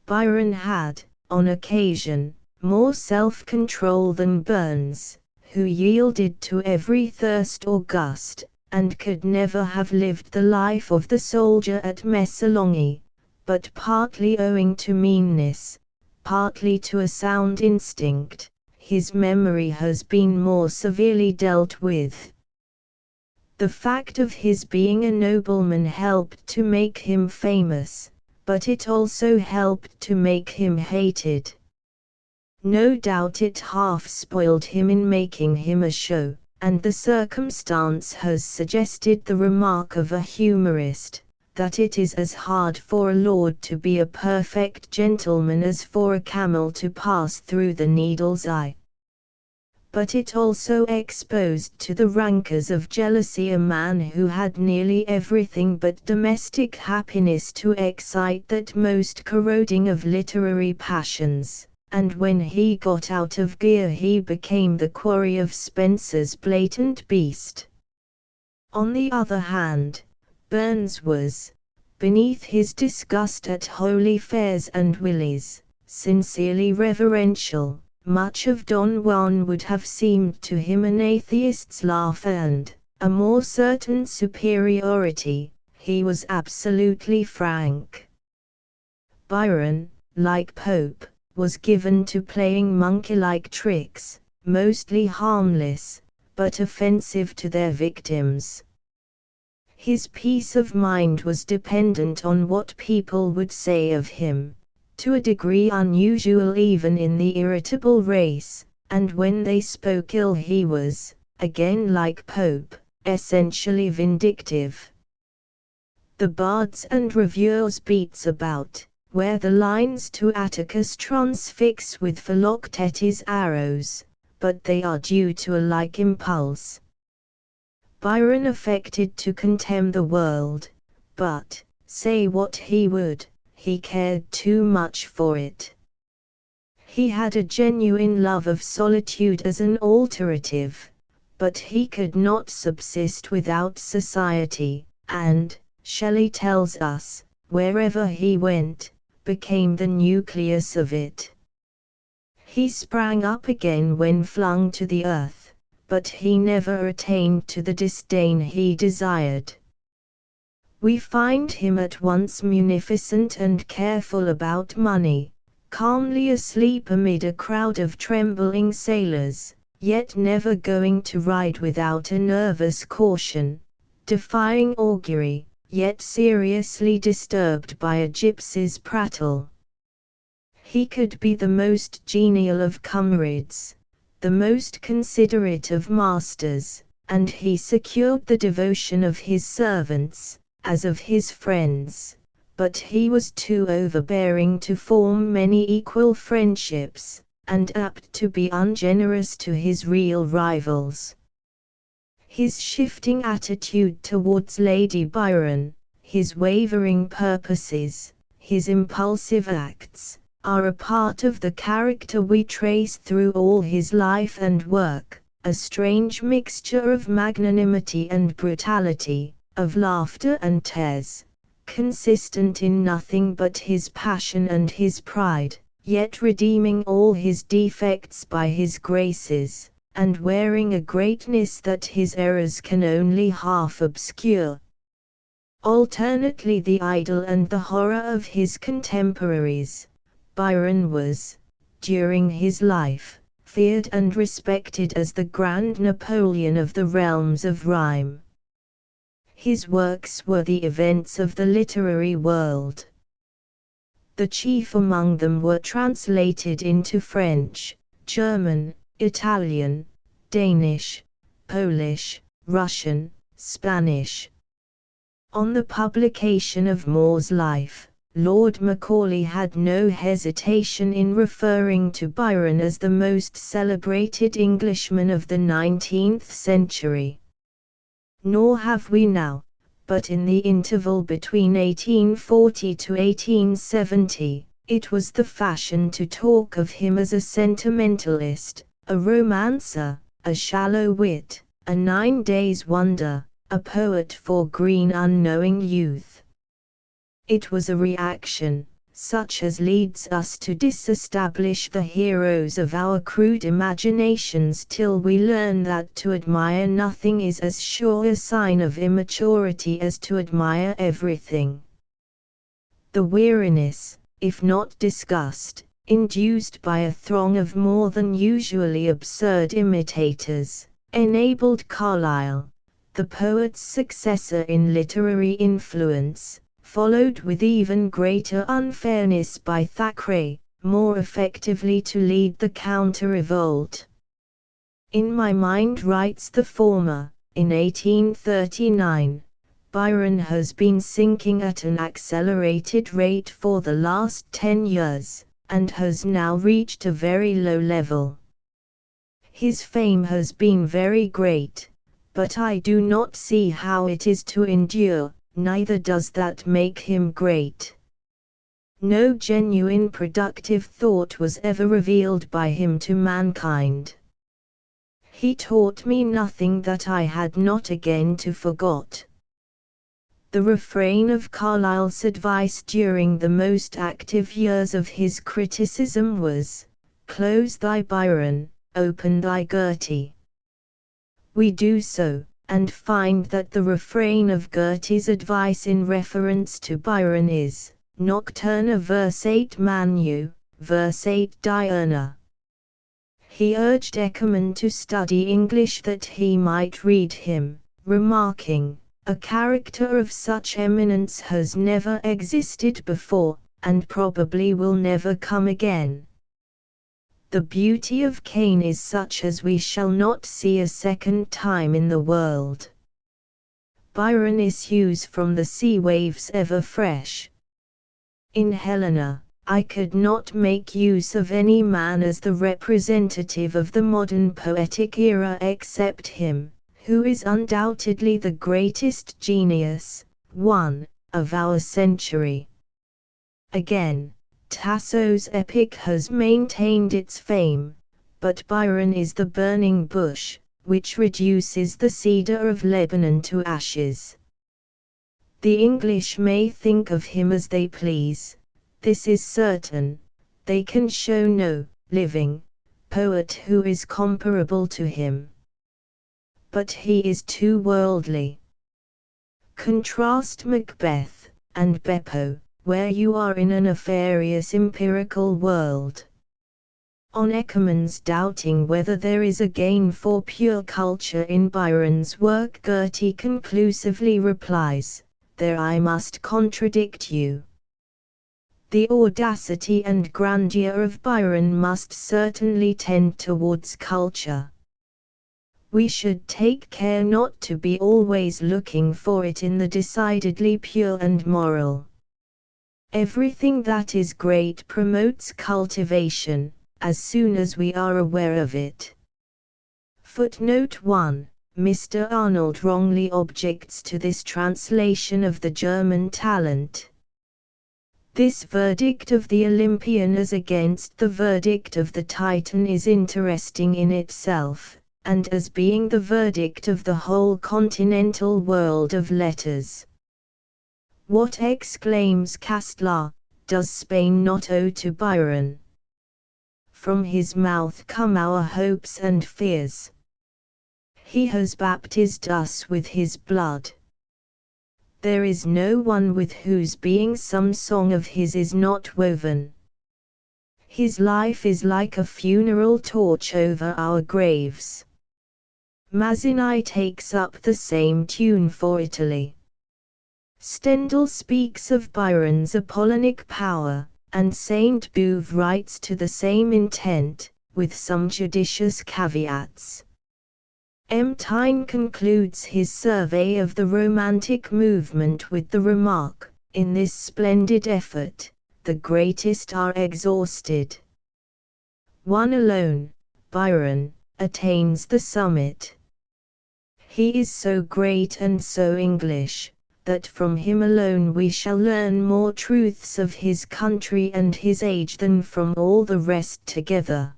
Byron had, on occasion, more self-control than Burns, who yielded to every thirst or gust, and could never have lived the life of the soldier at Missolonghi, but partly owing to meanness, partly to a sound instinct, his memory has been more severely dealt with. The fact of his being a nobleman helped to make him famous, but it also helped to make him hated. No doubt it half spoiled him in making him a show, and the circumstance has suggested the remark of a humorist, that it is as hard for a lord to be a perfect gentleman as for a camel to pass through the needle's eye. But it also exposed to the rancors of jealousy a man who had nearly everything but domestic happiness to excite that most corroding of literary passions, and when he got out of gear he became the quarry of Spencer's blatant beast. On the other hand, Burns was, beneath his disgust at holy fairs and willies, sincerely reverential. Much of Don Juan would have seemed to him an atheist's laugh and, a more certain superiority. He was absolutely frank. Byron, like Pope, was given to playing monkey-like tricks, mostly harmless, but offensive to their victims. His peace of mind was dependent on what people would say of him, to a degree unusual even in the irritable race, and when they spoke ill he was, again like Pope, essentially vindictive. The bards and reviewers beats about, where the lines to Atticus transfix with Philoctetes' arrows, but they are due to a like impulse. Byron affected to contemn the world, but, say what he would, he cared too much for it. He had a genuine love of solitude as an alternative, but he could not subsist without society, and, Shelley tells us, wherever he went, became the nucleus of it. He sprang up again when flung to the earth, but he never attained to the disdain he desired. We find him at once munificent and careful about money, calmly asleep amid a crowd of trembling sailors, yet never going to ride without a nervous caution, defying augury, yet seriously disturbed by a gypsy's prattle. He could be the most genial of comrades, the most considerate of masters, and he secured the devotion of his servants, as of his friends, but he was too overbearing to form many equal friendships, and apt to be ungenerous to his real rivals. His shifting attitude towards Lady Byron, his wavering purposes, his impulsive acts, are a part of the character we trace through all his life and work, a strange mixture of magnanimity and brutality, of laughter and tears, consistent in nothing but his passion and his pride, yet redeeming all his defects by his graces, and wearing a greatness that his errors can only half obscure. Alternately the idol and the horror of his contemporaries, Byron was, during his life, feared and respected as the grand Napoleon of the realms of rhyme. His works were the events of the literary world. The chief among them were translated into French, German, Italian, Danish, Polish, Russian, Spanish. On the publication of More's life, Lord Macaulay had no hesitation in referring to Byron as the most celebrated Englishman of the 19th century. Nor have we now, but in the interval between 1840 to 1870, it was the fashion to talk of him as a sentimentalist, a romancer, a shallow wit, a 9 days' wonder, a poet for green unknowing youth. It was a reaction, such as leads us to disestablish the heroes of our crude imaginations till we learn that to admire nothing is as sure a sign of immaturity as to admire everything. The weariness, if not disgust, induced by a throng of more than usually absurd imitators, enabled Carlyle, the poet's successor in literary influence, followed with even greater unfairness by Thackeray, more effectively to lead the counter-revolt. In my mind, writes the former, in 1839, Byron has been sinking at an accelerated rate for the last 10 years, and has now reached a very low level. His fame has been very great, but I do not see how it is to endure. Neither does that make him great. No genuine productive thought was ever revealed by him to mankind. He taught me nothing that I had not again to forgot. The refrain of Carlyle's advice during the most active years of his criticism was, "Close thy Byron, open thy Gertie." We do so, and find that the refrain of Goethe's advice in reference to Byron is, Nocturna versate Manu, versate diurna. He urged Eckermann to study English that he might read him, remarking, "A character of such eminence has never existed before, and probably will never come again. The beauty of Cain is such as we shall not see a second time in the world. Byron issues from the sea waves ever fresh. In Helena, I could not make use of any man as the representative of the modern poetic era except him, who is undoubtedly the greatest genius, of our century." Again, Tasso's epic has maintained its fame, but Byron is the burning bush, which reduces the cedar of Lebanon to ashes. The English may think of him as they please, this is certain, they can show no living poet who is comparable to him. But he is too worldly. Contrast Macbeth and Beppo, where you are in a nefarious empirical world. On Eckermann's doubting whether there is a gain for pure culture in Byron's work, Goethe conclusively replies, "There I must contradict you. The audacity and grandeur of Byron must certainly tend towards culture. We should take care not to be always looking for it in the decidedly pure and moral. Everything that is great promotes cultivation, as soon as we are aware of it." Footnote 1. Mr. Arnold wrongly objects to this translation of the German talent. This verdict of the Olympian as against the verdict of the Titan is interesting in itself, and as being the verdict of the whole continental world of letters. What, exclaims Castlar, does Spain not owe to Byron? From his mouth come our hopes and fears. He has baptized us with his blood. There is no one with whose being some song of his is not woven. His life is like a funeral torch over our graves. Mazzini takes up the same tune for Italy. Stendhal speaks of Byron's Apollonic power, and Saint Beuve writes to the same intent, with some judicious caveats. M. Taine concludes his survey of the Romantic movement with the remark, "In this splendid effort, the greatest are exhausted. One alone, Byron, attains the summit. He is so great and so English, that from him alone we shall learn more truths of his country and his age than from all the rest together."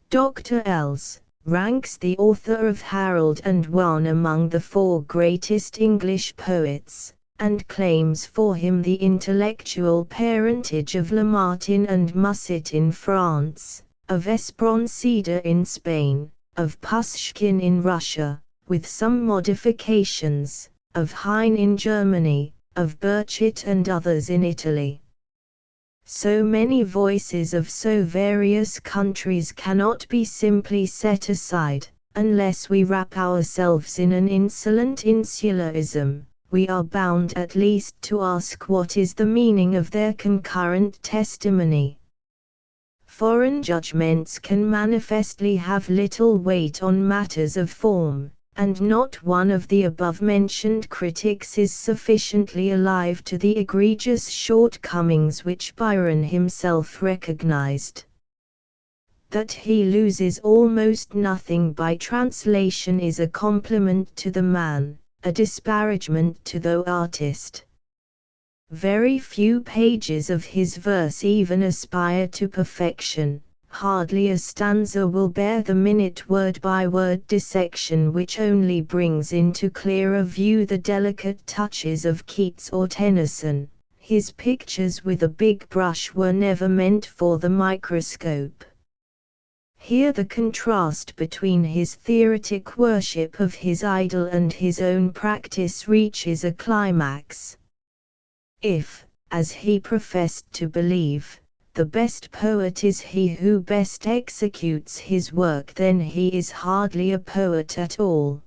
Dr. Els ranks the author of Harold and Juan among the 4 greatest English poets, and claims for him the intellectual parentage of Lamartine and Musset in France, of Espronceda in Spain, of Pushkin in Russia, with some modifications, of Heine in Germany, of Burchett and others in Italy. So many voices of so various countries cannot be simply set aside, unless we wrap ourselves in an insolent insularism. We are bound at least to ask what is the meaning of their concurrent testimony. Foreign judgments can manifestly have little weight on matters of form, and not one of the above-mentioned critics is sufficiently alive to the egregious shortcomings which Byron himself recognized. That he loses almost nothing by translation is a compliment to the man, a disparagement to the artist. Very few pages of his verse even aspire to perfection. Hardly a stanza will bear the minute word-by-word dissection which only brings into clearer view the delicate touches of Keats or Tennyson. His pictures with a big brush were never meant for the microscope. Here the contrast between his theoretic worship of his idol and his own practice reaches a climax. If, as he professed to believe, the best poet is he who best executes his work, then he is hardly a poet at all.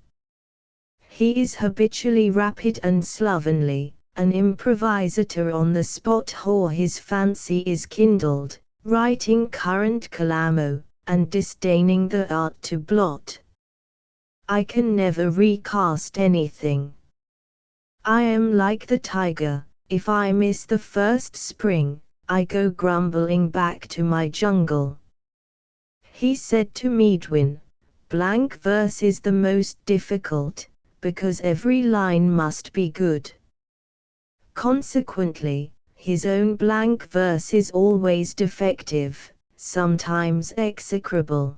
He is habitually rapid and slovenly, an improvisator on the spot, or his fancy is kindled, writing current calamo, and disdaining the art to blot. I can never recast anything. I am like the tiger, if I miss the first spring, I go grumbling back to my jungle. He said to Medwin, blank verse is the most difficult, because every line must be good. Consequently, his own blank verse is always defective, sometimes execrable.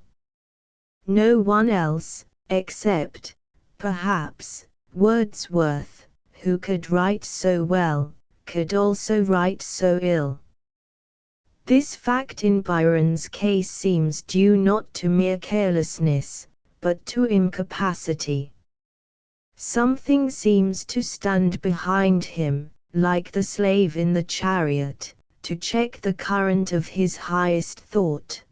No one else, except, perhaps, Wordsworth, who could write so well, could also write so ill. This fact in Byron's case seems due not to mere carelessness, but to incapacity. Something seems to stand behind him, like the slave in the chariot, to check the current of his highest thought.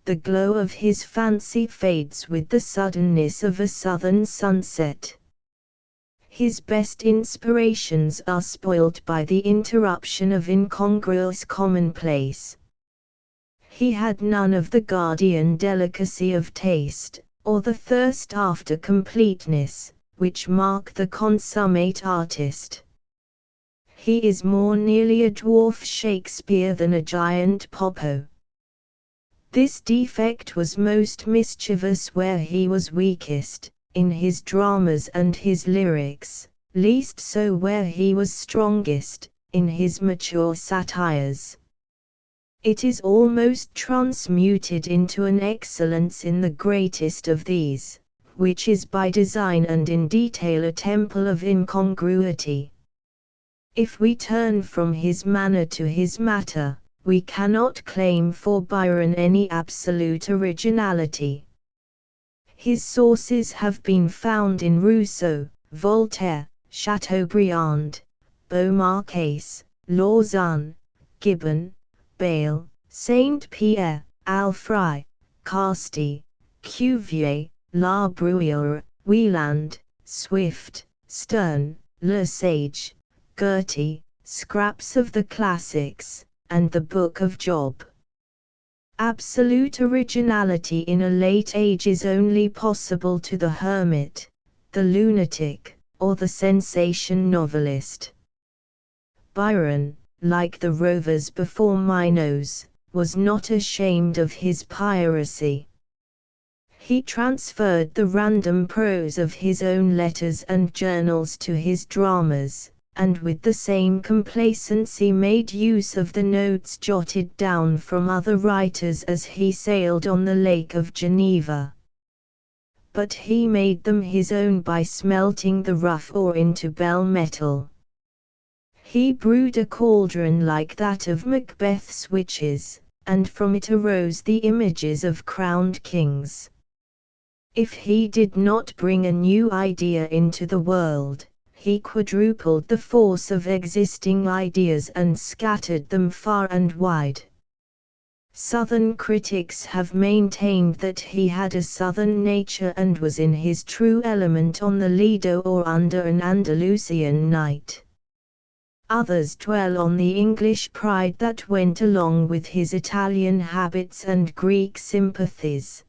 The glow of his fancy fades with the suddenness of a southern sunset. His best inspirations are spoilt by the interruption of incongruous commonplace. He had none of the guardian delicacy of taste, or the thirst after completeness, which mark the consummate artist. He is more nearly a dwarf Shakespeare than a giant Popo. This defect was most mischievous where he was weakest, in his dramas and his lyrics, least so where he was strongest, in his mature satires. It is almost transmuted into an excellence in the greatest of these, which is by design and in detail a temple of incongruity. If we turn from his manner to his matter, we cannot claim for Byron any absolute originality. His sources have been found in Rousseau, Voltaire, Chateaubriand, Beaumarchais, Lausanne, Gibbon, Bayle, Saint-Pierre, Alfray, Casti, Cuvier, La Bruyere, Wieland, Swift, Sterne, Le Sage, Goethe, scraps of the classics, and the Book of Job. Absolute originality in a late age is only possible to the hermit, the lunatic, or the sensation novelist. Byron, like the rovers before Minos, was not ashamed of his piracy. He transferred the random prose of his own letters and journals to his dramas, and with the same complacency made use of the notes jotted down from other writers as he sailed on the Lake of Geneva. But he made them his own by smelting the rough ore into bell metal. He brewed a cauldron like that of Macbeth's witches, and from it arose the images of crowned kings. If he did not bring a new idea into the world, he quadrupled the force of existing ideas and scattered them far and wide. Southern critics have maintained that he had a southern nature and was in his true element on the Lido or under an Andalusian night. Others dwell on the English pride that went along with his Italian habits and Greek sympathies.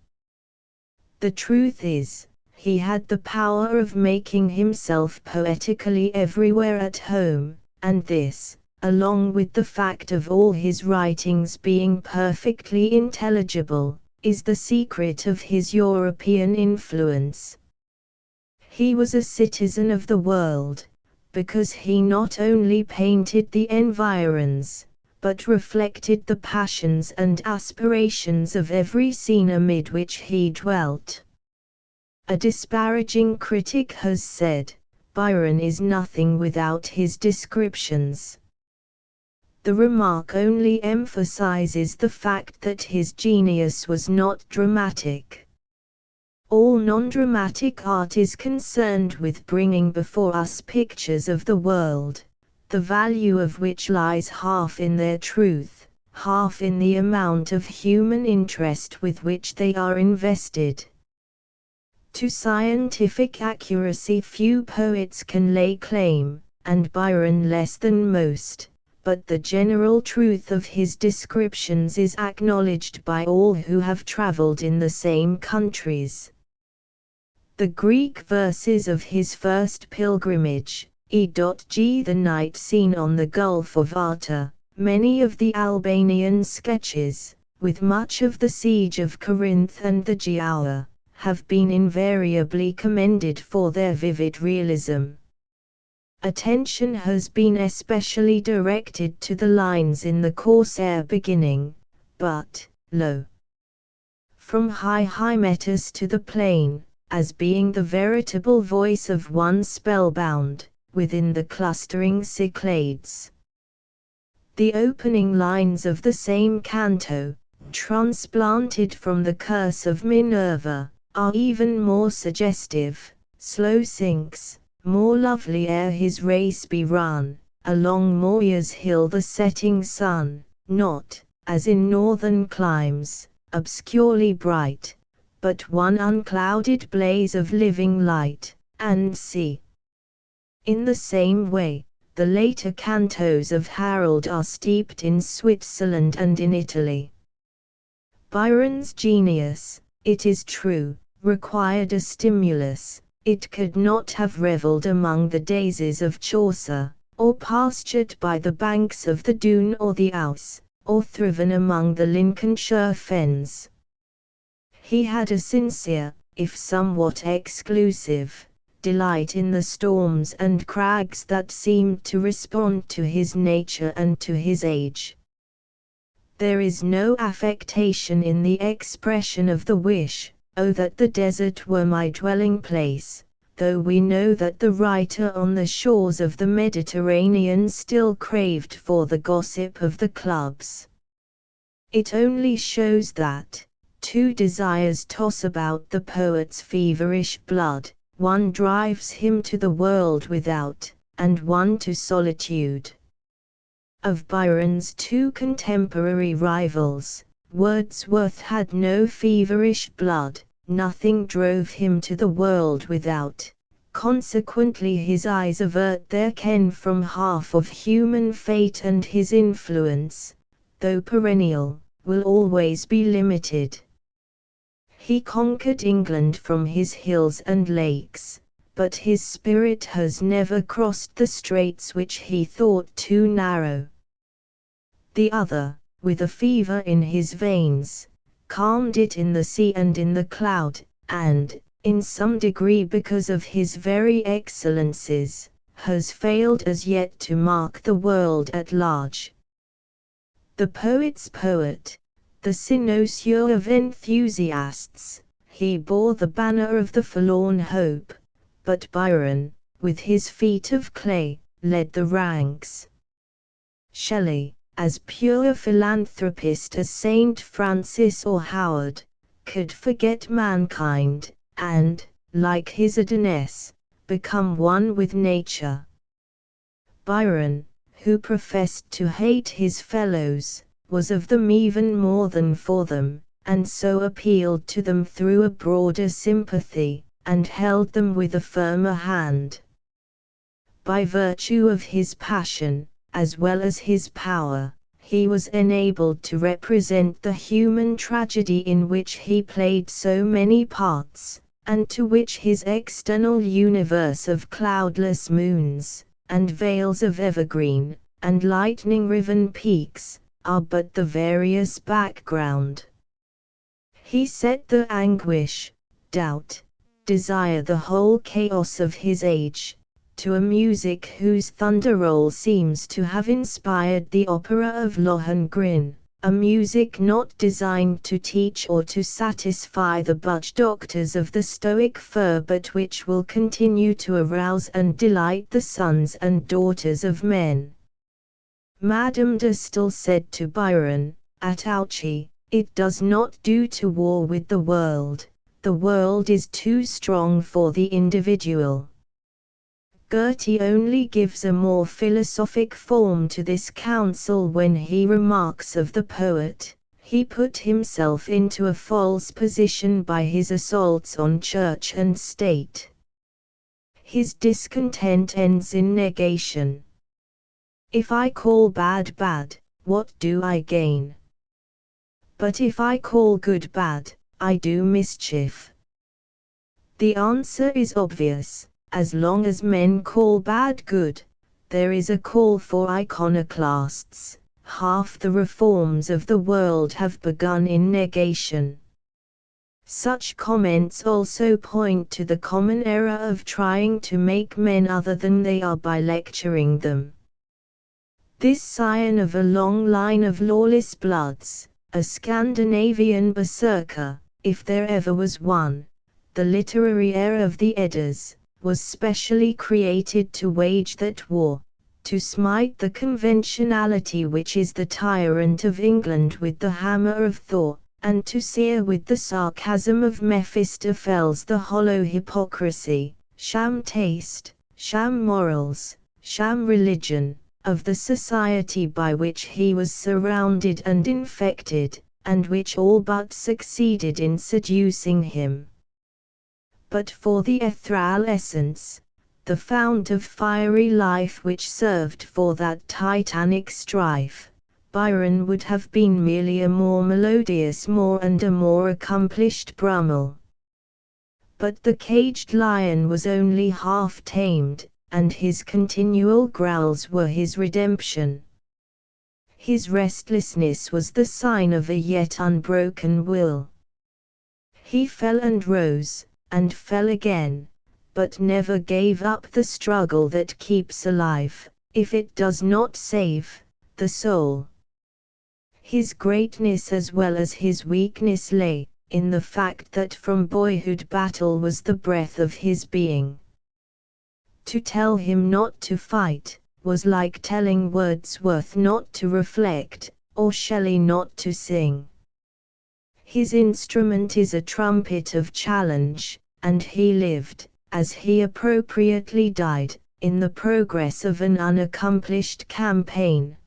The truth is, he had the power of making himself poetically everywhere at home, and this, along with the fact of all his writings being perfectly intelligible, is the secret of his European influence. He was a citizen of the world, because he not only painted the environs, but reflected the passions and aspirations of every scene amid which he dwelt. A disparaging critic has said, Byron is nothing without his descriptions. The remark only emphasizes the fact that his genius was not dramatic. All non-dramatic art is concerned with bringing before us pictures of the world, the value of which lies half in their truth, half in the amount of human interest with which they are invested. To scientific accuracy few poets can lay claim, and Byron less than most, but the general truth of his descriptions is acknowledged by all who have traveled in the same countries. The Greek verses of his first pilgrimage, E.G. the night scene on the Gulf of Arta, many of the Albanian sketches, with much of the siege of Corinth and the Giaour, have been invariably commended for their vivid realism. Attention has been especially directed to the lines in the Corsair beginning, but, lo! From high Hymettus to the plain, as being the veritable voice of one spellbound, within the clustering Cyclades. The opening lines of the same canto, transplanted from the curse of Minerva, are even more suggestive. Slow sinks, more lovely ere his race be run, along Moria's hill the setting sun, not, as in northern climes, obscurely bright, but one unclouded blaze of living light, and see. In the same way, the later cantos of Harold are steeped in Switzerland and in Italy. Byron's genius, it is true, required a stimulus. It could not have revelled among the daisies of Chaucer, or pastured by the banks of the Doon or the Ouse, or thriven among the Lincolnshire fens. He had a sincere, if somewhat exclusive, delight in the storms and crags that seemed to respond to his nature and to his age. There is no affectation in the expression of the wish, "Oh, that the desert were my dwelling place," though we know that the writer on the shores of the Mediterranean still craved for the gossip of the clubs. It only shows that, two desires toss about the poet's feverish blood, one drives him to the world without, and one to solitude. Of Byron's two contemporary rivals, Wordsworth had no feverish blood, nothing drove him to the world without, consequently his eyes avert their ken from half of human fate, and his influence, though perennial, will always be limited. He conquered England from his hills and lakes, but his spirit has never crossed the straits which he thought too narrow. The other, with a fever in his veins, calmed it in the sea and in the cloud, and, in some degree because of his very excellences, has failed as yet to mark the world at large. The poet's poet, the cynosure of enthusiasts, he bore the banner of the forlorn hope, but Byron, with his feet of clay, led the ranks. Shelley, as pure philanthropist as Saint Francis or Howard, could forget mankind, and, like his Adonis, become one with nature. Byron, who professed to hate his fellows, was of them even more than for them, and so appealed to them through a broader sympathy, and held them with a firmer hand. By virtue of his passion, as well as his power, he was enabled to represent the human tragedy in which he played so many parts, and to which his external universe of cloudless moons, and vales of evergreen, and lightning-riven peaks, are but the various background. He set the anguish, doubt, desire, the whole chaos of his age, to a music whose thunder roll seems to have inspired the opera of Lohengrin, a music not designed to teach or to satisfy the budge doctors of the Stoic fir, but which will continue to arouse and delight the sons and daughters of men. Madame de Staël said to Byron, at Ouchy, "It does not do to war with the world is too strong for the individual." Goethe only gives a more philosophic form to this counsel when he remarks of the poet, "He put himself into a false position by his assaults on church and state. His discontent ends in negation. If I call bad bad, what do I gain? But if I call good bad, I do mischief." The answer is obvious. As long as men call bad good, there is a call for iconoclasts. Half the reforms of the world have begun in negation. Such comments also point to the common error of trying to make men other than they are by lecturing them. This scion of a long line of lawless bloods, a Scandinavian berserker, if there ever was one, the literary heir of the Eddas, was specially created to wage that war, to smite the conventionality which is the tyrant of England with the hammer of Thor, and to sear with the sarcasm of Mephistopheles the hollow hypocrisy, sham taste, sham morals, sham religion, of the society by which he was surrounded and infected, and which all but succeeded in seducing him. But for the ethereal essence, the fount of fiery life which served for that titanic strife, Byron would have been merely a more melodious Moor and a more accomplished Brummel. But the caged lion was only half tamed, and his continual growls were his redemption. His restlessness was the sign of a yet unbroken will. He fell and rose, and fell again, but never gave up the struggle that keeps alive, if it does not save, the soul. His greatness as well as his weakness lay in the fact that from boyhood battle was the breath of his being. To tell him not to fight was like telling Wordsworth not to reflect, or Shelley not to sing. His instrument is a trumpet of challenge, and he lived, as he appropriately died, in the progress of an unaccomplished campaign.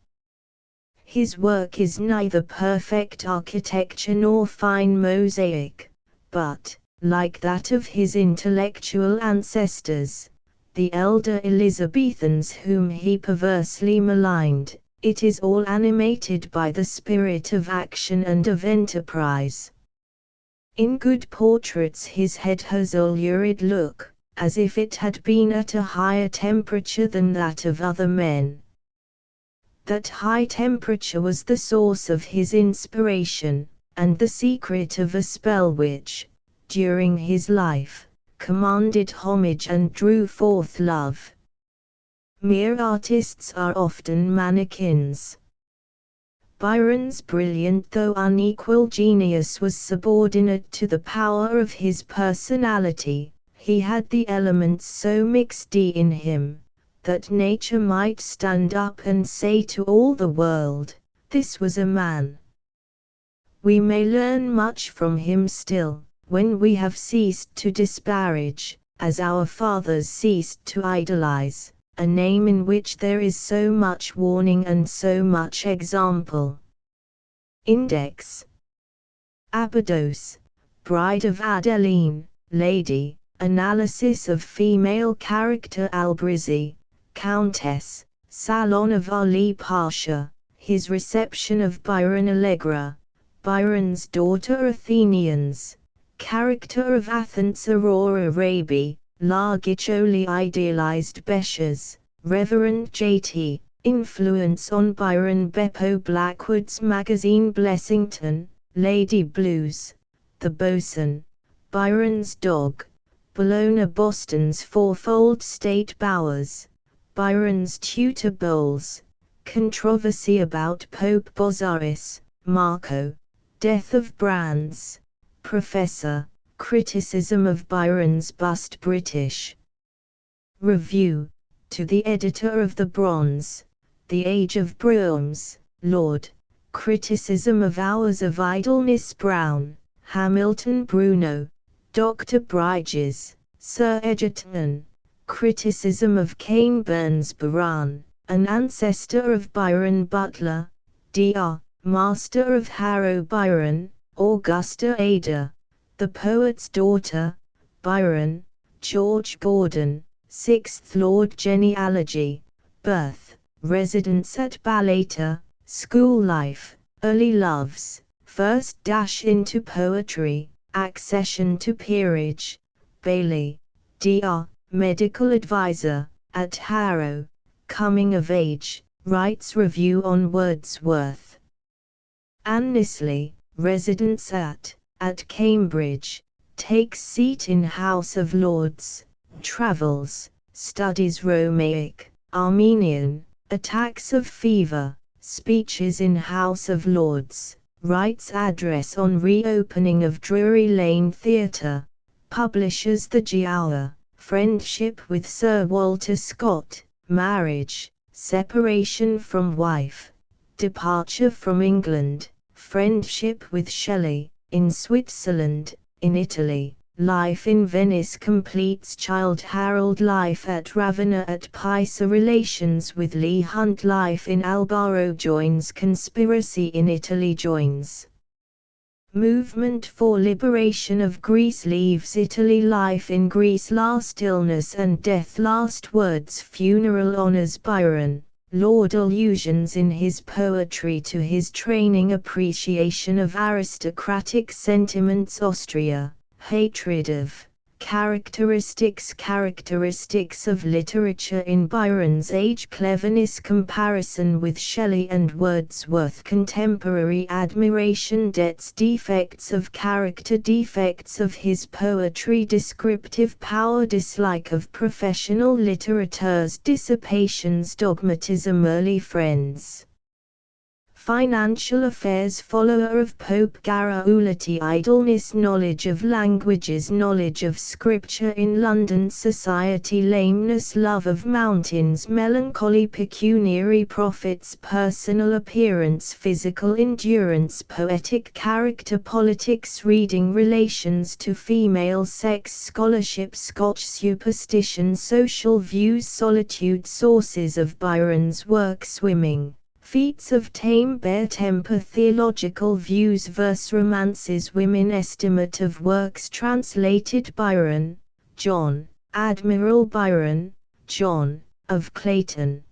His work is neither perfect architecture nor fine mosaic, but, like that of his intellectual ancestors, the elder Elizabethans whom he perversely maligned, it is all animated by the spirit of action and of enterprise. In good portraits his head has a lurid look, as if it had been at a higher temperature than that of other men. That high temperature was the source of his inspiration, and the secret of a spell which, during his life, commanded homage and drew forth love. Mere artists are often mannequins. Byron's brilliant though unequal genius was subordinate to the power of his personality. He had the elements so mixed in him, that nature might stand up and say to all the world, "This was a man." We may learn much from him still, when we have ceased to disparage, as our fathers ceased to idolize, a name in which there is so much warning and so much example. Index. Abydos, Bride of Adeline, Lady, Analysis of Female Character Albrizi, Countess, Salon of Ali Pasha, His Reception of Byron Allegra, Byron's Daughter Athenians, Character of Athens Aurora Raby, La Guiccioli Idealized Besches, Reverend J.T., Influence on Byron Beppo Blackwood's Magazine Blessington, Lady Blues, The Bosun, Byron's Dog, Bologna Boston's Fourfold State Bowers, Byron's Tutor Bowls, Controversy about Pope Bozzaris, Marco, Death of Brands, Professor, Criticism of Byron's Bust British Review, to the editor of the Bronze, The Age of Brooms, Lord. Criticism of Hours of Idleness Brown, Hamilton Bruno, Dr. Bridges, Sir Egerton. Criticism of Cain Burns Baran, an ancestor of Byron Butler, Dr. Master of Harrow Byron, Augusta Ada. The Poet's Daughter, Byron, George Gordon, 6th Lord Genealogy, Birth, Residence at Balata, School Life, Early Loves, First Dash into Poetry, Accession to Peerage, Bailey, Dr. Medical Advisor, at Harrow, Coming of Age, Writes Review on Wordsworth. Anne Nisley, Residence at Cambridge, takes seat in House of Lords, travels, studies Romaic, Armenian, attacks of fever, speeches in House of Lords, writes address on reopening of Drury Lane Theatre, publishes The Giaour, friendship with Sir Walter Scott, marriage, separation from wife, departure from England, friendship with Shelley, in Switzerland, in Italy, life in Venice completes Childe Harold, life at Ravenna at Pisa, relations with Leigh Hunt, life in Albaro joins, conspiracy in Italy joins. Movement for liberation of Greece leaves Italy, life in Greece, last illness and death, last words, funeral honours Byron, Lord allusions in his poetry to his training, appreciation of aristocratic sentiments, Austria, hatred of characteristics of literature in Byron's age, cleverness, comparison with Shelley and Wordsworth, contemporary admiration, debts, defects of character, defects of his poetry, descriptive power, dislike of professional litterateurs, dissipations, dogmatism, early friends. Financial affairs, follower of Pope Garaulati, idleness, knowledge of languages, knowledge of scripture in London society, lameness, love of mountains, melancholy, pecuniary profits, personal appearance, physical endurance, poetic character, politics, reading, relations to female sex, scholarship, Scotch superstition, social views, solitude, sources of Byron's work, swimming, feats of tame bear temper, theological views, verse, romances, women, estimate of works translated. Byron, John, Admiral Byron, John, of Clayton.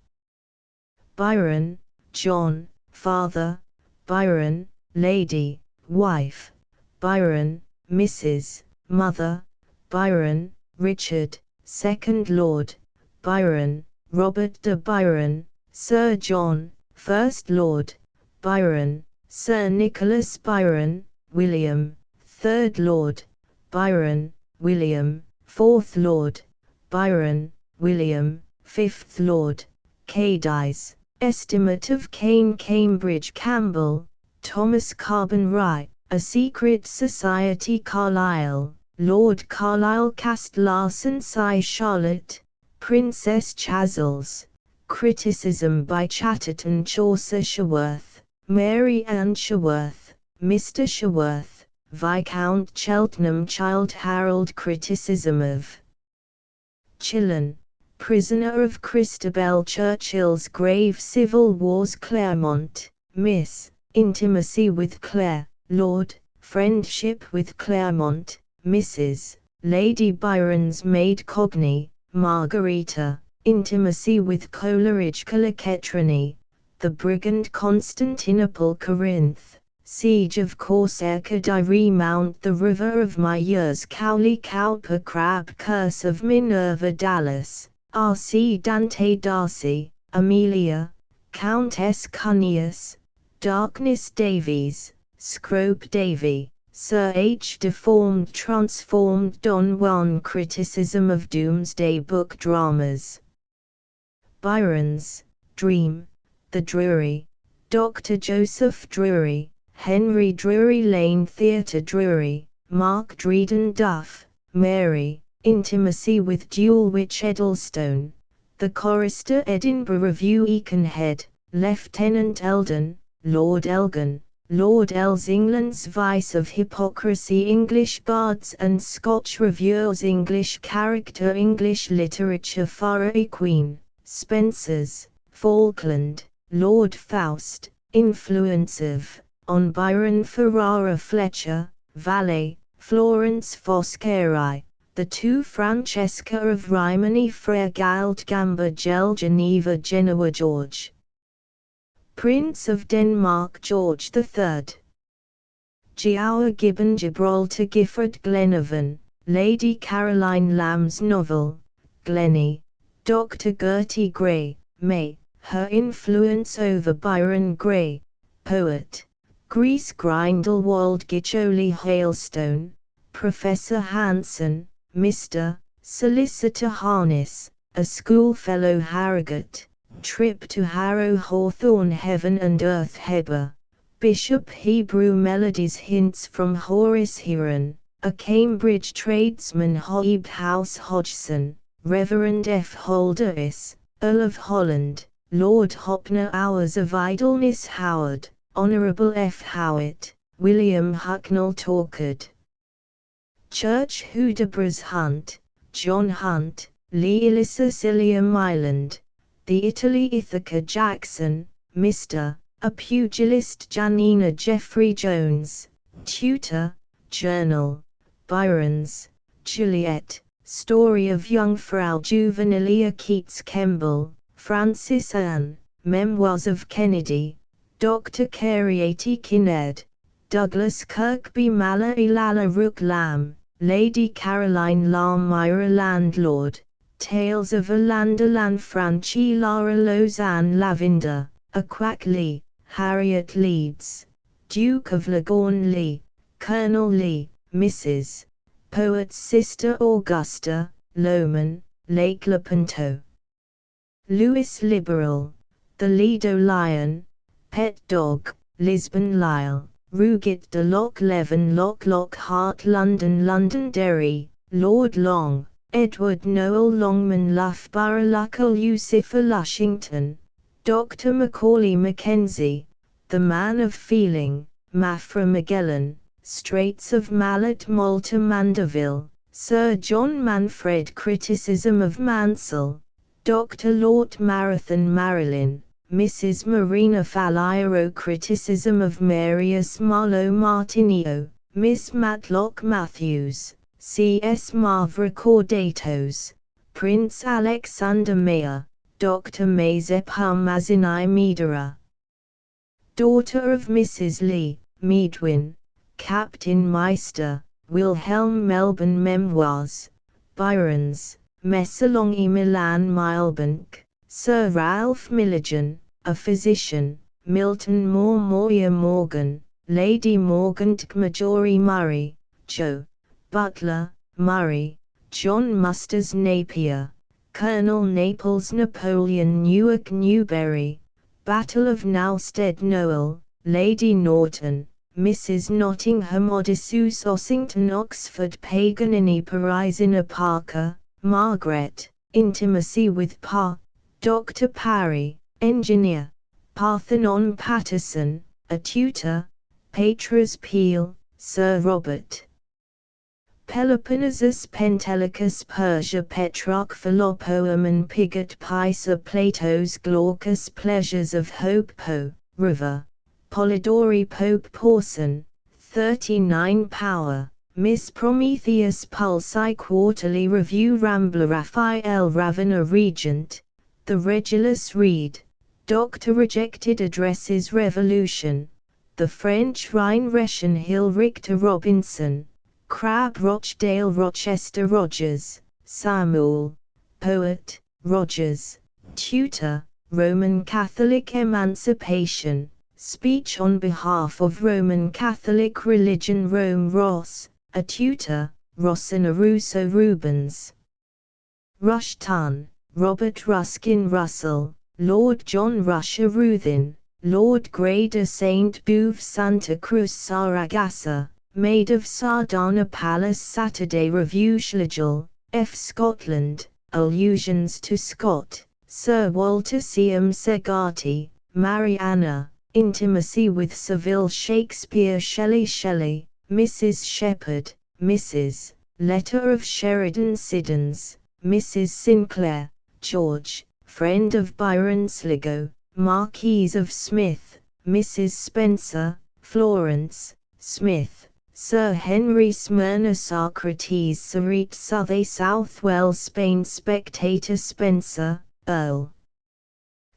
Byron, John, father, Byron, lady, wife, Byron, Mrs., mother, Byron, Richard, 2nd Lord, Byron, Robert de Byron, Sir John, 1st Lord, Byron, Sir Nicholas Byron, William, 3rd Lord, Byron, William, 4th Lord, Byron, William, 5th Lord, Cadiz, estimate of Cain, Cambridge, Campbell, Thomas Carbon Rye, A Secret Society, Carlisle, Lord Carlisle, Cast Larson, Cy Charlotte, Princess Chazels. Criticism by Chatterton, Chaucer, Sherworth, Mary Ann Sherworth, Mr. Sherworth, Viscount Cheltenham, Childe Harold. Criticism of Chillon, prisoner of Christabel Churchill's grave, civil wars, Claremont, Miss, intimacy with Clare, Lord, friendship with Claremont, Mrs., Lady Byron's maid Cogney, Margarita, intimacy with Coleridge, Colequetrony, the brigand Constantinople, Corinth, siege of Corsair, Cadi, remount the river of my years, Cowley, Cowper, Crab, curse of Minerva, Dallas, R.C. Dante, Darcy, Amelia, Countess Cunius, Darkness, Davies, Scrope, Davy, Sir H. deformed, transformed, Don Juan. Criticism of Doomsday Book dramas. Byron's Dream, The Drury, Dr. Joseph Drury, Henry Drury Lane Theatre, Drury, Mark Dryden Duff, Mary, intimacy with Dual Witch, Eddlestone, The Chorister Edinburgh Review Econhead, Lieutenant Eldon, Lord Elgin, Lord Els England's Vice of Hypocrisy English Bards and Scotch Reviewers English Character English Literature Fara Queen, Spencer's, Falkland, Lord Faust, Influence of, on Byron Ferrara Fletcher, Valet, Florence Foscari, the two Francesca of Rimini Frere Gild Gamba Gel Geneva Genoa George. Prince of Denmark George III. Giaour Gibbon Gibraltar Gifford Glenarvan, Lady Caroline Lamb's novel, Glennie, Dr. Gertie Gray, May, her influence over Byron Gray, poet, Grease Grindelwald Gicholi Hailstone, Professor Hanson, Mr. Solicitor Harness, a schoolfellow Harrogate, Trip to Harrow Hawthorne Heaven and Earth Heber, Bishop Hebrew Melodies Hints from Horace Heron, a Cambridge tradesman Hoebe House Hodgson, Reverend F. Holderis, Earl of Holland, Lord Hopner Hours of Idleness Howard, Honourable F. Howitt, William Hucknall Torkard. Church Hudibras Hunt, John Hunt, Lee Cecilium Island, The Italy Ithaca Jackson, Mr., a pugilist Janina Jeffrey Jones, Tutor, Journal, Byron's, Juliet, Story of Jungfrau Juvenilia Keats Kemble, Francis Anne, Memoirs of Kennedy, Dr. Cariati Kinnaird, Douglas Kirkby Mala Ilala Rook Lamb, Lady Caroline Lamira Landlord, Tales of a Landerland Franchi Lara Lausanne Lavender, Aquac Lee, Harriet Leeds, Duke of Lagorne Lee, Colonel Lee, Mrs. Poet's Sister Augusta, Lowman, Lake Lepanto. Lewis Liberal, The Lido Lion, Pet Dog, Lisbon Lyle, Rugit de Loch Leven Lockhart London Londonderry, Lord Long, Edward Noel Longman Loughborough Luckle Lucifer Lushington, Dr. Macaulay Mackenzie, The Man of Feeling, Maffra Magellan, Straits of Mallet Malta Mandeville, Sir John Manfred Criticism of Mansell, Dr. Lort Marathon Marilyn, Mrs. Marina Faliero Criticism of Marius Marlowe Martinio, Miss Matlock Matthews, C.S. Marv Recordatos, Prince Alexander Mayer, Dr. Mazep Mazinai Medera. Daughter of Mrs. Lee, Medwin, Captain Meister, Wilhelm Melbourne Memoirs, Byron's, Messalongi Milan Milbank, Sir Ralph Milligan, a physician, Milton Moore Moya Morgan, Lady Morgan Majori Murray, Joe, Butler, Murray, John Musters Napier, Colonel Naples Napoleon Newark Newberry, Battle of Nowstead Noel, Lady Norton, Mrs. Nottingham Odysseus Ossington Oxford Paganini Parisina Parker, Margaret, Intimacy with Pa, Dr. Parry, Engineer, Parthenon Patterson, a tutor, Patras Peel, Sir Robert. Peloponnesus Pentelicus Persia Petrarch Philopoemen Pigot Pisa Plato's Glaucus Pleasures of Hope Poe, River, Polidori Pope Pawson, 39 Power, Miss Prometheus Pulsi Quarterly Review Rambler Raphael Ravena Regent, The Regulus Reed, Dr. Rejected Addresses Revolution, The French Rhine Reschen Hill Richter Robinson, Crab Rochdale Rochester Rogers, Samuel, Poet, Rogers, Tutor, Roman Catholic Emancipation, Speech on behalf of Roman Catholic Religion Rome Ross, a tutor, Rossina Russo Rubens. Rushton, Robert Ruskin Russell, Lord John Rusher Ruthin, Lord Grey de Saint Beuve Santa Cruz Saragassa, Maid of Sardana Palace Saturday Review Schlegel, F. Scotland, allusions to Scott, Sir Walter Segati, Mariana, intimacy with Seville Shakespeare Shelley, Mrs. Shepherd, Mrs. Letter of Sheridan Siddons, Mrs. Sinclair, George, friend of Byron Sligo, Marquise of Smith, Mrs. Spencer, Florence, Smith, Sir Henry Smyrna Socrates Sarit Southey Southwell Spain Spectator Spencer, Earl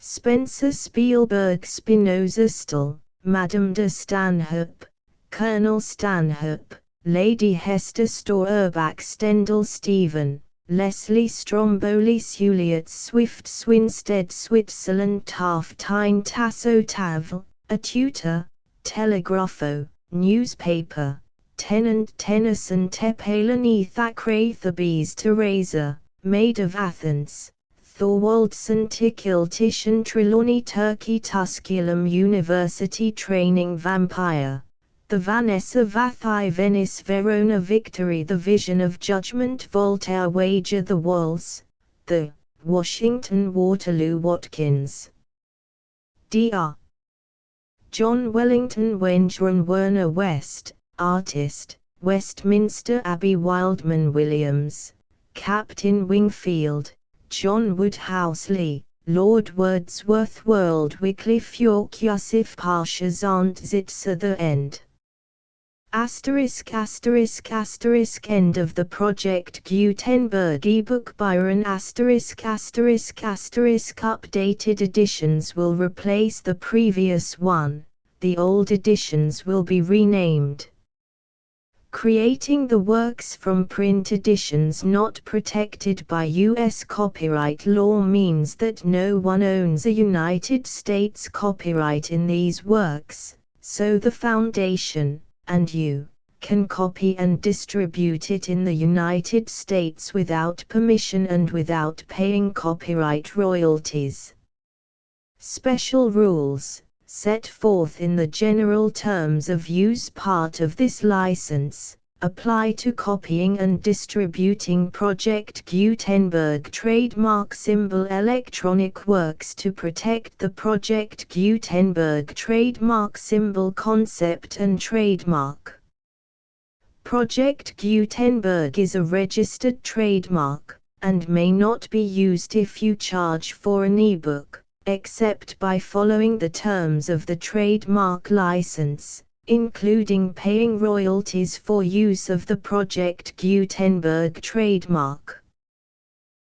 Spencer Spielberg Spinoza Still, Madame de Stanhope, Colonel Stanhope, Lady Hester Storbach Stendhal Stephen, Leslie Stromboli Suliot Swift Swinstead Switzerland Taft Tyne Tasso Tavel, a tutor, telegrapho, newspaper, Tenant Tennyson Tepalen Thackeray Thebes Teresa, Maid of Athens, Thorwaldsen Tickle Titian Trelawney Turkey Tusculum University Training Vampire, the Vanessa Vathai Venice Verona Victory The Vision of Judgment Voltaire Wager the Walls, the Washington Waterloo Watkins. Dr. John Wellington Wengeron Werner West, artist, Westminster Abbey Wildman Williams, Captain Wingfield, John Woodhouse Lee, Lord Wordsworth World Wycliffe York Yusuf Pasha Zandzitsa The End. End of the Project Gutenberg ebook Byron updated editions will replace the previous one, the old editions will be renamed. Creating the works from print editions not protected by U.S. copyright law means that no one owns a United States copyright in these works, so the Foundation, and you, can copy and distribute it in the United States without permission and without paying copyright royalties. Special rules, set forth in the general terms of use part of this license, apply to copying and distributing Project Gutenberg trademark symbol electronic works to protect the Project Gutenberg trademark symbol concept and trademark. Project Gutenberg is a registered trademark, and may not be used if you charge for an ebook, except by following the terms of the trademark license, including paying royalties for use of the Project Gutenberg trademark.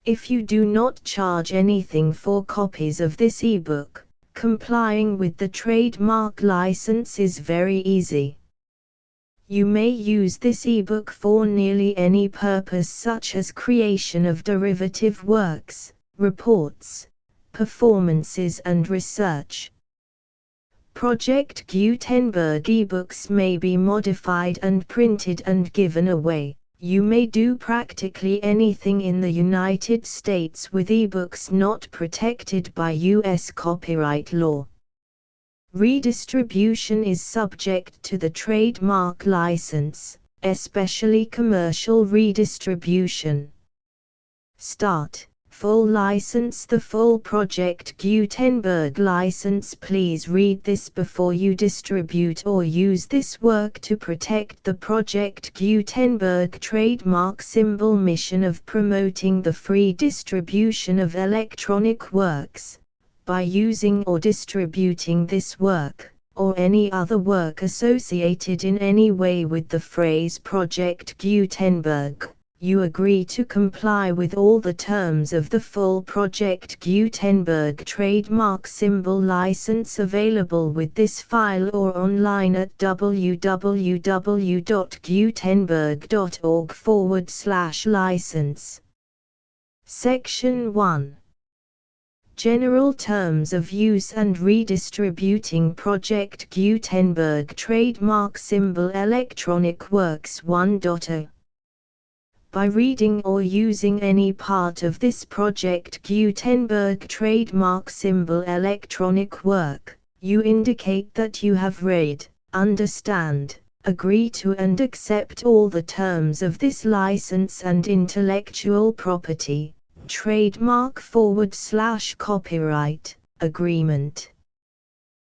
If you do not charge anything for copies of this ebook, complying with the trademark license is very easy. You may use this ebook for nearly any purpose such as creation of derivative works, reports, performances and research. Project Gutenberg ebooks may be modified and printed and given away. You may do practically anything in the United States with ebooks not protected by U.S. copyright law. Redistribution is subject to the trademark license, especially commercial redistribution. Start. Full license. The full Project Gutenberg license. Please read this before you distribute or use this work to protect the Project Gutenberg trademark symbol mission of promoting the free distribution of electronic works. By using or distributing this work, or any other work associated in any way with the phrase Project Gutenberg, you agree to comply with all the terms of the full Project Gutenberg trademark symbol license available with this file or online at www.gutenberg.org/license. Section 1. General Terms of Use and Redistributing Project Gutenberg Trademark Symbol Electronic Works 1.0. By reading or using any part of this Project Gutenberg trademark symbol electronic work, you indicate that you have read, understand, agree to and accept all the terms of this license and intellectual property, trademark/copyright agreement.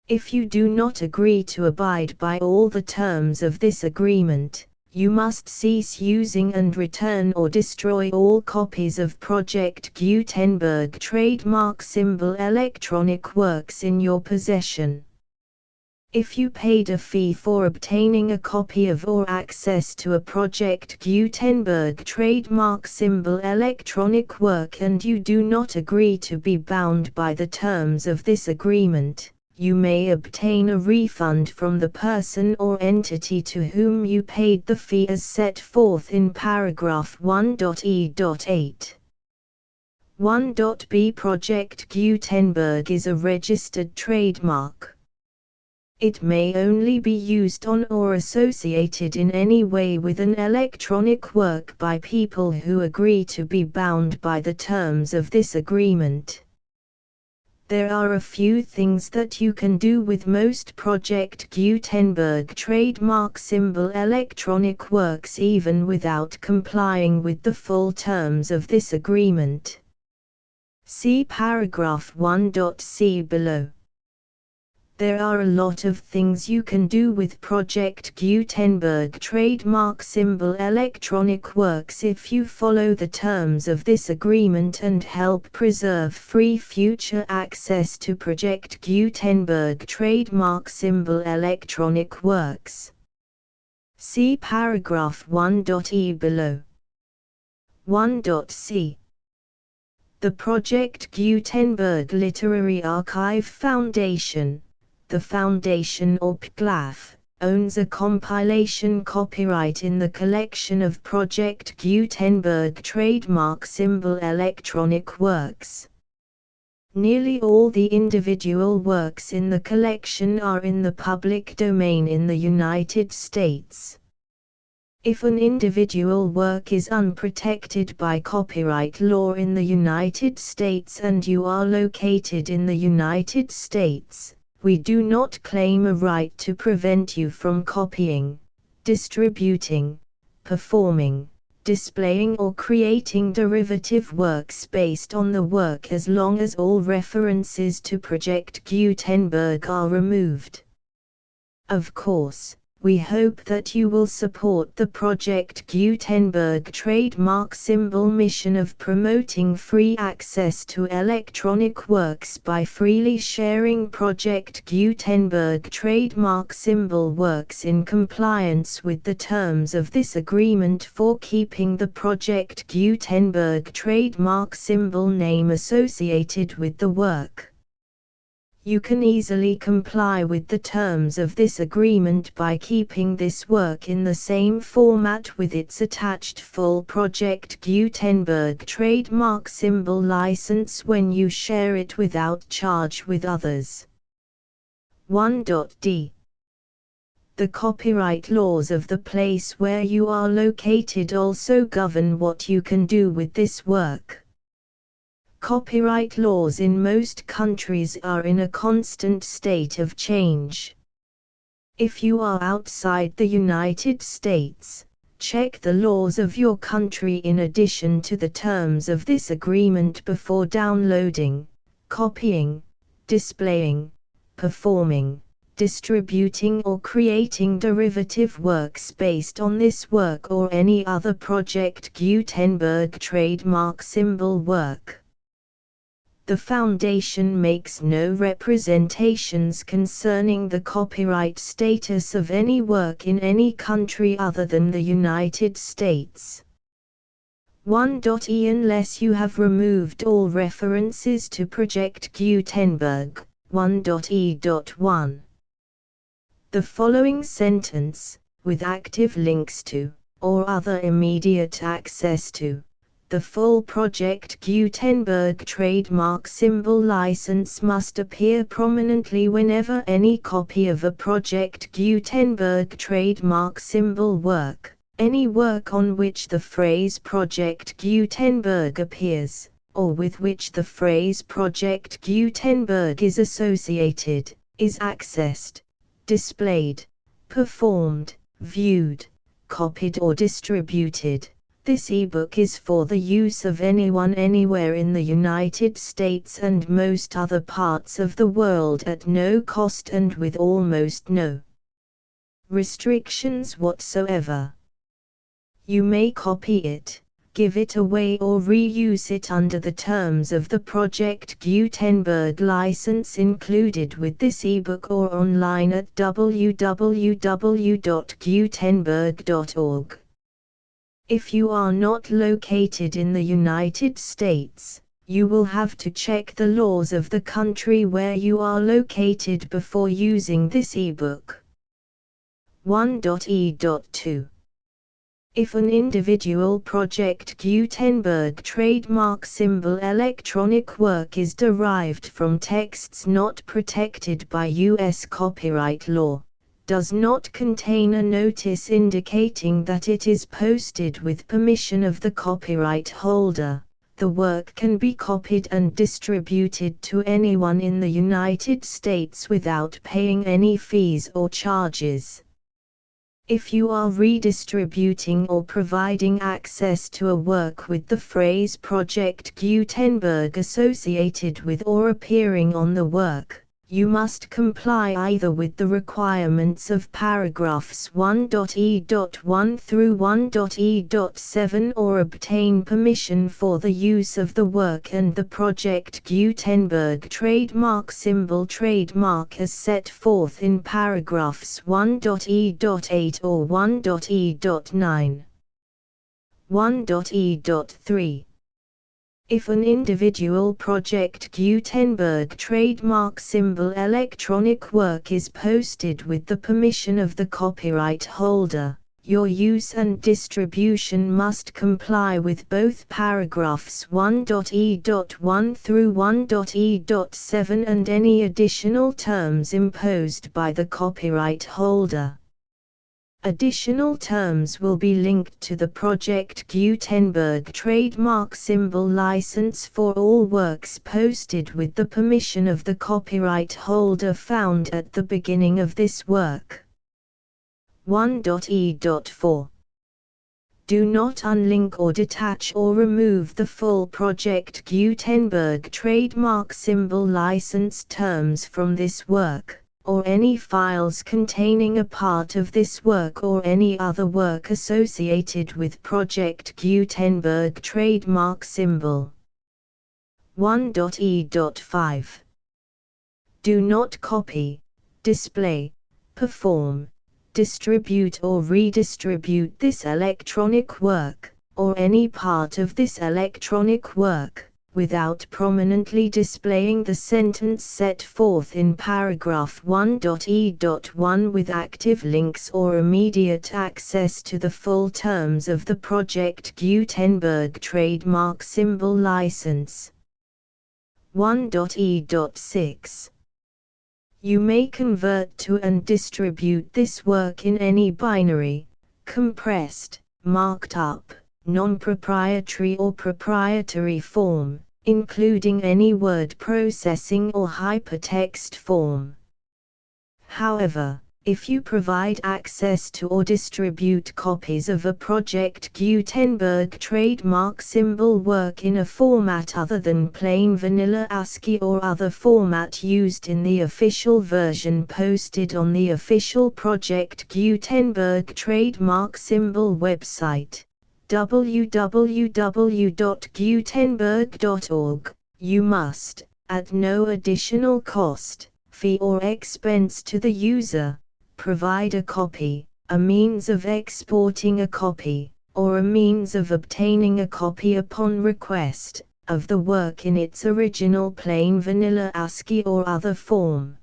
If you do not agree to abide by all the terms of this agreement, you must cease using and return or destroy all copies of Project Gutenberg trademark symbol electronic works in your possession. If you paid a fee for obtaining a copy of or access to a Project Gutenberg trademark symbol electronic work and you do not agree to be bound by the terms of this agreement, you may obtain a refund from the person or entity to whom you paid the fee as set forth in paragraph 1.e.8. 1.b Project Gutenberg is a registered trademark. It may only be used on or associated in any way with an electronic work by people who agree to be bound by the terms of this agreement. There are a few things that you can do with most Project Gutenberg trademark symbol electronic works even without complying with the full terms of this agreement. See paragraph 1.c below. There are a lot of things you can do with Project Gutenberg trademark symbol electronic works if you follow the terms of this agreement and help preserve free future access to Project Gutenberg trademark symbol electronic works. See paragraph 1.e below. 1.c The Project Gutenberg Literary Archive Foundation, the Foundation or PGLAF, owns a compilation copyright in the collection of Project Gutenberg trademark symbol electronic works. Nearly all the individual works in the collection are in the public domain in the United States. If an individual work is unprotected by copyright law in the United States and you are located in the United States, we do not claim a right to prevent you from copying, distributing, performing, displaying or creating derivative works based on the work as long as all references to Project Gutenberg are removed. Of course, we hope that you will support the Project Gutenberg trademark symbol mission of promoting free access to electronic works by freely sharing Project Gutenberg trademark symbol works in compliance with the terms of this agreement for keeping the Project Gutenberg trademark symbol name associated with the work. You can easily comply with the terms of this agreement by keeping this work in the same format with its attached full Project Gutenberg trademark symbol license when you share it without charge with others. 1.d The copyright laws of the place where you are located also govern what you can do with this work. Copyright laws in most countries are in a constant state of change. If you are outside the United States, check the laws of your country in addition to the terms of this agreement before downloading, copying, displaying, performing, distributing or creating derivative works based on this work or any other Project Gutenberg trademark symbol work. The Foundation makes no representations concerning the copyright status of any work in any country other than the United States. 1.e Unless you have removed all references to Project Gutenberg, 1.e.1. The following sentence, with active links to, or other immediate access to, the full Project Gutenberg trademark symbol license must appear prominently whenever any copy of a Project Gutenberg trademark symbol work, any work on which the phrase Project Gutenberg appears, or with which the phrase Project Gutenberg is associated, is accessed, displayed, performed, viewed, copied or distributed, This ebook is for the use of anyone anywhere in the United States and most other parts of the world at no cost and with almost no restrictions whatsoever. You may copy it, give it away or reuse it under the terms of the Project Gutenberg license included with this ebook or online at www.gutenberg.org. If you are not located in the United States, you will have to check the laws of the country where you are located before using this ebook. 1.e.2 If an individual Project Gutenberg trademark symbol electronic work is derived from texts not protected by U.S. copyright law, does not contain a notice indicating that it is posted with permission of the copyright holder, the work can be copied and distributed to anyone in the United States without paying any fees or charges. If you are redistributing or providing access to a work with the phrase Project Gutenberg associated with or appearing on the work, you must comply either with the requirements of paragraphs 1.e.1 through 1.e.7 or obtain permission for the use of the work and the Project Gutenberg trademark symbol trademark as set forth in paragraphs 1.e.8 or 1.e.9. 1.e.3 If an individual Project Gutenberg trademark symbol electronic work is posted with the permission of the copyright holder, your use and distribution must comply with both paragraphs 1.e.1 through 1.e.7 and any additional terms imposed by the copyright holder. Additional terms will be linked to the Project Gutenberg trademark symbol license for all works posted with the permission of the copyright holder found at the beginning of this work. 1.e.4 Do not unlink or detach or remove the full Project Gutenberg trademark symbol license terms from this work, or any files containing a part of this work or any other work associated with Project Gutenberg trademark symbol. 1.e.5 Do not copy, display, perform, distribute or redistribute this electronic work, or any part of this electronic work, without prominently displaying the sentence set forth in paragraph 1.e.1 with active links or immediate access to the full terms of the Project Gutenberg trademark symbol license. 1.e.6 You may convert to and distribute this work in any binary, compressed, marked up, non-proprietary or proprietary form, including any word processing or hypertext form. However, if you provide access to or distribute copies of a Project Gutenberg trademark symbol work in a format other than plain vanilla ASCII or other format used in the official version posted on the official Project Gutenberg trademark symbol website, www.gutenberg.org, you must, at no additional cost, fee or expense to the user, provide a copy, a means of exporting a copy, or a means of obtaining a copy upon request, of the work in its original plain vanilla ASCII or other form.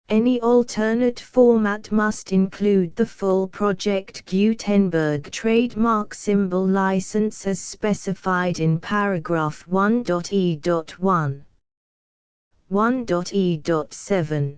Any alternate format must include the full Project Gutenberg trademark symbol license as specified in paragraph 1.e.1. 1.e.7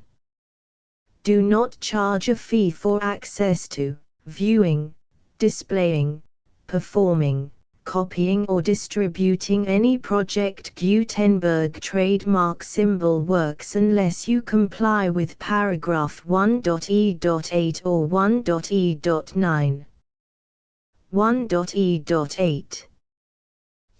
Do not charge a fee for access to, viewing, displaying, performing, copying or distributing any Project Gutenberg trademark symbol works unless you comply with paragraph 1.e.8 or 1.e.9. 1.e.8.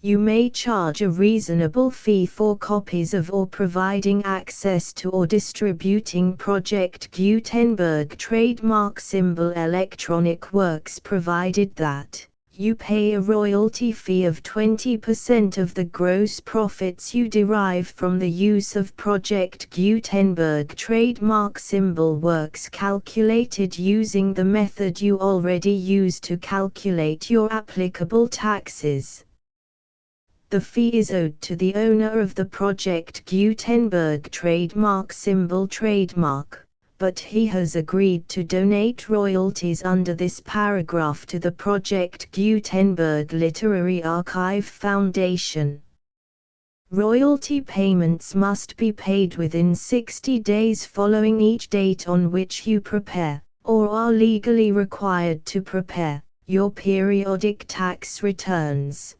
You may charge a reasonable fee for copies of or providing access to or distributing Project Gutenberg trademark symbol electronic works, provided that you pay a royalty fee of 20% of the gross profits you derive from the use of Project Gutenberg trademark symbol works calculated using the method you already use to calculate your applicable taxes. The fee is owed to the owner of the Project Gutenberg trademark symbol trademark, but he has agreed to donate royalties under this paragraph to the Project Gutenberg Literary Archive Foundation. Royalty payments must be paid within 60 days following each date on which you prepare, or are legally required to prepare, your periodic tax returns.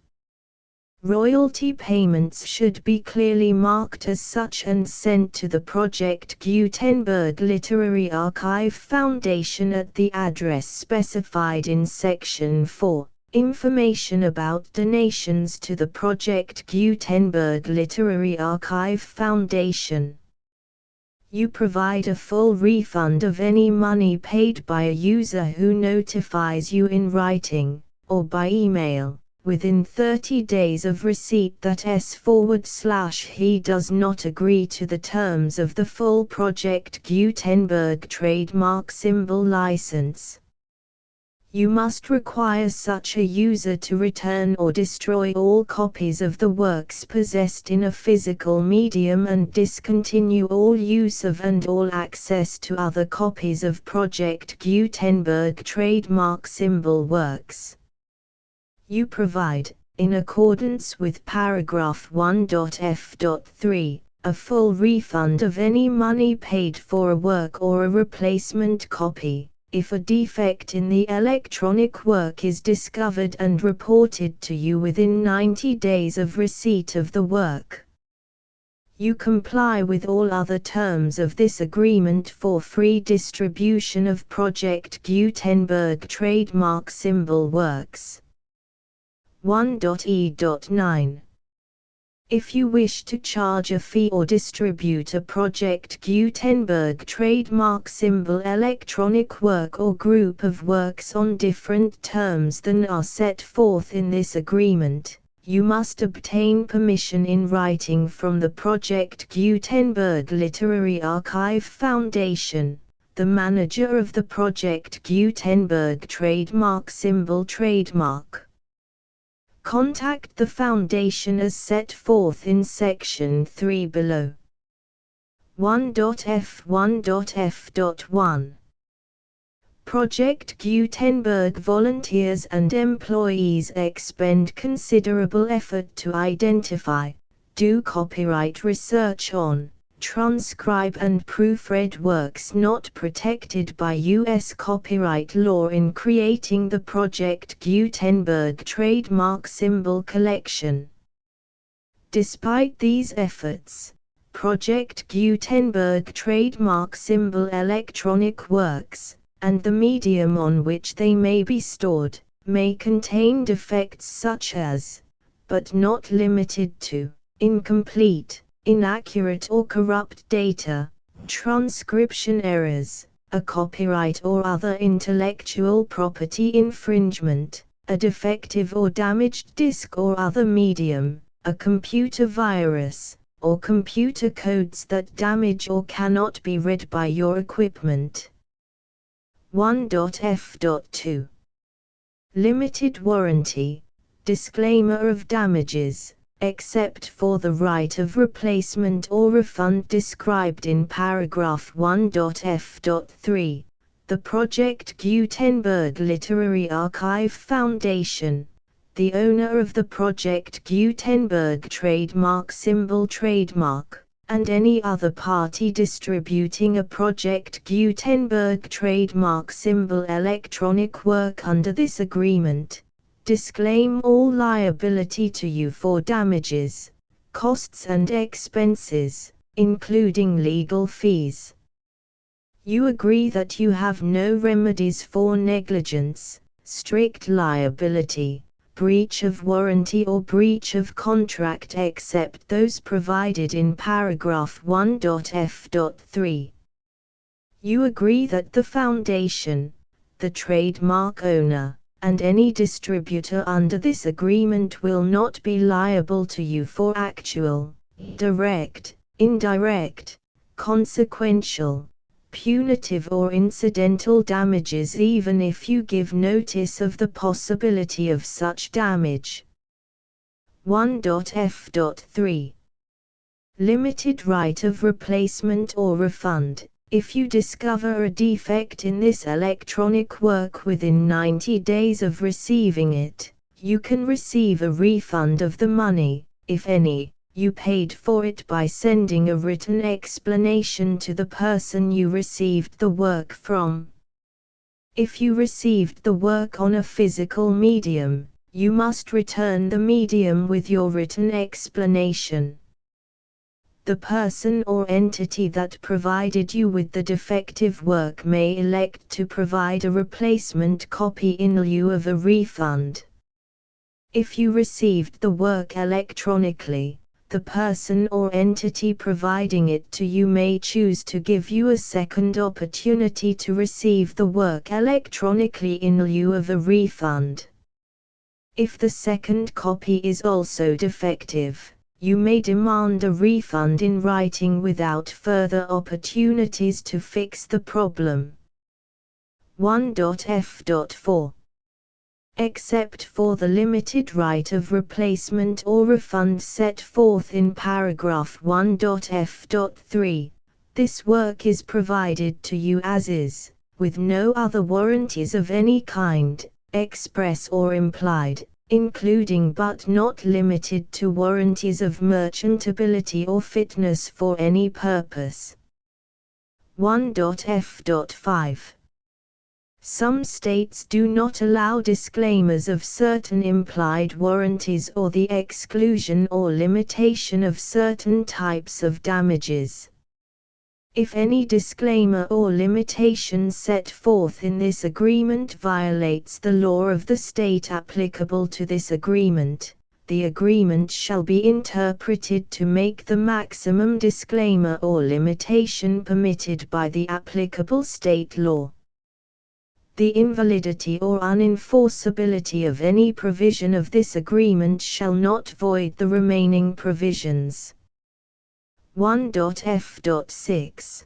Royalty payments should be clearly marked as such and sent to the Project Gutenberg Literary Archive Foundation at the address specified in Section 4. Information about donations to the Project Gutenberg Literary Archive Foundation. You provide a full refund of any money paid by a user who notifies you in writing, or by email, within 30 days of receipt that he does not agree to the terms of the full Project Gutenberg trademark symbol license. You must require such a user to return or destroy all copies of the works possessed in a physical medium and discontinue all use of and all access to other copies of Project Gutenberg trademark symbol works. You provide, in accordance with paragraph 1.f.3, a full refund of any money paid for a work or a replacement copy, if a defect in the electronic work is discovered and reported to you within 90 days of receipt of the work. You comply with all other terms of this agreement for free distribution of Project Gutenberg trademark symbol works. 1.e.9. If you wish to charge a fee or distribute a Project Gutenberg trademark symbol electronic work or group of works on different terms than are set forth in this agreement, you must obtain permission in writing from the Project Gutenberg Literary Archive Foundation, the manager of the Project Gutenberg trademark symbol trademark. Contact the Foundation as set forth in Section 3 below. 1.f1.f.1. Project Gutenberg volunteers and employees expend considerable effort to identify, do copyright research on, transcribe and proofread works not protected by U.S. copyright law in creating the Project Gutenberg trademark symbol collection. Despite these efforts, Project Gutenberg trademark symbol electronic works, and the medium on which they may be stored, may contain defects such as, but not limited to, incomplete, inaccurate or corrupt data, transcription errors, a copyright or other intellectual property infringement, a defective or damaged disk or other medium, a computer virus, or computer codes that damage or cannot be read by your equipment. 1.f.2. Limited warranty, disclaimer of damages, except for the right of replacement or refund described in paragraph 1.f.3, the Project Gutenberg Literary Archive Foundation, the owner of the Project Gutenberg trademark symbol trademark, and any other party distributing a Project Gutenberg trademark symbol electronic work under this agreement, disclaim all liability to you for damages, costs and expenses, including legal fees. You agree that you have no remedies for negligence, strict liability, breach of warranty or breach of contract except those provided in paragraph 1.f.3. You agree that the foundation, the trademark owner, and any distributor under this agreement will not be liable to you for actual, direct, indirect, consequential, punitive or incidental damages even if you give notice of the possibility of such damage. 1.f.3. Limited right of replacement or refund. If you discover a defect in this electronic work within 90 days of receiving it, you can receive a refund of the money, if any, you paid for it by sending a written explanation to the person you received the work from. If you received the work on a physical medium, you must return the medium with your written explanation. The person or entity that provided you with the defective work may elect to provide a replacement copy in lieu of a refund. If you received the work electronically, the person or entity providing it to you may choose to give you a second opportunity to receive the work electronically in lieu of a refund. If the second copy is also defective, you may demand a refund in writing without further opportunities to fix the problem. 1.f.4. Except for the limited right of replacement or refund set forth in paragraph 1.f.3, this work is provided to you as is, with no other warranties of any kind, express or implied, including but not limited to warranties of merchantability or fitness for any purpose. 1.f.5. Some states do not allow disclaimers of certain implied warranties or the exclusion or limitation of certain types of damages. If any disclaimer or limitation set forth in this agreement violates the law of the state applicable to this agreement, the agreement shall be interpreted to make the maximum disclaimer or limitation permitted by the applicable state law. The invalidity or unenforceability of any provision of this agreement shall not void the remaining provisions. 1.f.6.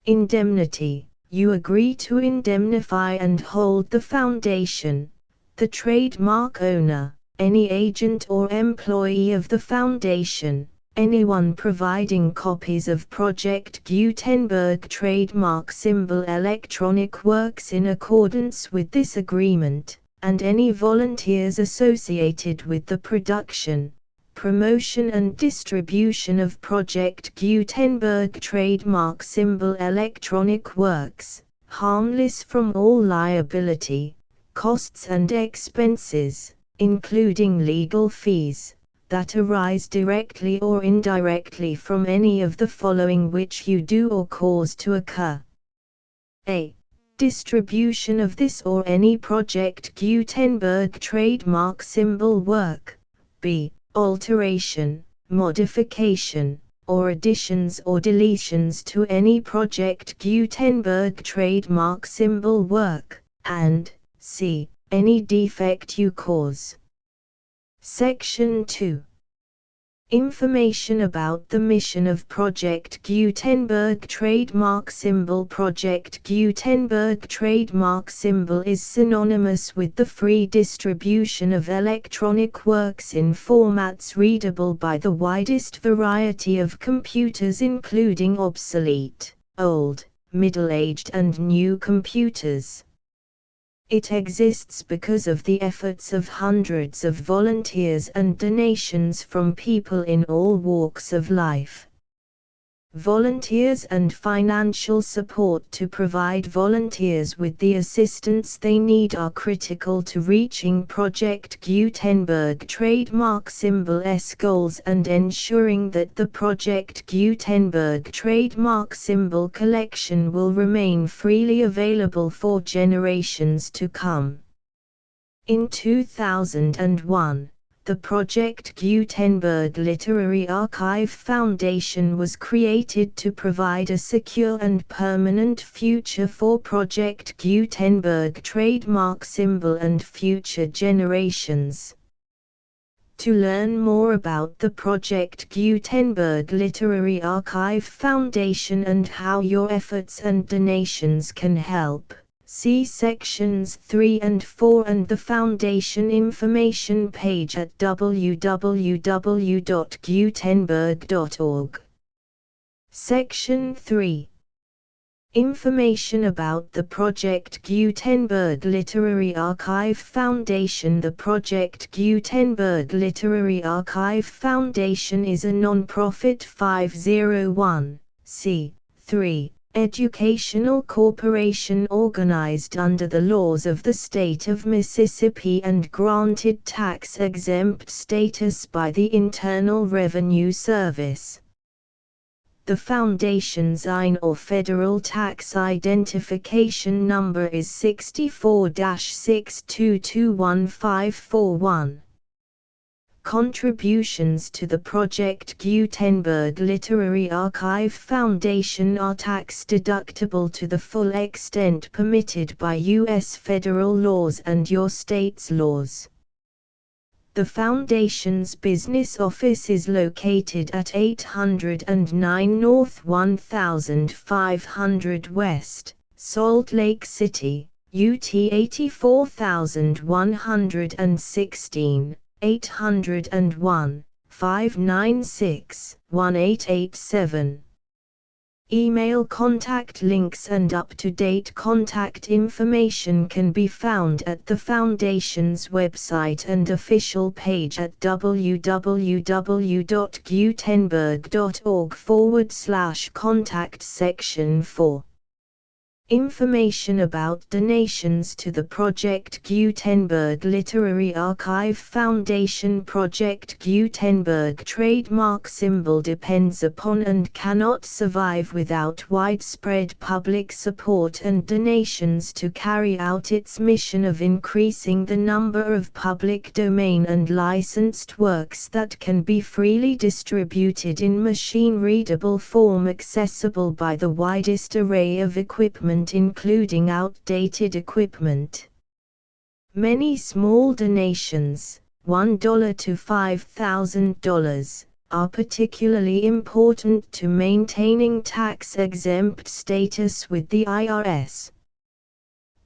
Indemnity. You agree to indemnify and hold the foundation, the trademark owner, any agent or employee of the foundation, anyone providing copies of Project Gutenberg trademark symbol electronic works in accordance with this agreement, and any volunteers associated with the production, promotion and distribution of Project Gutenberg trademark symbol electronic works, harmless from all liability, costs and expenses, including legal fees, that arise directly or indirectly from any of the following which you do or cause to occur. A. Distribution of this or any Project Gutenberg trademark symbol work. B. Alteration, modification, or additions or deletions to any Project Gutenberg trademark symbol work, and c. Any defect you cause. Section 2. Information about the mission of Project Gutenberg trademark symbol. Project Gutenberg trademark symbol is synonymous with the free distribution of electronic works in formats readable by the widest variety of computers, including obsolete, old, middle-aged and new computers. It exists because of the efforts of hundreds of volunteers and donations from people in all walks of life. Volunteers and financial support to provide volunteers with the assistance they need are critical to reaching Project Gutenberg trademark symbol's goals and ensuring that the Project Gutenberg trademark symbol collection will remain freely available for generations to come. In 2001, the Project Gutenberg Literary Archive Foundation was created to provide a secure and permanent future for Project Gutenberg trademark symbol and future generations. To learn more about the Project Gutenberg Literary Archive Foundation and how your efforts and donations can help, see sections 3 and 4 and the Foundation information page at www.gutenberg.org. Section 3. Information about the Project Gutenberg Literary Archive Foundation. The Project Gutenberg Literary Archive Foundation is a non-profit 501(c)(3) educational corporation organized under the laws of the state of Mississippi and granted tax-exempt status by the Internal Revenue Service. The Foundation's IN or Federal Tax Identification Number is 64-6221541. Contributions to the Project Gutenberg Literary Archive Foundation are tax-deductible to the full extent permitted by U.S. federal laws and your state's laws. The Foundation's business office is located at 809 North 1500 West, Salt Lake City, UT 84116. 801-596-1887. Email contact links and up-to-date contact information can be found at the Foundation's website and official page at www.gutenberg.org/contact section 4. Information about donations to the Project Gutenberg Literary Archive Foundation. Project Gutenberg trademark symbol depends upon and cannot survive without widespread public support and donations to carry out its mission of increasing the number of public domain and licensed works that can be freely distributed in machine-readable form accessible by the widest array of equipment including outdated equipment. Many small donations, $1 to $5,000, are particularly important to maintaining tax-exempt status with the IRS.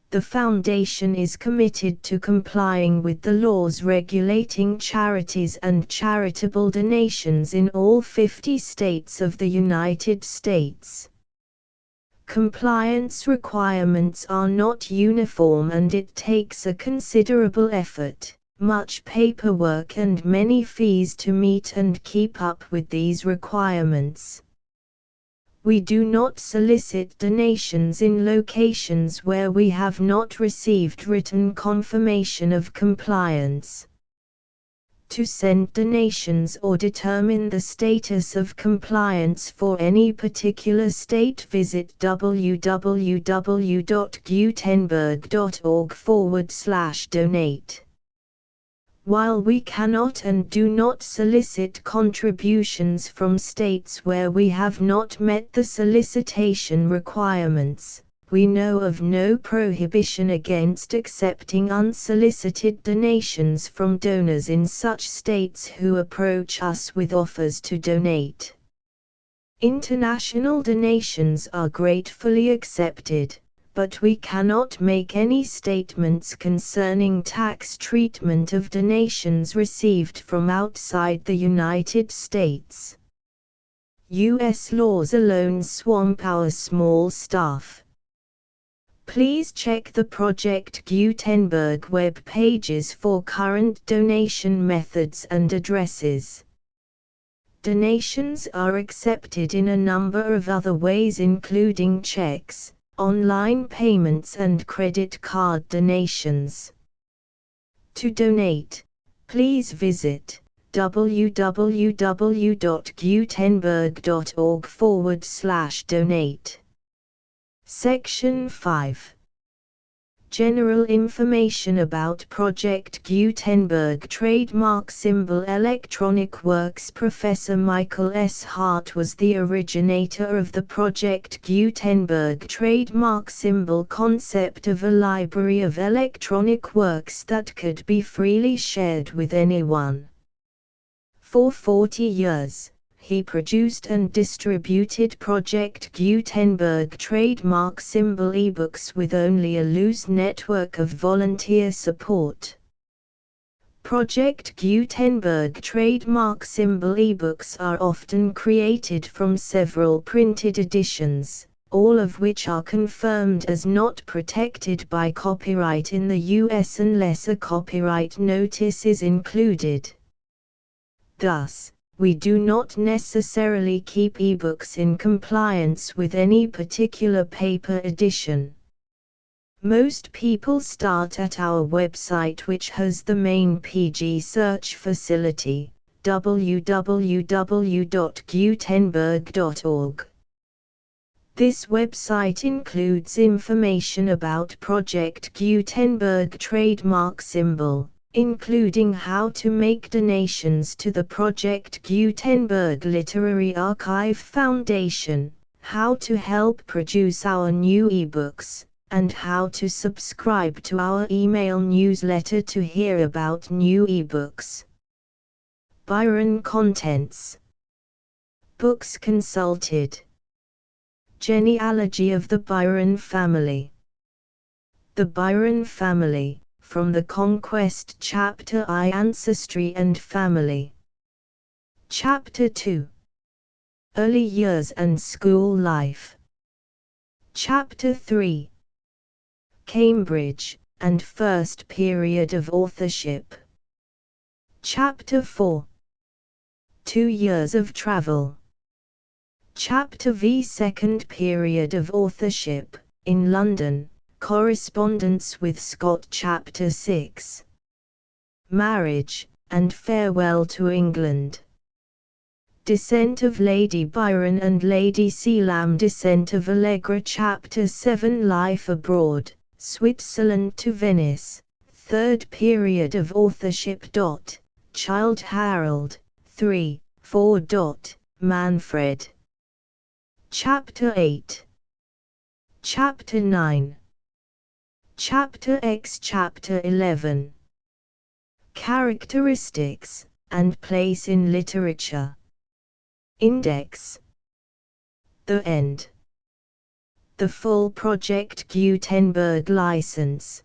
The Foundation is committed to complying with the laws regulating charities and charitable donations in all 50 states of the United States. Compliance requirements are not uniform and it takes a considerable effort, much paperwork and many fees to meet and keep up with these requirements. We do not solicit donations in locations where we have not received written confirmation of compliance. To send donations or determine the status of compliance for any particular state, visit www.gutenberg.org/donate. While we cannot and do not solicit contributions from states where we have not met the solicitation requirements, we know of no prohibition against accepting unsolicited donations from donors in such states who approach us with offers to donate. International donations are gratefully accepted, but we cannot make any statements concerning tax treatment of donations received from outside the United States. U.S. laws alone swamp our small staff. Please check the Project Gutenberg web pages for current donation methods and addresses. Donations are accepted in a number of other ways including checks, online payments and credit card donations. To donate, please visit www.gutenberg.org/donate. Section 5. General information about Project Gutenberg trademark symbol electronic works. Professor Michael S. Hart was the originator of the Project Gutenberg trademark symbol concept of a library of electronic works that could be freely shared with anyone. For 40 years, he produced and distributed Project Gutenberg trademark symbol ebooks with only a loose network of volunteer support. Project Gutenberg trademark symbol ebooks are often created from several printed editions, all of which are confirmed as not protected by copyright in the US unless a copyright notice is included. Thus, we do not necessarily keep ebooks in compliance with any particular paper edition. Most people start at our website, which has the main PG search facility, www.gutenberg.org. This website includes information about Project Gutenberg trademark symbol, including how to make donations to the Project Gutenberg Literary Archive Foundation, how to help produce our new ebooks, and how to subscribe to our email newsletter to hear about new ebooks. Byron contents. Books consulted. Genealogy of the Byron family. The Byron family, from the Conquest Chapter I, Ancestry and Family. Chapter 2, Early Years and School Life. Chapter 3, Cambridge, and First Period of Authorship. Chapter 4, 2 Years of Travel. Chapter V, Second Period of Authorship, in London. Correspondence with Scott. Chapter 6, Marriage, and Farewell to England. Descent of Lady Byron and Lady Sealam. Descent of Allegra. Chapter 7, Life Abroad, Switzerland to Venice. Third Period of Authorship. Childe Harold, 3, 4. Manfred. Chapter 8. Chapter 9. Chapter X. Chapter 11. Characteristics, and place in literature. Index. The end. The full Project Gutenberg license.